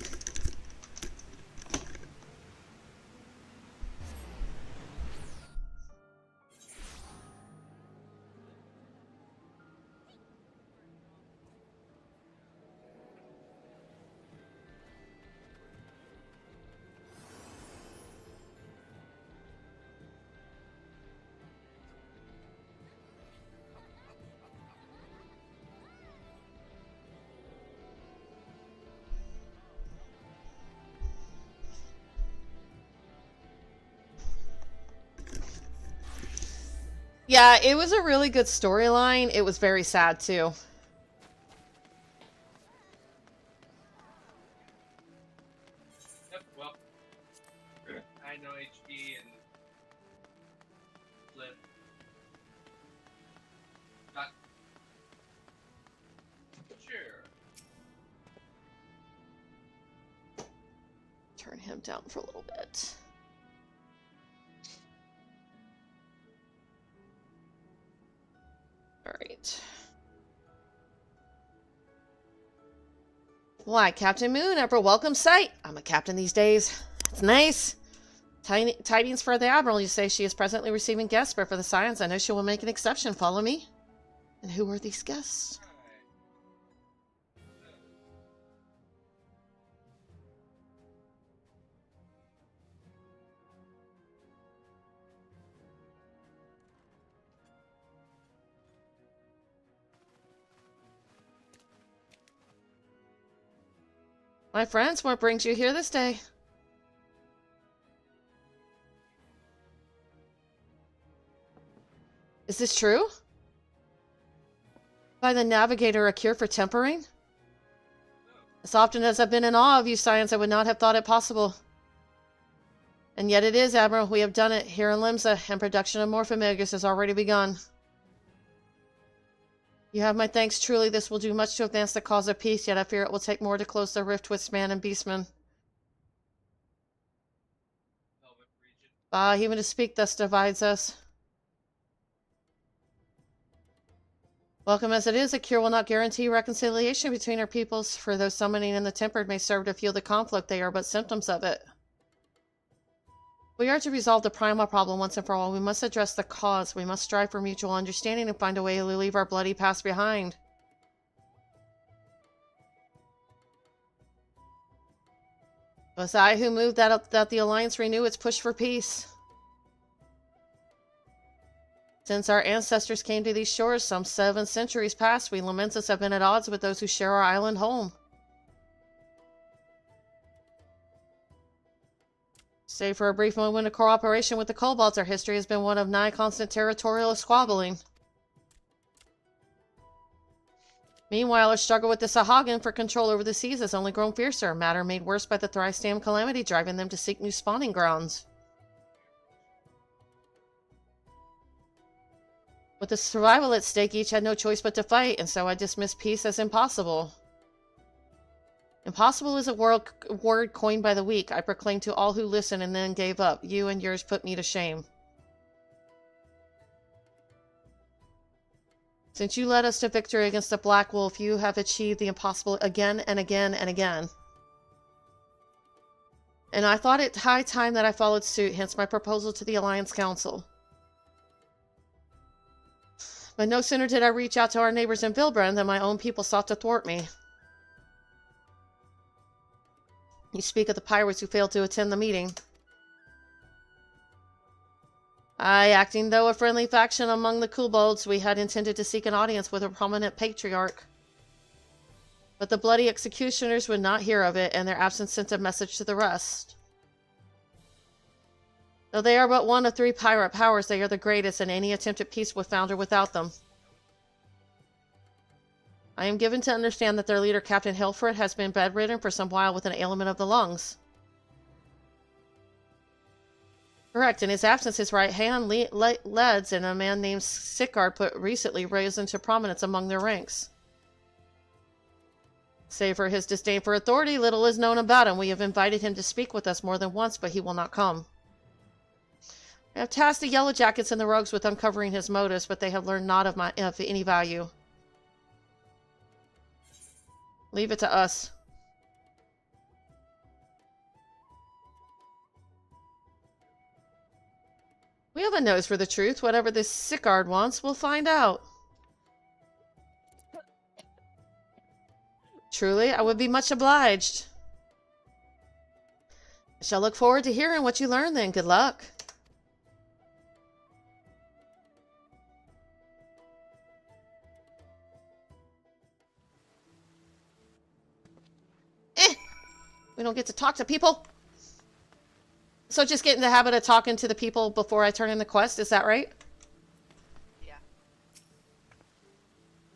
Yeah, it was a really good storyline. It was very sad, too. Yep, well, I know HP and Flip. Not sure. Turn him down for a little bit. Alright. Why, Captain Moon, Emperor, welcome sight. I'm a captain these days. It's nice. Tidings for the Admiral. You say she is presently receiving guests, but for the science, I know she will make an exception. Follow me. And who are these guests? My friends, what brings you here this day? Is this true? By the Navigator, a cure for tempering? As often as I've been in awe of you, science, I would not have thought it possible. And yet it is, Admiral. We have done it here in Limsa, and production of more familiars has already begun. You have my thanks. Truly, this will do much to advance the cause of peace, yet I fear it will take more to close the rift with man and beastman. Ah, even to speak thus divides us. Welcome as it is, a cure will not guarantee reconciliation between our peoples, for though summoning in the tempered may serve to fuel the conflict, they are but symptoms of it. We are to resolve the primal problem once and for all. We must address the cause. We must strive for mutual understanding and find a way to leave our bloody past behind. It was I who moved that the Alliance renew its push for peace. Since our ancestors came to these shores some 7 centuries past, we Lamentas have been at odds with those who share our island home. Save for a brief moment of cooperation with the Kobolds, our history has been one of nigh constant territorial squabbling. Meanwhile, our struggle with the Sahagin for control over the seas has only grown fiercer, a matter made worse by the Thrystam calamity driving them to seek new spawning grounds. With the survival at stake, each had no choice but to fight, and so I dismissed peace as impossible. Impossible is a word coined by the weak. I proclaimed to all who listened and then gave up. You and yours put me to shame. Since you led us to victory against the Black Wolf, you have achieved the impossible again and again and again. And I thought it high time that I followed suit, hence my proposal to the Alliance Council. But no sooner did I reach out to our neighbors in Vilbrand than my own people sought to thwart me. You speak of the pirates who failed to attend the meeting. Aye, acting though a friendly faction among the kobolds, we had intended to seek an audience with a prominent patriarch. But the bloody executioners would not hear of it, and their absence sent a message to the rest. Though they are but one of 3 pirate powers, they are the greatest, and any attempt at peace would founder without them. I am given to understand that their leader, Captain Hilford, has been bedridden for some while with an ailment of the lungs. Correct. In his absence, his right hand, Leds, and a man named Sickard put recently rose into prominence among their ranks. Save for his disdain for authority, little is known about him. We have invited him to speak with us more than once, but he will not come. I have tasked the Yellow Jackets and the Rogues with uncovering his motives, but they have learned naught of any value. Leave it to us. We have a nose for the truth. Whatever this Sickard wants, we'll find out. Truly, I would be much obliged. I shall look forward to hearing what you learn then. Good luck. We don't get to talk to people. So just get in the habit of talking to the people before I turn in the quest, is that right? Yeah.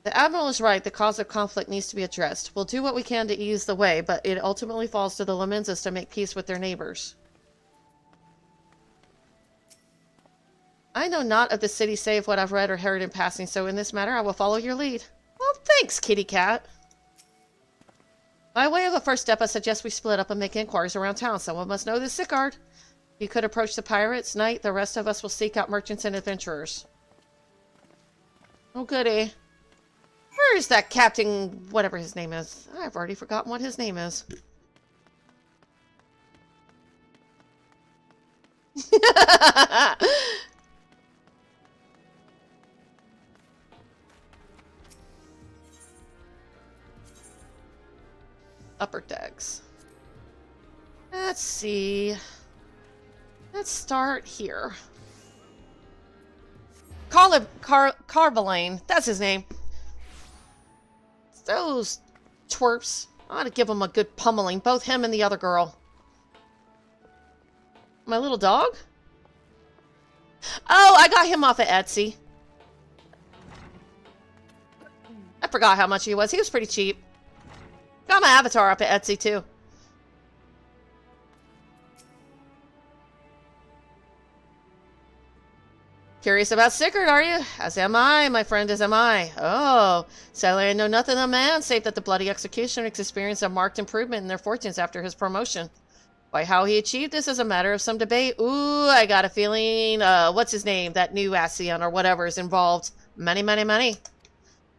The Admiral is right. The cause of conflict needs to be addressed. We'll do what we can to ease the way, but it ultimately falls to the Lamenzas to make peace with their neighbors. I know not of the city save what I've read or heard in passing, so in this matter I will follow your lead. Well, thanks, kitty cat. By way of a first step, I suggest we split up and make inquiries around town. Someone must know this Sickard. You could approach the pirates, Knight. The rest of us will seek out merchants and adventurers. Oh, goody. Where's that Captain... whatever his name is? I've already forgotten what his name is. Upper decks. Let's see. Let's start here. Carvalane. That's his name. Those twerps. I ought to give them a good pummeling. Both him and the other girl. My little dog? Oh, I got him off of Etsy. I forgot how much he was. He was pretty cheap. Got my avatar up at Etsy, too. Curious about Sickard, are you? As am I, my friend, as am I. Oh, sadly I know nothing of man, save that the bloody executioners experienced a marked improvement in their fortunes after his promotion. Why, how he achieved this is a matter of some debate. Ooh, I got a feeling, what's his name? That new Ascian or whatever is involved. Money, money, money.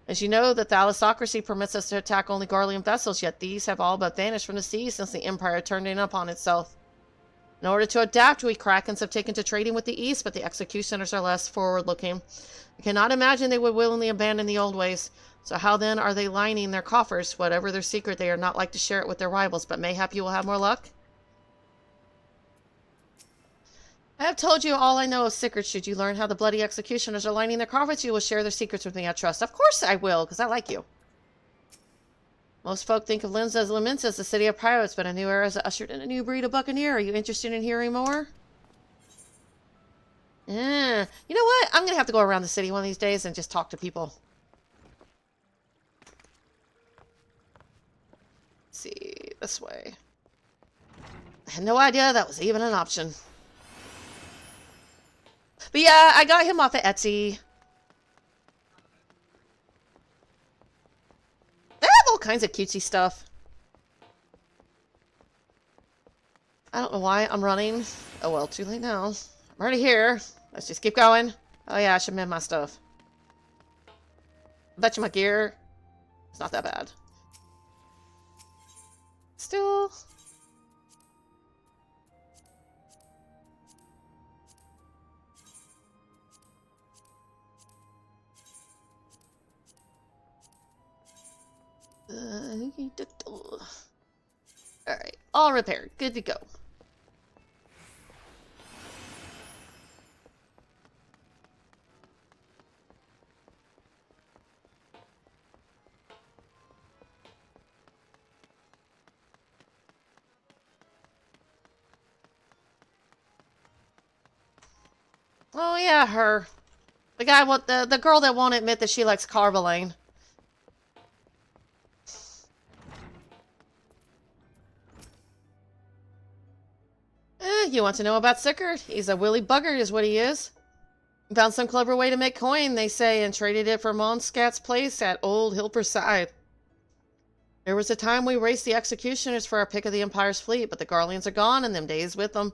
As you know, the thalassocracy permits us to attack only Garlean vessels, yet these have all but vanished from the sea since the Empire turned in upon itself. In order to adapt, we Krakens have taken to trading with the East, but the executioners are less forward-looking. I cannot imagine they would willingly abandon the old ways. So how then are they lining their coffers? Whatever their secret, they are not like to share it with their rivals, but mayhap you will have more luck? I have told you all I know of Sickard. Should you learn how the bloody executioners are lining their coffers, you will share their secrets with me, I trust. Of course I will, because I like you. Most folk think of Linz as Laments as the city of pirates, but a new era has ushered in a new breed of buccaneer. Are you interested in hearing more? You know what? I'm going to have to go around the city one of these days and just talk to people. Let's see, this way. I had no idea that was even an option. But yeah, I got him off of Etsy. They have all kinds of cutesy stuff. I don't know why I'm running. Oh well, too late now. I'm already here. Let's just keep going. Oh yeah, I should mend my stuff. I bet you my gear. It's not that bad. Still... Alright. All repaired. Good to go. Oh yeah, her. The girl that won't admit that she likes Carvalane. You want to know about Sickard? He's a willy bugger is what he is. Found some clever way to make coin, they say, and traded it for Monscat's place at Old Hilperside. There was a time we raced the executioners for our pick of the Empire's fleet, but the Garleans are gone and them days with them.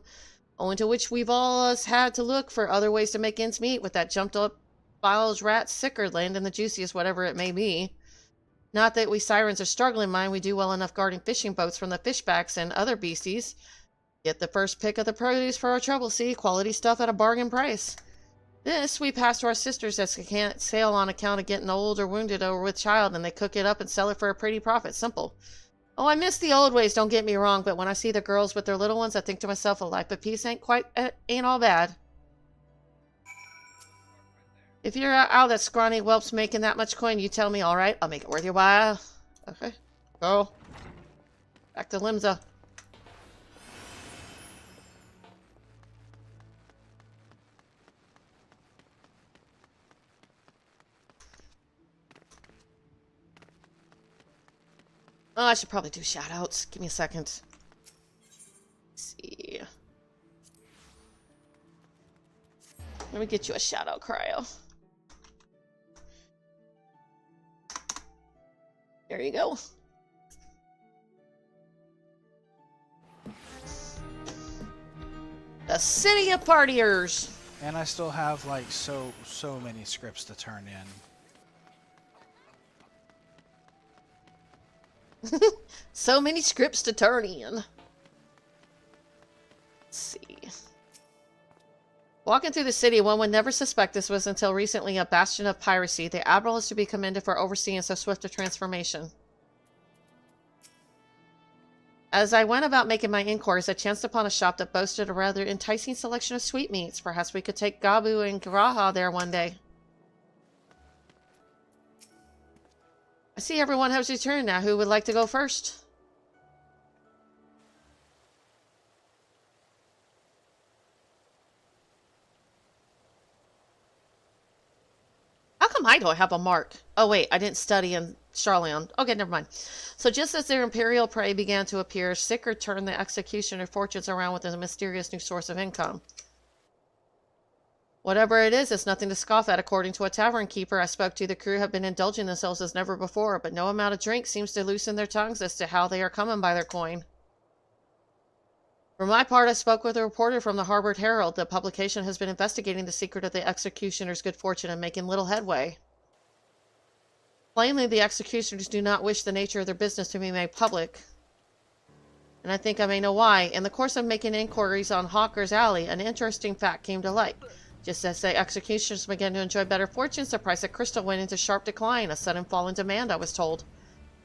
Owing to which we've all us had to look for other ways to make ends meet with that jumped up Biles rat Sickard land and the juiciest whatever it may be. Not that we sirens are struggling, mind, we do well enough guarding fishing boats from the fishbacks and other beasties. Get the first pick of the produce for our trouble, see? Quality stuff at a bargain price. This we pass to our sisters that can't sail on account of getting old or wounded or with child, and they cook it up and sell it for a pretty profit. Simple. Oh, I miss the old ways, don't get me wrong, but when I see the girls with their little ones, I think to myself, a life of peace ain't all bad. If you're out that scrawny whelp's making that much coin, you tell me, alright, I'll make it worth your while. Okay, go. Back to Limsa. Oh, I should probably do shoutouts. Give me a second. Let's see. Let me get you a shoutout, Cryo. There you go. The City of Partiers. And I still have like so many scripts to turn in. So many scripts to turn in. Let's see. Walking through the city, one would never suspect this was until recently a bastion of piracy. The Admiral is to be commended for overseeing so swift a transformation. As I went about making my inquiries, I chanced upon a shop that boasted a rather enticing selection of sweetmeats. Perhaps we could take Gabu and Graha there one day. I see everyone has returned now. Who would like to go first? How come I don't have a mark? Oh wait, I didn't study in Charleon. Okay, never mind. So just as their imperial prey began to appear, Sickard turned the executioner fortunes around with a mysterious new source of income. Whatever it is, it's nothing to scoff at. According to a tavern keeper I spoke to, the crew have been indulging themselves as never before, but no amount of drink seems to loosen their tongues as to how they are coming by their coin. For my part, I spoke with a reporter from the Harvard Herald. The publication has been investigating the secret of the executioner's good fortune and making little headway. Plainly, the executioners do not wish the nature of their business to be made public. And I think I may know why. In the course of making inquiries on Hawker's Alley, an interesting fact came to light. Just as the executioners began to enjoy better fortunes, the price of crystal went into sharp decline, a sudden fall in demand, I was told.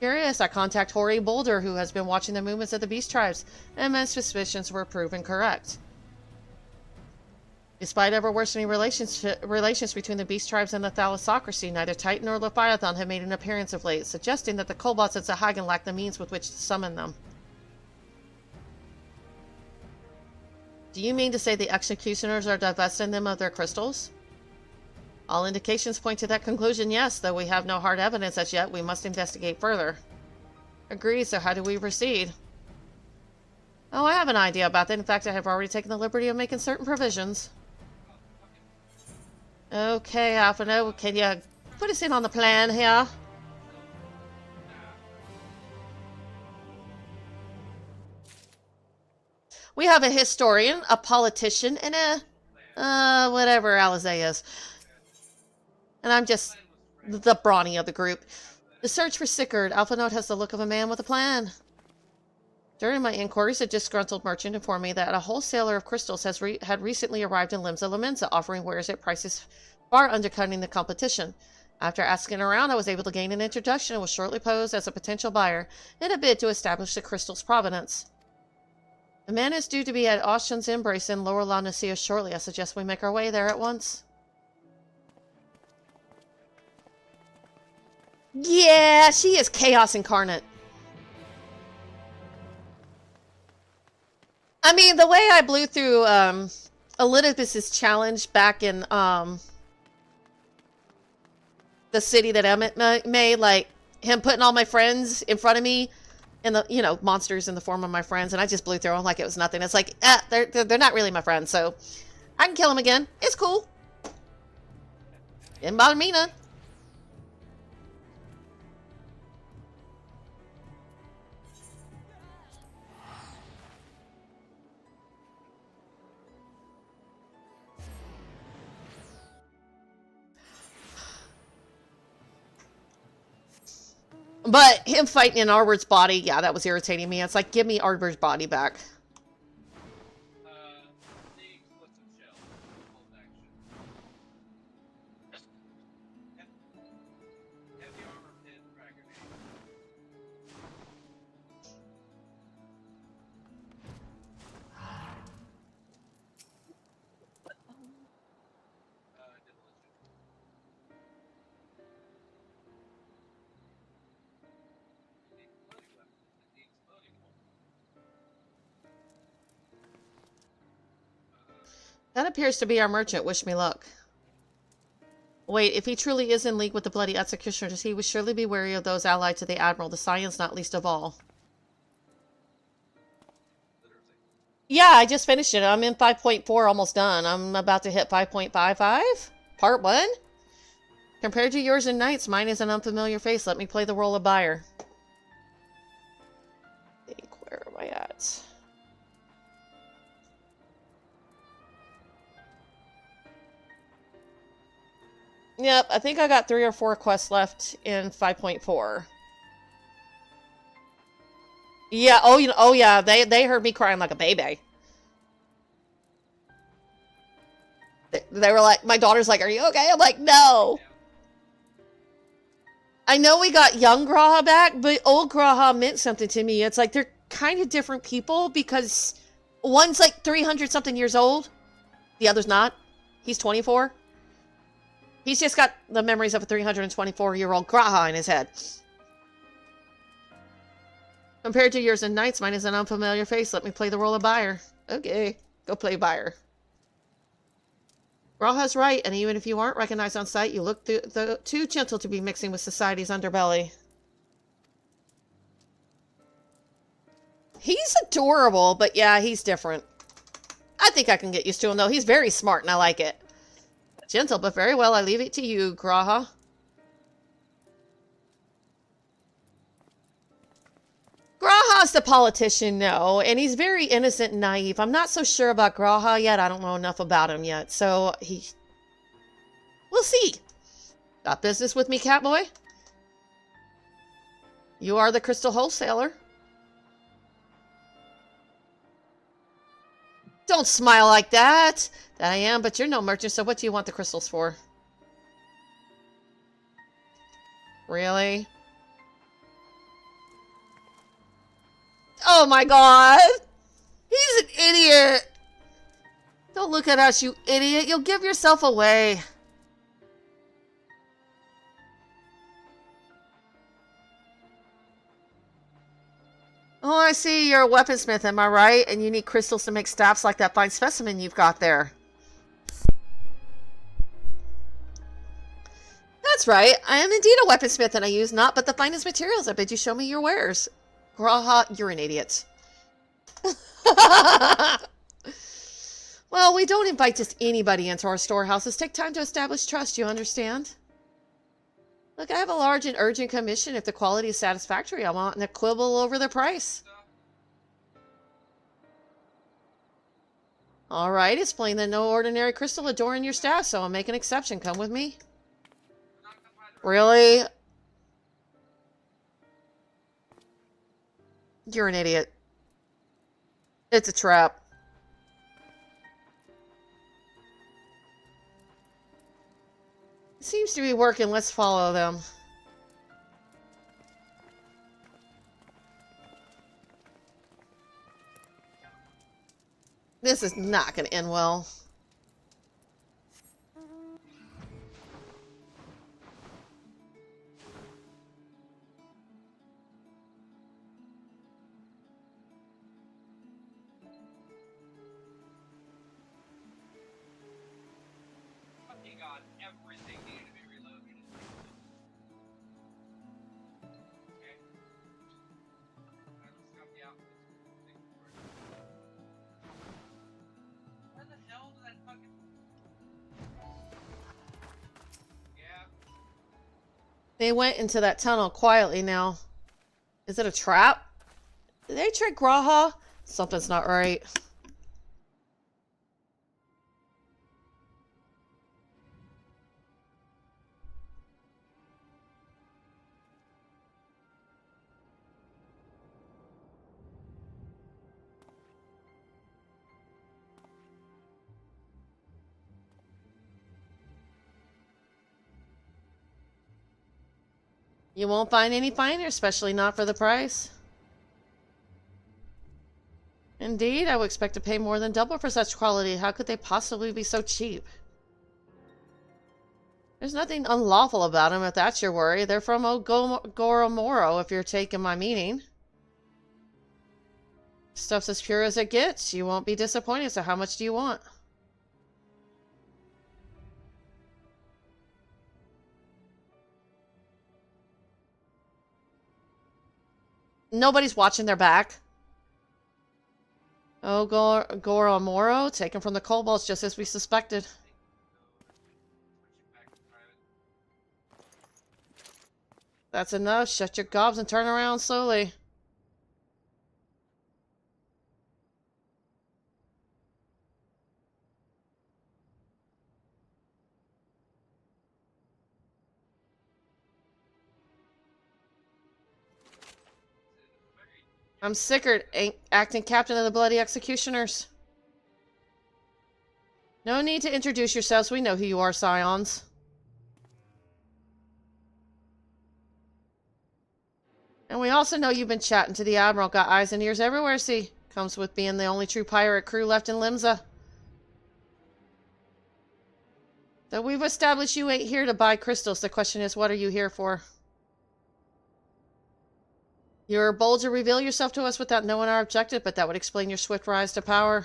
Curious, I contact Hoary Boulder, who has been watching the movements of the beast tribes, and my suspicions were proven correct. Despite ever-worsening relations between the beast tribes and the thalassocracy, neither Titan nor Leviathan have made an appearance of late, suggesting that the kobolds at Zahagan lack the means with which to summon them. Do you mean to say the executioners are divesting them of their crystals? All indications point to that conclusion, yes, though we have no hard evidence as yet. We must investigate further. Agreed, so how do we proceed? Oh, I have an idea about that. In fact, I have already taken the liberty of making certain provisions. Okay, Alphino, can you put us in on the plan here? We have a historian, a politician, and whatever Alizé is. And I'm just the brawny of the group. The search for Sickard. Alphinote has the look of a man with a plan. During my inquiries, a disgruntled merchant informed me that a wholesaler of crystals had recently arrived in Limsa Lamensa, offering wares at prices far undercutting the competition. After asking around, I was able to gain an introduction and was shortly posed as a potential buyer in a bid to establish the crystal's provenance. The man is due to be at Ocean's Embrace in Lower La Nacia shortly. I suggest we make our way there at once. Yeah, she is chaos incarnate. I mean, the way I blew through Elizabeth's challenge back in the city that Emmett made, like him putting all my friends in front of me, and the, you know, monsters in the form of my friends, and I just blew through them like it was nothing. It's like, they're not really my friends, so I can kill them again. It's cool. Didn't bother me none. But him fighting in Arbor's body, yeah, that was irritating me. It's like, give me Arbor's body back. That appears to be our merchant. Wish me luck. Wait, if he truly is in league with the bloody executioners, he would surely be wary of those allied to the Admiral, the Scions not least of all. Yeah, I just finished it. I'm in 5.4, almost done. I'm about to hit 5.55. Part 1. Compared to yours and Knights, mine is an unfamiliar face. Let me play the role of buyer. Where am I at? Yep, I think I got 3 or 4 quests left in 5.4. Yeah, oh yeah, they heard me crying like a baby. They were like, my daughter's like, are you okay? I'm like, no. I know we got young Graha back, but old Graha meant something to me. It's like they're kind of different people because one's like 300 something years old. The other's not. He's 24. He's just got the memories of a 324-year-old Graha in his head. Compared to yours and Knights, mine is an unfamiliar face. Let me play the role of buyer. Okay, go play buyer. Graha's right, and even if you aren't recognized on sight, you look too gentle to be mixing with society's underbelly. He's adorable, but yeah, he's different. I think I can get used to him, though. He's very smart, and I like it. Gentle, but very well. I leave it to you, Graha. Graha's the politician, no, and he's very innocent and naive. I'm not so sure about Graha yet. I don't know enough about him yet, so we'll see. Got business with me, Catboy? You are the crystal wholesaler. Don't smile like that. That I am, but you're no merchant, so what do you want the crystals for? Really? Oh my god! He's an idiot! Don't look at us, you idiot! You'll give yourself away. Oh, I see. You're a weaponsmith, am I right? And you need crystals to make staffs like that fine specimen you've got there. That's right. I am indeed a weaponsmith, and I use naught but the finest materials. I bid you show me your wares. Graha, you're an idiot. Well, we don't invite just anybody into our storehouses. Take time to establish trust, you understand? Look, I have a large and urgent commission. If the quality is satisfactory, I want a quibble over the price. Alright, it's plain that no ordinary crystal adorn your staff, so I'll make an exception. Come with me. Really? You're an idiot. It's a trap. It seems to be working. Let's follow them. This is not going to end well. Fucking god, everything needed to be reloaded. Okay. I just got the outfits. Where the hell did that fucking... Yeah. They went into that tunnel quietly now. Is it a trap? Did they trick Graha? Something's not right. You won't find any finer, especially not for the price. Indeed, I would expect to pay more than double for such quality. How could they possibly be so cheap? There's nothing unlawful about them, if that's your worry. They're from Goromoro, if you're taking my meaning. Stuff's as pure as it gets. You won't be disappointed, so how much do you want? Nobody's watching their back. Oh, Goromoro, taken from the kobolds just as we suspected. That's enough. Shut your gobs and turn around slowly. I'm Sickert, acting captain of the Bloody Executioners. No need to introduce yourselves. We know who you are, Scions. And we also know you've been chatting to the Admiral. Got eyes and ears everywhere, see? Comes with being the only true pirate crew left in Limsa. So we've established you ain't here to buy crystals. The question is, what are you here for? You're bold to reveal yourself to us without knowing our objective, but that would explain your swift rise to power.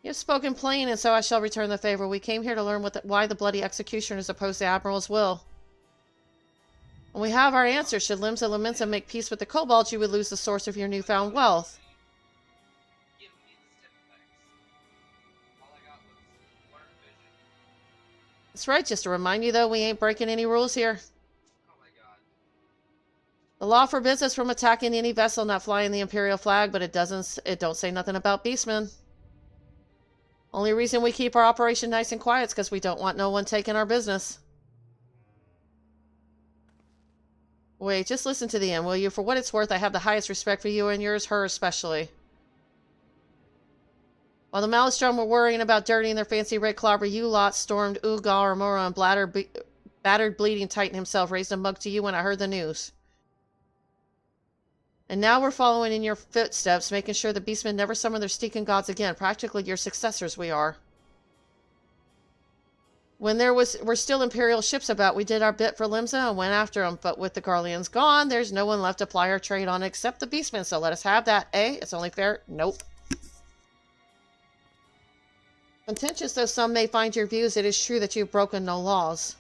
You've spoken plain, and so I shall return the favor. We came here to learn why the Bloody Executioners opposed the Admiral's will. When we have our answer, should Limsa Lominsa make peace with the kobolds, you would lose the source of your newfound wealth. That's right, just to remind you though, we ain't breaking any rules here. The law forbids us from attacking any vessel not flying the Imperial flag, but it don't say nothing about beastmen. Only reason we keep our operation nice and quiet is because we don't want no one taking our business. Wait, just listen to the end, will you? For what it's worth, I have the highest respect for you and yours, her especially. While the Maelstrom were worrying about dirtying their fancy red clobber, you lot stormed Ugar Mora, and battered bleeding Titan himself raised a mug to you when I heard the news. And now we're following in your footsteps, making sure the beastmen never summon their stinking gods again. Practically your successors we are. When were still Imperial ships about, we did our bit for Limsa and went after them. But with the Garleans gone, there's no one left to ply our trade on except the beastmen. So let us have that, eh? It's only fair? Nope. Contentious though some may find your views, it is true that you've broken no laws.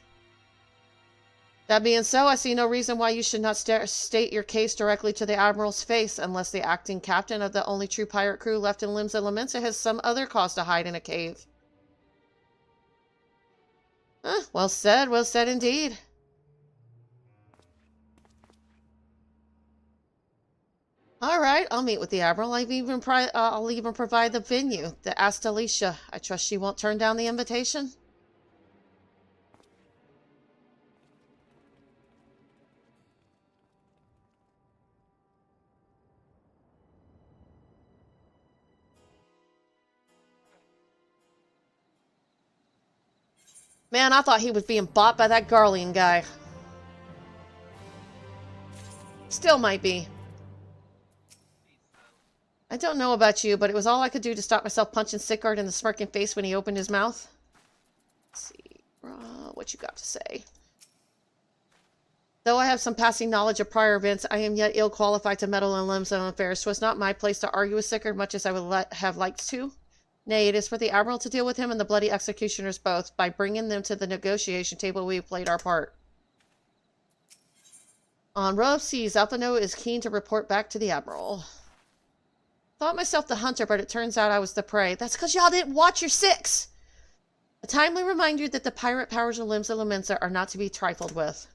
That being so, I see no reason why you should not state your case directly to the Admiral's face, unless the acting captain of the only true pirate crew left in Limsa Lominsa has some other cause to hide in a cave. Well said indeed. All right, I'll meet with the Admiral. I'll even provide the venue, the Astalicia. I trust she won't turn down the invitation. Man, I thought he was being bought by that Garlean guy. Still might be. I don't know about you, but it was all I could do to stop myself punching Sickard in the smirking face when he opened his mouth. Let's see, what you got to say? Though I have some passing knowledge of prior events, I am yet ill-qualified to meddle in Limzone affairs. 'Twas not my place to argue with Sickard, much as I would have liked to. Nay, it is for the Admiral to deal with him and the bloody executioners both. By bringing them to the negotiation table, we have played our part. On row of seas, Alphino is keen to report back to the Admiral. Thought myself the hunter, but it turns out I was the prey. That's because y'all didn't watch your 6! A timely reminder that the pirate powers of Limsa Lominsa are not to be trifled with.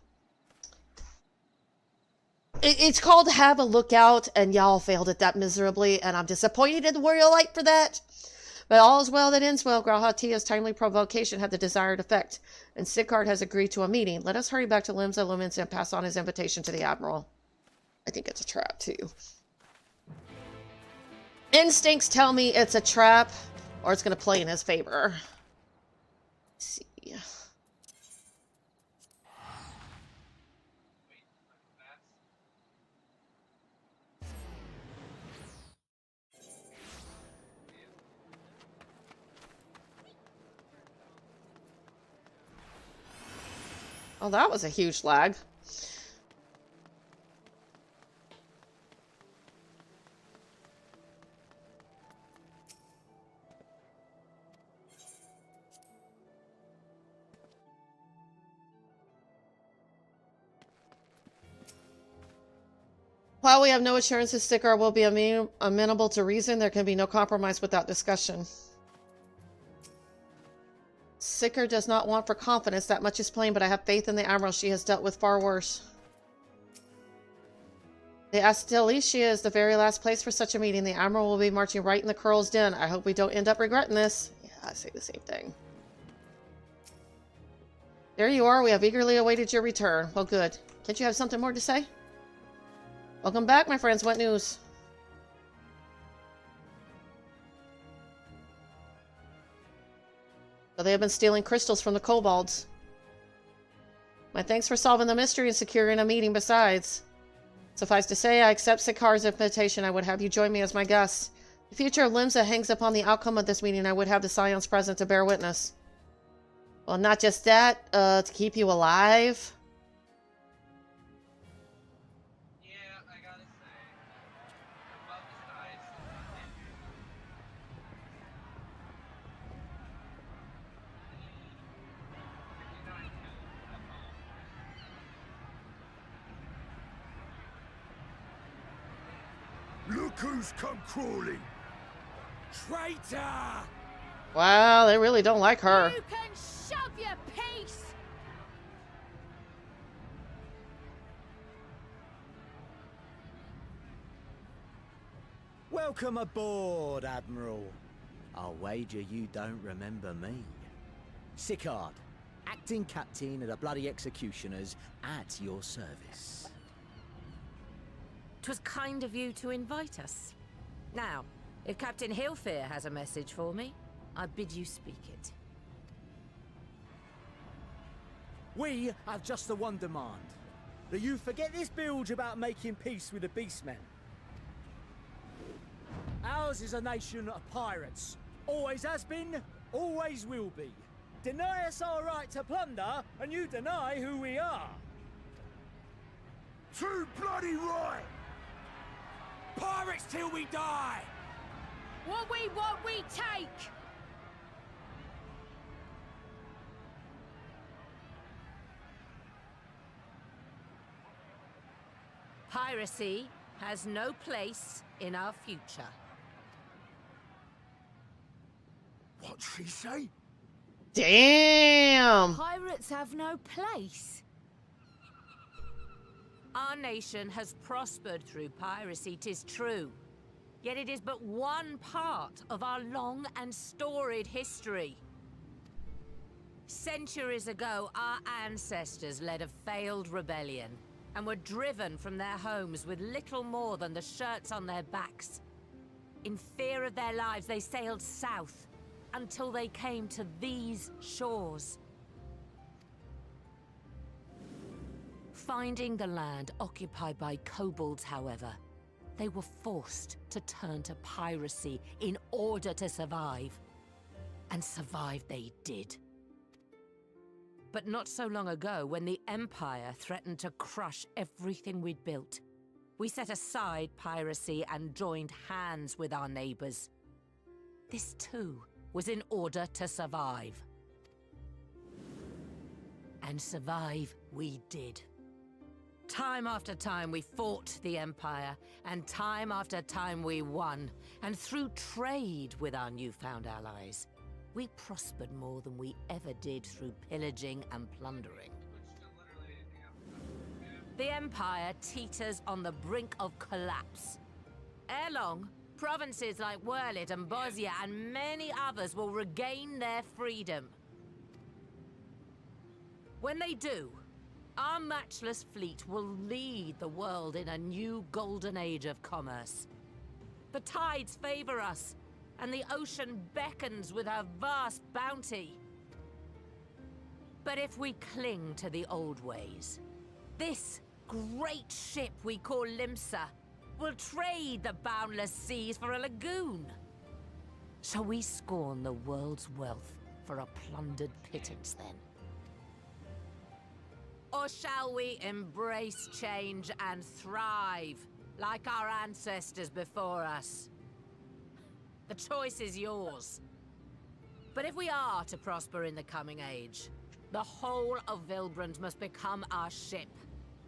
It's called Have a Lookout, and y'all failed at that miserably, and I'm disappointed in the Warrior Light for that. But all is well that ends well. Grauhatia's timely provocation had the desired effect, and Sickard has agreed to a meeting. Let us hurry back to Limsa Lominsa and pass on his invitation to the Admiral. I think it's a trap, too. Instincts tell me it's a trap, or it's going to play in his favor. Let's see. Oh, that was a huge lag. While we have no assurances Sickard will be amenable to reason, there can be no compromise without discussion. Sickard does not want for confidence, that much is plain, but I have faith in the Admiral. She has dealt with far worse. The Astelicia is the very last place for such a meeting. The Admiral will be marching right in the Curl's den. I hope we don't end up regretting this. Yeah, I say the same thing. There you are. We have eagerly awaited your return. Well, good. Can't you have something more to say? Welcome back, my friends. What news? So they have been stealing crystals from the kobolds. My thanks for solving the mystery and securing a meeting besides. Suffice to say, I accept Sickard's invitation. I would have you join me as my guest. The future of Limsa hangs upon the outcome of this meeting. I would have the Scions present to bear witness. Well, not just that, to keep you alive. Look who's come crawling! Traitor! Wow, they really don't like her. You can shove your piece! Welcome aboard, Admiral. I'll wager you don't remember me. Sickard, acting captain of the bloody executioners, at your service. 'Twas kind of you to invite us. Now, if Captain Hillfear has a message for me, I bid you speak it. We have just the one demand. That you forget this bilge about making peace with the Beastmen. Ours is a nation of pirates. Always has been, always will be. Deny us our right to plunder, and you deny who we are. Too bloody right! Pirates till we die! What we want, we take! Piracy has no place in our future. What'd she say? Damn! Pirates have no place. Our nation has prospered through piracy, 'tis true. Yet it is but one part of our long and storied history. Centuries ago, our ancestors led a failed rebellion and were driven from their homes with little more than the shirts on their backs. In fear of their lives, they sailed south until they came to these shores. Finding the land occupied by kobolds, however, They were forced to turn to piracy in order to survive. And survive they did. But not so long ago, when the Empire threatened to crush everything we'd built, we set aside piracy and joined hands with our neighbors. This too was in order to survive. And survive we did. Time after time we fought the Empire, and time after time we won. And through trade with our newfound allies, we prospered more than we ever did through pillaging and plundering. The Empire teeters on the brink of collapse. Ere long, provinces like Wurlit and Bosnia and many others will regain their freedom. When they do, our matchless fleet will lead the world in a new golden age of commerce. The tides favor us, and the ocean beckons with her vast bounty. But if we cling to the old ways, this great ship we call Limsa will trade the boundless seas for a lagoon. Shall we scorn the world's wealth for a plundered pittance then? Or shall we embrace change and thrive, like our ancestors before us? The choice is yours. But if we are to prosper in the coming age, the whole of Vilbrand must become our ship,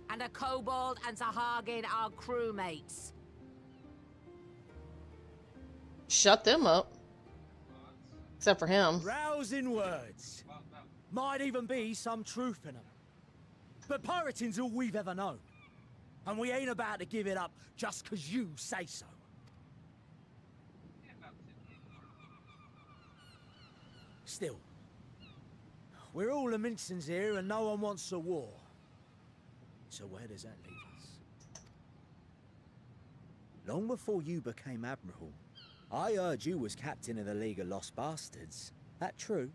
and a kobold and Sahagin our crewmates. Shut them up. Except for him. Rousing words. Might even be some truth in them. But pirating's all we've ever known. And we ain't about to give it up just 'cause you say so. Still, we're all the Mincins here and no one wants a war. So where does that leave us? Long before you became Admiral, I heard you was captain of the League of Lost Bastards. That true?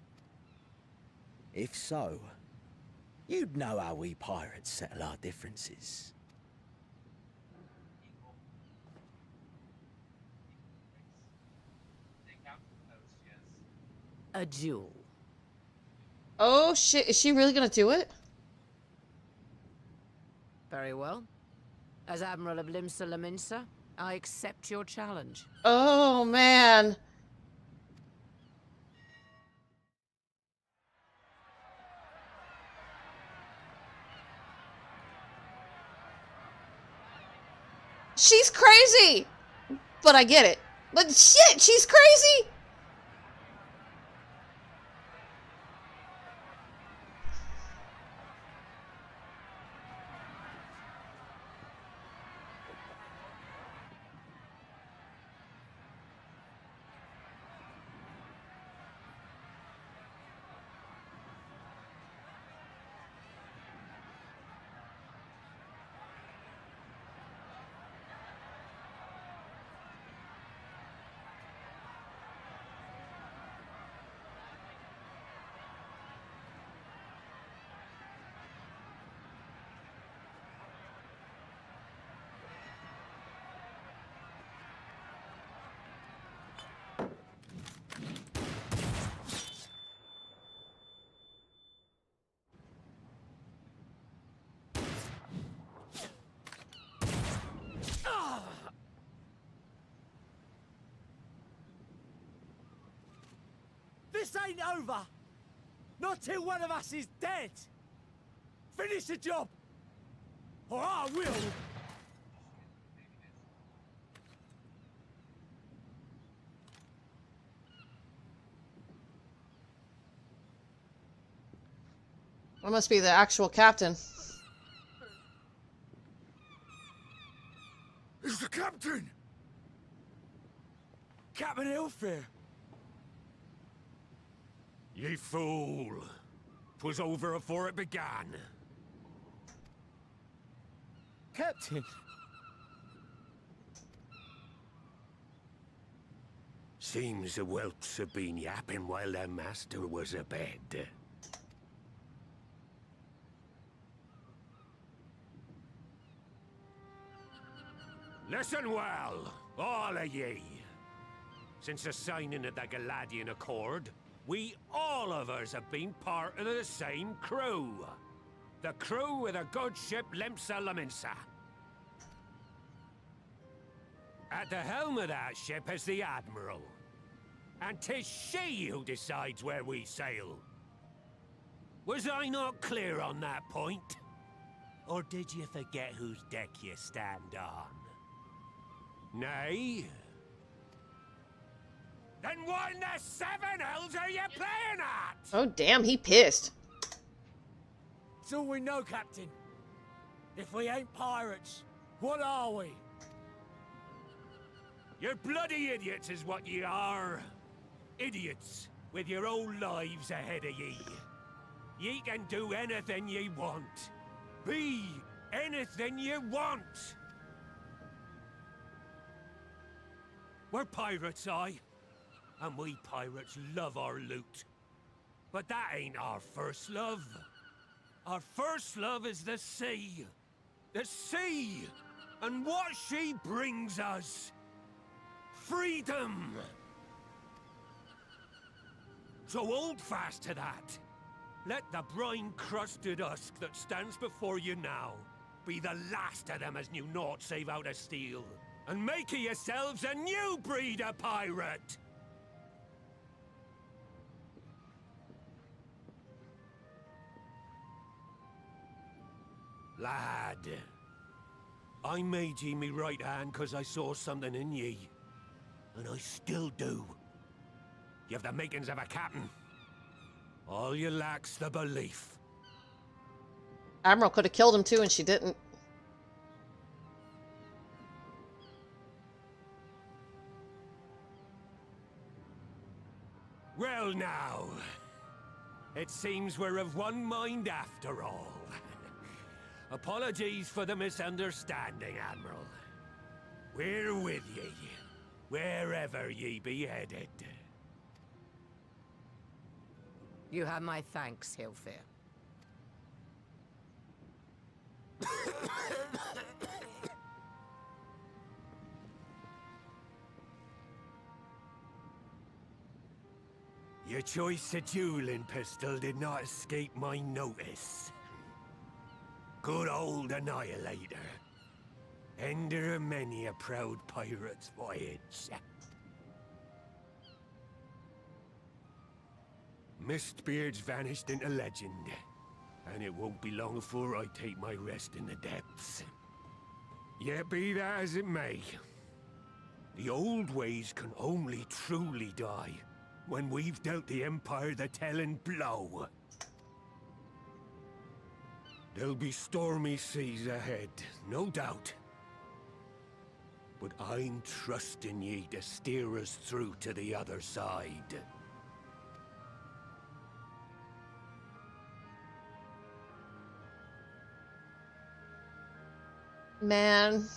If so, you'd know how we pirates settle our differences. A duel. Oh shit, is she really gonna do it? Very well. As Admiral of Limsa Laminsa, I accept your challenge. Oh man. She's crazy! But I get it. But shit, she's crazy! This ain't over! Not till one of us is dead! Finish the job! Or I will! I must be the actual captain. It's the captain! Captain Ilfir! Ye fool! 'Twas over afore it began. Captain! Seems the whelps have been yapping while their master was abed. Listen well, all of ye. Since the signing of the Galadian Accord, we all of us have been part of the same crew. The crew of the good ship Limsa Laminsa. At the helm of that ship is the Admiral. And 'tis she who decides where we sail. Was I not clear on that point? Or did you forget whose deck you stand on? Nay? Then what in the seven hells are you playing at? Oh, damn, he pissed. It's all we know, Captain. If we ain't pirates, what are we? You're bloody idiots is what ye are. Idiots with your own lives ahead of ye. Ye can do anything ye want. Be anything ye want. We're pirates, aye. And we pirates love our loot. But that ain't our first love. Our first love is the sea. The sea! And what she brings us. Freedom! So hold fast to that. Let the brine-crusted husk that stands before you now be the last of them as knew naught save out of steel. And make of yourselves a new breed of pirate! Lad, I made ye me right hand 'cause I saw something in ye. And I still do. You have the makings of a captain. All you lack's the belief. Admiral could have killed him too, and she didn't. Well now, it seems we're of one mind after all. Apologies for the misunderstanding, Admiral. We're with ye, wherever ye be headed. You have my thanks, Hilfir. Your choice of dueling pistol did not escape my notice. Good old Annihilator. Ender of many a proud pirate's voyage. Mistbeard's vanished into legend, and it won't be long before I take my rest in the depths. Yet be that as it may, the old ways can only truly die when we've dealt the Empire the telling blow. There'll be stormy seas ahead, no doubt. But I'm trusting ye to steer us through to the other side. Man.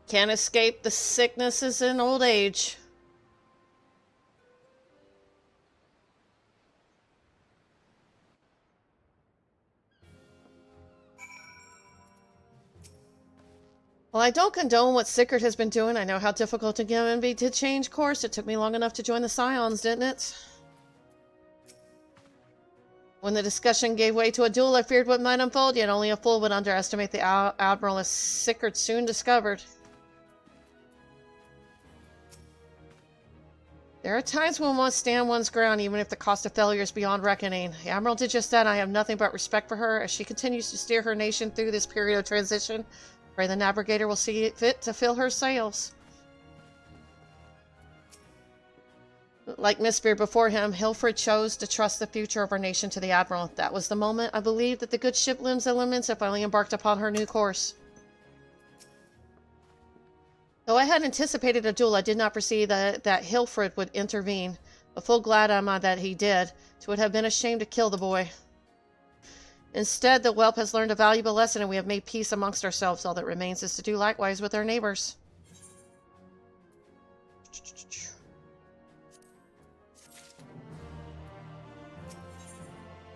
Can't escape the sicknesses in old age. Well, I don't condone what Sickert has been doing. I know how difficult it can be to change course. It took me long enough to join the Scions, didn't it? When the discussion gave way to a duel, I feared what might unfold, yet only a fool would underestimate the Admiral, as Sickert soon discovered. There are times when one must stand one's ground, even if the cost of failure is beyond reckoning. The Admiral did just that, and I have nothing but respect for her as she continues to steer her nation through this period of transition. Pray the Navigator will see it fit to fill her sails. Like Mistbeard before him, Hilfrid chose to trust the future of our nation to the Admiral. That was the moment I believed that the good ship Limsa Laminsa finally embarked upon her new course. Though I had anticipated a duel, I did not foresee that Hilfrid would intervene. But full glad am I that he did. 'Twould have been a shame to kill the boy. Instead, the whelp has learned a valuable lesson, and we have made peace amongst ourselves. All that remains is to do likewise with our neighbors.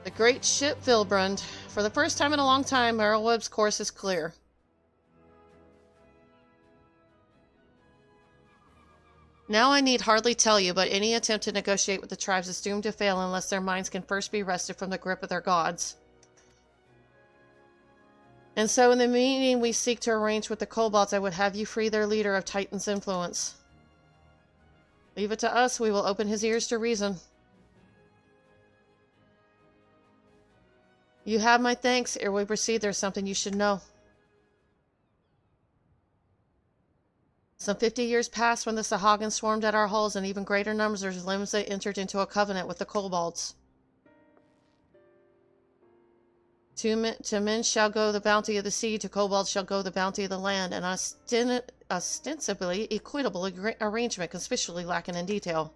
The great ship Vilbrand. For the first time in a long time, Merylweb's course is clear. Now I need hardly tell you, but any attempt to negotiate with the tribes is doomed to fail unless their minds can first be wrested from the grip of their gods. And so in the meeting we seek to arrange with the kobolds, I would have you free their leader of Titan's influence. Leave it to us, we will open his ears to reason. You have my thanks. Ere we proceed, there's something you should know. Some 50 years passed when the Sahagins swarmed at our halls, and even greater numbers of Limsa entered into a covenant with the kobolds. To men shall go the bounty of the sea, to kobolds shall go the bounty of the land, an ostensibly equitable arrangement conspicuously lacking in detail.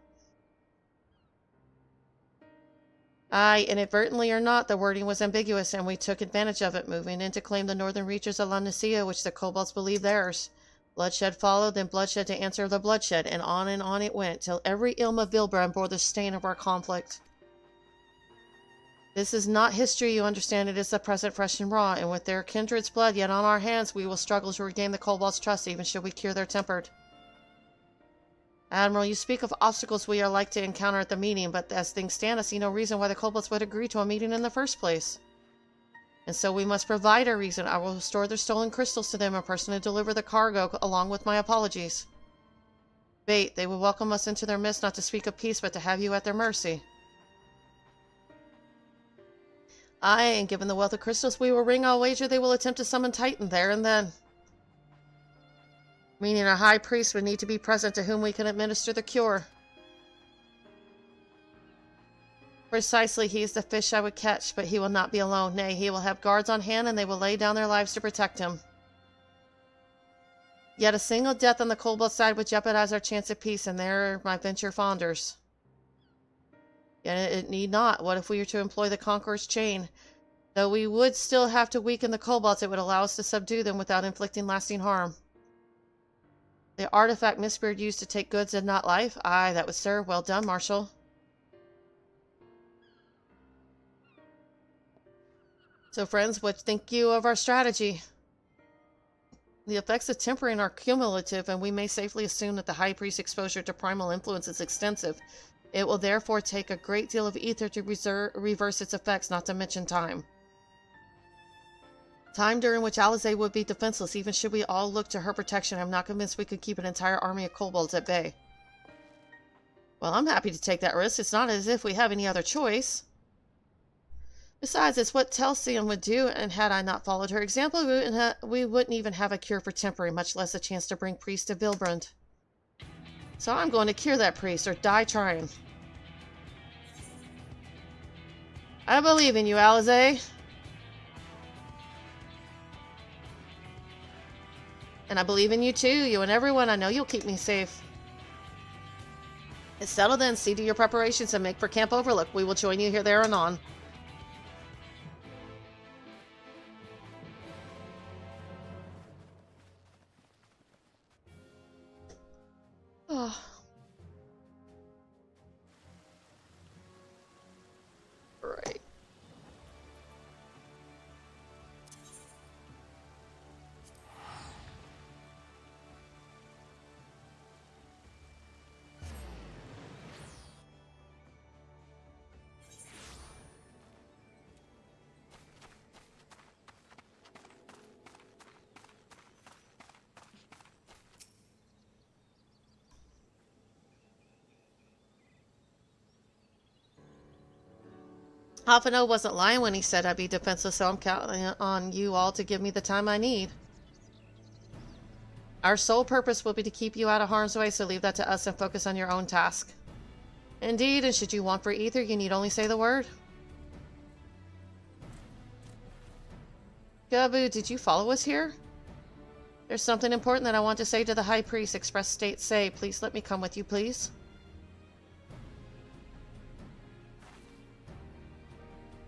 Aye, inadvertently or not, the wording was ambiguous, and we took advantage of it, moving in to claim the northern reaches of La Nicia, which the kobolds believed theirs. Bloodshed followed, then bloodshed to answer the bloodshed, and on it went, till every ilm of Vilbrand bore the stain of our conflict. This is not history, you understand, it is the present fresh and raw, and with their kindred's blood yet on our hands, we will struggle to regain the kobolds' trust, even should we cure their temper. Admiral, you speak of obstacles we are like to encounter at the meeting, but as things stand, I see no reason why the kobolds would agree to a meeting in the first place. And so we must provide a reason. I will restore their stolen crystals to them and personally deliver the cargo, along with my apologies. Bait, they will welcome us into their midst, not to speak of peace, but to have you at their mercy. Aye, and given the wealth of crystals we will wring, I'll wager they will attempt to summon Titan there and then. Meaning a high priest would need to be present to whom we can administer the cure. Precisely, he is the fish I would catch, but he will not be alone. Nay, he will have guards on hand, and they will lay down their lives to protect him. Yet a single death on the kobold side would jeopardize our chance of peace, and there my venture founders. Yet it need not. What if we were to employ the Conqueror's chain? Though we would still have to weaken the kobolds, it would allow us to subdue them without inflicting lasting harm. The artifact Mistbeard used to take goods and not life? Aye, that would serve. Well done, Marshal. So, friends, what think you of our strategy? The effects of tempering are cumulative, and we may safely assume that the High Priest's exposure to primal influence is extensive. It will therefore take a great deal of ether to reverse its effects, not to mention time. Time during which Alizé would be defenseless, even should we all look to her protection. I'm not convinced we could keep an entire army of kobolds at bay. Well, I'm happy to take that risk. It's not as if we have any other choice. Besides, it's what Telsian would do, and had I not followed her example, we wouldn't even have a cure for tempering, much less a chance to bring priests to Vilbrand. So I'm going to cure that priest, or die trying. I believe in you, Alizé. And I believe in you too, you and everyone. I know you'll keep me safe. It's settled then. See to your preparations and make for Camp Overlook. We will join you here, there, and on. Oh. Right. Hafano wasn't lying when he said I'd be defenseless, so I'm counting on you all to give me the time I need. Our sole purpose will be to keep you out of harm's way, so leave that to us and focus on your own task. Indeed, and should you want for ether, you need only say the word. Gabu, did you follow us here? There's something important that I want to say to the High Priest. Express state say, please let me come with you, please.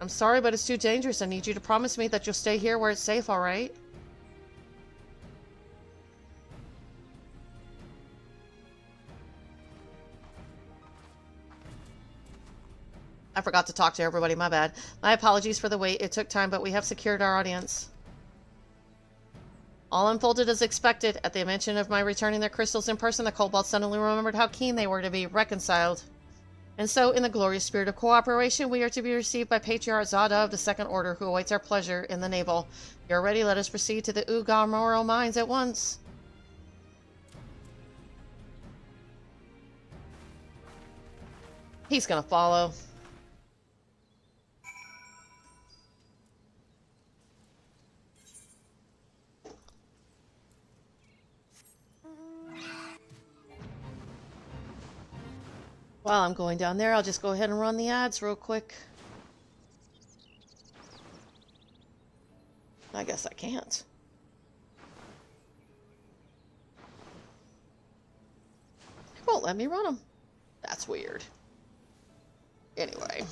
I'm sorry, but it's too dangerous. I need you to promise me that you'll stay here where it's safe, all right? I forgot to talk to everybody, my bad. My apologies for the wait. It took time, but we have secured our audience. All unfolded as expected. At the mention of my returning their crystals in person, the kobolds suddenly remembered how keen they were to be reconciled. And so, in the glorious spirit of cooperation, we are to be received by Patriarch Zada of the Second Order, who awaits our pleasure in the navel. You're ready, let us proceed to the Ugamoro mines at once. He's gonna follow. While I'm going down there, I'll just go ahead and run the ads real quick. I guess I can't. It won't let me run them. That's weird. Anyway.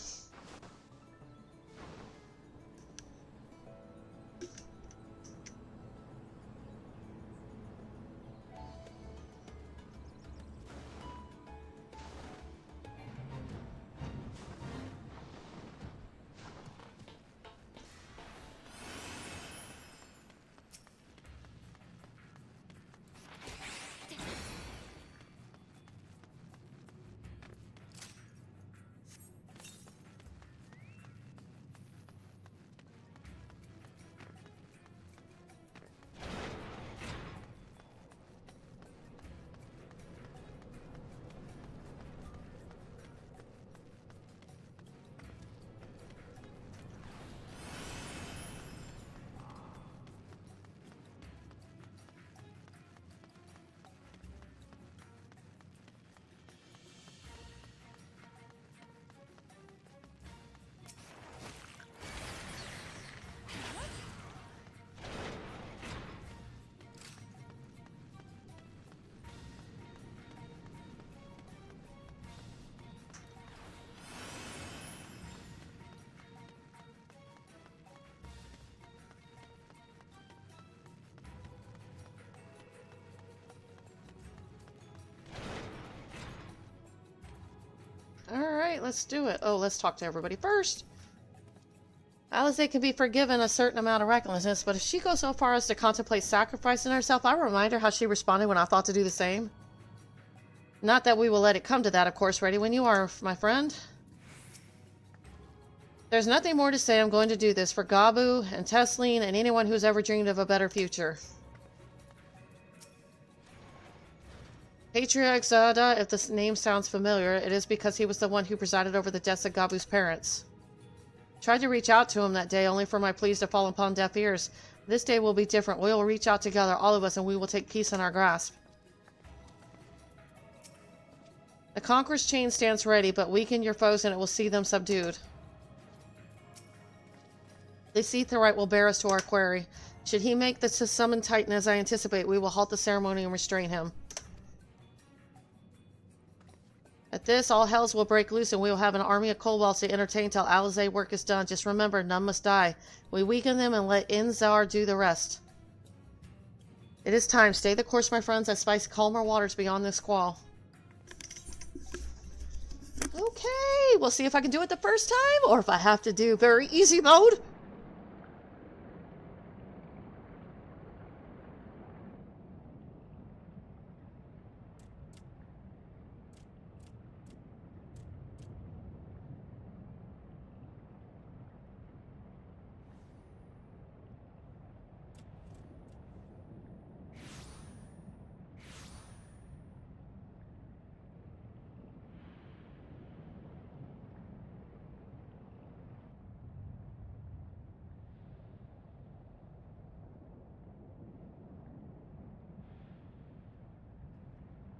Alright, let's do it. Oh, let's talk to everybody first. Alisaie can be forgiven a certain amount of recklessness, but if she goes so far as to contemplate sacrificing herself, I remind her how she responded when I thought to do the same. Not that we will let it come to that, of course. Ready when you are, my friend. There's nothing more to say. I'm going to do this for Gabu and Tesleen and anyone who's ever dreamed of a better future. Patriarch Zada, if this name sounds familiar, it is because he was the one who presided over the deaths of Gabu's parents. Tried to reach out to him that day, only for my pleas to fall upon deaf ears. This day will be different. We will reach out together, all of us, and we will take peace in our grasp. The Conqueror's chain stands ready, but weaken your foes and it will see them subdued. The Seathorite will bear us to our quarry. Should he make the summon Titan as I anticipate, we will halt the ceremony and restrain him. At this, all hells will break loose and we will have an army of kobolds to entertain till Alisaie's work is done. Just remember, none must die. We weaken them and let Inzar do the rest. It is time. Stay the course, my friends. I spice calmer waters beyond this squall. Okay, we'll see if I can do it the first time or if I have to do very easy mode.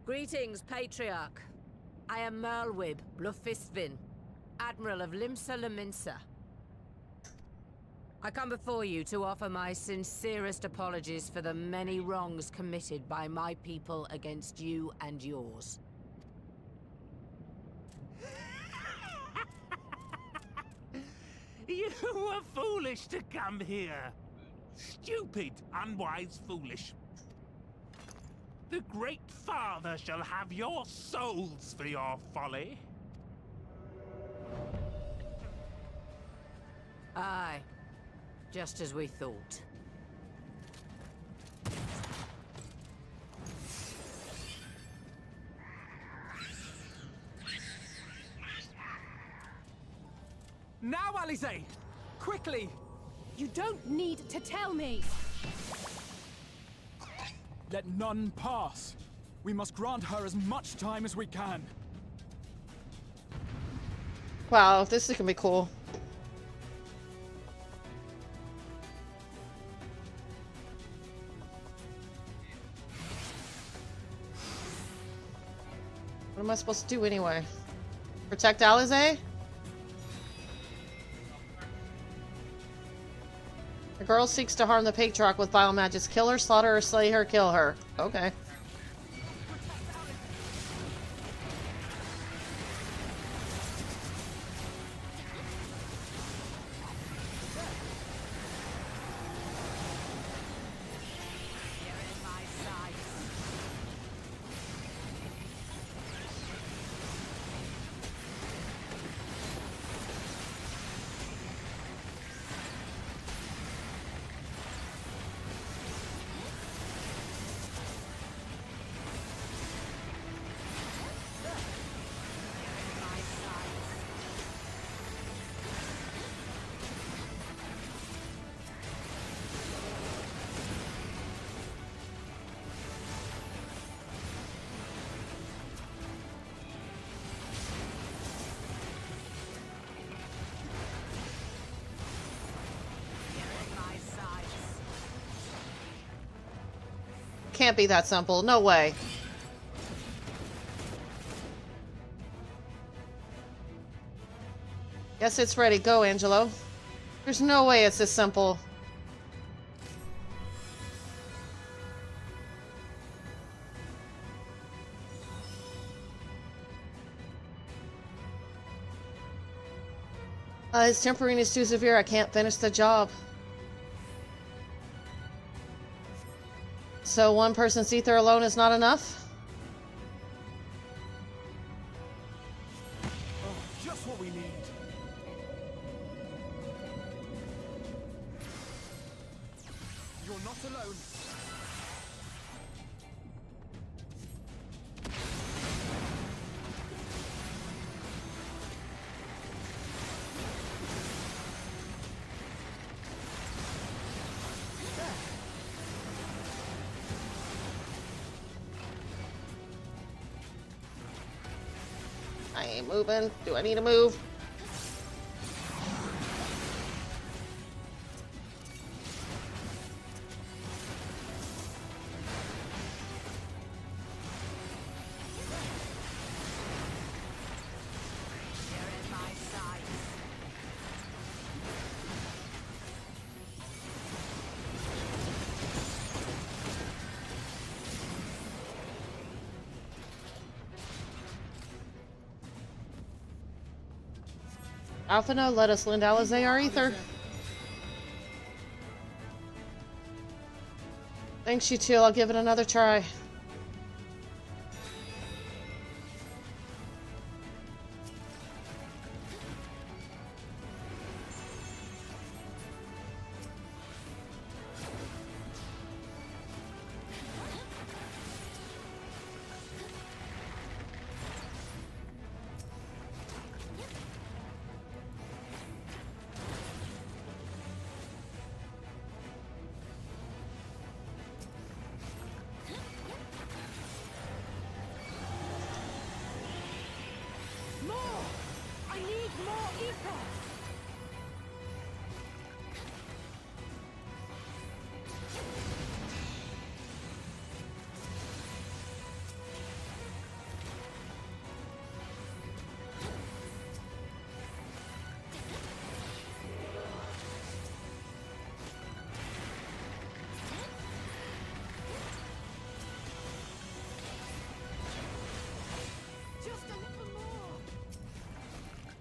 Greetings, Patriarch. I am Merlwib Blufistvin, Admiral of Limsa Leminsa. I come before you to offer my sincerest apologies for the many wrongs committed by my people against you and yours. You were foolish to come here. Stupid, unwise, foolish. The Great Father shall have your souls for your folly. Aye, just as we thought. Now, Alize! Quickly! You don't need to tell me! Let none pass. We must grant her as much time as we can. Wow, this is gonna be cool. What am I supposed to do anyway? Protect Alize? The girl seeks to harm the patriarch with vile magics. Kill her, slaughter her, slay her, kill her. Okay. Can't be that simple. No way. Guess it's ready. Go, Angelo. There's no way it's this simple. His tempering is too severe. I can't finish the job. So one person's ether alone is not enough? Oh, just what we need. You're not alone. I ain't moving. Do I need to move? Alphino, let us lend Alize our ether. Thanks, you two. I'll give it another try.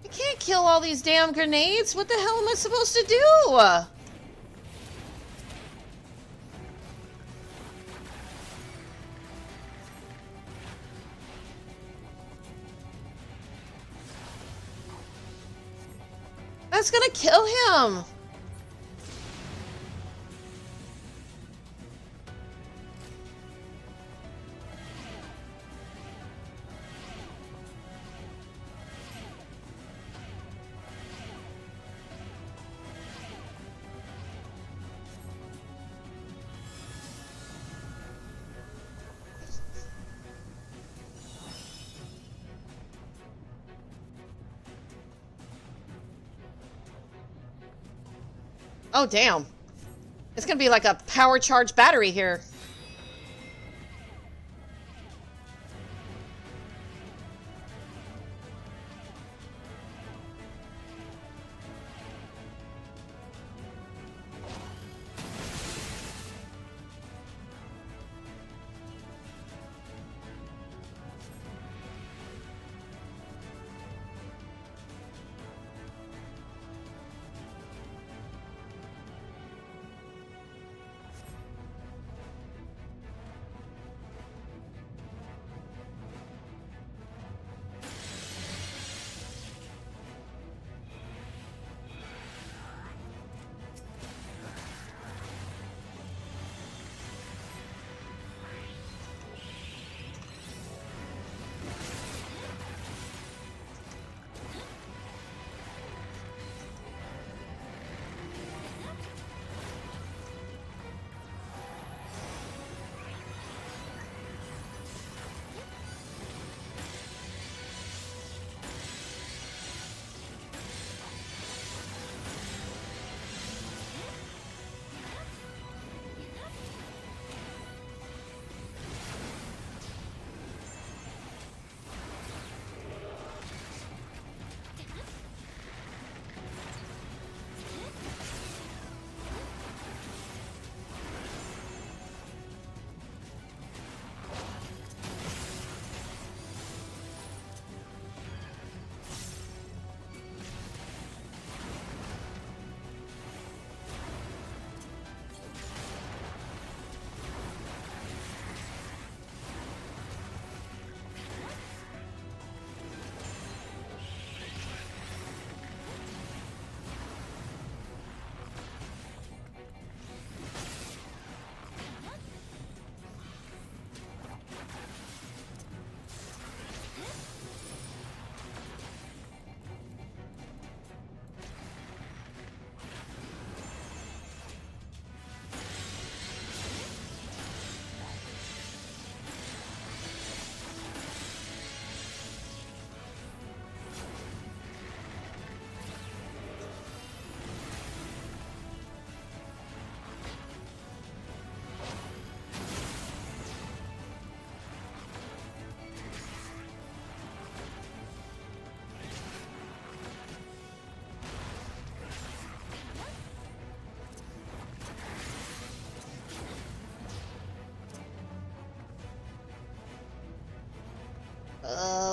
I can't kill all these damn grenades. What the hell am I supposed to do? That's gonna kill him. Oh, damn. It's gonna be like a power charge battery here.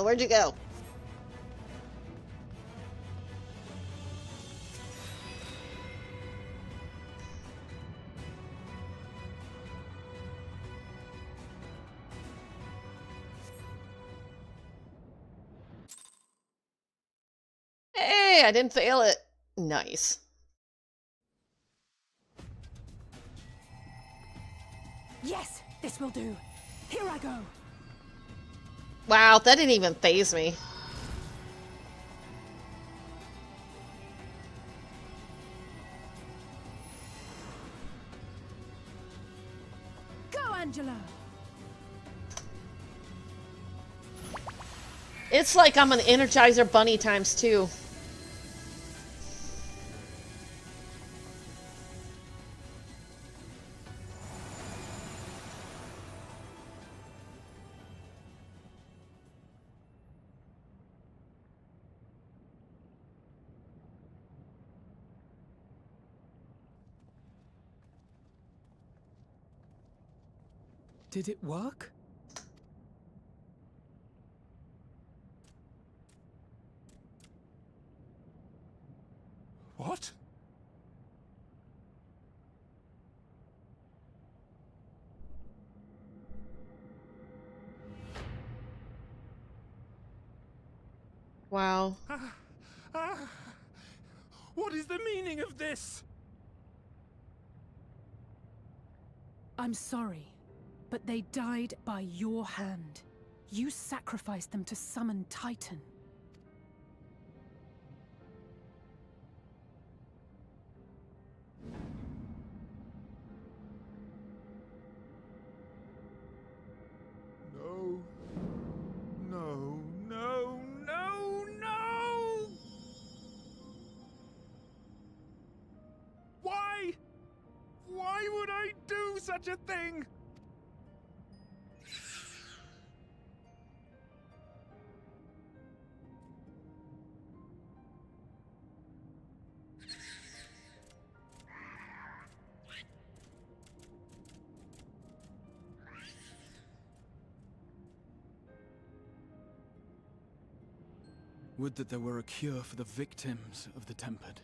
Where'd you go? Hey, I didn't fail it. Nice. Yes, this will do. Here I go. Wow, that didn't even faze me. Go, Angela. It's like I'm an Energizer Bunny times 2. Did it work? What? Wow. What is the meaning of this? I'm sorry, but they died by your hand. You sacrificed them to summon Titan. No. No, no, no, no! Why such a thing! Would that there were a cure for the victims of the Tempered.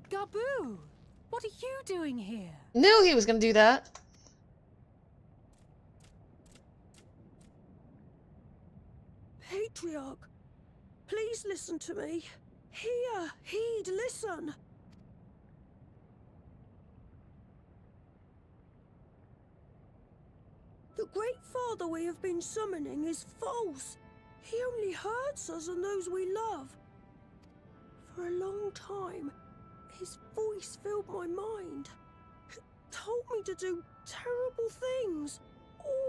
Gaboo! What are you doing here? Knew he was gonna do that. Patriarch, please listen to me. Hear, heed, listen. The Great Father we have been summoning is false. He only hurts us and those we love. For a long time, his voice filled my mind. It told me to do terrible things.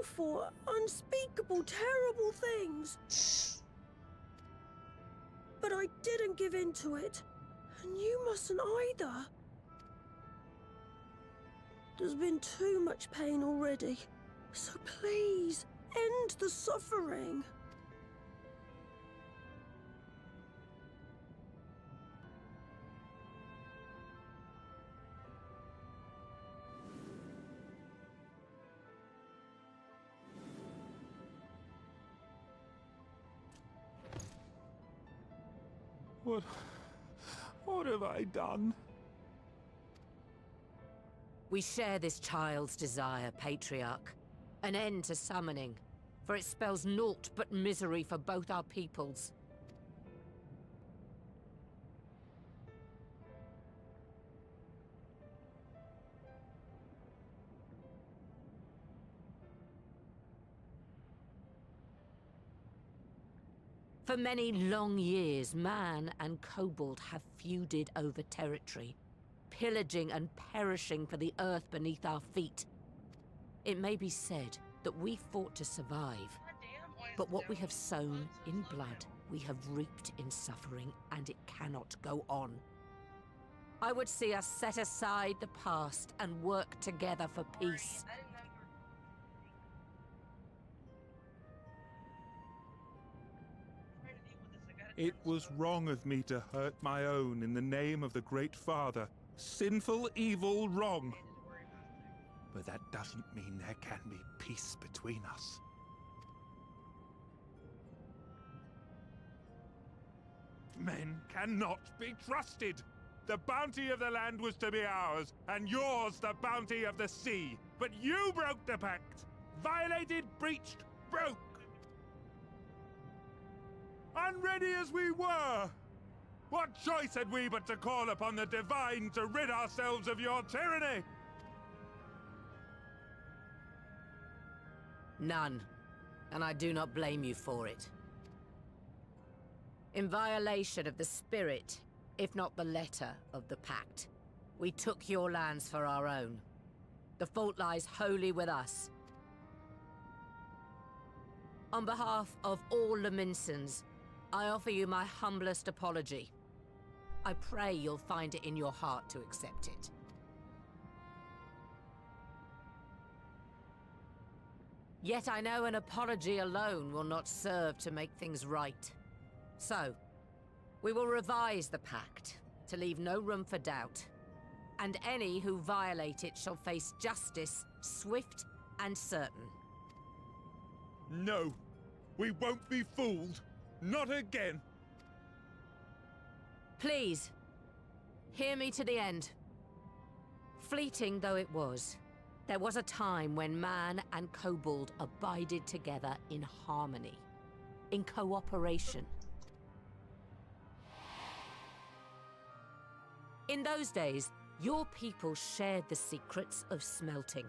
Awful, unspeakable, terrible things. But I didn't give in to it, and you mustn't either. There's been too much pain already, so please, end the suffering. What have I done? We share this child's desire, Patriarch. An end to summoning, for it spells naught but misery for both our peoples. For many long years, man and kobold have feuded over territory, pillaging and perishing for the earth beneath our feet. It may be said that we fought to survive, but what we have sown in blood, we have reaped in suffering, and it cannot go on. I would see us set aside the past and work together for peace. It was wrong of me to hurt my own in the name of the Great Father. Sinful, evil, wrong. But that doesn't mean there can be peace between us. Men cannot be trusted. The bounty of the land was to be ours, and yours the bounty of the sea. But you broke the pact. Violated, breached, broke. Unready as we were, what choice had we but to call upon the divine to rid ourselves of your tyranny? None, and I do not blame you for it. In violation of the spirit, if not the letter, of the pact, we took your lands for our own. The fault lies wholly with us. On behalf of all Leminsons, I offer you my humblest apology. I pray you'll find it in your heart to accept it. Yet I know an apology alone will not serve to make things right. So, we will revise the pact to leave no room for doubt. And any who violate it shall face justice, swift and certain. No, we won't be fooled. Not again. Please, hear me to the end. Fleeting though it was, there was a time when man and kobold abided together in harmony, in cooperation. In those days, your people shared the secrets of smelting,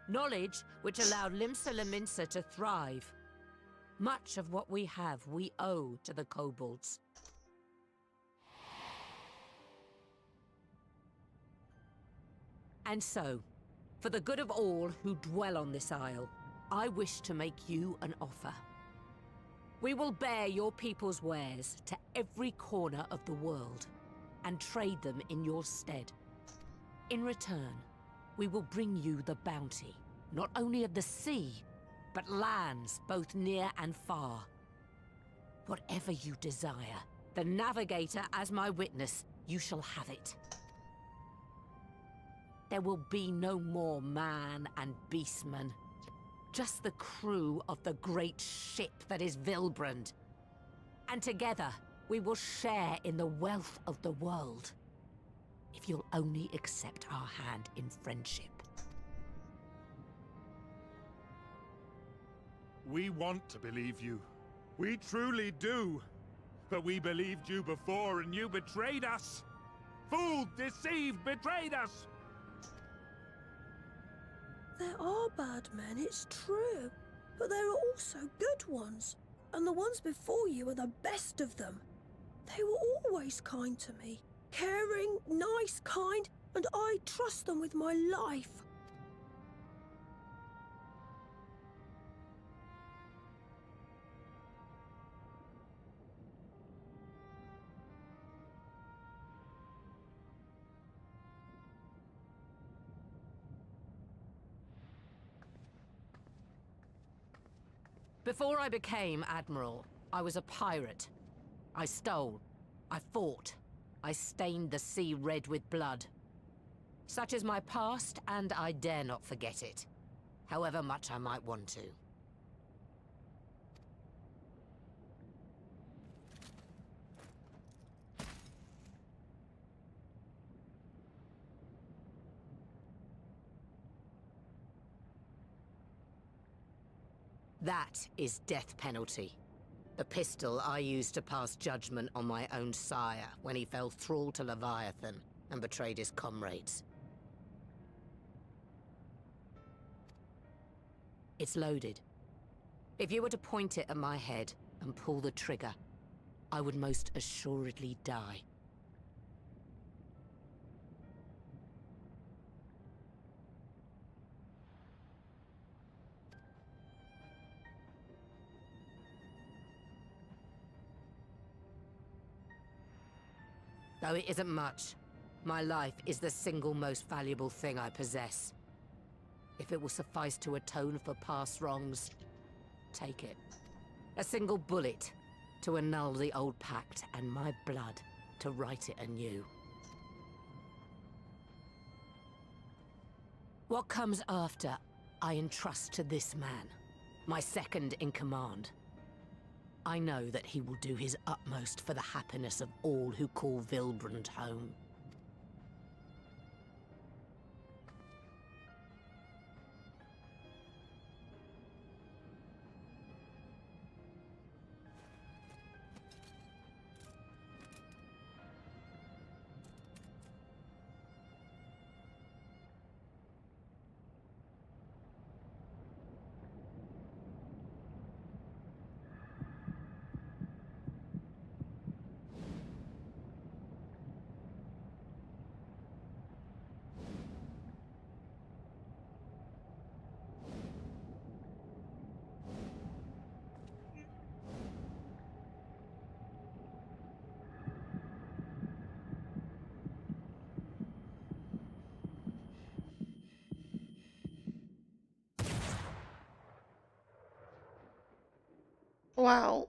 knowledge which allowed Limsa Leminsa to thrive. Much of what we have, we owe to the kobolds. And so, for the good of all who dwell on this isle, I wish to make you an offer. We will bear your people's wares to every corner of the world and trade them in your stead. In return, we will bring you the bounty, not only of the sea, but lands both near and far. Whatever you desire, the Navigator as my witness, you shall have it. There will be no more man and beastman. Just the crew of the great ship that is Vilbrand. And together, we will share in the wealth of the world. If you'll only accept our hand in friendship. We want to believe you. We truly do. But we believed you before and you betrayed us. Fooled, deceived, betrayed us. There are bad men, it's true. But there are also good ones. And the ones before you are the best of them. They were always kind to me. Caring, nice, kind, and I trust them with my life. Before I became Admiral, I was a pirate. I stole. I fought. I stained the sea red with blood. Such is my past, and I dare not forget it, however much I might want to. That is death penalty. The pistol I used to pass judgment on my own sire when he fell thrall to Leviathan and betrayed his comrades. It's loaded. If you were to point it at my head and pull the trigger, I would most assuredly die. Though it isn't much, my life is the single most valuable thing I possess. If it will suffice to atone for past wrongs, take it. A single bullet to annul the old pact, and my blood to write it anew. What comes after, I entrust to this man, my second in command. I know that he will do his utmost for the happiness of all who call Vilbrand home. Wow.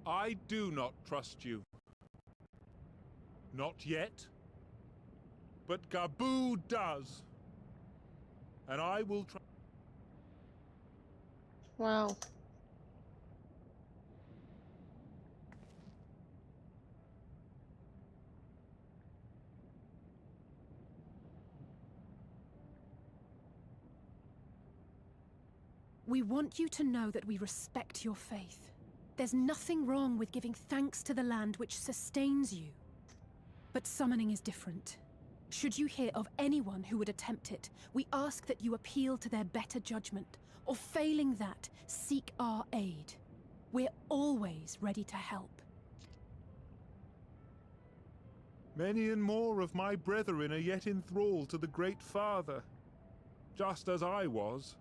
I do not trust you. Not yet. But Gaboo does. And I will try. Wow. We want you to know that we respect your faith. There's nothing wrong with giving thanks to the land which sustains you. But summoning is different. Should you hear of anyone who would attempt it, we ask that you appeal to their better judgment, or failing that, seek our aid. We're always ready to help. Many and more of my brethren are yet enthralled to the Great Father, just as I was.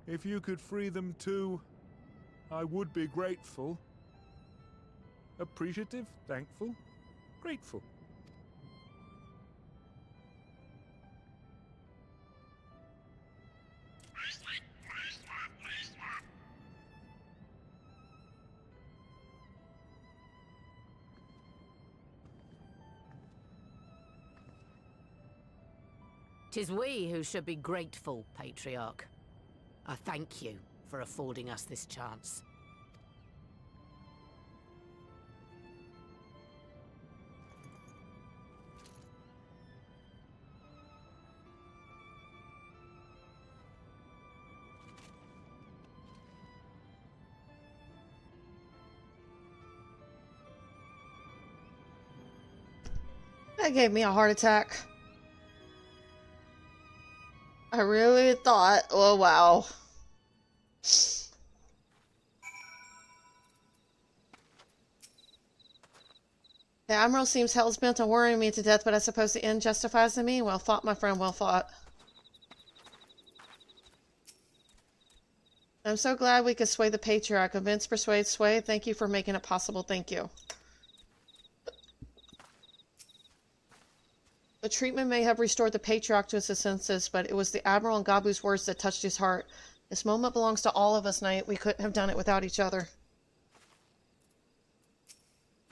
If you could free them too, I would be grateful. Appreciative, thankful, grateful. Tis we who should be grateful, Patriarch. I thank you for affording us this chance. That gave me a heart attack. I really thought, oh wow. The Admiral seems hell-bent on worrying me to death, but I suppose the end justifies the mean. Well fought, my friend, well fought. I'm so glad we could sway the Patriarch. Convince, persuade, sway. Thank you for making it possible. Thank you. The treatment may have restored the Patriarch to his senses, but it was the Admiral and Gabu's words that touched his heart. This moment belongs to all of us, Knight. We couldn't have done it without each other.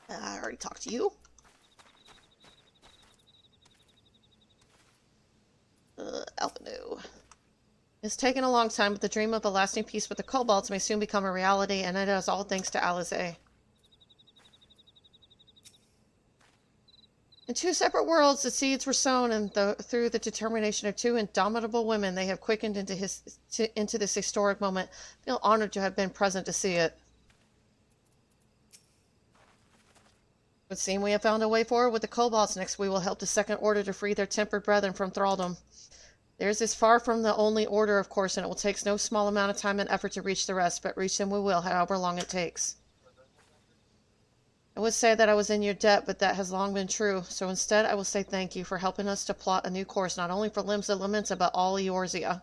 I already talked to you. Alphanu. It's taken a long time, but the dream of a lasting peace with the Kobolds may soon become a reality, and it is all thanks to Alizé. In two separate worlds, the seeds were sown, and through the determination of two indomitable women, they have quickened into this historic moment. I feel honored to have been present to see it. It would seem we have found a way forward with the Kobolds. Next, we will help the Second Order to free their tempered brethren from thraldom. Theirs is far from the only order, of course, and it will take no small amount of time and effort to reach the rest, but reach them we will, however long it takes. I would say that I was in your debt, but that has long been true, so instead I will say thank you for helping us to plot a new course, not only for Limbs of Lamenta, but all Eorzea.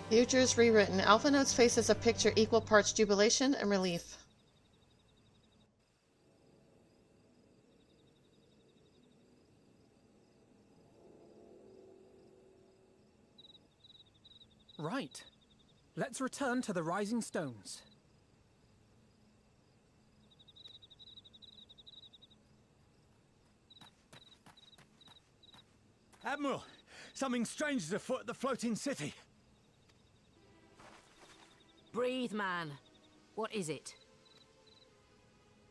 Future is rewritten. Alphano's face is a picture equal parts jubilation and relief. Right. Let's return to the Rising Stones. Admiral, something strange is afoot at the floating city. Breathe, man. What is it?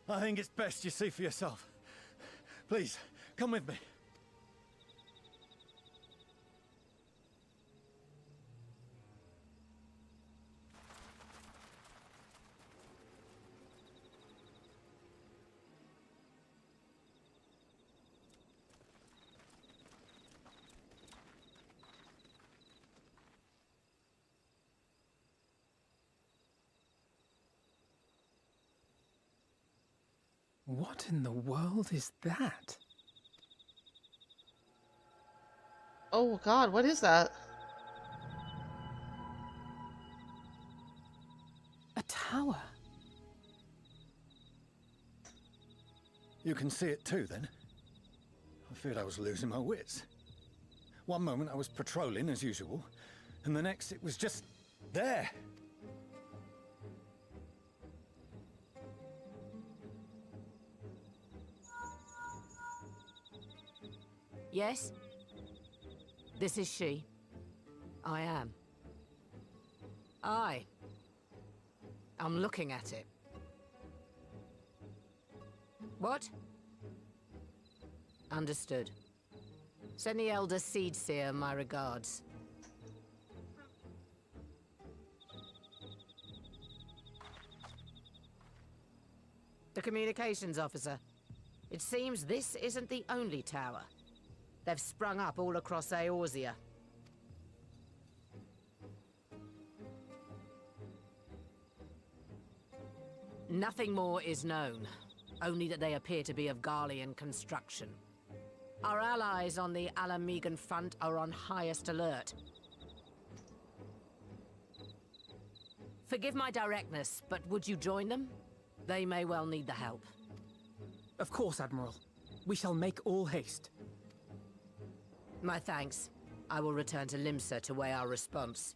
I think it's best you see for yourself. Please, come with me. What in the world is that? Oh god, what is that? A tower. You can see it too, then? I feared I was losing my wits. One moment I was patrolling as usual, and the next it was just there. Yes? This is she. I am. I'm looking at it. What? Understood. Send the Elder Seedseer my regards. communications officer. It seems this isn't the only tower. They've sprung up all across Eorzea. Nothing more is known, only that they appear to be of Garlean construction. Our allies on the Alamegan front are on highest alert. Forgive my directness, but would you join them? They may well need the help. Of course, Admiral. We shall make all haste. My thanks. I will return to Limsa to weigh our response.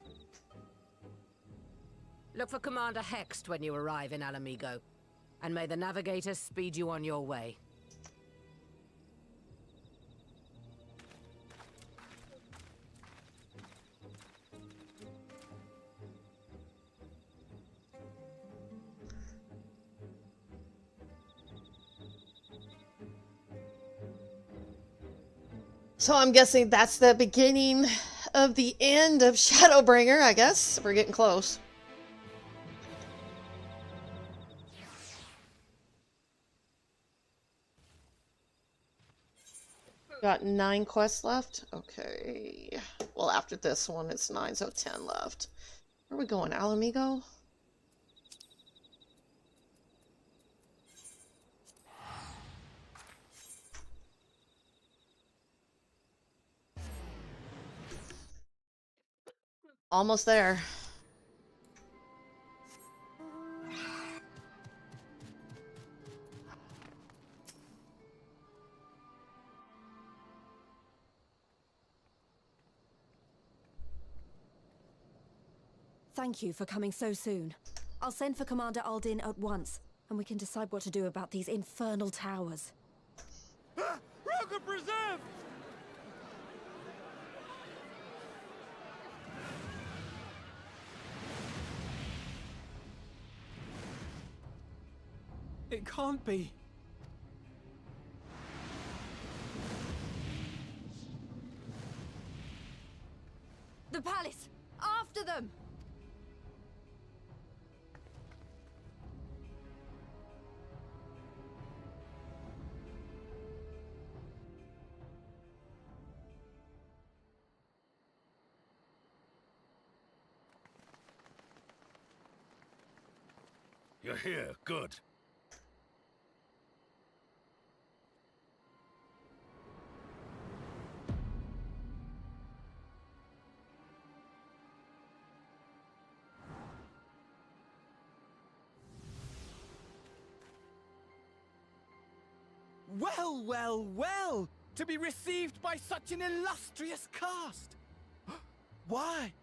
Look for Commander Hext when you arrive in Alamigo, and may the Navigator speed you on your way. So I'm guessing that's the beginning of the end of Shadowbringer, I guess. We're getting close. Got 9 quests left? Okay. Well, after this one, it's 9, so 10 left. Where are we going? Alamigo? Almost there. Thank you for coming so soon. I'll send for Commander Aldin at once, and we can decide what to do about these infernal towers. Roca Preserve! It can't be. The palace! After them! You're here, good. Well, well, well! To be received by such an illustrious cast! Why,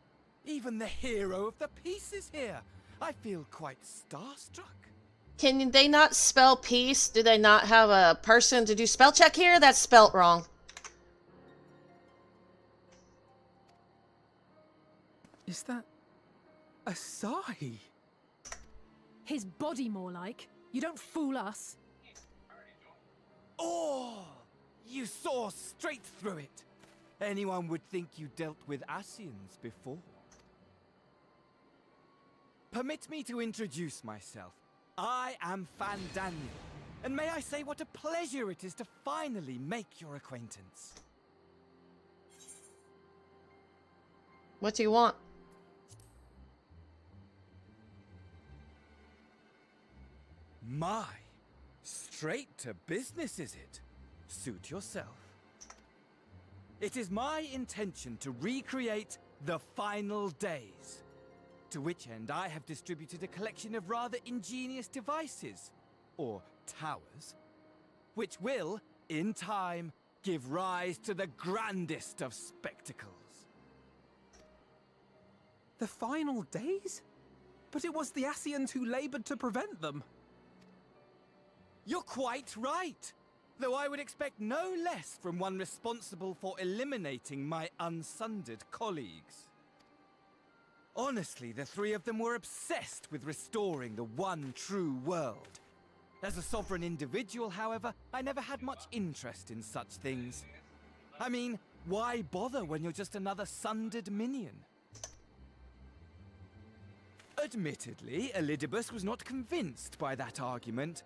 even the hero of the piece is here! I feel quite starstruck. Can they not spell peace? Do they not have a person to do spell check here? That's spelt wrong. Is that a sigh? His body, more like. You don't fool us. Oh! You saw straight through it. Anyone would think you dealt with Ascians before. Permit me to introduce myself. I am Fandaniel, and may I say what a pleasure it is to finally make your acquaintance. What do you want? My, straight to business is it? Suit yourself. It is my intention to recreate the final days. To which end I have distributed a collection of rather ingenious devices, or towers, which will, in time, give rise to the grandest of spectacles. The final days? But it was the Ascians who labored to prevent them. You're quite right, though I would expect no less from one responsible for eliminating my unsundered colleagues. Honestly, the three of them were obsessed with restoring the one true world. As a sovereign individual, however, I never had much interest in such things. I mean, why bother when you're just another sundered minion? Admittedly, Elidibus was not convinced by that argument,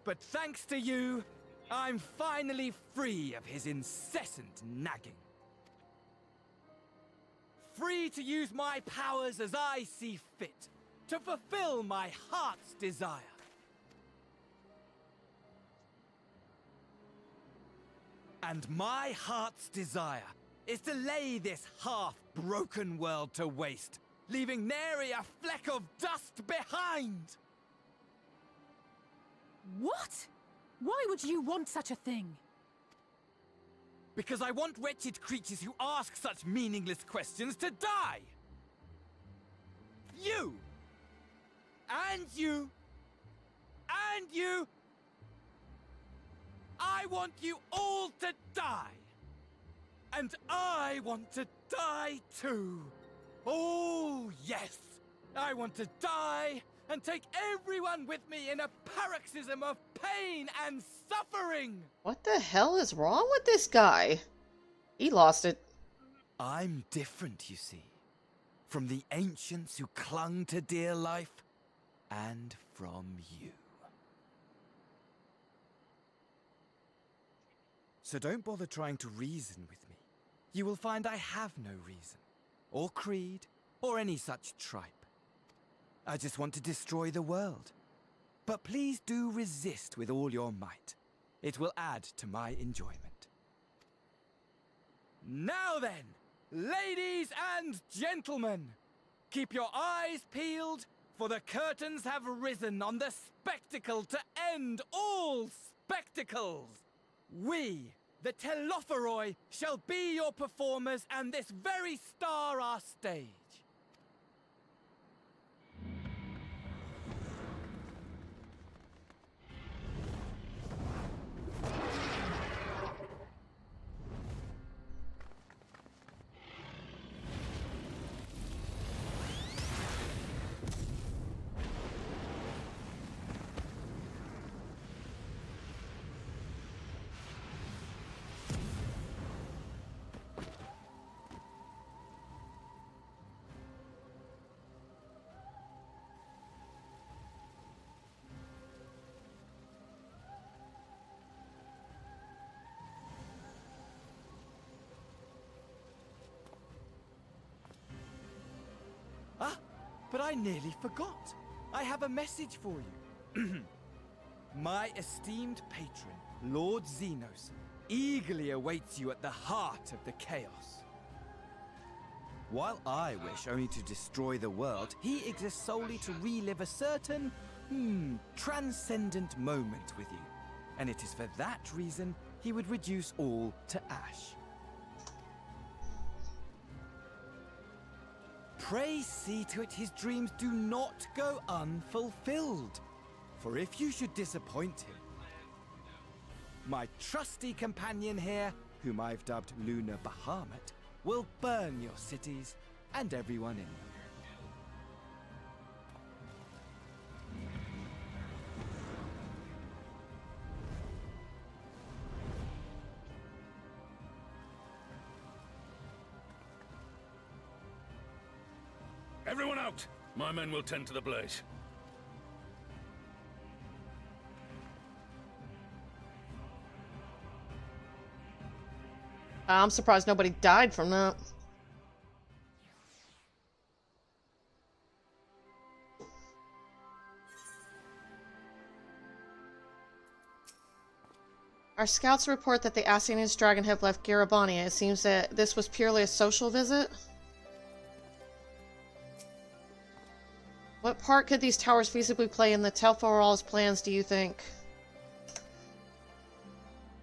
But thanks to you, I'm finally free of his incessant nagging. Free to use my powers as I see fit, to fulfill my heart's desire. And my heart's desire is to lay this half-broken world to waste, leaving nary a fleck of dust behind! What? Why would you want such a thing? Because I want wretched creatures who ask such meaningless questions to die! You! And you! And you! I want you all to die! And I want to die too! Oh, yes! I want to die and take everyone with me in a paroxysm of pain and suffering! What the hell is wrong with this guy? He lost it. I'm different, you see. From the ancients who clung to dear life, and from you. So don't bother trying to reason with me. You will find I have no reason, or creed, or any such tripe. I just want to destroy the world. But please do resist with all your might. It will add to my enjoyment. Now then, ladies and gentlemen, keep your eyes peeled, for the curtains have risen on the spectacle to end all spectacles. We, the Telophoroi, shall be your performers and this very star our stage. Ah, but I nearly forgot. I have a message for you. My esteemed patron, Lord Xenos, eagerly awaits you at the heart of the chaos. While I wish only to destroy the world, he exists solely to relive a certain, transcendent moment with you. And it is for that reason he would reduce all to ash. Pray see to it his dreams do not go unfulfilled. For if you should disappoint him, my trusty companion here, whom I've dubbed Lunar Bahamut, will burn your cities and everyone in them. Everyone out! My men will tend to the blaze. I'm surprised nobody died from that. Our scouts report that the Ascianus dragon have left Garabania. It seems that this was purely a social visit. What part could these towers feasibly play in the Telforal's plans, do you think?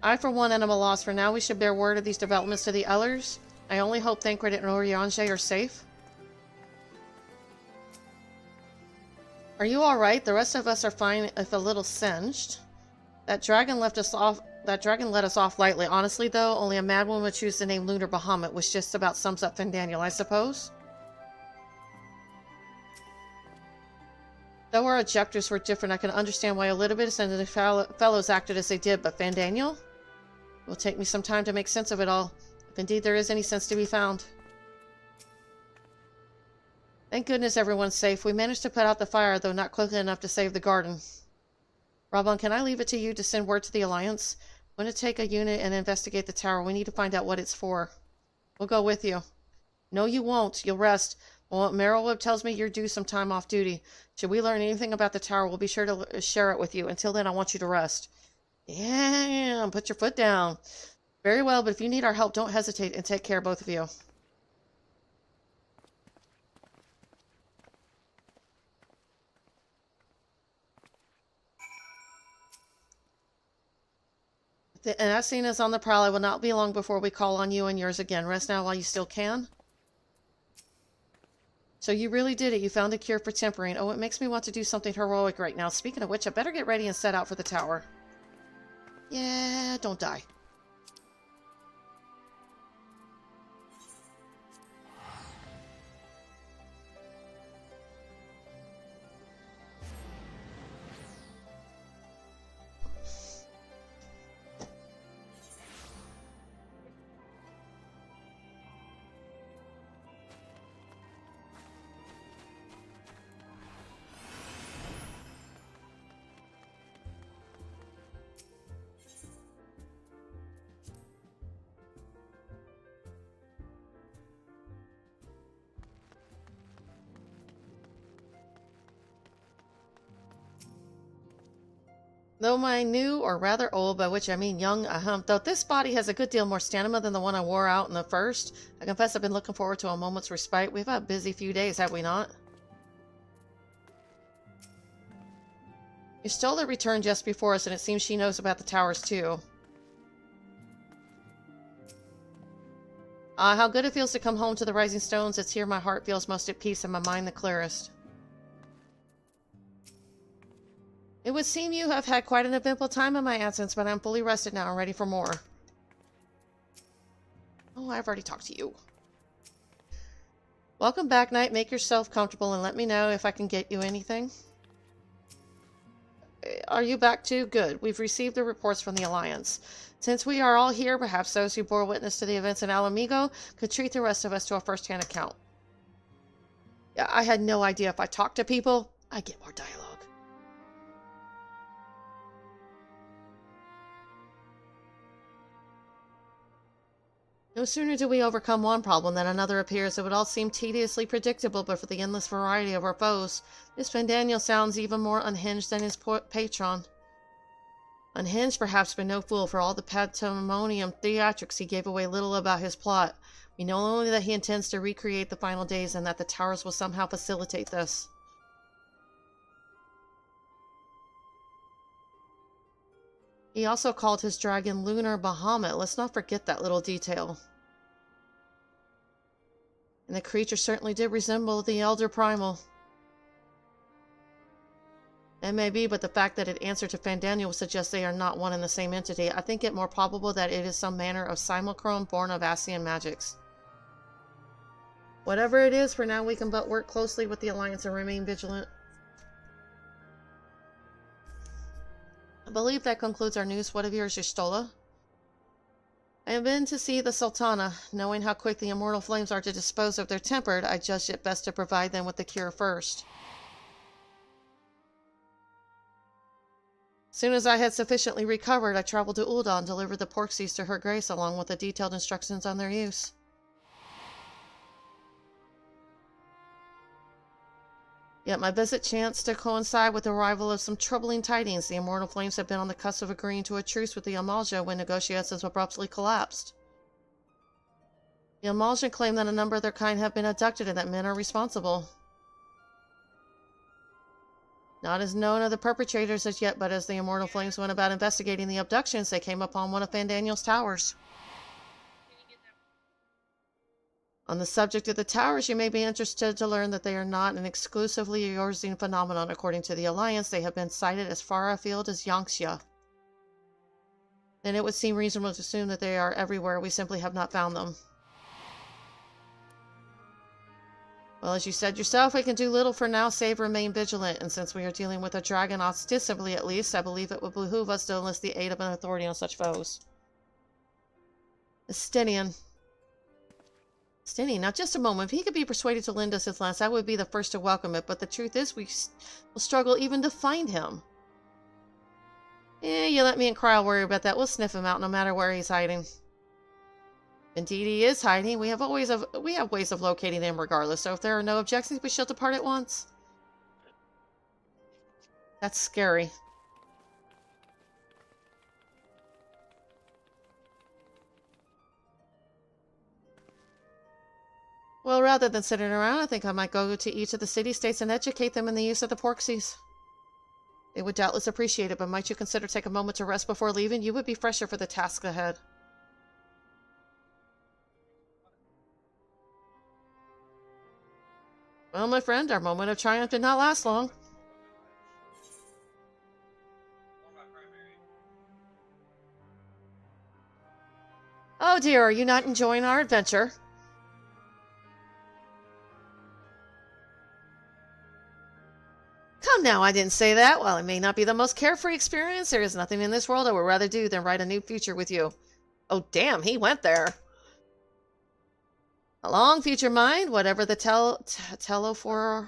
I, for one, am at a loss. For now, we should bear word of these developments to the others. I only hope Thancred and Oriange are safe. Are you alright? The rest of us are fine, if a little singed. That dragon let us off lightly. Honestly, though, only a madwoman would choose the name Lunar Bahamut, which just about sums up Fandaniel, I suppose. Though our objectives were different, I can understand why Elidibus and the fellows acted as they did, but Fandaniel? It will take me some time to make sense of it all, if indeed there is any sense to be found. Thank goodness everyone's safe. We managed to put out the fire, though not quickly enough to save the garden. Robon, can I leave it to you to send word to the Alliance? I'm going to take a unit and investigate the tower. We need to find out what it's for. We'll go with you. No, you won't. You'll rest. Well, Merylweb tells me you're due some time off duty. Should we learn anything about the tower, we'll be sure to share it with you. Until then, I want you to rest. Yeah, put your foot down. Very well, but if you need our help, don't hesitate, and take care, both of you. And as seen as on the prowl, I will not be long before we call on you and yours again. Rest now while you still can. So you really did it. You found a cure for tempering. Oh, it makes me want to do something heroic right now. Speaking of which, I better get ready and set out for the tower. Yeah, don't die. Though my new, or rather old, by which I mean young, though this body has a good deal more stamina than the one I wore out in the first, I confess I've been looking forward to a moment's respite. We've had a busy few days, have we not? Yustola returned just before us, and it seems she knows about the towers too. How good it feels to come home to the Rising Stones. It's here my heart feels most at peace and my mind the clearest. It would seem you have had quite an eventful time in my absence, but I'm fully rested now and ready for more. Oh, I've already talked to you. Welcome back, Knight. Make yourself comfortable and let me know if I can get you anything. Are you back too? Good. We've received the reports from the Alliance. Since we are all here, perhaps those who bore witness to the events in Alamigo could treat the rest of us to a first-hand account. Yeah, I had no idea if I talk to people, I get more dialogue. No sooner do we overcome one problem than another appears. It would all seem tediously predictable, but for the endless variety of our foes. This Fandaniel sounds even more unhinged than his patron. Unhinged, perhaps, but no fool. For all the pandemonium theatrics, he gave away little about his plot. We know only that he intends to recreate the final days, and that the towers will somehow facilitate this. He also called his dragon Lunar Bahamut. Let's not forget that little detail. And the creature certainly did resemble the Elder Primal. It may be, but the fact that it answered to Fandaniel suggests they are not one and the same entity. I think it more probable that it is some manner of simulacrum born of Ascian magics. Whatever it is, for now we can but work closely with the Alliance and remain vigilant. I believe that concludes our news. What of yours, Yustola? I have been to see the Sultana. Knowing how quick the immortal flames are to dispose of their tempered, I judged it best to provide them with the cure first. As soon as I had sufficiently recovered, I traveled to Ul'dah and delivered the porksies to Her Grace along with the detailed instructions on their use. Yet my visit chanced to coincide with the arrival of some troubling tidings. The immortal flames had been on the cusp of agreeing to a truce with the Amalja when negotiations abruptly collapsed. The Amalja claim that a number of their kind have been abducted and that men are responsible. Not as known of the perpetrators as yet, but as the immortal flames went about investigating the abductions, they came upon one of Fandaniel's towers. On the subject of the towers, you may be interested to learn that they are not an exclusively Eorzean phenomenon. According to the Alliance, they have been sighted as far afield as Yangxia. Then it would seem reasonable to assume that they are everywhere. We simply have not found them. Well, as you said yourself, we can do little for now save remain vigilant, and since we are dealing with a dragon ostensibly at least, I believe it would behoove us to enlist the aid of an authority on such foes. Estinian. Now just a moment. If he could be persuaded to lend us his lance, I would be the first to welcome it, but the truth is we will struggle even to find him. You let me and Kryl worry about that. We'll sniff him out no matter where he's hiding. Indeed, he is hiding. We have ways of locating him regardless, so if there are no objections, we shall depart at once. That's scary. Well, rather than sitting around, I think I might go to each of the city-states and educate them in the use of the porksies. They would doubtless appreciate it, but might you consider taking a moment to rest before leaving? You would be fresher for the task ahead. Well, my friend, our moment of triumph did not last long. Oh dear, are you not enjoying our adventure? Come now, I didn't say that. While it may not be the most carefree experience, there is nothing in this world I would rather do than write a new future with you. Oh damn, he went there. A long future mind, whatever the Teleforoi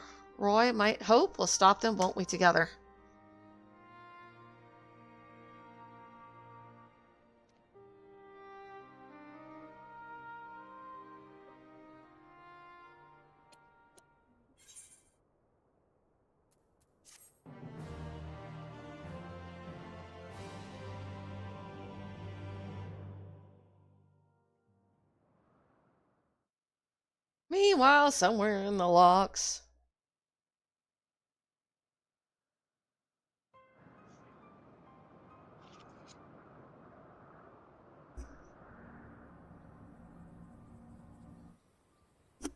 might hope, will stop them, won't we, together? Meanwhile, somewhere in the locks. The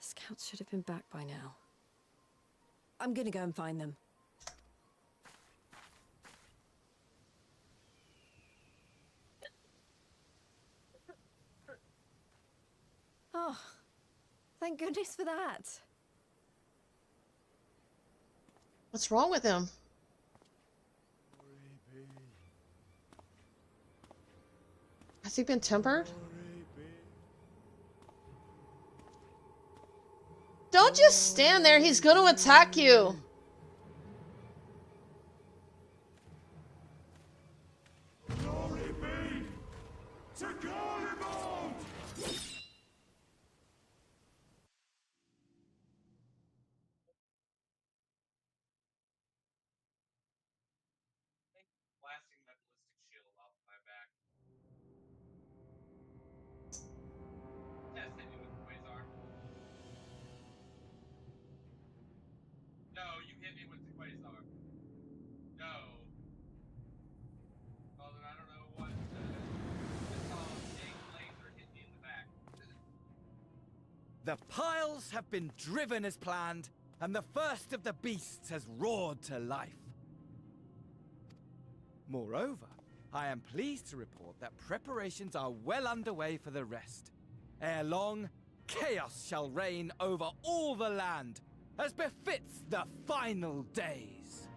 scouts should have been back by now. I'm gonna go and find them. Oh, thank goodness for that. What's wrong with him? Has he been tempered? Don't just stand there, he's going to attack you. Blasting my ballistic shield off my back. Tess hit me with the quasar. No, you hit me with the quasar. No. Well, then I don't know what. I saw a big laser hit me in the back. The piles have been driven as planned, and the first of the beasts has roared to life. Moreover, I am pleased to report that preparations are well underway for the rest. Ere long, chaos shall reign over all the land, as befits the final days.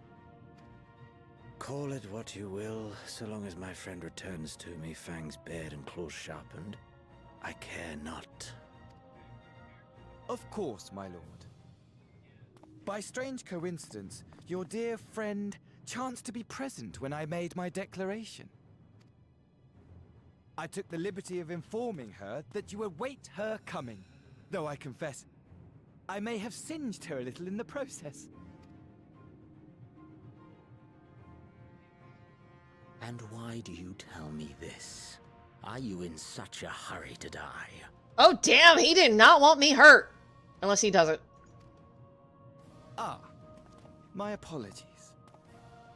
Call it what you will, so long as my friend returns to me, fangs bared and claws sharpened. I care not. Of course, my lord. By strange coincidence, your dear friend chanced to be present when I made my declaration. I took the liberty of informing her that you await her coming, though I confess, I may have singed her a little in the process. And why do you tell me this? Are you in such a hurry to die? Oh damn, he did not want me hurt. Unless he doesn't. Ah, my apologies.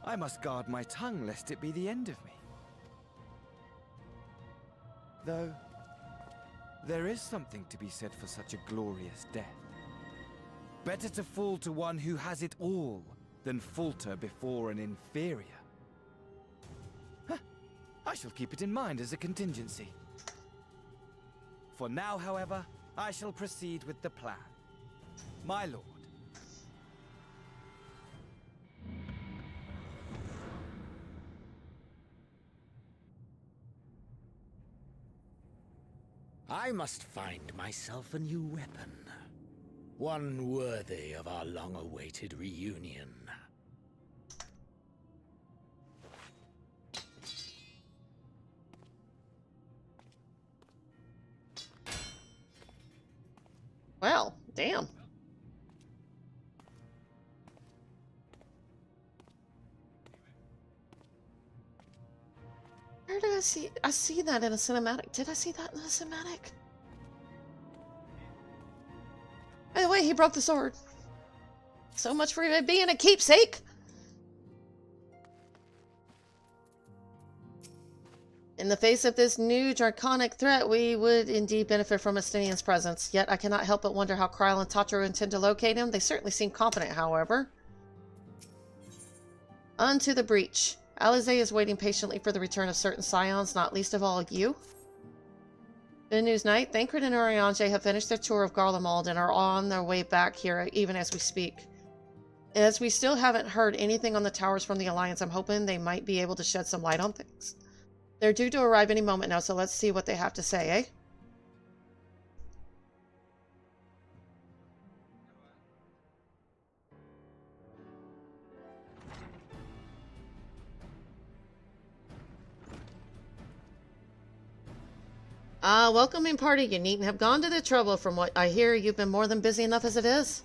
I must guard my tongue lest it be the end of me. Though, there is something to be said for such a glorious death. Better to fall to one who has it all than falter before an inferior. Huh. I shall keep it in mind as a contingency. For now, however, I shall proceed with the plan. My lord. I must find myself a new weapon. One worthy of our long-awaited reunion. Well, damn. Where did I see? I see that in a cinematic. Did I see that in a cinematic? By the way, he broke the sword. So much for it being a keepsake. In the face of this new draconic threat, we would indeed benefit from Estinian's presence. Yet I cannot help but wonder how Kryl and Tatro intend to locate him. They certainly seem confident, however. On to the breach. Alize is waiting patiently for the return of certain scions, not least of all you. Good news, Knight. Thancred and Urianger have finished their tour of Garlemald and are on their way back here even as we speak. As we still haven't heard anything on the towers from the Alliance, I'm hoping they might be able to shed some light on things. They're due to arrive any moment now, so let's see what they have to say, eh? Welcoming party, you needn't have gone to the trouble. From what I hear, you've been more than busy enough as it is.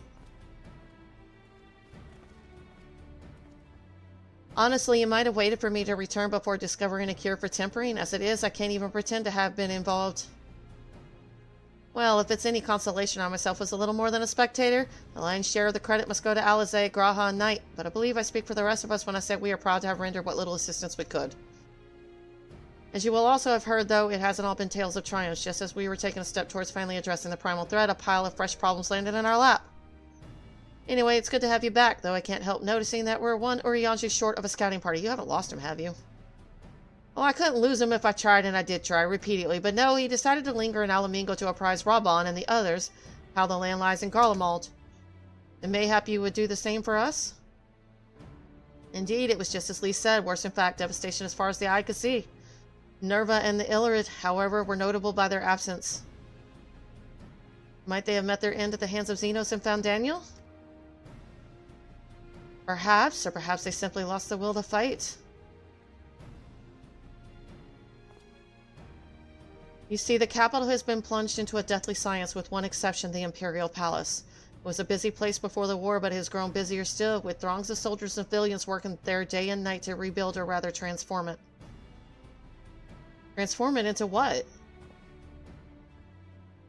Honestly, you might have waited for me to return before discovering a cure for tempering. As it is, I can't even pretend to have been involved. Well, if it's any consolation, I myself was a little more than a spectator. The lion's share of the credit must go to Alize, Graha, and Knight, but I believe I speak for the rest of us when I say we are proud to have rendered what little assistance we could. As you will also have heard, though, it hasn't all been tales of triumphs. Just as we were taking a step towards finally addressing the primal threat, a pile of fresh problems landed in our lap. Anyway, it's good to have you back, though I can't help noticing that we're one Urianger short of a scouting party. You haven't lost him, have you? Oh, I couldn't lose him if I tried, and I did try repeatedly, but no, he decided to linger in Alamingo to apprise Raban and the others how the land lies in Garlemald. And mayhap you would do the same for us? Indeed, it was just as Lee said, worse in fact, devastation as far as the eye could see. Nerva and the Illyrid, however, were notable by their absence. Might they have met their end at the hands of Xenos and found Daniel? Perhaps, or perhaps they simply lost the will to fight. You see, the capital has been plunged into a deathly silence, with one exception, the Imperial Palace. It was a busy place before the war, but it has grown busier still, with throngs of soldiers and civilians working there day and night to rebuild or rather transform it. Transform it into what?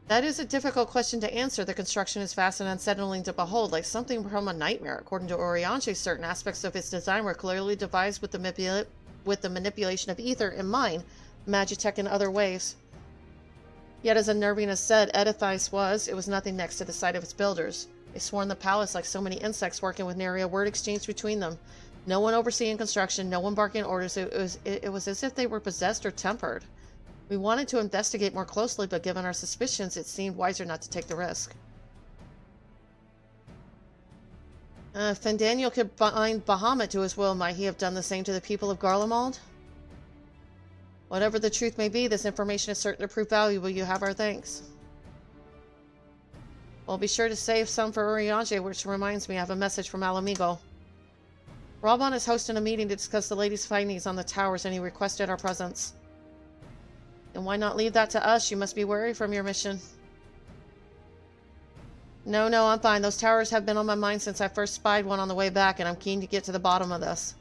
That is a difficult question to answer. The construction is vast and unsettling to behold, like something from a nightmare. According to Urianger, certain aspects of its design were clearly devised with the manipulation of ether in mind, magitech in other ways. Yet, as Unnerving has said, edifice it was nothing next to the sight of its builders. They swarmed the palace like so many insects, working with nary a word exchanged between them. No one overseeing construction, no one barking orders. It was as if they were possessed or tempered. We wanted to investigate more closely, but given our suspicions, it seemed wiser not to take the risk. If Fandaniel could bind Bahamut to his will, might he have done the same to the people of Garlemald? Whatever the truth may be, this information is certain to prove valuable. You have our thanks. Well, be sure to save some for Urianger, which reminds me I have a message from Alamigo. Raban is hosting a meeting to discuss the latest findings on the towers, and he requested our presence. Then why not leave that to us? You must be weary from your mission. No, I'm fine. Those towers have been on my mind since I first spied one on the way back, and I'm keen to get to the bottom of this.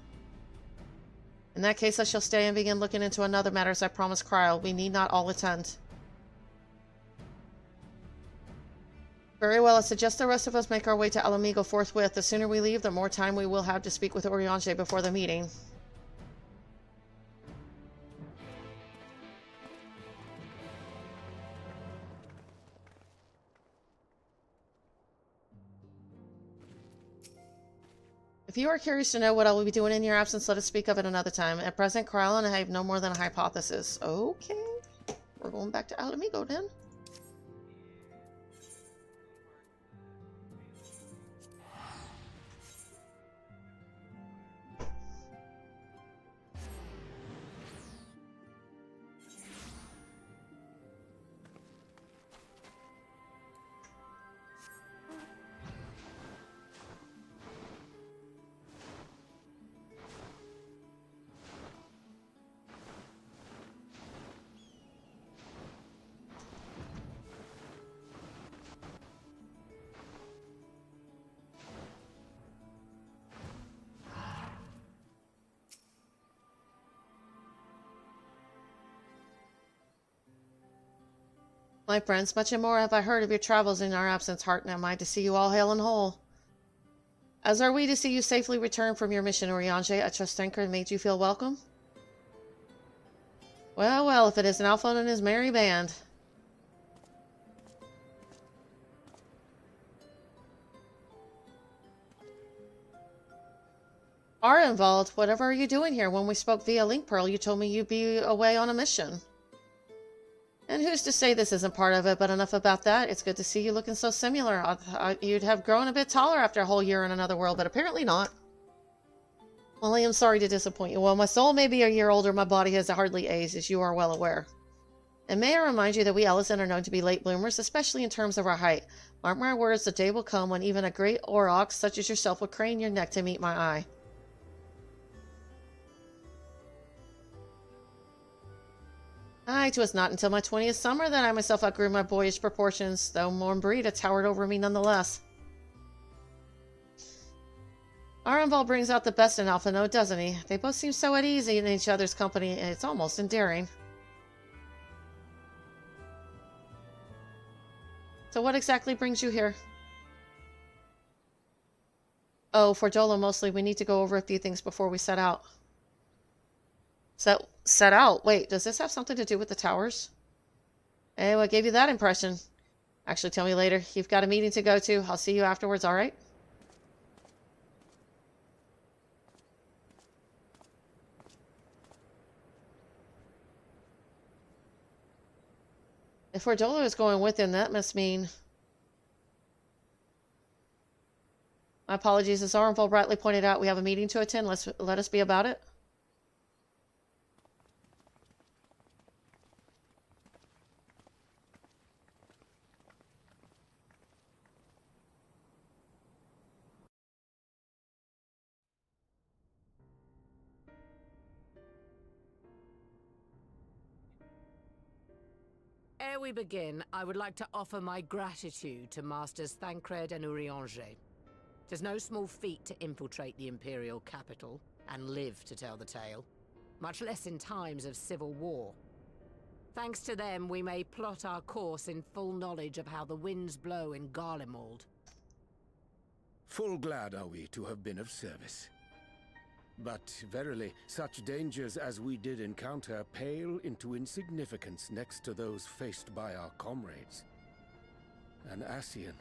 In that case, I shall stay and begin looking into another matter, as I promised Kryl. We need not all attend. Very well, I suggest the rest of us make our way to Alamigo forthwith. The sooner we leave, the more time we will have to speak with Urianger before the meeting. If you are curious to know what I will be doing in your absence, let us speak of it another time. At present, Kryl and I have no more than a hypothesis. Okay. We're going back to Alamigo then. My friends, much and more have I heard of your travels in our absence, heart, and am I to see you all hale and whole. As are we to see you safely return from your mission, Urianger. I trust Thancred made you feel welcome? Well, well, if it isn't Alpha and his merry band. Are involved. Whatever are you doing here? When we spoke via Link Pearl, you told me you'd be away on a mission. And who's to say this isn't part of it, but enough about that. It's good to see you looking so similar. You'd have grown a bit taller after a whole year in another world, but apparently not. Well, I am sorry to disappoint you. While my soul may be a year older, my body has hardly aged, as you are well aware. And may I remind you that we Ellison are known to be late bloomers, especially in terms of our height. Mark my words, the day will come when even a great aurochs such as yourself will crane your neck to meet my eye. Aye, 'twas not until my 20th summer that I myself outgrew my boyish proportions, though Mornbreed towered over me nonetheless. Arenval brings out the best in Alphinaud, doesn't he? They both seem so at ease in each other's company, it's almost endearing. So what exactly brings you here? Oh, for Dolo mostly. We need to go over a few things before we set out. Set out? Wait, does this have something to do with the towers? Hey, what gave you that impression? Actually, tell me later. You've got a meeting to go to. I'll see you afterwards, alright? If Ordolo is going with him, that must mean... My apologies, as Arenval rightly pointed out, we have a meeting to attend. Let us be about it. Ere we begin, I would like to offer my gratitude to Masters Thancred and Urianger. 'Tis no small feat to infiltrate the Imperial capital and live to tell the tale, much less in times of civil war. Thanks to them, we may plot our course in full knowledge of how the winds blow in Garlemald. Full glad are we to have been of service. But verily, such dangers as we did encounter pale into insignificance next to those faced by our comrades. An Ascian,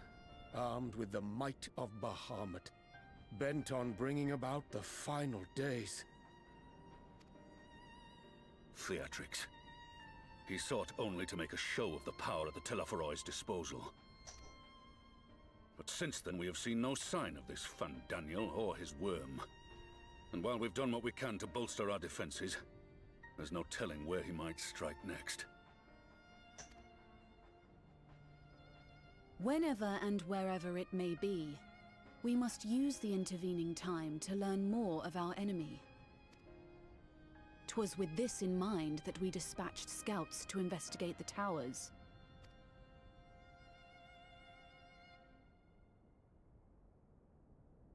armed with the might of Bahamut, bent on bringing about the final days. Theatrix. He sought only to make a show of the power at the Teleforoi's disposal. But since then we have seen no sign of this Fandaniel or his worm. And while we've done what we can to bolster our defenses, there's no telling where he might strike next. Whenever and wherever it may be, we must use the intervening time to learn more of our enemy. 'Twas with this in mind that we dispatched scouts to investigate the towers.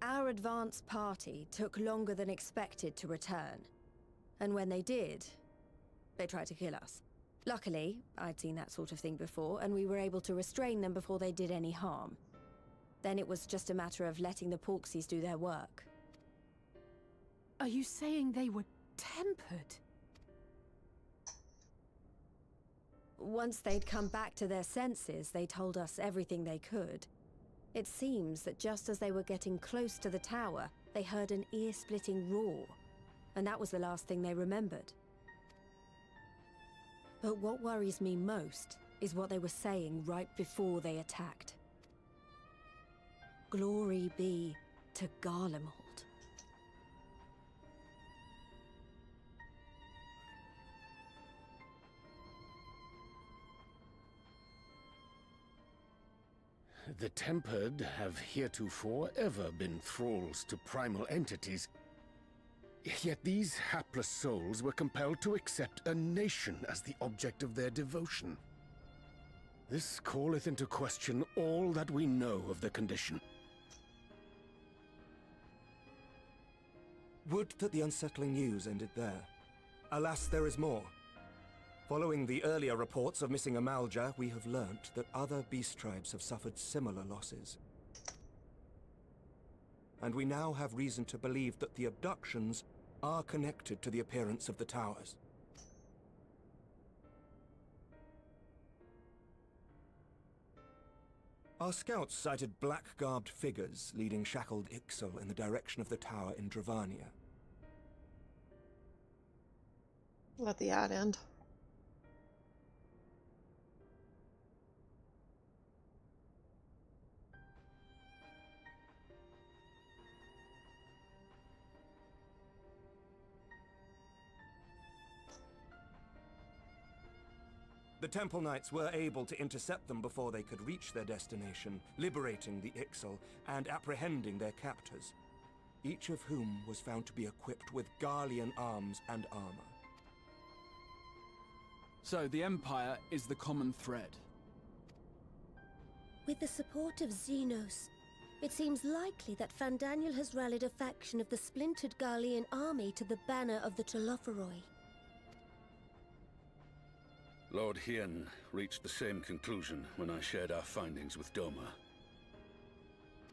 Our advance party took longer than expected to return. And when they did, they tried to kill us. Luckily, I'd seen that sort of thing before, and we were able to restrain them before they did any harm. Then it was just a matter of letting the Porksies do their work. Are you saying they were tempered? Once they'd come back to their senses, they told us everything they could. It seems that just as they were getting close to the tower, they heard an ear-splitting roar, and that was the last thing they remembered. But what worries me most is what they were saying right before they attacked. Glory be to Garlemald. The Tempered have heretofore ever been thralls to primal entities. Yet these hapless souls were compelled to accept a nation as the object of their devotion. This calleth into question all that we know of the condition. Would that the unsettling news ended there. Alas, there is more. Following the earlier reports of missing Amalja, we have learnt that other beast tribes have suffered similar losses. And we now have reason to believe that the abductions are connected to the appearance of the towers. Our scouts sighted black-garbed figures leading shackled Ixal in the direction of the tower in Dravania. Let the ad end. The Temple Knights were able to intercept them before they could reach their destination, liberating the Ixal and apprehending their captors, each of whom was found to be equipped with Garlean arms and armor. So, the Empire is the common thread. With the support of Xenos, it seems likely that Fandaniel has rallied a faction of the splintered Garlean army to the banner of the Telophoroi. Lord Hien reached the same conclusion when I shared our findings with Doma.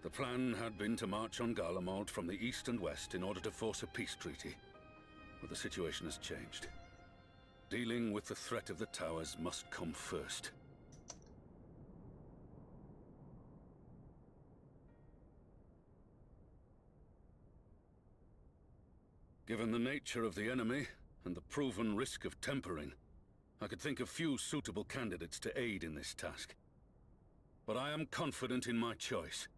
The plan had been to march on Garlemald from the east and west in order to force a peace treaty. But the situation has changed. Dealing with the threat of the towers must come first. Given the nature of the enemy and the proven risk of tempering, I could think of few suitable candidates to aid in this task. But I am confident in my choice.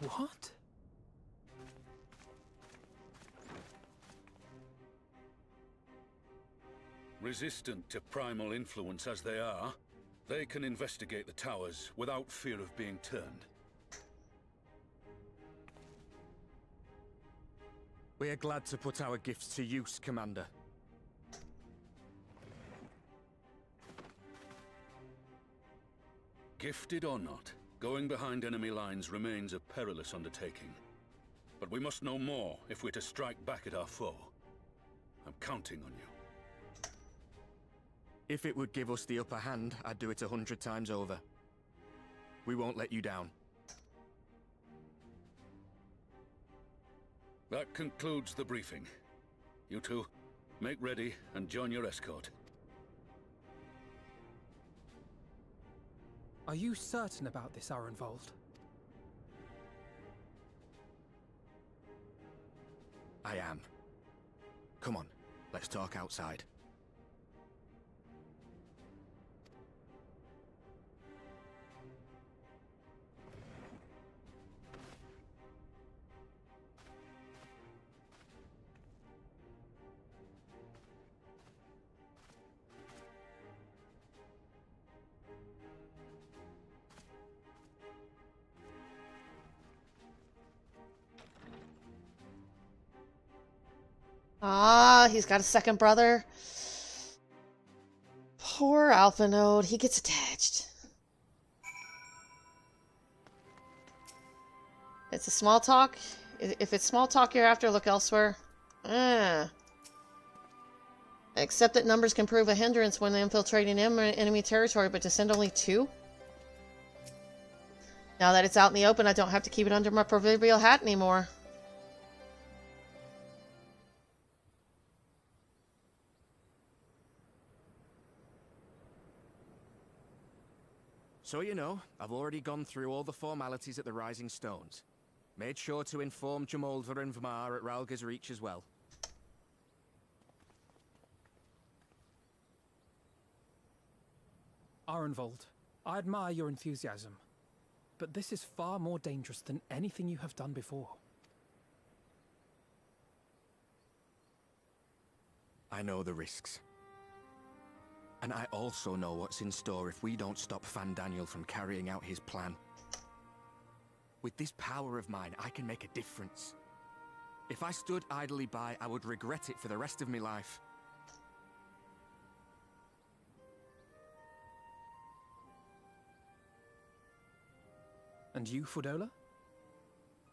What? Resistant to primal influence as they are, they can investigate the towers without fear of being turned. We are glad to put our gifts to use, Commander. Gifted or not, going behind enemy lines remains a perilous undertaking. But we must know more if we're to strike back at our foe. I'm counting on you. If it would give us the upper hand, I'd do it 100 times over. We won't let you down. That concludes the briefing. You two, make ready and join your escort. Are you certain about this, Arenvold? I am. Come on, let's talk outside. Ah, he's got a second brother. Poor Alphanode, he gets attached. It's a small talk. If it's small talk you're after, look elsewhere. Except that numbers can prove a hindrance when infiltrating enemy territory, but to send only 2? Now that it's out in the open, I don't have to keep it under my proverbial hat anymore. So you know, I've already gone through all the formalities at the Rising Stones. Made sure to inform Jamolder and Vmar at Ralga's Reach as well. Arenvold, I admire your enthusiasm, but this is far more dangerous than anything you have done before. I know the risks. And I also know what's in store if we don't stop Fandaniel from carrying out his plan. With this power of mine, I can make a difference. If I stood idly by, I would regret it for the rest of my life. And you, Fordola?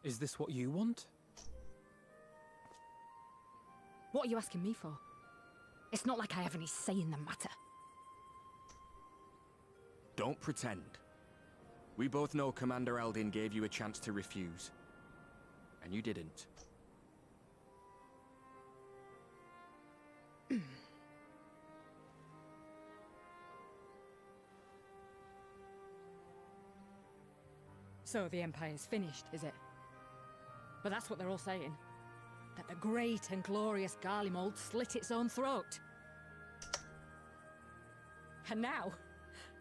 Is this what you want? What are you asking me for? It's not like I have any say in the matter. Don't pretend. We both know Commander Eldin gave you a chance to refuse. And you didn't. So the Empire's finished, is it? But that's what they're all saying. That the great and glorious Garlemald slit its own throat. And now,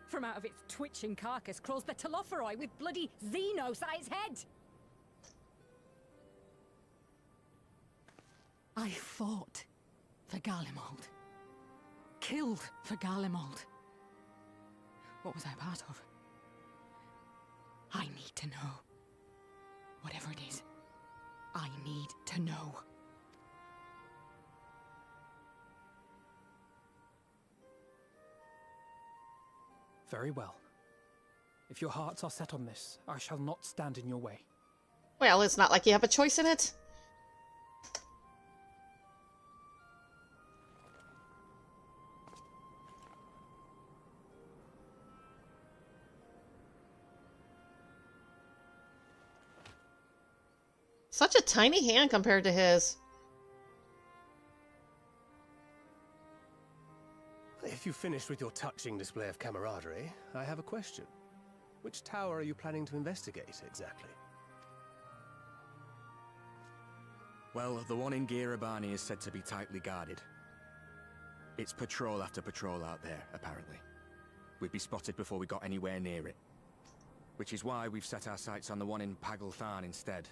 from out of its twitching carcass crawls the Telophoroi with bloody Xenos at its head! I fought for Garlemald. Killed for Garlemald. What was I a part of? I need to know. Whatever it is, I need to know. Very well. If your hearts are set on this, I shall not stand in your way. Well, it's not like you have a choice in it. Such a tiny hand compared to his. If you've finished with your touching display of camaraderie, I have a question. Which tower are you planning to investigate, exactly? Well, the one in Girabani is said to be tightly guarded. It's patrol after patrol out there, apparently. We'd be spotted before we got anywhere near it. Which is why we've set our sights on the one in Pagalthan instead.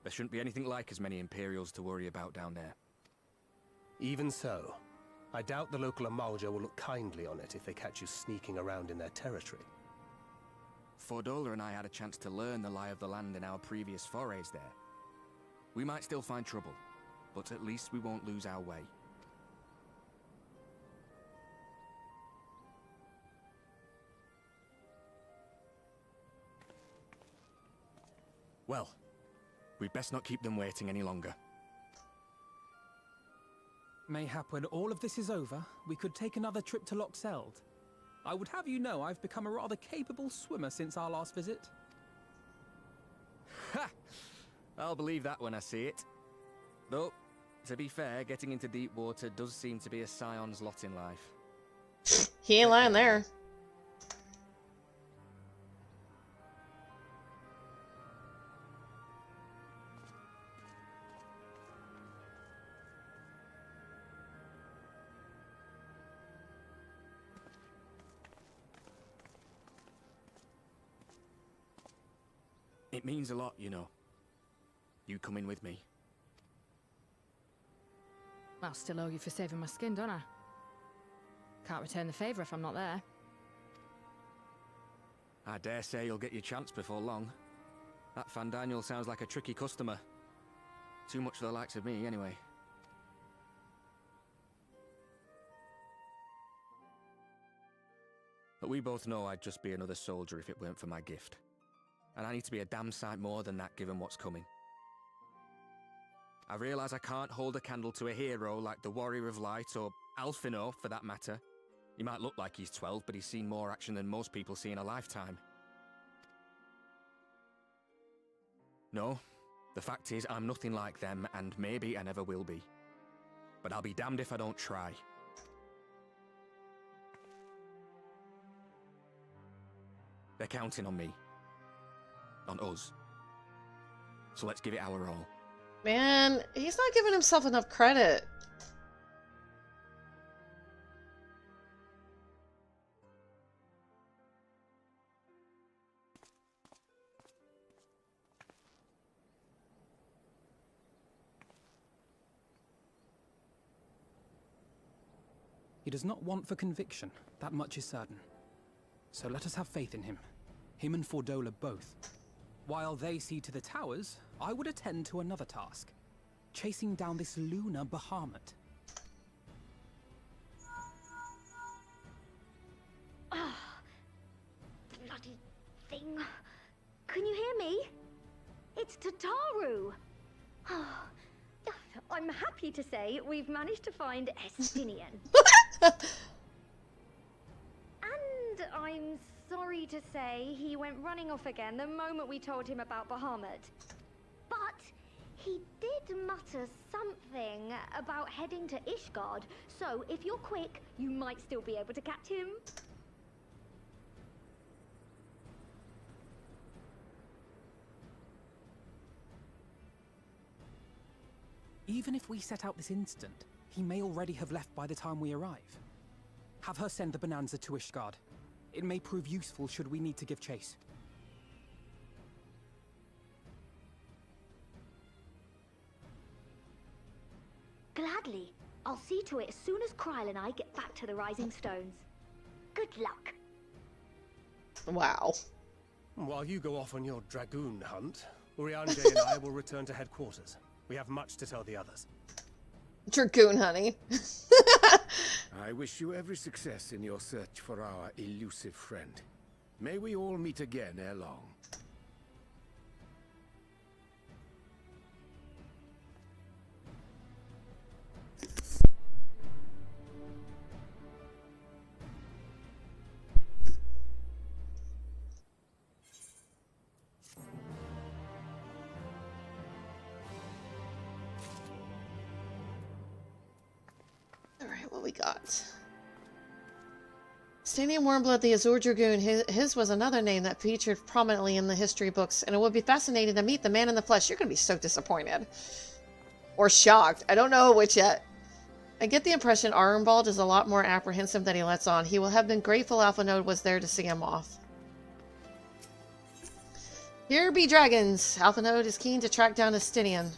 There shouldn't be anything like as many Imperials to worry about down there. Even so, I doubt the local Amalja will look kindly on it if they catch you sneaking around in their territory. Fordola and I had a chance to learn the lie of the land in our previous forays there. We might still find trouble, but at least we won't lose our way. Well, we'd best not keep them waiting any longer. Mayhap when all of this is over, we could take another trip to Loxeld. I would have you know I've become a rather capable swimmer since our last visit. Ha! I'll believe that when I see it. Though, to be fair, getting into deep water does seem to be a scion's lot in life. He ain't lying there. It means a lot, you know. You coming with me. I'll still owe you for saving my skin, don't I? Can't return the favour if I'm not there. I dare say you'll get your chance before long. That Fandaniel sounds like a tricky customer. Too much for the likes of me, anyway. But we both know I'd just be another soldier if it weren't for my gift. And I need to be a damn sight more than that given what's coming. I realise I can't hold a candle to a hero like the Warrior of Light, or Alphino for that matter. He might look like he's 12, but he's seen more action than most people see in a lifetime. No, the fact is I'm nothing like them, and maybe I never will be. But I'll be damned if I don't try. They're counting on me. On us. So let's give it our all. Man, he's not giving himself enough credit. He does not want for conviction, that much is certain. So let us have faith in him. Him and Fordola both. While they see to the towers, I would attend to another task. Chasing down this lunar Bahamut. Ah, bloody thing. Taru! I'm happy to say we've managed to find Estinian. And I'm sorry to say he went running off again the moment we told him about Bahamut. But he did mutter something about heading to Ishgard, so if you're quick, you might still be able to catch him. Even if we set out this instant, he may already have left by the time we arrive. Have her send the Bonanza to Ishgard. It may prove useful should we need to give chase. Gladly. I'll see to it as soon as Kryl and I get back to the Rising Stones. Good luck. Wow. While you go off on your dragoon hunt, Urianger and I will return to headquarters. We have much to tell the others. Dragoon, honey. I wish you every success in your search for our elusive friend. May we all meet again ere long. Alright, what we got? Stanian Warmblood, the Azure Dragoon. His was another name that featured prominently in the history books, and it would be fascinating to meet the man in the flesh. You're going to be so disappointed. Or shocked. I don't know which yet. I get the impression Armbald is a lot more apprehensive than he lets on. He will have been grateful Alphanode was there to see him off. Here be dragons. Alphanode is keen to track down Estinian.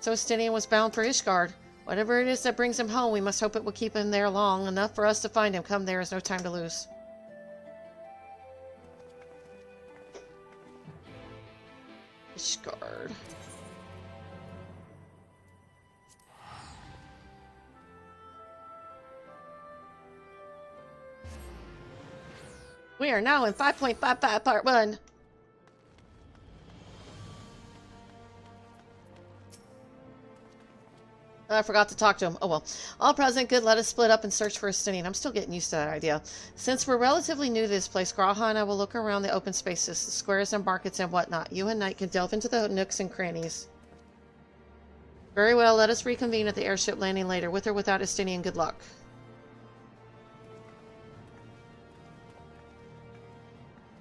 So Estinian was bound for Ishgard. Whatever it is that brings him home, we must hope it will keep him there long enough for us to find him. Come, there is no time to lose. Ishgard. We are now in 5.55 part 1. I forgot to talk to him. Oh well. All present, good. Let us split up and search for Estinian. I'm still getting used to that idea. Since we're relatively new to this place, Graha and I will look around the open spaces, the squares and markets and whatnot. You and Knight can delve into the nooks and crannies. Very well. Let us reconvene at the airship landing later. With or without Estinian, good luck.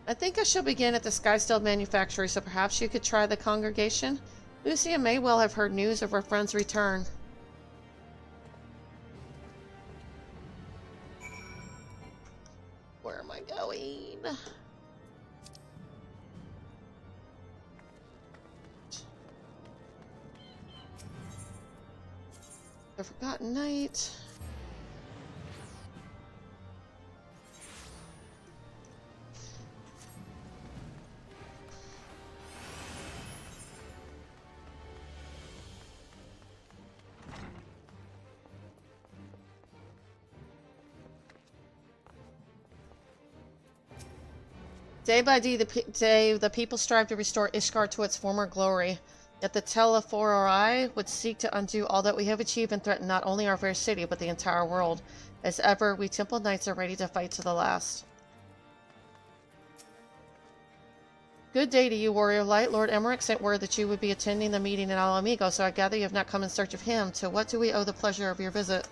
I think I shall begin at the Skysteel Manufactory, so perhaps you could try the congregation? Lucia may well have heard news of our friend's return. Where am I going? The Forgotten Knight. Day by day, the people strive to restore Ishgard to its former glory. Yet the Telephoroi would seek to undo all that we have achieved and threaten not only our fair city, but the entire world. As ever, we Temple Knights are ready to fight to the last. Good day to you, Warrior Light. Lord Emmerich sent word that you would be attending the meeting in Alamigo, so I gather you have not come in search of him. To what do we owe the pleasure of your visit?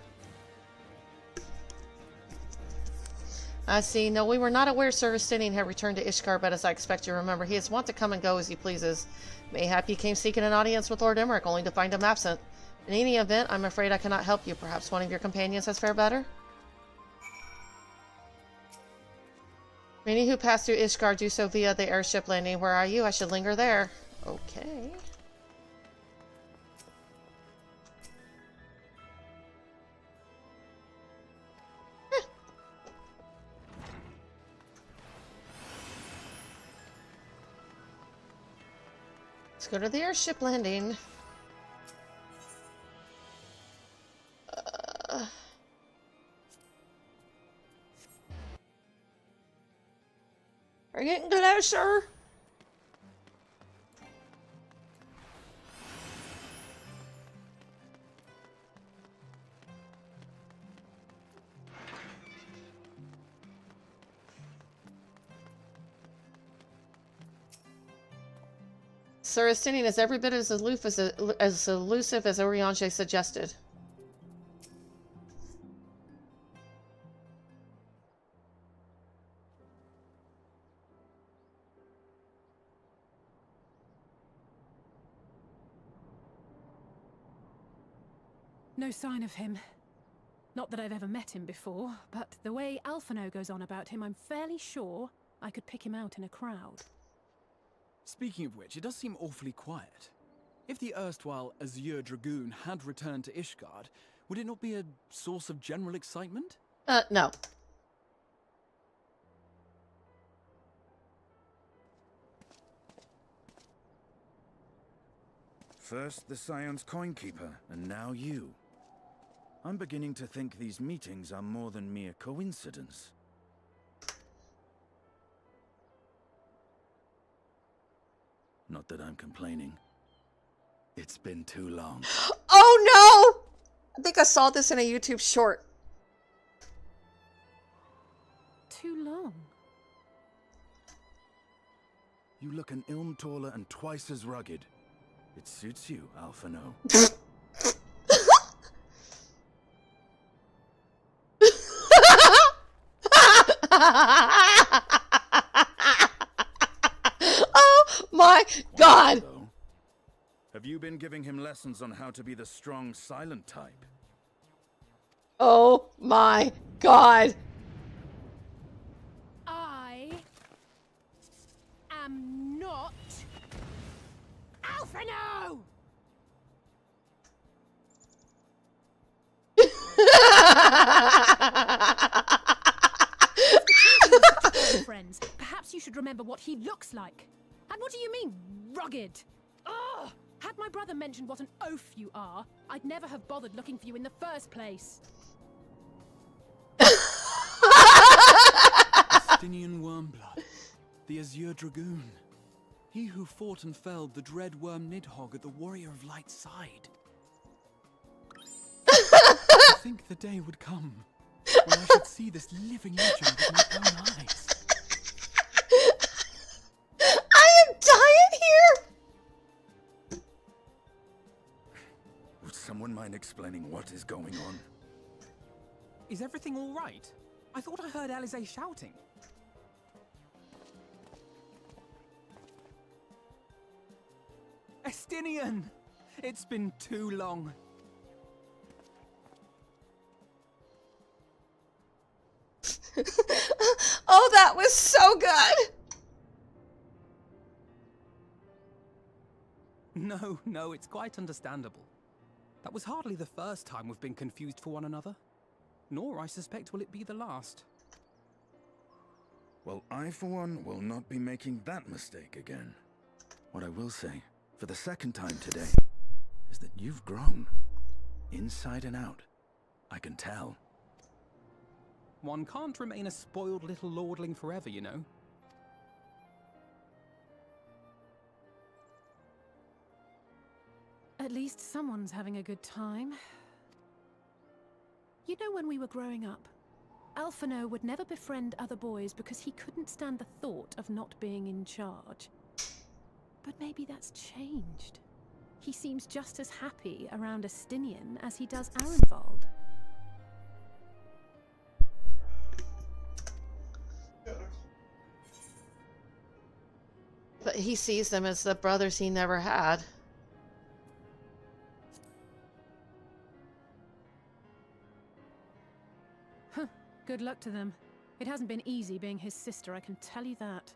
I see. No, we were not aware Sir Estinian had returned to Ishgard, but as I expect you remember, he is wont to come and go as he pleases. Mayhap he came seeking an audience with Lord Emmerich, only to find him absent. In any event, I'm afraid I cannot help you. Perhaps one of your companions has fared better? Many who pass through Ishgard do so via the airship landing. Where are you? I should linger there. Okay. Let's go to the airship landing. Are you getting closer? Sir Estinian is every bit as elusive as Oriange suggested. No sign of him. Not that I've ever met him before, but the way Alphino goes on about him, I'm fairly sure I could pick him out in a crowd. Speaking of which, it does seem awfully quiet. If the erstwhile Azure Dragoon had returned to Ishgard, would it not be a source of general excitement? No. First the Scion's Coinkeeper, and now you. I'm beginning to think these meetings are more than mere coincidence. Not that I'm complaining. It's been too long. Oh no! I think I saw this in a YouTube short. Too long? You look an ilm taller and twice as rugged. It suits you, Alphino. Oh my god! Have you been giving him lessons on how to be the strong, silent type? Oh my god! I am not Alphino! Friends, perhaps you should remember what he looks like. And what do you mean, rugged? Ugh! Had my brother mentioned what an oaf you are, I'd never have bothered looking for you in the first place. Estinian Wormblood, the Azure Dragoon. He who fought and felled the dread worm Nidhogg at the Warrior of Light's side. I think the day would come when I should see this living legend with my own eyes. I am dying here! Would someone mind explaining what is going on? Is everything all right? I thought I heard Alize shouting. Estinian! It's been too long. Oh, that was so good! No, it's quite understandable. That was hardly the first time we've been confused for one another. Nor, I suspect, will it be the last. Well, I, for one, will not be making that mistake again. What I will say, for the second time today, is that you've grown. Inside and out. I can tell. One can't remain a spoiled little lordling forever, you know. At least someone's having a good time. You know, when we were growing up, Alphino would never befriend other boys because he couldn't stand the thought of not being in charge. But maybe that's changed. He seems just as happy around Estinian as he does Arenvald. But he sees them as the brothers he never had. Huh. Good luck to them. It hasn't been easy being his sister, I can tell you that.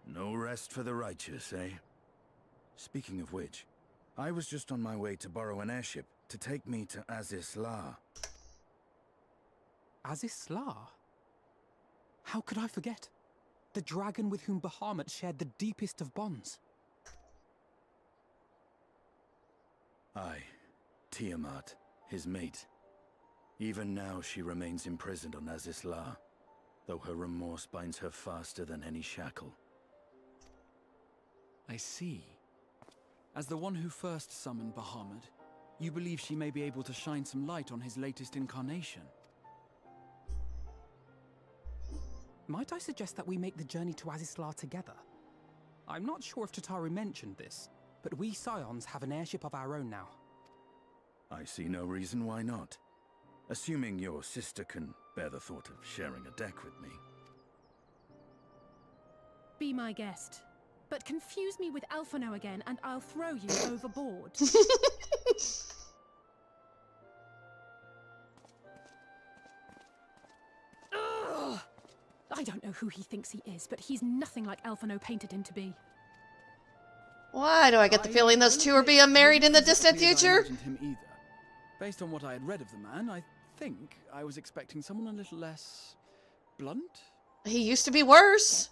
No rest for the righteous, eh? Speaking of which, I was just on my way to borrow an airship to take me to Azis La. Azis La? How could I forget? The dragon with whom Bahamut shared the deepest of bonds. Aye, Tiamat, his mate. Even now she remains imprisoned on Azis La, though her remorse binds her faster than any shackle. I see. As the one who first summoned Bahamut, you believe she may be able to shine some light on his latest incarnation. Might I suggest that we make the journey to Azistar together? I'm not sure if Tataru mentioned this, but we Scions have an airship of our own now. I see no reason why not. Assuming your sister can bear the thought of sharing a deck with me. Be my guest. But confuse me with Alphino again and I'll throw you overboard. Ugh! I don't know who he thinks he is, but he's nothing like Alphino painted him to be. Why do I get the feeling those two are being married in the distant future? I imagined him either. Based on what I had read of the man, I think I was expecting someone a little less blunt. He used to be worse.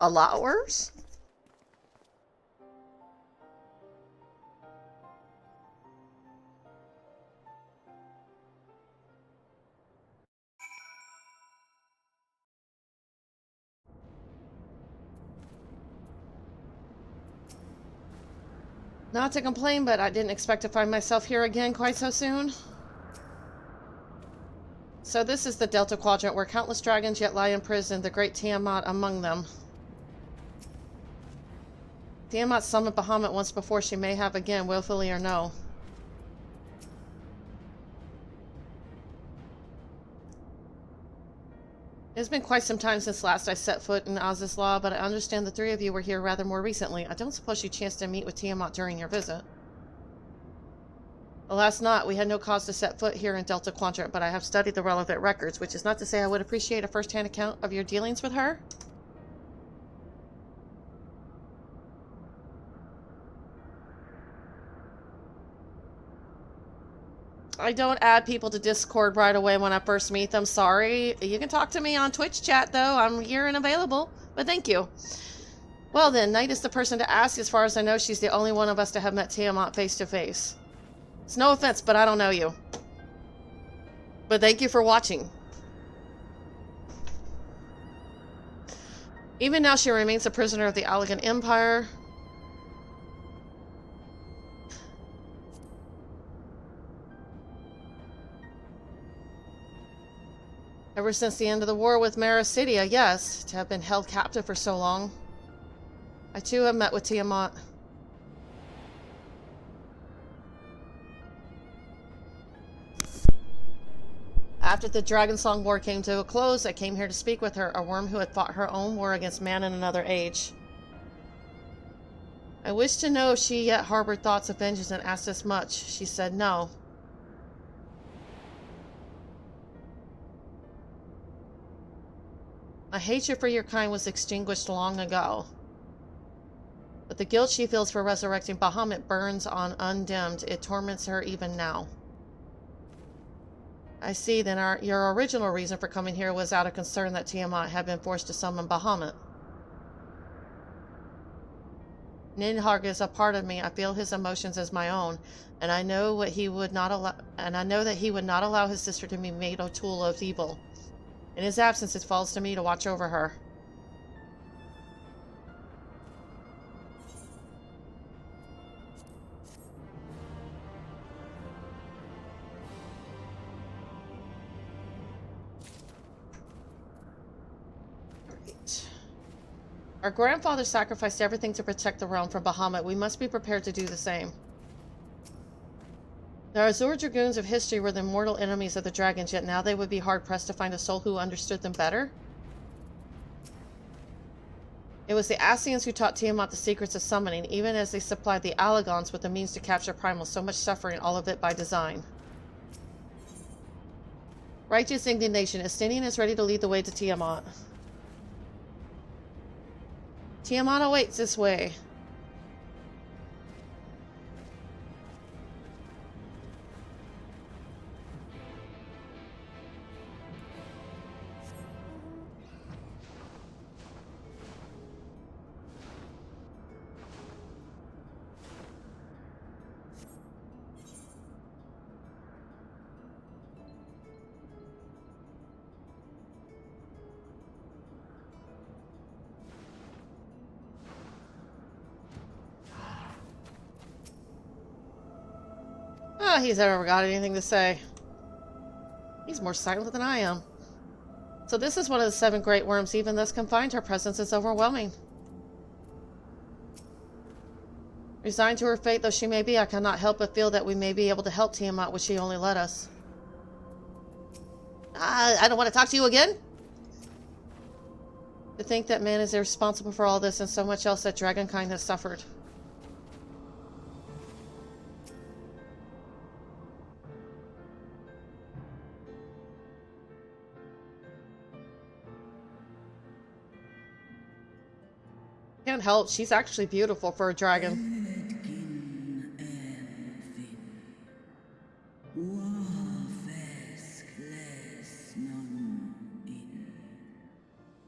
A lot worse? Not to complain, but I didn't expect to find myself here again quite so soon. So this is the Delta Quadrant, where countless dragons yet lie imprisoned, the great Tiamat among them. Tiamat summoned Bahamut once before, she may have again, willfully or no. It's been quite some time since last I set foot in Azistar, but I understand the three of you were here rather more recently. I don't suppose you chanced to meet with Tiamat during your visit. Alas not, we had no cause to set foot here in Delta Quadrant, but I have studied the relevant records, which is not to say I would appreciate a first-hand account of your dealings with her. I don't add people to Discord right away when I first meet them. Sorry. You can talk to me on Twitch chat, though. I'm here and available. But thank you. Well then, Knight is the person to ask. As far as I know, she's the only one of us to have met Tiamat face to face. It's no offense, but I don't know you. But thank you for watching. Even now, she remains a prisoner of the Allegan Empire. Ever since the end of the war with Marasidia, yes, to have been held captive for so long. I too have met with Tiamat. After the Dragonsong War came to a close, I came here to speak with her, a worm who had fought her own war against man in another age. I wished to know if she yet harbored thoughts of vengeance and asked as much. She said no. My hatred for your kind was extinguished long ago. But the guilt she feels for resurrecting Bahamut burns on undimmed. It torments her even now. I see, then your original reason for coming here was out of concern that Tiamat had been forced to summon Bahamut. Ninharg is a part of me. I feel his emotions as my own, and I know what he would not allow. And I know that he would not allow his sister to be made a tool of evil. In his absence, it falls to me to watch over her. Right. Our grandfather sacrificed everything to protect the realm from Bahamut. We must be prepared to do the same. The Azure Dragoons of history were the mortal enemies of the dragons, yet now they would be hard-pressed to find a soul who understood them better. It was the Ascians who taught Tiamat the secrets of summoning, even as they supplied the Allagons with the means to capture Primal, so much suffering, all of it by design. Righteous indignation. Estinian is ready to lead the way to Tiamat. Tiamat awaits this way. Ah, he's ever got anything to say. He's more silent than I am. So this is one of the 7 great worms. Even thus confined, her presence is overwhelming. Resigned to her fate though she may be, I cannot help but feel that we may be able to help Tiamat, would she only let us. I don't want to talk to you again. To think that man is irresponsible for all this and so much else that dragonkind has suffered. Can't help, she's actually beautiful for a dragon.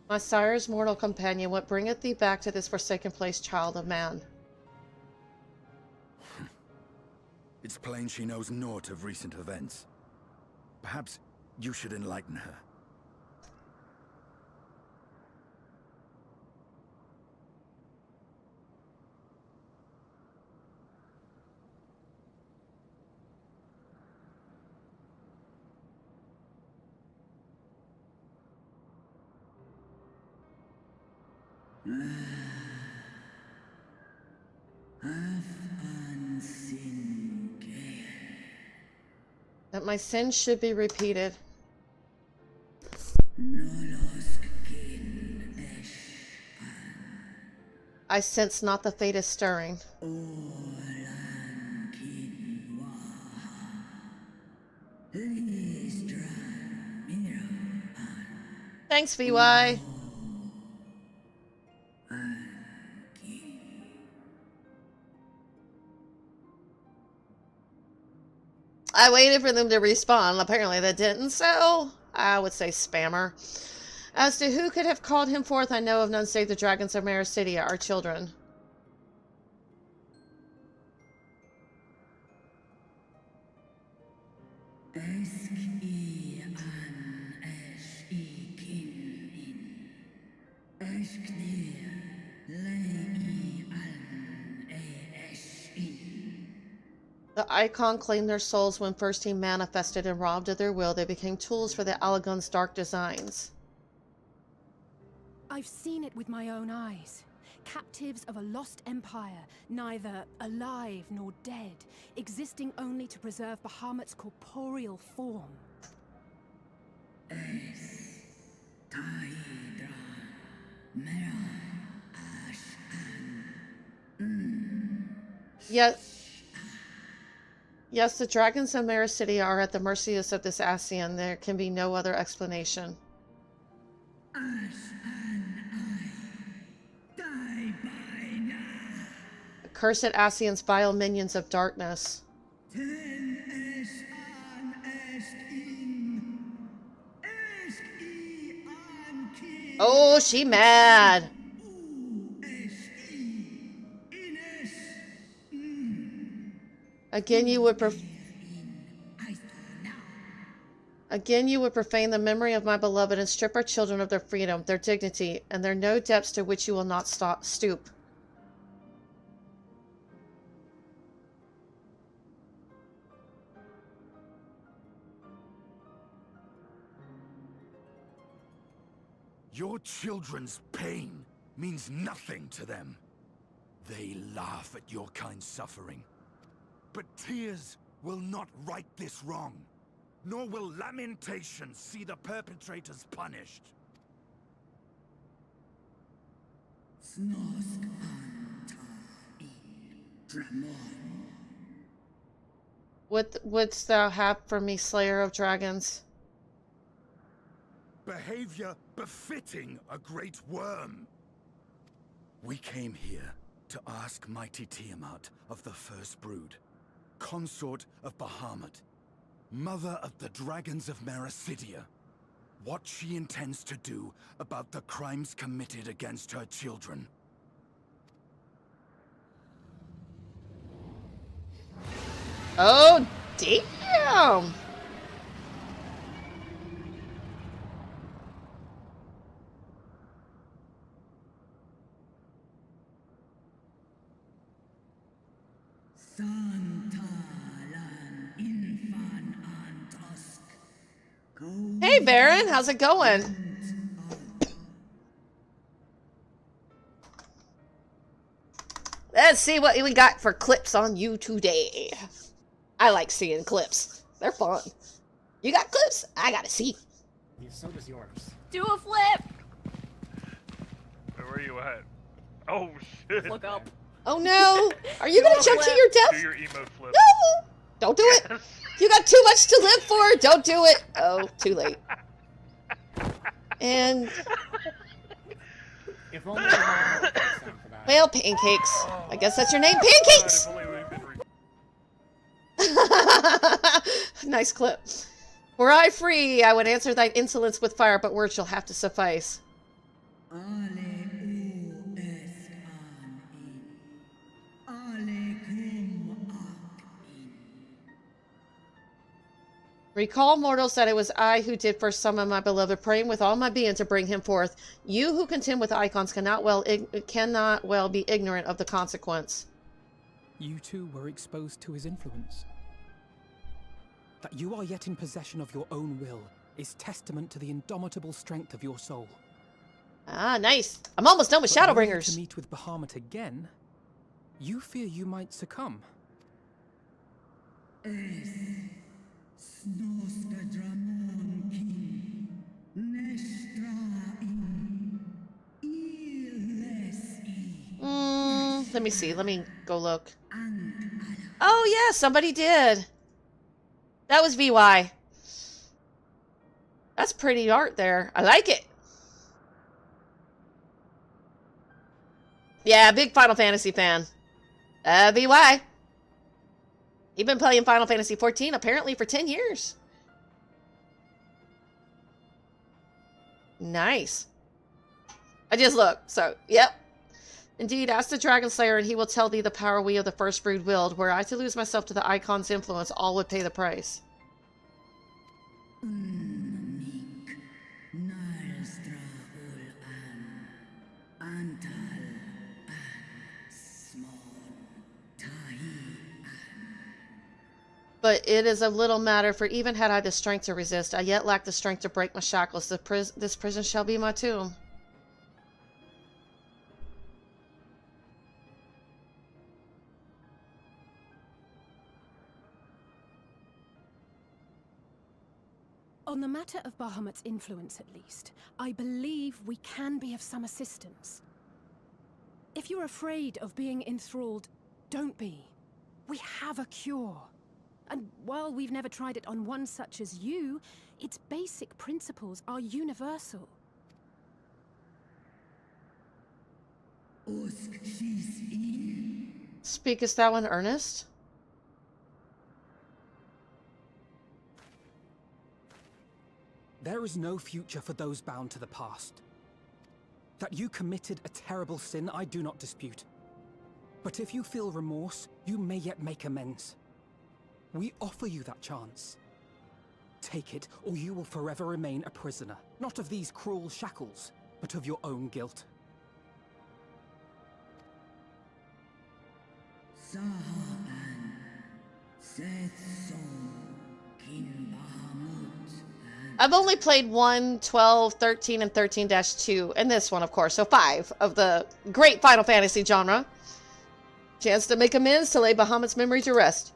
My sire's mortal companion, what bringeth thee back to this forsaken place, child of man? It's plain she knows naught of recent events. Perhaps you should enlighten her. That my sins should be repeated. I sense not the fate is stirring. Thanks, VY. I waited for them to respawn. Apparently they didn't, so I would say spammer. As to who could have called him forth, I know of none save the dragons of Marasidia, our children. The Icon claimed their souls when first he manifested, and robbed of their will, they became tools for the Alagon's dark designs. I've seen it with my own eyes. Captives of a lost empire, neither alive nor dead, existing only to preserve Bahamut's corporeal form. Yes, the dragons of Marasidia are at the mercy of this Ascian. There can be no other explanation. Accursed Ascian's vile minions of darkness. Oh, she mad. Again you would profane the memory of my beloved and strip our children of their freedom, their dignity, and there are no depths to which you will not stoop. Your children's pain means nothing to them. They laugh at your kind suffering. But tears will not right this wrong, nor will lamentation see the perpetrators punished. What wouldst thou have for me, Slayer of Dragons? Behavior befitting a great worm. We came here to ask mighty Tiamat of the First Brood, consort of Bahamut, mother of the dragons of Marasidia, what she intends to do about the crimes committed against her children. Oh, damn! Hey, Baron, how's it going? Let's see what we got for clips on you today. I like seeing clips. They're fun. You got clips? I gotta see. So does yours. Do a flip! Where are you at? Oh shit. Look up. Oh no! Are you gonna jump to your Do death? your emo flip. No! Don't do it! You got too much to live for! Don't do it! Oh, too late. And... If only I had a sound for that. well, pancakes. I guess that's your name, pancakes! Nice clip. Were I free, I would answer thy insolence with fire, but words shall have to suffice. Recall, mortals, that it was I who did first summon my beloved, praying with all my being to bring him forth. You who contend with icons cannot well be ignorant of the consequence. You too were exposed to his influence. That you are yet in possession of your own will is testament to the indomitable strength of your soul. Ah, nice. I'm almost done with But were you Shadowbringers. to meet with Bahamut again, you fear you might succumb. Let me see. Let me go look. Oh, yeah, somebody did. That was VY. That's pretty art there. I like it. Yeah, big Final Fantasy fan. VY. You've been playing Final Fantasy XIV apparently for 10 years. Nice. I just looked, so, yep. Indeed, ask the Dragon Slayer and he will tell thee the power we of the First Brood willed. Were I to lose myself to the Icon's influence, all would pay the price. But it is of little matter, for even had I the strength to resist, I yet lack the strength to break my shackles. This prison shall be my tomb. On the matter of Bahamut's influence, at least, I believe we can be of some assistance. If you're afraid of being enthralled, don't be. We have a cure. And while we've never tried it on one such as you, its basic principles are universal. Speakest thou in earnest? There is no future for those bound to the past. That you committed a terrible sin, I do not dispute. But if you feel remorse, you may yet make amends. We offer you that chance. Take it, or you will forever remain a prisoner, not of these cruel shackles, but of your own guilt. I've only played 1, 12, 13, and 13-2, and this one, of course, so 5 of the great Final Fantasy genre. Chance to make amends, to lay Bahamut's memory to rest.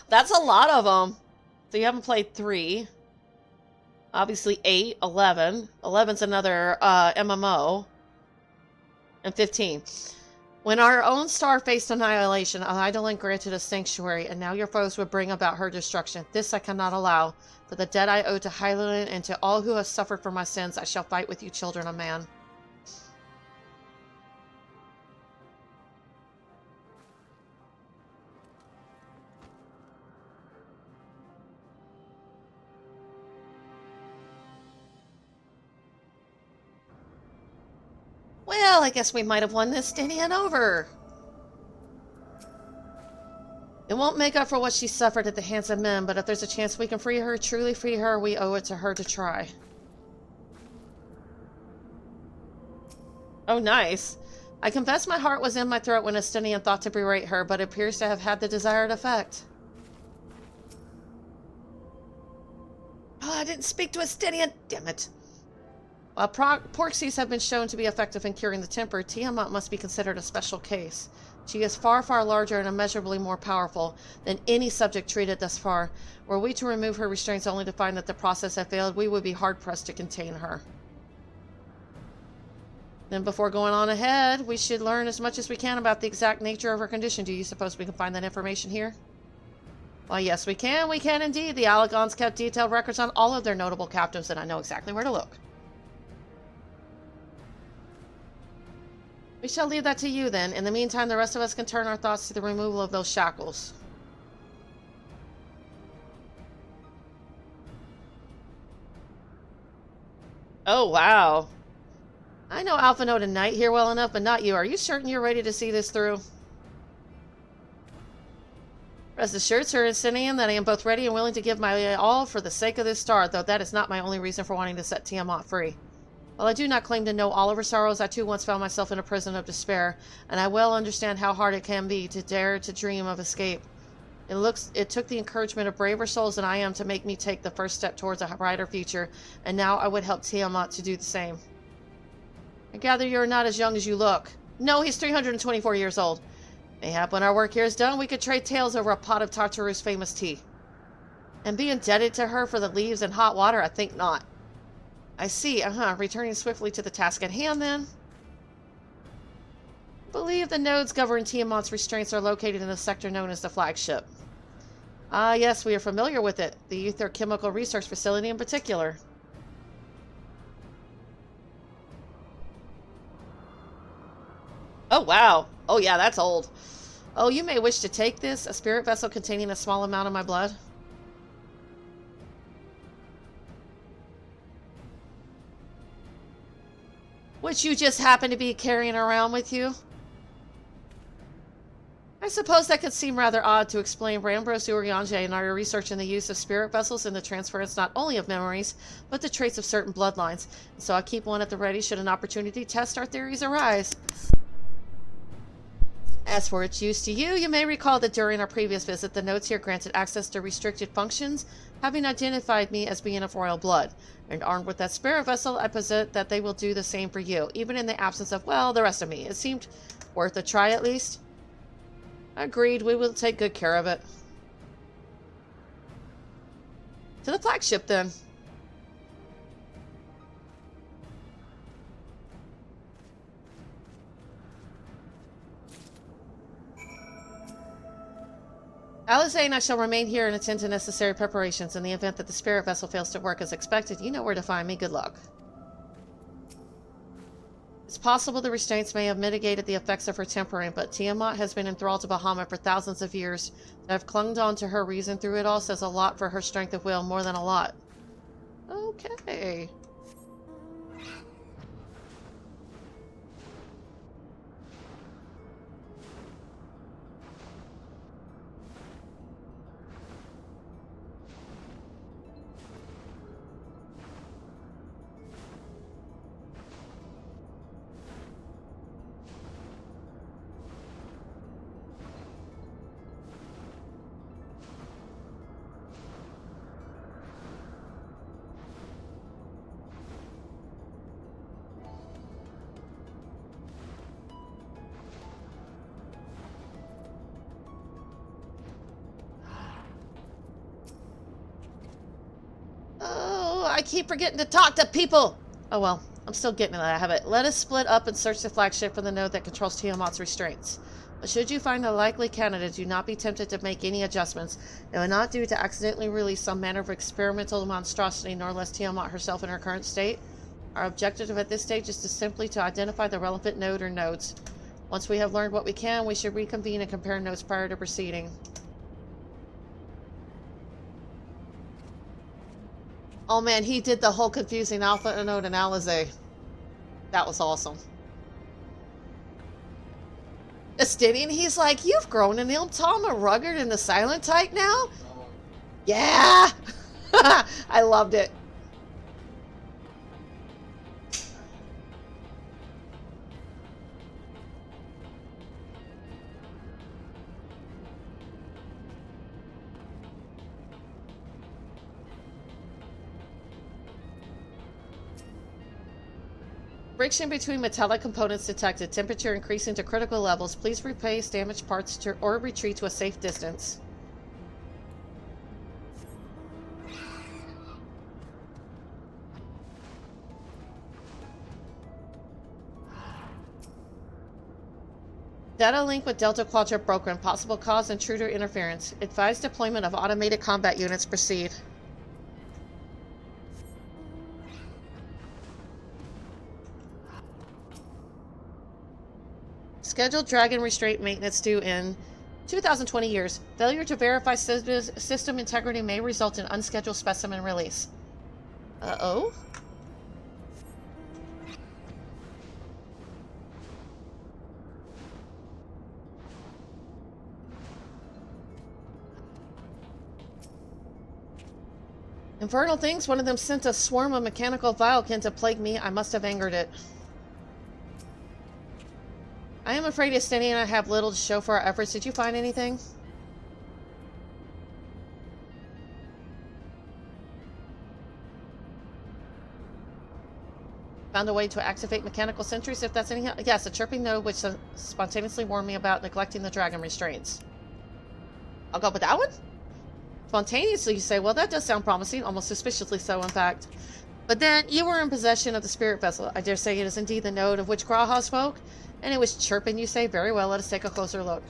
That's a lot of them. So you haven't played 3. Obviously 8, 11. 11's another MMO. And 15. When our own star faced annihilation, an Eidolon granted a sanctuary, and now your foes would bring about her destruction. This I cannot allow. For the debt I owe to Hylian and to all who have suffered for my sins, I shall fight with you, children of man. Well, I guess we might have won this Stynian over. It won't make up for what she suffered at the hands of men, but if there's a chance we can free her, truly free her, we owe it to her to try. Oh, nice. I confess my heart was in my throat when a Stynian thought to berate her, but it appears to have had the desired effect. Oh, I didn't speak to a Stynian. Damn it. While Porxies have been shown to be effective in curing the temper, Tiamat must be considered a special case. She is far, far larger and immeasurably more powerful than any subject treated thus far. Were we to remove her restraints only to find that the process had failed, we would be hard-pressed to contain her. Then before going on ahead, we should learn as much as we can about the exact nature of her condition. Do you suppose we can find that information here? Well, yes, we can. We can indeed. The Allagons kept detailed records on all of their notable captives, and I know exactly where to look. We shall leave that to you, then. In the meantime, the rest of us can turn our thoughts to the removal of those shackles. Oh, wow. I know Alpha Node and Knight here well enough, but not you. Are you certain you're ready to see this through? Rest assured, Sir Stynian, that I am both ready and willing to give my all for the sake of this star, though that is not my only reason for wanting to set Tiamat free. While I do not claim to know all of her sorrows, I too once found myself in a prison of despair, and I well understand how hard it can be to dare to dream of escape. It took the encouragement of braver souls than I am to make me take the first step towards a brighter future, and now I would help Tiamat to do the same. I gather you're not as young as you look. No, he's 324 years old. Mayhap when our work here is done, we could trade tales over a pot of Tartaru's famous tea. And be indebted to her for the leaves and hot water? I think not. I see, returning swiftly to the task at hand, then. I believe the nodes governing Tiamat's restraints are located in the sector known as the flagship. Ah, yes, we are familiar with it. The Ether Chemical Research Facility in particular. Oh, wow. Oh, yeah, that's old. Oh, you may wish to take this, a spirit vessel containing a small amount of my blood. Which you just happen to be carrying around with you? I suppose that could seem rather odd to explain Rambros Uriange and our research in the use of spirit vessels and the transference not only of memories, but the traits of certain bloodlines. And so I keep one at the ready should an opportunity test our theories arise. As for its use to you, you may recall that during our previous visit, the notes here granted access to restricted functions, having identified me as being of royal blood. And armed with that spirit vessel, I posit that they will do the same for you, even in the absence of, well, the rest of me. It seemed worth a try at least. Agreed, we will take good care of it. To the flagship, then. Alice and I shall remain here and attend to necessary preparations. In the event that the spirit vessel fails to work as expected, you know where to find me. Good luck. It's possible the restraints may have mitigated the effects of her tempering, but Tiamat has been enthralled to Bahamut for thousands of years. To have clung on to her reason through it all says a lot for her strength of will, more than a lot. Okay. I keep forgetting to talk to people. Oh well, I'm still getting that habit. Let us split up and search the flagship for the node that controls Tiamat's restraints. But should you find a likely candidate, do not be tempted to make any adjustments. It will not do to accidentally release some manner of experimental monstrosity, nor less Tiamat herself in her current state. Our objective at this stage is simply to identify the relevant node or nodes. Once we have learned what we can, we should reconvene and compare notes prior to proceeding. Oh man, he did the whole confusing Alpha node and Alizé. That was awesome. Estinian, he's like, you've grown an Iltama rugged and a silent type now? Yeah! I loved it. Friction between metallic components detected. Temperature increasing to critical levels. Please replace damaged parts or retreat to a safe distance. Data link with Delta Quadrant broken. Possible cause intruder interference. Advise deployment of automated combat units. Proceed. Scheduled dragon restraint maintenance due in 2020 years. Failure to verify system integrity may result in unscheduled specimen release. Uh-oh? Infernal things, one of them sent a swarm of mechanical vilekin to plague me. I must have angered it. I am afraid Esteni and I have little to show for our efforts. Did you find anything? Found a way to activate mechanical sentries if that's any help? Yes, a chirping note which spontaneously warned me about neglecting the dragon restraints. I'll go with that one? Spontaneously, you say, well, that does sound promising, almost suspiciously so, in fact. But then, you were in possession of the spirit vessel. I dare say it is indeed the note of which Graha spoke. And it was chirping, you say? Very well, let us take a closer look.